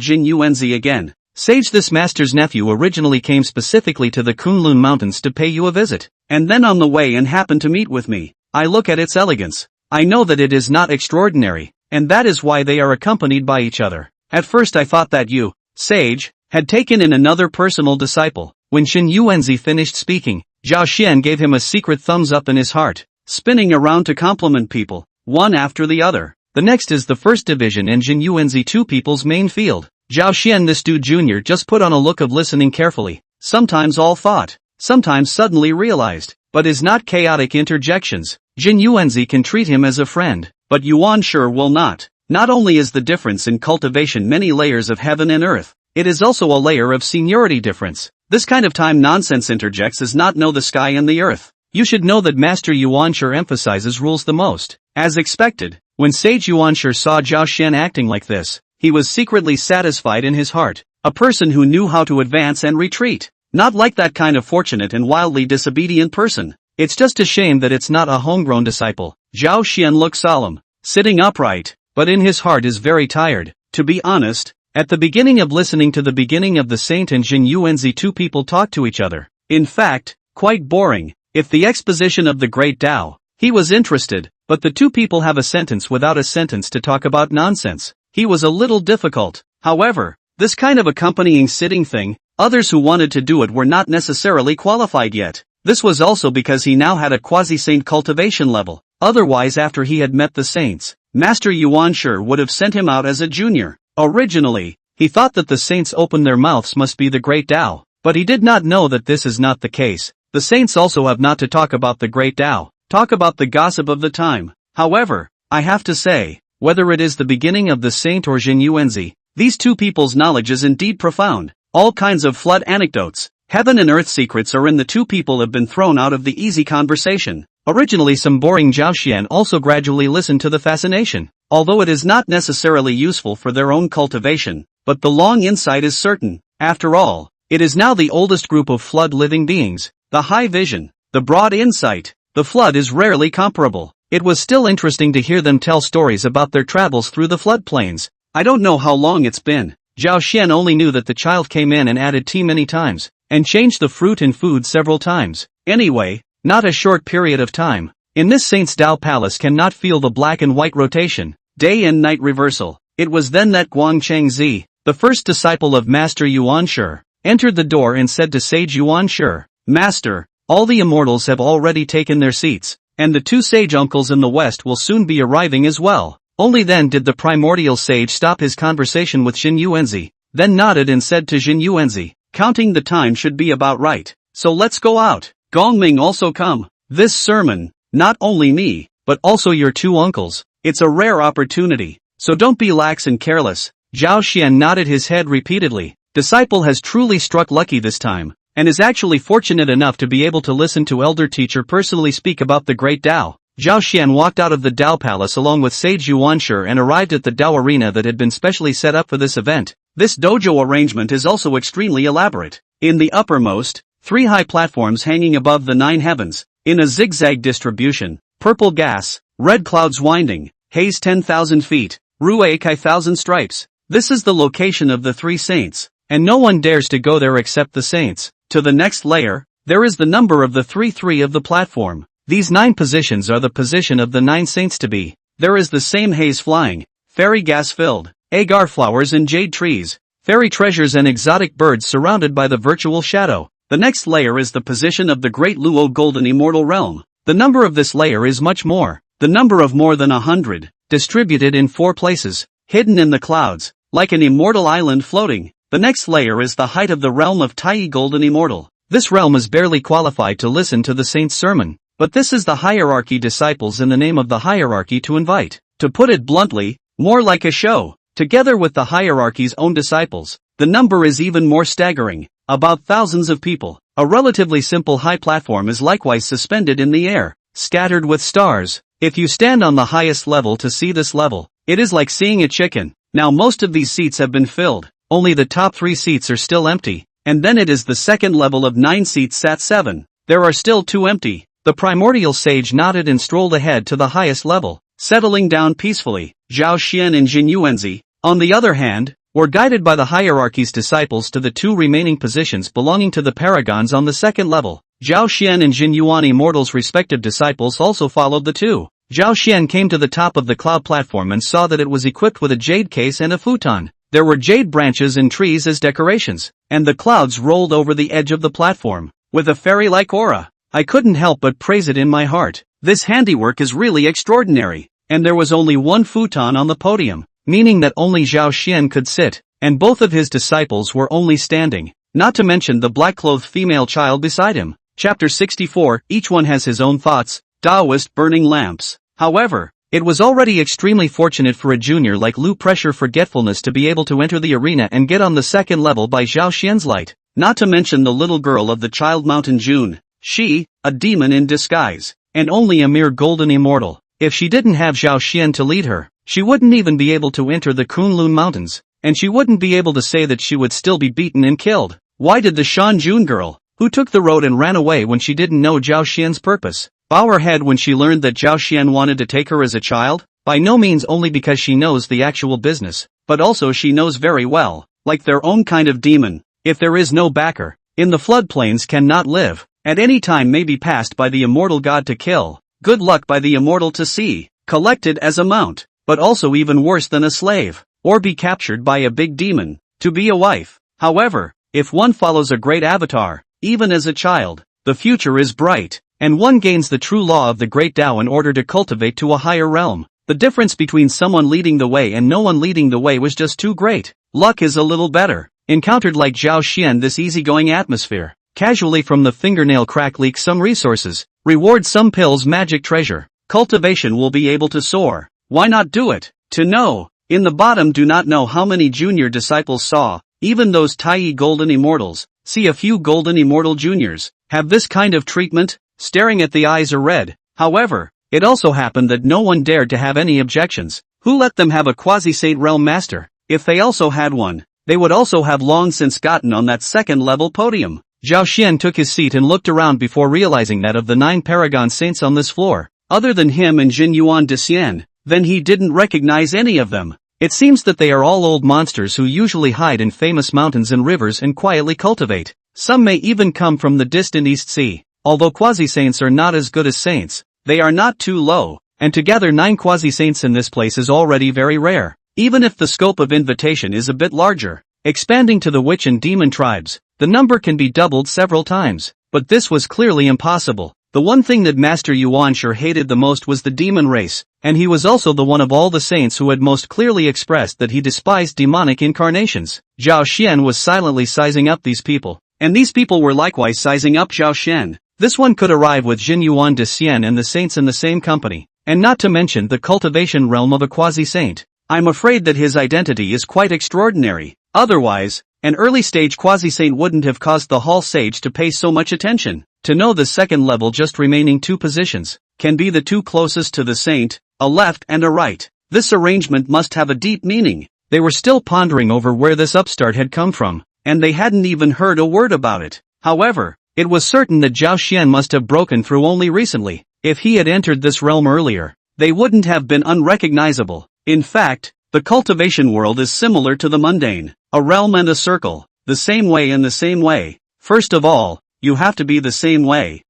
Jin Yuanzi again. Sage, this master's nephew originally came specifically to the Kunlun mountains to pay you a visit, and then on the way and happened to meet with me. I look at its elegance. I know that it is not extraordinary, and that is why they are accompanied by each other. At first I thought that you, Sage, had taken in another personal disciple. When Jin Yuanzi finished speaking, Zhao Xian gave him a secret thumbs up in his heart, spinning around to compliment people, one after the other. The next is the first division and Jin Yuanzi two people's main field. Zhao Xian, this dude junior, just put on a look of listening carefully, sometimes all thought, sometimes suddenly realized, but is not chaotic interjections. Jin Yuanzi can treat him as a friend, but Yuanshi will not. Not only is the difference in cultivation many layers of heaven and earth, it is also a layer of seniority difference. This kind of time nonsense interjects is not know the sky and the earth. You should know that Master Yuanshi emphasizes rules the most. As expected, when Sage Yuanshi saw Zhao Xian acting like this, he was secretly satisfied in his heart. A person who knew how to advance and retreat. Not like that kind of fortunate and wildly disobedient person. It's just a shame that it's not a homegrown disciple. Zhao Xian looks solemn, sitting upright, but in his heart is very tired. To be honest, at the beginning of listening to the beginning of the Saint and Jin Yuanzi, two people talk to each other. In fact, quite boring. If the exposition of the Great Tao, he was interested, but the two people have a sentence without a sentence to talk about nonsense. He was a little difficult. However, this kind of accompanying sitting thing, others who wanted to do it were not necessarily qualified yet. This was also because he now had a quasi-saint cultivation level. Otherwise, after he had met the saints, Master Yuanshi would have sent him out as a junior. Originally, he thought that the saints open their mouths must be the Great Tao, but he did not know that this is not the case. The saints also have not to talk about the Great Tao, talk about the gossip of the time. However, I have to say, whether it is the beginning of the saint or Jin Yuanzi, these two people's knowledge is indeed profound. All kinds of flood anecdotes, heaven and earth secrets are in the two people have been thrown out of the easy conversation. Originally some boring Zhao Xian also gradually listened to the fascination. Although it is not necessarily useful for their own cultivation, but the long insight is certain. After all, it is now the oldest group of flood living beings. The high vision, the broad insight, the flood is rarely comparable. It was still interesting to hear them tell stories about their travels through the floodplains. I don't know how long it's been. Zhao Xian only knew that the child came in and added tea many times, and changed the fruit in food several times. Anyway, not a short period of time. In this Saint's Dao Palace cannot feel the black and white rotation, day and night reversal. It was then that Guangcheng Zi, the first disciple of Master Yuan Shi, entered the door and said to Sage Yuan Shi, "Master, all the immortals have already taken their seats, and the two sage uncles in the west will soon be arriving as well." Only then did the primordial sage stop his conversation with Xin Yuanzi, then nodded and said to Xin Yuanzi, "Counting the time should be about right, so let's go out. Gongming also come. This sermon, not only me, but also your two uncles, it's a rare opportunity, so don't be lax and careless." Zhao Xian nodded his head repeatedly. Disciple has truly struck lucky this time, and is actually fortunate enough to be able to listen to elder teacher personally speak about the great Dao. Zhao Xian walked out of the Dao Palace along with Sage Yuanshi and arrived at the Dao Arena that had been specially set up for this event. This dojo arrangement is also extremely elaborate. In the uppermost, 3 high platforms hanging above the 9 heavens, in a zigzag distribution, purple gas, red clouds winding, haze 10,000 feet, Rue Kai 1,000 stripes. This is the location of the 3 saints, and no one dares to go there except the saints. To the next layer, there is the number of the 3 of the platform. These 9 positions are the position of the 9 saints to be. There is the same haze flying, fairy gas filled, agar flowers and jade trees, fairy treasures and exotic birds surrounded by the virtual shadow. The next layer is the position of the Great Luo Golden Immortal Realm. The number of this layer is much more. The number of more than 100, distributed in 4 places, hidden in the clouds, like an immortal island floating. The next layer is the height of the realm of Taiqing Golden Immortal. This realm is barely qualified to listen to the saint's sermon. But this is the hierarchy disciples in the name of the hierarchy to invite. To put it bluntly, more like a show. Together with the hierarchy's own disciples, the number is even more staggering, about thousands of people. A relatively simple high platform is likewise suspended in the air, scattered with stars. If you stand on the highest level to see this level, it is like seeing a chicken. Now most of these seats have been filled, only the top 3 seats are still empty, and then it is the second level of 9 seats sat 7. There are still 2 empty. The primordial sage nodded and strolled ahead to the highest level, settling down peacefully. Zhao Xian and Jin Yuanzi, on the other hand, were guided by the hierarchy's disciples to the 2 remaining positions belonging to the paragons on the second level. Zhao Xian and Jin Yuan Immortals' respective disciples also followed the 2. Zhao Xian came to the top of the cloud platform and saw that it was equipped with a jade case and a futon. There were jade branches and trees as decorations, and the clouds rolled over the edge of the platform, with a fairy-like aura. I couldn't help but praise it in my heart. This handiwork is really extraordinary. And there was only 1 futon on the podium, meaning that only Zhao Xian could sit, and both of his disciples were only standing, not to mention the black-clothed female child beside him. Chapter 64, each one has his own thoughts, Taoist burning lamps. However, it was already extremely fortunate for a junior like Lu Pressure Forgetfulness to be able to enter the arena and get on the second level by Zhao Xian's light, not to mention the little girl of the child mountain June. She, a demon in disguise, and only a mere golden immortal. If she didn't have Zhao Xian to lead her, she wouldn't even be able to enter the Kunlun mountains, and she wouldn't be able to say that she would still be beaten and killed. Why did the Shanjun girl, who took the road and ran away when she didn't know Zhao Xian's purpose, bow her head when she learned that Zhao Xian wanted to take her as a child? By no means only because she knows the actual business, but also she knows very well, like their own kind of demon, if there is no backer, in the floodplains cannot live. At any time may be passed by the immortal god to kill, good luck by the immortal to see, collected as a mount, but also even worse than a slave, or be captured by a big demon, to be a wife. However, if one follows a great avatar, even as a child, the future is bright, and one gains the true law of the great Tao in order to cultivate to a higher realm. The difference between someone leading the way and no one leading the way was just too great. Luck is a little better. Encountered like Zhao Xian this easygoing atmosphere. Casually from the fingernail crack leak some resources, reward some pills magic treasure, cultivation will be able to soar. Why not do it? To know, in the bottom do not know how many junior disciples saw, even those Taiqing golden immortals, see a few golden immortal juniors, have this kind of treatment, staring at the eyes are red. However, it also happened that no one dared to have any objections. Who let them have a quasi-saint realm master? If they also had one, they would also have long since gotten on that second-level podium. Zhao Xian took his seat and looked around before realizing that of the 9 paragon saints on this floor, other than him and Jin Yuan de Xian, then he didn't recognize any of them. It seems that they are all old monsters who usually hide in famous mountains and rivers and quietly cultivate. Some may even come from the distant East Sea. Although quasi-saints are not as good as saints, they are not too low, and to gather 9 quasi-saints in this place is already very rare. Even if the scope of invitation is a bit larger, expanding to the witch and demon tribes, the number can be doubled several times, but this was clearly impossible. The one thing that Master Yuan sure hated the most was the demon race, and he was also the one of all the saints who had most clearly expressed that he despised demonic incarnations. Zhao Xian was silently sizing up these people, and these people were likewise sizing up Zhao Xian. This one could arrive with Jin Yuan de Xian and the saints in the same company, and not to mention the cultivation realm of a quasi-saint. I'm afraid that his identity is quite extraordinary. Otherwise, an early-stage quasi-saint wouldn't have caused the hall sage to pay so much attention. To know the second level just remaining 2 positions, can be the 2 closest to the saint, a left and a right. This arrangement must have a deep meaning. They were still pondering over where this upstart had come from, and they hadn't even heard a word about it. However, it was certain that Zhao Xian must have broken through only recently. If he had entered this realm earlier, they wouldn't have been unrecognizable. In fact, the cultivation world is similar to the mundane, a realm and a circle, the same way and the same way. First of all, you have to be the same way,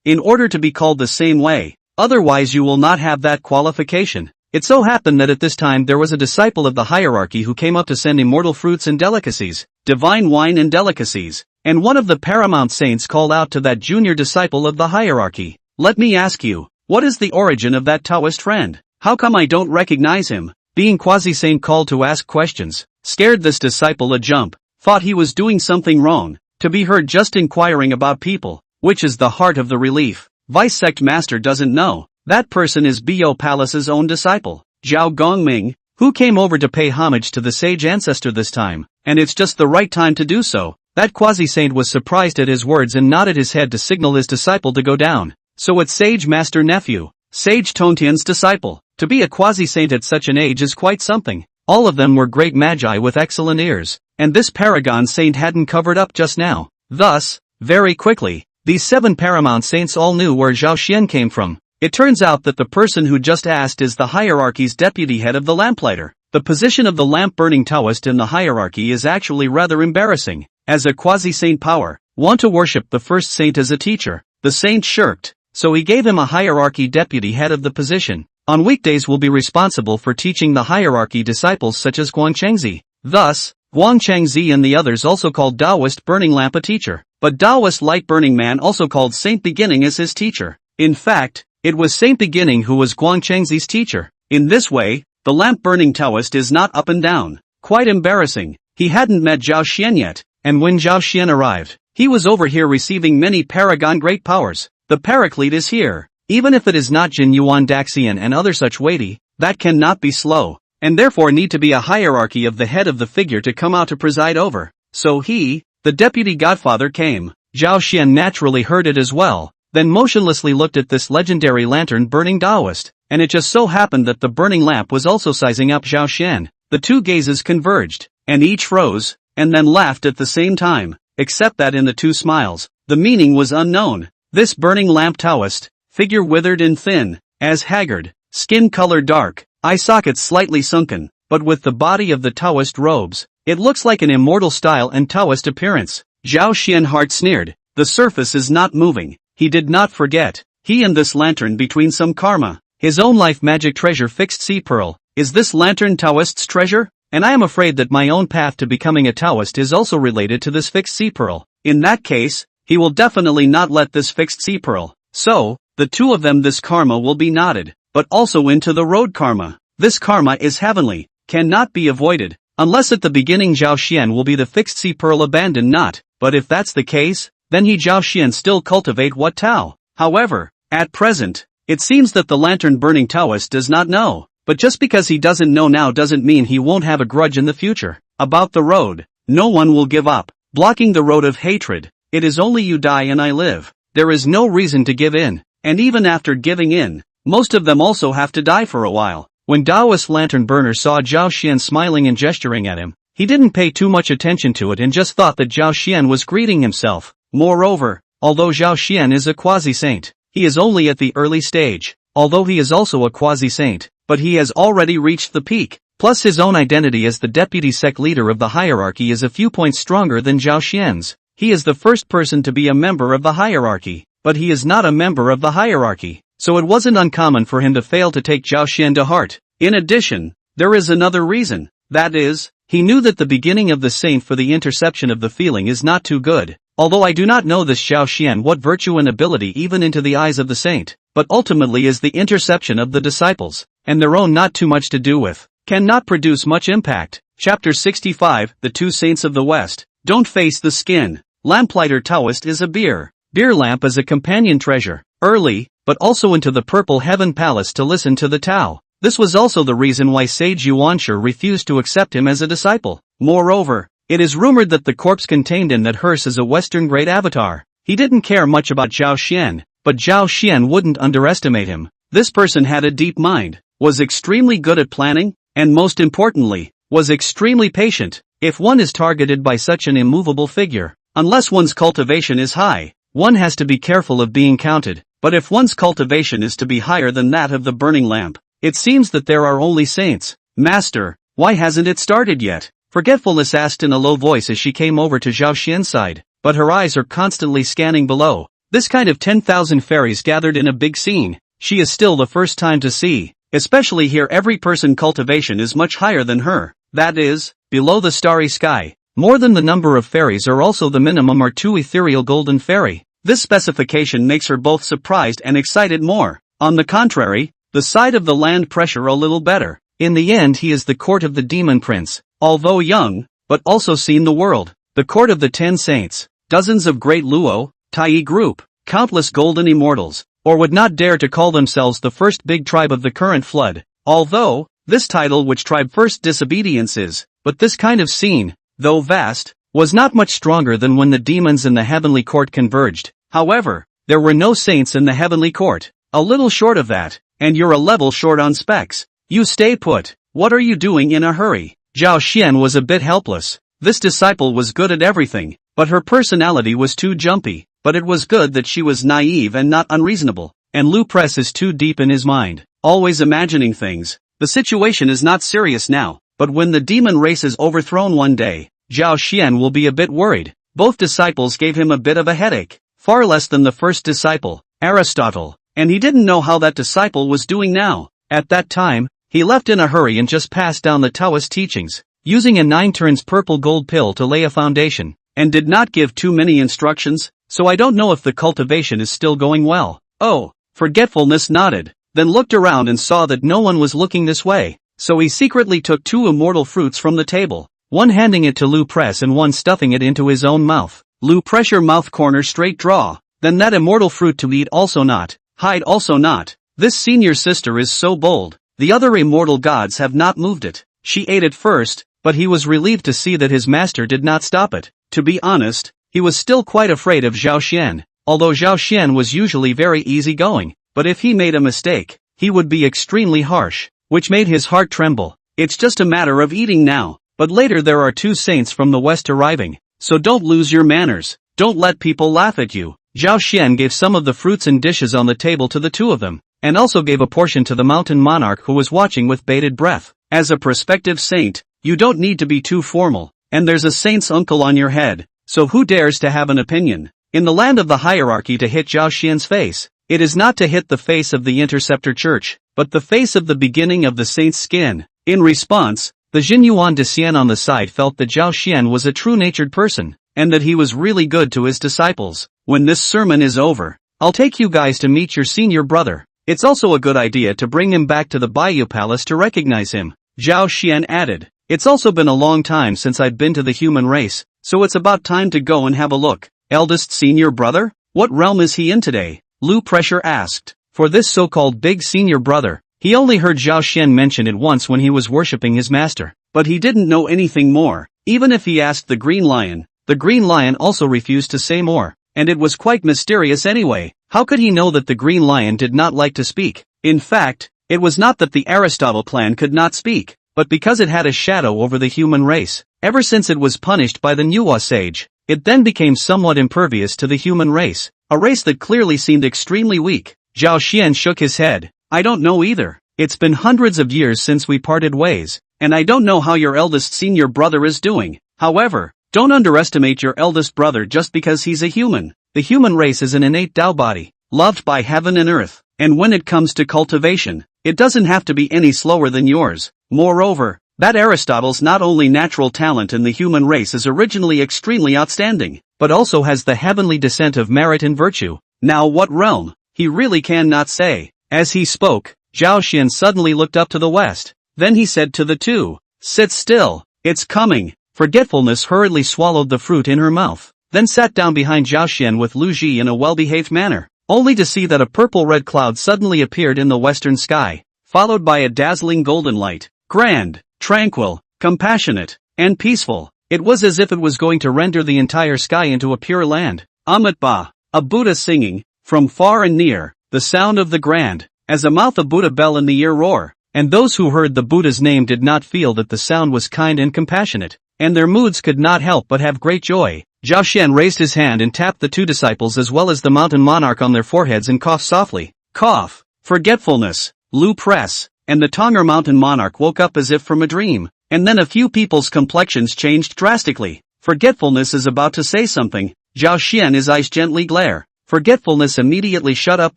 in order to be called the same way, otherwise you will not have that qualification. It so happened that at this time there was a disciple of the hierarchy who came up to send immortal fruits and delicacies, divine wine and delicacies, and one of the paramount saints called out to that junior disciple of the hierarchy, "Let me ask you, what is the origin of that Taoist friend? How come I don't recognize him?" Being quasi-saint called to ask questions, scared this disciple a jump, thought he was doing something wrong, to be heard just inquiring about people, which is the heart of the relief. Vice sect master doesn't know, that person is Bo Palace's own disciple, Zhao Gongming, who came over to pay homage to the sage ancestor this time, and it's just the right time to do so. That quasi-saint was surprised at his words and nodded his head to signal his disciple to go down. So it's sage master nephew, Sage Tontian's disciple. To be a quasi-saint at such an age is quite something. All of them were great magi with excellent ears, and this paragon saint hadn't covered up just now. Thus, very quickly, these 7 paramount saints all knew where Zhao Xian came from. It turns out that the person who just asked is the hierarchy's deputy head of the lamplighter. The position of the lamp-burning Taoist in the hierarchy is actually rather embarrassing. As a quasi-saint power, want to worship the first saint as a teacher. The saint shirked, so he gave him a hierarchy deputy head of the position. On weekdays will be responsible for teaching the hierarchy disciples such as Guangchengzi. Thus, Guangchengzi and the others also called Taoist burning lamp a teacher, but Taoist light burning man also called Saint Beginning as his teacher. In fact, it was Saint Beginning who was Guangchengzi's teacher. In this way, the lamp burning Taoist is not up and down. Quite embarrassing. He hadn't met Zhao Xian yet, and when Zhao Xian arrived, he was over here receiving many paragon great powers. The paraclete is here. Even if it is not Jin Yuan Daxian and other such weighty, that cannot be slow, and therefore need to be a hierarchy of the head of the figure to come out to preside over. So he, the deputy godfather came. Zhao Xian naturally heard it as well, then motionlessly looked at this legendary lantern-burning Taoist, and it just so happened that the burning lamp was also sizing up Zhao Xian. The 2 gazes converged, and each froze, and then laughed at the same time, except that in the 2 smiles, the meaning was unknown. This burning lamp Taoist, figure withered and thin, as haggard, skin color dark, eye sockets slightly sunken, but with the body of the Taoist robes, it looks like an immortal style and Taoist appearance. Zhao Xian heart sneered, the surface is not moving. He did not forget, he and this lantern between some karma, his own life magic treasure fixed sea pearl. Is this lantern Taoist's treasure? And I am afraid that my own path to becoming a Taoist is also related to this fixed sea pearl. In that case, he will definitely not let this fixed sea pearl. So, the 2 of them this karma will be knotted, but also into the road karma. This karma is heavenly, cannot be avoided, unless at the beginning Zhao Xian will be the fixed sea pearl abandoned not, but if that's the case, then he Zhao Xian still cultivate what Tao. However, at present, it seems that the lantern-burning Taoist does not know, but just because he doesn't know now doesn't mean he won't have a grudge in the future. About the road, no one will give up, blocking the road of hatred. It is only you die and I live. There is no reason to give in. And even after giving in, most of them also have to die for a while. When Taoist lantern burner saw Zhao Xian smiling and gesturing at him, he didn't pay too much attention to it and just thought that Zhao Xian was greeting himself. Moreover, although Zhao Xian is a quasi-saint, he is only at the early stage. Although he is also a quasi-saint, but he has already reached the peak. Plus his own identity as the deputy sect leader of the hierarchy is a few points stronger than Zhao Xian's. He is the first person to be a member of the hierarchy, but he is not a member of the hierarchy, so it wasn't uncommon for him to fail to take Zhao Xian to heart. In addition, there is another reason. That is, he knew that the beginning of the saint for the interception of the feeling is not too good. Although I do not know this Zhao Xian what virtue and ability even into the eyes of the saint, but ultimately is the interception of the disciples, and their own not too much to do with, cannot produce much impact. Chapter 65, The Two Saints of the West. Don't face the skin. Lamplighter Taoist is a beer lamp as a companion treasure, early, but also into the Purple Heaven Palace to listen to the Tao. This was also the reason why Sage Yuanshi refused to accept him as a disciple. Moreover, it is rumored that the corpse contained in that hearse is a Western great avatar. He didn't care much about Zhao Xian, but Zhao Xian wouldn't underestimate him. This person had a deep mind, was extremely good at planning, and most importantly, was extremely patient. If one is targeted by such an immovable figure, unless one's cultivation is high, one has to be careful of being counted. But if one's cultivation is to be higher than that of the burning lamp, it seems that there are only saints. Master, why hasn't it started yet? Forgetfulness asked in a low voice as she came over to Zhao Xian's side, but her eyes are constantly scanning below. This kind of 10,000 fairies gathered in a big scene, she is still the first time to see. Especially here every person cultivation is much higher than her, that is, below the starry sky. More than the number of fairies are also the minimum are 2 ethereal golden fairy. This specification makes her both surprised and excited more. On the contrary, the side of the land pressure a little better. In the end he is the court of the demon prince, although young, but also seen the world. The court of the 10 saints, dozens of Great Luo, Taiqing group, countless golden immortals, or would not dare to call themselves the first big tribe of the current flood. Although, this title which tribe first disobedience is, but this kind of scene, though vast, was not much stronger than when the demons in the heavenly court converged. However, there were no saints in the heavenly court. A little short of that, and you're a level short on specs. You stay put. What are you doing in a hurry? Zhao Xian was a bit helpless. This disciple was good at everything, but her personality was too jumpy. But it was good that she was naive and not unreasonable. And Lu Press is too deep in his mind, always imagining things. The situation is not serious now, but when the demon race is overthrown one day, Zhao Xian will be a bit worried. Both disciples gave him a bit of a headache, far less than the first disciple, Aristotle, and he didn't know how that disciple was doing now. At that time, he left in a hurry and just passed down the Taoist teachings, using a 9 turns purple gold pill to lay a foundation, and did not give too many instructions, so I don't know if the cultivation is still going well. Oh, forgetfulness nodded, then looked around and saw that no one was looking this way, so he secretly took 2 immortal fruits from the table, one handing it to Lu Press and one stuffing it into his own mouth. Lu pressure mouth corner straight draw, then that immortal fruit to eat also not, hide also not. This senior sister is so bold, the other immortal gods have not moved it. She ate it first, but he was relieved to see that his master did not stop it. To be honest, he was still quite afraid of Zhao Xian, although Zhao Xian was usually very easygoing, but if he made a mistake, he would be extremely harsh, which made his heart tremble. It's just a matter of eating now, but later there are 2 saints from the west arriving, so don't lose your manners, don't let people laugh at you. Zhao Xian gave some of the fruits and dishes on the table to the 2 of them, and also gave a portion to the mountain monarch who was watching with bated breath. As a prospective saint, you don't need to be too formal, and there's a saint's uncle on your head, so who dares to have an opinion? In the land of the hierarchy to hit Zhao Xian's face, it is not to hit the face of the interceptor church, but the face of the beginning of the saint's skin. In response, the Jinyuan de Xian on the side felt that Zhao Xian was a true-natured person, and that he was really good to his disciples. When this sermon is over, I'll take you guys to meet your senior brother. It's also a good idea to bring him back to the Bayou Palace to recognize him. Zhao Xian added, it's also been a long time since I've been to the human race, so it's about time to go and have a look. Eldest senior brother? What realm is he in today? Lu Pressure asked. For this so-called big senior brother, he only heard Zhao Xian mention it once when he was worshipping his master, but he didn't know anything more. Even if he asked the Green Lion also refused to say more, and it was quite mysterious anyway. How could he know that the Green Lion did not like to speak? In fact, it was not that the Aristotle clan could not speak, but because it had a shadow over the human race. Ever since it was punished by the Nuwa sage, it then became somewhat impervious to the human race, a race that clearly seemed extremely weak. Zhao Xian shook his head. I don't know either. It's been hundreds of years since we parted ways, and I don't know how your eldest senior brother is doing. However, don't underestimate your eldest brother just because he's a human. The human race is an innate Tao body, loved by heaven and earth, and when it comes to cultivation, it doesn't have to be any slower than yours. Moreover, that Aristotle's not only natural talent in the human race is originally extremely outstanding, but also has the heavenly descent of merit and virtue. Now what realm? He really cannot say. As he spoke, Zhao Xian suddenly looked up to the west. Then he said to the two, sit still, it's coming. Forgetfulness hurriedly swallowed the fruit in her mouth, then sat down behind Zhao Xian with Lu Ji in a well-behaved manner, only to see that a purple-red cloud suddenly appeared in the western sky, followed by a dazzling golden light. Grand, tranquil, compassionate, and peaceful. It was as if it was going to render the entire sky into a pure land. Amitba, a Buddha singing, from far and near, the sound of the grand, as a mouth a Buddha bell in the ear roar, and those who heard the Buddha's name did not feel that the sound was kind and compassionate, and their moods could not help but have great joy. Zhao Xian raised his hand and tapped the two disciples as well as the mountain monarch on their foreheads and coughed softly. Cough. Forgetfulness. Lu press. And the Tonger mountain monarch woke up as if from a dream, and then a few people's complexions changed drastically. Forgetfulness is about to say something. Zhao Xian his eyes gently glare. Forgetfulness immediately shut up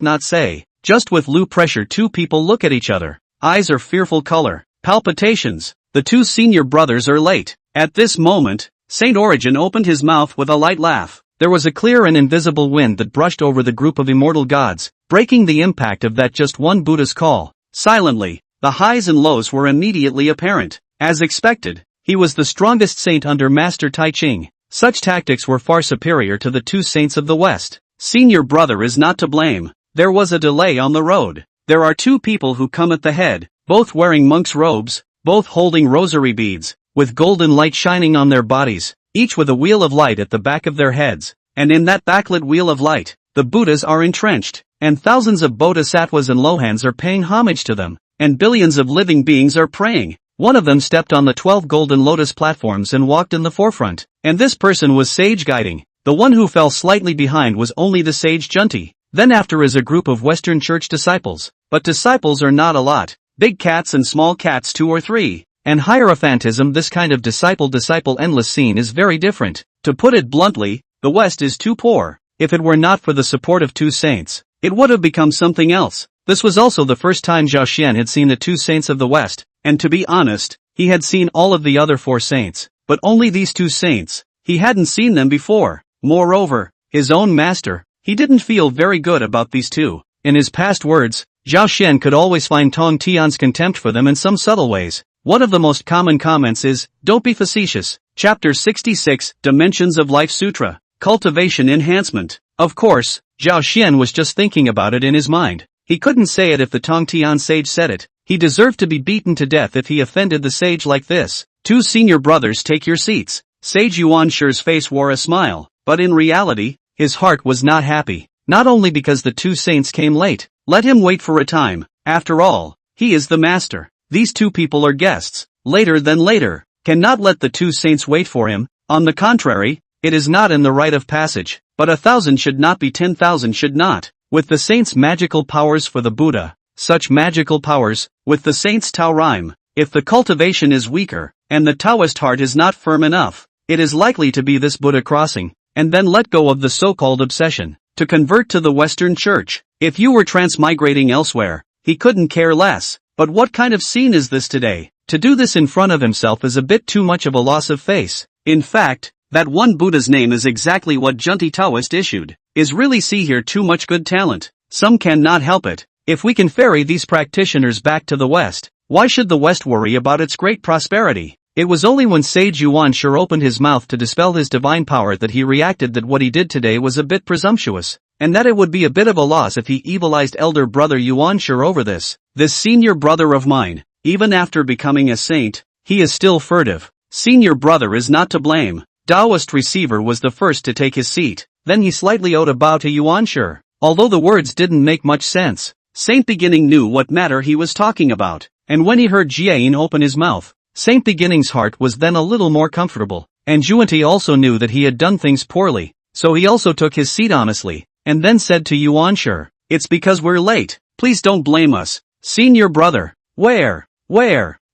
not say. Just with Lu pressure two people look at each other. Eyes are fearful color. Palpitations. The two senior brothers are late. At this moment, Saint Origin opened his mouth with a light laugh. There was a clear and invisible wind that brushed over the group of immortal gods, breaking the impact of that just one Buddha's call. Silently, the highs and lows were immediately apparent. As expected, he was the strongest saint under Master Taiqing. Such tactics were far superior to the two saints of the West. Senior brother is not to blame. There was a delay on the road. There are two people who come at the head, both wearing monks' robes, both holding rosary beads, with golden light shining on their bodies, each with a wheel of light at the back of their heads. And in that backlit wheel of light, the Buddhas are entrenched, and thousands of bodhisattvas and lohans are paying homage to them, and billions of living beings are praying. One of them stepped on the 12 golden lotus platforms and walked in the forefront, and this person was sage guiding. The one who fell slightly behind was only the sage Junti. Then after is a group of Western Church disciples, but disciples are not a lot, big cats and small cats 2 or 3. And Hierophantism, this kind of disciple endless scene is very different. To put it bluntly, the West is too poor. If it were not for the support of two saints, it would have become something else. This was also the first time Zhao Xian had seen the two saints of the West, and to be honest, he had seen all of the other 4 saints, but only these 2 saints. He hadn't seen them before. Moreover, his own master, he didn't feel very good about these 2. In his past words, Zhao Xian could always find Tong Tian's contempt for them in some subtle ways. One of the most common comments is, don't be facetious. Chapter 66, Dimensions of Life Sutra, Cultivation Enhancement. Of course, Zhao Xian was just thinking about it in his mind. He couldn't say it if the Tong Tian sage said it. He deserved to be beaten to death if he offended the sage like this. 2 senior brothers, take your seats. Sage Yuanshi's face wore a smile, but in reality, his heart was not happy. Not only because the 2 saints came late. Let him wait for a time. After all, he is the master. These 2 people are guests. Later than later. Cannot let the 2 saints wait for him. On the contrary, it is not in the rite of passage. But 1,000 should not be 10,000 should not. With the saints' magical powers for the Buddha, such magical powers, with the saints' Tao rhyme, if the cultivation is weaker, and the Taoist heart is not firm enough, it is likely to be this Buddha crossing, and then let go of the so-called obsession, to convert to the Western Church. If you were transmigrating elsewhere, he couldn't care less. But what kind of scene is this today? To do this in front of himself is a bit too much of a loss of face. In fact, that one Buddha's name is exactly what Junti Taoist issued. Is really see here too much good talent. Some cannot help it. If we can ferry these practitioners back to the West, why should the West worry about its great prosperity? It was only when Sage Yuan sure opened his mouth to dispel his divine power that he reacted that what he did today was a bit presumptuous, and that it would be a bit of a loss if he evilized elder brother Yuan sure over this. This senior brother of mine, even after becoming a saint, he is still furtive. Senior brother is not to blame. Taoist receiver was the first to take his seat, then he slightly owed a bow to Yuan sure. Although the words didn't make much sense, Saint Beginning knew what matter he was talking about. and when he heard Jiayin open his mouth, Saint Beginning's heart was then a little more comfortable, and Juanti also knew that he had done things poorly, so he also took his seat honestly, and then said to Yuanshi, "It's because we're late, please don't blame us, senior brother." Where?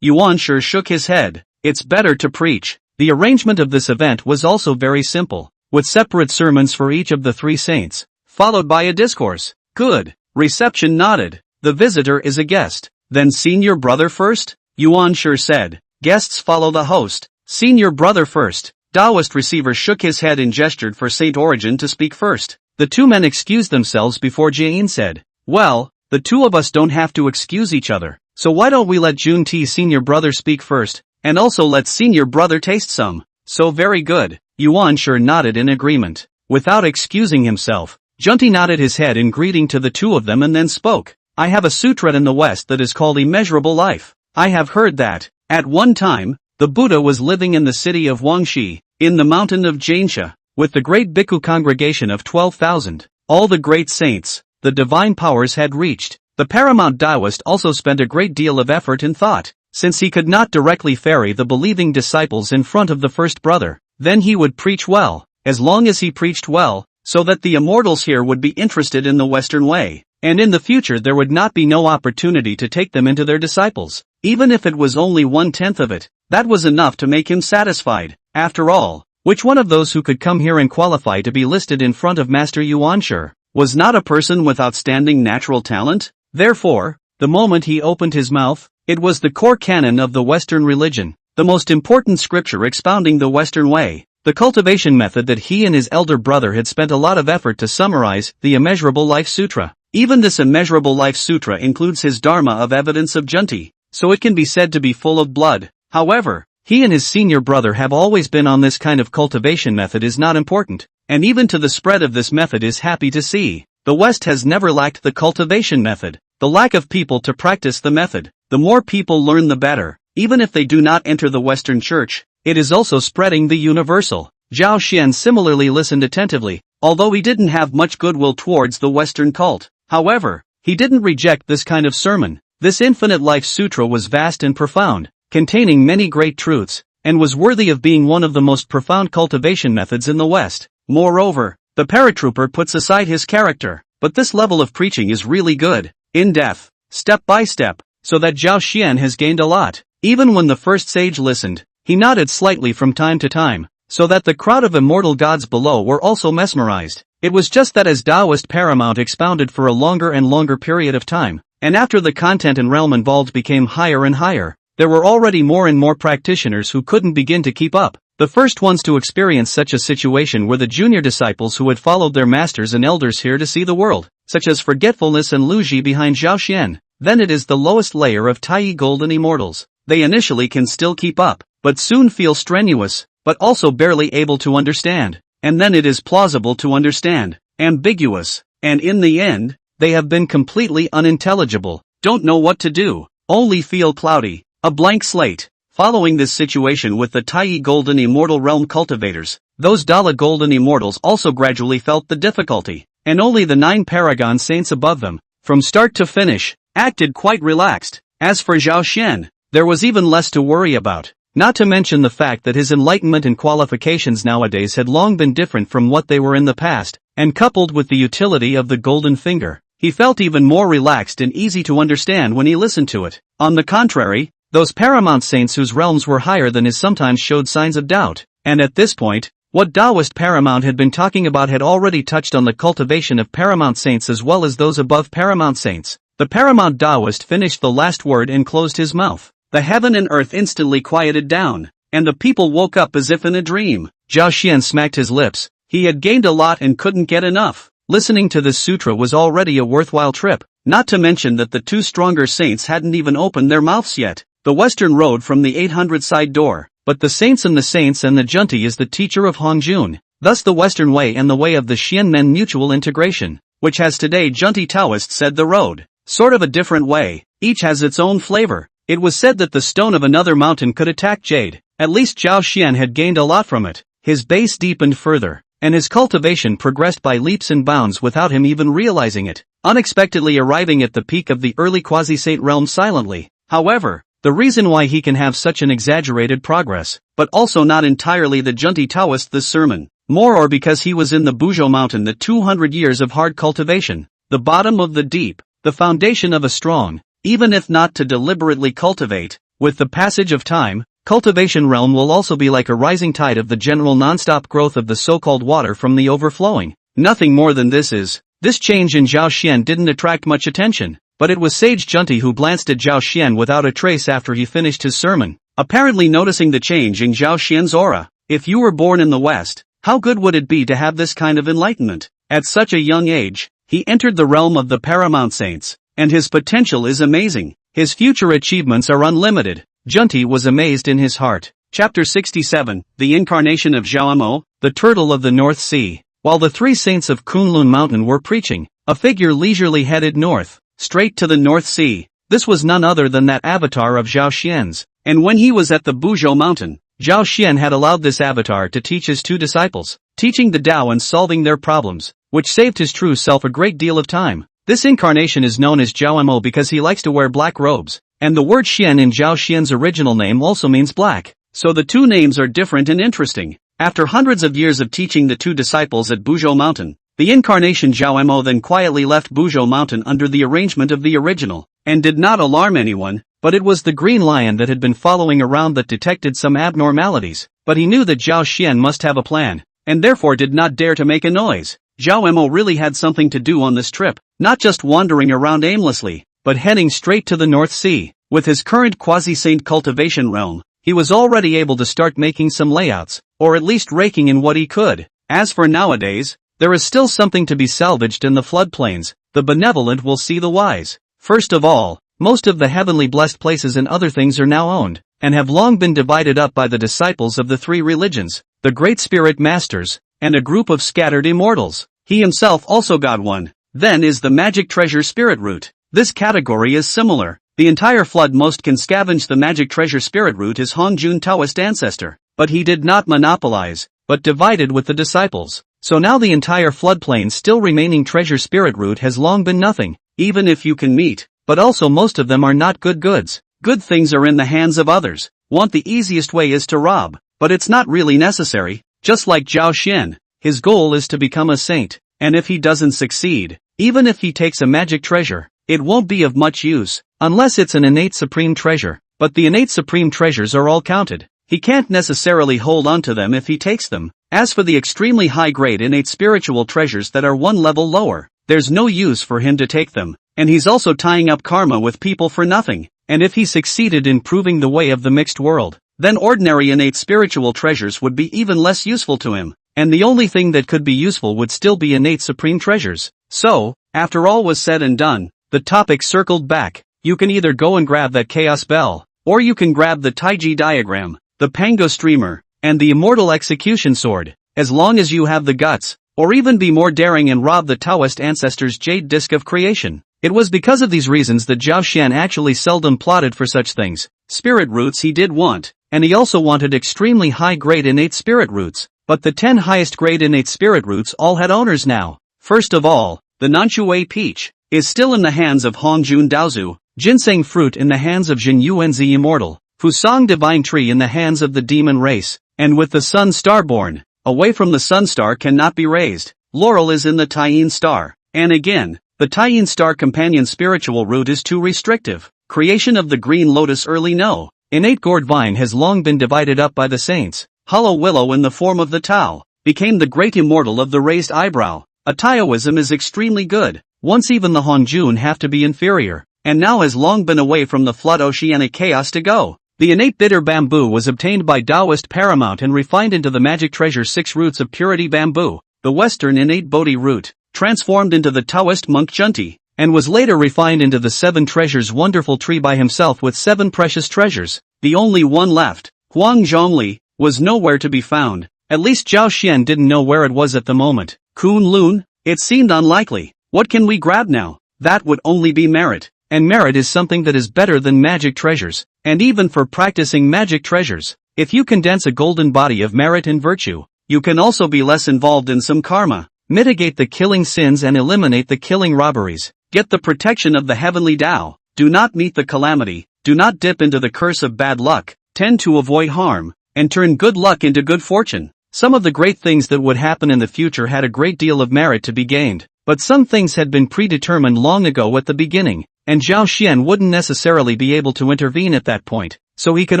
Yuanshi shook his head. It's better to preach. The arrangement of this event was also very simple, with separate sermons for each of the three saints, followed by a discourse. Good. Reception nodded. The visitor is a guest. Then senior brother first? Yuanshi said. Guests follow the host. Senior brother first. Taoist receiver shook his head and gestured for Saint Origin to speak first. The two men excused themselves before Jiayin said, "Well, the two of us don't have to excuse each other, so why don't we let Junti senior brother speak first, and also let senior brother taste some?" "So very good." Yuanshi nodded in agreement. Without excusing himself, Junti nodded his head in greeting to the two of them and then spoke. "I have a sutra in the West that is called Immeasurable Life. I have heard that, at one time, the Buddha was living in the city of Huangxi, in the mountain of Jainsha, with the great Bhikkhu congregation of 12,000. All the great saints, the divine powers had reached. The paramount Taoist also spent a great deal of effort and thought, since he could not directly ferry the believing disciples in front of the first brother, then he would preach well, as long as he preached well, so that the immortals here would be interested in the Western way, and in the future there would not be no opportunity to take them into their disciples. Even if it was only 1/10 of it, that was enough to make him satisfied. After all, which one of those who could come here and qualify to be listed in front of Master Yuanshi was not a person with outstanding natural talent? Therefore, the moment he opened his mouth, it was the core canon of the Western religion, the most important scripture expounding the Western way, the cultivation method that he and his elder brother had spent a lot of effort to summarize, the Immeasurable Life Sutra. Even this Immeasurable Life Sutra includes his Dharma of evidence of Junti, so it can be said to be full of blood. However, he and his senior brother have always been on this kind of cultivation method is not important, and even to the spread of this method is happy to see. The West has never lacked the cultivation method, the lack of people to practice the method. The more people learn the better, even if they do not enter the Western Church, it is also spreading the universal. Zhao Xian similarly listened attentively, although he didn't have much goodwill towards the Western cult. However, he didn't reject this kind of sermon. This Infinite Life Sutra was vast and profound, containing many great truths, and was worthy of being one of the most profound cultivation methods in the West. Moreover, the paratrooper puts aside his character, but this level of preaching is really good, in-depth, step by step, so that Zhao Xian has gained a lot. Even when the first sage listened, he nodded slightly from time to time, so that the crowd of immortal gods below were also mesmerized. It was just that as Taoist paramount expounded for a longer and longer period of time, and after the content and realm involved became higher and higher, there were already more and more practitioners who couldn't begin to keep up. The first ones to experience such a situation were the junior disciples who had followed their masters and elders here to see the world, such as Forgetfulness and Luji behind Zhao Xian. Then it is the lowest layer of Taiyi Golden Immortals. They initially can still keep up, but soon feel strenuous, but also barely able to understand. And then it is plausible to understand, ambiguous, and in the end, they have been completely unintelligible, don't know what to do, only feel cloudy, a blank slate. Following this situation with the Taiyi Golden Immortal Realm cultivators, those Dala Golden Immortals also gradually felt the difficulty, and only the 9 Paragon Saints above them, from start to finish, acted quite relaxed. As for Zhao Xian, there was even less to worry about, not to mention the fact that his enlightenment and qualifications nowadays had long been different from what they were in the past, and coupled with the utility of the Golden Finger, he felt even more relaxed and easy to understand when he listened to it. On the contrary, those paramount saints whose realms were higher than his sometimes showed signs of doubt, and at this point, what Taoist paramount had been talking about had already touched on the cultivation of paramount saints as well as those above paramount saints. The paramount Taoist finished the last word and closed his mouth. The heaven and earth instantly quieted down, and the people woke up as if in a dream. Zhao Xian smacked his lips. He had gained a lot and couldn't get enough. Listening to this sutra was already a worthwhile trip, not to mention that the 2 stronger saints hadn't even opened their mouths yet. The Western road from the 800 side door, but the saints and the Junti is the teacher of Hongjun, thus the Western way and the way of the Xianmen mutual integration, which has today Junti Taoists said the road, sort of a different way, each has its own flavor. It was said that the stone of another mountain could attack jade, at least Zhao Xian had gained a lot from it, his base deepened further, and his cultivation progressed by leaps and bounds without him even realizing it, unexpectedly arriving at the peak of the early Quasi-saint realm silently. However, the reason why he can have such an exaggerated progress, but also not entirely the Junti Taoist this sermon, more or because he was in the Buzhou mountain the 200 years of hard cultivation, the bottom of the deep, the foundation of a strong, even if not to deliberately cultivate, with the passage of time, cultivation realm will also be like a rising tide of the general non-stop growth of the so-called water from the overflowing. Nothing more than this change in Zhao Xian didn't attract much attention, but it was Sage Junti who glanced at Zhao Xian without a trace after he finished his sermon, apparently noticing the change in Zhao Xian's aura. If you were born in the West, how good would it be to have this kind of enlightenment? At such a young age, he entered the realm of the paramount saints, and his potential is amazing. His future achievements are unlimited. Junti was amazed in his heart. Chapter 67, The Incarnation of Zhaomo, the Turtle of the North Sea. While the three saints of Kunlun Mountain were preaching, a figure leisurely headed north, straight to the North Sea. This was none other than that avatar of Zhao Xian's, and when he was at the Buzhou mountain, Zhao Xian had allowed this avatar to teach his two disciples, teaching the Tao and solving their problems, which saved his true self a great deal of time. This incarnation is known as Zhaomo because he likes to wear black robes, and the word Xian in Zhao Xian's original name also means black, so the two names are different and interesting. After hundreds of years of teaching the two disciples at Buzhou mountain, the incarnation Zhaomo then quietly left Buzhou mountain under the arrangement of the original, and did not alarm anyone, but it was the green lion that had been following around that detected some abnormalities, but he knew that Zhao Xian must have a plan, and therefore did not dare to make a noise. Zhaomo really had something to do on this trip, not just wandering around aimlessly, but heading straight to the North Sea. With his current quasi-saint cultivation realm, he was already able to start making some layouts, or at least raking in what he could. As for nowadays, there is still something to be salvaged in the floodplains. The benevolent will see the wise. First of all, most of the heavenly blessed places and other things are now owned, and have long been divided up by the disciples of the three religions, the great spirit masters, and a group of scattered immortals. He himself also got one. Then is the magic treasure spirit root. This category is similar. The entire flood most can scavenge the magic treasure spirit root is Hongjun Taoist ancestor, but he did not monopolize, but divided with the disciples. So now the entire floodplain still remaining treasure spirit root has long been nothing, even if you can meet, but also most of them are not good goods. Good things are in the hands of others. Want the easiest way is to rob, but it's not really necessary. Just like Zhao Xian, his goal is to become a saint, and if he doesn't succeed, even if he takes a magic treasure, it won't be of much use, unless it's an innate supreme treasure, but the innate supreme treasures are all counted. He can't necessarily hold on to them if he takes them. As for the extremely high-grade innate spiritual treasures that are one level lower, there's no use for him to take them, and he's also tying up karma with people for nothing, and if he succeeded in proving the way of the mixed world, then ordinary innate spiritual treasures would be even less useful to him, and the only thing that could be useful would still be innate supreme treasures. So, after all was said and done, the topic circled back. You can either go and grab that chaos bell, or you can grab the Taiji diagram, the Pango streamer, and the immortal execution sword, as long as you have the guts, or even be more daring and rob the Taoist ancestors' jade disc of creation. It was because of these reasons that Zhao Xian actually seldom plotted for such things. Spirit roots he did want, and he also wanted extremely high-grade innate spirit roots, but the 10 highest-grade innate spirit roots all had owners now. First of all, the Nanshui peach is still in the hands of Hongjun Daozu, ginseng fruit in the hands of Jin Yuanzi Immortal, Fusang divine tree in the hands of the demon race, and with the sun star born, away from the sun star cannot be raised. Laurel is in the Taiyin star, and again, the Taiyin star companion spiritual root is too restrictive. Creation of the green lotus early no. Innate gourd vine has long been divided up by the saints. Hollow willow in the form of the Tao, became the great immortal of the raised eyebrow. A Taoism is extremely good. Once even the Hongjun have to be inferior, and now has long been away from the flood oceanic chaos to go. The innate bitter bamboo was obtained by Taoist paramount and refined into the magic treasure 6 roots of purity bamboo, the western innate Bodhi root, transformed into the Taoist monk Junti, and was later refined into the 7 treasures wonderful tree by himself with 7 precious treasures. The only one left, Huang Zhongli, was nowhere to be found. At least Zhao Xian didn't know where it was at the moment. Kunlun? It seemed unlikely. What can we grab now? That would only be merit. And merit is something that is better than magic treasures. And even for practicing magic treasures, if you condense a golden body of merit and virtue, you can also be less involved in some karma, mitigate the killing sins and eliminate the killing robberies, get the protection of the heavenly Tao, do not meet the calamity, do not dip into the curse of bad luck, tend to avoid harm, and turn good luck into good fortune. Some of the great things that would happen in the future had a great deal of merit to be gained, but some things had been predetermined long ago at the beginning, and Zhao Xian wouldn't necessarily be able to intervene at that point, so he could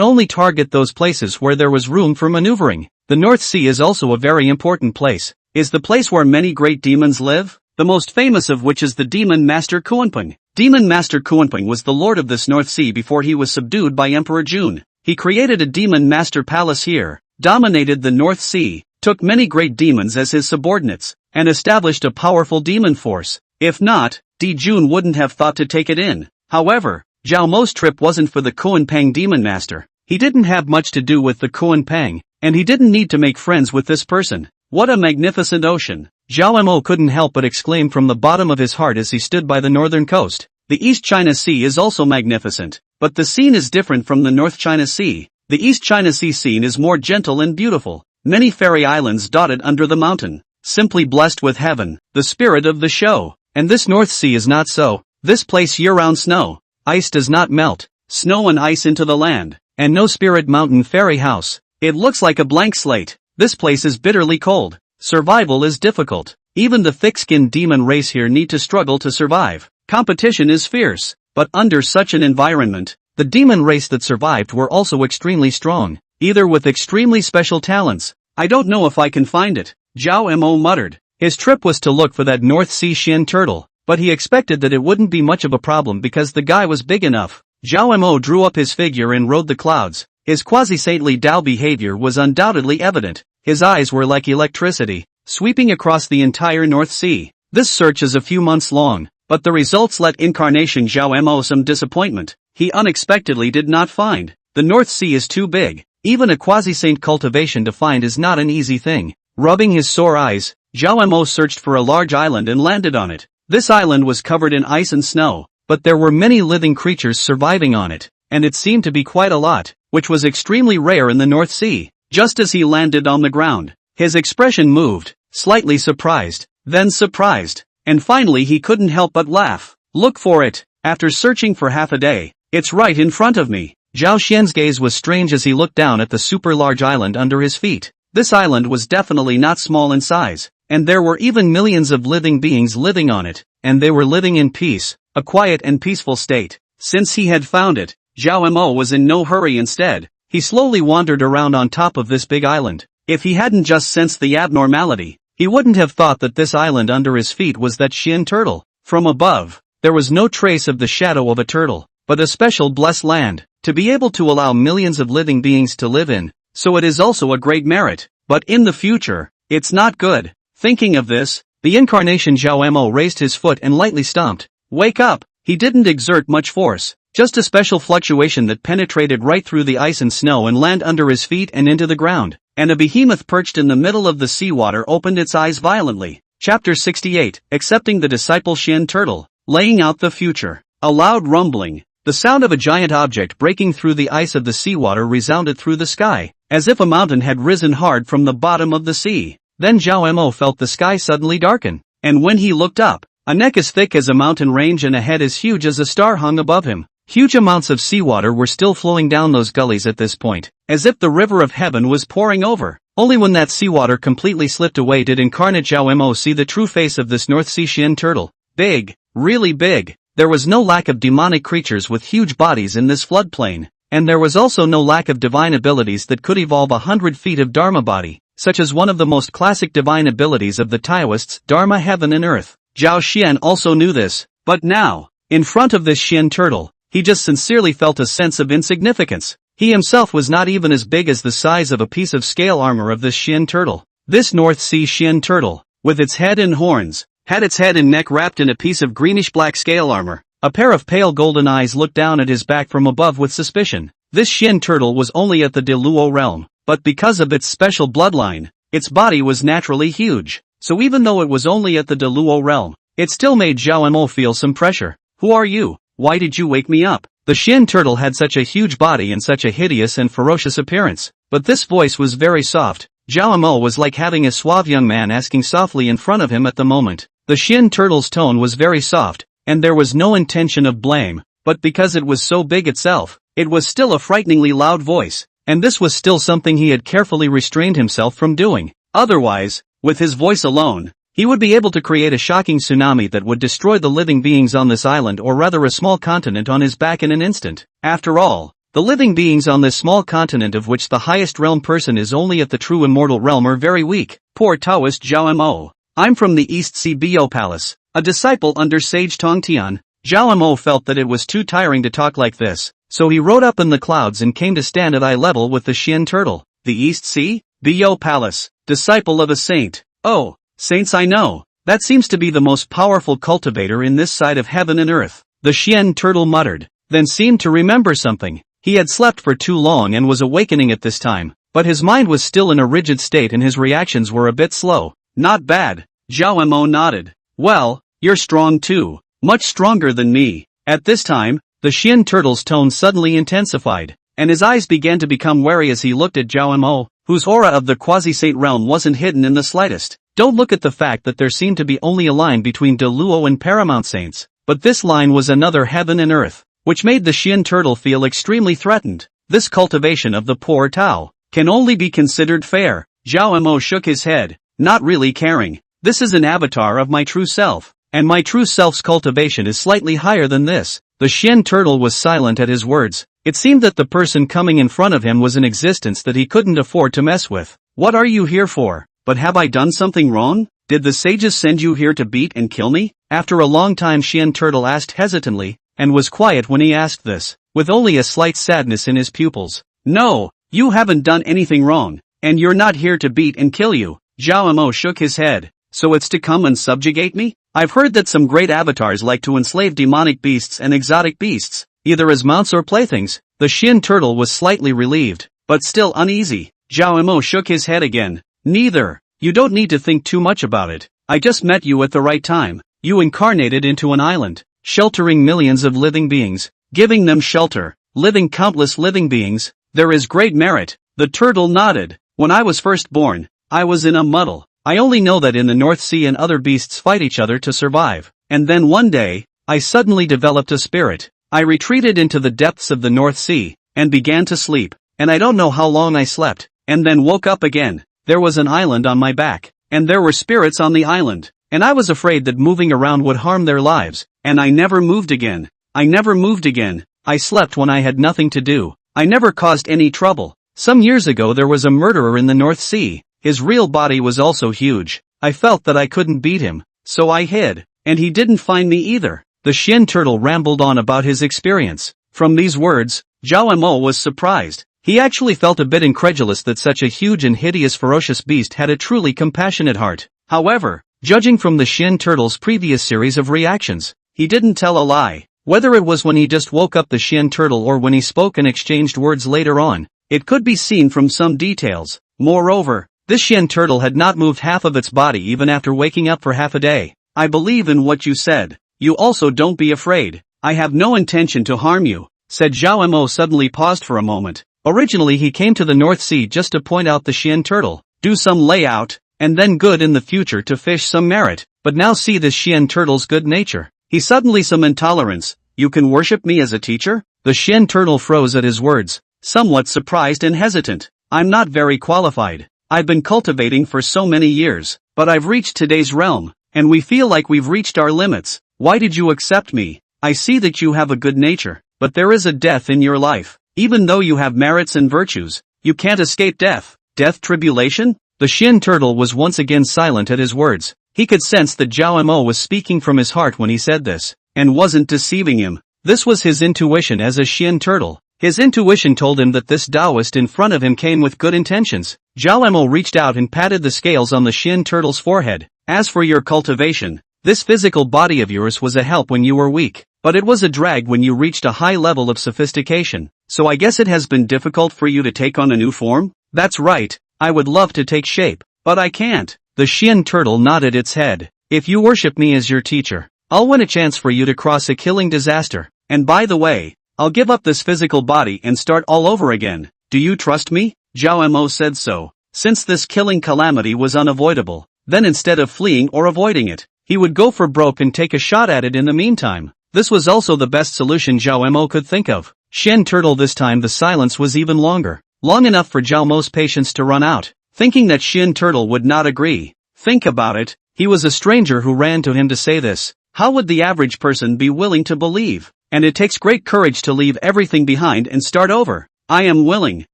only target those places where there was room for maneuvering. The North Sea is also a very important place. Is the place where many great demons live? The most famous of which is the Demon Master Kunlun. Demon Master Kunlun was the lord of this North Sea before he was subdued by Emperor Jun. He created a Demon Master Palace here, dominated the North Sea, took many great demons as his subordinates, and established a powerful demon force. If not, Jun wouldn't have thought to take it in. However, Zhao Mo's trip wasn't for the Kunpang Demon Master. He didn't have much to do with the Kunpang, and he didn't need to make friends with this person. What a magnificent ocean! Zhao Mo couldn't help but exclaim from the bottom of his heart as he stood by the northern coast. The East China Sea is also magnificent, but the scene is different from the North China Sea. The East China Sea scene is more gentle and beautiful. Many fairy islands dotted under the mountain, simply blessed with heaven, the spirit of the show. And this North Sea is not so. This place year-round snow. Ice does not melt. Snow and ice into the land. And no spirit mountain fairy house. It looks like a blank slate. This place is bitterly cold. Survival is difficult. Even the thick-skinned demon race here need to struggle to survive. Competition is fierce. But under such an environment, the demon race that survived were also extremely strong, either with extremely special talents. I don't know if I can find it, Zhao Mo muttered. His trip was to look for that North Sea Shin turtle, but he expected that it wouldn't be much of a problem because the guy was big enough. Zhao Mo drew up his figure and rode the clouds. His quasi-saintly Dao behavior was undoubtedly evident. His eyes were like electricity, sweeping across the entire North Sea. This search is a few months long, but the results let Incarnation Zhao Mo some disappointment. He unexpectedly did not find. The North Sea is too big. Even a quasi-saint cultivation to find is not an easy thing. Rubbing his sore eyes, Zhao Mo searched for a large island and landed on it. This island was covered in ice and snow, but there were many living creatures surviving on it, and it seemed to be quite a lot, which was extremely rare in the North Sea. Just as he landed on the ground, his expression moved, slightly surprised, then surprised, and finally he couldn't help but laugh. Look for it. After searching for half a day, it's right in front of me. Zhao Xian's gaze was strange as he looked down at the super large island under his feet. This island was definitely not small in size, and there were even millions of living beings living on it, and they were living in peace, a quiet and peaceful state. Since he had found it, Zhao Mo was in no hurry. Instead, he slowly wandered around on top of this big island. If he hadn't just sensed the abnormality, he wouldn't have thought that this island under his feet was that Shin turtle. From above, there was no trace of the shadow of a turtle, but a special blessed land, to be able to allow millions of living beings to live in, so it is also a great merit. But in the future, it's not good. Thinking of this, the Incarnation Zhao Mo raised his foot and lightly stomped. Wake up! He didn't exert much force, just a special fluctuation that penetrated right through the ice and snow and landed under his feet and into the ground, and a behemoth perched in the middle of the seawater opened its eyes violently. Chapter 68, Accepting the Disciple Shin Turtle, Laying Out the Future. A loud rumbling, the sound of a giant object breaking through the ice of the seawater resounded through the sky, as if a mountain had risen hard from the bottom of the sea. Then Zhao Mo felt the sky suddenly darken, and when he looked up, a neck as thick as a mountain range and a head as huge as a star hung above him. Huge amounts of seawater were still flowing down those gullies at this point, as if the river of heaven was pouring over. Only when that seawater completely slipped away did incarnate Zhao Mo see the true face of this North Sea Shin turtle. Big, really big. There was no lack of demonic creatures with huge bodies in this floodplain, and there was also no lack of divine abilities that could evolve 100 feet of Dharma body, such as one of the most classic divine abilities of the Taoists, Dharma heaven and earth. Zhao Xian also knew this, but now, in front of this Shin turtle, he just sincerely felt a sense of insignificance. He himself was not even as big as the size of a piece of scale armor of this Shin turtle. This North Sea Shin turtle, with its head and horns, had its head and neck wrapped in a piece of greenish-black scale armor. A pair of pale golden eyes looked down at his back from above with suspicion. This Shin turtle was only at the Great Luo realm, but because of its special bloodline, its body was naturally huge. So even though it was only at the Great Luo realm, it still made Zhao Mo feel some pressure. Who are you? Why did you wake me up? The Shin turtle had such a huge body and such a hideous and ferocious appearance, but this voice was very soft. Zhao Mo was like having a suave young man asking softly in front of him at the moment. The Shin turtle's tone was very soft, and there was no intention of blame, but because it was so big itself, it was still a frighteningly loud voice, and this was still something he had carefully restrained himself from doing. Otherwise, with his voice alone, he would be able to create a shocking tsunami that would destroy the living beings on this island, or rather a small continent, on his back in an instant. After all, the living beings on this small continent, of which the highest realm person is only at the true immortal realm, are very weak. Poor Taoist Zhao Mo. I'm from the East Sea Bo Palace, a disciple under Sage Tongtian. Zhao Mo felt that it was too tiring to talk like this, so he rode up in the clouds and came to stand at eye level with the Xian turtle. The East Sea? Bo Palace, disciple of a saint. Oh, saints I know. That seems to be the most powerful cultivator in this side of heaven and earth. The Xian turtle muttered, then seemed to remember something. He had slept for too long and was awakening at this time, but his mind was still in a rigid state and his reactions were a bit slow. Not bad. Zhao Mo nodded. Well, you're strong too. Much stronger than me. At this time, the Xian turtle's tone suddenly intensified, and his eyes began to become wary as he looked at Zhao Mo, whose aura of the Quasi-saint realm wasn't hidden in the slightest. Don't look at the fact that there seemed to be only a line between De Luo and Paramount Saints, but this line was another heaven and earth, which made the Xian turtle feel extremely threatened. This cultivation of the poor Tao can only be considered fair. Zhao Mo shook his head, not really caring. This is an avatar of my true self, and my true self's cultivation is slightly higher than this. The Xian turtle was silent at his words. It seemed that the person coming in front of him was an existence that he couldn't afford to mess with. What are you here for? But have I done something wrong? Did the sages send you here to beat and kill me? After a long time, Xian turtle asked hesitantly, and was quiet when he asked this, with only a slight sadness in his pupils. No, you haven't done anything wrong, and you're not here to beat and kill you. Zhao Mo shook his head. So it's to come and subjugate me? I've heard that some great avatars like to enslave demonic beasts and exotic beasts, either as mounts or playthings. The Xian turtle was slightly relieved, but still uneasy. Zhao Mo shook his head again. Neither. You don't need to think too much about it. I just met you at the right time. You incarnated into an island, sheltering millions of living beings, giving them shelter, living countless living beings. There is great merit. The turtle nodded. When I was first born, I was in a muddle. I only know that in the North Sea and other beasts fight each other to survive. And then one day, I suddenly developed a spirit. I retreated into the depths of the North Sea, and began to sleep. And I don't know how long I slept, and then woke up again. There was an island on my back, and there were spirits on the island. And I was afraid that moving around would harm their lives, and I never moved again. I never moved again. I slept when I had nothing to do. I never caused any trouble. Some years ago there was a murderer in the North Sea. His real body was also huge. I felt that I couldn't beat him, so I hid, and he didn't find me either. The Xian turtle rambled on about his experience. From these words, Zhao Mo was surprised. He actually felt a bit incredulous that such a huge and hideous ferocious beast had a truly compassionate heart. However, judging from the Xian turtle's previous series of reactions, he didn't tell a lie. Whether it was when he just woke up the Xian turtle or when he spoke and exchanged words later on, it could be seen from some details. Moreover, this Xian turtle had not moved half of its body even after waking up for half a day. I believe in what you said. You also don't be afraid. I have no intention to harm you, said Zhao Mo. Suddenly paused for a moment. Originally he came to the North Sea just to point out the Xian turtle, do some layout, and then good in the future to fish some merit. But now see this Xian turtle's good nature. He suddenly some intolerance. You can worship me as a teacher? The Xian turtle froze at his words, somewhat surprised and hesitant. I'm not very qualified. I've been cultivating for so many years, but I've reached today's realm, and we feel like we've reached our limits. Why did you accept me? I see that you have a good nature, but there is a death in your life. Even though you have merits and virtues, you can't escape death. Death tribulation? The Xian turtle was once again silent at his words. He could sense that Zhao Mo was speaking from his heart when he said this, and wasn't deceiving him. This was his intuition as a Xian turtle. His intuition told him that this Taoist in front of him came with good intentions. Zhao Mo reached out and patted the scales on the Xian turtle's forehead. As for your cultivation, this physical body of yours was a help when you were weak, but it was a drag when you reached a high level of sophistication. So I guess it has been difficult for you to take on a new form? That's right, I would love to take shape, but I can't. The Xian turtle nodded its head. If you worship me as your teacher, I'll win a chance for you to cross a killing disaster. And by the way, I'll give up this physical body and start all over again. Do you trust me? Zhao Mo said so. Since this killing calamity was unavoidable, then instead of fleeing or avoiding it, he would go for broke and take a shot at it in the meantime. This was also the best solution Zhao Mo could think of. Shen Turtle this time the silence was even longer. Long enough for Zhao Mo's patience to run out. Thinking that Shen Turtle would not agree. Think about it, he was a stranger who ran to him to say this. How would the average person be willing to believe? And it takes great courage to leave everything behind and start over. I am willing.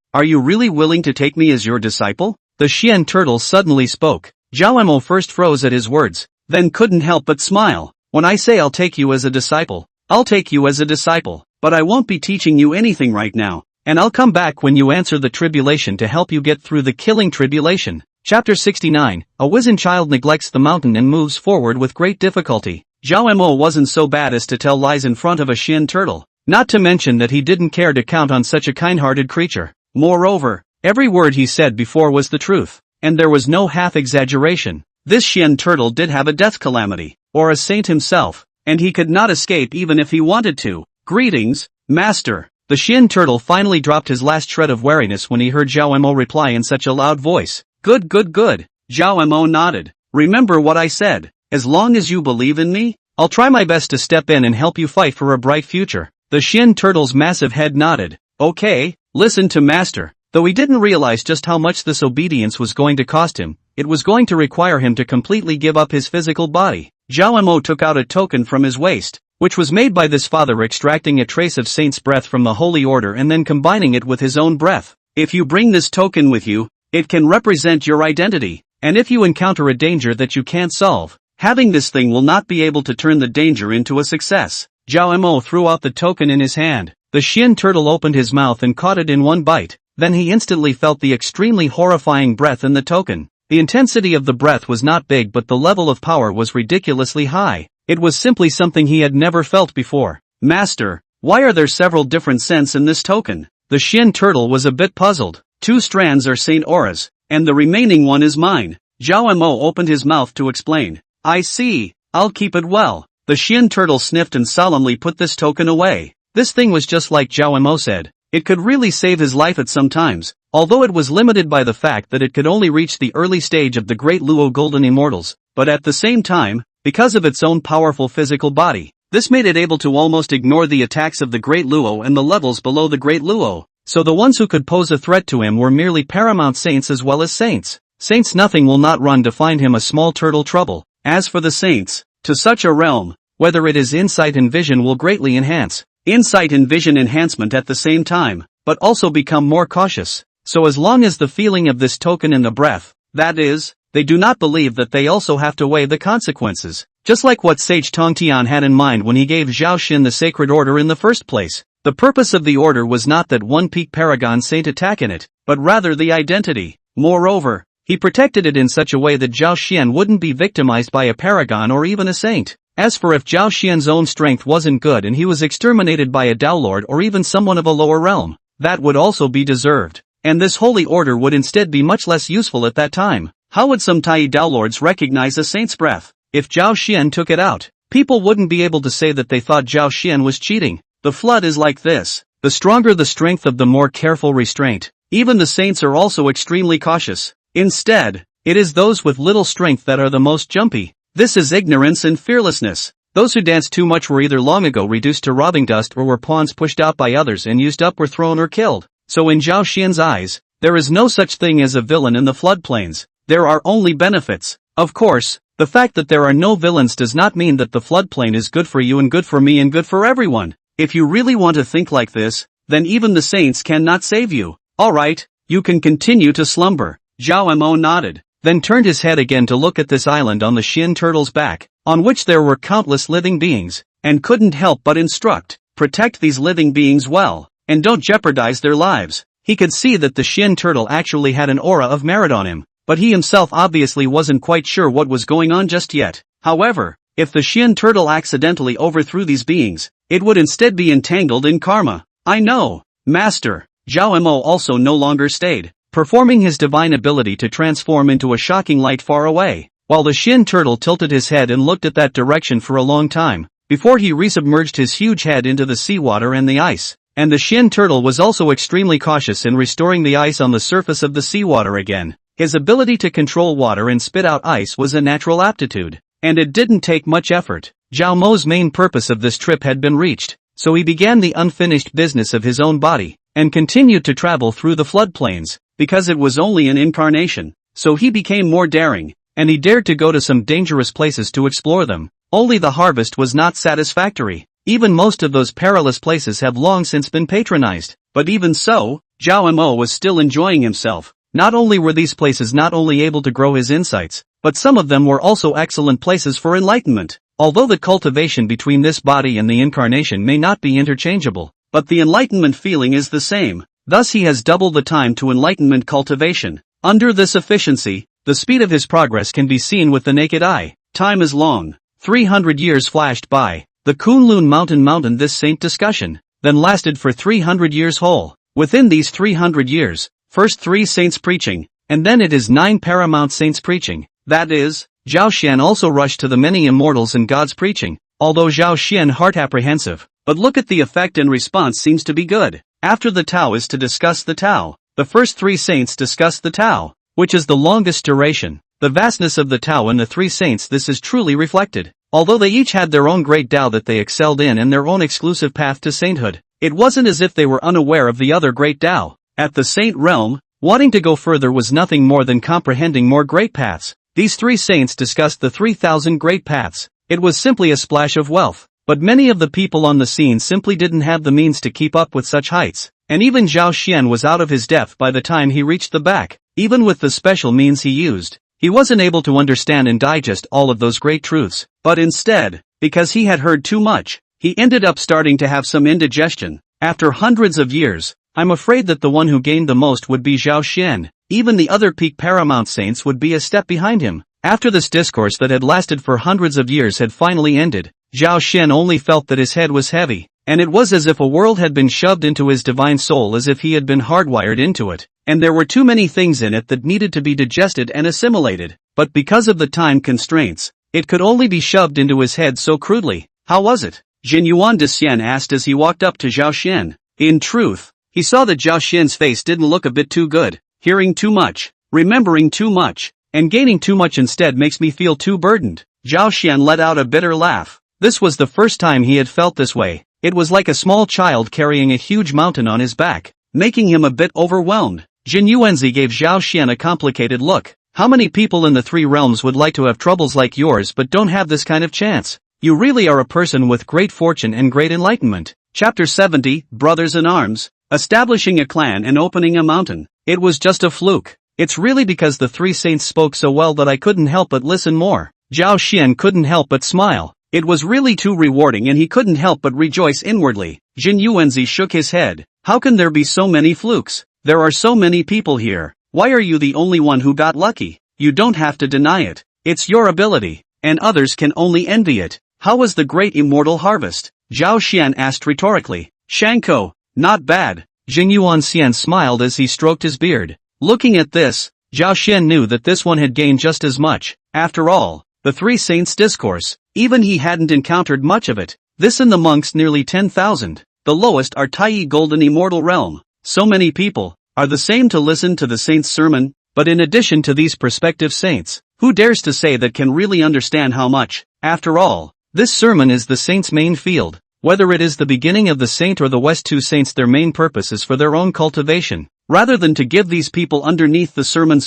Are you really willing to take me as your disciple? The Shen Turtle suddenly spoke. Zhao Mo first froze at his words, then couldn't help but smile. When I say I'll take you as a disciple, I'll take you as a disciple, but I won't be teaching you anything right now, and I'll come back when you answer the tribulation to help you get through the killing tribulation. Chapter 69, a wizened child neglects the mountain and moves forward with great difficulty. Zhao Mo wasn't so bad as to tell lies in front of a Shen Turtle, not to mention that he didn't care to count on such a kind-hearted creature. Moreover, every word he said before was the truth, and there was no half-exaggeration. This Shen Turtle did have a death calamity, or a saint himself, and he could not escape even if he wanted to. Greetings, Master. The Shen Turtle finally dropped his last shred of wariness when he heard Zhao Mo reply in such a loud voice. Good. Zhao Mo nodded. Remember what I said. As long as you believe in me, I'll try my best to step in and help you fight for a bright future. The Shen Turtle's massive head nodded. Okay, listen to Master. Though he didn't realize just how much this obedience was going to cost him, it was going to require him to completely give up his physical body. Zhao Mo took out a token from his waist, which was made by this father extracting a trace of saint's breath from the holy order and then combining it with his own breath. If you bring this token with you, it can represent your identity, and if you encounter a danger that you can't solve, having this thing will not be able to turn the danger into a success. Zhao Mo threw out the token in his hand. The Shen Turtle opened his mouth and caught it in one bite. Then he instantly felt the extremely horrifying breath in the token. The intensity of the breath was not big, but the level of power was ridiculously high. It was simply something he had never felt before. Master, why are there several different scents in this token? The Shen Turtle was a bit puzzled. 2 strands are saint auras, and the remaining one is mine. Zhao Mo opened his mouth to explain. I see, I'll keep it well. The Shen Turtle sniffed and solemnly put this token away. This thing was just like Zhao Mo said. It could really save his life at some times, although it was limited by the fact that it could only reach the early stage of the Great Luo Golden Immortals, but at the same time, because of its own powerful physical body, this made it able to almost ignore the attacks of the Great Luo and the levels below the Great Luo, so the ones who could pose a threat to him were merely paramount saints as well as saints. Saints nothing will not run to find him a small turtle trouble. As for the saints, to such a realm, whether it is insight and vision will greatly enhance. Insight and vision enhancement at the same time, but also become more cautious. So as long as the feeling of this token in the breath, that is, they do not believe that they also have to weigh the consequences. Just like what Sage Tongtian had in mind when he gave Zhao Xin the sacred order in the first place. The purpose of the order was not that one peak paragon saint attack in it, but rather the identity. Moreover, he protected it in such a way that Zhao Xian wouldn't be victimized by a paragon or even a saint. As for if Zhao Xian's own strength wasn't good and he was exterminated by a Daolord or even someone of a lower realm, that would also be deserved. And this holy order would instead be much less useful at that time. How would some Tai Daolords recognize a saint's breath? If Zhao Xian took it out, people wouldn't be able to say that they thought Zhao Xian was cheating. The flood is like this. The stronger the strength of the more careful restraint. Even the saints are also extremely cautious. Instead, it is those with little strength that are the most jumpy. This is ignorance and fearlessness. Those who danced too much were either long ago reduced to robbing dust or were pawns pushed out by others and used up were thrown or killed. So in Zhao Xian's eyes, there is no such thing as a villain in the floodplains. There are only benefits. Of course, the fact that there are no villains does not mean that the floodplain is good for you and good for me and good for everyone. If you really want to think like this, then even the saints cannot save you. Alright, you can continue to slumber. Zhao Mo nodded, then turned his head again to look at this island on the Shen Turtle's back, on which there were countless living beings, and couldn't help but instruct, protect these living beings well, and don't jeopardize their lives. He could see that the Shen Turtle actually had an aura of merit on him, but he himself obviously wasn't quite sure what was going on just yet. However, if the Shen Turtle accidentally overthrew these beings, it would instead be entangled in karma. I know, Master. Zhao Mo also no longer stayed, performing his divine ability to transform into a shocking light far away, while the Shen Turtle tilted his head and looked at that direction for a long time, before he resubmerged his huge head into the seawater and the ice. And the Shen Turtle was also extremely cautious in restoring the ice on the surface of the seawater again. His ability to control water and spit out ice was a natural aptitude. And it didn't take much effort. Zhao Mo's main purpose of this trip had been reached, so he began the unfinished business of his own body, and continued to travel through the floodplains, because it was only an incarnation, so he became more daring, and he dared to go to some dangerous places to explore them. Only the harvest was not satisfactory. Even most of those perilous places have long since been patronized, but even so, Zhao Mo was still enjoying himself. Not only were these places not only able to grow his insights, but some of them were also excellent places for enlightenment. Although the cultivation between this body and the incarnation may not be interchangeable, but the enlightenment feeling is the same. Thus he has doubled the time to enlightenment cultivation. Under this efficiency, the speed of his progress can be seen with the naked eye. Time is long. 300 years flashed by. The Kunlun mountain this saint discussion, then lasted for 300 years whole. Within these 300 years, first 3 saints preaching, and then it is 9 paramount saints preaching. That is, Zhao Xian also rushed to the many immortals and gods preaching, although Zhao Xian heart apprehensive. But look at the effect and response seems to be good. After the Tao is to discuss the Tao. The first 3 saints discuss the Tao, which is the longest duration. The vastness of the Tao and the 3 saints this is truly reflected. Although they each had their own great Tao that they excelled in and their own exclusive path to sainthood, it wasn't as if they were unaware of the other great Tao. At the saint realm, wanting to go further was nothing more than comprehending more great paths. These 3 saints discussed the 3,000 great paths. It was simply a splash of wealth, but many of the people on the scene simply didn't have the means to keep up with such heights, and even Zhao Xian was out of his depth by the time he reached the back. Even with the special means he used, he wasn't able to understand and digest all of those great truths, but instead, because he had heard too much, he ended up starting to have some indigestion. After hundreds of years, I'm afraid that the one who gained the most would be Zhao Xian. Even the other peak paramount saints would be a step behind him. After this discourse that had lasted for hundreds of years had finally ended, Zhao Xian only felt that his head was heavy, and it was as if a world had been shoved into his divine soul as if he had been hardwired into it, and there were too many things in it that needed to be digested and assimilated, but because of the time constraints, it could only be shoved into his head so crudely. How was it? Jin Yuan de Xian asked as he walked up to Zhao Xian. In truth, he saw that Zhao Xian's face didn't look a bit too good. Hearing too much, remembering too much, and gaining too much instead makes me feel too burdened. Zhao Xian let out a bitter laugh. This was the first time he had felt this way. It was like a small child carrying a huge mountain on his back, making him a bit overwhelmed. Jin Yuanzi gave Zhao Xian a complicated look. How many people in the 3 realms would like to have troubles like yours but don't have this kind of chance? You really are a person with great fortune and great enlightenment. Chapter 70, Brothers in Arms, Establishing a Clan and Opening a Mountain. It was just a fluke. It's really because the 3 saints spoke so well that I couldn't help but listen more. Zhao Xian couldn't help but smile. It was really too rewarding and he couldn't help but rejoice inwardly. Jin Yuanzi shook his head. How can there be so many flukes? There are so many people here. Why are you the only one who got lucky? You don't have to deny it. It's your ability, and others can only envy it. How was the great immortal harvest? Zhao Xian asked rhetorically. Shanko, not bad. Jin Yuanxian smiled as he stroked his beard. Looking at this, Zhao Xian knew that this one had gained just as much. After all, the 3 saints' discourse, even he hadn't encountered much of it. This and the monks nearly 10,000. The lowest are Taiyi golden immortal realm. So many people are the same to listen to the saint's sermon, but in addition to these prospective saints, who dares to say that can really understand how much? After all, this sermon is the saint's main field. Whether it is the beginning of the saint or the West 2 saints, their main purpose is for their own cultivation, rather than to give these people underneath the sermon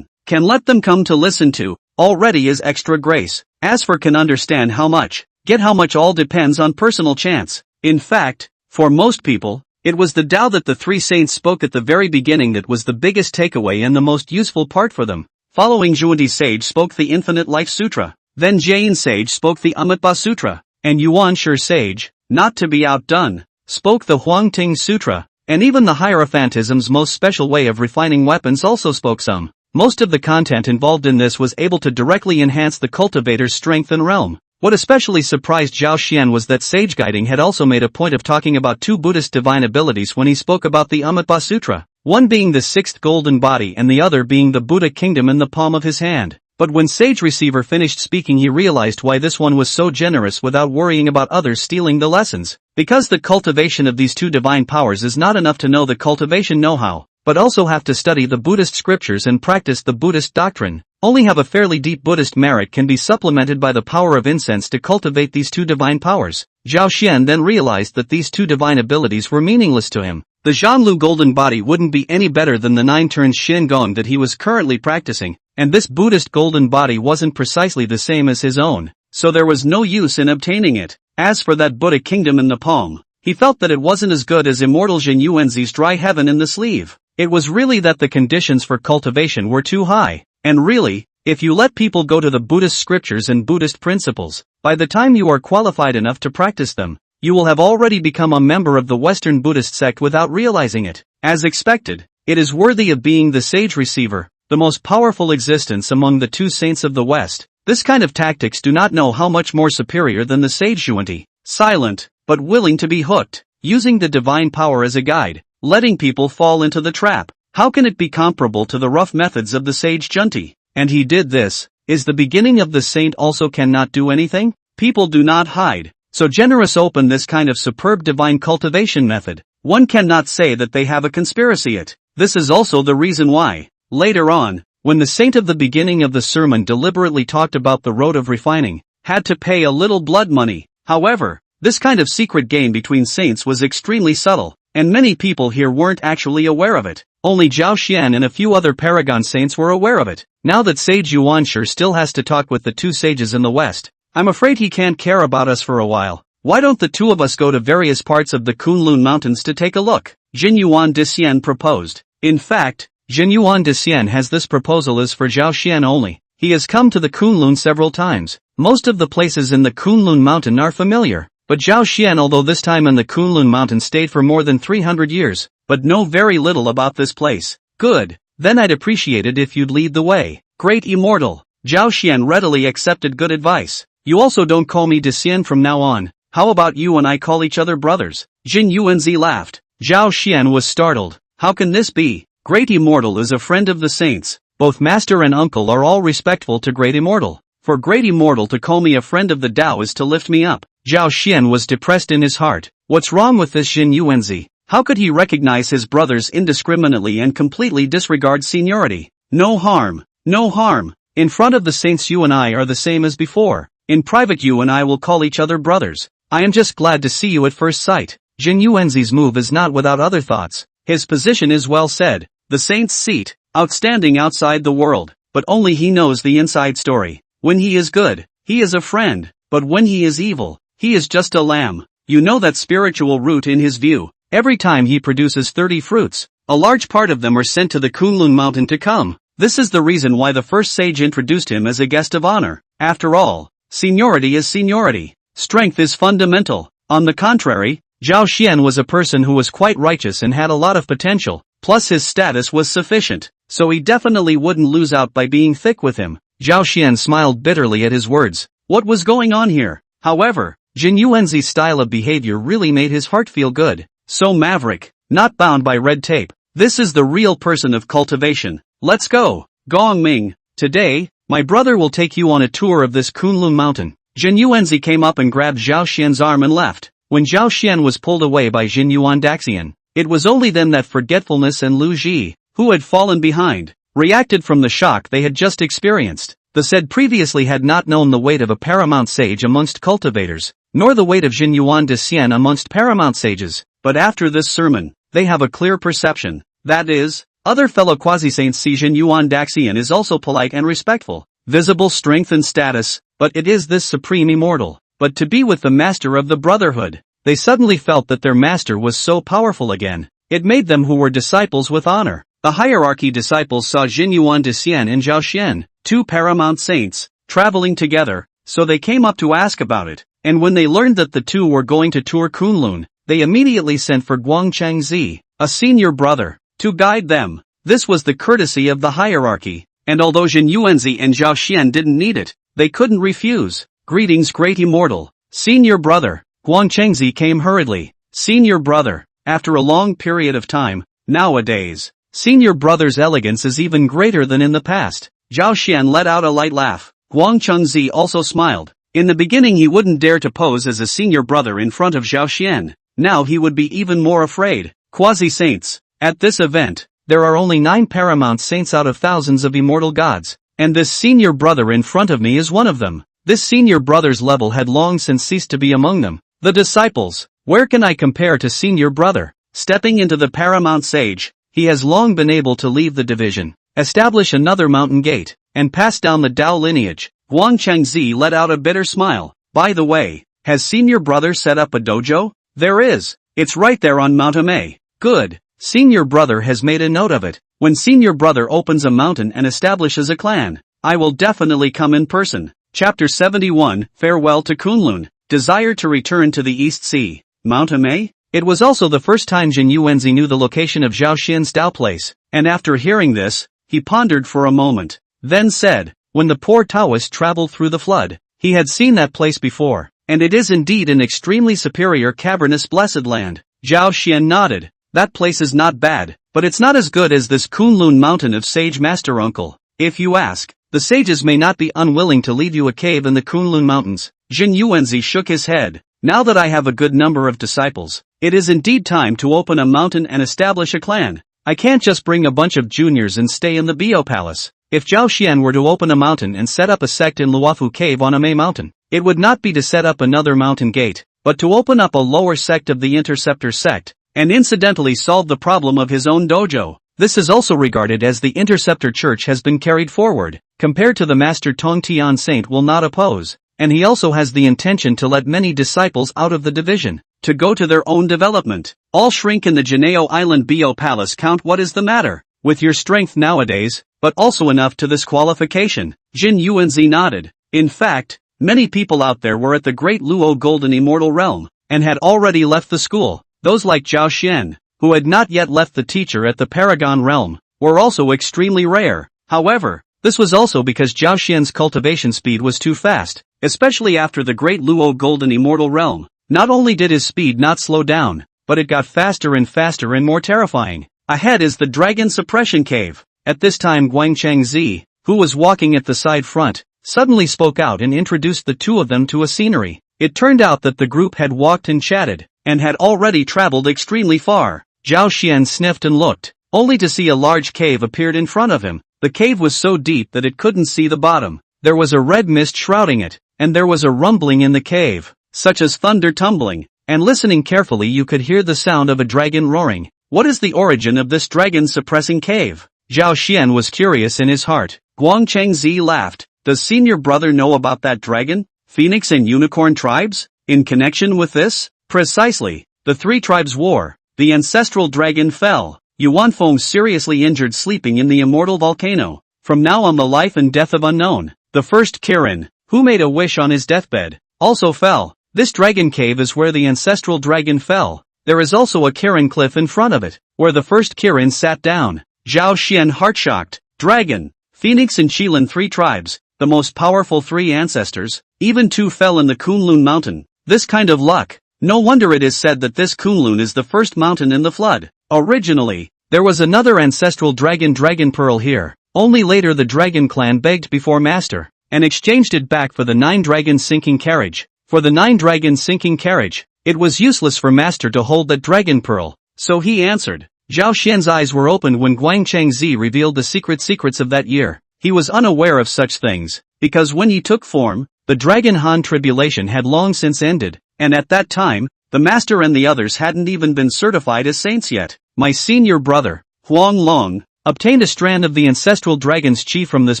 can let them come to listen to, already is extra grace. As for can understand how much, get how much all depends on personal chance. In fact, for most people, it was the Tao that the 3 saints spoke at the very beginning that was the biggest takeaway and the most useful part for them. Following Zhuandi sage spoke the Infinite Life Sutra, then Jain sage spoke the Amitabha Sutra, and Yuan Shi sage, not to be outdone, spoke the Huangting Sutra, and even the Hierophantism's most special way of refining weapons also spoke some. Most of the content involved in this was able to directly enhance the cultivator's strength and realm. What especially surprised Zhao Xian was that Sage Guiding had also made a point of talking about 2 Buddhist divine abilities when he spoke about the Amitabha Sutra, one being the 6th golden body and the other being the Buddha kingdom in the palm of his hand. But when Sage Receiver finished speaking, he realized why this one was so generous without worrying about others stealing the lessons. Because the cultivation of these 2 divine powers is not enough to know the cultivation know-how, but also have to study the Buddhist scriptures and practice the Buddhist doctrine. only have a fairly deep Buddhist merit can be supplemented by the power of incense to cultivate these two divine powers. Zhao Xian then realized that these two divine abilities were meaningless to him. The Zhanlu golden body wouldn't be any better than the 9 turns Shin Gong that he was currently practicing, and this Buddhist golden body wasn't precisely the same as his own, so there was no use in obtaining it. As for that Buddha kingdom in the palm, he felt that it wasn't as good as Immortal Jin Yuanzi's dry heaven in the sleeve. It was really that the conditions for cultivation were too high, and really, if you let people go to the Buddhist scriptures and Buddhist principles, by the time you are qualified enough to practice them, you will have already become a member of the Western Buddhist sect without realizing it. As expected, it is worthy of being the sage receiver, the most powerful existence among the two saints of the West. This kind of tactics do not know how much more superior than the sage Xuanti, silent, but willing to be hooked, using the divine power as a guide, letting people fall into the trap. How can it be comparable to the rough methods of the sage Junti? And he did this. Is the beginning of the saint also cannot do anything? People do not hide. So generous open this kind of superb divine cultivation method. One cannot say that they have a conspiracy it. This is also the reason why, later on, when the saint of the beginning of the sermon deliberately talked about the road of refining, had to pay a little blood money. However, this kind of secret game between saints was extremely subtle, and many people here weren't actually aware of it. Only Zhao Xian and a few other paragon saints were aware of it. Now that Sage Yuanshu still has to talk with the two sages in the West, I'm afraid he can't care about us for a while. Why don't the two of us go to various parts of the Kunlun mountains to take a look? Jin Yuan Dician proposed. In fact, Jin Yuan Dician has this proposal is for Zhao Xian only. He has come to the Kunlun several times. Most of the places in the Kunlun mountain are familiar, but Zhao Xian, although this time in the Kunlun mountain stayed for more than 300 years, but know very little about this place. Good, then I'd appreciate it if you'd lead the way. Great Immortal. Zhao Xian readily accepted good advice. You also don't call me Dician from now on. How about you and I call each other brothers? Jin Yuanzi laughed. Zhao Xian was startled. How can this be? Great Immortal is a friend of the saints. Both master and uncle are all respectful to Great Immortal. For Great Immortal to call me a friend of the Tao is to lift me up. Zhao Xian was depressed in his heart. What's wrong with this Jin Yuanzi? How could he recognize his brothers indiscriminately and completely disregard seniority? No harm. No harm. In front of the saints you and I are the same as before. In private you and I will call each other brothers. I am just glad to see you at first sight. Jin Yuanzi's move is not without other thoughts. His position is well said. The saint's seat, outstanding outside the world, but only he knows the inside story. When he is good, he is a friend, but when he is evil, he is just a lamb. You know that spiritual root in his view. Every time he produces 30 fruits, a large part of them are sent to the Kunlun mountain to come. This is the reason why the first sage introduced him as a guest of honor. After all, seniority is seniority. Strength is fundamental. On the contrary, Zhao Xian was a person who was quite righteous and had a lot of potential, plus his status was sufficient, so he definitely wouldn't lose out by being thick with him. Zhao Xian smiled bitterly at his words. What was going on here? However, Jin Yuanzi's style of behavior really made his heart feel good. So maverick, not bound by red tape. This is the real person of cultivation. Let's go. Gong Ming, today, my brother will take you on a tour of this Kunlun mountain. Jin Yuanzi came up and grabbed Zhao Xian's arm and left. When Zhao Xian was pulled away by Jin Yuan Daxian, it was only then that Forgetfulness and Lu Ji, who had fallen behind, reacted from the shock they had just experienced. The said previously had not known the weight of a paramount sage amongst cultivators, nor the weight of Jin Yuan Dician amongst paramount sages, but after this sermon, they have a clear perception. That is, other fellow quasi-saints see Jin Yuan Daxian is also polite and respectful, visible strength and status, but it is this supreme immortal. But to be with the master of the brotherhood, they suddenly felt that their master was so powerful again. It made them who were disciples with honor. The hierarchy disciples saw Jin Yuan Dician and Zhao Xian, two paramount saints, traveling together, so they came up to ask about it, and when they learned that the two were going to tour Kunlun, they immediately sent for Guang Chengzi, a senior brother, to guide them. This was the courtesy of the hierarchy, and although Jin Yuanzi and Zhao Xian didn't need it, they couldn't refuse. Greetings Great Immortal. Senior brother. Guang Chengzi came hurriedly. Senior brother. After a long period of time, nowadays, senior brother's elegance is even greater than in the past. Zhao Xian let out a light laugh. Guang Chengzi also smiled. In the beginning he wouldn't dare to pose as a senior brother in front of Zhao Xian. Now he would be even more afraid. Quasi-saints. At this event, there are only 9 paramount saints out of thousands of immortal gods. and this senior brother in front of me is one of them. This senior brother's level had long since ceased to be among them. The disciples, where can I compare to senior brother? Stepping into the paramount sage, he has long been able to leave the division, establish another mountain gate, and pass down the Dao lineage. Guang Chengzi let out a bitter smile. By the way, has senior brother set up a dojo? There is. It's right there on Mount Ame. Good. Senior brother has made a note of it. When senior brother opens a mountain and establishes a clan, I will definitely come in person. Chapter 71, Farewell to Kunlun. Desire to return to the East Sea. Mount Ame? It was also the first time Jin Yuanzi knew the location of Zhao Xian's Dao place, and after hearing this, he pondered for a moment, then said, when the poor Taoist traveled through the flood, he had seen that place before, and it is indeed an extremely superior cavernous blessed land. Zhao Xian nodded. That place is not bad, but it's not as good as this Kunlun mountain of sage master uncle. If you ask, the sages may not be unwilling to leave you a cave in the Kunlun mountains. Jin Yuanzi shook his head. Now that I have a good number of disciples, it is indeed time to open a mountain and establish a clan. I can't just bring a bunch of juniors and stay in the Bio Palace. If Zhao Xian were to open a mountain and set up a sect in Luofu Cave on Ame Mountain, it would not be to set up another mountain gate, but to open up a lower sect of the Interceptor sect, and incidentally solve the problem of his own dojo. This is also regarded as the Interceptor Church has been carried forward, compared to the Master Tong Tian Saint will not oppose, and he also has the intention to let many disciples out of the division, to go to their own development. All shrink in the Jinao Island Bio Palace. Count what is the matter with your strength nowadays, but also enough to this qualification. Jin Yuanzi nodded. In fact, many people out there were at the Great Luo Golden Immortal Realm, and had already left the school. Those like Zhao Xian, who had not yet left the teacher at the Paragon Realm, were also extremely rare. However, this was also because Zhao Xian's cultivation speed was too fast, especially after the Great Luo Golden Immortal Realm. Not only did his speed not slow down, but it got faster and more terrifying. Ahead is the Dragon Suppression Cave. At this time Guang Chengzi, who was walking at the side front, suddenly spoke out and introduced the two of them to a scenery. It turned out that the group had walked and chatted, and had already traveled extremely far. Zhao Xian sniffed and looked, only to see a large cave appeared in front of him. The cave was so deep that it couldn't see the bottom. There was a red mist shrouding it, and there was a rumbling in the cave, such as thunder tumbling, and listening carefully you could hear the sound of a dragon roaring. What is the origin of this dragon-suppressing cave? Zhao Xian was curious in his heart. Guang Chengzi laughed. Does senior brother know about that dragon, phoenix and unicorn tribes? In connection with this? Precisely. The three tribes' war. The ancestral dragon fell. Yuan Feng seriously injured sleeping in the immortal volcano. From now on the life and death of unknown. The first Kirin, who made a wish on his deathbed, also fell. This dragon cave is where the ancestral dragon fell. There is also a Kirin cliff in front of it, where the first Kirin sat down. Zhao Xian heart-shocked. Dragon, Phoenix and Qilin, three tribes, the most powerful three ancestors, even two fell in the Kunlun mountain. This kind of luck. No wonder it is said that this Kunlun is the first mountain in the flood. Originally, there was another ancestral dragon Pearl here, only later the dragon clan begged before master, and exchanged it back for the 9 dragon sinking carriage. For the 9 dragon sinking carriage, it was useless for master to hold that dragon pearl, so he answered. Zhao Xian's eyes were opened when Guang Chengzi revealed the secrets of that year. He was unaware of such things, because when he took form, the Dragon Han tribulation had long since ended, and at that time, the master and the others hadn't even been certified as saints yet. My senior brother, Huang Long, obtained a strand of the ancestral dragon's chi from this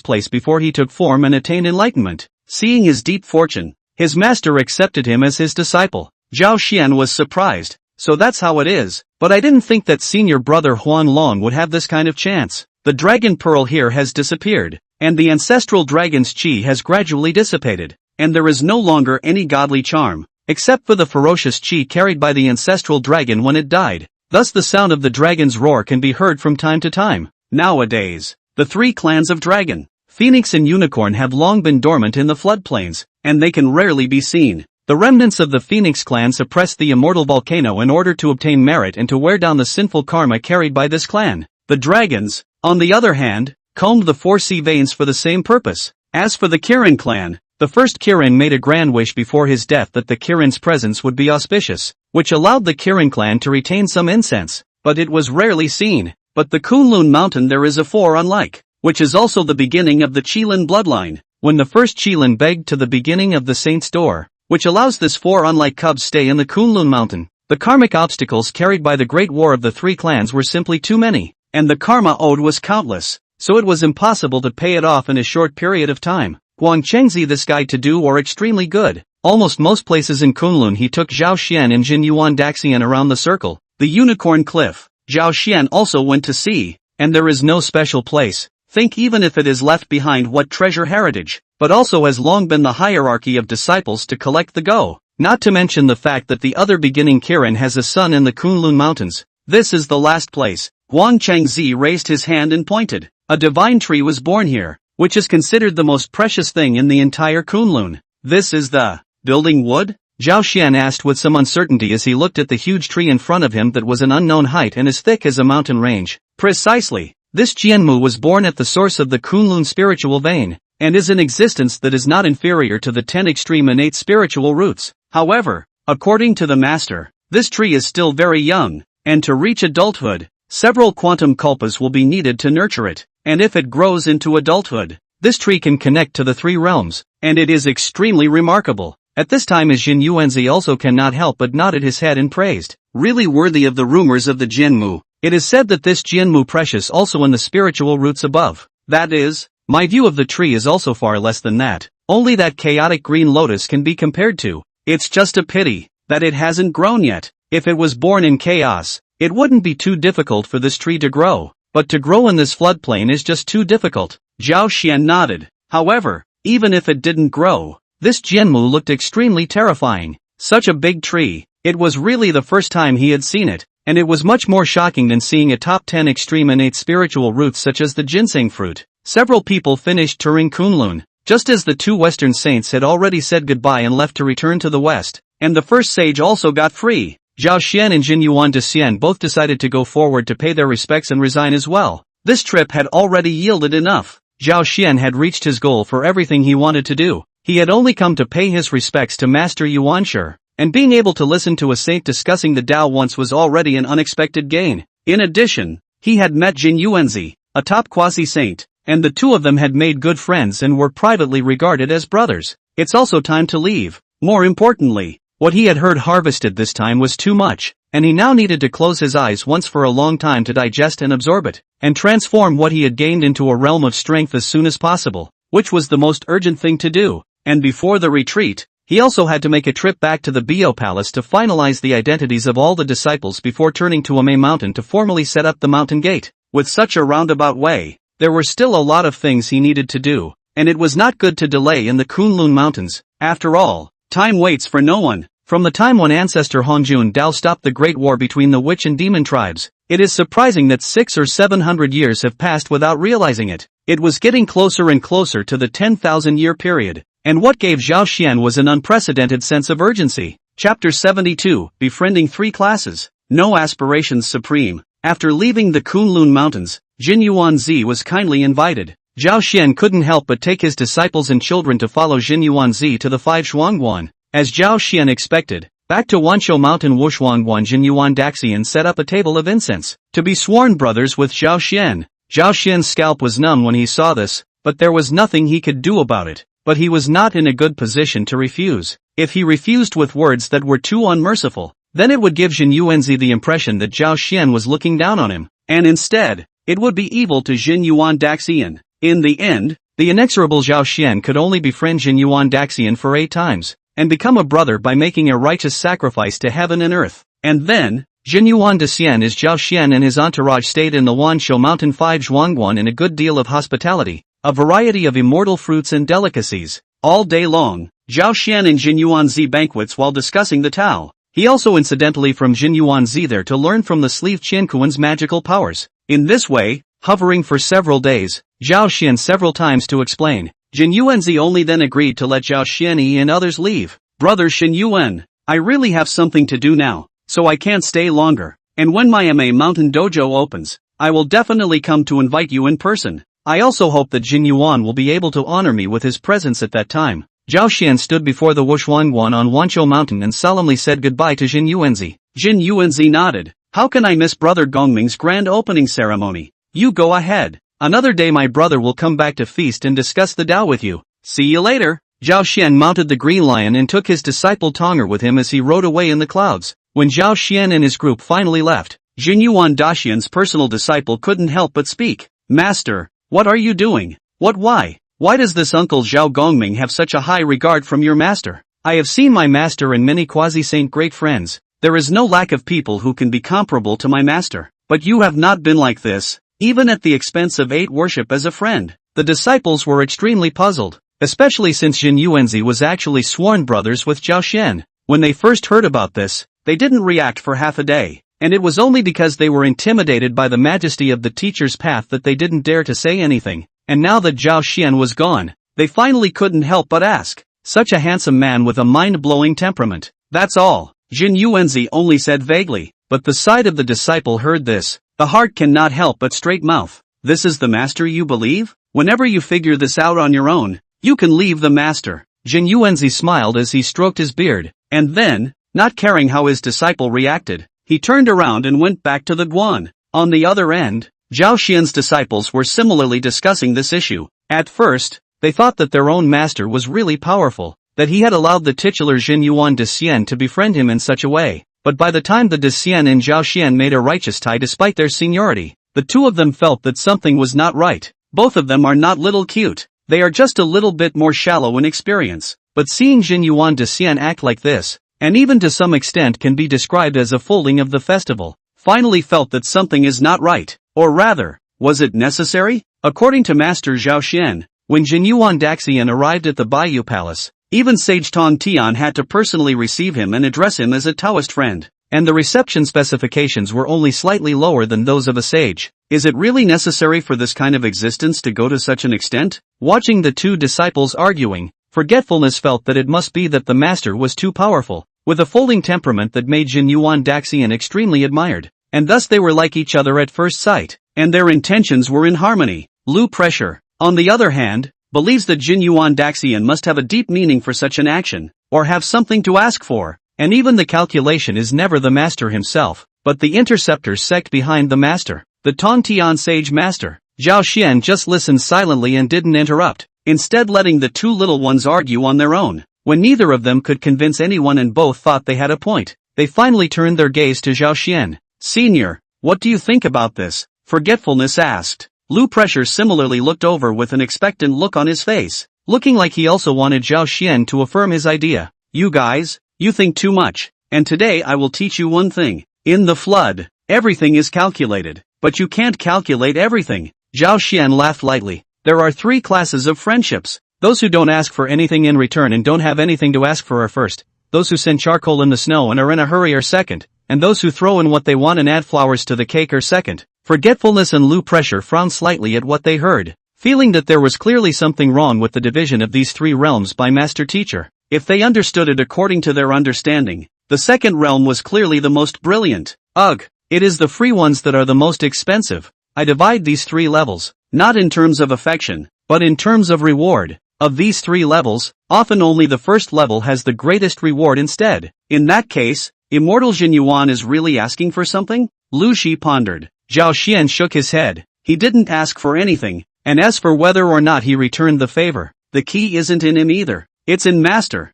place before he took form and attained enlightenment. Seeing his deep fortune, his master accepted him as his disciple. Zhao Xian was surprised. So that's how it is, but I didn't think that senior brother Huan Long would have this kind of chance. The dragon pearl here has disappeared, and the ancestral dragon's chi has gradually dissipated, and there is no longer any godly charm, except for the ferocious chi carried by the ancestral dragon when it died. Thus the sound of the dragon's roar can be heard from time to time. Nowadays, the 3 clans of dragon, phoenix and unicorn have long been dormant in the floodplains, and they can rarely be seen. The remnants of the Phoenix clan suppressed the immortal volcano in order to obtain merit and to wear down the sinful karma carried by this clan. The dragons, on the other hand, combed the 4 sea veins for the same purpose. As for the Kirin clan, the first Kirin made a grand wish before his death that the Kirin's presence would be auspicious, which allowed the Kirin clan to retain some incense, but it was rarely seen. But the Kunlun mountain there is a 4 unlike, which is also the beginning of the Qilin bloodline. When the first Qilin begged to the beginning of the Saint's door, which allows this four unlike cubs stay in the Kunlun mountain, the karmic obstacles carried by the Great War of the three clans were simply too many, and the karma owed was countless, so it was impossible to pay it off in a short period of time. Guang Chengzi this guy to do or extremely good. Almost most places in Kunlun he took Zhao Xian and Jin Yuan Daxian around the circle. The Unicorn Cliff, Zhao Xian also went to see, and there is no special place. Think even if it is left behind what treasure heritage, but also has long been the hierarchy of disciples to collect the go. Not to mention the fact that the other beginning Kirin has a son in the Kunlun mountains. This is the last place. Guang Chengzi raised his hand and pointed. A divine tree was born here, which is considered the most precious thing in the entire Kunlun. This is the building wood? Zhao Xian asked with some uncertainty as he looked at the huge tree in front of him that was an unknown height and as thick as a mountain range. Precisely. This Jianmu was born at the source of the Kunlun spiritual vein, and is an existence that is not inferior to the 10 extreme innate spiritual roots. However, according to the master, this tree is still very young, and to reach adulthood, several quantum kalpas will be needed to nurture it, and if it grows into adulthood, this tree can connect to the three realms, and it is extremely remarkable. At this time as Jin Yuanzi also cannot help but nodded his head and praised. Really worthy of the rumors of the Jinmu. It is said that this Jinmu precious also in the spiritual roots above. That is, my view of the tree is also far less than that. Only that chaotic green lotus can be compared to. It's just a pity that it hasn't grown yet. If it was born in chaos, it wouldn't be too difficult for this tree to grow. But to grow in this floodplain is just too difficult. Zhao Xian nodded. However, even if it didn't grow, this Jianmu looked extremely terrifying. Such a big tree. It was really the first time he had seen it, and it was much more shocking than seeing a top 10 extreme innate spiritual roots such as the ginseng fruit. Several people finished touring Kunlun, just as the two western saints had already said goodbye and left to return to the west, and the first sage also got free. Zhao Xian and Jin Yuan Daxian both decided to go forward to pay their respects and resign as well. This trip had already yielded enough. Zhao Xian had reached his goal for everything he wanted to do. He had only come to pay his respects to Master Yuanshi, and being able to listen to a saint discussing the Tao once was already an unexpected gain. In addition, he had met Jin Yuanzi, a top quasi-saint, and the two of them had made good friends and were privately regarded as brothers. It's also time to leave. More importantly, what he had heard harvested this time was too much, and he now needed to close his eyes once for a long time to digest and absorb it, and transform what he had gained into a realm of strength as soon as possible, which was the most urgent thing to do. And before the retreat, he also had to make a trip back to the Bio Palace to finalize the identities of all the disciples before turning to Ame Mountain to formally set up the mountain gate. With such a roundabout way, there were still a lot of things he needed to do, and it was not good to delay in the Kunlun mountains. After all, time waits for no one. From the time when ancestor Hongjun Dao stopped the Great War between the witch and demon tribes, it is surprising that 600 or 700 years have passed without realizing it. It was getting closer and closer to the 10,000-year period. And what gave Zhao Xian was an unprecedented sense of urgency. Chapter 72, Befriending Three Classes. No aspirations supreme. After leaving the Kunlun mountains, Jin Yuanzi was kindly invited. Zhao Xian couldn't help but take his disciples and children to follow Jin Yuanzi to the 5 Shuangguan. As Zhao Xian expected, back to Wanshou Mountain Wushuangguan Jin Yuan Daxian set up a table of incense, to be sworn brothers with Zhao Xian. Zhao Xian's scalp was numb when he saw this, but there was nothing he could do about it. But he was not in a good position to refuse. If he refused with words that were too unmerciful, then it would give Jin Yuanzi the impression that Zhao Xian was looking down on him, and instead, it would be evil to Jin Yuan Daxian. In the end, the inexorable Zhao Xian could only befriend Jin Yuan Daxian for 8 times, and become a brother by making a righteous sacrifice to heaven and earth. And then, Jin Yuan Daxian as Zhao Xian and his entourage stayed in the Wanshou Mountain 5 Zhuangguan in a good deal of hospitality. A variety of immortal fruits and delicacies. All day long, Zhao Xian and Jin Yuanzi banquets while discussing the Tao. He also incidentally from Jin Yuanzi there to learn from the sleeve Qiankuan's magical powers. In this way, hovering for several days, Zhao Xian several times to explain. Jin Yuanzi only then agreed to let Zhao Xian and others leave. Brother Xin Yuan, I really have something to do now, so I can't stay longer. And when my Ame Mountain Dojo opens, I will definitely come to invite you in person. I also hope that Jin Yuan will be able to honor me with his presence at that time. Zhao Xian stood before the Wushuangguan on Wanshou Mountain and solemnly said goodbye to Jin Yuanzi. Jin Yuanzi nodded. How can I miss Brother Gongming's grand opening ceremony? You go ahead. Another day my brother will come back to feast and discuss the Tao with you. See you later. Zhao Xian mounted the green lion and took his disciple Tonger with him as he rode away in the clouds. When Zhao Xian and his group finally left, Jinyuan Daxian's personal disciple couldn't help but speak. Master, what are you doing? Why? Why does this uncle Zhao Gongming have such a high regard from your master? I have seen my master and many quasi-saint great friends. There is no lack of people who can be comparable to my master. But you have not been like this, even at the expense of 8 worship as a friend. The disciples were extremely puzzled, especially since Jin Yuanzi was actually sworn brothers with Zhao Xian. When they first heard about this, they didn't react for half a day, and it was only because they were intimidated by the majesty of the teacher's path that they didn't dare to say anything. And now that Zhao Xian was gone, they finally couldn't help but ask. Such a handsome man with a mind-blowing temperament. That's all, Jin Yuanzi only said vaguely. But the side of the disciple heard this. The heart cannot help but straight mouth. This is the master you believe? Whenever you figure this out on your own, you can leave the master. Jin Yuanzi smiled as he stroked his beard, and then, not caring how his disciple reacted, he turned around and went back to the Guan. On the other end, Zhao Xian's disciples were similarly discussing this issue. At first, they thought that their own master was really powerful, that he had allowed the titular Jin Yuan de Xian to befriend him in such a way. But by the time the de Xian and Zhao Xian made a righteous tie despite their seniority, the two of them felt that something was not right. Both of them are not little cute. They are just a little bit more shallow in experience. But seeing Jin Yuan de Xian act like this, and even to some extent can be described as a folding of the festival, finally felt that something is not right. Or rather, was it necessary? According to Master Zhao Xian, when Jin Yuan Daxian arrived at the Bayou Palace, even Sage Tong Tian had to personally receive him and address him as a Taoist friend, and the reception specifications were only slightly lower than those of a sage. Is it really necessary for this kind of existence to go to such an extent? Watching the two disciples arguing, Forgetfulness felt that it must be that the master was too powerful, with a folding temperament that made Jin Yuan Daxian extremely admired, and thus they were like each other at first sight, and their intentions were in harmony. Lu Pressure, on the other hand, believes that Jin Yuan Daxian must have a deep meaning for such an action, or have something to ask for, and even the calculation is never the master himself, but the interceptor sect behind the master, the Tong Tian Sage Master. Zhao Xian just listened silently and didn't interrupt, instead letting the two little ones argue on their own. When neither of them could convince anyone and both thought they had a point, they finally turned their gaze to Zhao Xian. Senior, what do you think about this? Forgetfulness asked. Lu Pressure similarly looked over with an expectant look on his face, looking like he also wanted Zhao Xian to affirm his idea. You guys, you think too much, and today I will teach you one thing. In the flood, everything is calculated, but you can't calculate everything. Zhao Xian laughed lightly. There are 3 classes of friendships. Those who don't ask for anything in return and don't have anything to ask for are first. Those who send charcoal in the snow and are in a hurry are second. And those who throw in what they want and add flowers to the cake are second. Forgetfulness and Lu Pressure frowned slightly at what they heard, feeling that there was clearly something wrong with the division of these 3 realms by Master Teacher. If they understood it according to their understanding, the second realm was clearly the most brilliant. Ugh, it is the free ones that are the most expensive. I divide these 3 levels, not in terms of affection, but in terms of reward. Of these 3 levels, often only the first level has the greatest reward instead. In that case, Immortal Jin Yuan is really asking for something? Lu Shi pondered. Zhao Xian shook his head. He didn't ask for anything, and as for whether or not he returned the favor, the key isn't in him either. It's in Master.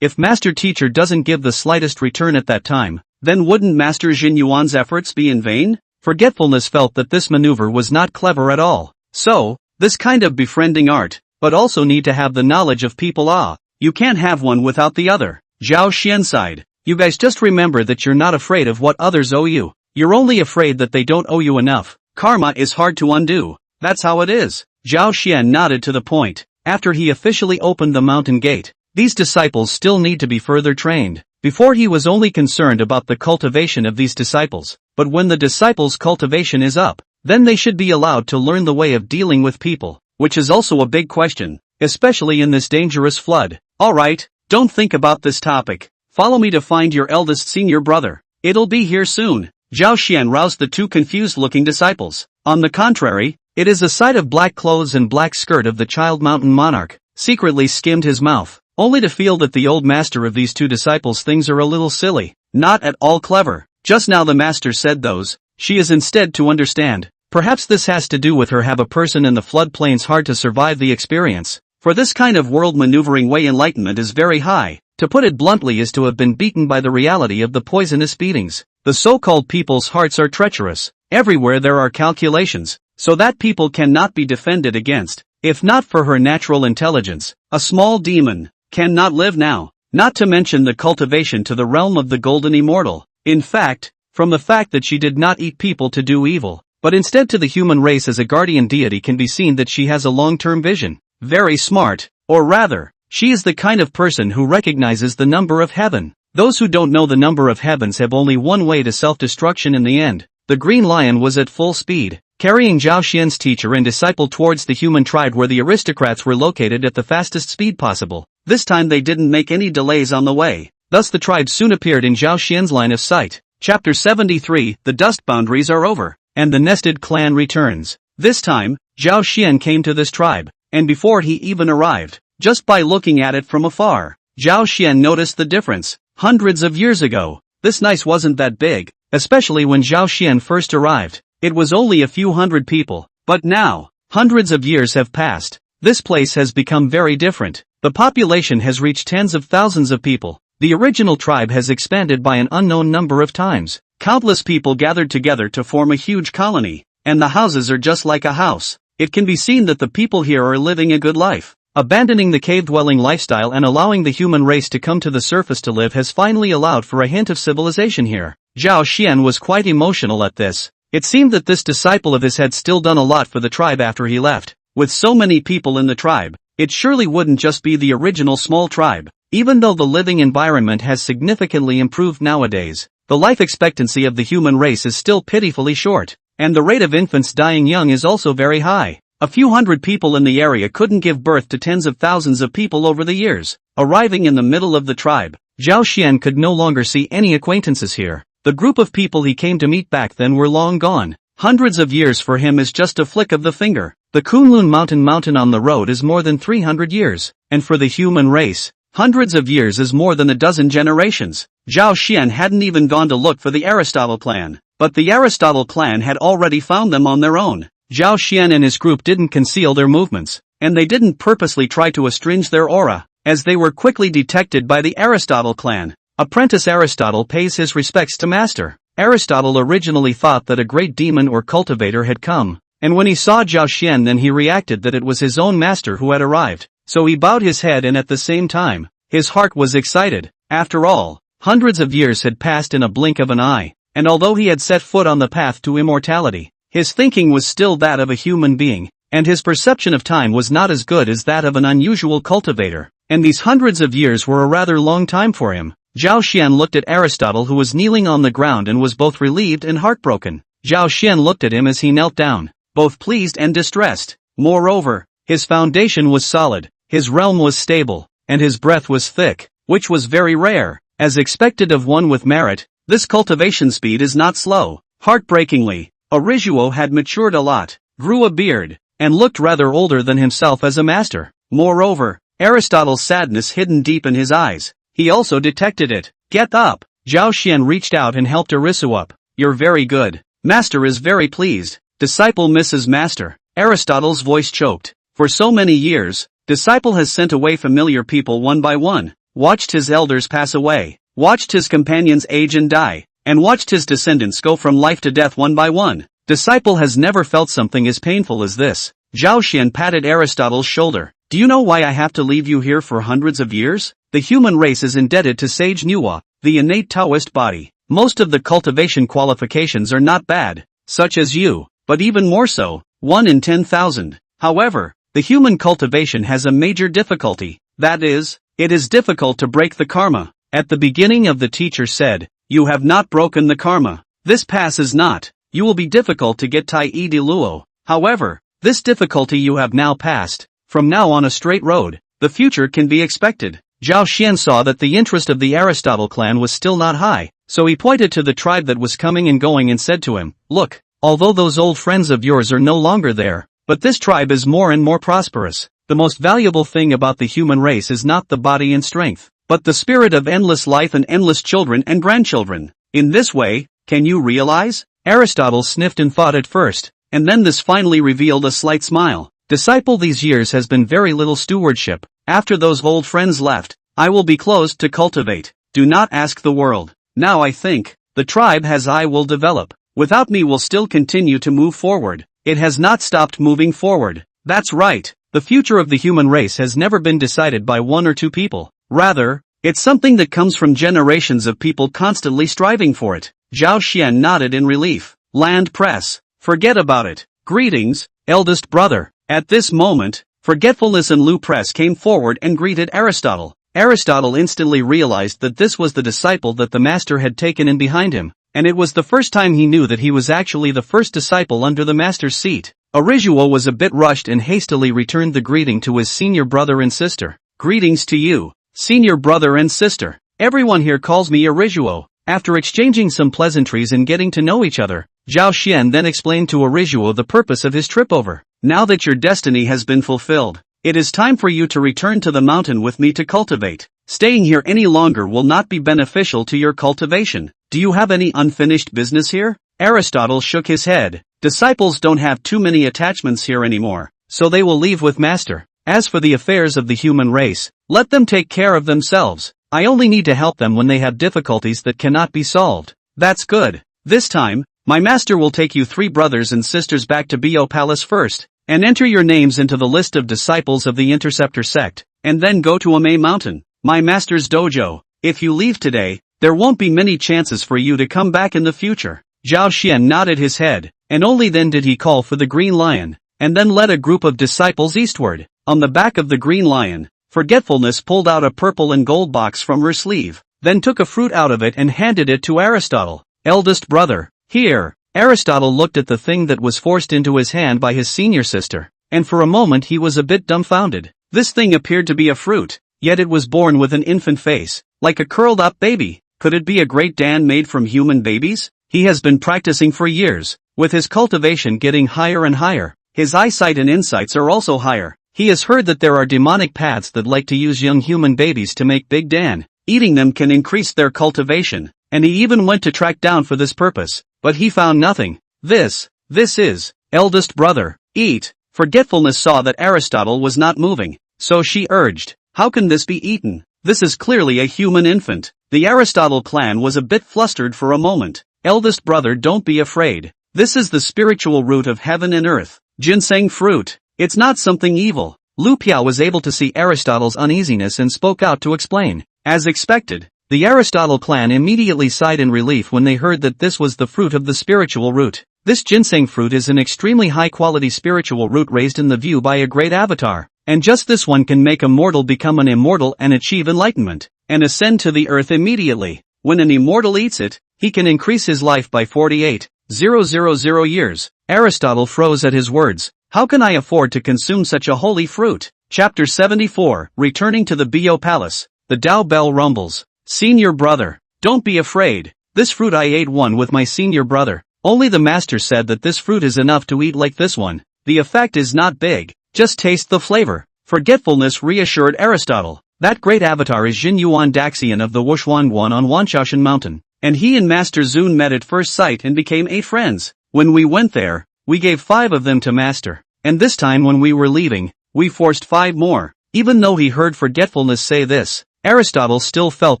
If Master Teacher doesn't give the slightest return at that time, then wouldn't Master Jin Yuan's efforts be in vain? Forgetfulness felt that this maneuver was not clever at all. So, this kind of befriending art, but also need to have the knowledge of people. You can't have one without the other. Zhao Xian sighed. You guys just remember that you're not afraid of what others owe you. You're only afraid that they don't owe you enough. Karma is hard to undo. That's how it is. Zhao Xian nodded to the point. After he officially opened the mountain gate, these disciples still need to be further trained. Before he was only concerned about the cultivation of these disciples, but when the disciples' cultivation is up, then they should be allowed to learn the way of dealing with people, which is also a big question, especially in this dangerous flood. Alright, don't think about this topic. Follow me to find your eldest senior brother. It'll be here soon. Zhao Xian roused the 2 confused-looking disciples. On the contrary, it is a sight of black clothes and black skirt of the child mountain monarch, secretly skimmed his mouth, only to feel that the old master of these 2 disciples things are a little silly, not at all clever. Just now the master said those, she is instead to understand. Perhaps this has to do with her have a person in the floodplains hard to survive the experience. For this kind of world maneuvering way enlightenment is very high. To put it bluntly is to have been beaten by the reality of the poisonous beatings. The so-called people's hearts are treacherous. Everywhere there are calculations, so that people cannot be defended against. If not for her natural intelligence, a small demon cannot live now. Not to mention the cultivation to the realm of the golden immortal. In fact, from the fact that she did not eat people to do evil, but instead to the human race as a guardian deity can be seen that she has a long-term vision. Very smart, or rather, she is the kind of person who recognizes the number of heaven. Those who don't know the number of heavens have only one way to self-destruction in the end. The Green Lion was at full speed, carrying Zhao Xian's teacher and disciple towards the human tribe where the aristocrats were located at the fastest speed possible. This time they didn't make any delays on the way. Thus the tribe soon appeared in Zhao Xian's line of sight. Chapter 73, the dust boundaries are over, and the nested clan returns. This time, Zhao Xian came to this tribe, and before he even arrived, just by looking at it from afar, Zhao Xian noticed the difference. Hundreds of years ago, this place wasn't that big, especially when Zhao Xian first arrived. It was only a few hundred people, but now, hundreds of years have passed. This place has become very different. The population has reached tens of thousands of people. The original tribe has expanded by an unknown number of times. Countless people gathered together to form a huge colony, and the houses are just like a house. It can be seen that the people here are living a good life. Abandoning the cave-dwelling lifestyle and allowing the human race to come to the surface to live has finally allowed for a hint of civilization here. Zhao Xian was quite emotional at this. It seemed that this disciple of his had still done a lot for the tribe after he left. With so many people in the tribe, it surely wouldn't just be the original small tribe. Even though the living environment has significantly improved nowadays, the life expectancy of the human race is still pitifully short, and the rate of infants dying young is also very high. A few hundred people in the area couldn't give birth to tens of thousands of people over the years. Arriving in the middle of the tribe, Zhao Xian could no longer see any acquaintances here. The group of people he came to meet back then were long gone. Hundreds of years for him is just a flick of the finger. The Kunlun mountain on the road is more than 300 years, and for the human race, hundreds of years is more than a dozen generations. Zhao Xian hadn't even gone to look for the Aristotle clan, but the Aristotle clan had already found them on their own. Zhao Xian and his group didn't conceal their movements, and they didn't purposely try to astringe their aura, as they were quickly detected by the Aristotle clan. Apprentice Aristotle pays his respects to master. Aristotle originally thought that a great demon or cultivator had come, and when he saw Zhao Xian then he reacted that it was his own master who had arrived, so he bowed his head and at the same time, his heart was excited. After all, hundreds of years had passed in a blink of an eye, and although he had set foot on the path to immortality, his thinking was still that of a human being, and his perception of time was not as good as that of an unusual cultivator, and these hundreds of years were a rather long time for him. Zhao Xian looked at Aristotle who was kneeling on the ground and was both relieved and heartbroken. Zhao Xian looked at him as he knelt down, both pleased and distressed. Moreover, his foundation was solid, his realm was stable, and his breath was thick, which was very rare. As expected of one with merit, this cultivation speed is not slow. Heartbreakingly, Resumen had matured a lot, grew a beard, and looked rather older than himself as a master. Moreover, Aristotle's sadness hidden deep in his eyes. He also detected it. Get up! Zhao Xian reached out and helped Resumen up. You're very good. Master is very pleased. Disciple misses master. Aristotle's voice choked. For so many years, disciple has sent away familiar people one by one, watched his elders pass away, watched his companions age and die, and watched his descendants go from life to death one by one. Disciple has never felt something as painful as this. Zhao Xian patted Aristotle's shoulder. Do you know why I have to leave you here for hundreds of years? The human race is indebted to Sage Nuwa, the innate Taoist body. Most of the cultivation qualifications are not bad, such as you, but even more so, 1 in 10,000. However, the human cultivation has a major difficulty. That is, it is difficult to break the karma. At the beginning of the teacher said, you have not broken the karma. This passes not. You will be difficult to get Great Luo. However, this difficulty you have now passed. From now on a straight road, the future can be expected. Zhao Xian saw that the interest of the Aristotle clan was still not high, so he pointed to the tribe that was coming and going and said to him, look, although those old friends of yours are no longer there, but this tribe is more and more prosperous. The most valuable thing about the human race is not the body and strength, but the spirit of endless life and endless children and grandchildren. In this way, can you realize? Aristotle sniffed and thought at first, and then this finally revealed a slight smile. Disciple, these years has been very little stewardship. After those old friends left, I will be closed to cultivate. Do not ask the world. Now I think, the tribe has I will develop. Without me will still continue to move forward. It has not stopped moving forward. That's right. The future of the human race has never been decided by one or two people. Rather, it's something that comes from generations of people constantly striving for it. Zhao Xian nodded in relief. Land press. Forget about it. Greetings, eldest brother. At this moment, Forgetfulness and Lu Press came forward and greeted Aristotle. Aristotle instantly realized that this was the disciple that the master had taken in behind him, and it was the first time he knew that he was actually the first disciple under the master's seat. Orizuo was a bit rushed and hastily returned the greeting to his senior brother and sister. Greetings to you, senior brother and sister. Everyone here calls me Orizuo. After exchanging some pleasantries and getting to know each other, Zhao Xian then explained to Orizuo the purpose of his trip over. Now that your destiny has been fulfilled, it is time for you to return to the mountain with me to cultivate. Staying here any longer will not be beneficial to your cultivation. Do you have any unfinished business here? Aristotle shook his head. Disciples don't have too many attachments here anymore, so they will leave with master. As for the affairs of the human race, let them take care of themselves. I only need to help them when they have difficulties that cannot be solved. That's good. This time, my master will take you 3 brothers and sisters back to Bo Palace first, and enter your names into the list of disciples of the Interceptor sect, and then go to Ame Mountain, my master's dojo. If you leave today, there won't be many chances for you to come back in the future. Zhao Xian nodded his head, and only then did he call for the Green Lion, and then led a group of disciples eastward. On the back of the Green Lion, Forgetfulness pulled out a purple and gold box from her sleeve, then took a fruit out of it and handed it to Aristotle. Eldest brother, here. Aristotle looked at the thing that was forced into his hand by his senior sister, and for a moment he was a bit dumbfounded. This thing appeared to be a fruit, yet it was born with an infant face, like a curled-up baby. Could it be a great Dan made from human babies? He has been practicing for years, with his cultivation getting higher and higher. His eyesight and insights are also higher. He has heard that there are demonic paths that like to use young human babies to make big Dan. Eating them can increase their cultivation, and he even went to track down for this purpose, but he found nothing. This is, eldest brother, eat. Forgetfulness saw that Aristotle was not moving, so she urged, how can this be eaten? This is clearly a human infant. The Aristotle clan was a bit flustered for a moment. Eldest brother, don't be afraid. This is the spiritual root of heaven and earth. Ginseng fruit. It's not something evil. Lu Piao was able to see Aristotle's uneasiness and spoke out to explain. As expected, the Aristotle clan immediately sighed in relief when they heard that this was the fruit of the spiritual root. This ginseng fruit is an extremely high-quality spiritual root raised in the view by a great avatar, and just this one can make a mortal become an immortal and achieve enlightenment, and ascend to the earth immediately. When an immortal eats it, he can increase his life by 48,000 years. Aristotle froze at his words. How can I afford to consume such a holy fruit? Chapter 74, Returning to the Bo Palace. The Dao bell rumbles. Senior brother, don't be afraid. This fruit I ate one with my senior brother. Only the master said that this fruit is enough to eat like this one. The effect is not big, just taste the flavor. Forgetfulness reassured Aristotle. That great avatar is Jin Yuan Daxian of the Wushuangguan on Wanchaoshan Mountain, and he and Master Zun met at first sight and became 8 friends. When we went there, we gave 5 of them to master, and this time when we were leaving, we forced 5 more. Even though he heard Forgetfulness say this, Aristotle still felt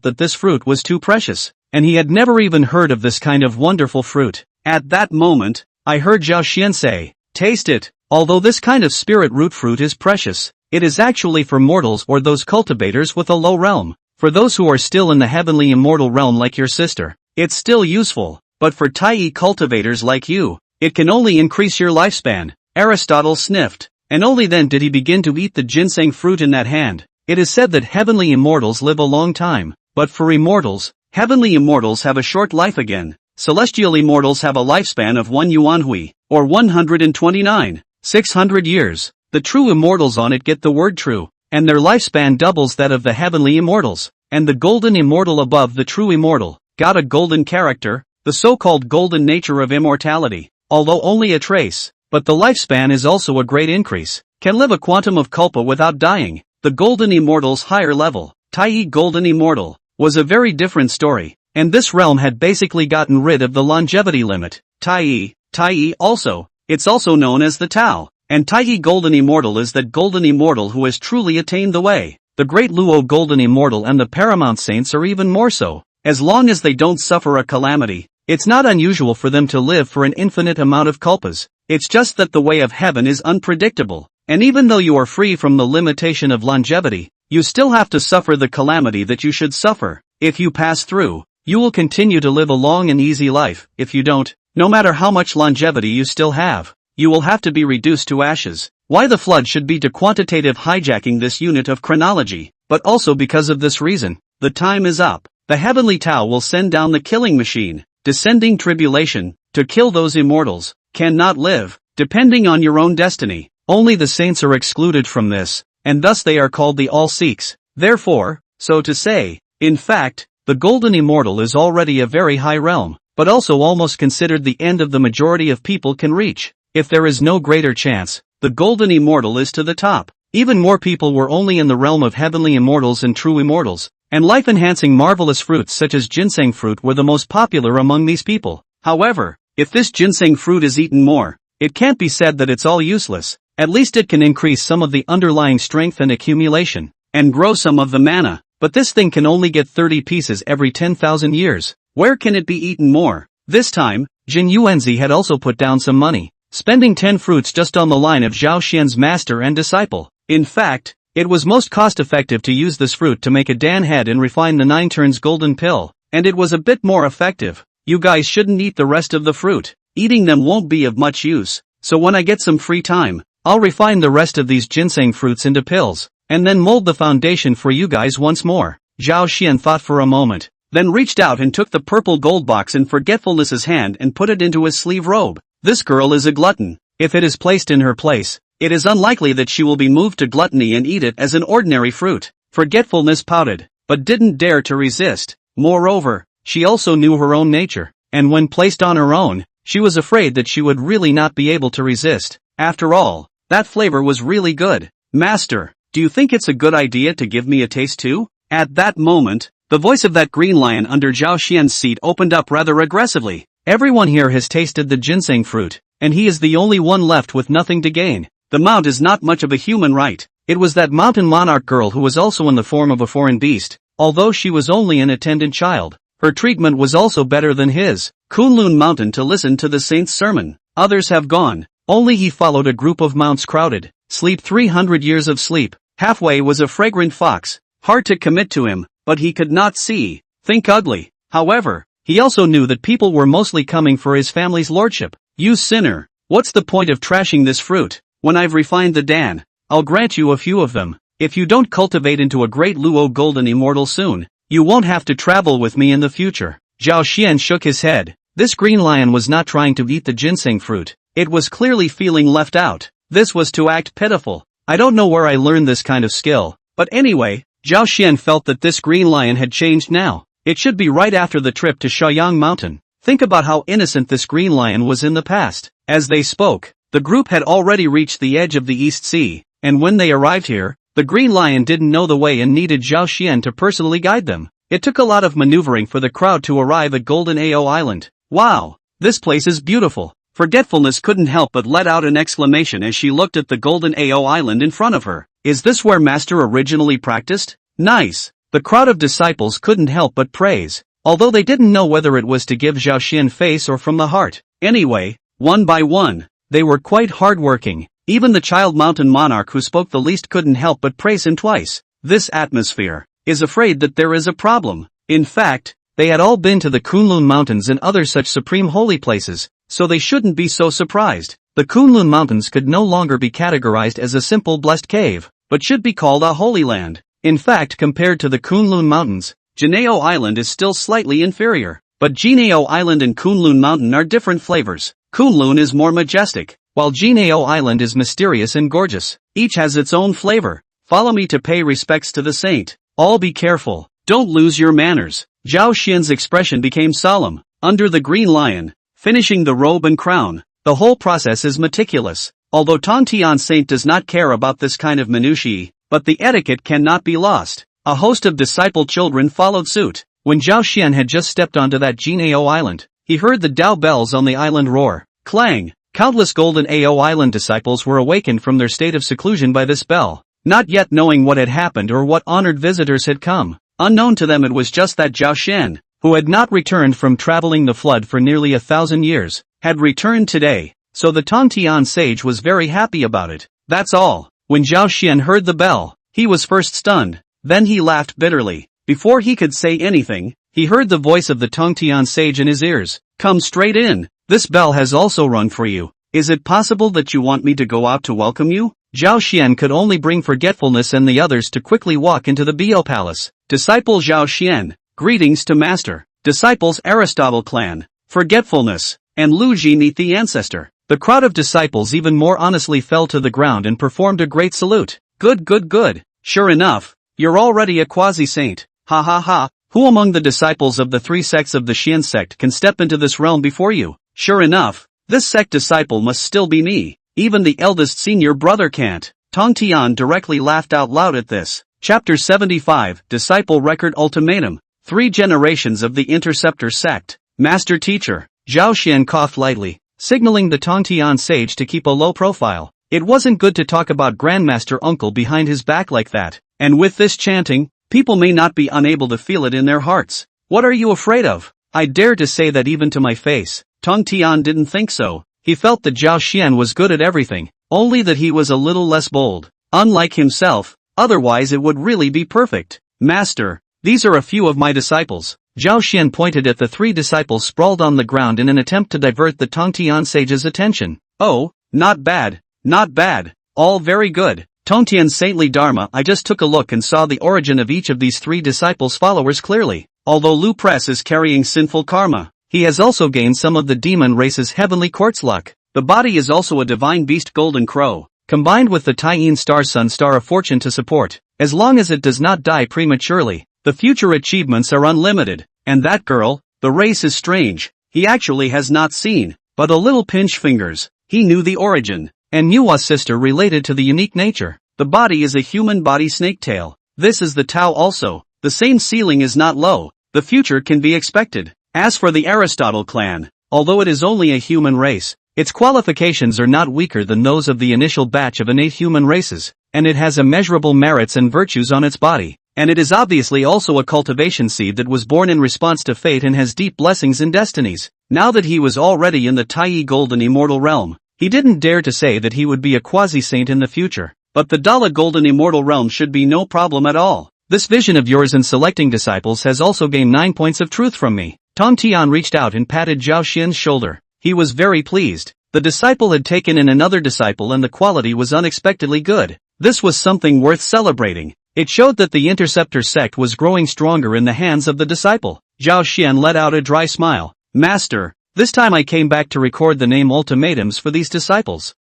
that this fruit was too precious, and he had never even heard of this kind of wonderful fruit. At that moment, I heard Zhao Xian say, taste it. Although this kind of spirit root fruit is precious, it is actually for mortals or those cultivators with a low realm. For those who are still in the heavenly immortal realm like your sister, it's still useful, but for Taiqing cultivators like you, it can only increase your lifespan. Aristotle sniffed, and only then did he begin to eat the ginseng fruit in that hand. It is said that heavenly immortals live a long time, but for immortals, heavenly immortals have a short life again. Celestial immortals have a lifespan of 1 yuanhui, or 129,600 years. The true immortals on it get the word true, and their lifespan doubles that of the heavenly immortals, and the golden immortal above the true immortal, got a golden character, the so-called golden nature of immortality, although only a trace, but the lifespan is also a great increase, can live a quantum of kalpa without dying. The golden immortal's higher level, Taiqing golden immortal, was a very different story, and this realm had basically gotten rid of the longevity limit. Taiqing also, It's also known as the Tao. And Taiqing Golden Immortal is that golden immortal who has truly attained the way. The Great Luo Golden Immortal and the Paramount Saints are even more so. As long as they don't suffer a calamity, it's not unusual for them to live for an infinite amount of kalpas. It's just that the way of heaven is unpredictable. And even though you are free from the limitation of longevity, you still have to suffer the calamity that you should suffer. If you pass through, you will continue to live a long and easy life. If you don't, no matter how much longevity you still have, you will have to be reduced to ashes. Why the flood should be to quantitative hijacking this unit of chronology, but also because of this reason. The time is up. The heavenly Tao will send down the killing machine, descending tribulation, to kill those immortals, cannot live, depending on your own destiny. Only the saints are excluded from this, and thus they are called the all-seeks. Therefore, so to say, in fact, the golden immortal is already a very high realm, but also almost considered the end of the majority of people can reach. If there is no greater chance, the golden immortal is to the top. Even more people were only in the realm of heavenly immortals and true immortals, and life-enhancing marvelous fruits such as ginseng fruit were the most popular among these people. However, if this ginseng fruit is eaten more, it can't be said that it's all useless. At least it can increase some of the underlying strength and accumulation, and grow some of the mana, but this thing can only get 30 pieces every 10,000 years. Where can it be eaten more? This time, Jin Yuanzi had also put down some money, spending 10 fruits just on the line of Zhao Xian's master and disciple. In fact, it was most cost-effective to use this fruit to make a Dan head and refine the 9 turns golden pill, and it was a bit more effective. You guys shouldn't eat the rest of the fruit. Eating them won't be of much use, so when I get some free time, I'll refine the rest of these ginseng fruits into pills, and then mold the foundation for you guys once more. Zhao Xian thought for a moment, then reached out and took the purple gold box in Forgetfulness's hand and put it into his sleeve robe. This girl is a glutton. If it is placed in her place, it is unlikely that she will be moved to gluttony and eat it as an ordinary fruit. Forgetfulness pouted, but didn't dare to resist. Moreover, she also knew her own nature, and when placed on her own, she was afraid that she would really not be able to resist. After all, that flavor was really good. Master, do you think it's a good idea to give me a taste too? At that moment, the voice of that green lion under Zhao Xian's seat opened up rather aggressively. Everyone here has tasted the ginseng fruit, and he is the only one left with nothing to gain. The mount is not much of a human right. It was that mountain monarch girl who was also in the form of a foreign beast, although she was only an attendant child. Her treatment was also better than his. Kunlun mountain to listen to the saint's sermon. Others have gone. Only he followed a group of mounts crowded. Sleep 300 years of sleep. Halfway was a fragrant fox. Hard to commit to him, but he could not see. Think ugly. However, he also knew that people were mostly coming for his family's lordship. You sinner. What's the point of trashing this fruit? When I've refined the Dan, I'll grant you a few of them. If you don't cultivate into a Great Luo Golden Immortal soon, you won't have to travel with me in the future. Zhao Xian shook his head. This green lion was not trying to eat the ginseng fruit. It was clearly feeling left out. This was to act pitiful. I don't know where I learned this kind of skill, but anyway, Zhao Xian felt that this green lion had changed now. It should be right after the trip to Shaoyang Mountain. Think about how innocent this green lion was in the past. As they spoke, the group had already reached the edge of the East Sea, and when they arrived here, the green lion didn't know the way and needed Zhao Xian to personally guide them. It took a lot of maneuvering for the crowd to arrive at Golden Ao Island. Wow, this place is beautiful. Forgetfulness couldn't help but let out an exclamation as she looked at the Golden Ao Island in front of her. Is this where Master originally practiced? Nice. The crowd of disciples couldn't help but praise, although they didn't know whether it was to give Zhao Xian face or from the heart. Anyway, one by one, they were quite hardworking. Even the child mountain monarch who spoke the least couldn't help but praise him twice. This atmosphere is afraid that there is a problem. In fact, they had all been to the Kunlun Mountains and other such supreme holy places, so they shouldn't be so surprised. The Kunlun Mountains could no longer be categorized as a simple blessed cave, but should be called a holy land. In fact, compared to the Kunlun Mountains, Jinao Island is still slightly inferior. But Jinao Island and Kunlun Mountain are different flavors. Kunlun is more majestic, while Jinao Island is mysterious and gorgeous. Each has its own flavor. Follow me to pay respects to the saint. All be careful. Don't lose your manners. Zhao Xian's expression became solemn. Under the green lion, finishing the robe and crown, the whole process is meticulous. Although Tontian Saint does not care about this kind of minutiae, but the etiquette cannot be lost. A host of disciple children followed suit. When Zhao Xian had just stepped onto that Jinao Island, he heard the Dao bells on the island roar. Clang, Countless Golden Ao Island disciples were awakened from their state of seclusion by this bell, not yet knowing what had happened or what honored visitors had come. Unknown to them, it was just that Zhao Xian, who had not returned from traveling the flood for nearly 1,000 years, had returned today, so the Tongtian sage was very happy about it. That's all. When Zhao Xian heard the bell, he was first stunned, then he laughed bitterly. Before he could say anything, he heard the voice of the Tongtian sage in his ears. Come straight in, this bell has also rung for you. Is it possible that you want me to go out to welcome you? Zhao Xian could only bring Forgetfulness and the others to quickly walk into the Bo Palace. Disciple Zhao Xian, greetings to Master. Disciples Aristotle clan, Forgetfulness, and Lu Ji the ancestor. The crowd of disciples even more honestly fell to the ground and performed a great salute. Good, good, good. Sure enough, you're already a quasi-saint. Ha ha ha. Who among the disciples of the three sects of the Xian sect can step into this realm before you? Sure enough, this sect disciple must still be me. Even the eldest senior brother can't. Tongtian directly laughed out loud at this. Chapter 75, Disciple Record Ultimatum. 3 generations of the Interceptor sect. Master Teacher. Zhao Xian coughed lightly, signaling the Tongtian sage to keep a low profile. It wasn't good to talk about Grandmaster Uncle behind his back like that, and with this chanting, people may not be unable to feel it in their hearts. What are you afraid of? I dare to say that even to my face. Tongtian didn't think so. He felt that Zhao Xian was good at everything, only that he was a little less bold. Unlike himself, otherwise it would really be perfect. Master, these are a few of my disciples. Zhao Xian pointed at the 3 disciples sprawled on the ground in an attempt to divert the Tongtian sage's attention. Oh, not bad, not bad, all very good. Tongtian's saintly dharma. I just took a look and saw the origin of each of these 3 disciples' followers clearly. Although Lu Press is carrying sinful karma, he has also gained some of the demon race's heavenly quartz luck. The body is also a divine beast golden crow, combined with the Taiqing star sun star of fortune to support. As long as it does not die prematurely, the future achievements are unlimited. And that girl, the race is strange. He actually has not seen, but a little pinch fingers. He knew the origin, and Nua's sister related to the unique nature. The body is a human body snake tail. This is the Tao also. The same ceiling is not low. The future can be expected. As for the Aristotle clan, although it is only a human race, its qualifications are not weaker than those of the initial batch of innate human races, and it has immeasurable merits and virtues on its body. And it is obviously also a cultivation seed that was born in response to fate and has deep blessings and destinies. Now that he was already in the Taiyi Golden Immortal realm, he didn't dare to say that he would be a quasi-saint in the future. But the Dala Golden Immortal realm should be no problem at all. This vision of yours in selecting disciples has also gained 9 points of truth from me. Tongtian reached out and patted Zhao Xian's shoulder. He was very pleased. The disciple had taken in another disciple and the quality was unexpectedly good. This was something worth celebrating. It showed that the Interceptor sect was growing stronger in the hands of the disciple. Zhao Xian let out a dry smile. Master, this time I came back to record the name ultimatums for these disciples.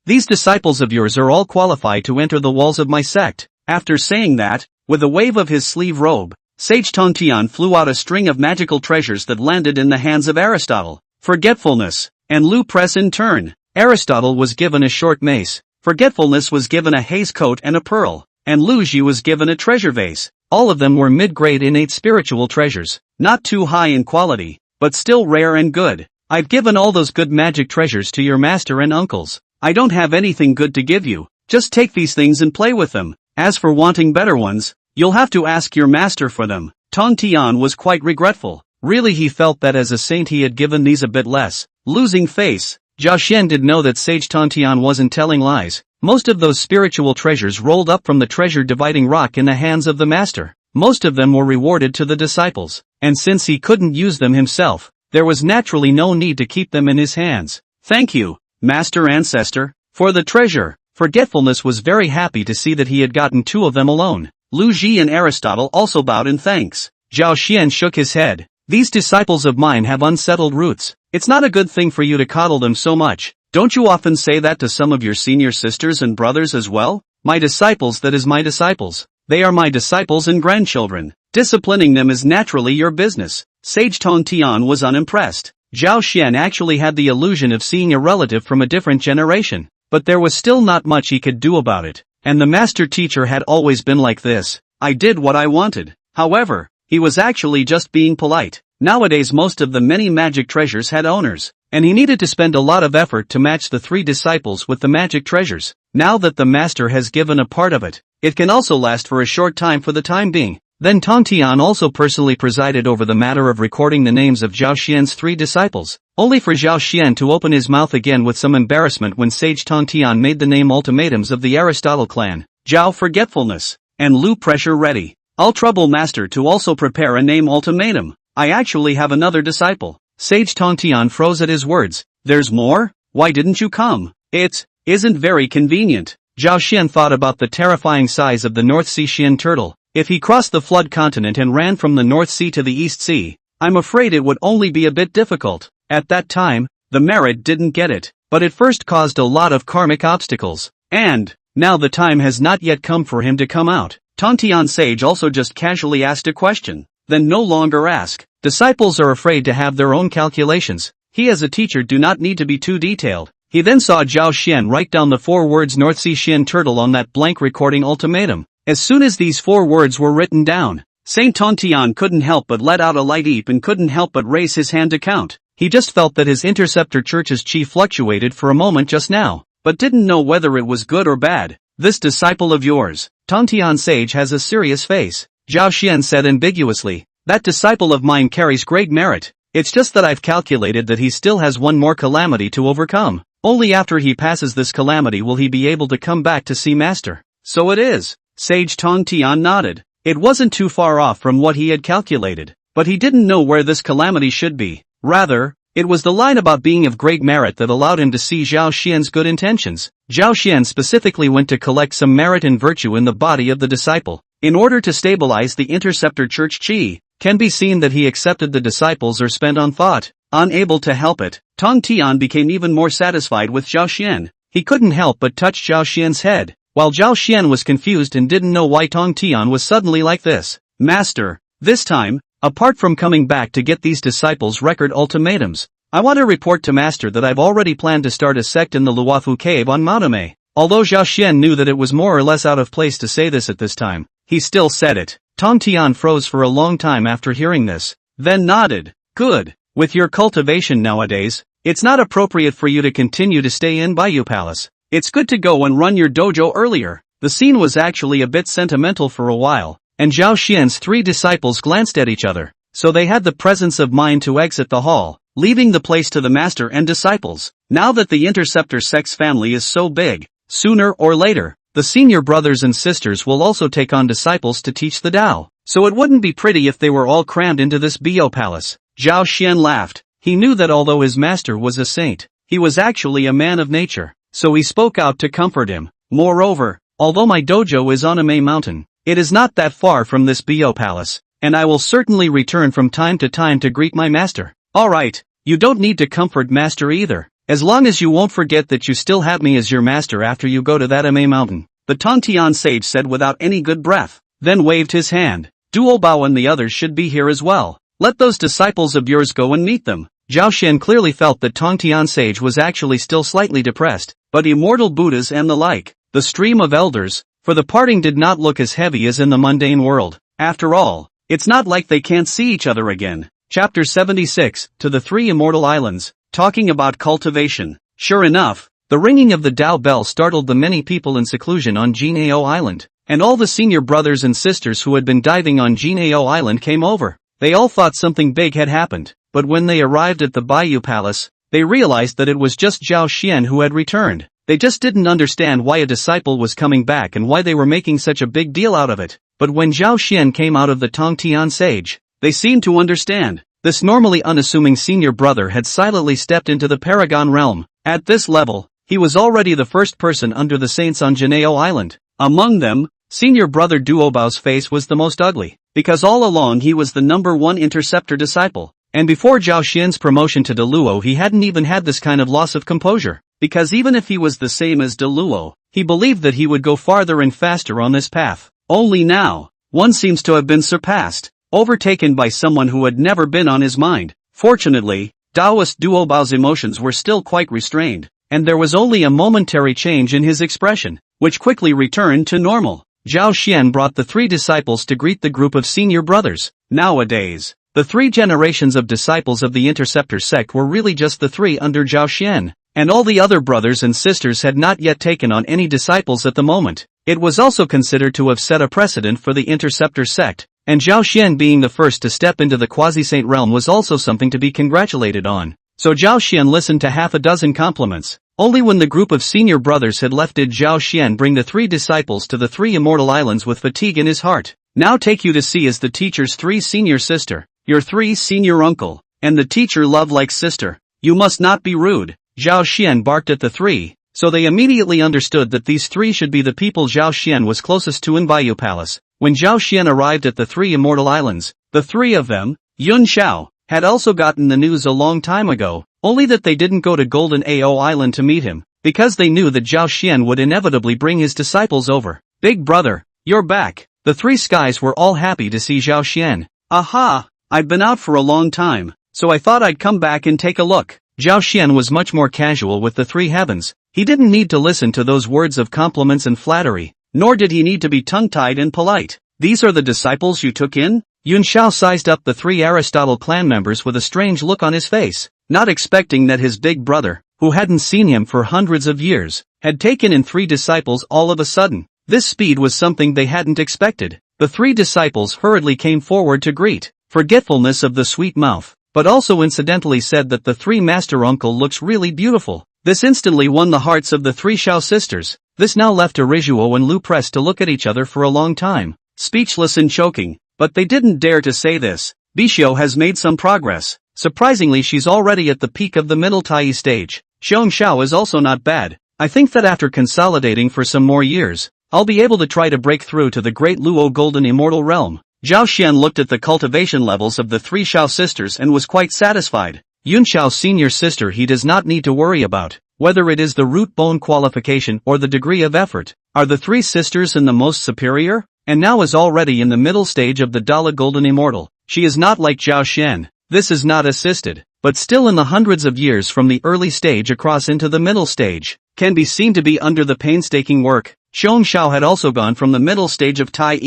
These disciples of yours are all qualified to enter the walls of my sect. After saying that, with a wave of his sleeve robe, Sage Tongtian flew out a string of magical treasures that landed in the hands of Aristotle, Forgetfulness, and Lu Press in turn. Aristotle was given a short mace, Forgetfulness was given a haze coat and a pearl, and Lu Ji was given a treasure vase. All of them were mid-grade innate spiritual treasures, not too high in quality, but still rare and good. I've given all those good magic treasures to your master and uncles. I don't have anything good to give you, just take these things and play with them. As for wanting better ones, you'll have to ask your master for them. Tongtian was quite regretful. Really, he felt that as a saint he had given these a bit less. Losing face, Zhao Xian did know that Sage Tongtian wasn't telling lies. Most of those spiritual treasures rolled up from the treasure-dividing rock in the hands of the master. Most of them were rewarded to the disciples, and since he couldn't use them himself, there was naturally no need to keep them in his hands. Thank you, Master Ancestor, for the treasure. Forgetfulness was very happy to see that he had gotten 2 of them alone. Lu Ji and Aristotle also bowed in thanks. Zhao Xian shook his head. These disciples of mine have unsettled roots. It's not a good thing for you to coddle them so much. Don't you often say that to some of your senior sisters and brothers as well? My disciples, that is my disciples. They are my disciples and grandchildren. Disciplining them is naturally your business. Sage Tongtian was unimpressed. Zhao Xian actually had the illusion of seeing a relative from a different generation. But there was still not much he could do about it. And the master teacher had always been like this. I did what I wanted. However, he was actually just being polite. Nowadays most of the many magic treasures had owners. and he needed to spend a lot of effort to match the 3 disciples with the magic treasures. Now that the master has given a part of it, it can also last for a short time for the time being. Then Tong Tian also personally presided over the matter of recording the names of Zhao Xian's 3 disciples, only for Zhao Xian to open his mouth again with some embarrassment when sage Tong Tian made the name ultimatums of the Aristotle clan, Zhao Forgetfulness, and Lu Pressure ready. I'll trouble master to also prepare a name ultimatum. I actually have another disciple. Sage Tong Tian froze at his words. There's more? Why didn't you come? It isn't very convenient. Zhao Xian thought about the terrifying size of the North Sea Xian turtle. If he crossed the flood continent and ran from the North Sea to the East Sea, I'm afraid it would only be a bit difficult. At that time, the merit didn't get it, but it first caused a lot of karmic obstacles. And now the time has not yet come for him to come out. Tong Tian Sage also just casually asked a question, then no longer ask. Disciples are afraid to have their own calculations. He as a teacher do not need to be too detailed. He then saw Zhao Xian write down the 4 words North Sea Xian turtle on that blank recording ultimatum. As soon as these 4 words were written down, Saint Tong Tian couldn't help but let out a light eep and couldn't help but raise his hand to count. He just felt that his Interceptor Church's chi fluctuated for a moment just now, but didn't know whether it was good or bad. This disciple of yours, Tong Tian Sage, has a serious face, Zhao Xian said ambiguously. That disciple of mine carries great merit. It's just that I've calculated that he still has one more calamity to overcome. Only after he passes this calamity will he be able to come back to see master. So it is. Sage Tong Tian nodded. It wasn't too far off from what he had calculated, but he didn't know where this calamity should be. Rather, it was the line about being of great merit that allowed him to see Zhao Xian's good intentions. Zhao Xian specifically went to collect some merit and virtue in the body of the disciple, in order to stabilize the Interceptor Church chi. Can be seen that he accepted the disciples are spent on thought. Unable to help it, Tong Tian became even more satisfied with Zhao Xian. He couldn't help but touch Zhao Xian's head, while Zhao Xian was confused and didn't know why Tong Tian was suddenly like this. Master, this time, apart from coming back to get these disciples' record ultimatums, I want to report to master that I've already planned to start a sect in the Luofu cave on Maotame. Although Zhao Xian knew that it was more or less out of place to say this at this time, he still said it. Tong Tian froze for a long time after hearing this, then nodded. Good. With your cultivation nowadays, it's not appropriate for you to continue to stay in Bayou Palace. It's good to go and run your dojo earlier. The scene was actually a bit sentimental for a while, and Zhao Xian's 3 disciples glanced at each other, so they had the presence of mind to exit the hall, leaving the place to the master and disciples. Now that the Interceptor sect's family is so big, sooner or later, the senior brothers and sisters will also take on disciples to teach the Tao, so it wouldn't be pretty if they were all crammed into this Bo Palace. Zhao Xian laughed. He knew that although his master was a saint, he was actually a man of nature, so he spoke out to comfort him. Moreover, although my dojo is on a May mountain, it is not that far from this Bo Palace, and I will certainly return from time to time to greet my master. Alright, you don't need to comfort master either, as long as you won't forget that you still have me as your master after you go to that Ame mountain, the Tong Tian sage said without any good breath, then waved his hand. Duo Bao and the others should be here as well. Let those disciples of yours go and meet them. Zhao Xian clearly felt that Tong Tian Sage was actually still slightly depressed, but immortal Buddhas and the like, the stream of elders, for the parting did not look as heavy as in the mundane world. After all, it's not like they can't see each other again. Chapter 76, to the 3 Immortal Islands, talking about cultivation. Sure enough, the ringing of the Tao bell startled the many people in seclusion on Jinao Island, and all the senior brothers and sisters who had been diving on Jinao Island came over. They all thought something big had happened, but when they arrived at the Bayou Palace, they realized that it was just Zhao Xian who had returned. They just didn't understand why a disciple was coming back and why they were making such a big deal out of it. But when Zhao Xian came out of the Tong Tian Sage, they seemed to understand. This normally unassuming senior brother had silently stepped into the Paragon realm. At this level, he was already the first person under the saints on Jinao Island. Among them, senior brother Duobao's face was the most ugly, because all along he was the #1 interceptor disciple, and before Zhao Xian's promotion to Luo he hadn't even had this kind of loss of composure, because even if he was the same as Luo, he believed that he would go farther and faster on this path. Only now, one seems to have been surpassed, overtaken by someone who had never been on his mind. Fortunately, Taoist Duobao's emotions were still quite restrained, and there was only a momentary change in his expression, which quickly returned to normal. Zhao Xian brought the 3 disciples to greet the group of senior brothers. Nowadays, The 3 generations of disciples of the Interceptor sect were really just the 3 under Zhao Xian, and all the other brothers and sisters had not yet taken on any disciples at the moment. It was also considered to have set a precedent for the Interceptor sect, and Zhao Xian being the first to step into the Quasi-saint realm was also something to be congratulated on. So Zhao Xian listened to half a dozen compliments. Only when the group of senior brothers had left did Zhao Xian bring the 3 disciples to the 3 immortal islands with fatigue in his heart. Now take you to see as the teacher's 3 senior sister, your 3 senior uncle, and the teacher love like sister. You must not be rude. Zhao Xian barked at the 3, so they immediately understood that these 3 should be the people Zhao Xian was closest to in Bayou Palace. When Zhao Xian arrived at the 3 immortal islands, the 3 of them, Yun Xiao, had also gotten the news a long time ago, only that they didn't go to Golden Ao Island to meet him, because they knew that Zhao Xian would inevitably bring his disciples over. Big brother, you're back. The 3 skies were all happy to see Zhao Xian. Aha, I've been out for a long time, so I thought I'd come back and take a look. Zhao Xian was much more casual with the 3 heavens. He didn't need to listen to those words of compliments and flattery, nor did he need to be tongue-tied and polite. These are the disciples you took in? Yun Xiao sized up the 3 Aristotle clan members with a strange look on his face, not expecting that his big brother, who hadn't seen him for hundreds of years, had taken in 3 disciples all of a sudden. This speed was something they hadn't expected. The 3 disciples hurriedly came forward to greet, forgetfulness of the sweet mouth, but also incidentally said that the 3 master uncle looks really beautiful. This instantly won the hearts of the 3 Xiao sisters. This now left Resumen and Lu pressed to look at each other for a long time, speechless and choking, but they didn't dare to say this. Bishio has made some progress. Surprisingly, she's already at the peak of the middle Tai stage. Xiong Xiao is also not bad. I think that after consolidating for some more years, I'll be able to try to break through to the Great Luo Golden Immortal Realm. Zhao Xian looked at the cultivation levels of the 3 Xiao sisters and was quite satisfied. Yun Xiao's senior sister he does not need to worry about, whether it is the root bone qualification or the degree of effort. Are the 3 sisters in the most superior? And now is already in the middle stage of the Dala Golden Immortal. She is not like Zhao Xian. This is not assisted, but still in the hundreds of years from the early stage across into the middle stage, can be seen to be under the painstaking work. Xiong Xiao had also gone from the middle stage of Tai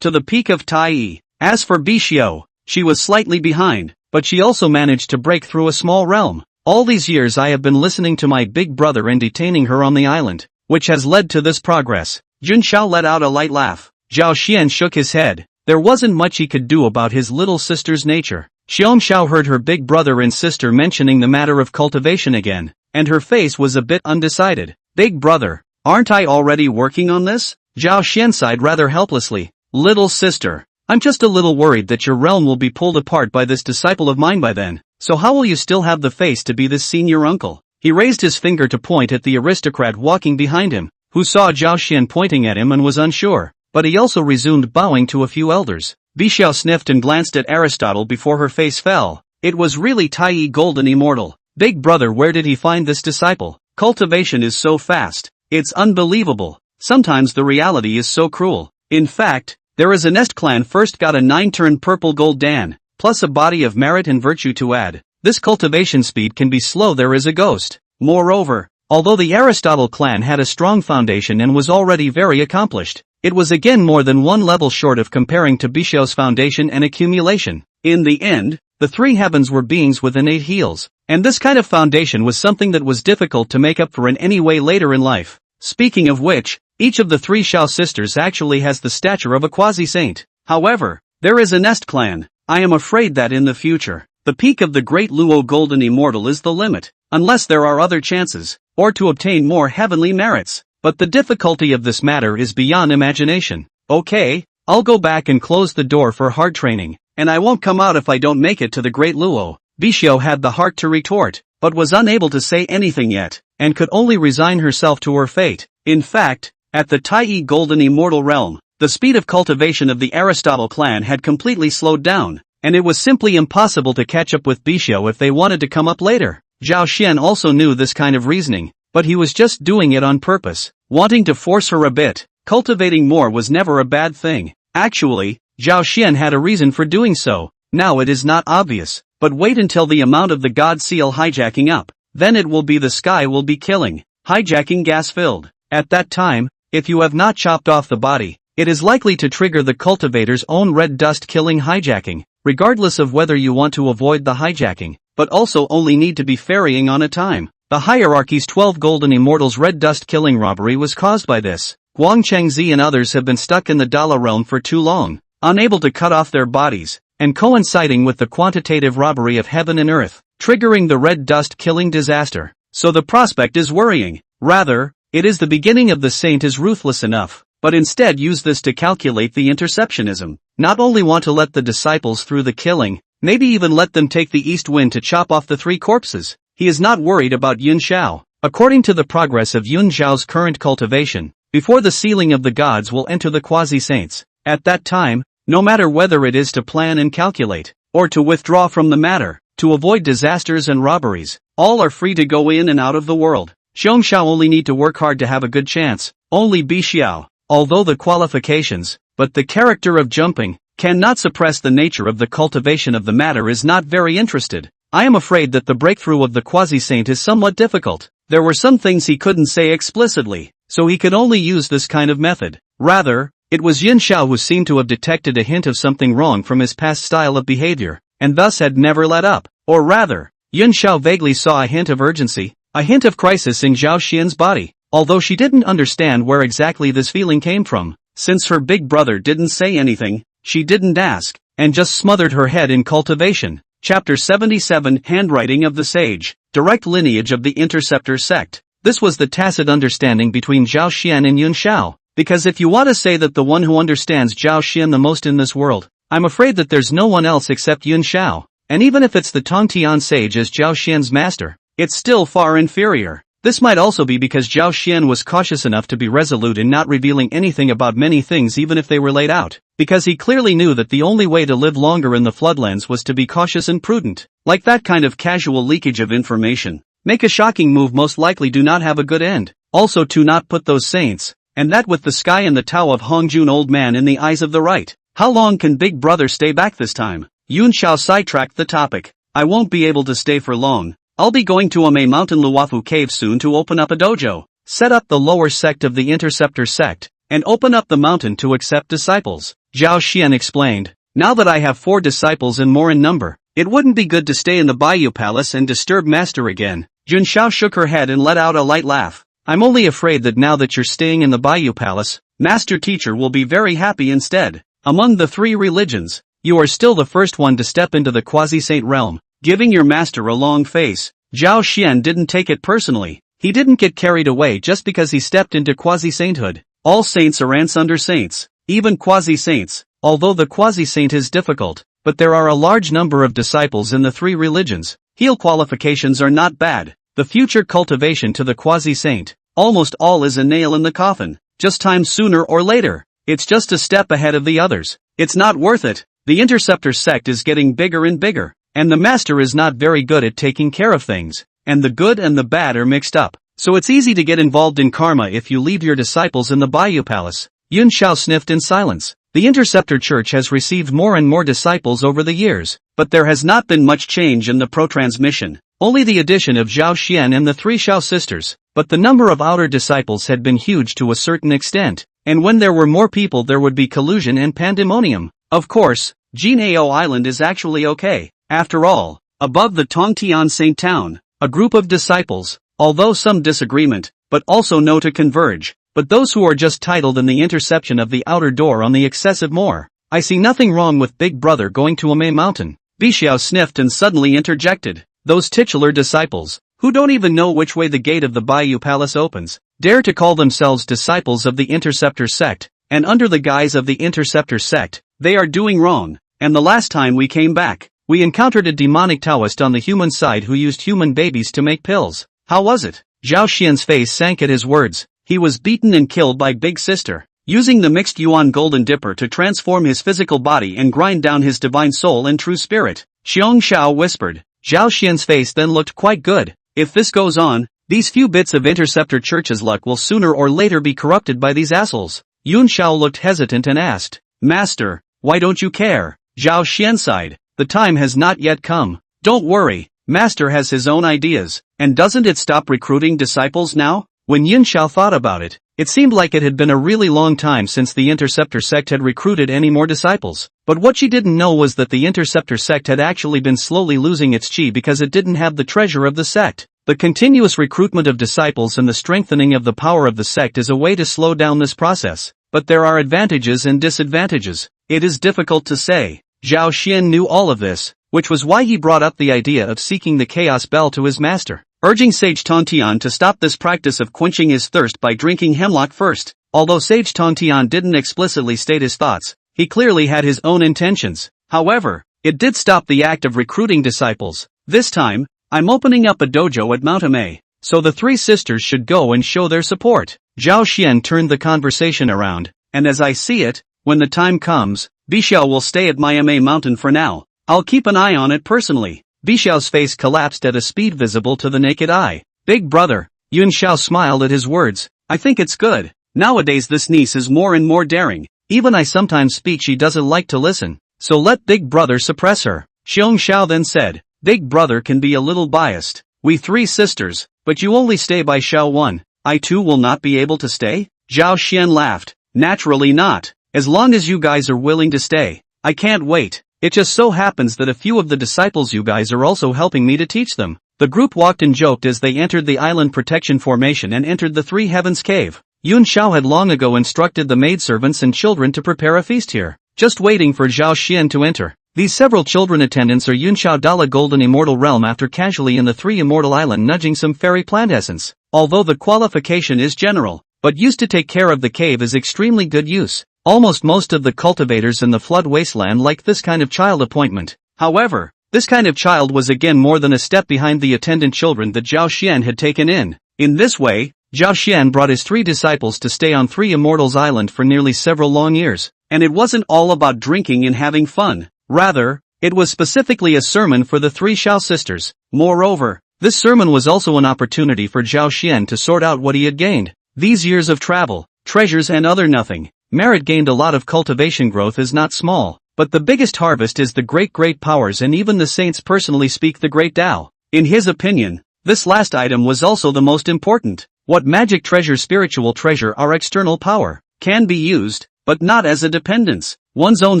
to the peak of Tai. As for Bishio, she was slightly behind, but she also managed to break through a small realm. All these years I have been listening to my big brother and detaining her on the island, which has led to this progress. Jun Xiao let out a light laugh. Zhao Xian shook his head. There wasn't much he could do about his little sister's nature. Xiong Xiao heard her big brother and sister mentioning the matter of cultivation again, and her face was a bit undecided. Big brother, aren't I already working on this? Zhao Xian sighed rather helplessly. Little sister, I'm just a little worried that your realm will be pulled apart by this disciple of mine by then. So how will you still have the face to be this senior uncle? He raised his finger to point at the aristocrat walking behind him, who saw Zhao Xian pointing at him and was unsure, but he also resumed bowing to a few elders. Bishao sniffed and glanced at Aristotle before her face fell. It was really Tai Golden Immortal. Big brother, where did he find this disciple? Cultivation is so fast. It's unbelievable. Sometimes the reality is so cruel. In fact, there is a Nest clan first got a 9-turn purple gold Dan, plus a body of merit and virtue to add. This cultivation speed can be slow, there is a ghost. Moreover, although the Aristotle clan had a strong foundation and was already very accomplished, it was again more than one level short of comparing to Bisho's foundation and accumulation. In the end, the 3 heavens were beings with innate heals, and this kind of foundation was something that was difficult to make up for in any way later in life. Speaking of which, each of the 3 Xiao sisters actually has the stature of a quasi-saint. However, there is a Nest clan. I am afraid that in the future, the peak of the Great Luo Golden Immortal is the limit, unless there are other chances, or to obtain more heavenly merits. But the difficulty of this matter is beyond imagination. Okay, I'll go back and close the door for hard training, and I won't come out if I don't make it to the Great Luo. Bishio had the heart to retort, but was unable to say anything yet, and could only resign herself to her fate. In fact, at the Tai Golden Immortal Realm, the speed of cultivation of the Aristotle clan had completely slowed down, and it was simply impossible to catch up with Bishio if they wanted to come up later. Zhao Xian also knew this kind of reasoning, but he was just doing it on purpose, wanting to force her a bit. Cultivating more was never a bad thing. Actually, Zhao Xian had a reason for doing so. Now it is not obvious, but wait until the amount of the God Seal hijacking up, then it will be the sky will be killing, hijacking gas filled. At that time, if you have not chopped off the body, it is likely to trigger the cultivator's own red dust killing hijacking. regardless of whether you want to avoid the hijacking, but also only need to be ferrying on a time. The hierarchy's 12 golden immortals red dust killing robbery was caused by this. Guang Chengzi and others have been stuck in the Dala realm for too long, unable to cut off their bodies, and coinciding with the quantitative robbery of heaven and earth, triggering the red dust killing disaster. So the prospect is worrying. Rather, it is the beginning of the saint is ruthless enough, but instead use this to calculate the interceptionism. Not only want to let the disciples through the killing, maybe even let them take the east wind to chop off the 3 corpses. He is not worried about Yun Xiao. According to the progress of Yun Xiao's current cultivation, before the sealing of the gods will enter the quasi-saints. At that time, no matter whether it is to plan and calculate, or to withdraw from the matter, to avoid disasters and robberies, all are free to go in and out of the world. Xiong Xiao only need to work hard to have a good chance. Only Bi Xiao, although the qualifications, but the character of jumping, cannot suppress the nature of the cultivation of the matter is not very interested. I am afraid that the breakthrough of the quasi-saint is somewhat difficult. There were some things he couldn't say explicitly, so he could only use this kind of method. Rather, it was Yun Xiao who seemed to have detected a hint of something wrong from his past style of behavior, and thus had never let up. Or rather, Yun Xiao vaguely saw a hint of urgency, a hint of crisis in Zhao Xian's body, although she didn't understand where exactly this feeling came from. Since her big brother didn't say anything, she didn't ask, and just smothered her head in cultivation. Chapter 77 Handwriting of the Sage, Direct Lineage of the Interceptor Sect. This was the tacit understanding between Zhao Xian and Yun Xiao, because if you want to say that the one who understands Zhao Xian the most in this world, I'm afraid that there's no one else except Yun Xiao, and even if it's the Tongtian sage as Zhao Xian's master, it's still far inferior. This might also be because Zhao Xian was cautious enough to be resolute in not revealing anything about many things even if they were laid out, because he clearly knew that the only way to live longer in the Floodlands was to be cautious and prudent. Like that kind of casual leakage of information, make a shocking move most likely do not have a good end. Also to not put those saints, and that with the sky and the Tao of Hongjun old man in the eyes of the right. How long can Big Brother stay back this time? Yun Xiao sidetracked the topic. I won't be able to stay for long. I'll be going to Ame Mountain Luofu Cave soon to open up a dojo, set up the lower sect of the Interceptor sect, and open up the mountain to accept disciples. Zhao Xian explained. Now that I have 4 disciples and more in number, it wouldn't be good to stay in the Bayou Palace and disturb Master again. Jun Xiao shook her head and let out a light laugh. I'm only afraid that now that you're staying in the Bayou Palace, Master Teacher will be very happy instead. Among the 3 religions, you are still the first one to step into the Quasi-saint realm, giving your master a long face. Zhao Xian didn't take it personally. He didn't get carried away just because he stepped into quasi-sainthood. All saints are ants under saints, even quasi-saints, although the quasi-saint is difficult, but there are a large number of disciples in the 3 religions. Heal qualifications are not bad. The future cultivation to the quasi-saint, almost all is a nail in the coffin, just time sooner or later. It's just a step ahead of the others. It's not worth it. The Interceptor sect is getting bigger and bigger, and the master is not very good at taking care of things, and the good and the bad are mixed up, so it's easy to get involved in karma if you leave your disciples in the Bayou Palace. Yun Xiao sniffed in silence. The Interceptor Church has received more and more disciples over the years, but there has not been much change in the pro-transmission, only the addition of Zhao Xian and the 3 Xiao sisters, but the number of outer disciples had been huge to a certain extent, and when there were more people there would be collusion and pandemonium. Of course, Jinao Island is actually okay. After all, above the Tongtian Saint town, a group of disciples, although some disagreement, but also no to converge, but those who are just titled in the interception of the outer door on the excessive more. I see nothing wrong with Big Brother going to Ame Mountain. Bixiao sniffed and suddenly interjected. Those titular disciples, who don't even know which way the gate of the Bayou Palace opens, dare to call themselves disciples of the Interceptor sect, and under the guise of the Interceptor sect, they are doing wrong, and the last time we came back, we encountered a demonic Taoist on the human side who used human babies to make pills. How was it? Zhao Xian's face sank at his words. He was beaten and killed by Big Sister, using the mixed Yuan Golden Dipper to transform his physical body and grind down his divine soul and true spirit. Xiong Xiao whispered. Zhao Xian's face then looked quite good. If this goes on, these few bits of Interceptor Church's luck will sooner or later be corrupted by these assholes. Yun Xiao looked hesitant and asked, Master, why don't you care? Zhao Xian sighed. The time has not yet come. Don't worry, Master has his own ideas, and doesn't it stop recruiting disciples now? When Yun Xiao thought about it, It seemed like it had been a really long time since the Interceptor sect had recruited any more disciples. But what she didn't know was that the Interceptor sect had actually been slowly losing its chi because it didn't have the treasure of the sect. The continuous recruitment of disciples and the strengthening of the power of the sect is a way to slow down this process. But there are advantages and disadvantages. It is difficult to say. Zhao Xian knew all of this, which was why he brought up the idea of seeking the Chaos Bell to his master, urging Sage Tontian to stop this practice of quenching his thirst by drinking hemlock first. Although Sage Tontian didn't explicitly state his thoughts, he clearly had his own intentions. However, it did stop the act of recruiting disciples. This time, I'm opening up a dojo at Mount Amei, so the three sisters should go and show their support. Zhao Xian turned the conversation around, and as I see it, when the time comes, Bixiao will stay at my Amei mountain for now. I'll keep an eye on it personally. Bixiao's face collapsed at a speed visible to the naked eye. Big brother, Yun Xiao smiled at his words. I think it's good. Nowadays this niece is more and more daring. Even I sometimes speak she doesn't like to listen. So let big brother suppress her. Xiong Xiao then said, Big brother can be a little biased. We three sisters, but you only stay by Xiao 1. I too will not be able to stay? Zhao Xian laughed. Naturally not. As long as you guys are willing to stay. I can't wait. It just so happens that a few of the disciples you guys are also helping me to teach them. The group walked and joked as they entered the island protection formation and entered the Three Heavens cave. Yun Xiao had long ago instructed the maidservants and children to prepare a feast here, just waiting for Zhao Xian to enter. These several children attendants are Yun Xiao Dala Golden Immortal Realm after casually in the Three Immortal Island nudging some fairy plant essence. Although the qualification is general, but used to take care of the cave is extremely good use. Almost most of the cultivators in the flood wasteland like this kind of child appointment. However, this kind of child was again more than a step behind the attendant children that Zhao Xian had taken in. In this way, Zhao Xian brought his three disciples to stay on Three Immortals Island for nearly several long years. And it wasn't all about drinking and having fun. Rather, it was specifically a sermon for the three Xiao sisters. Moreover, this sermon was also an opportunity for Zhao Xian to sort out what he had gained. These years of travel, treasures and other nothing. Merit gained a lot of cultivation growth is not small, but the biggest harvest is the great powers and even the saints personally speak the great Tao. In his opinion, this last item was also the most important. What magic treasure spiritual treasure are external power, can be used, but not as a dependence. One's own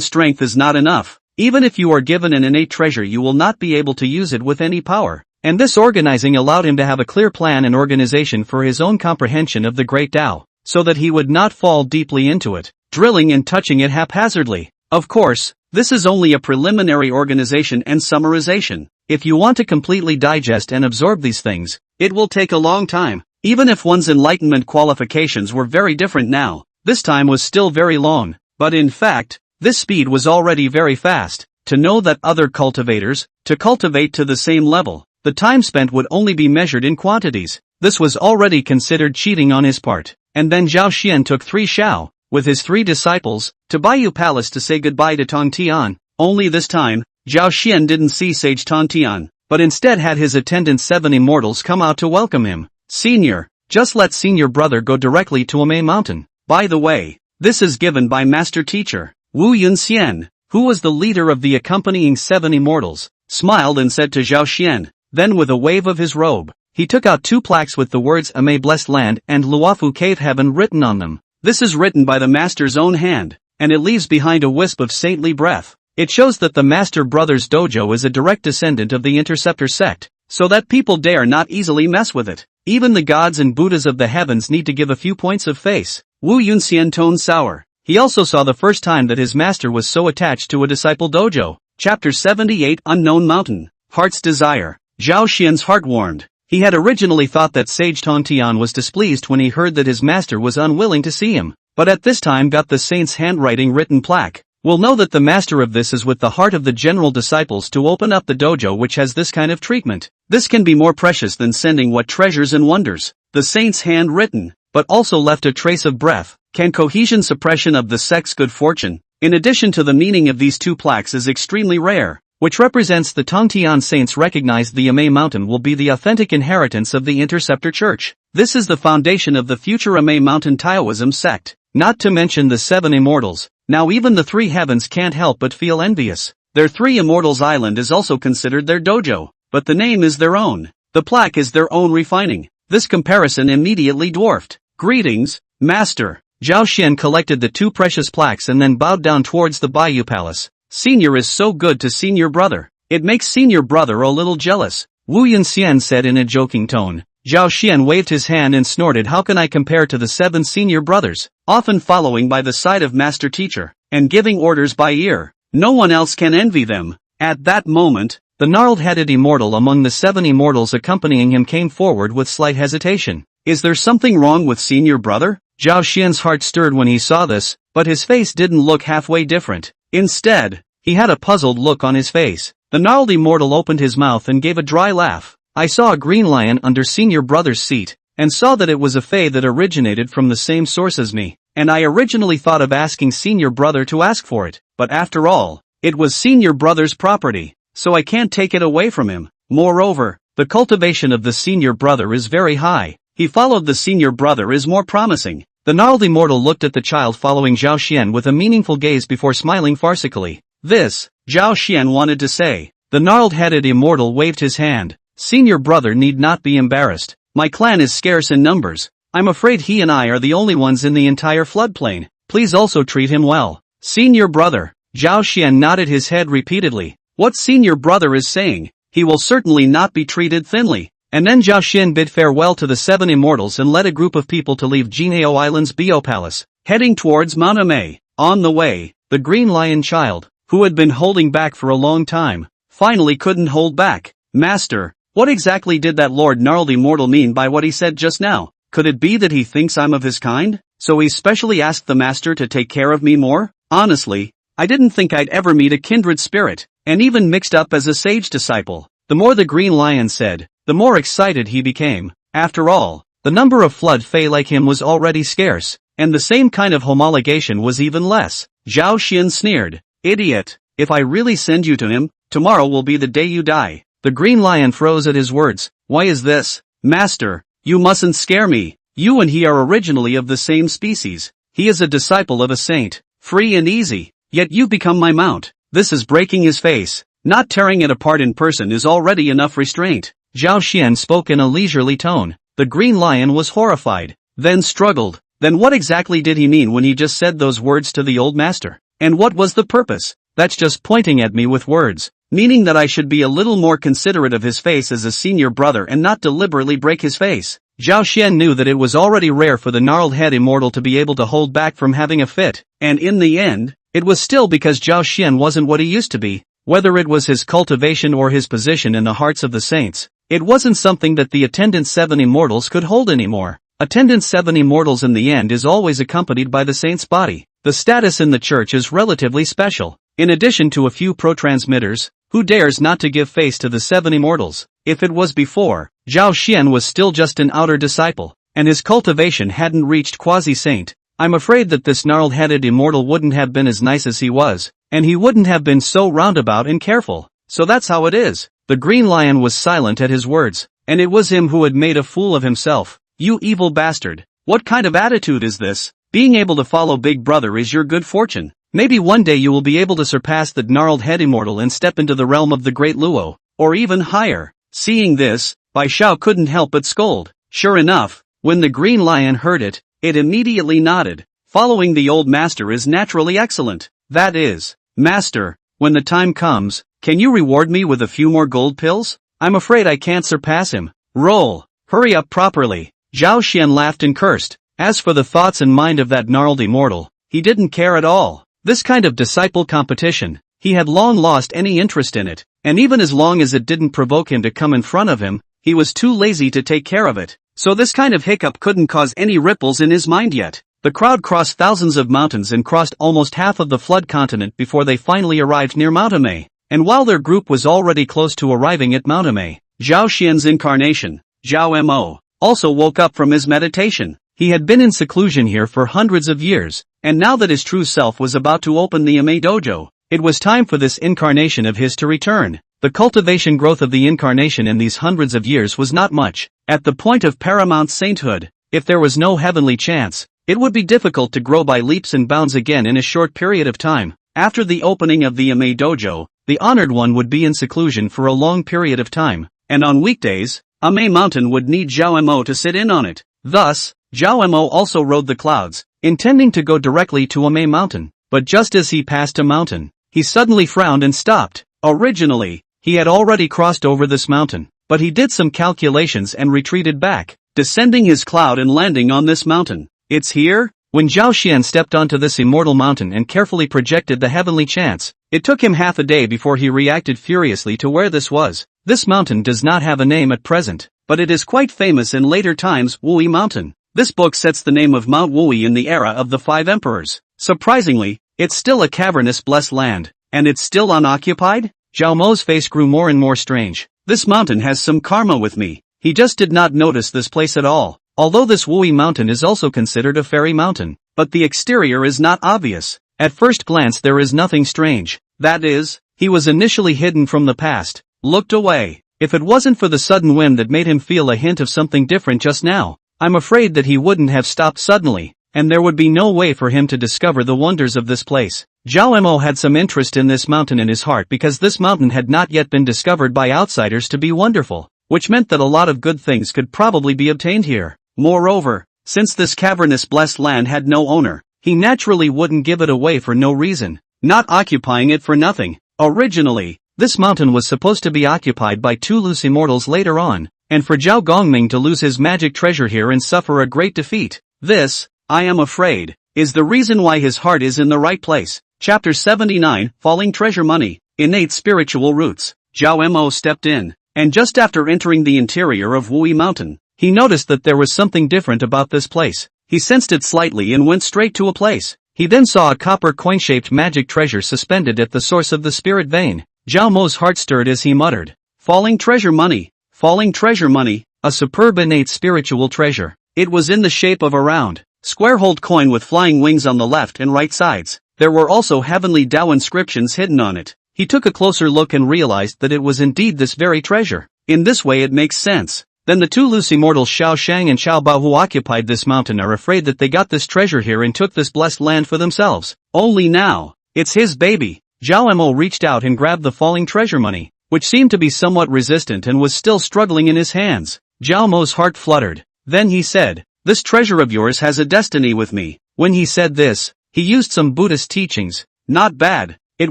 strength is not enough. Even if you are given an innate treasure you will not be able to use it with any power. And this organizing allowed him to have a clear plan and organization for his own comprehension of the great Tao, so that he would not fall deeply into it, drilling and touching it haphazardly. Of course, this is only a preliminary organization and summarization. If you want to completely digest and absorb these things, it will take a long time. Even if one's enlightenment qualifications were very different now, this time was still very long. But in fact, this speed was already very fast. To know that other cultivators, to cultivate to the same level, the time spent would only be measured in quantities. This was already considered cheating on his part. And then Zhao Xian took three Xiao, with his three disciples, to Baiyu Palace to say goodbye to Tong Tian. Only this time, Zhao Xian didn't see Sage Tong Tian, but instead had his attendant 7 immortals come out to welcome him. Senior, just let senior brother go directly to Amei Mountain. By the way, this is given by master teacher, Wu Yunxian, who was the leader of the accompanying 7 immortals, smiled and said to Zhao Xian. Then with a wave of his robe, he took out 2 plaques with the words Amei Blessed Land and Luofu Cave Heaven written on them. This is written by the master's own hand, and it leaves behind a wisp of saintly breath. It shows that the master brother's dojo is a direct descendant of the Interceptor sect, so that people dare not easily mess with it. Even the gods and Buddhas of the heavens need to give a few points of face. Wu Yunxian toned sour. He also saw the first time that his master was so attached to a disciple dojo. Chapter 78 Unknown Mountain. Heart's Desire. Zhao Xian's heart warmed. He had originally thought that Sage Tongtian was displeased when he heard that his master was unwilling to see him, but at this time got the saint's handwriting written plaque. We'll know that the master of this is with the heart of the general disciples to open up the dojo which has this kind of treatment. This can be more precious than sending what treasures and wonders. The saint's hand written, but also left a trace of breath. Can cohesion suppression of the sect's good fortune. In addition to the meaning of these 2 plaques is extremely rare, which represents the Tongtian saints recognized the Amei Mountain will be the authentic inheritance of the Interceptor Church. This is the foundation of the future Amei Mountain Taoism sect, not to mention the 7 immortals. Now even the 3 heavens can't help but feel envious. Their 3 immortals island is also considered their dojo, but the name is their own. The plaque is their own refining. This comparison immediately dwarfed. Greetings, Master. Zhao Xian collected the 2 precious plaques and then bowed down towards the Bayou Palace. Senior is so good to senior brother. It makes senior brother a little jealous, Wu Yunxian said in a joking tone. Zhao Xian waved his hand and snorted. How can I compare to the 7 senior brothers, often following by the side of master teacher, and giving orders by ear? No one else can envy them. At that moment, the gnarled-headed immortal among the 7 immortals accompanying him came forward with slight hesitation. Is there something wrong with senior brother? Zhao Xian's heart stirred when he saw this, but his face didn't look halfway different. Instead, he had a puzzled look on his face. The gnarled immortal opened his mouth and gave a dry laugh. I saw a green lion under senior brother's seat, and saw that it was a fae that originated from the same source as me, and I originally thought of asking senior brother to ask for it, but after all, it was senior brother's property, so I can't take it away from him. Moreover, the cultivation of the senior brother is very high. He followed the senior brother is more promising. The gnarled immortal looked at the child following Zhao Xian with a meaningful gaze before smiling farcically. This, Zhao Xian wanted to say. The gnarled-headed immortal waved his hand. Senior brother need not be embarrassed. My clan is scarce in numbers. I'm afraid he and I are the only ones in the entire floodplain. Please also treat him well. Senior brother. Zhao Xian nodded his head repeatedly. What senior brother is saying, he will certainly not be treated thinly. And then Zhao Xian bid farewell to the 7 immortals and led a group of people to leave Jinao Island's Bio Palace, heading towards Manhwa. On the way, the Green Lion child, who had been holding back for a long time, finally couldn't hold back. Master, what exactly did that Lord Gnarled Immortal mean by what he said just now? Could it be that he thinks I'm of his kind? So he specially asked the master to take care of me more? Honestly, I didn't think I'd ever meet a kindred spirit, and even mixed up as a sage disciple. The more the Green Lion said, the more excited he became. After all, the number of flood fae like him was already scarce, and the same kind of homologation was even less. Zhao Xian sneered. Idiot, if I really send you to him, tomorrow will be the day you die. The Green Lion froze at his words. Why is this? Master, you mustn't scare me. You and he are originally of the same species. He is a disciple of a saint, free and easy, yet you become my mount. This is breaking his face. Not tearing it apart in person is already enough restraint. Zhao Xian spoke in a leisurely tone. The Green Lion was horrified, then struggled. Then what exactly did he mean when he just said those words to the old master? And what was the purpose? That's just pointing at me with words, meaning that I should be a little more considerate of his face as a senior brother and not deliberately break his face. Zhao Xian knew that it was already rare for the gnarled head immortal to be able to hold back from having a fit, and in the end, it was still because Zhao Xian wasn't what he used to be. Whether it was his cultivation or his position in the hearts of the saints, it wasn't something that the attendant 7 immortals could hold anymore. Attendant 7 immortals in the end is always accompanied by the saint's body. The status in the church is relatively special. In addition to a few pro-transmitters, who dares not to give face to the 7 immortals? If it was before, Zhao Xian was still just an outer disciple, and his cultivation hadn't reached Quasi-saint. I'm afraid that this gnarled-headed immortal wouldn't have been as nice as he was, and he wouldn't have been so roundabout and careful. So that's how it is. The Green Lion was silent at his words, and it was him who had made a fool of himself. You evil bastard. What kind of attitude is this? Being able to follow Big Brother is your good fortune. Maybe one day you will be able to surpass the gnarled head immortal and step into the realm of the Great Luo, or even higher. Seeing this, Bai Shao couldn't help but scold. Sure enough, when the Green Lion heard it, it immediately nodded. Following the old master is naturally excellent. That is, master, when the time comes, can you reward me with a few more gold pills? I'm afraid I can't surpass him. Roll. Hurry up properly. Zhao Xian laughed and cursed. As for the thoughts and mind of that gnarled immortal, he didn't care at all. This kind of disciple competition, he had long lost any interest in it, and even as long as it didn't provoke him to come in front of him, he was too lazy to take care of it. So this kind of hiccup couldn't cause any ripples in his mind yet. The crowd crossed thousands of mountains and crossed almost half of the flood continent before they finally arrived near Manhwa. And while their group was already close to arriving at Manhwa, Zhao Xian's incarnation, Zhao Mo, also woke up from his meditation. He had been in seclusion here for hundreds of years, and now that his true self was about to open the Ame dojo, it was time for this incarnation of his to return. The cultivation growth of the incarnation in these hundreds of years was not much. At the point of paramount sainthood, if there was no heavenly chance, it would be difficult to grow by leaps and bounds again in a short period of time. After the opening of the Ame dojo, the honored one would be in seclusion for a long period of time, and on weekdays, Ame Mountain would need Zhao Mo to sit in on it. Thus, Zhao Mo also rode the clouds, intending to go directly to Ame Mountain, but just as he passed a mountain, he suddenly frowned and stopped. Originally, he had already crossed over this mountain, but he did some calculations and retreated back, descending his cloud and landing on this mountain. It's here? When Zhao Xian stepped onto this immortal mountain and carefully projected the heavenly chants, it took him half a day before he reacted furiously to where this was. This mountain does not have a name at present, but it is quite famous in later times. Wui Mountain. This book sets the name of Mount Wui in the era of the 5 emperors. Surprisingly, it's still a cavernous blessed land, and it's still unoccupied? Zhao Mo's face grew more and more strange. This mountain has some karma with me. He just did not notice this place at all. Although this Wui Mountain is also considered a fairy mountain, but the exterior is not obvious. At first glance there is nothing strange. That is, he was initially hidden from the past, looked away. If it wasn't for the sudden whim that made him feel a hint of something different just now, I'm afraid that he wouldn't have stopped suddenly, and there would be no way for him to discover the wonders of this place. Zhao Mo had some interest in this mountain in his heart because this mountain had not yet been discovered by outsiders to be wonderful, which meant that a lot of good things could probably be obtained here. Moreover, since this cavernous blessed land had no owner, he naturally wouldn't give it away for no reason, not occupying it for nothing. Originally, this mountain was supposed to be occupied by 2 loose immortals later on, and for Zhao Gongming to lose his magic treasure here and suffer a great defeat. This, I am afraid, is the reason why his heart is in the right place. Chapter 79, Falling Treasure Money, Innate Spiritual Roots. Zhao Mo stepped in, and just after entering the interior of Wui Mountain, he noticed that there was something different about this place. He sensed it slightly and went straight to a place. He then saw a copper coin-shaped magic treasure suspended at the source of the spirit vein. Zhao Mo's heart stirred as he muttered, "Falling treasure money, falling treasure money, a superb innate spiritual treasure." It was in the shape of a round, square-holed coin with flying wings on the left and right sides. There were also heavenly Dao inscriptions hidden on it. He took a closer look and realized that it was indeed this very treasure. In this way it makes sense. Then the 2 loose immortals Xiao Shang and Xiao Bao who occupied this mountain are afraid that they got this treasure here and took this blessed land for themselves. Only now, it's his baby. Zhao Mo reached out and grabbed the falling treasure money, which seemed to be somewhat resistant and was still struggling in his hands. Zhao Mo's heart fluttered. Then he said, "This treasure of yours has a destiny with me." When he said this, he used some Buddhist teachings. Not bad. It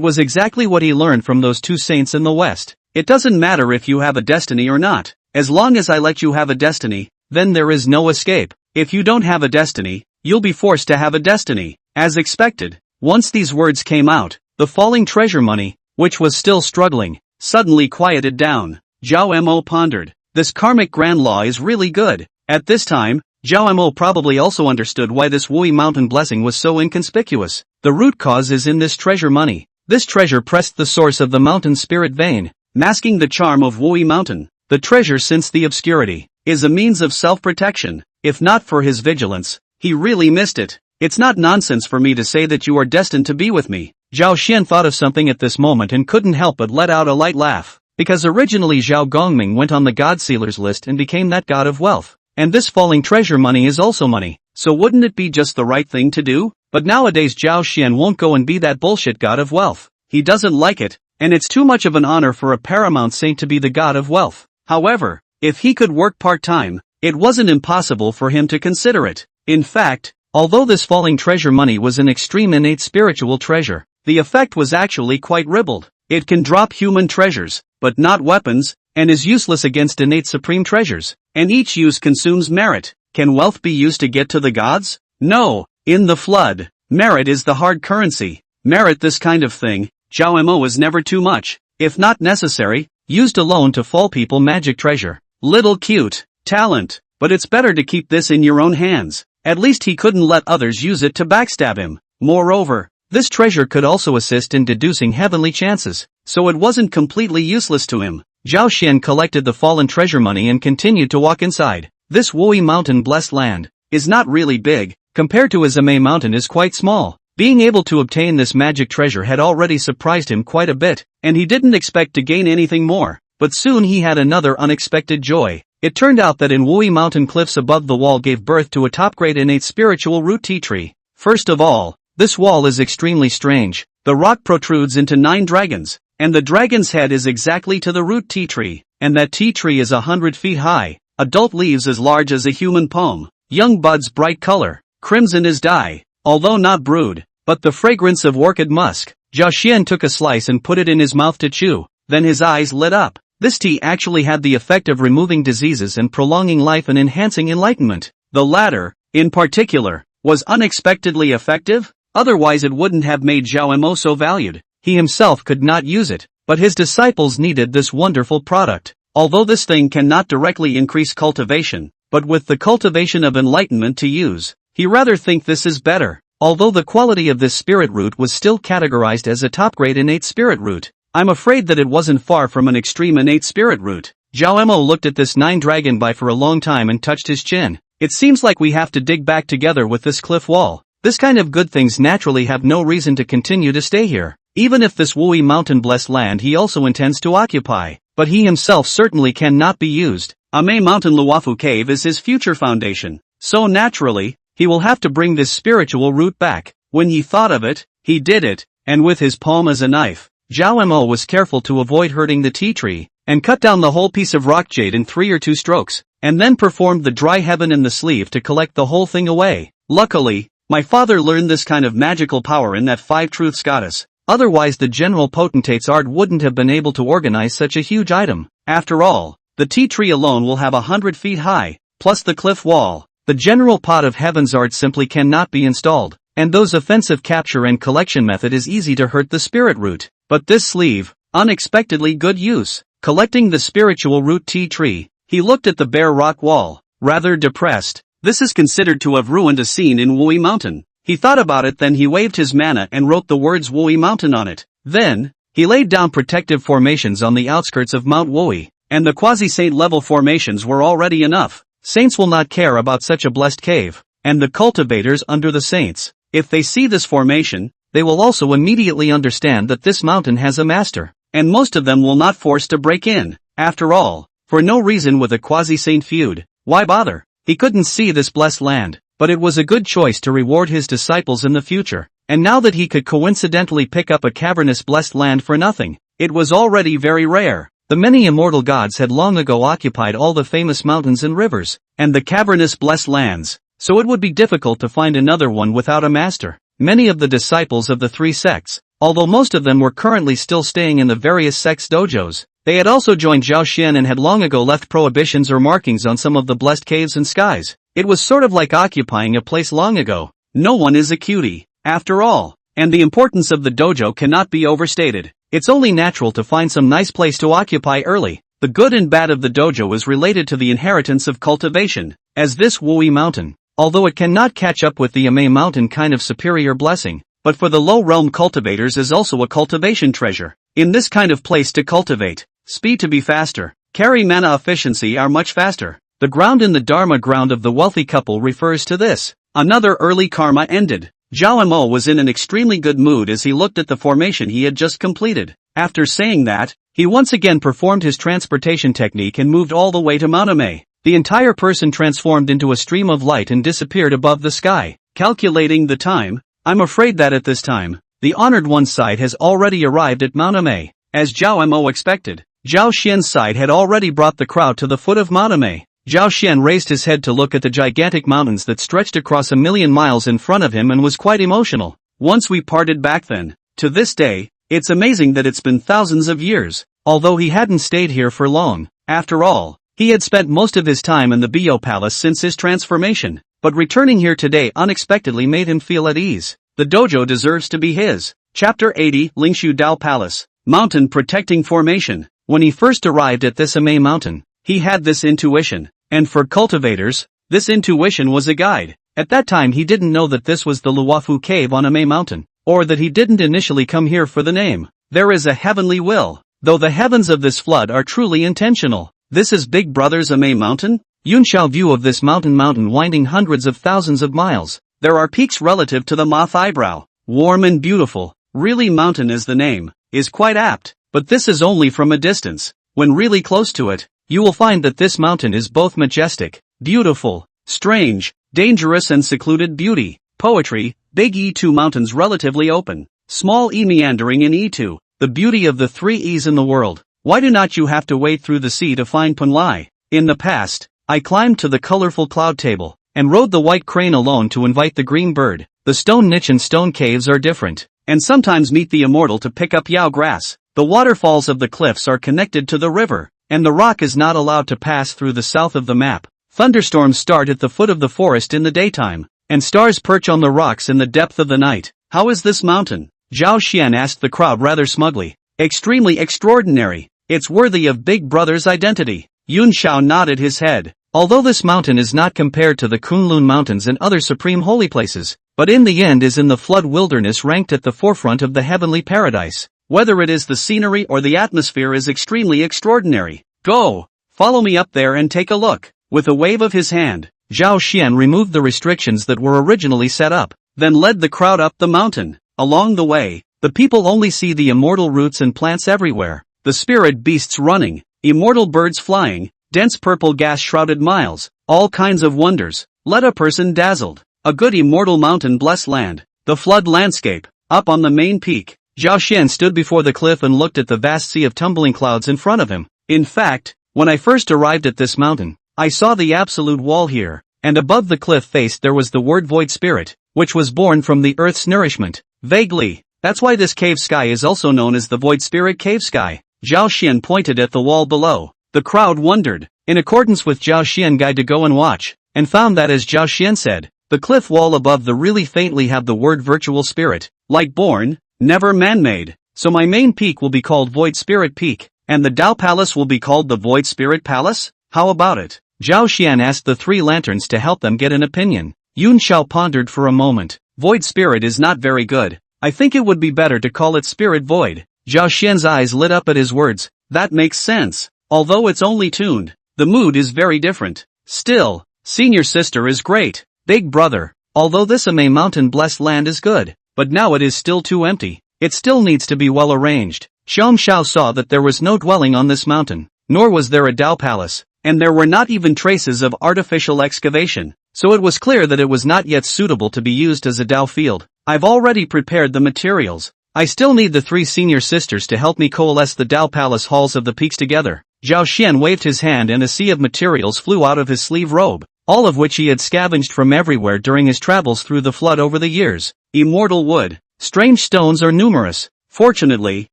was exactly what he learned from those 2 saints in the West. It doesn't matter if you have a destiny or not. As long as I let you have a destiny, then there is no escape. If you don't have a destiny, you'll be forced to have a destiny. As expected, once these words came out, the falling treasure money, which was still struggling, suddenly quieted down. Zhao Mo pondered. This karmic grand law is really good. At this time, Zhao Mo probably also understood why this Wui Mountain blessing was so inconspicuous. The root cause is in this treasure money. This treasure pressed the source of the mountain spirit vein, masking the charm of Wui Mountain. The treasure, since the obscurity, is a means of self-protection. If not for his vigilance, he really missed it. It's not nonsense for me to say that you are destined to be with me. Zhao Xian thought of something at this moment and couldn't help but let out a light laugh. Because originally Zhao Gongming went on the god sealers list and became that god of wealth. And this falling treasure money is also money. So wouldn't it be just the right thing to do? But nowadays Zhao Xian won't go and be that bullshit god of wealth. He doesn't like it, and it's too much of an honor for a paramount saint to be the god of wealth. However, if he could work part-time, it wasn't impossible for him to consider it. In fact, although this falling treasure money was an extreme innate spiritual treasure, the effect was actually quite ribald. It can drop human treasures, but not weapons, and is useless against innate supreme treasures, and each use consumes merit. Can wealth be used to get to the gods? No. In the flood, merit is the hard currency. Merit, this kind of thing, Zhao Mo, is never too much, if not necessary, used alone to fall people magic treasure. Little cute talent, but it's better to keep this in your own hands. At least he couldn't let others use it to backstab him. Moreover, this treasure could also assist in deducing heavenly chances, so it wasn't completely useless to him. Zhao Xian collected the fallen treasure money and continued to walk inside. This Wui Mountain blessed land is not really big, compared to his Ame Mountain is quite small. Being able to obtain this magic treasure had already surprised him quite a bit, and he didn't expect to gain anything more. But soon he had another unexpected joy. It turned out that in Wui Mountain cliffs above the wall gave birth to a top-grade innate spiritual root tea tree. First of all, this wall is extremely strange. The rock protrudes into 9 dragons, and the dragon's head is exactly to the root tea tree, and that tea tree is 100 feet high, adult leaves as large as a human palm. young buds bright color, crimson as dye, although not brewed, but the fragrance of orchid musk. Zhao Xian took a slice and put it in his mouth to chew, then his eyes lit up. This tea actually had the effect of removing diseases and prolonging life and enhancing enlightenment. The latter, in particular, was unexpectedly effective, otherwise it wouldn't have made Zhao Mo so valued. He himself could not use it, but his disciples needed this wonderful product. Although this thing cannot directly increase cultivation, but with the cultivation of enlightenment to use, he rather think this is better. Although the quality of this spirit root was still categorized as a top-grade innate spirit root, I'm afraid that it wasn't far from an extreme innate spirit root. Zhao Mo looked at this 9 dragon bai for a long time and touched his chin. It seems like we have to dig back together with this cliff wall. This kind of good things naturally have no reason to continue to stay here. Even if this Wui mountain blessed land he also intends to occupy, but he himself certainly cannot be used. Ame Mountain Luofu Cave is his future foundation, so naturally, he will have to bring this spiritual root back. When he thought of it, he did it, and with his palm as a knife, Zhao Mo was careful to avoid hurting the tea tree, and cut down the whole piece of rock jade in 3 or 2 strokes, and then performed the dry heaven in the sleeve to collect the whole thing away. Luckily, my father learned this kind of magical power in that 5 Truths goddess, otherwise the general potentate's art wouldn't have been able to organize such a huge item. After all, the tea tree alone will have 100 feet high, plus the cliff wall. The general pot of heaven's art simply cannot be installed, and those offensive capture and collection method is easy to hurt the spirit root. But this sleeve, unexpectedly good use. Collecting the spiritual root tea tree, he looked at the bare rock wall, rather depressed. This is considered to have ruined a scene in Wui Mountain. He thought about it, then he waved his mana and wrote the words Wui Mountain on it. Then, he laid down protective formations on the outskirts of Mount Wui, and the quasi-saint level formations were already enough. Saints will not care about such a blessed cave, and the cultivators under the saints, if they see this formation, they will also immediately understand that this mountain has a master, and most of them will not force to break in. After all, for no reason with a quasi-saint feud, why bother? He couldn't see this blessed land, but it was a good choice to reward his disciples in the future, and now that he could coincidentally pick up a cavernous blessed land for nothing, it was already very rare. The many immortal gods had long ago occupied all the famous mountains and rivers, and the cavernous blessed lands, so it would be difficult to find another one without a master. Many of the disciples of the 3 sects, although most of them were currently still staying in the various sects' dojos, they had also joined Zhao Xian and had long ago left prohibitions or markings on some of the blessed caves and skies. It was sort of like occupying a place long ago. No one is a cutie, after all, and the importance of the dojo cannot be overstated. It's only natural to find some nice place to occupy early. The good and bad of the dojo is related to the inheritance of cultivation, as this Wui Mountain, although it cannot catch up with the Ame Mountain kind of superior blessing, but for the low realm cultivators is also a cultivation treasure. In this kind of place to cultivate, speed to be faster, carry mana efficiency are much faster. The ground in the Dharma ground of the wealthy couple refers to this. Another early karma ended. Zhao Mo was in an extremely good mood as he looked at the formation he had just completed. After saying that, he once again performed his transportation technique and moved all the way to Mount Ame. The entire person transformed into a stream of light and disappeared above the sky. Calculating the time, I'm afraid that at this time, the honored one's side has already arrived at Mount Ame. As Zhao Mo expected, Zhao Xian's side had already brought the crowd to the foot of Mount Ame. Zhao Xian raised his head to look at the gigantic mountains that stretched across 1,000,000 miles in front of him and was quite emotional. Once we parted back then, to this day, it's amazing that it's been thousands of years, although he hadn't stayed here for long. After all, he had spent most of his time in the Bio Palace since his transformation, but returning here today unexpectedly made him feel at ease. The dojo deserves to be his. Chapter 80, Lingshu Dao Palace, Mountain Protecting Formation. When he first arrived at this Ame Mountain, he had this intuition, and for cultivators, this intuition was a guide. At that time he didn't know that this was the Luofu Cave on Ame Mountain, or that he didn't initially come here for the name. There is a heavenly will, though the heavens of this flood are truly intentional. This is Big Brother's Ame Mountain? Yunshao view of this mountain winding hundreds of thousands of miles. There are peaks relative to the moth eyebrow. Warm and beautiful, really mountain as the name, is quite apt, but this is only from a distance. When really close to it, you will find that this mountain is both majestic, beautiful, strange, dangerous and secluded beauty. Poetry, big E2 mountains relatively open, small E meandering in E2, the beauty of the 3 E's in the world. Why do not you have to wade through the sea to find Punlai? In the past, I climbed to the colorful cloud table, and rode the white crane alone to invite the green bird. The stone niche and stone caves are different, and sometimes meet the immortal to pick up yao grass. The waterfalls of the cliffs are connected to the river, and the rock is not allowed to pass through the south of the map. Thunderstorms start at the foot of the forest in the daytime, and stars perch on the rocks in the depth of the night. How is this mountain? Zhao Xian asked the crowd rather smugly. Extremely extraordinary. It's worthy of Big Brother's identity. Yun Shao nodded his head. Although this mountain is not compared to the Kunlun mountains and other supreme holy places, but in the end is in the flood wilderness ranked at the forefront of the heavenly paradise. Whether it is the scenery or the atmosphere is extremely extraordinary. Go! Follow me up there and take a look. With a wave of his hand, Zhao Xian removed the restrictions that were originally set up, then led the crowd up the mountain. Along the way, the people only see the immortal roots and plants everywhere, the spirit beasts running, immortal birds flying, dense purple gas-shrouded miles, all kinds of wonders. Let a person dazzled. A good immortal mountain blessed land. The flood landscape. Up on the main peak, Zhao Xian stood before the cliff and looked at the vast sea of tumbling clouds in front of him. In fact, when I first arrived at this mountain, I saw the absolute wall here, and above the cliff face there was the word void spirit, which was born from the earth's nourishment. Vaguely, that's why this cave sky is also known as the void spirit cave sky. Zhao Xian pointed at the wall below. The crowd wondered, in accordance with Zhao Xian guide to go and watch, and found that as Zhao Xian said, the cliff wall above the really faintly have the word virtual spirit, like born, never man-made. So my main peak will be called Void Spirit Peak, and the Dao Palace will be called the Void Spirit Palace? How about it? Zhao Xian asked the three lanterns to help them get an opinion. Yun Shao pondered for a moment. Void Spirit is not very good. I think it would be better to call it Spirit Void. Zhao Xian's eyes lit up at his words. That makes sense. Although it's only tuned, the mood is very different. Still, senior sister is great. Big brother, although this Amei mountain blessed land is good, but now it is still too empty. It still needs to be well arranged. Xiang Shao saw that there was no dwelling on this mountain, nor was there a Dao palace, and there were not even traces of artificial excavation, so it was clear that it was not yet suitable to be used as a Dao field. I've already prepared the materials. I still need the three senior sisters to help me coalesce the Dao Palace halls of the peaks together. Zhao Xian waved his hand and a sea of materials flew out of his sleeve robe, all of which he had scavenged from everywhere during his travels through the flood over the years. Immortal wood. Strange stones are numerous. Fortunately,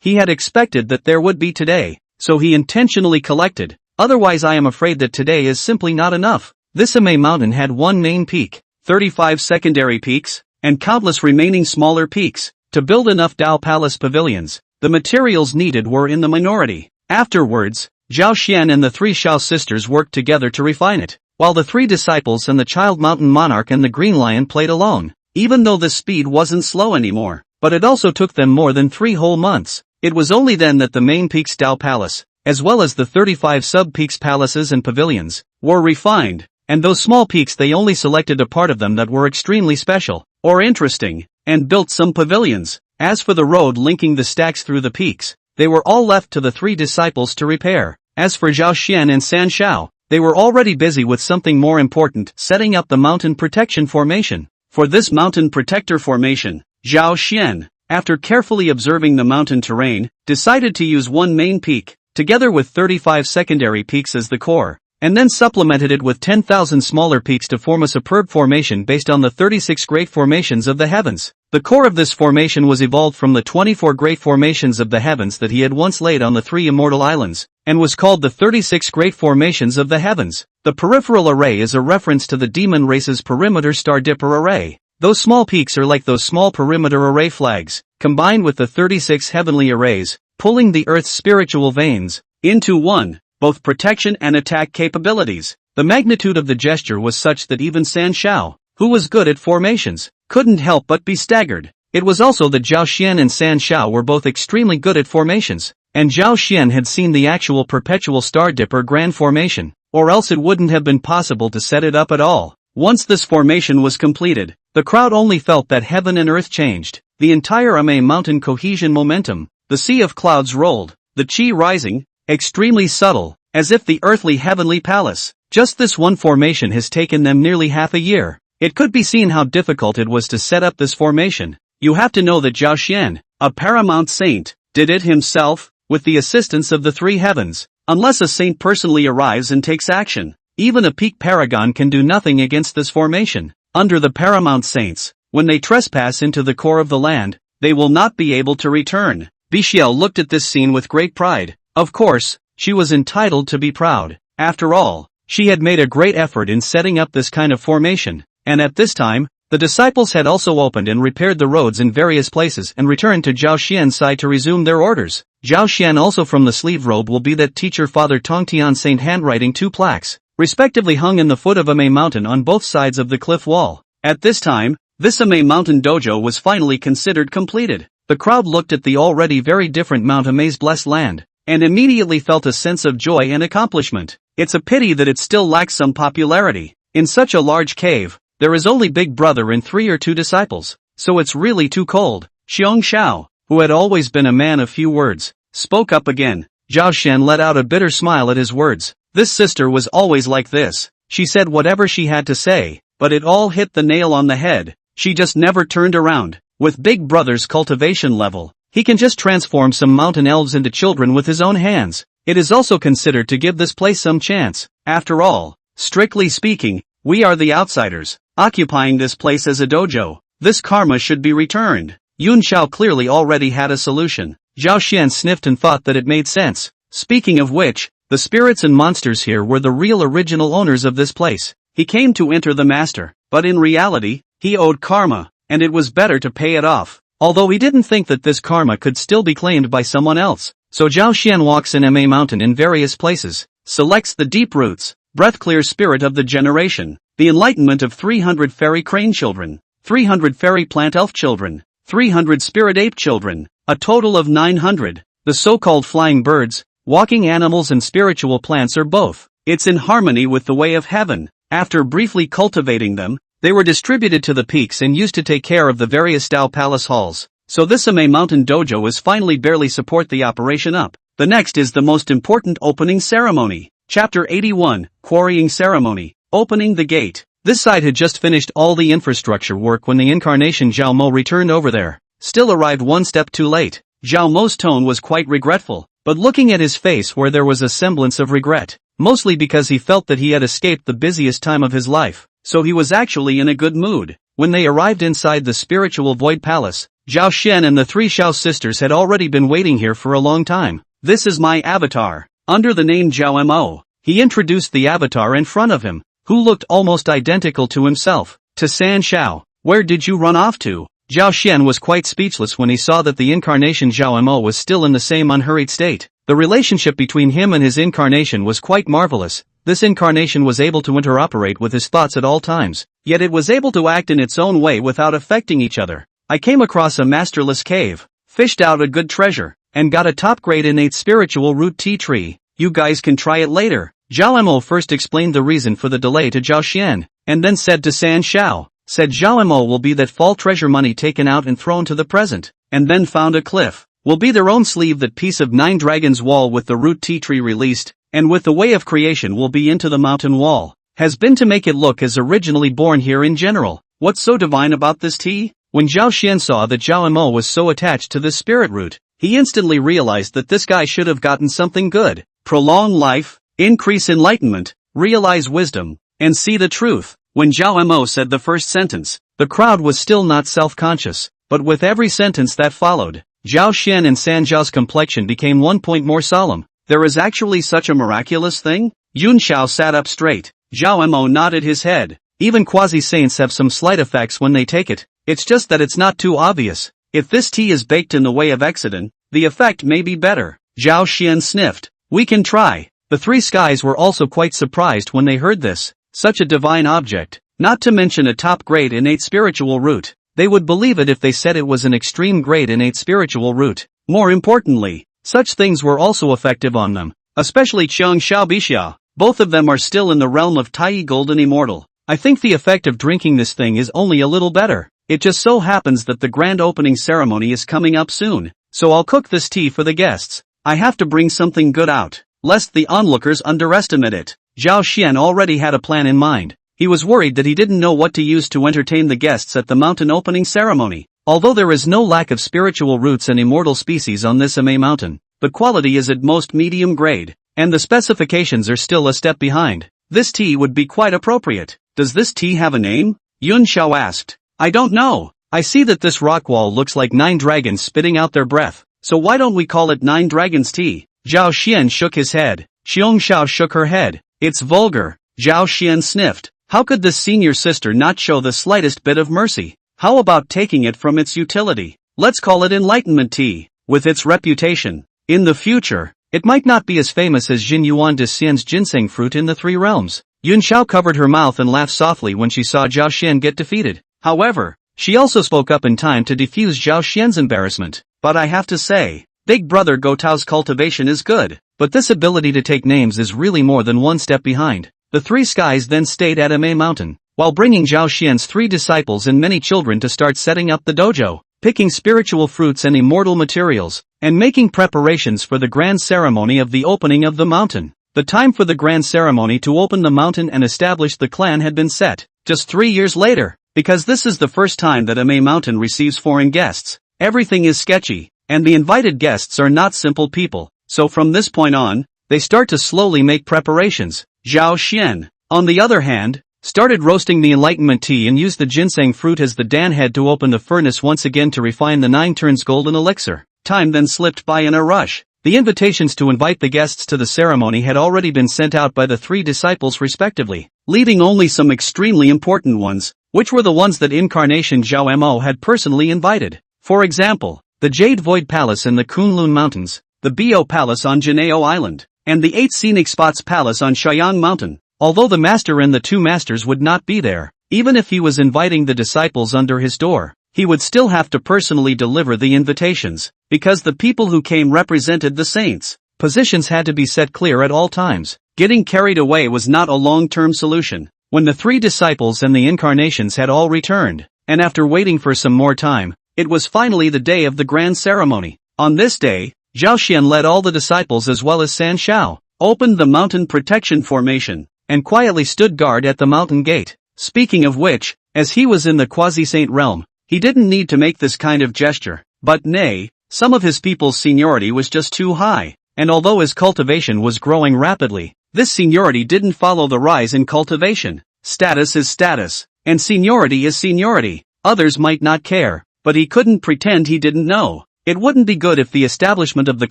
he had expected that there would be today, so he intentionally collected. Otherwise I am afraid that today is simply not enough. This Amei mountain had one main peak, 35 secondary peaks, and countless remaining smaller peaks. To build enough Dao Palace pavilions, the materials needed were in the minority. Afterwards, Zhao Xian and the three Shao sisters worked together to refine it, while the three disciples and the Child Mountain Monarch and the Green Lion played alone. Even though the speed wasn't slow anymore, but it also took them more than 3 whole months. It was only then that the main peak's Dao Palace, as well as the 35 sub-peaks palaces and pavilions, were refined, and those small peaks they only selected a part of them that were extremely special, or interesting, and built some pavilions. As for the road linking the stacks through the peaks, they were all left to the three disciples to repair. As for Zhao Xian and San Shao, they were already busy with something more important, setting up the mountain protection formation. For this mountain protector formation, Zhao Xian, after carefully observing the mountain terrain, decided to use one main peak, together with 35 secondary peaks as the core, and then supplemented it with 10,000 smaller peaks to form a superb formation based on the 36 great formations of the heavens. The core of this formation was evolved from the 24 great formations of the heavens that he had once laid on the 3 immortal islands, and was called the 36 great formations of the heavens. The peripheral array is a reference to the demon race's perimeter star dipper array. Those small peaks are like those small perimeter array flags, combined with the 36 heavenly arrays, pulling the earth's spiritual veins into one, both protection and attack capabilities. The magnitude of the gesture was such that even San Shao, who was good at formations, couldn't help but be staggered. It was also that Zhao Xian and San Shao were both extremely good at formations, and Zhao Xian had seen the actual perpetual star dipper grand formation, or else it wouldn't have been possible to set it up at all. Once this formation was completed, the crowd only felt that heaven and earth changed. The entire Amei mountain cohesion momentum, the sea of clouds rolled, the chi rising, extremely subtle, as if the earthly heavenly palace. Just this one formation has taken them nearly half a year. It could be seen how difficult it was to set up this formation. You have to know that Zhao Xian, a paramount saint, did it himself, with the assistance of the 3 heavens. Unless a saint personally arrives and takes action, Even a peak paragon can do nothing against this formation. Under the paramount saints, when they trespass into the core of the land, they will not be able to return. Bixiao looked at this scene with great pride. Of course, she was entitled to be proud. After all, she had made a great effort in setting up this kind of formation, and at this time, the disciples had also opened and repaired the roads in various places and returned to Zhao Xian's side to resume their orders. Zhao Xian also from the sleeve robe will be that teacher Father Tongtian Saint handwriting 2 plaques, respectively hung in the foot of Amei Mountain on both sides of the cliff wall. At this time, this Amei Mountain dojo was finally considered completed. The crowd looked at the already very different Mount Amei's blessed land, and immediately felt a sense of joy and accomplishment. It's a pity that it still lacks some popularity. In such a large cave, there is only Big Brother and 3 or 2 disciples, so it's really too cold. Xiong Xiao, who had always been a man of few words, spoke up again. Zhao Xian let out a bitter smile at his words. This sister was always like this. She said whatever she had to say, but it all hit the nail on the head. She just never turned around. With Big Brother's cultivation level, he can just transform some mountain elves into children with his own hands. It is also considered to give this place some chance. After all, strictly speaking, we are the outsiders, occupying this place as a dojo. This karma should be returned. Yun Xiao clearly already had a solution. Zhao Xian sniffed and thought that it made sense. Speaking of which, the spirits and monsters here were the real original owners of this place. He came to enter the master, but in reality, he owed karma, and it was better to pay it off. Although he didn't think that this karma could still be claimed by someone else. So Zhao Xian walks in Amei Mountain in various places, selects the deep roots, breath-clear spirit of the generation, the enlightenment of 300 fairy crane children, 300 fairy plant elf children, 300 spirit ape children, a total of 900. The so-called flying birds, walking animals and spiritual plants are both. It's in harmony with the way of heaven. After briefly cultivating them, they were distributed to the peaks and used to take care of the various Dao Palace halls. So this Amei Mountain dojo is finally barely support the operation up. The next is the most important opening ceremony. Chapter 81, Quarrying Ceremony, Opening the Gate. This side had just finished all the infrastructure work when the incarnation Zhao Mo returned over there. Still arrived one step too late. Zhao Mo's tone was quite regretful, but looking at his face where there was a semblance of regret, mostly because he felt that he had escaped the busiest time of his life, so he was actually in a good mood. When they arrived inside the spiritual void palace, Zhao Xian and the 3 Xiao sisters had already been waiting here for a long time. This is my avatar. Under the name Zhao Mo, he introduced the avatar in front of him, who looked almost identical to himself. To San Xiao, where did you run off to? Zhao Xian was quite speechless when he saw that the incarnation Zhao Mo was still in the same unhurried state. The relationship between him and his incarnation was quite marvelous. This incarnation was able to interoperate with his thoughts at all times, yet it was able to act in its own way without affecting each other. I came across a masterless cave, fished out a good treasure, and got a top-grade innate spiritual root tea tree. You guys can try it later. Zhao Mo first explained the reason for the delay to Zhao Xian, and then said to San Xiao, said Zhao Mo will be that fall treasure money taken out and thrown to the present, and then found a cliff. Will be their own sleeve that piece of 9 dragons wall with the root tea tree released, and with the way of creation will be into the mountain wall. Has been to make it look as originally born here in general. What's so divine about this tea? When Zhao Xian saw that Zhao Mo was so attached to this spirit root, he instantly realized that this guy should have gotten something good. Prolong life, increase enlightenment, realize wisdom, and see the truth. When Zhao Mo said the first sentence, the crowd was still not self-conscious, but with every sentence that followed, Zhao Xian and San Zhao's complexion became 1 point more solemn. There is actually such a miraculous thing? Yun Xiao sat up straight. Zhao Mo nodded his head. Even quasi-saints have some slight effects when they take it. It's just that it's not too obvious. If this tea is baked in the way of Exodon, the effect may be better. Zhao Xian sniffed. We can try. The 3 skies were also quite surprised when they heard this. Such a divine object, not to mention a top-grade innate spiritual root. They would believe it if they said it was an extreme-grade innate spiritual root. More importantly, such things were also effective on them, especially Qiang Xiao Bixiao. Both of them are still in the realm of Taiyi Golden Immortal. I think the effect of drinking this thing is only a little better. It just so happens that the grand opening ceremony is coming up soon, so I'll cook this tea for the guests. I have to bring something good out, lest the onlookers underestimate it. Zhao Xian already had a plan in mind. He was worried that he didn't know what to use to entertain the guests at the mountain opening ceremony. Although there is no lack of spiritual roots and immortal species on this Amei mountain, the quality is at most medium grade, and the specifications are still a step behind. This tea would be quite appropriate. Does this tea have a name? Yun Xiao asked. I don't know. I see that this rock wall looks like 9 dragons spitting out their breath, so why don't we call it 9 dragons tea? Zhao Xian shook his head. Xiong Xiao shook her head. It's vulgar. Zhao Xian sniffed. How could this senior sister not show the slightest bit of mercy? How about taking it from its utility? Let's call it enlightenment tea. With its reputation, in the future, it might not be as famous as Jin Yuan de Xian's ginseng fruit in the 3 realms. Yun Xiao covered her mouth and laughed softly when she saw Zhao Xian get defeated. However, she also spoke up in time to defuse Zhao Xian's embarrassment. But I have to say, Big Brother Gotao's cultivation is good, but this ability to take names is really more than one step behind. The 3 skies then stayed at Ame Mountain, while bringing Zhao Xian's 3 disciples and many children to start setting up the dojo, picking spiritual fruits and immortal materials, and making preparations for the grand ceremony of the opening of the mountain. The time for the grand ceremony to open the mountain and establish the clan had been set, just 3 years later, because this is the first time that Ame Mountain receives foreign guests. Everything is sketchy, and the invited guests are not simple people, so from this point on, they start to slowly make preparations. Zhao Xian, on the other hand, started roasting the enlightenment tea and used the ginseng fruit as the Dan head to open the furnace once again to refine the 9 turns golden elixir. Time then slipped by in a rush. The invitations to invite the guests to the ceremony had already been sent out by the 3 disciples respectively, leaving only some extremely important ones, which were the ones that Incarnation Zhao Mo had personally invited. For example, the Jade Void Palace in the Kunlun Mountains, the Bo Palace on Jinao Island, and the 8 Scenic Spots Palace on Shayang Mountain. Although the master and the 2 masters would not be there, even if he was inviting the disciples under his door, he would still have to personally deliver the invitations, because the people who came represented the saints. Positions had to be set clear at all times. Getting carried away was not a long-term solution. When the 3 disciples and the incarnations had all returned, and after waiting for some more time, it was finally the day of the grand ceremony. On this day, Zhao Xian led all the disciples as well as San Shao, opened the mountain protection formation, and quietly stood guard at the mountain gate. Speaking of which, as he was in the Quasi-saint realm, he didn't need to make this kind of gesture, but nay, some of his people's seniority was just too high, and although his cultivation was growing rapidly, this seniority didn't follow the rise in cultivation. Status is status, and seniority is seniority. Others might not care, but he couldn't pretend he didn't know. It wouldn't be good if the establishment of the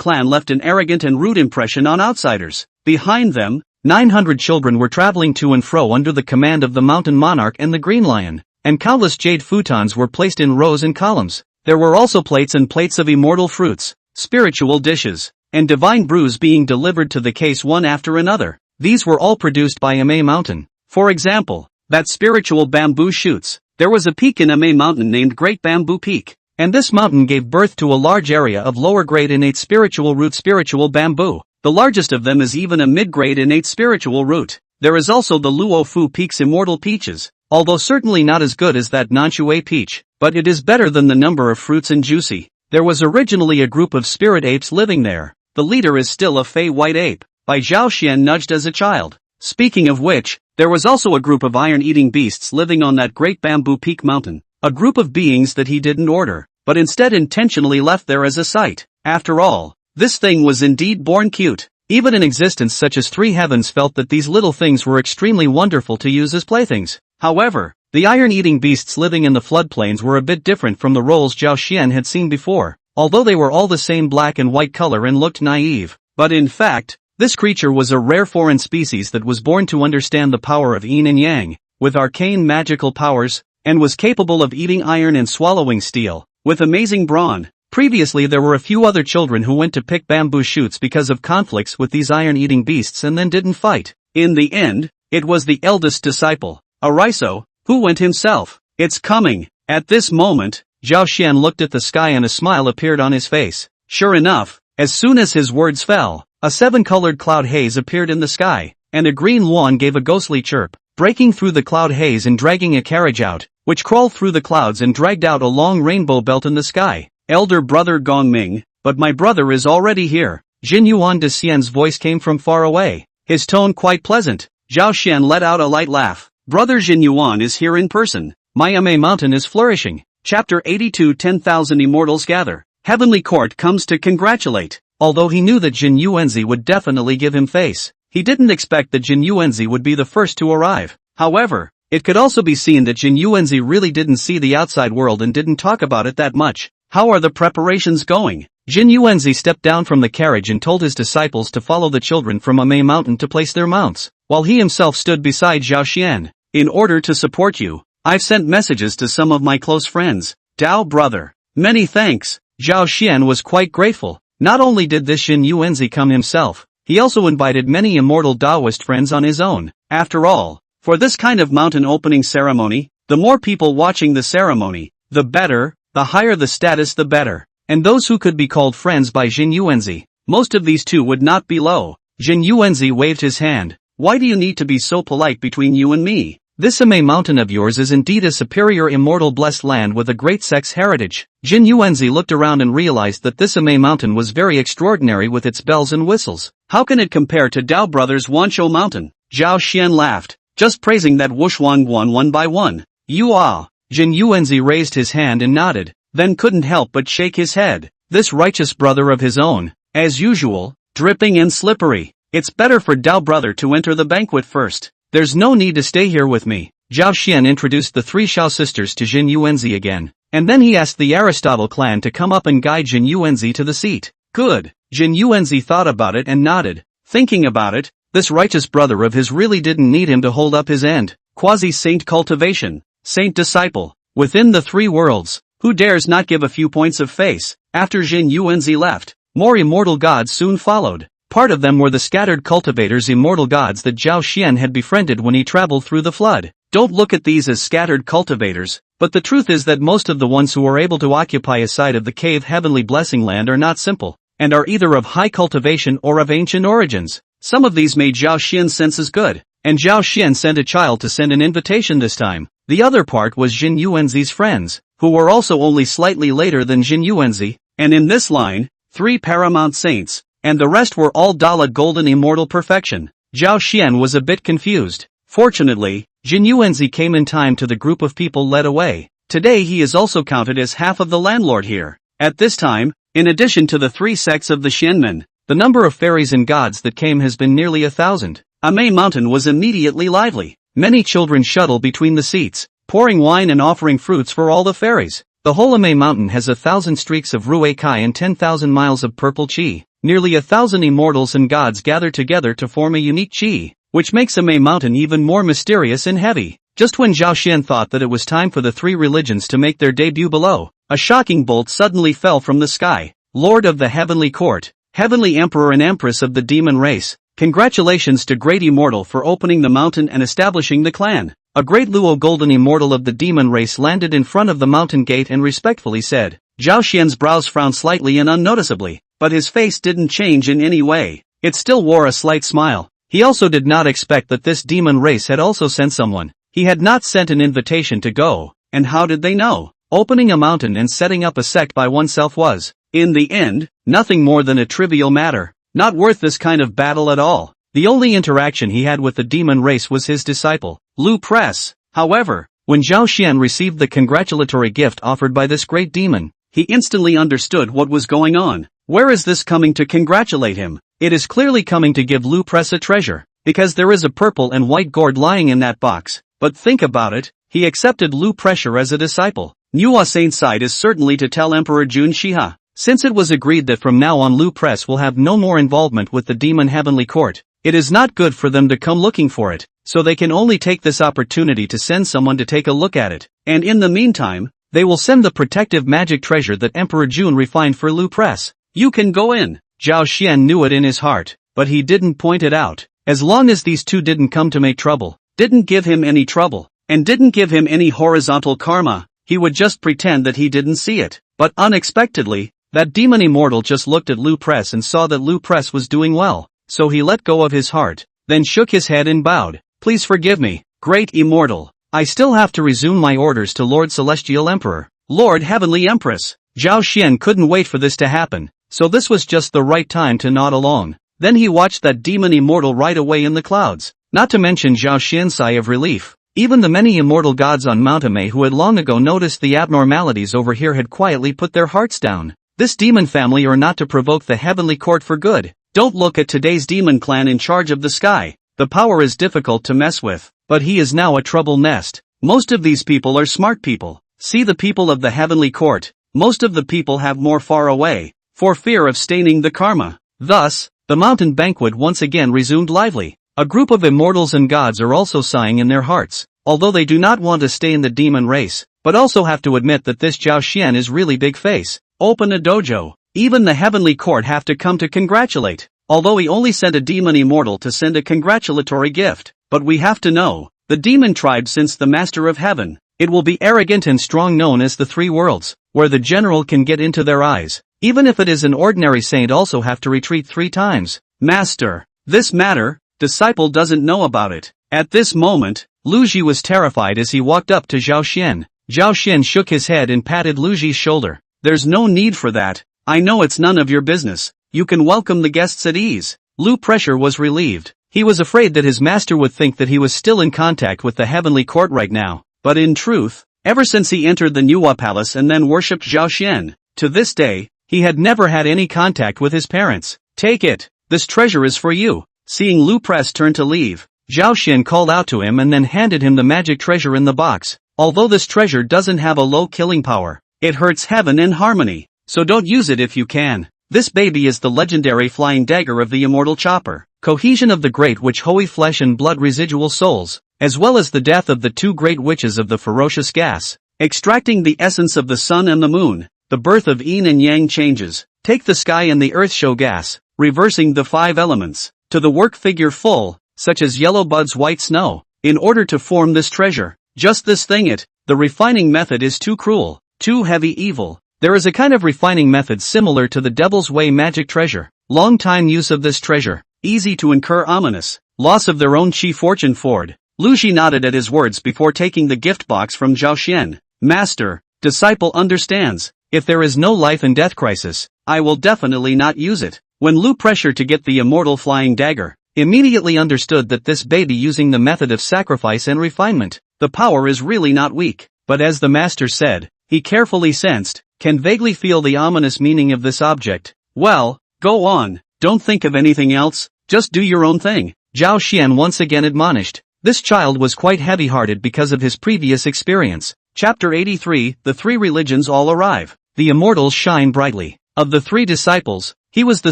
clan left an arrogant and rude impression on outsiders. Behind them, 900 children were traveling to and fro under the command of the Mountain Monarch and the Green Lion, and countless jade futons were placed in rows and columns. There were also plates and plates of immortal fruits, spiritual dishes, and divine brews being delivered to the case one after another. These were all produced by Ame Mountain. For example, that spiritual bamboo shoots. There was a peak in Ame Mountain named Great Bamboo Peak, and this mountain gave birth to a large area of lower-grade innate spiritual root spiritual bamboo. The largest of them is even a mid-grade innate spiritual root. There is also the Luo Fu Peak's immortal peaches, although certainly not as good as that Nanshui peach, but it is better than the number of fruits and juicy. There was originally a group of spirit apes living there. The leader is still a fey white ape, by Zhao Xian nudged as a child. Speaking of which, there was also a group of iron-eating beasts living on that Great Bamboo Peak mountain, a group of beings that he didn't order, but instead intentionally left there as a sight. After all, this thing was indeed born cute. Even an existence such as 3 Heavens felt that these little things were extremely wonderful to use as playthings. However, the iron-eating beasts living in the floodplains were a bit different from the roles Zhao Xian had seen before, although they were all the same black and white color and looked naive. But in fact, this creature was a rare foreign species that was born to understand the power of yin and yang, with arcane magical powers, and was capable of eating iron and swallowing steel, with amazing brawn. Previously there were a few other children who went to pick bamboo shoots because of conflicts with these iron-eating beasts and then didn't fight. In the end, it was the eldest disciple, Ariso, who went himself. It's coming. At this moment, Zhao Xian looked at the sky and a smile appeared on his face. Sure enough, as soon as his words fell, a 7-colored cloud haze appeared in the sky, and a green luon gave a ghostly chirp, breaking through the cloud haze and dragging a carriage out, which crawled through the clouds and dragged out a long rainbow belt in the sky. Elder brother Gongming, but my brother is already here. Jin Yuan de Xian's voice came from far away, his tone quite pleasant. Zhao Xian let out a light laugh. Brother Jin Yuan is here in person. My Ame Mountain is flourishing. Chapter 82 10,000 Immortals gather. Heavenly Court comes to congratulate. Although he knew that Jin Yuanzi would definitely give him face, He didn't expect that Jin Yuanzi would be the first to arrive. However, it could also be seen that Jin Yuanzi really didn't see the outside world and didn't talk about it that much. How are the preparations going? Jin Yuanzi stepped down from the carriage and told his disciples to follow the children from Amei Mountain to place their mounts, while he himself stood beside Zhao Xian. In order to support you, I've sent messages to some of my close friends. Dao brother. Many thanks. Zhao Xian was quite grateful. Not only did this Jin Yuanzi come himself, he also invited many immortal Taoist friends on his own. After all, for this kind of mountain opening ceremony, the more people watching the ceremony, the better, the higher the status the better. And those who could be called friends by Jin Yuanzi, most of these two would not be low. Jin Yuanzi waved his hand. Why do you need to be so polite between you and me? This Amei mountain of yours is indeed a superior immortal blessed land with a great sex heritage. Jin Yuanzi looked around and realized that this Amei mountain was very extraordinary with its bells and whistles. How can it compare to Dao Brothers' Wanshou mountain? Zhao Xian laughed. Just praising that Wuxuan one by one. You are. Jin Yuanzi raised his hand and nodded, then couldn't help but shake his head. This righteous brother of his own, as usual, dripping and slippery. It's better for Dao brother to enter the banquet first. There's no need to stay here with me. Zhao Xian introduced the three Shao sisters to Jin Yuanzi again, and then he asked the Aristotle clan to come up and guide Jin Yuanzi to the seat. Good. Jin Yuanzi thought about it and nodded. Thinking about it, this righteous brother of his really didn't need him to hold up his end. Quasi-saint cultivation. Saint disciple. Within the three worlds, who dares not give a few points of face? After Jin Yuanzi left, more immortal gods soon followed. Part of them were the scattered cultivators immortal gods that Zhao Xian had befriended when he traveled through the flood. Don't look at these as scattered cultivators, but the truth is that most of the ones who are able to occupy a side of the cave heavenly blessing land are not simple, and are either of high cultivation or of ancient origins. Some of these made Zhao Xian's senses good, and Zhao Xian sent a child to send an invitation this time. The other part was Jin Yuanzi's friends, who were also only slightly later than Jin Yuanzi, and in this line, 3 paramount saints, and the rest were all Dala golden immortal perfection. Zhao Xian was a bit confused. Fortunately, Jin Yuanzi came in time to the group of people led away. Today he is also counted as half of the landlord here. At this time, in addition to the 3 sects of the Xianmen, the number of fairies and gods that came has been nearly 1,000. Amei Mountain was immediately lively. Many children shuttle between the seats, pouring wine and offering fruits for all the fairies. The whole Amei Mountain has 1,000 streaks of Rui Kai and 10,000 miles of purple qi. Nearly 1,000 immortals and gods gather together to form a unique qi, which makes Amei Mountain even more mysterious and heavy. Just when Zhao Xian thought that it was time for the 3 religions to make their debut below, a shocking bolt suddenly fell from the sky. Lord of the Heavenly Court, Heavenly Emperor and Empress of the Demon Race, congratulations to Great Immortal for opening the mountain and establishing the clan. A Great Luo Golden Immortal of the Demon Race landed in front of the mountain gate and respectfully said. Zhao Xian's brows frowned slightly and unnoticeably, but his face didn't change in any way. It still wore a slight smile. He also did not expect that this demon race had also sent someone. He had not sent an invitation to go, and how did they know? Opening a mountain and setting up a sect by oneself was, in the end, nothing more than a trivial matter, not worth this kind of battle at all. The only interaction he had with the demon race was his disciple, Lu Press. However, when Zhao Xian received the congratulatory gift offered by this great demon, he instantly understood what was going on. Where is this coming to congratulate him? It is clearly coming to give Lu Press a treasure, because there is a purple and white gourd lying in that box. But think about it, he accepted Lu Pressure as a disciple. Nuwa Saint's side is certainly to tell Emperor Jun Shiha. Since it was agreed that from now on Lu Press will have no more involvement with the Demon Heavenly Court, it is not good for them to come looking for it, so they can only take this opportunity to send someone to take a look at it, and in the meantime, they will send the protective magic treasure that Emperor Jun refined for Lu Press. You can go in. Zhao Xian knew it in his heart, but he didn't point it out. As long as these two didn't come to make trouble, didn't give him any trouble, and didn't give him any horizontal karma, he would just pretend that he didn't see it. But unexpectedly, that demon immortal just looked at Lu Press and saw that Lu Press was doing well, so he let go of his heart, then shook his head and bowed. Please forgive me, Great Immortal. I still have to resume my orders to Lord Celestial Emperor, Lord Heavenly Empress. Zhao Xian couldn't wait for this to happen, so this was just the right time to nod along. Then he watched that demon immortal right away in the clouds, not to mention Zhao Xian's sigh of relief. Even the many immortal gods on Mount Amei who had long ago noticed the abnormalities over here had quietly put their hearts down. This demon family are not to provoke the heavenly court for good. Don't look at today's demon clan in charge of the sky. The power is difficult to mess with, but he is now a trouble nest. Most of these people are smart people. See the people of the heavenly court. Most of the people have more far away, for fear of staining the karma. Thus, the mountain banquet once again resumed lively. A group of immortals and gods are also sighing in their hearts, although they do not want to stay in the demon race, but also have to admit that this Zhao Xian is really big face. Open a dojo. Even the heavenly court have to come to congratulate. Although he only sent a demon immortal to send a congratulatory gift, but we have to know, the demon tribe since the master of heaven, it will be arrogant and strong known as the three worlds, where the general can get into their eyes. Even if it is an ordinary saint also have to retreat 3 times. Master, this matter, disciple doesn't know about it. At this moment, Lu Ji was terrified as he walked up to Zhao Xian. Zhao Xian shook his head and patted Lu Ji's shoulder. There's no need for that. I know it's none of your business. You can welcome the guests at ease. Lu pressure was relieved. He was afraid that his master would think that he was still in contact with the heavenly court right now. But in truth, ever since he entered the Nuwa palace and then worshipped Zhao Xian, to this day, he had never had any contact with his parents. Take it. This treasure is for you. Seeing Lu press turn to leave, Zhao Xian called out to him and then handed him the magic treasure in the box. Although this treasure doesn't have a low killing power, it hurts heaven in harmony, so don't use it if you can. This baby is the legendary flying dagger of the immortal chopper, cohesion of the great witch Hui flesh and blood residual souls, as well as the death of the 2 great witches of the ferocious gas, extracting the essence of the sun and the moon, the birth of yin and yang changes, take the sky and the earth show gas, reversing the 5 elements, to the work figure full, such as yellow buds white snow, in order to form this treasure. Just this thing it, the refining method is too cruel, too heavy evil. There is a kind of refining method similar to the Devil's Way magic treasure. Long time use of this treasure, easy to incur ominous, loss of their own chi fortune Ford. Lu Ji nodded at his words before taking the gift box from Zhao Xian. Master, disciple understands, if there is no life and death crisis, I will definitely not use it. When Lu pressured to get the immortal flying dagger, immediately understood that this baby using the method of sacrifice and refinement, the power is really not weak, but as the master said, he carefully sensed, can vaguely feel the ominous meaning of this object. Well, go on, don't think of anything else, just do your own thing. Zhao Xian once again admonished. This child was quite heavy-hearted because of his previous experience. Chapter 83, The 3 Religions All Arrive. The Immortals shine brightly. Of the 3 disciples, he was the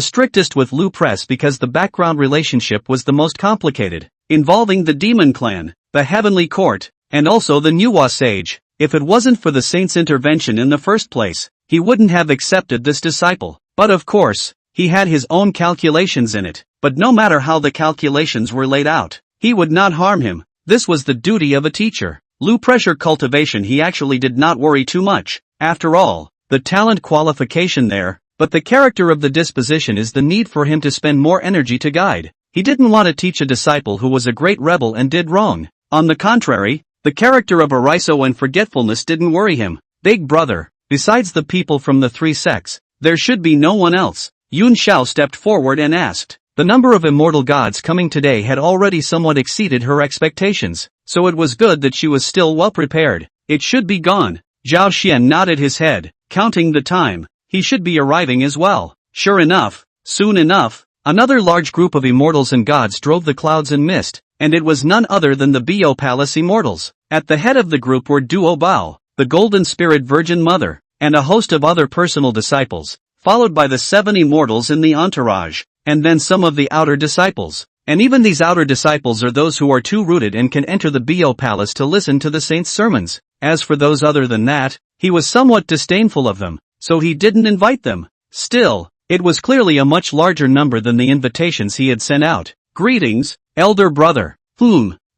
strictest with Lu Press because the background relationship was the most complicated, involving the demon clan, the heavenly court, and also the Nuwa sage. If it wasn't for the saint's intervention in the first place, he wouldn't have accepted this disciple. But of course, he had his own calculations in it. But no matter how the calculations were laid out, he would not harm him. This was the duty of a teacher. Lu pressure cultivation he actually did not worry too much. After all, the talent qualification there, but the character of the disposition is the need for him to spend more energy to guide. He didn't want to teach a disciple who was a great rebel and did wrong. On the contrary, the character of Ariso and forgetfulness didn't worry him. Big brother, besides the people from the 3 sects, there should be no one else. Yun Xiao stepped forward and asked. The number of immortal gods coming today had already somewhat exceeded her expectations, so it was good that she was still well prepared. It should be gone. Zhao Xian nodded his head, counting the time. He should be arriving as well. Sure enough, soon enough, another large group of immortals and gods drove the clouds and mist, and it was none other than the Bo Palace Immortals. At the head of the group were Duo Bao, the Golden Spirit Virgin Mother, and a host of other personal disciples, followed by the 7 immortals in the entourage, and then some of the outer disciples. And even these outer disciples are those who are too rooted and can enter the Bo Palace to listen to the saint's sermons. As for those other than that, he was somewhat disdainful of them, so he didn't invite them. Still, it was clearly a much larger number than the invitations he had sent out. Greetings, elder brother.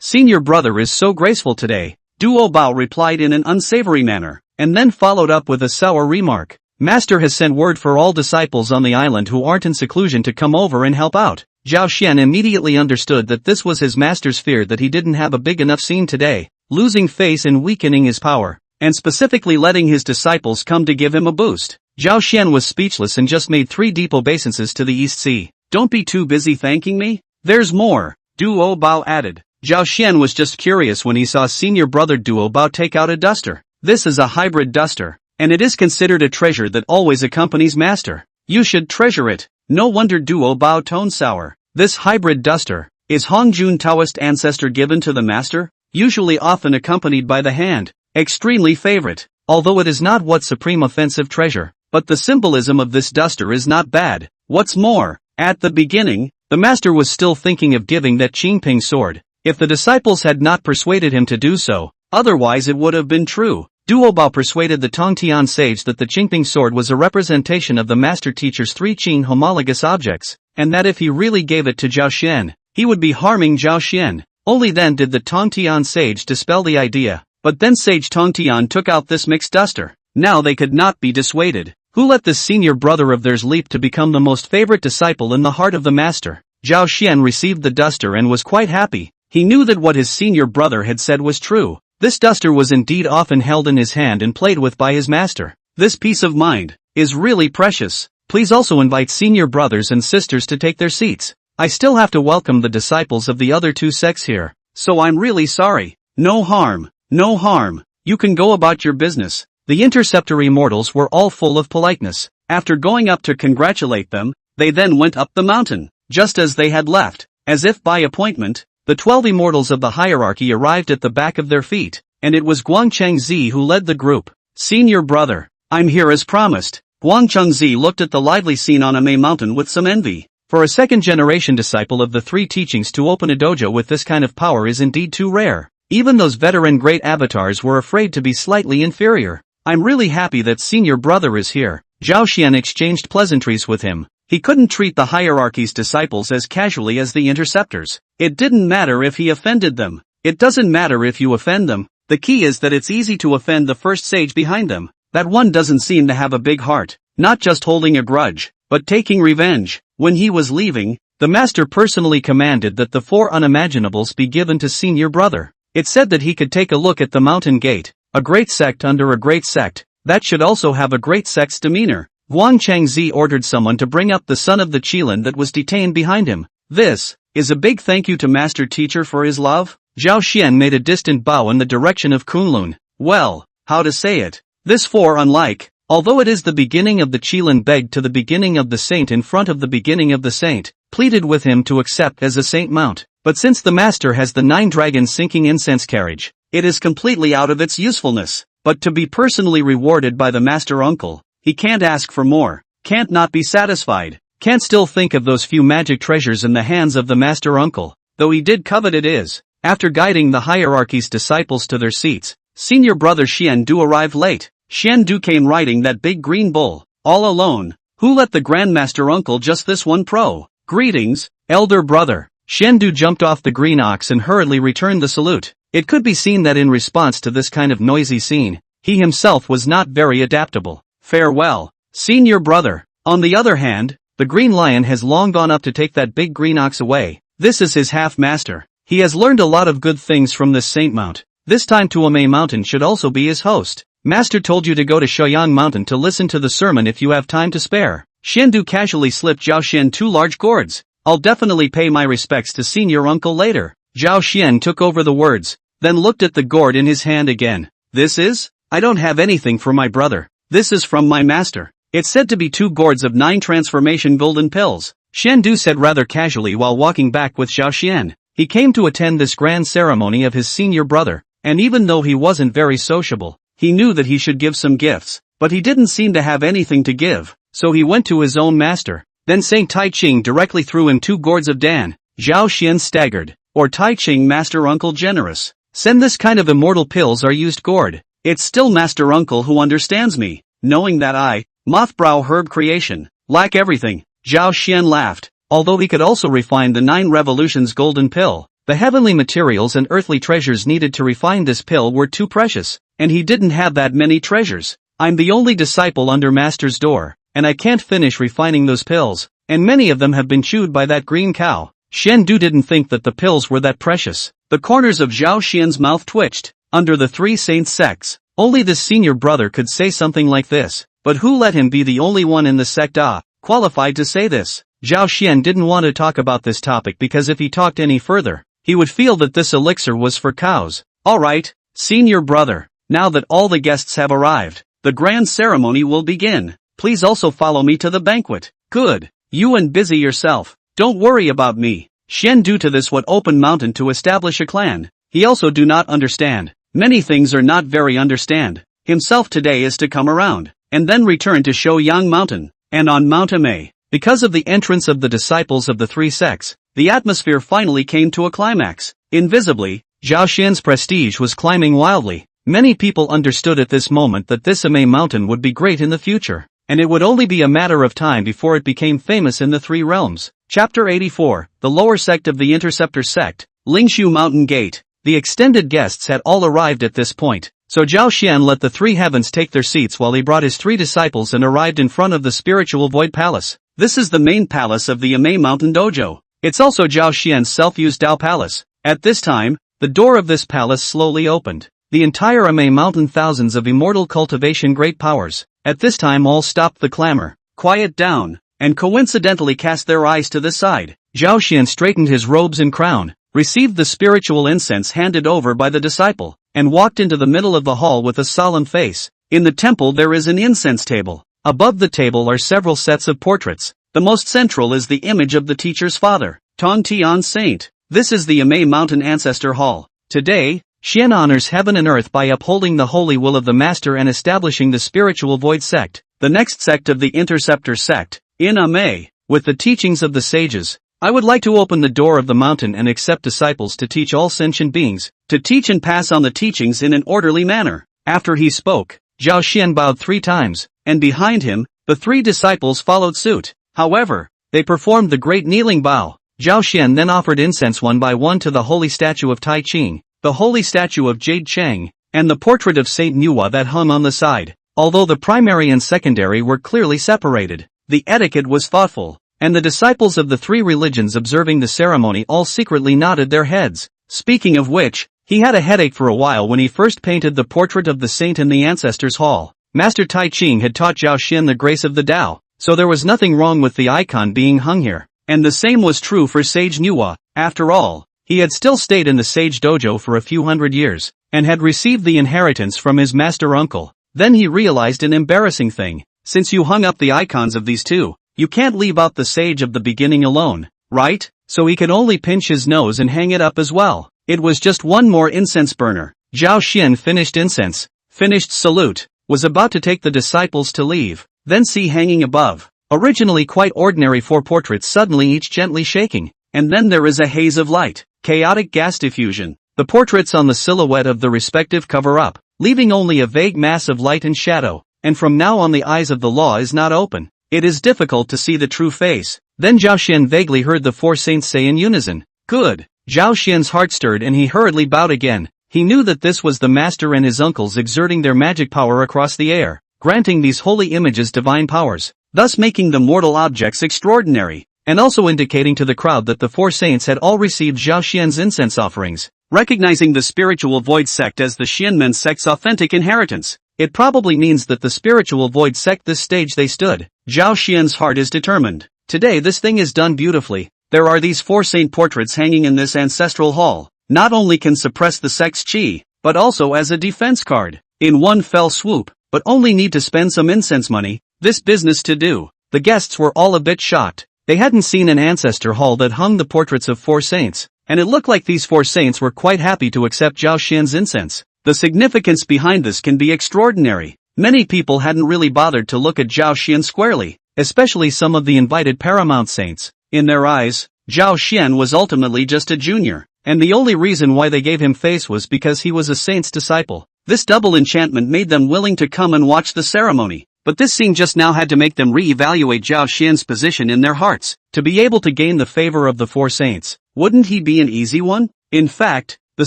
Senior brother is so graceful today. Duo Bao replied in an unsavory manner, and then followed up with a sour remark. Master has sent word for all disciples on the island who aren't in seclusion to come over and help out. Zhao Xian immediately understood that this was his master's fear that he didn't have a big enough scene today, losing face and weakening his power, and specifically letting his disciples come to give him a boost. Zhao Xian was speechless and just made 3 deep obeisances to the East Sea. Don't be too busy thanking me. There's more, Duo Bao added. Zhao Xian was just curious when he saw senior brother Duo Bao take out a duster. This is a hybrid duster, and it is considered a treasure that always accompanies master. You should treasure it. No wonder Duo Bao tone sour. This hybrid duster. Is Hongjun Taoist ancestor given to the master? Usually often accompanied by the hand. Extremely favorite. Although it is not what supreme offensive treasure. But the symbolism of this duster is not bad. What's more, at the beginning, the master was still thinking of giving that Qingping sword. If the disciples had not persuaded him to do so, otherwise it would have been true. Duobao persuaded the Tongtian sage that the Qingping sword was a representation of the master teacher's 3 Qing homologous objects, and that if he really gave it to Zhao Xian, he would be harming Zhao Xian. Only then did the Tongtian sage dispel the idea. But then Sage Tongtian took out this mixed duster. Now they could not be dissuaded. Who let this senior brother of theirs leap to become the most favorite disciple in the heart of the master? Zhao Xian received the duster and was quite happy. He knew that what his senior brother had said was true. This duster was indeed often held in his hand and played with by his master. This peace of mind is really precious. Please also invite senior brothers and sisters to take their seats. I still have to welcome the disciples of the other 2 sects here, so I'm really sorry. No harm. No harm. You can go about your business. The interceptor immortals were all full of politeness. After going up to congratulate them, they then went up the mountain, just as they had left. As if by appointment, the 12 immortals of the hierarchy arrived at the back of their feet, and it was Guangchengzi who led the group. Senior brother, I'm here as promised. Guangchengzi looked at the lively scene on Ame Mountain with some envy. For a second-generation disciple of the 3 teachings to open a dojo with this kind of power is indeed too rare. Even those veteran great avatars were afraid to be slightly inferior. I'm really happy that senior brother is here. Zhao Xian exchanged pleasantries with him. He couldn't treat the hierarchy's disciples as casually as the interceptors. It didn't matter if he offended them. It doesn't matter if you offend them. The key is that it's easy to offend the first sage behind them. That one doesn't seem to have a big heart. Not just holding a grudge, but taking revenge. When he was leaving, the master personally commanded that the 4 unimaginables be given to senior brother. It said that he could take a look at the mountain gate, a great sect under a great sect, that should also have a great sect's demeanor. Guangchengzi ordered someone to bring up the son of the Qilin that was detained behind him. This is a big thank you to master teacher for his love. Zhao Xian made a distant bow in the direction of Kunlun. Well, how to say it? This 4 unlike, although it is the beginning of the Qilin begged to the beginning of the saint in front of the beginning of the saint, pleaded with him to accept as a saint mount. But since the master has the 9 dragons sinking incense carriage, it is completely out of its usefulness. But to be personally rewarded by the master uncle, he can't ask for more, can't not be satisfied, can't still think of those few magic treasures in the hands of the master uncle, though he did covet it is. After guiding the hierarchy's disciples to their seats, senior brother Xian Du arrived late. Xian Du came riding that big green bull, all alone. Who let the grandmaster uncle just this one pro? Greetings, elder brother. Xiandu jumped off the green ox and hurriedly returned the salute. It could be seen that in response to this kind of noisy scene, he himself was not very adaptable. Farewell, senior brother. On the other hand, the green lion has long gone up to take that big green ox away. This is his half-master. He has learned a lot of good things from this saint mount. This time Tuame Mountain should also be his host. Master told you to go to Shoyang Mountain to listen to the sermon if you have time to spare. Xiandu casually slipped Zhao Xian 2 large gourds. I'll definitely pay my respects to senior uncle later. Zhao Xian took over the words, then looked at the gourd in his hand again. This is? I don't have anything for my brother. This is from my master. It's said to be 2 gourds of 9 transformation golden pills. Xiandu said rather casually while walking back with Zhao Xian. He came to attend this grand ceremony of his senior brother, and even though he wasn't very sociable, he knew that he should give some gifts, but he didn't seem to have anything to give, so he went to his own master. Then Saint Taiqing directly threw him 2 gourds of Dan. Zhao Xian staggered. Or Taiqing master uncle generous. Send this kind of immortal pills are used gourd. It's still master uncle who understands me, knowing that I, Mothbrow herb creation, lack everything. Zhao Xian laughed. Although he could also refine the 9 revolutions golden pill, the heavenly materials and earthly treasures needed to refine this pill were too precious, and he didn't have that many treasures. I'm the only disciple under master's door, and I can't finish refining those pills, and many of them have been chewed by that green cow. Xiandu didn't think that the pills were that precious. The corners of Zhao Xian's mouth twitched. Under the 3 saint sects, only this senior brother could say something like this, but who let him be the only one in the sect qualified to say this? Zhao Xian didn't want to talk about this topic because if he talked any further, he would feel that this elixir was for cows. Alright, senior brother, now that all the guests have arrived, the grand ceremony will begin. Please also follow me to the banquet. Good. You and busy yourself. Don't worry about me. Xian due to this what open mountain to establish a clan. He also do not understand. Many things are not very understand. Himself today is to come around, and then return to Shouyang Mountain, and on Mount Amei. Because of the entrance of the disciples of the three sects, the atmosphere finally came to a climax. Invisibly, Zhao Xian's prestige was climbing wildly. Many people understood at this moment that this Amei Mountain would be great in the future, and it would only be a matter of time before it became famous in the three realms. Chapter 84, The Lower Sect of the Interceptor Sect, Lingshu Mountain Gate. The extended guests had all arrived at this point, so Zhao Xian let the three heavens take their seats while he brought his three disciples and arrived in front of the spiritual void palace. This is the main palace of the Amei Mountain Dojo. It's also Zhao Xian's self-used Dao Palace. At this time, the door of this palace slowly opened. The entire Amei Mountain thousands of immortal cultivation great powers, at this time all stopped the clamor, quiet down, and coincidentally cast their eyes to the side. Zhao Xian straightened his robes and crown, received the spiritual incense handed over by the disciple, and walked into the middle of the hall with a solemn face. In the temple there is an incense table. Above the table are several sets of portraits. The most central is the image of the teacher's father, Tong Tian Saint. This is the Amei Mountain Ancestor Hall. Today, Xian honors heaven and earth by upholding the holy will of the master and establishing the spiritual void sect, the next sect of the interceptor sect, in Amei, with the teachings of the sages. I would like to open the door of the mountain and accept disciples to teach all sentient beings, to teach and pass on the teachings in an orderly manner. After he spoke, Zhao Xian bowed 3 times, and behind him, the 3 disciples followed suit. However, they performed the great kneeling bow. Zhao Xian then offered incense one by one to the holy statue of Taiqing, the holy statue of Jade Cheng, and the portrait of Saint Nuwa that hung on the side. Although the primary and secondary were clearly separated, the etiquette was thoughtful, and the disciples of the 3 religions observing the ceremony all secretly nodded their heads. Speaking of which, he had a headache for a while when he first painted the portrait of the saint in the ancestors' hall. Master Taiqing had taught Zhao Xian the grace of the Tao, so there was nothing wrong with the icon being hung here. And the same was true for Sage Nuwa. After all, he had still stayed in the Sage Dojo for a few hundred years, and had received the inheritance from his master uncle. Then he realized an embarrassing thing. Since you hung up the icons of these 2, you can't leave out the sage of the beginning alone, right? So he could only pinch his nose and hang it up as well. It was just one more incense burner. Zhao Xian finished incense, finished salute, was about to take the disciples to leave. Then see hanging above, originally quite ordinary 4 portraits suddenly each gently shaking, and then there is a haze of light, chaotic gas diffusion. The portraits on the silhouette of the respective cover up, leaving only a vague mass of light and shadow, and from now on the eyes of the law is not open. It is difficult to see the true face. Then Zhao Xian vaguely heard the 4 saints say in unison, "Good." Zhao Xian's heart stirred and he hurriedly bowed again. He knew that this was the master and his uncles exerting their magic power across the air, granting these holy images divine powers, thus making the mortal objects extraordinary, and also indicating to the crowd that the 4 saints had all received Zhao Xian's incense offerings. Recognizing the spiritual void sect as the Xianmen sect's authentic inheritance, it probably means that the spiritual void sect this stage they stood. Zhao Xian's heart is determined. Today this thing is done beautifully. There are these 4 saint portraits hanging in this ancestral hall. Not only can suppress the sect's chi, but also as a defense card. In one fell swoop, but only need to spend some incense money. This business to do. The guests were all a bit shocked. They hadn't seen an ancestor hall that hung the portraits of 4 saints, and it looked like these 4 saints were quite happy to accept Zhao Xian's incense. The significance behind this can be extraordinary. Many people hadn't really bothered to look at Zhao Xian squarely, especially some of the invited paramount saints. In their eyes, Zhao Xian was ultimately just a junior, and the only reason why they gave him face was because he was a saint's disciple. This double enchantment made them willing to come and watch the ceremony, but this scene just now had to make them re-evaluate Zhao Xian's position in their hearts, to be able to gain the favor of the 4 saints. Wouldn't he be an easy one? In fact, the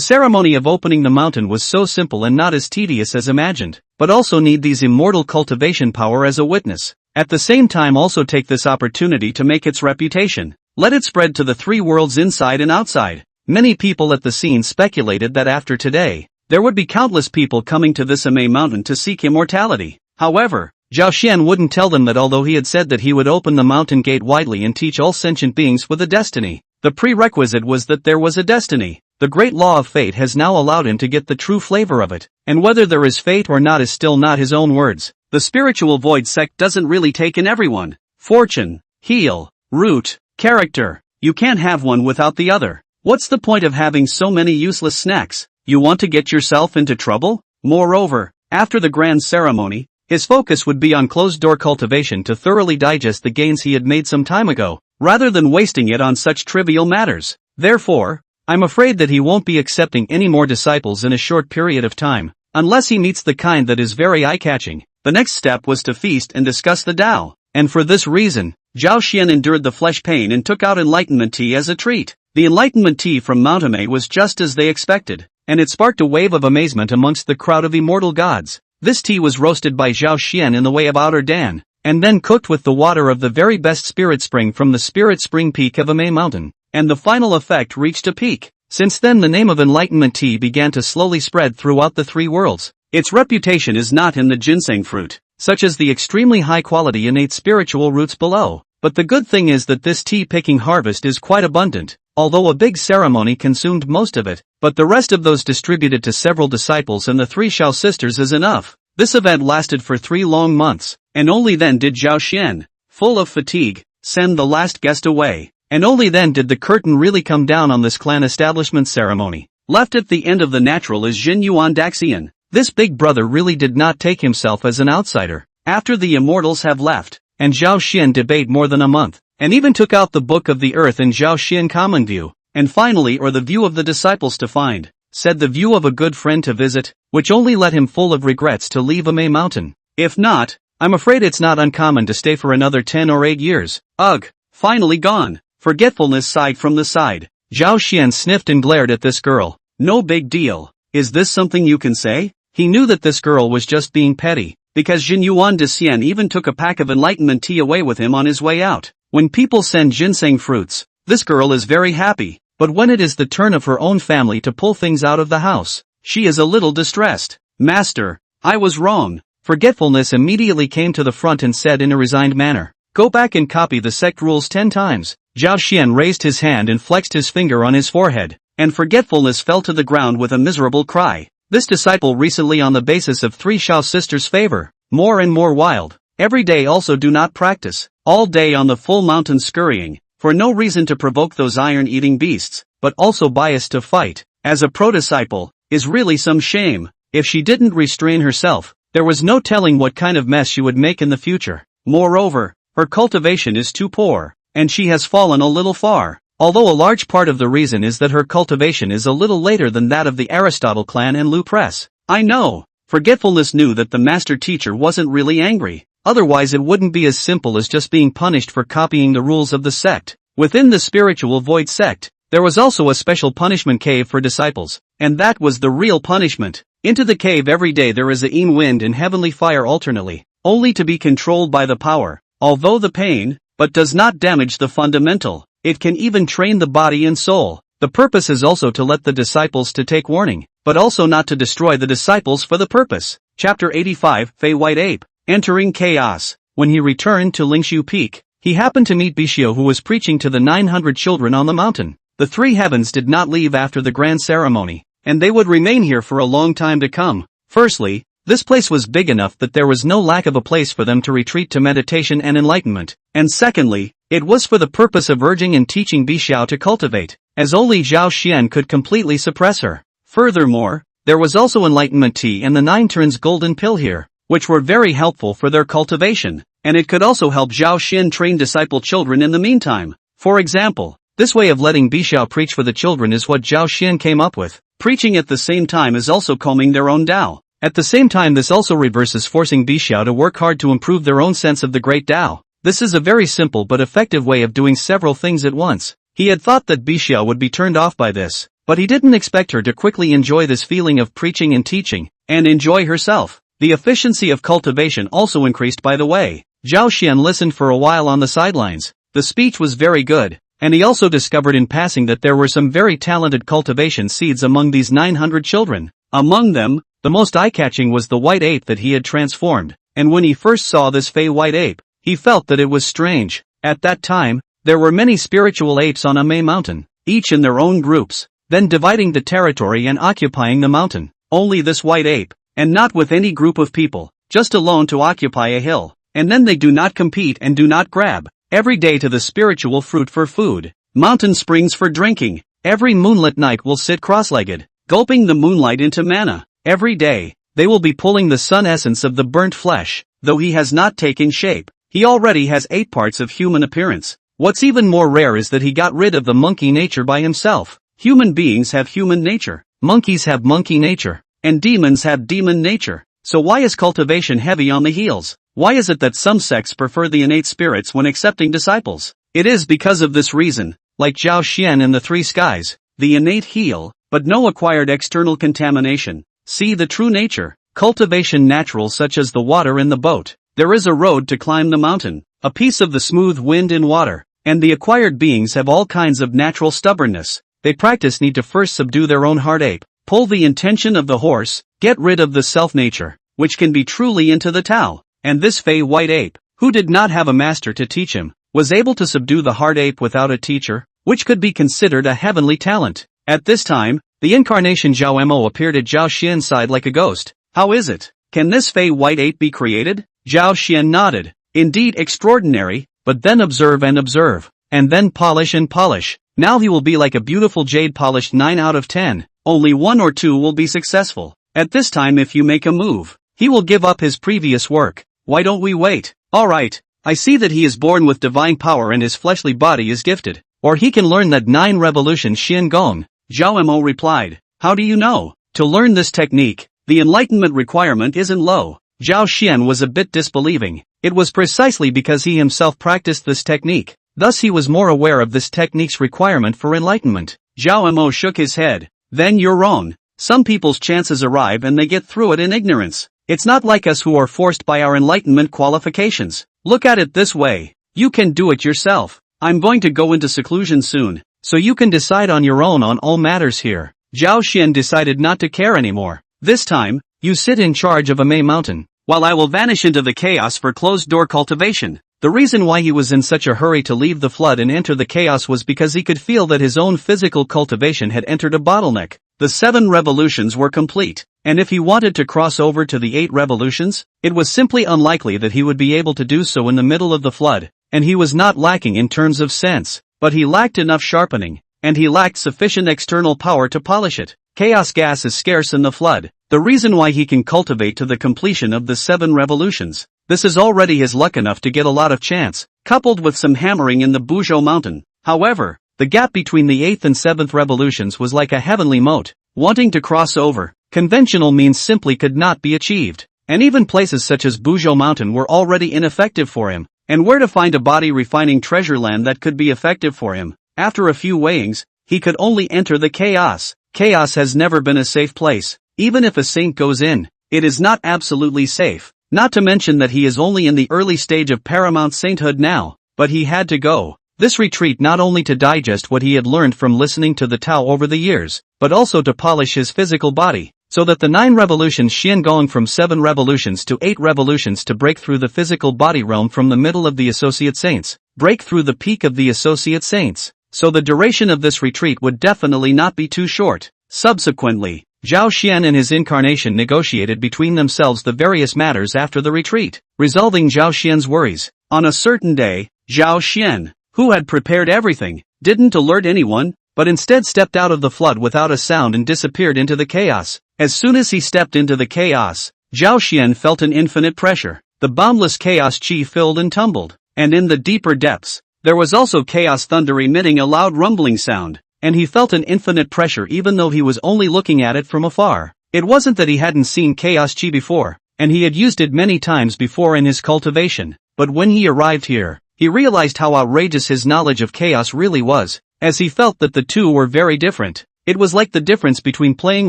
ceremony of opening the mountain was so simple and not as tedious as imagined, but also need these immortal cultivation power as a witness. At the same time also take this opportunity to make its reputation. Let it spread to the 3 worlds inside and outside. Many people at the scene speculated that after today, there would be countless people coming to this Amei mountain to seek immortality. However, Zhao Xian wouldn't tell them that although he had said that he would open the mountain gate widely and teach all sentient beings with a destiny, the prerequisite was that there was a destiny. The great law of fate has now allowed him to get the true flavor of it, and whether there is fate or not is still not his own words. The spiritual void sect doesn't really take in everyone. Fortune, heal, Root. Character. You can't have one without the other. What's the point of having so many useless snacks? You want to get yourself into trouble? Moreover, after the grand ceremony, his focus would be on closed-door cultivation to thoroughly digest the gains he had made some time ago, rather than wasting it on such trivial matters. Therefore, I'm afraid that he won't be accepting any more disciples in a short period of time, unless he meets the kind that is very eye-catching. The next step was to feast and discuss the Tao, and for this reason, Zhao Xian endured the flesh pain and took out enlightenment tea as a treat. The enlightenment tea from Mount Ame was just as they expected, and it sparked a wave of amazement amongst the crowd of immortal gods. This tea was roasted by Zhao Xian in the way of outer Dan, and then cooked with the water of the very best spirit spring from the spirit spring peak of Ame Mountain, and the final effect reached a peak. Since then the name of enlightenment tea began to slowly spread throughout the three worlds. Its reputation is not in the ginseng fruit, such as the extremely high-quality innate spiritual roots below, but the good thing is that this tea-picking harvest is quite abundant, although a big ceremony consumed most of it, but the rest of those distributed to several disciples and the three Xiao sisters is enough. This event lasted for 3 long months, and only then did Zhao Xian, full of fatigue, send the last guest away, and only then did the curtain really come down on this clan establishment ceremony. Left at the end of the natural is Jin Yuan Daxian. This big brother really did not take himself as an outsider. After the immortals have left, and Zhao Xian debate more than a month, and even took out the Book of the Earth in Zhao Xian Common View, and finally or the view of the disciples to find, said the view of a good friend to visit, which only led him full of regrets to leave Ame Mountain. If not, I'm afraid it's not uncommon to stay for another 10 or 8 years. Ugh, finally gone. Forgetfulness sighed from the side. Zhao Xian sniffed and glared at this girl. No big deal. Is this something you can say? He knew that this girl was just being petty, because Jin Yuan de Xian even took a pack of enlightenment tea away with him on his way out. When people send ginseng fruits, this girl is very happy, but when it is the turn of her own family to pull things out of the house, she is a little distressed. Master, I was wrong. Forgetfulness immediately came to the front and said in a resigned manner, go back and copy the sect rules 10 times. Zhao Xian raised his hand and flexed his finger on his forehead, and forgetfulness fell to the ground with a miserable cry. This disciple recently on the basis of 3 Xiao sisters' favor, more and more wild, every day also do not practice, all day on the full mountain scurrying, for no reason to provoke those iron-eating beasts, but also biased to fight, as a pro-disciple, is really some shame. If she didn't restrain herself, there was no telling what kind of mess she would make in the future. Moreover, her cultivation is too poor, and she has fallen a little far. Although a large part of the reason is that her cultivation is a little later than that of the Aristotle clan and Lu Press. I know. Forgetfulness knew that the master teacher wasn't really angry, otherwise it wouldn't be as simple as just being punished for copying the rules of the sect. Within the spiritual void sect, there was also a special punishment cave for disciples, and that was the real punishment. Into the cave every day there is a Yin wind and heavenly fire alternately, only to be controlled by the power, although the pain, but does not damage the fundamental. It can even train the body and soul. The purpose is also to let the disciples to take warning, but also not to destroy the disciples for the purpose. Chapter 85, Fei White Ape, Entering Chaos. When he returned to Lingshu Peak, he happened to meet Bishio, who was preaching to the 900 children on the mountain. The 3 heavens did not leave after the grand ceremony, and they would remain here for a long time to come. Firstly, this place was big enough that there was no lack of a place for them to retreat to meditation and enlightenment, and secondly, it was for the purpose of urging and teaching Bixiao to cultivate, as only Zhao Xian could completely suppress her. Furthermore, there was also enlightenment tea and the 9 turns golden pill here, which were very helpful for their cultivation, and it could also help Zhao Xian train disciple children in the meantime. For example, this way of letting Bixiao preach for the children is what Zhao Xian came up with. Preaching at the same time is also calming their own Tao. At the same time this also reverses forcing Bixiao to work hard to improve their own sense of the great Tao. This is a very simple but effective way of doing several things at once. He had thought that Bixiao would be turned off by this, but he didn't expect her to quickly enjoy this feeling of preaching and teaching, and enjoy herself. The efficiency of cultivation also increased by the way. Zhao Xian listened for a while on the sidelines. The speech was very good, and he also discovered in passing that there were some very talented cultivation seeds among these 900 children. Among them, the most eye-catching was the white ape that he had transformed, and when he first saw this fey white ape, he felt that it was strange. At that time, there were many spiritual apes on Ame Mountain, each in their own groups, then dividing the territory and occupying the mountain. Only this white ape, and not with any group of people, just alone to occupy a hill, and then they do not compete and do not grab. every day to the spiritual fruit for food, mountain springs for drinking. Every moonlit night will sit cross-legged, gulping the moonlight into mana. Every day, they will be pulling the sun essence of the burnt flesh. Though he has not taken shape, he already has 8 parts of human appearance. What's even more rare is that he got rid of the monkey nature by himself. Human beings have human nature, monkeys have monkey nature, and demons have demon nature. So why is cultivation heavy on the heels? Why is it that some sects prefer the innate spirits when accepting disciples? It is because of this reason, like Zhao Xian in the 3 skies, the innate heal, but no acquired external contamination. See the true nature, cultivation natural such as the water in the boat. There is a road to climb the mountain, a piece of the smooth wind in water, and the acquired beings have all kinds of natural stubbornness. They practice need to first subdue their own heart ape, pull the intention of the horse, get rid of the self-nature, which can be truly into the Tao. And this Fey white ape, who did not have a master to teach him, was able to subdue the heart ape without a teacher, which could be considered a heavenly talent. At this time, the incarnation Zhao Mo appeared at Zhao Xian's side like a ghost. How is it? Can this Fey white ape be created? Zhao Xian nodded. Indeed extraordinary, but then observe and observe, and then polish and polish. Now he will be like a beautiful jade polished 9 out of 10. Only 1 or 2 will be successful. At this time if you make a move, he will give up his previous work. Why don't we wait? Alright, I see that he is born with divine power and his fleshly body is gifted. Or he can learn that 9 revolution Xian Gong. Zhao Mo replied. How do you know? To learn this technique, the enlightenment requirement isn't low. Zhao Xian was a bit disbelieving. It was precisely because he himself practiced this technique. Thus he was more aware of this technique's requirement for enlightenment. Zhao Mo shook his head. Then you're wrong. Some people's chances arrive and they get through it in ignorance. It's not like us who are forced by our enlightenment qualifications. Look at it this way. You can do it yourself. I'm going to go into seclusion soon, so you can decide on your own on all matters here. Zhao Xian decided not to care anymore. This time, you sit in charge of a Mei mountain, while I will vanish into the chaos for closed-door cultivation. The reason why he was in such a hurry to leave the flood and enter the chaos was because he could feel that his own physical cultivation had entered a bottleneck. The 7 revolutions were complete, and if he wanted to cross over to the 8 revolutions, it was simply unlikely that he would be able to do so in the middle of the flood, and he was not lacking in terms of sense, but he lacked enough sharpening, and he lacked sufficient external power to polish it. Chaos gas is scarce in the flood, the reason why he can cultivate to the completion of the 7 revolutions. This is already his luck enough to get a lot of chance, coupled with some hammering in the Buzhou mountain. However, the gap between the 8th and 7th revolutions was like a heavenly moat. Wanting to cross over, conventional means simply could not be achieved, and even places such as Buzhou mountain were already ineffective for him. And where to find a body refining treasure land that could be effective for him? After a few weighings, he could only enter the chaos. Chaos has never been a safe place. Even if a saint goes in, it is not absolutely safe. Not to mention that he is only in the early stage of paramount sainthood now, but he had to go. This retreat not only to digest what he had learned from listening to the Tao over the years, but also to polish his physical body, so that the 9 revolutions Xian going from 7 revolutions to 8 revolutions to break through the physical body realm from the middle of the associate saints, break through the peak of the associate saints. So the duration of this retreat would definitely not be too short. Subsequently, Zhao Xian and his incarnation negotiated between themselves the various matters after the retreat, resolving Zhao Xian's worries. On a certain day, Zhao Xian, who had prepared everything, didn't alert anyone, but instead stepped out of the flood without a sound and disappeared into the chaos. As soon as he stepped into the chaos, Zhao Xian felt an infinite pressure. The boundless chaos chi filled and tumbled, and in the deeper depths, there was also chaos thunder emitting a loud rumbling sound, and he felt an infinite pressure even though he was only looking at it from afar. It wasn't that he hadn't seen chaos chi before, and he had used it many times before in his cultivation, but when he arrived here, he realized how outrageous his knowledge of chaos really was, as he felt that the two were very different. It was like the difference between playing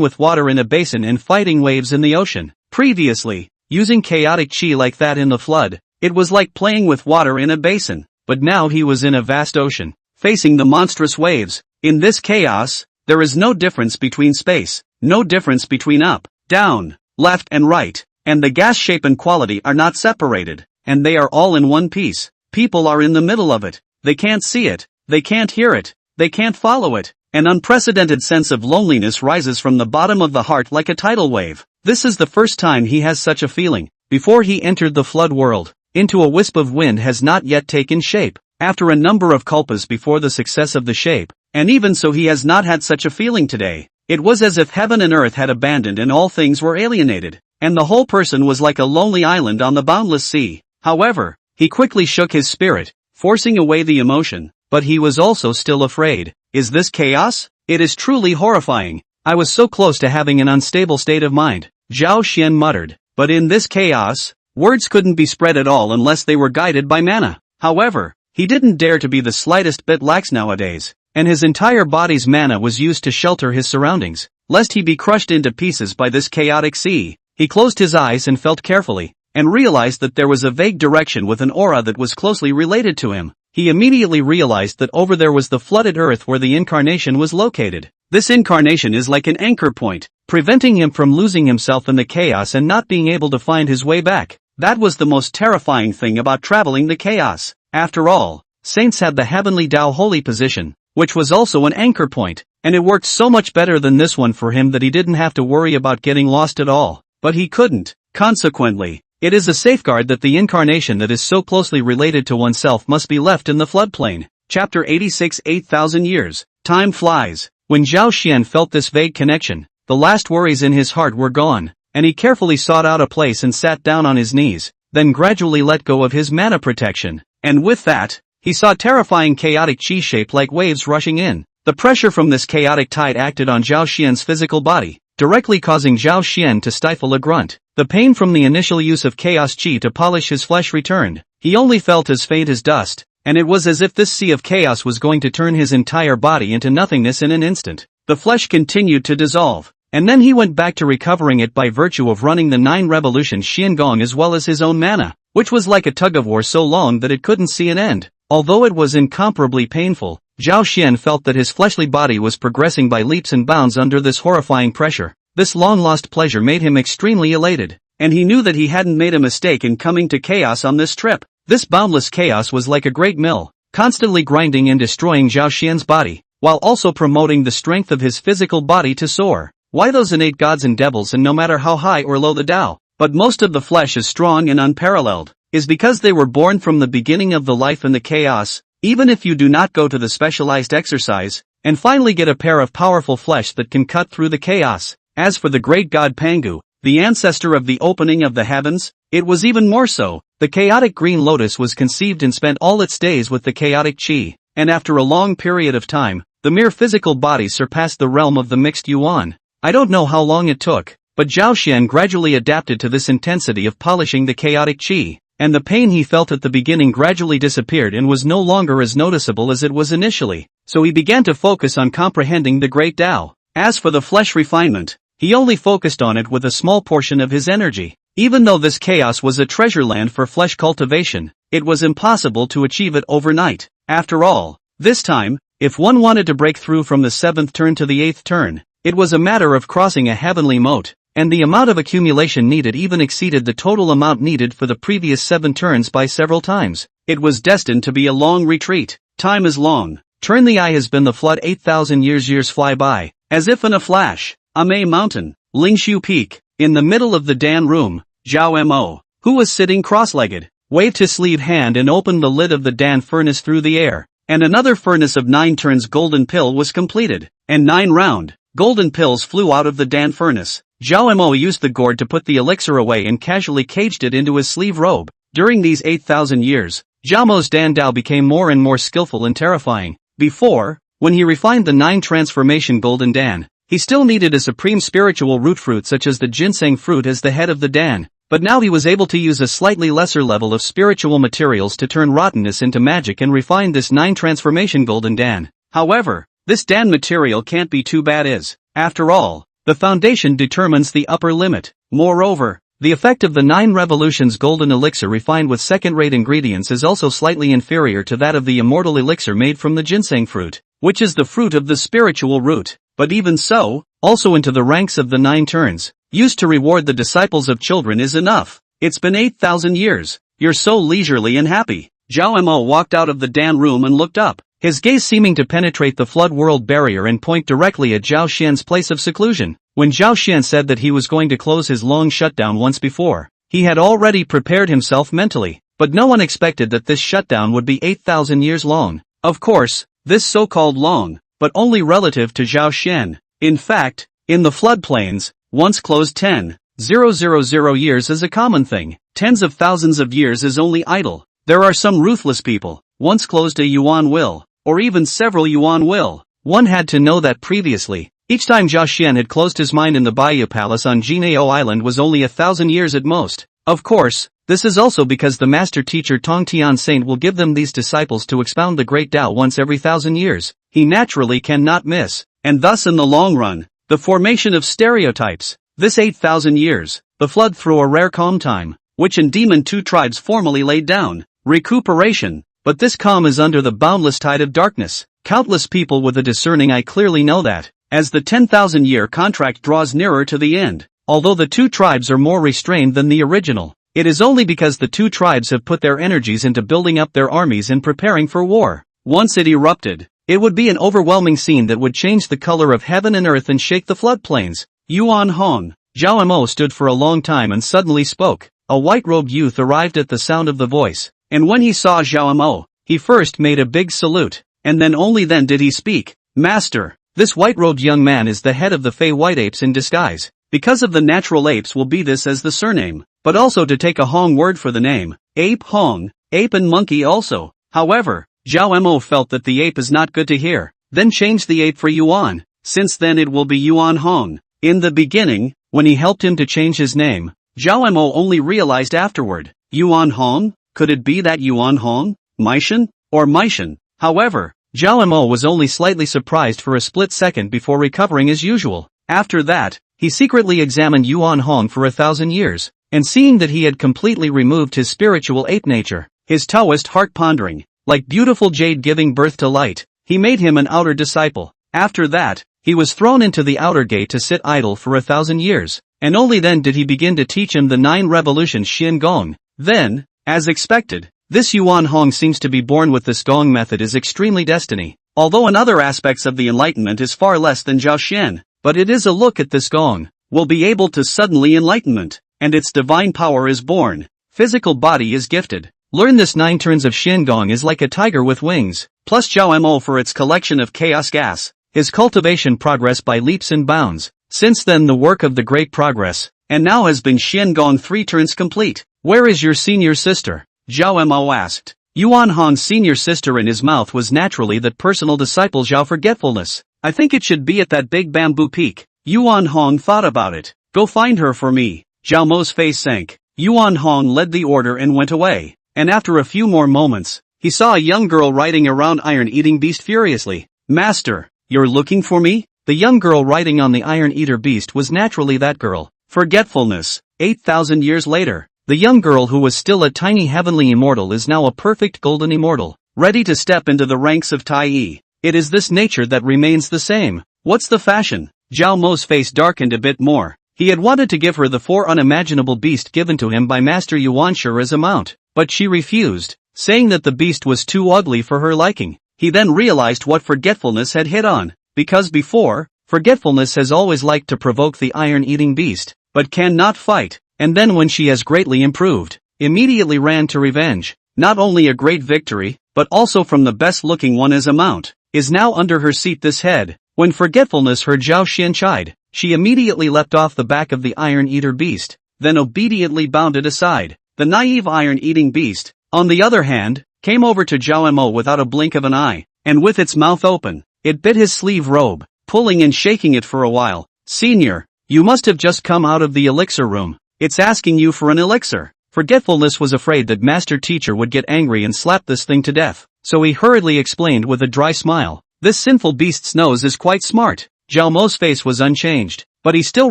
with water in a basin and fighting waves in the ocean. Previously, using chaotic chi like that in the flood, it was like playing with water in a basin, but now he was in a vast ocean, facing the monstrous waves. In this chaos, there is no difference between space, no difference between up, down, left and right, and the gas shape and quality are not separated, and they are all in one piece. People are in the middle of it. They can't see it, they can't hear it, they can't follow it. An unprecedented sense of loneliness rises from the bottom of the heart like a tidal wave. This is the first time he has such a feeling. Before he entered the flood world, into a wisp of wind has not yet taken shape, after a number of culpas before the success of the shape, and even so he has not had such a feeling today. It was as if heaven and earth had abandoned and all things were alienated, and the whole person was like a lonely island on the boundless sea. However, he quickly shook his spirit, forcing away the emotion, but he was also still afraid. Is this chaos? It is truly horrifying. I was so close to having an unstable state of mind, Zhao Xian muttered, but in this chaos, words couldn't be spread at all unless they were guided by mana. However, he didn't dare to be the slightest bit lax nowadays, and his entire body's mana was used to shelter his surroundings, lest he be crushed into pieces by this chaotic sea. He closed his eyes and felt carefully, and realized that there was a vague direction with an aura that was closely related to him. He immediately realized that over there was the flooded earth where the incarnation was located. This incarnation is like an anchor point, preventing him from losing himself in the chaos and not being able to find his way back. That was the most terrifying thing about traveling the chaos. After all, saints had the heavenly Tao holy position, which was also an anchor point, and it worked so much better than this one for him that he didn't have to worry about getting lost at all. But he couldn't. Consequently, it is a safeguard that the incarnation that is so closely related to oneself must be left in the floodplain. Chapter 86 8,000 years. Time flies. When Zhao Xian felt this vague connection, the last worries in his heart were gone, and he carefully sought out a place and sat down on his knees, then gradually let go of his mana protection. And with that, he saw terrifying chaotic chi shape like waves rushing in. The pressure from this chaotic tide acted on Zhao Xian's physical body, directly causing Zhao Xian to stifle a grunt. The pain from the initial use of chaos chi to polish his flesh returned. He only felt as faint as dust, and it was as if this sea of chaos was going to turn his entire body into nothingness in an instant. The flesh continued to dissolve, and then he went back to recovering it by virtue of running the 9 revolutions Xiangong as well as his own mana, which was like a tug-of-war so long that it couldn't see an end. Although it was incomparably painful, Zhao Xian felt that his fleshly body was progressing by leaps and bounds under this horrifying pressure. This long-lost pleasure made him extremely elated, and he knew that he hadn't made a mistake in coming to chaos on this trip. This boundless chaos was like a great mill, constantly grinding and destroying Zhao Xian's body, while also promoting the strength of his physical body to soar. Why those innate gods and devils, and no matter how high or low the Tao, but most of the flesh is strong and unparalleled, is because they were born from the beginning of the life in the chaos. Even if you do not go to the specialized exercise, and finally get a pair of powerful flesh that can cut through the chaos. As for the great god Pangu, the ancestor of the opening of the heavens, it was even more so. The chaotic green lotus was conceived and spent all its days with the chaotic chi, and after a long period of time, the mere physical body surpassed the realm of the mixed yuan. I don't know how long it took, but Zhao Xian gradually adapted to this intensity of polishing the chaotic chi, and the pain he felt at the beginning gradually disappeared and was no longer as noticeable as it was initially, so he began to focus on comprehending the great Tao. As for the flesh refinement, he only focused on it with a small portion of his energy. Even though this chaos was a treasure land for flesh cultivation, it was impossible to achieve it overnight. After all, this time, if one wanted to break through from the 7th turn to the 8th turn, it was a matter of crossing a heavenly moat, and the amount of accumulation needed even exceeded the total amount needed for the previous 7 turns by several times. It was destined to be a long retreat. Time is long. Turn the eye has been the flood 8,000 years fly by, as if in a flash. Amei Mountain, Lingshu Peak. In the middle of the Dan room, Zhao Mo, who was sitting cross-legged, waved his sleeve hand and opened the lid of the Dan furnace through the air, and another furnace of 9 turns golden pill was completed, and 9 round, golden pills flew out of the Dan furnace. Zhao Mo used the gourd to put the elixir away and casually caged it into his sleeve robe. During these 8,000 years, Zhao Mo's Dan Dao became more and more skillful and terrifying. Before, when he refined the 9 transformation golden Dan, he still needed a supreme spiritual root fruit such as the ginseng fruit as the head of the Dan, but now he was able to use a slightly lesser level of spiritual materials to turn rottenness into magic and refine this 9 transformation golden Dan. However, this Dan material can't be too bad as, after all, the foundation determines the upper limit. Moreover, the effect of the 9 revolutions golden elixir refined with second-rate ingredients is also slightly inferior to that of the immortal elixir made from the ginseng fruit, which is the fruit of the spiritual root. But even so, also into the ranks of the 9 turns, used to reward the disciples of children is enough. It's been 8,000 years. You're so leisurely and happy. Zhao Mo walked out of the Dan room and looked up, his gaze seeming to penetrate the flood world barrier and point directly at Zhao Xian's place of seclusion. When Zhao Xian said that he was going to close his long shutdown once before, he had already prepared himself mentally. but no one expected that this shutdown would be 8,000 years long. Of course, this so-called long, but only relative to Zhao Xian. In fact, in the floodplains, once closed 10,000 years is a common thing. Tens of thousands of years is only idle. There are some ruthless people, once closed a yuan will, or even several yuan will. One had to know that previously. Each time Zhao Xian had closed his mind in the Bayou Palace on Jinao Island was only 1,000 years at most. Of course, this is also because the master teacher Tongtian Saint will give them these disciples to expound the great Tao once every 1,000 years. He naturally cannot miss, and thus in the long run, the formation of stereotypes. This 8,000 years, the flood through a rare calm time, which in Demon two tribes formally laid down, recuperation, but this calm is under the boundless tide of darkness. Countless people with a discerning eye clearly know that. As the 10,000-year contract draws nearer to the end, although the two tribes are more restrained than the original, it is only because the two tribes have put their energies into building up their armies and preparing for war. Once it erupted, it would be an overwhelming scene that would change the color of heaven and earth and shake the floodplains. Yuan Hong. Zhao Mo stood for a long time and suddenly spoke. A white-robed youth arrived at the sound of the voice, and when he saw Zhao Mo, he first made a big salute, and then only then did he speak. Master. This white-robed young man is the head of the Fey White Apes in disguise. Because of the natural apes will be this as the surname, but also to take a Hong word for the name, ape Hong, ape and monkey also. However, Zhao Mo felt that the ape is not good to hear, then changed the ape for Yuan. Since then it will be Yuan Hong. In the beginning, when he helped him to change his name, Zhao Mo only realized afterward, Yuan Hong? Could it be that Yuan Hong? Meishan? Or Meishan? However, Zhao Mo was only slightly surprised for a split second before recovering as usual. After that, he secretly examined Yuan Hong for 1,000 years, and seeing that he had completely removed his spiritual ape nature, his Taoist heart pondering, like beautiful jade giving birth to light, he made him an outer disciple. After that, he was thrown into the outer gate to sit idle for 1,000 years, and only then did he begin to teach him the 9 revolutions Xin Gong. Then, as expected, this Yuan Hong seems to be born with this Gong method is extremely destiny, although in other aspects of the enlightenment is far less than Zhao Xian, but it is a look at this Gong, will be able to suddenly enlightenment, and its divine power is born, physical body is gifted. Learn this 9 turns of Xin Gong is like a tiger with wings, plus Zhao Mo for its collection of chaos gas, his cultivation progress by leaps and bounds, since then the work of the great progress, and now has been Xin Gong 3 turns complete. Where is your senior sister? Zhao Mo asked. Yuan Hong's senior sister in his mouth was naturally that personal disciple Zhao Forgetfulness. I think it should be at that big bamboo peak. Yuan Hong thought about it. Go find her for me. Zhao Mo's face sank. Yuan Hong led the order and went away, and after a few more moments, he saw a young girl riding around Iron-Eating Beast furiously. Master, you're looking for me? The young girl riding on the Iron-Eater Beast was naturally that girl. Forgetfulness. 8,000 years later. The young girl who was still a tiny heavenly immortal is now a perfect golden immortal, ready to step into the ranks of Taiqing. It is this nature that remains the same. What's the fashion? Zhao Mo's face darkened a bit more. He had wanted to give her the 4 unimaginable beast given to him by Master Yuanshi as a mount, but she refused, saying that the beast was too ugly for her liking. He then realized what Forgetfulness had hit on, because before, Forgetfulness has always liked to provoke the Iron-Eating Beast, but cannot fight. And then when she has greatly improved, immediately ran to revenge. Not only a great victory, but also from the best-looking one as a mount, is now under her seat this head. When Forgetfulness heard Zhao Xian chide, she immediately leapt off the back of the Iron-Eater Beast, then obediently bounded aside. The naive Iron-Eating Beast, on the other hand, came over to Zhao Mo without a blink of an eye, and with its mouth open, it bit his sleeve robe, pulling and shaking it for a while. Senior, you must have just come out of the elixir room. It's asking you for an elixir. Forgetfulness was afraid that Master Teacher would get angry and slap this thing to death, so he hurriedly explained with a dry smile. This sinful beast's nose is quite smart. Zhao Mo's face was unchanged, but he still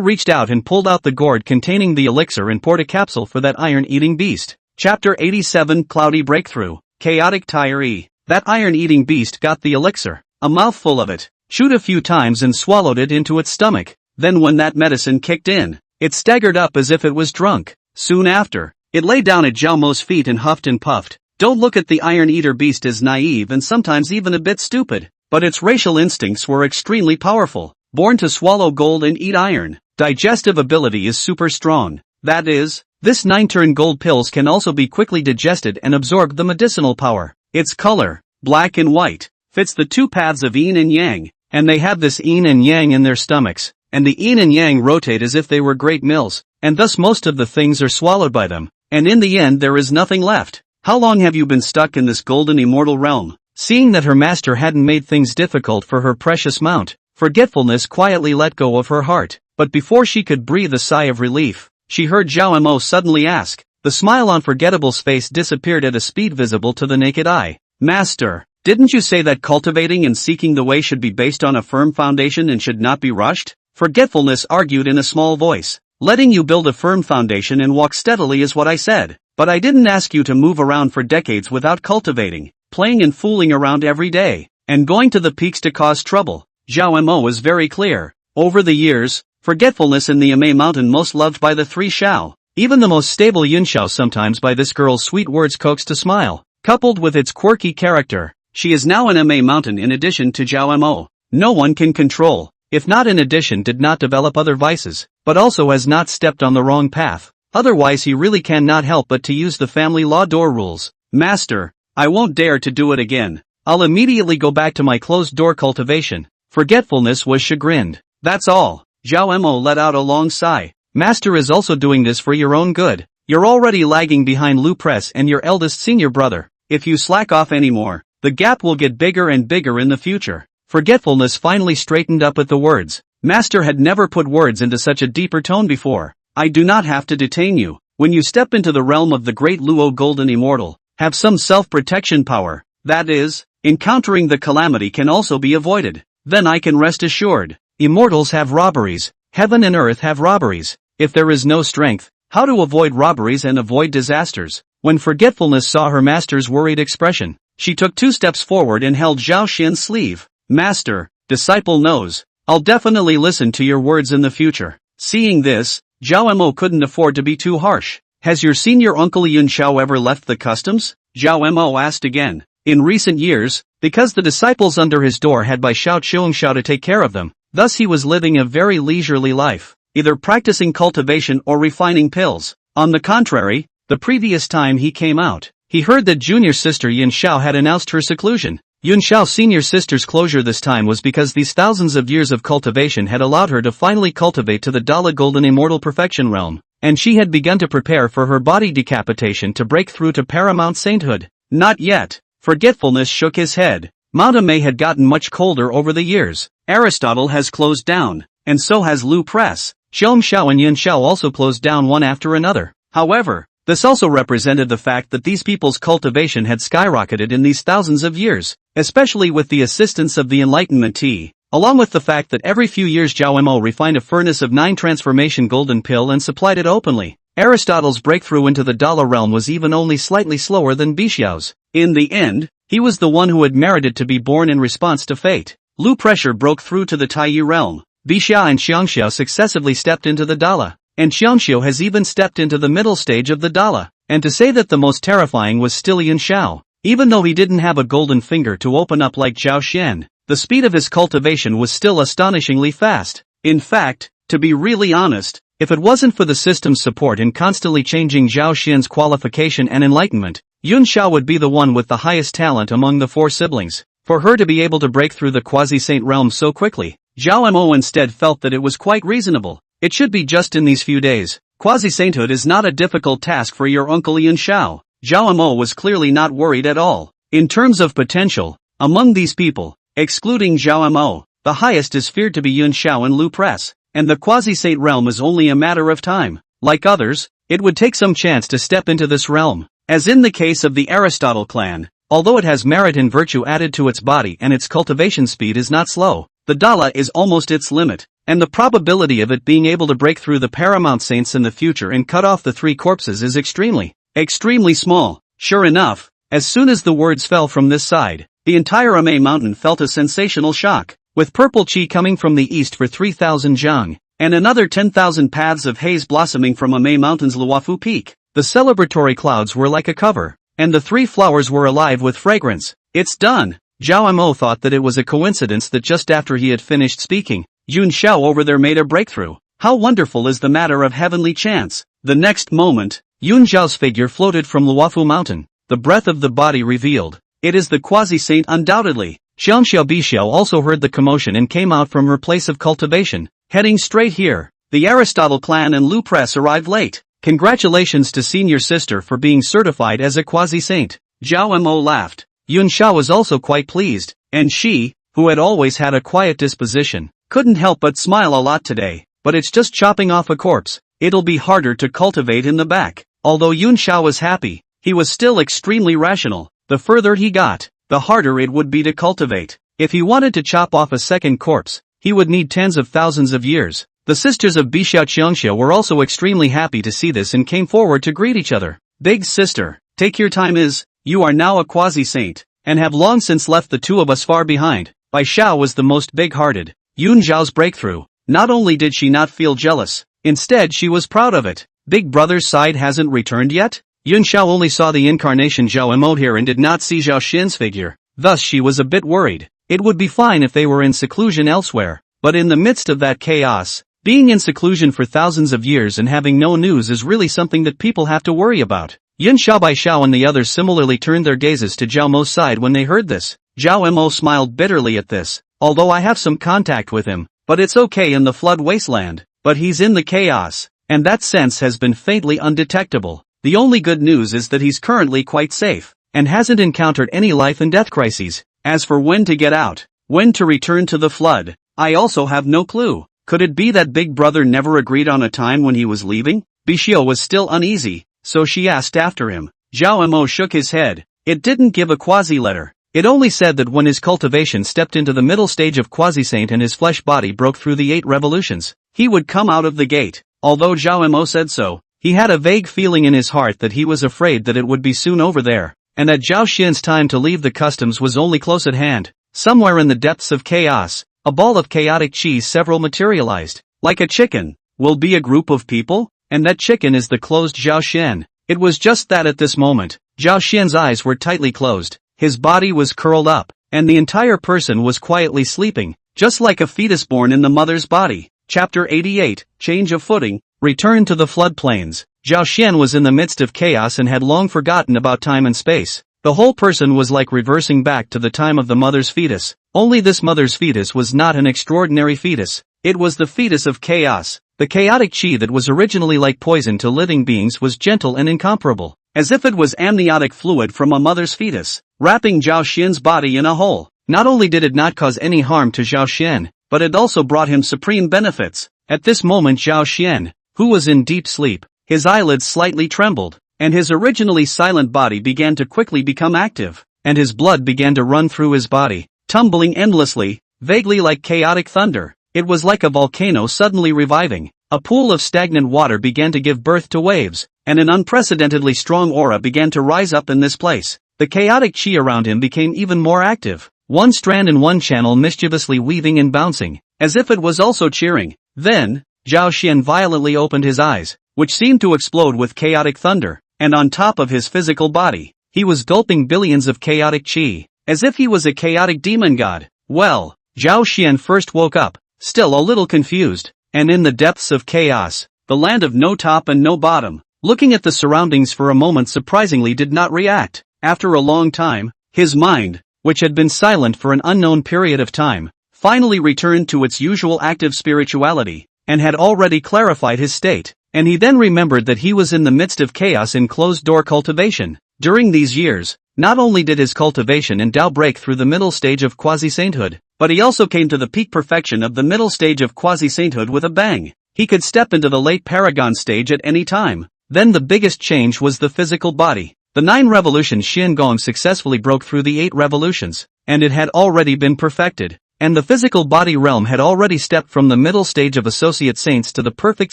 reached out and pulled out the gourd containing the elixir and poured a capsule for that iron-eating beast. Chapter 87 Cloudy Breakthrough. Chaotic Tyree. That iron-eating beast got the elixir, a mouthful of it, chewed a few times and swallowed it into its stomach. Then when that medicine kicked in, it staggered up as if it was drunk. Soon after, it lay down at Zhao Mo's feet and huffed and puffed. Don't look at the Iron-Eater Beast as naive and sometimes even a bit stupid, but its racial instincts were extremely powerful. Born to swallow gold and eat iron, digestive ability is super strong. That is, this 9-turn gold pills can also be quickly digested and absorb the medicinal power. Its color, black and white, fits the two paths of yin and yang, and they have this yin and yang in their stomachs, and the yin and yang rotate as if they were great mills, and thus most of the things are swallowed by them, and in the end there is nothing left. How long have you been stuck in this golden immortal realm? Seeing that her master hadn't made things difficult for her precious mount, forgetfulness quietly let go of her heart, but before she could breathe a sigh of relief, she heard Zhao Mo suddenly ask. The smile on Forgettable's face disappeared at a speed visible to the naked eye. Master, didn't you say that cultivating and seeking the way should be based on a firm foundation and should not be rushed? Forgetfulness argued in a small voice. Letting you build a firm foundation and walk steadily is what I said, but I didn't ask you to move around for decades without cultivating, playing and fooling around every day, and going to the peaks to cause trouble. Zhao Mo was very clear. Over the years, forgetfulness in the Amei Mountain most loved by the three Shao, even the most stable Yun Shao sometimes by this girl's sweet words coaxed a smile, coupled with its quirky character. She is now an Amei Mountain in addition to Zhao Mo. No one can control, if not in addition did not develop other vices, but also has not stepped on the wrong path, otherwise he really cannot help but to use the family law door rules. Master, I won't dare to do it again. I'll immediately go back to my closed door cultivation. Forgetfulness was chagrined. That's all. Zhao Mo let out a long sigh. Master is also doing this for your own good. You're already lagging behind Lu Press and your eldest senior brother. If you slack off anymore, the gap will get bigger and bigger in the future. Forgetfulness finally straightened up at the words. Master had never put words into such a deeper tone before. I do not have to detain you. When you step into the realm of the Great Luo Golden Immortal, have some self-protection power. That is, encountering the calamity can also be avoided. Then I can rest assured. Immortals have robberies. Heaven and earth have robberies. If there is no strength, how to avoid robberies and avoid disasters? When Forgetfulness saw her master's worried expression, she took 2 steps forward and held Zhao Xian's sleeve. Master, disciple knows. I'll definitely listen to your words in the future. Seeing this, Zhao Mo couldn't afford to be too harsh. Has your senior uncle Yun Shao ever left the customs? Zhao Mo asked again. In recent years, because the disciples under his door had by Shao Qiong Shao to take care of them, thus he was living a very leisurely life, either practicing cultivation or refining pills. On the contrary, the previous time he came out, he heard that junior sister Yun Shao had announced her seclusion. Yun Shao's senior sister's closure this time was because these thousands of years of cultivation had allowed her to finally cultivate to the Dala Golden Immortal Perfection realm, and she had begun to prepare for her body decapitation to break through to paramount sainthood. Not yet. Forgetfulness shook his head. Mount Amei had gotten much colder over the years. Aristotle has closed down, and so has Lu Press. Xiong Shao and Yun Shao also closed down one after another. However, this also represented the fact that these people's cultivation had skyrocketed in these thousands of years, especially with the assistance of the Enlightenment tea, along with the fact that every few years Zhao Mo refined a furnace of 9 transformation golden pill and supplied it openly. Aristotle's breakthrough into the Dala realm was even only slightly slower than Bixiao's. In the end, he was the one who had merited to be born in response to fate. Lu pressure broke through to the Taiyi realm. Bixiao and Xiangxiao successively stepped into the Dala, and Xiangxiao has even stepped into the middle stage of the Dala. And to say that the most terrifying was still Yun Shao. Even though he didn't have a golden finger to open up like Zhao Xian, the speed of his cultivation was still astonishingly fast. In fact, to be really honest, if it wasn't for the system's support in constantly changing Zhao Xian's qualification and enlightenment, Yun Shao would be the one with the highest talent among the 4 siblings. For her to be able to break through the Quasi-saint realm so quickly, Zhao Mo instead felt that it was quite reasonable. It should be just in these few days. Quasi-sainthood is not a difficult task for your uncle Yun Shao. Zhao Mo was clearly not worried at all. In terms of potential, among these people, excluding Zhao Mo, the highest is feared to be Yun Shao and Lu Press, and the Quasi-saint realm is only a matter of time. Like others, it would take some chance to step into this realm. As in the case of the Aristotle clan, although it has merit and virtue added to its body and its cultivation speed is not slow, the Dala is almost its limit, and the probability of it being able to break through the paramount saints in the future and cut off the 3 corpses is extremely small. Sure enough, as soon as the words fell from this side, the entire Amei mountain felt a sensational shock, with purple chi coming from the east for 3,000 zhang, and another 10,000 paths of haze blossoming from Amei mountain's Luofu peak. The celebratory clouds were like a cover, and the 3 flowers were alive with fragrance. It's done! Zhao Mo thought that it was a coincidence that just after he had finished speaking, Yun Shao over there made a breakthrough. How wonderful is the matter of heavenly chance! The next moment, Yun Zhao's figure floated from Luofu Mountain. The breath of the body revealed. It is the Quasi-saint undoubtedly. Xiangxiao Bixiao also heard the commotion and came out from her place of cultivation, heading straight here. The Aristotle clan and Lu Press arrived late. Congratulations to senior sister for being certified as a Quasi-saint. Zhao Mo laughed. Yun Xiao was also quite pleased, and she, who had always had a quiet disposition, couldn't help but smile a lot today. But it's just chopping off a corpse. It'll be harder to cultivate in the back. Although Yun Xiao was happy, he was still extremely rational. The further he got, the harder it would be to cultivate. If he wanted to chop off a second corpse, he would need tens of thousands of years. The sisters of Bixiao Qiangxiao were also extremely happy to see this and came forward to greet each other. Big sister, take your time you are now a quasi-saint, and have long since left the two of us far behind. Bai Xiao was the most big-hearted. Yun Zhao's breakthrough. Not only did she not feel jealous, instead she was proud of it. Big brother's side hasn't returned yet? Yun Xiao only saw the incarnation Zhao Emo here and did not see Zhao Xin's figure. Thus she was a bit worried. It would be fine if they were in seclusion elsewhere, but in the midst of that chaos, being in seclusion for thousands of years and having no news is really something that people have to worry about. Yun Xiao, Bai Xiao and the others similarly turned their gazes to Zhao Mo's side when they heard this. Zhao Mo smiled bitterly at this. Although I have some contact with him, but it's okay in the flood wasteland, but he's in the chaos, and that sense has been faintly undetectable. The only good news is that he's currently quite safe, and hasn't encountered any life and death crises. As for when to get out, when to return to the flood, I also have no clue. Could it be that Big Brother never agreed on a time when he was leaving? Bixiao was still uneasy, so she asked after him. Zhao Mo shook his head. It didn't give a quasi-letter. It only said that when his cultivation stepped into the middle stage of Quasi-saint and his flesh body broke through the 8 revolutions, he would come out of the gate. Although Zhao Mo said so, he had a vague feeling in his heart that he was afraid that it would be soon over there, and that Zhao Xin's time to leave the customs was only close at hand. Somewhere in the depths of chaos, a ball of chaotic chi several materialized. Like a chicken, will be a group of people? And that chicken is the closed Zhao Xin. It was just that at this moment, Zhao Xin's eyes were tightly closed, his body was curled up, and the entire person was quietly sleeping, just like a fetus born in the mother's body. Chapter 88, Change of Footing, Return to the Floodplains. Zhao Xin was in the midst of chaos and had long forgotten about time and space. The whole person was like reversing back to the time of the mother's fetus. Only this mother's fetus was not an extraordinary fetus. It was the fetus of chaos. The chaotic chi that was originally like poison to living beings was gentle and incomparable, as if it was amniotic fluid from a mother's fetus, wrapping Zhao Xin's body in a whole. Not only did it not cause any harm to Zhao Xin, but it also brought him supreme benefits. At this moment Zhao Xin, who was in deep sleep, his eyelids slightly trembled, and his originally silent body began to quickly become active, and his blood began to run through his body, tumbling endlessly, vaguely like chaotic thunder. It was like a volcano suddenly reviving. A pool of stagnant water began to give birth to waves, and an unprecedentedly strong aura began to rise up in this place. The chaotic chi around him became even more active, one strand in one channel mischievously weaving and bouncing, as if it was also cheering. Then, Zhao Xian violently opened his eyes, which seemed to explode with chaotic thunder, and on top of his physical body, he was gulping billions of chaotic chi, as if he was a chaotic demon god. Well, Zhao Xian first woke up, still a little confused, and in the depths of chaos, the land of no top and no bottom, looking at the surroundings for a moment surprisingly did not react. After a long time, his mind, which had been silent for an unknown period of time, finally returned to its usual active spirituality, and had already clarified his state, and he then remembered that he was in the midst of chaos in closed-door cultivation. During these years, not only did his cultivation and Dao break through the middle stage of quasi-sainthood, but he also came to the peak perfection of the middle stage of quasi-sainthood with a bang. He could step into the late paragon stage at any time. Then the biggest change was the physical body. The 9 revolutions Xin Gong successfully broke through the 8 revolutions, and it had already been perfected, and the physical body realm had already stepped from the middle stage of associate saints to the perfect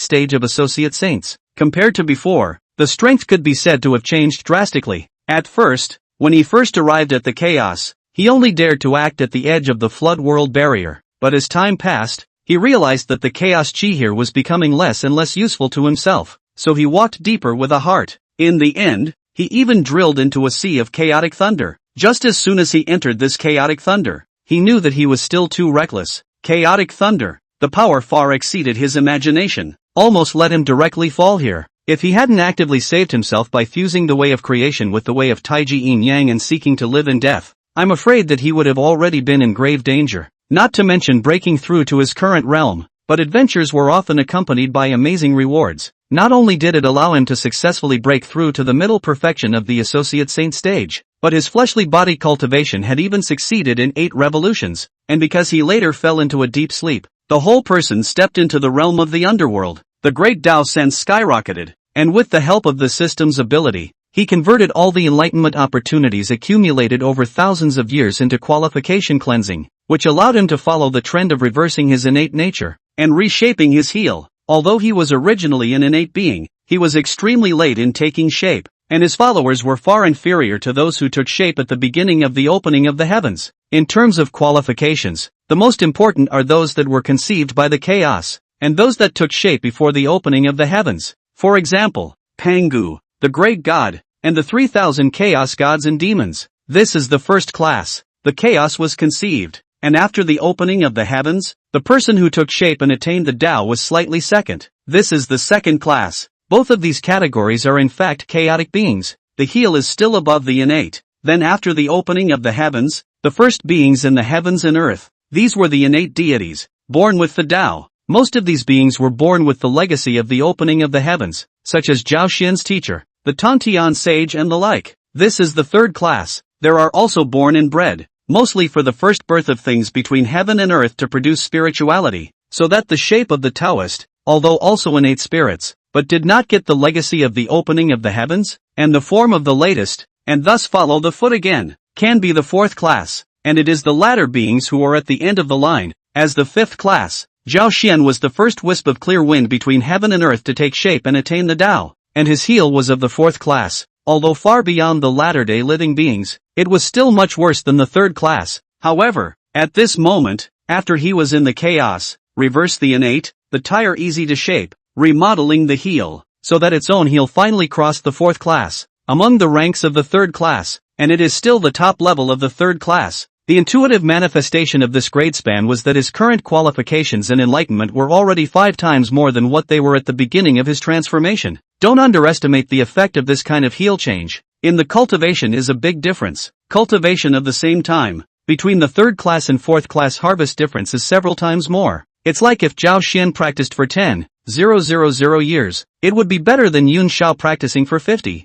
stage of associate saints. Compared to before, the strength could be said to have changed drastically. At first, when he first arrived at the chaos, he only dared to act at the edge of the flood world barrier, but as time passed, he realized that the chaos chi here was becoming less and less useful to himself, so he walked deeper with a heart. In the end, he even drilled into a sea of chaotic thunder. Just as soon as he entered this chaotic thunder, he knew that he was still too reckless. Chaotic thunder, the power far exceeded his imagination, almost let him directly fall here. If he hadn't actively saved himself by fusing the way of creation with the way of Taiji Yin Yang and seeking to live in death, I'm afraid that he would have already been in grave danger. Not to mention breaking through to his current realm, but adventures were often accompanied by amazing rewards. Not only did it allow him to successfully break through to the middle perfection of the associate saint stage, but his fleshly body cultivation had even succeeded in 8 revolutions, and because he later fell into a deep sleep, the whole person stepped into the realm of the underworld. The great Tao sense skyrocketed, and with the help of the system's ability, he converted all the enlightenment opportunities accumulated over thousands of years into qualification cleansing, which allowed him to follow the trend of reversing his innate nature and reshaping his heel. Although he was originally an innate being, he was extremely late in taking shape, and his followers were far inferior to those who took shape at the beginning of the opening of the heavens. In terms of qualifications, the most important are those that were conceived by the chaos, and those that took shape before the opening of the heavens. For example, Pangu, the great god, and the 3,000 chaos gods and demons. This is the first class. The chaos was conceived, and after the opening of the heavens, the person who took shape and attained the Tao was slightly second. This is the second class. Both of these categories are in fact chaotic beings. The heel is still above the innate. Then after the opening of the heavens, the first beings in the heavens and earth, these were the innate deities, born with the Tao. Most of these beings were born with the legacy of the opening of the heavens, such as Zhao Xian's teacher, the Tongtian sage and the like. This is the third class. There are also born and bred, mostly for the first birth of things between heaven and earth to produce spirituality, so that the shape of the Taoist, although also innate spirits, but did not get the legacy of the opening of the heavens, and the form of the latest, and thus follow the foot again, can be the fourth class, and it is the latter beings who are at the end of the line, as the fifth class. Zhao Xian was the first wisp of clear wind between heaven and earth to take shape and attain the Tao, and his heel was of the fourth class. Although far beyond the latter-day living beings, it was still much worse than the third class. However, at this moment, after he was in the chaos, reverse the innate, the tire easy to shape, remodeling the heel, so that its own heel finally crossed the fourth class, among the ranks of the third class, and it is still the top level of the third class. The intuitive manifestation of this grade span was that his current qualifications and enlightenment were already 5 times more than what they were at the beginning of his transformation. Don't underestimate the effect of this kind of heel change. In the cultivation is a big difference. Cultivation of the same time, between the third class and fourth class harvest difference is several times more. It's like if Zhao Xian practiced for 10,000 years, it would be better than Yun Xiao practicing for 50,000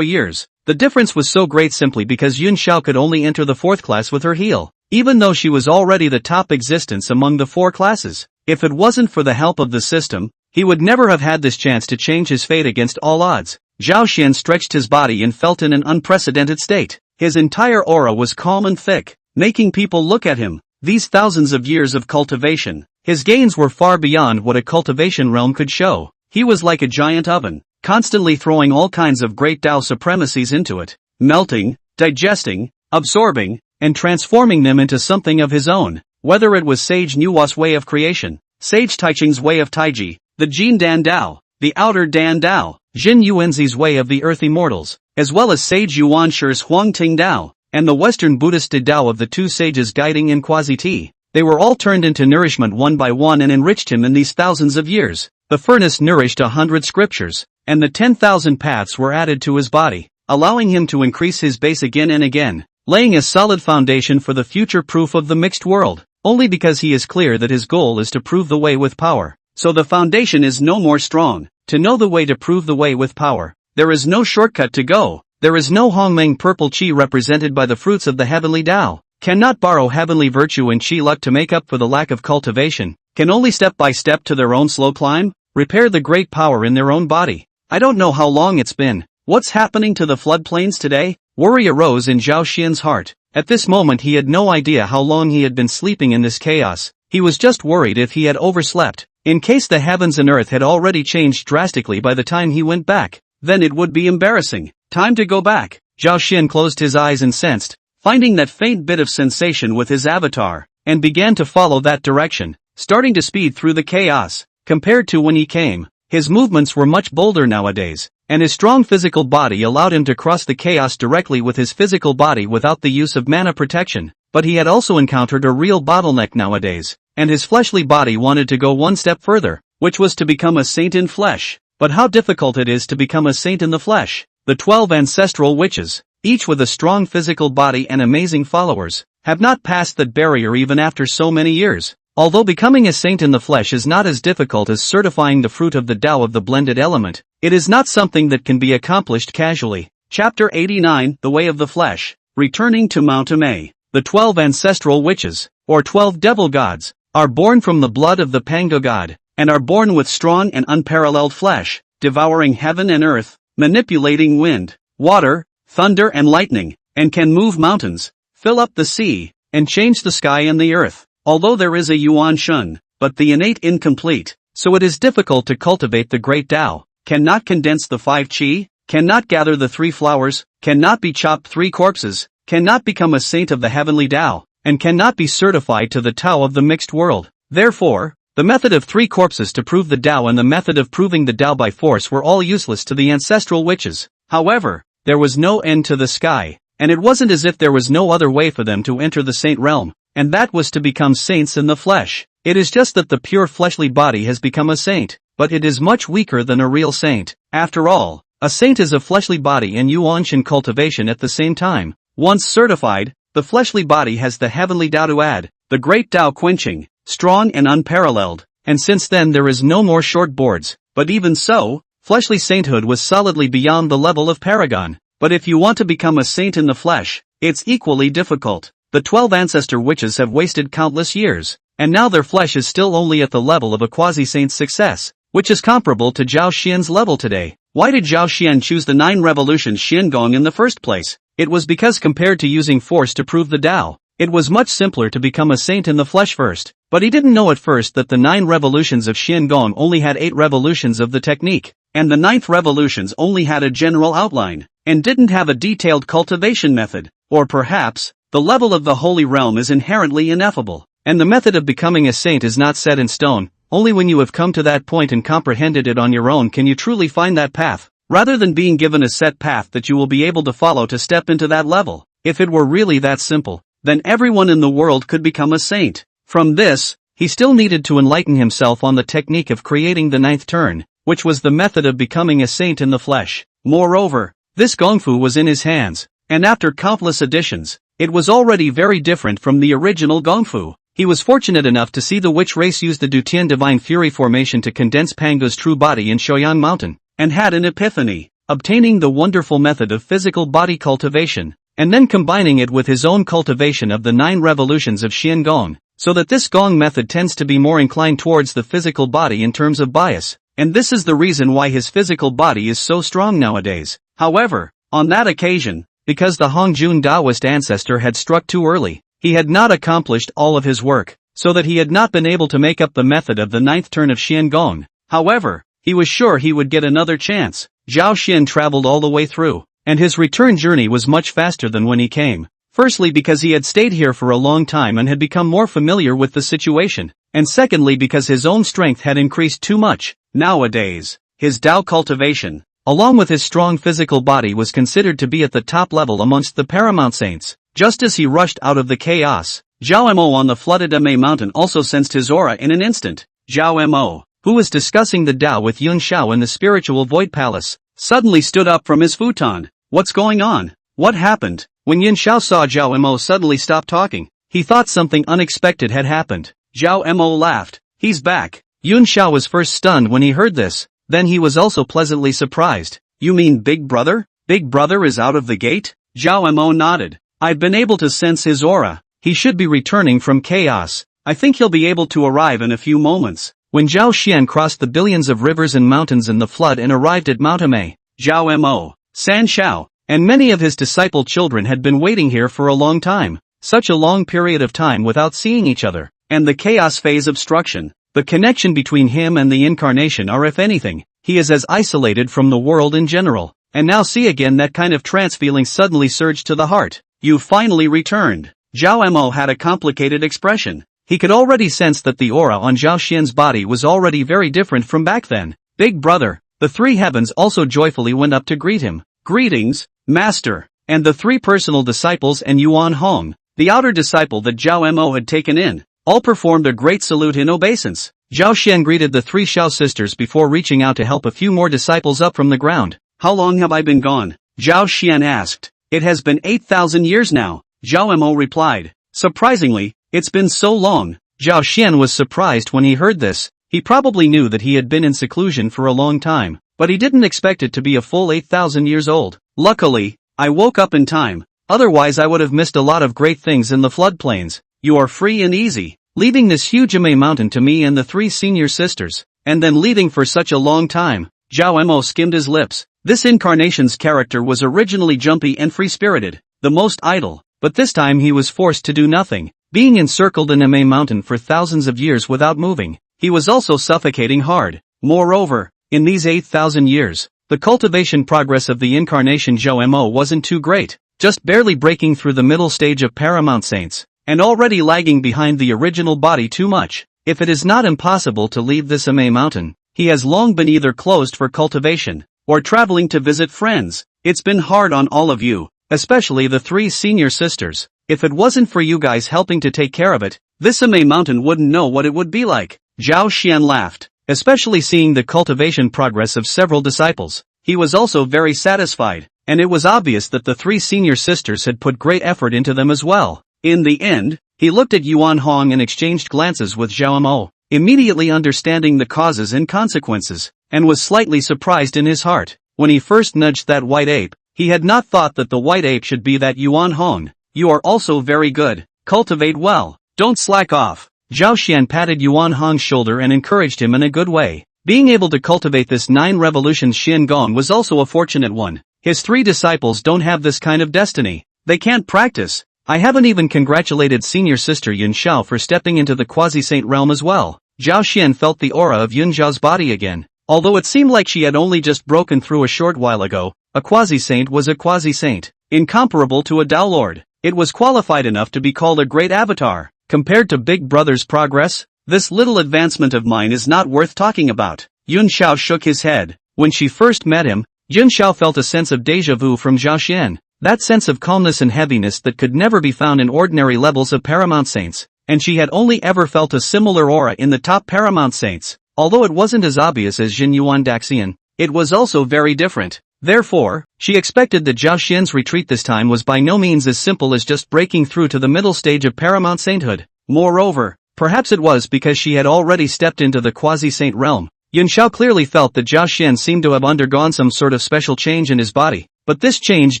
years. The difference was so great simply because Yun Xiao could only enter the fourth class with her heel, even though she was already the top existence among the 4 classes. If it wasn't for the help of the system, he would never have had this chance to change his fate against all odds. Zhao Xian stretched his body and felt in an unprecedented state. His entire aura was calm and thick, making people look at him. These thousands of years of cultivation, his gains were far beyond what a cultivation realm could show. He was like a giant oven, constantly throwing all kinds of great Tao supremacies into it, melting, digesting, absorbing, and transforming them into something of his own. Whether it was Sage Nuwa's way of creation, Sage Taiqing's way of Taiji, the Jin Dan Dao, the Outer Dan Dao, Jin Yuanzi's way of the Earth Immortals, as well as Sage Yuan Shi's Huangting Dao, and the Western Buddhist Dao of the 2 sages Guiding and Quasi-saint. They were all turned into nourishment one by one and enriched him in these thousands of years. The furnace nourished 100 scriptures, and the 10,000 paths were added to his body, allowing him to increase his base again and again, laying a solid foundation for the future proof of the mixed world, only because he is clear that his goal is to prove the way with power. So the foundation is no more strong. To know the way to prove the way with power, there is no shortcut to go. There is no Hongmeng purple chi represented by the fruits of the heavenly Tao, cannot borrow heavenly virtue and chi luck to make up for the lack of cultivation, can only step by step to their own slow climb, repair the great power in their own body. I don't know how long it's been. What's happening to the floodplains today? Worry arose in Zhao Xian's heart. At this moment he had no idea how long he had been sleeping in this chaos. He was just worried if he had overslept. In case the heavens and earth had already changed drastically by the time he went back, then it would be embarrassing. Time to go back. Zhao Xian closed his eyes and sensed, finding that faint bit of sensation with his avatar, and began to follow that direction, starting to speed through the chaos. Compared to when he came, his movements were much bolder nowadays, and his strong physical body allowed him to cross the chaos directly with his physical body without the use of mana protection. But he had also encountered a real bottleneck nowadays, and his fleshly body wanted to go one step further, which was to become a saint in flesh. but how difficult it is to become a saint in the flesh. The 12 ancestral witches, each with a strong physical body and amazing followers, have not passed that barrier even after so many years. Although becoming a saint in the flesh is not as difficult as certifying the fruit of the Tao of the blended element, it is not something that can be accomplished casually. Chapter 89, The Way of the Flesh. Returning to Mount Amei. The 12 ancestral witches, or 12 devil gods, are born from the blood of the Pango god, and are born with strong and unparalleled flesh, devouring heaven and earth, manipulating wind, water, thunder and lightning, and can move mountains, fill up the sea, and change the sky and the earth. Although there is a Yuan Shun, but the innate incomplete, so it is difficult to cultivate the great Tao, cannot condense the 5 qi, cannot gather the 3 flowers, cannot be chopped 3 corpses, cannot become a saint of the heavenly Tao, and cannot be certified to the Tao of the mixed world. Therefore, the method of 3 corpses to prove the Tao and the method of proving the Tao by force were all useless to the ancestral witches. However, there was no end to the sky, and it wasn't as if there was no other way for them to enter the saint realm, and that was to become saints in the flesh. It is just that the pure fleshly body has become a saint, but it is much weaker than a real saint. After all, a saint is a fleshly body and Yuan-shin cultivation at the same time. Once certified, the fleshly body has the heavenly Tao to add, the great Tao quenching, strong and unparalleled, and since then there is no more short boards, but even so, fleshly sainthood was solidly beyond the level of paragon. But if you want to become a saint in the flesh, it's equally difficult. The 12 ancestor witches have wasted countless years, and now their flesh is still only at the level of a quasi-saint's success, which is comparable to Zhao Xian's level today. Why did Zhao Xian choose the 9 revolutions Xiangong in the first place? It was because compared to using force to prove the Tao, it was much simpler to become a saint in the flesh first. But he didn't know at first that the 9 revolutions of Xiangong only had 8 revolutions of the technique, and the 9th revolutions only had a general outline, and didn't have a detailed cultivation method. Or perhaps, the level of the holy realm is inherently ineffable, and the method of becoming a saint is not set in stone. Only when you have come to that point and comprehended it on your own can you truly find that path, rather than being given a set path that you will be able to follow to step into that level. If it were really that simple, then everyone in the world could become a saint. From this, he still needed to enlighten himself on the technique of creating the 9th turn, which was the method of becoming a saint in the flesh. Moreover, this gongfu was in his hands, and after countless editions, it was already very different from the original gongfu. He was fortunate enough to see the witch race use the Dutian Divine Fury formation to condense Pango's true body in Shoyang Mountain, and had an epiphany, obtaining the wonderful method of physical body cultivation, and then combining it with his own cultivation of the 9 revolutions of Xiangong, so that this gong method tends to be more inclined towards the physical body in terms of bias, and this is the reason why his physical body is so strong nowadays. However, on that occasion, because the Hongjun Taoist ancestor had struck too early, he had not accomplished all of his work, so that he had not been able to make up the method of the 9th turn of Xiangong. However, he was sure he would get another chance. Zhao Xian traveled all the way through, and his return journey was much faster than when he came. Firstly because he had stayed here for a long time and had become more familiar with the situation, and secondly because his own strength had increased too much. Nowadays, his Tao cultivation, along with his strong physical body, was considered to be at the top level amongst the paramount saints. Just as he rushed out of the chaos, Zhao Mo on the flooded Amei mountain also sensed his aura in an instant. Zhao Mo, who was discussing the Tao with Yun Shao in the spiritual void palace, suddenly stood up from his futon. What's going on? What happened? When Yun Shao saw Zhao Mo suddenly stop talking, he thought something unexpected had happened. Zhao Mo laughed. He's back. Yun Shao was first stunned when he heard this, then he was also pleasantly surprised. You mean Big Brother? Big Brother is out of the gate? Zhao Mo nodded. I've been able to sense his aura. He should be returning from chaos. I think he'll be able to arrive in a few moments. When Zhao Xian crossed the billions of rivers and mountains in the flood and arrived at Mount Amei, Zhao Mo, San Shao, and many of his disciple children had been waiting here for a long time. Such a long period of time without seeing each other, and the chaos phase obstruction. The connection between him and the incarnation are, if anything, he is as isolated from the world in general. And now see again that kind of trance feeling suddenly surged to the heart. You finally returned. Zhao Mo had a complicated expression. He could already sense that the aura on Zhao Xian's body was already very different from back then. Big Brother. The 3 heavens also joyfully went up to greet him. Greetings, Master. And the 3 personal disciples and Yuan Hong, the outer disciple that Zhao Mo had taken in, all performed a great salute in obeisance. Zhao Xian greeted the three Xiao sisters before reaching out to help a few more disciples up from the ground. How long have I been gone? Zhao Xian asked. It has been 8,000 years now, Zhao Mo replied. Surprisingly, it's been so long. Zhao Xian was surprised when he heard this. He probably knew that he had been in seclusion for a long time, but he didn't expect it to be a full 8,000 years old. Luckily, I woke up in time. Otherwise I would have missed a lot of great things in the floodplains. You are free and easy, leaving this huge Ame mountain to me and the three senior sisters, and then leaving for such a long time. Zhao Mo skimmed his lips. This incarnation's character was originally jumpy and free-spirited, the most idle, but this time he was forced to do nothing, being encircled in Ame mountain for thousands of years without moving. He was also suffocating hard. Moreover, in these 8,000 years, the cultivation progress of the incarnation Zhao Mo wasn't too great, just barely breaking through the middle stage of paramount saints, and already lagging behind the original body too much. If it is not impossible to leave this Ame mountain, he has long been either closed for cultivation, or traveling to visit friends. It's been hard on all of you, especially the three senior sisters. If it wasn't for you guys helping to take care of it, this Ame mountain wouldn't know what it would be like. Zhao Xian laughed, especially seeing the cultivation progress of several disciples. He was also very satisfied, and it was obvious that the three senior sisters had put great effort into them as well. In the end, he looked at Yuan Hong and exchanged glances with Zhao Mo, immediately understanding the causes and consequences, and was slightly surprised in his heart. When he first nudged that white ape, he had not thought that the white ape should be that Yuan Hong. You are also very good. Cultivate well. Don't slack off. Zhao Xian patted Yuan Hong's shoulder and encouraged him in a good way. Being able to cultivate this 9 revolutions Xin Gong was also a fortunate one. His 3 disciples don't have this kind of destiny. They can't practice. I haven't even congratulated senior sister Yun Xiao for stepping into the Quasi-saint realm as well. Zhao Xian felt the aura of Yun Xiao's body again. Although it seemed like she had only just broken through a short while ago, a Quasi-saint was a Quasi-saint, incomparable to a Dao Lord. It was qualified enough to be called a great avatar. Compared to Big Brother's progress, this little advancement of mine is not worth talking about. Yun Xiao shook his head. When she first met him, Yun Xiao felt a sense of déjà vu from Zhao Xian. That sense of calmness and heaviness that could never be found in ordinary levels of Paramount Saints, and she had only ever felt a similar aura in the top Paramount Saints. Although it wasn't as obvious as Jin Yuan Daxian, it was also very different. Therefore, she expected that Zhao Xian's retreat this time was by no means as simple as just breaking through to the middle stage of Paramount Sainthood. Moreover, perhaps it was because she had already stepped into the Quasi-saint realm. Yun Xiao clearly felt that Zhao Xian seemed to have undergone some sort of special change in his body, but this change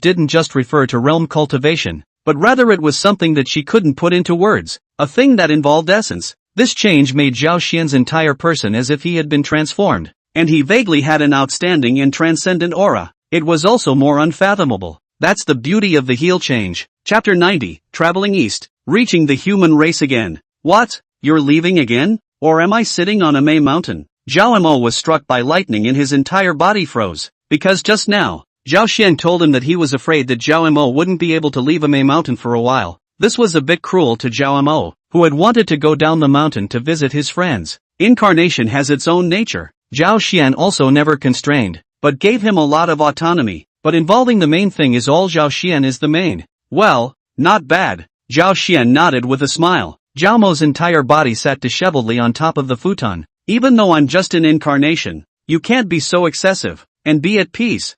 didn't just refer to realm cultivation, but rather it was something that she couldn't put into words, a thing that involved essence. This change made Zhao Xian's entire person as if he had been transformed, and he vaguely had an outstanding and transcendent aura. It was also more unfathomable. That's the beauty of the heel change. Chapter 90, Traveling East, Reaching the Human Race Again. What? You're leaving again? Or am I sitting on a May mountain? Zhao Mo was struck by lightning and his entire body froze, because just now, Zhao Xian told him that he was afraid that Zhao Mo wouldn't be able to leave a May mountain for a while. This was a bit cruel to Zhao Mo, who had wanted to go down the mountain to visit his friends. Incarnation has its own nature. Zhao Xian also never constrained, but gave him a lot of autonomy. But involving the main thing is all Zhao Xian is the main. Well, not bad. Zhao Xian nodded with a smile. Zhao Mo's entire body sat disheveledly on top of the futon. Even though I'm just an incarnation, you can't be so excessive, and be at peace,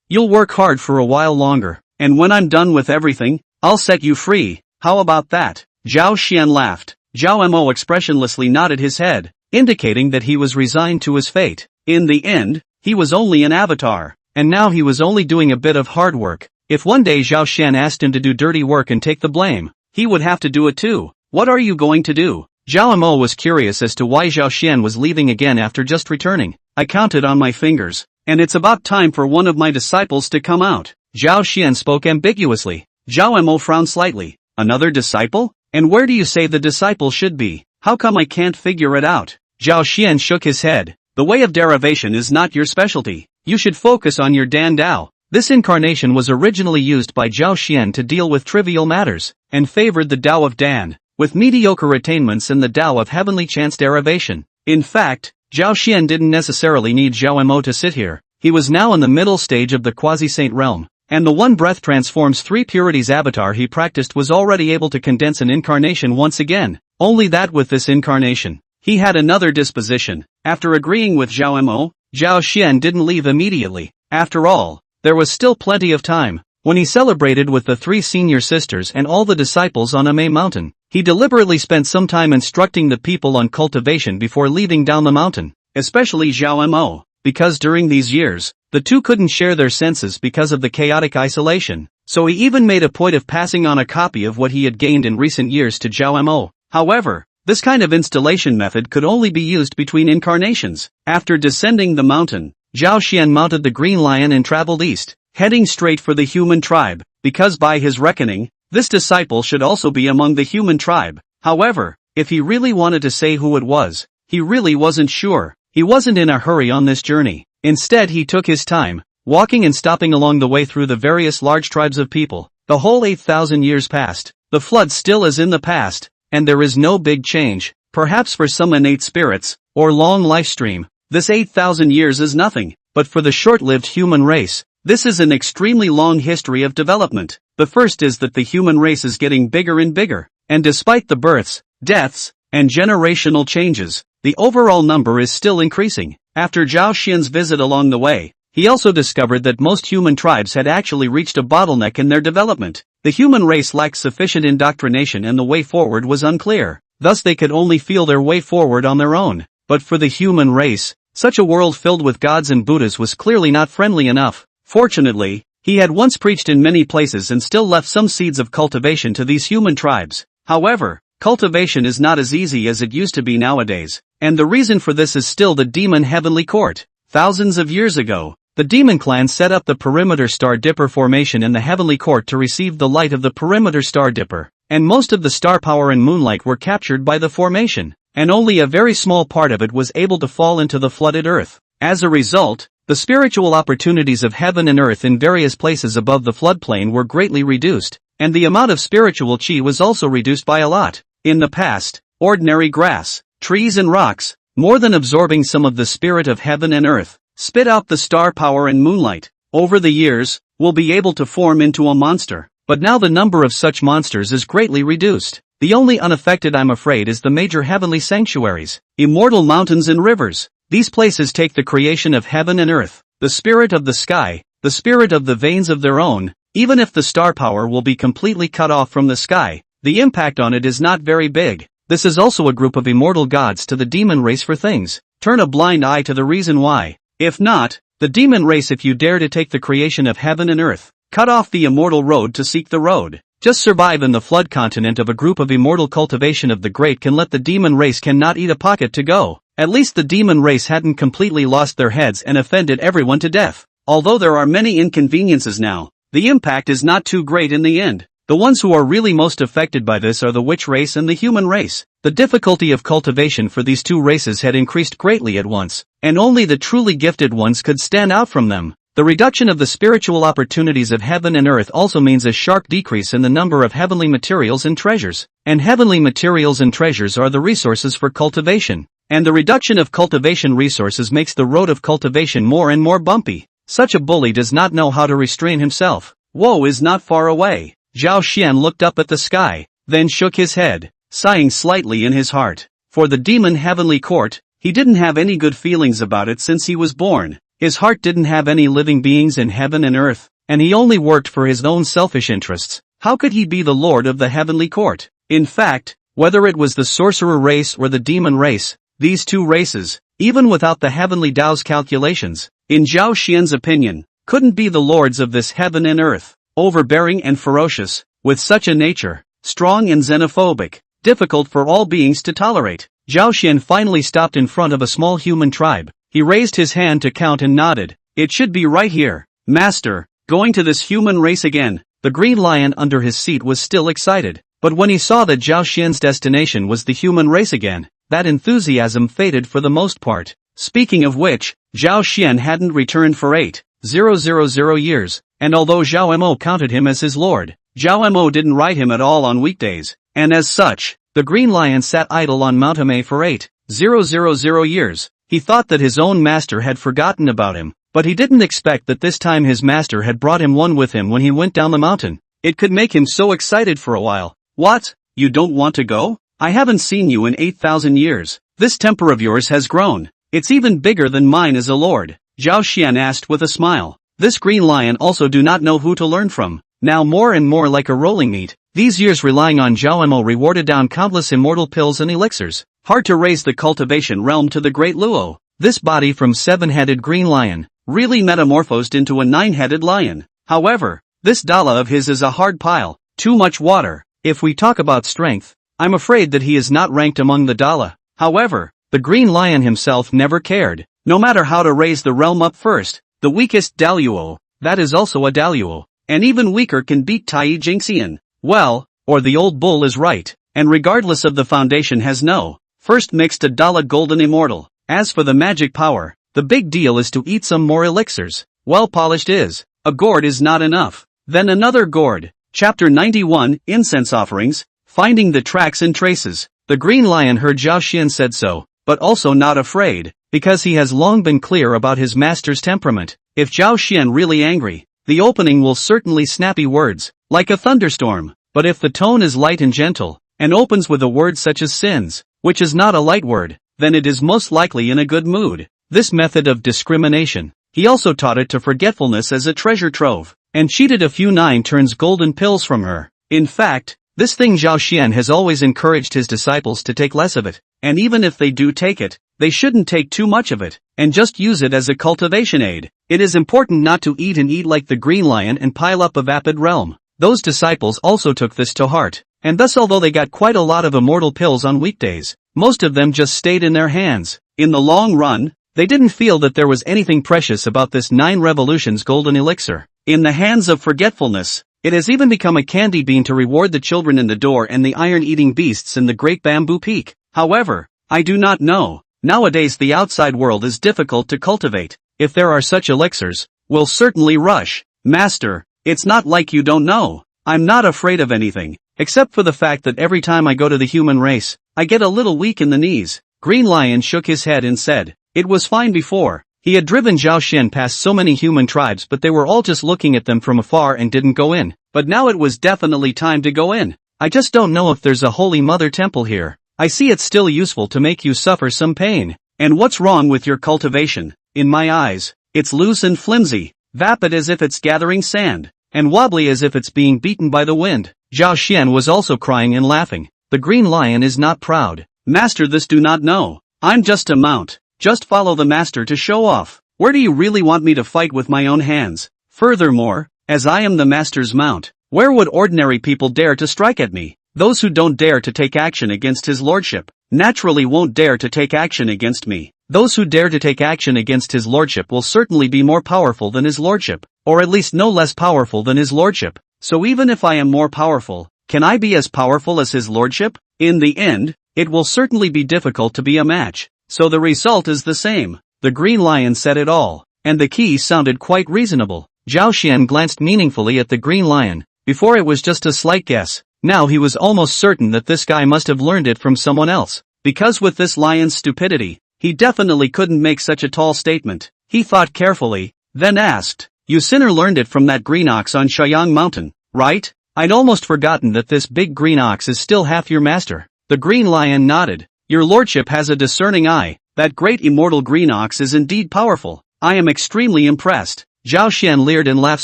You'll work hard for a while longer, and when I'm done with everything, I'll set you free. How about that? Zhao Xian laughed. Zhao Mo expressionlessly nodded his head, indicating that he was resigned to his fate. In the end, he was only an avatar, and now he was only doing a bit of hard work. If one day Zhao Xian asked him to do dirty work and take the blame, he would have to do it too. What are you going to do? Zhao Mo was curious as to why Zhao Xian was leaving again after just returning. I counted on my fingers, and it's about time for one of my disciples to come out. Zhao Xian spoke ambiguously. Zhao Mo frowned slightly. Another disciple? And where do you say the disciple should be? How come I can't figure it out? Zhao Xian shook his head. The way of derivation is not your specialty. You should focus on your Dan Dao. This incarnation was originally used by Zhao Xian to deal with trivial matters, and favored the Dao of Dan, with mediocre attainments in the Dao of heavenly chance derivation. In fact, Zhao Xian didn't necessarily need Zhao Mo to sit here. He was now in the middle stage of the Quasi-saint realm, and the one breath transforms 3 purities avatar he practiced was already able to condense an incarnation once again. Only that with this incarnation, he had another disposition. After agreeing with Zhao Mo, Zhao Xian didn't leave immediately. After all, there was still plenty of time. When he celebrated with the 3 senior sisters and all the disciples on Amei Mountain, he deliberately spent some time instructing the people on cultivation before leaving down the mountain, especially Zhao Mo, because during these years, the two couldn't share their senses because of the chaotic isolation, so he even made a point of passing on a copy of what he had gained in recent years to Zhao Mo. However, this kind of installation method could only be used between incarnations. After descending the mountain, Zhao Xian mounted the Green Lion and traveled east, heading straight for the human tribe, because by his reckoning, this disciple should also be among the human tribe. However, if he really wanted to say who it was, he really wasn't sure. He wasn't in a hurry on this journey. Instead he took his time, walking and stopping along the way through the various large tribes of people. The whole 8,000 years passed. The flood still is in the past, and there is no big change. Perhaps for some innate spirits, or long life stream, this 8,000 years is nothing, but for the short-lived human race, this is an extremely long history of development. The first is that the human race is getting bigger and bigger, and despite the births, deaths, and generational changes, the overall number is still increasing. After Zhao Xian's visit along the way, he also discovered that most human tribes had actually reached a bottleneck in their development. The human race lacked sufficient indoctrination and the way forward was unclear, thus they could only feel their way forward on their own. But for the human race, such a world filled with gods and Buddhas was clearly not friendly enough. Fortunately, he had once preached in many places and still left some seeds of cultivation to these human tribes. However, cultivation is not as easy as it used to be nowadays, and the reason for this is still the demon heavenly court. Thousands of years ago, the demon clan set up the perimeter star dipper formation in the heavenly court to receive the light of the perimeter star dipper, and most of the star power and moonlight were captured by the formation, and only a very small part of it was able to fall into the flooded earth. As a result, the spiritual opportunities of heaven and earth in various places above the floodplain were greatly reduced, and the amount of spiritual chi was also reduced by a lot. In the past, ordinary grass, trees and rocks, more than absorbing some of the spirit of heaven and earth, spit out the star power and moonlight, over the years, will be able to form into a monster. But now the number of such monsters is greatly reduced. The only unaffected, I'm afraid, is the major heavenly sanctuaries, immortal mountains and rivers. These places take the creation of heaven and earth, the spirit of the sky, the spirit of the veins of their own. Even if the star power will be completely cut off from the sky, the impact on it is not very big. This is also a group of immortal gods to the demon race for things. Turn a blind eye to the reason why. If not, the demon race, if you dare to take the creation of heaven and earth, cut off the immortal road to seek the road. Just survive in the flood continent of a group of immortal cultivation of the great can let the demon race cannot eat a pocket to go. At least the demon race hadn't completely lost their heads and offended everyone to death. Although there are many inconveniences now, the impact is not too great in the end. The ones who are really most affected by this are the witch race and the human race. The difficulty of cultivation for these two races had increased greatly at once, and only the truly gifted ones could stand out from them. The reduction of the spiritual opportunities of heaven and earth also means a sharp decrease in the number of heavenly materials and treasures. And heavenly materials and treasures are the resources for cultivation. And the reduction of cultivation resources makes the road of cultivation more and more bumpy. Such a bully does not know how to restrain himself. Woe is not far away. Zhao Xian looked up at the sky, then shook his head, sighing slightly in his heart. For the demon heavenly court, he didn't have any good feelings about it since he was born. His heart didn't have any living beings in heaven and earth, and he only worked for his own selfish interests. How could he be the lord of the heavenly court? In fact, whether it was the sorcerer race or the demon race, these two races, even without the heavenly Tao's calculations, in Zhao Xian's opinion, couldn't be the lords of this heaven and earth. Overbearing and ferocious, with such a nature, strong and xenophobic, difficult for all beings to tolerate. Zhao Xian finally stopped in front of a small human tribe. He raised his hand to count and nodded. It should be right here. Master, going to this human race again. The green lion under his seat was still excited, but when he saw that Zhao Xian's destination was the human race again, that enthusiasm faded for the most part. Speaking of which, Zhao Xian hadn't returned for 8,000 years. And although Zhao Mo counted him as his lord, Zhao Mo didn't ride him at all on weekdays, and as such, the Green Lion sat idle on Mount Amei for 8,000 years. He thought that his own master had forgotten about him, but he didn't expect that this time his master had brought him one with him when he went down the mountain. It could make him so excited for a while. What? You don't want to go? I haven't seen you in 8,000 years. this temper of yours has grown. It's even bigger than mine as a lord. Zhao Xian asked with a smile. This green lion also do not know who to learn from. Now more and more like a rolling meat. These years relying on Zhao Mo rewarded down countless immortal pills and elixirs. Hard to raise the cultivation realm to the Great Luo. This body from seven-headed green lion really metamorphosed into a nine-headed lion. However, this Dala of his is a hard pile. Too much water. If we talk about strength, I'm afraid that he is not ranked among the Dala. However, the green lion himself never cared. No matter how to raise the realm up first, the weakest Daluo, that is also a Daluo, and even weaker can beat Taiqing. Well, or the old bull is right, and regardless of the foundation has no, first mixed a Dala golden immortal. As for the magic power, the big deal is to eat some more elixirs. Well polished is. A gourd is not enough. Then another gourd. Chapter 91, Incense Offerings, Finding the Tracks and Traces. The green lion heard Zhao Xian said so, but also not afraid, because he has long been clear about his master's temperament. If Zhao Xian really angry, the opening will certainly snappy words, like a thunderstorm. But if the tone is light and gentle, and opens with a word such as sins, which is not a light word, then it is most likely in a good mood. This method of discrimination, he also taught it to forgetfulness as a treasure trove, and cheated a few 9 turns golden pills from her. In fact, this thing Zhao Xian has always encouraged his disciples to take less of it, and even if they do take it, they shouldn't take too much of it, and just use it as a cultivation aid. It is important not to eat and eat like the green lion and pile up a vapid realm. Those disciples also took this to heart, and thus although they got quite a lot of immortal pills on weekdays, most of them just stayed in their hands. In the long run, they didn't feel that there was anything precious about this 9 revolutions golden elixir. In the hands of forgetfulness, it has even become a candy bean to reward the children in the door and the iron-eating beasts in the great bamboo peak. However, I do not know. Nowadays the outside world is difficult to cultivate. If there are such elixirs, we'll certainly rush. Master, it's not like you don't know. I'm not afraid of anything, except for the fact that every time I go to the human race, I get a little weak in the knees. Green Lion shook his head and said, it was fine before. He had driven Zhao Xian past so many human tribes but they were all just looking at them from afar and didn't go in. But now it was definitely time to go in. I just don't know if there's a Holy Mother temple here. I see it's still useful to make you suffer some pain. And what's wrong with your cultivation? In my eyes, it's loose and flimsy, vapid as if it's gathering sand, and wobbly as if it's being beaten by the wind. Zhao Xian was also crying and laughing. The Green Lion is not proud. Master, this do not know. I'm just a mount. Just follow the master to show off. Where do you really want me to fight with my own hands? Furthermore, as I am the master's mount, where would ordinary people dare to strike at me? Those who don't dare to take action against his lordship, naturally won't dare to take action against me. Those who dare to take action against his lordship will certainly be more powerful than his lordship, or at least no less powerful than his lordship. So even if I am more powerful, can I be as powerful as his lordship? In the end, it will certainly be difficult to be a match. So the result is the same. The Green Lion said it all, and the key sounded quite reasonable. Zhao Xian glanced meaningfully at the Green Lion. Before it was just a slight guess. Now he was almost certain that this guy must have learned it from someone else. Because with this lion's stupidity, he definitely couldn't make such a tall statement. He thought carefully, then asked, you sinner learned it from that green ox on Shayang Mountain, right? I'd almost forgotten that this big green ox is still half your master. The Green Lion nodded. Your lordship has a discerning eye. That great immortal green ox is indeed powerful. I am extremely impressed. Zhao Xian leered and laughed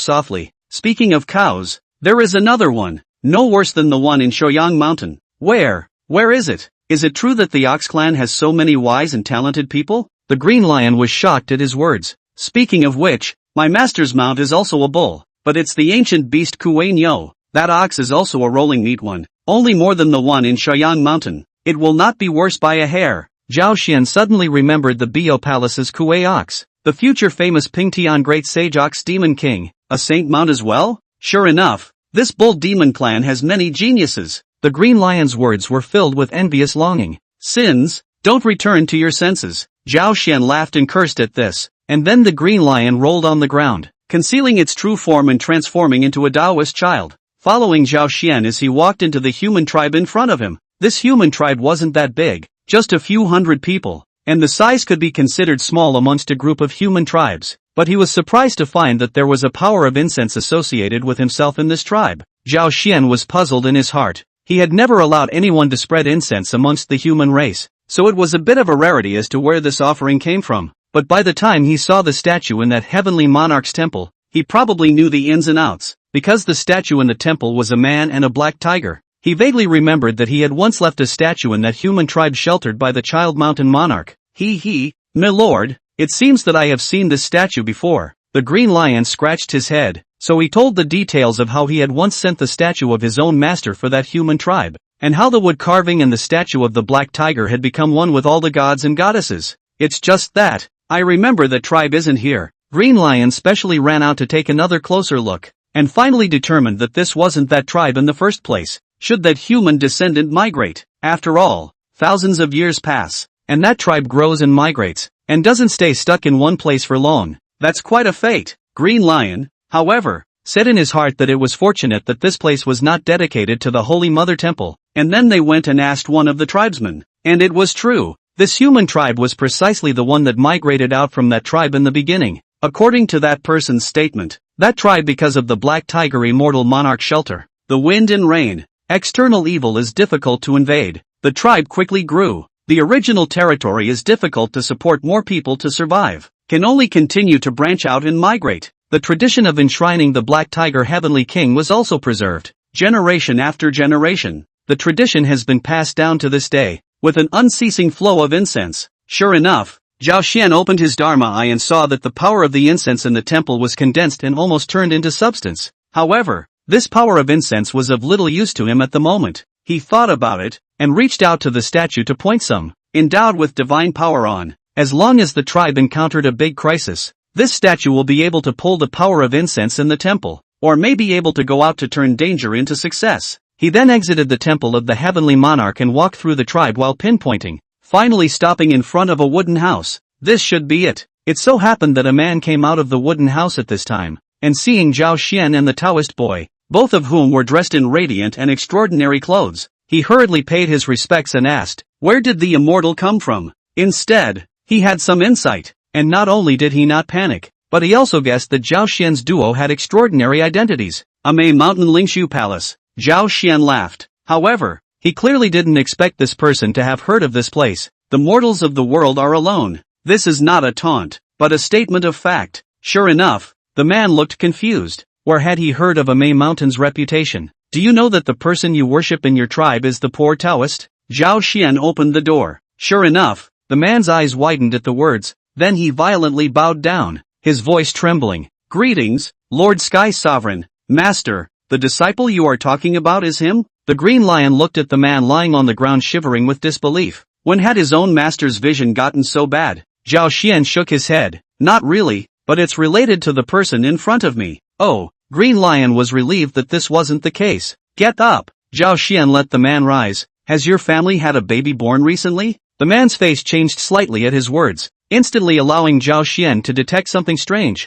softly. Speaking of cows, there is another one. No worse than the one in Shoyang Mountain. Where is it? Is it true that the Ox clan has so many wise and talented people? The Green Lion was shocked at his words. Speaking of which, my master's mount is also a bull, but it's the ancient beast Kuei Nyo. That ox is also a rolling meat one, only more than the one in Shoyang Mountain. It will not be worse by a hair. Zhao Xian suddenly remembered the Bio Palace's Kuei Ox, the future famous Pingtian Great Sage Ox Demon King, a saint mount as well? Sure enough, this bull demon clan has many geniuses. The Green Lion's words were filled with envious longing. Sins, don't return to your senses. Zhao Xian laughed and cursed at this, and then the Green Lion rolled on the ground, concealing its true form and transforming into a Taoist child, following Zhao Xian as he walked into the human tribe in front of him. This human tribe wasn't that big, just a few hundred people, and the size could be considered small amongst a group of human tribes, but he was surprised to find that there was a power of incense associated with himself in this tribe. Zhao Xian was puzzled in his heart. He had never allowed anyone to spread incense amongst the human race. so it was a bit of a rarity as to where this offering came from. But by the time he saw the statue in that heavenly monarch's temple, he probably knew the ins and outs, because the statue in the temple was a man and a black tiger. He vaguely remembered that he had once left a statue in that human tribe sheltered by the child mountain monarch. My lord, it seems that I have seen this statue before. The green lion scratched his head, so he told the details of how he had once sent the statue of his own master for that human tribe, and how the wood carving and the statue of the black tiger had become one with all the gods and goddesses. It's just that, I remember that tribe isn't here. Green Lion specially ran out to take another closer look, and finally determined that this wasn't that tribe in the first place. Should that human descendant migrate? After all, thousands of years pass, and that tribe grows and migrates, and doesn't stay stuck in one place for long. That's quite a fate. Green Lion, however, said in his heart that it was fortunate that this place was not dedicated to the Holy Mother Temple, and then they went and asked one of the tribesmen, and it was true. This human tribe was precisely the one that migrated out from that tribe in the beginning. According to that person's statement, that tribe because of the Black Tiger Immortal Monarch shelter, the wind and rain, external evil is difficult to invade. The tribe quickly grew. The original territory is difficult to support more people to survive, can only continue to branch out and migrate. The tradition of enshrining the Black Tiger Heavenly King was also preserved, generation after generation. The tradition has been passed down to this day, with an unceasing flow of incense. Sure enough, Zhao Xian opened his Dharma eye and saw that the power of the incense in the temple was condensed and almost turned into substance. However, this power of incense was of little use to him at the moment. He thought about it, and reached out to the statue to point some, endowed with divine power on. As long as the tribe encountered a big crisis, this statue will be able to pull the power of incense in the temple, or may be able to go out to turn danger into success. He then exited the temple of the heavenly monarch and walked through the tribe while pinpointing, finally stopping in front of a wooden house. This should be it. It so happened that a man came out of the wooden house at this time, and seeing Zhao Xian and the Taoist boy, both of whom were dressed in radiant and extraordinary clothes, he hurriedly paid his respects and asked, where did the immortal come from? Instead, he had some insight, and not only did he not panic, but he also guessed that Zhao Xian's duo had extraordinary identities. A May Mountain Lingshu Palace. Zhao Xian laughed. However, he clearly didn't expect this person to have heard of this place. The mortals of the world are alone. This is not a taunt, but a statement of fact. Sure enough, the man looked confused. Where had he heard of a May Mountain's reputation? Do you know that the person you worship in your tribe is the poor Taoist? Zhao Xian opened the door. Sure enough, the man's eyes widened at the words, then he violently bowed down, his voice trembling. Greetings, Lord Sky Sovereign, Master. The disciple you are talking about is him? The green lion looked at the man lying on the ground shivering with disbelief. When had his own master's vision gotten so bad? Zhao Xian shook his head. Not really, but it's related to the person in front of me. Oh, Green Lion was relieved that this wasn't the case. Get up. Zhao Xian let the man rise. Has your family had a baby born recently? The man's face changed slightly at his words, instantly allowing Zhao Xian to detect something strange.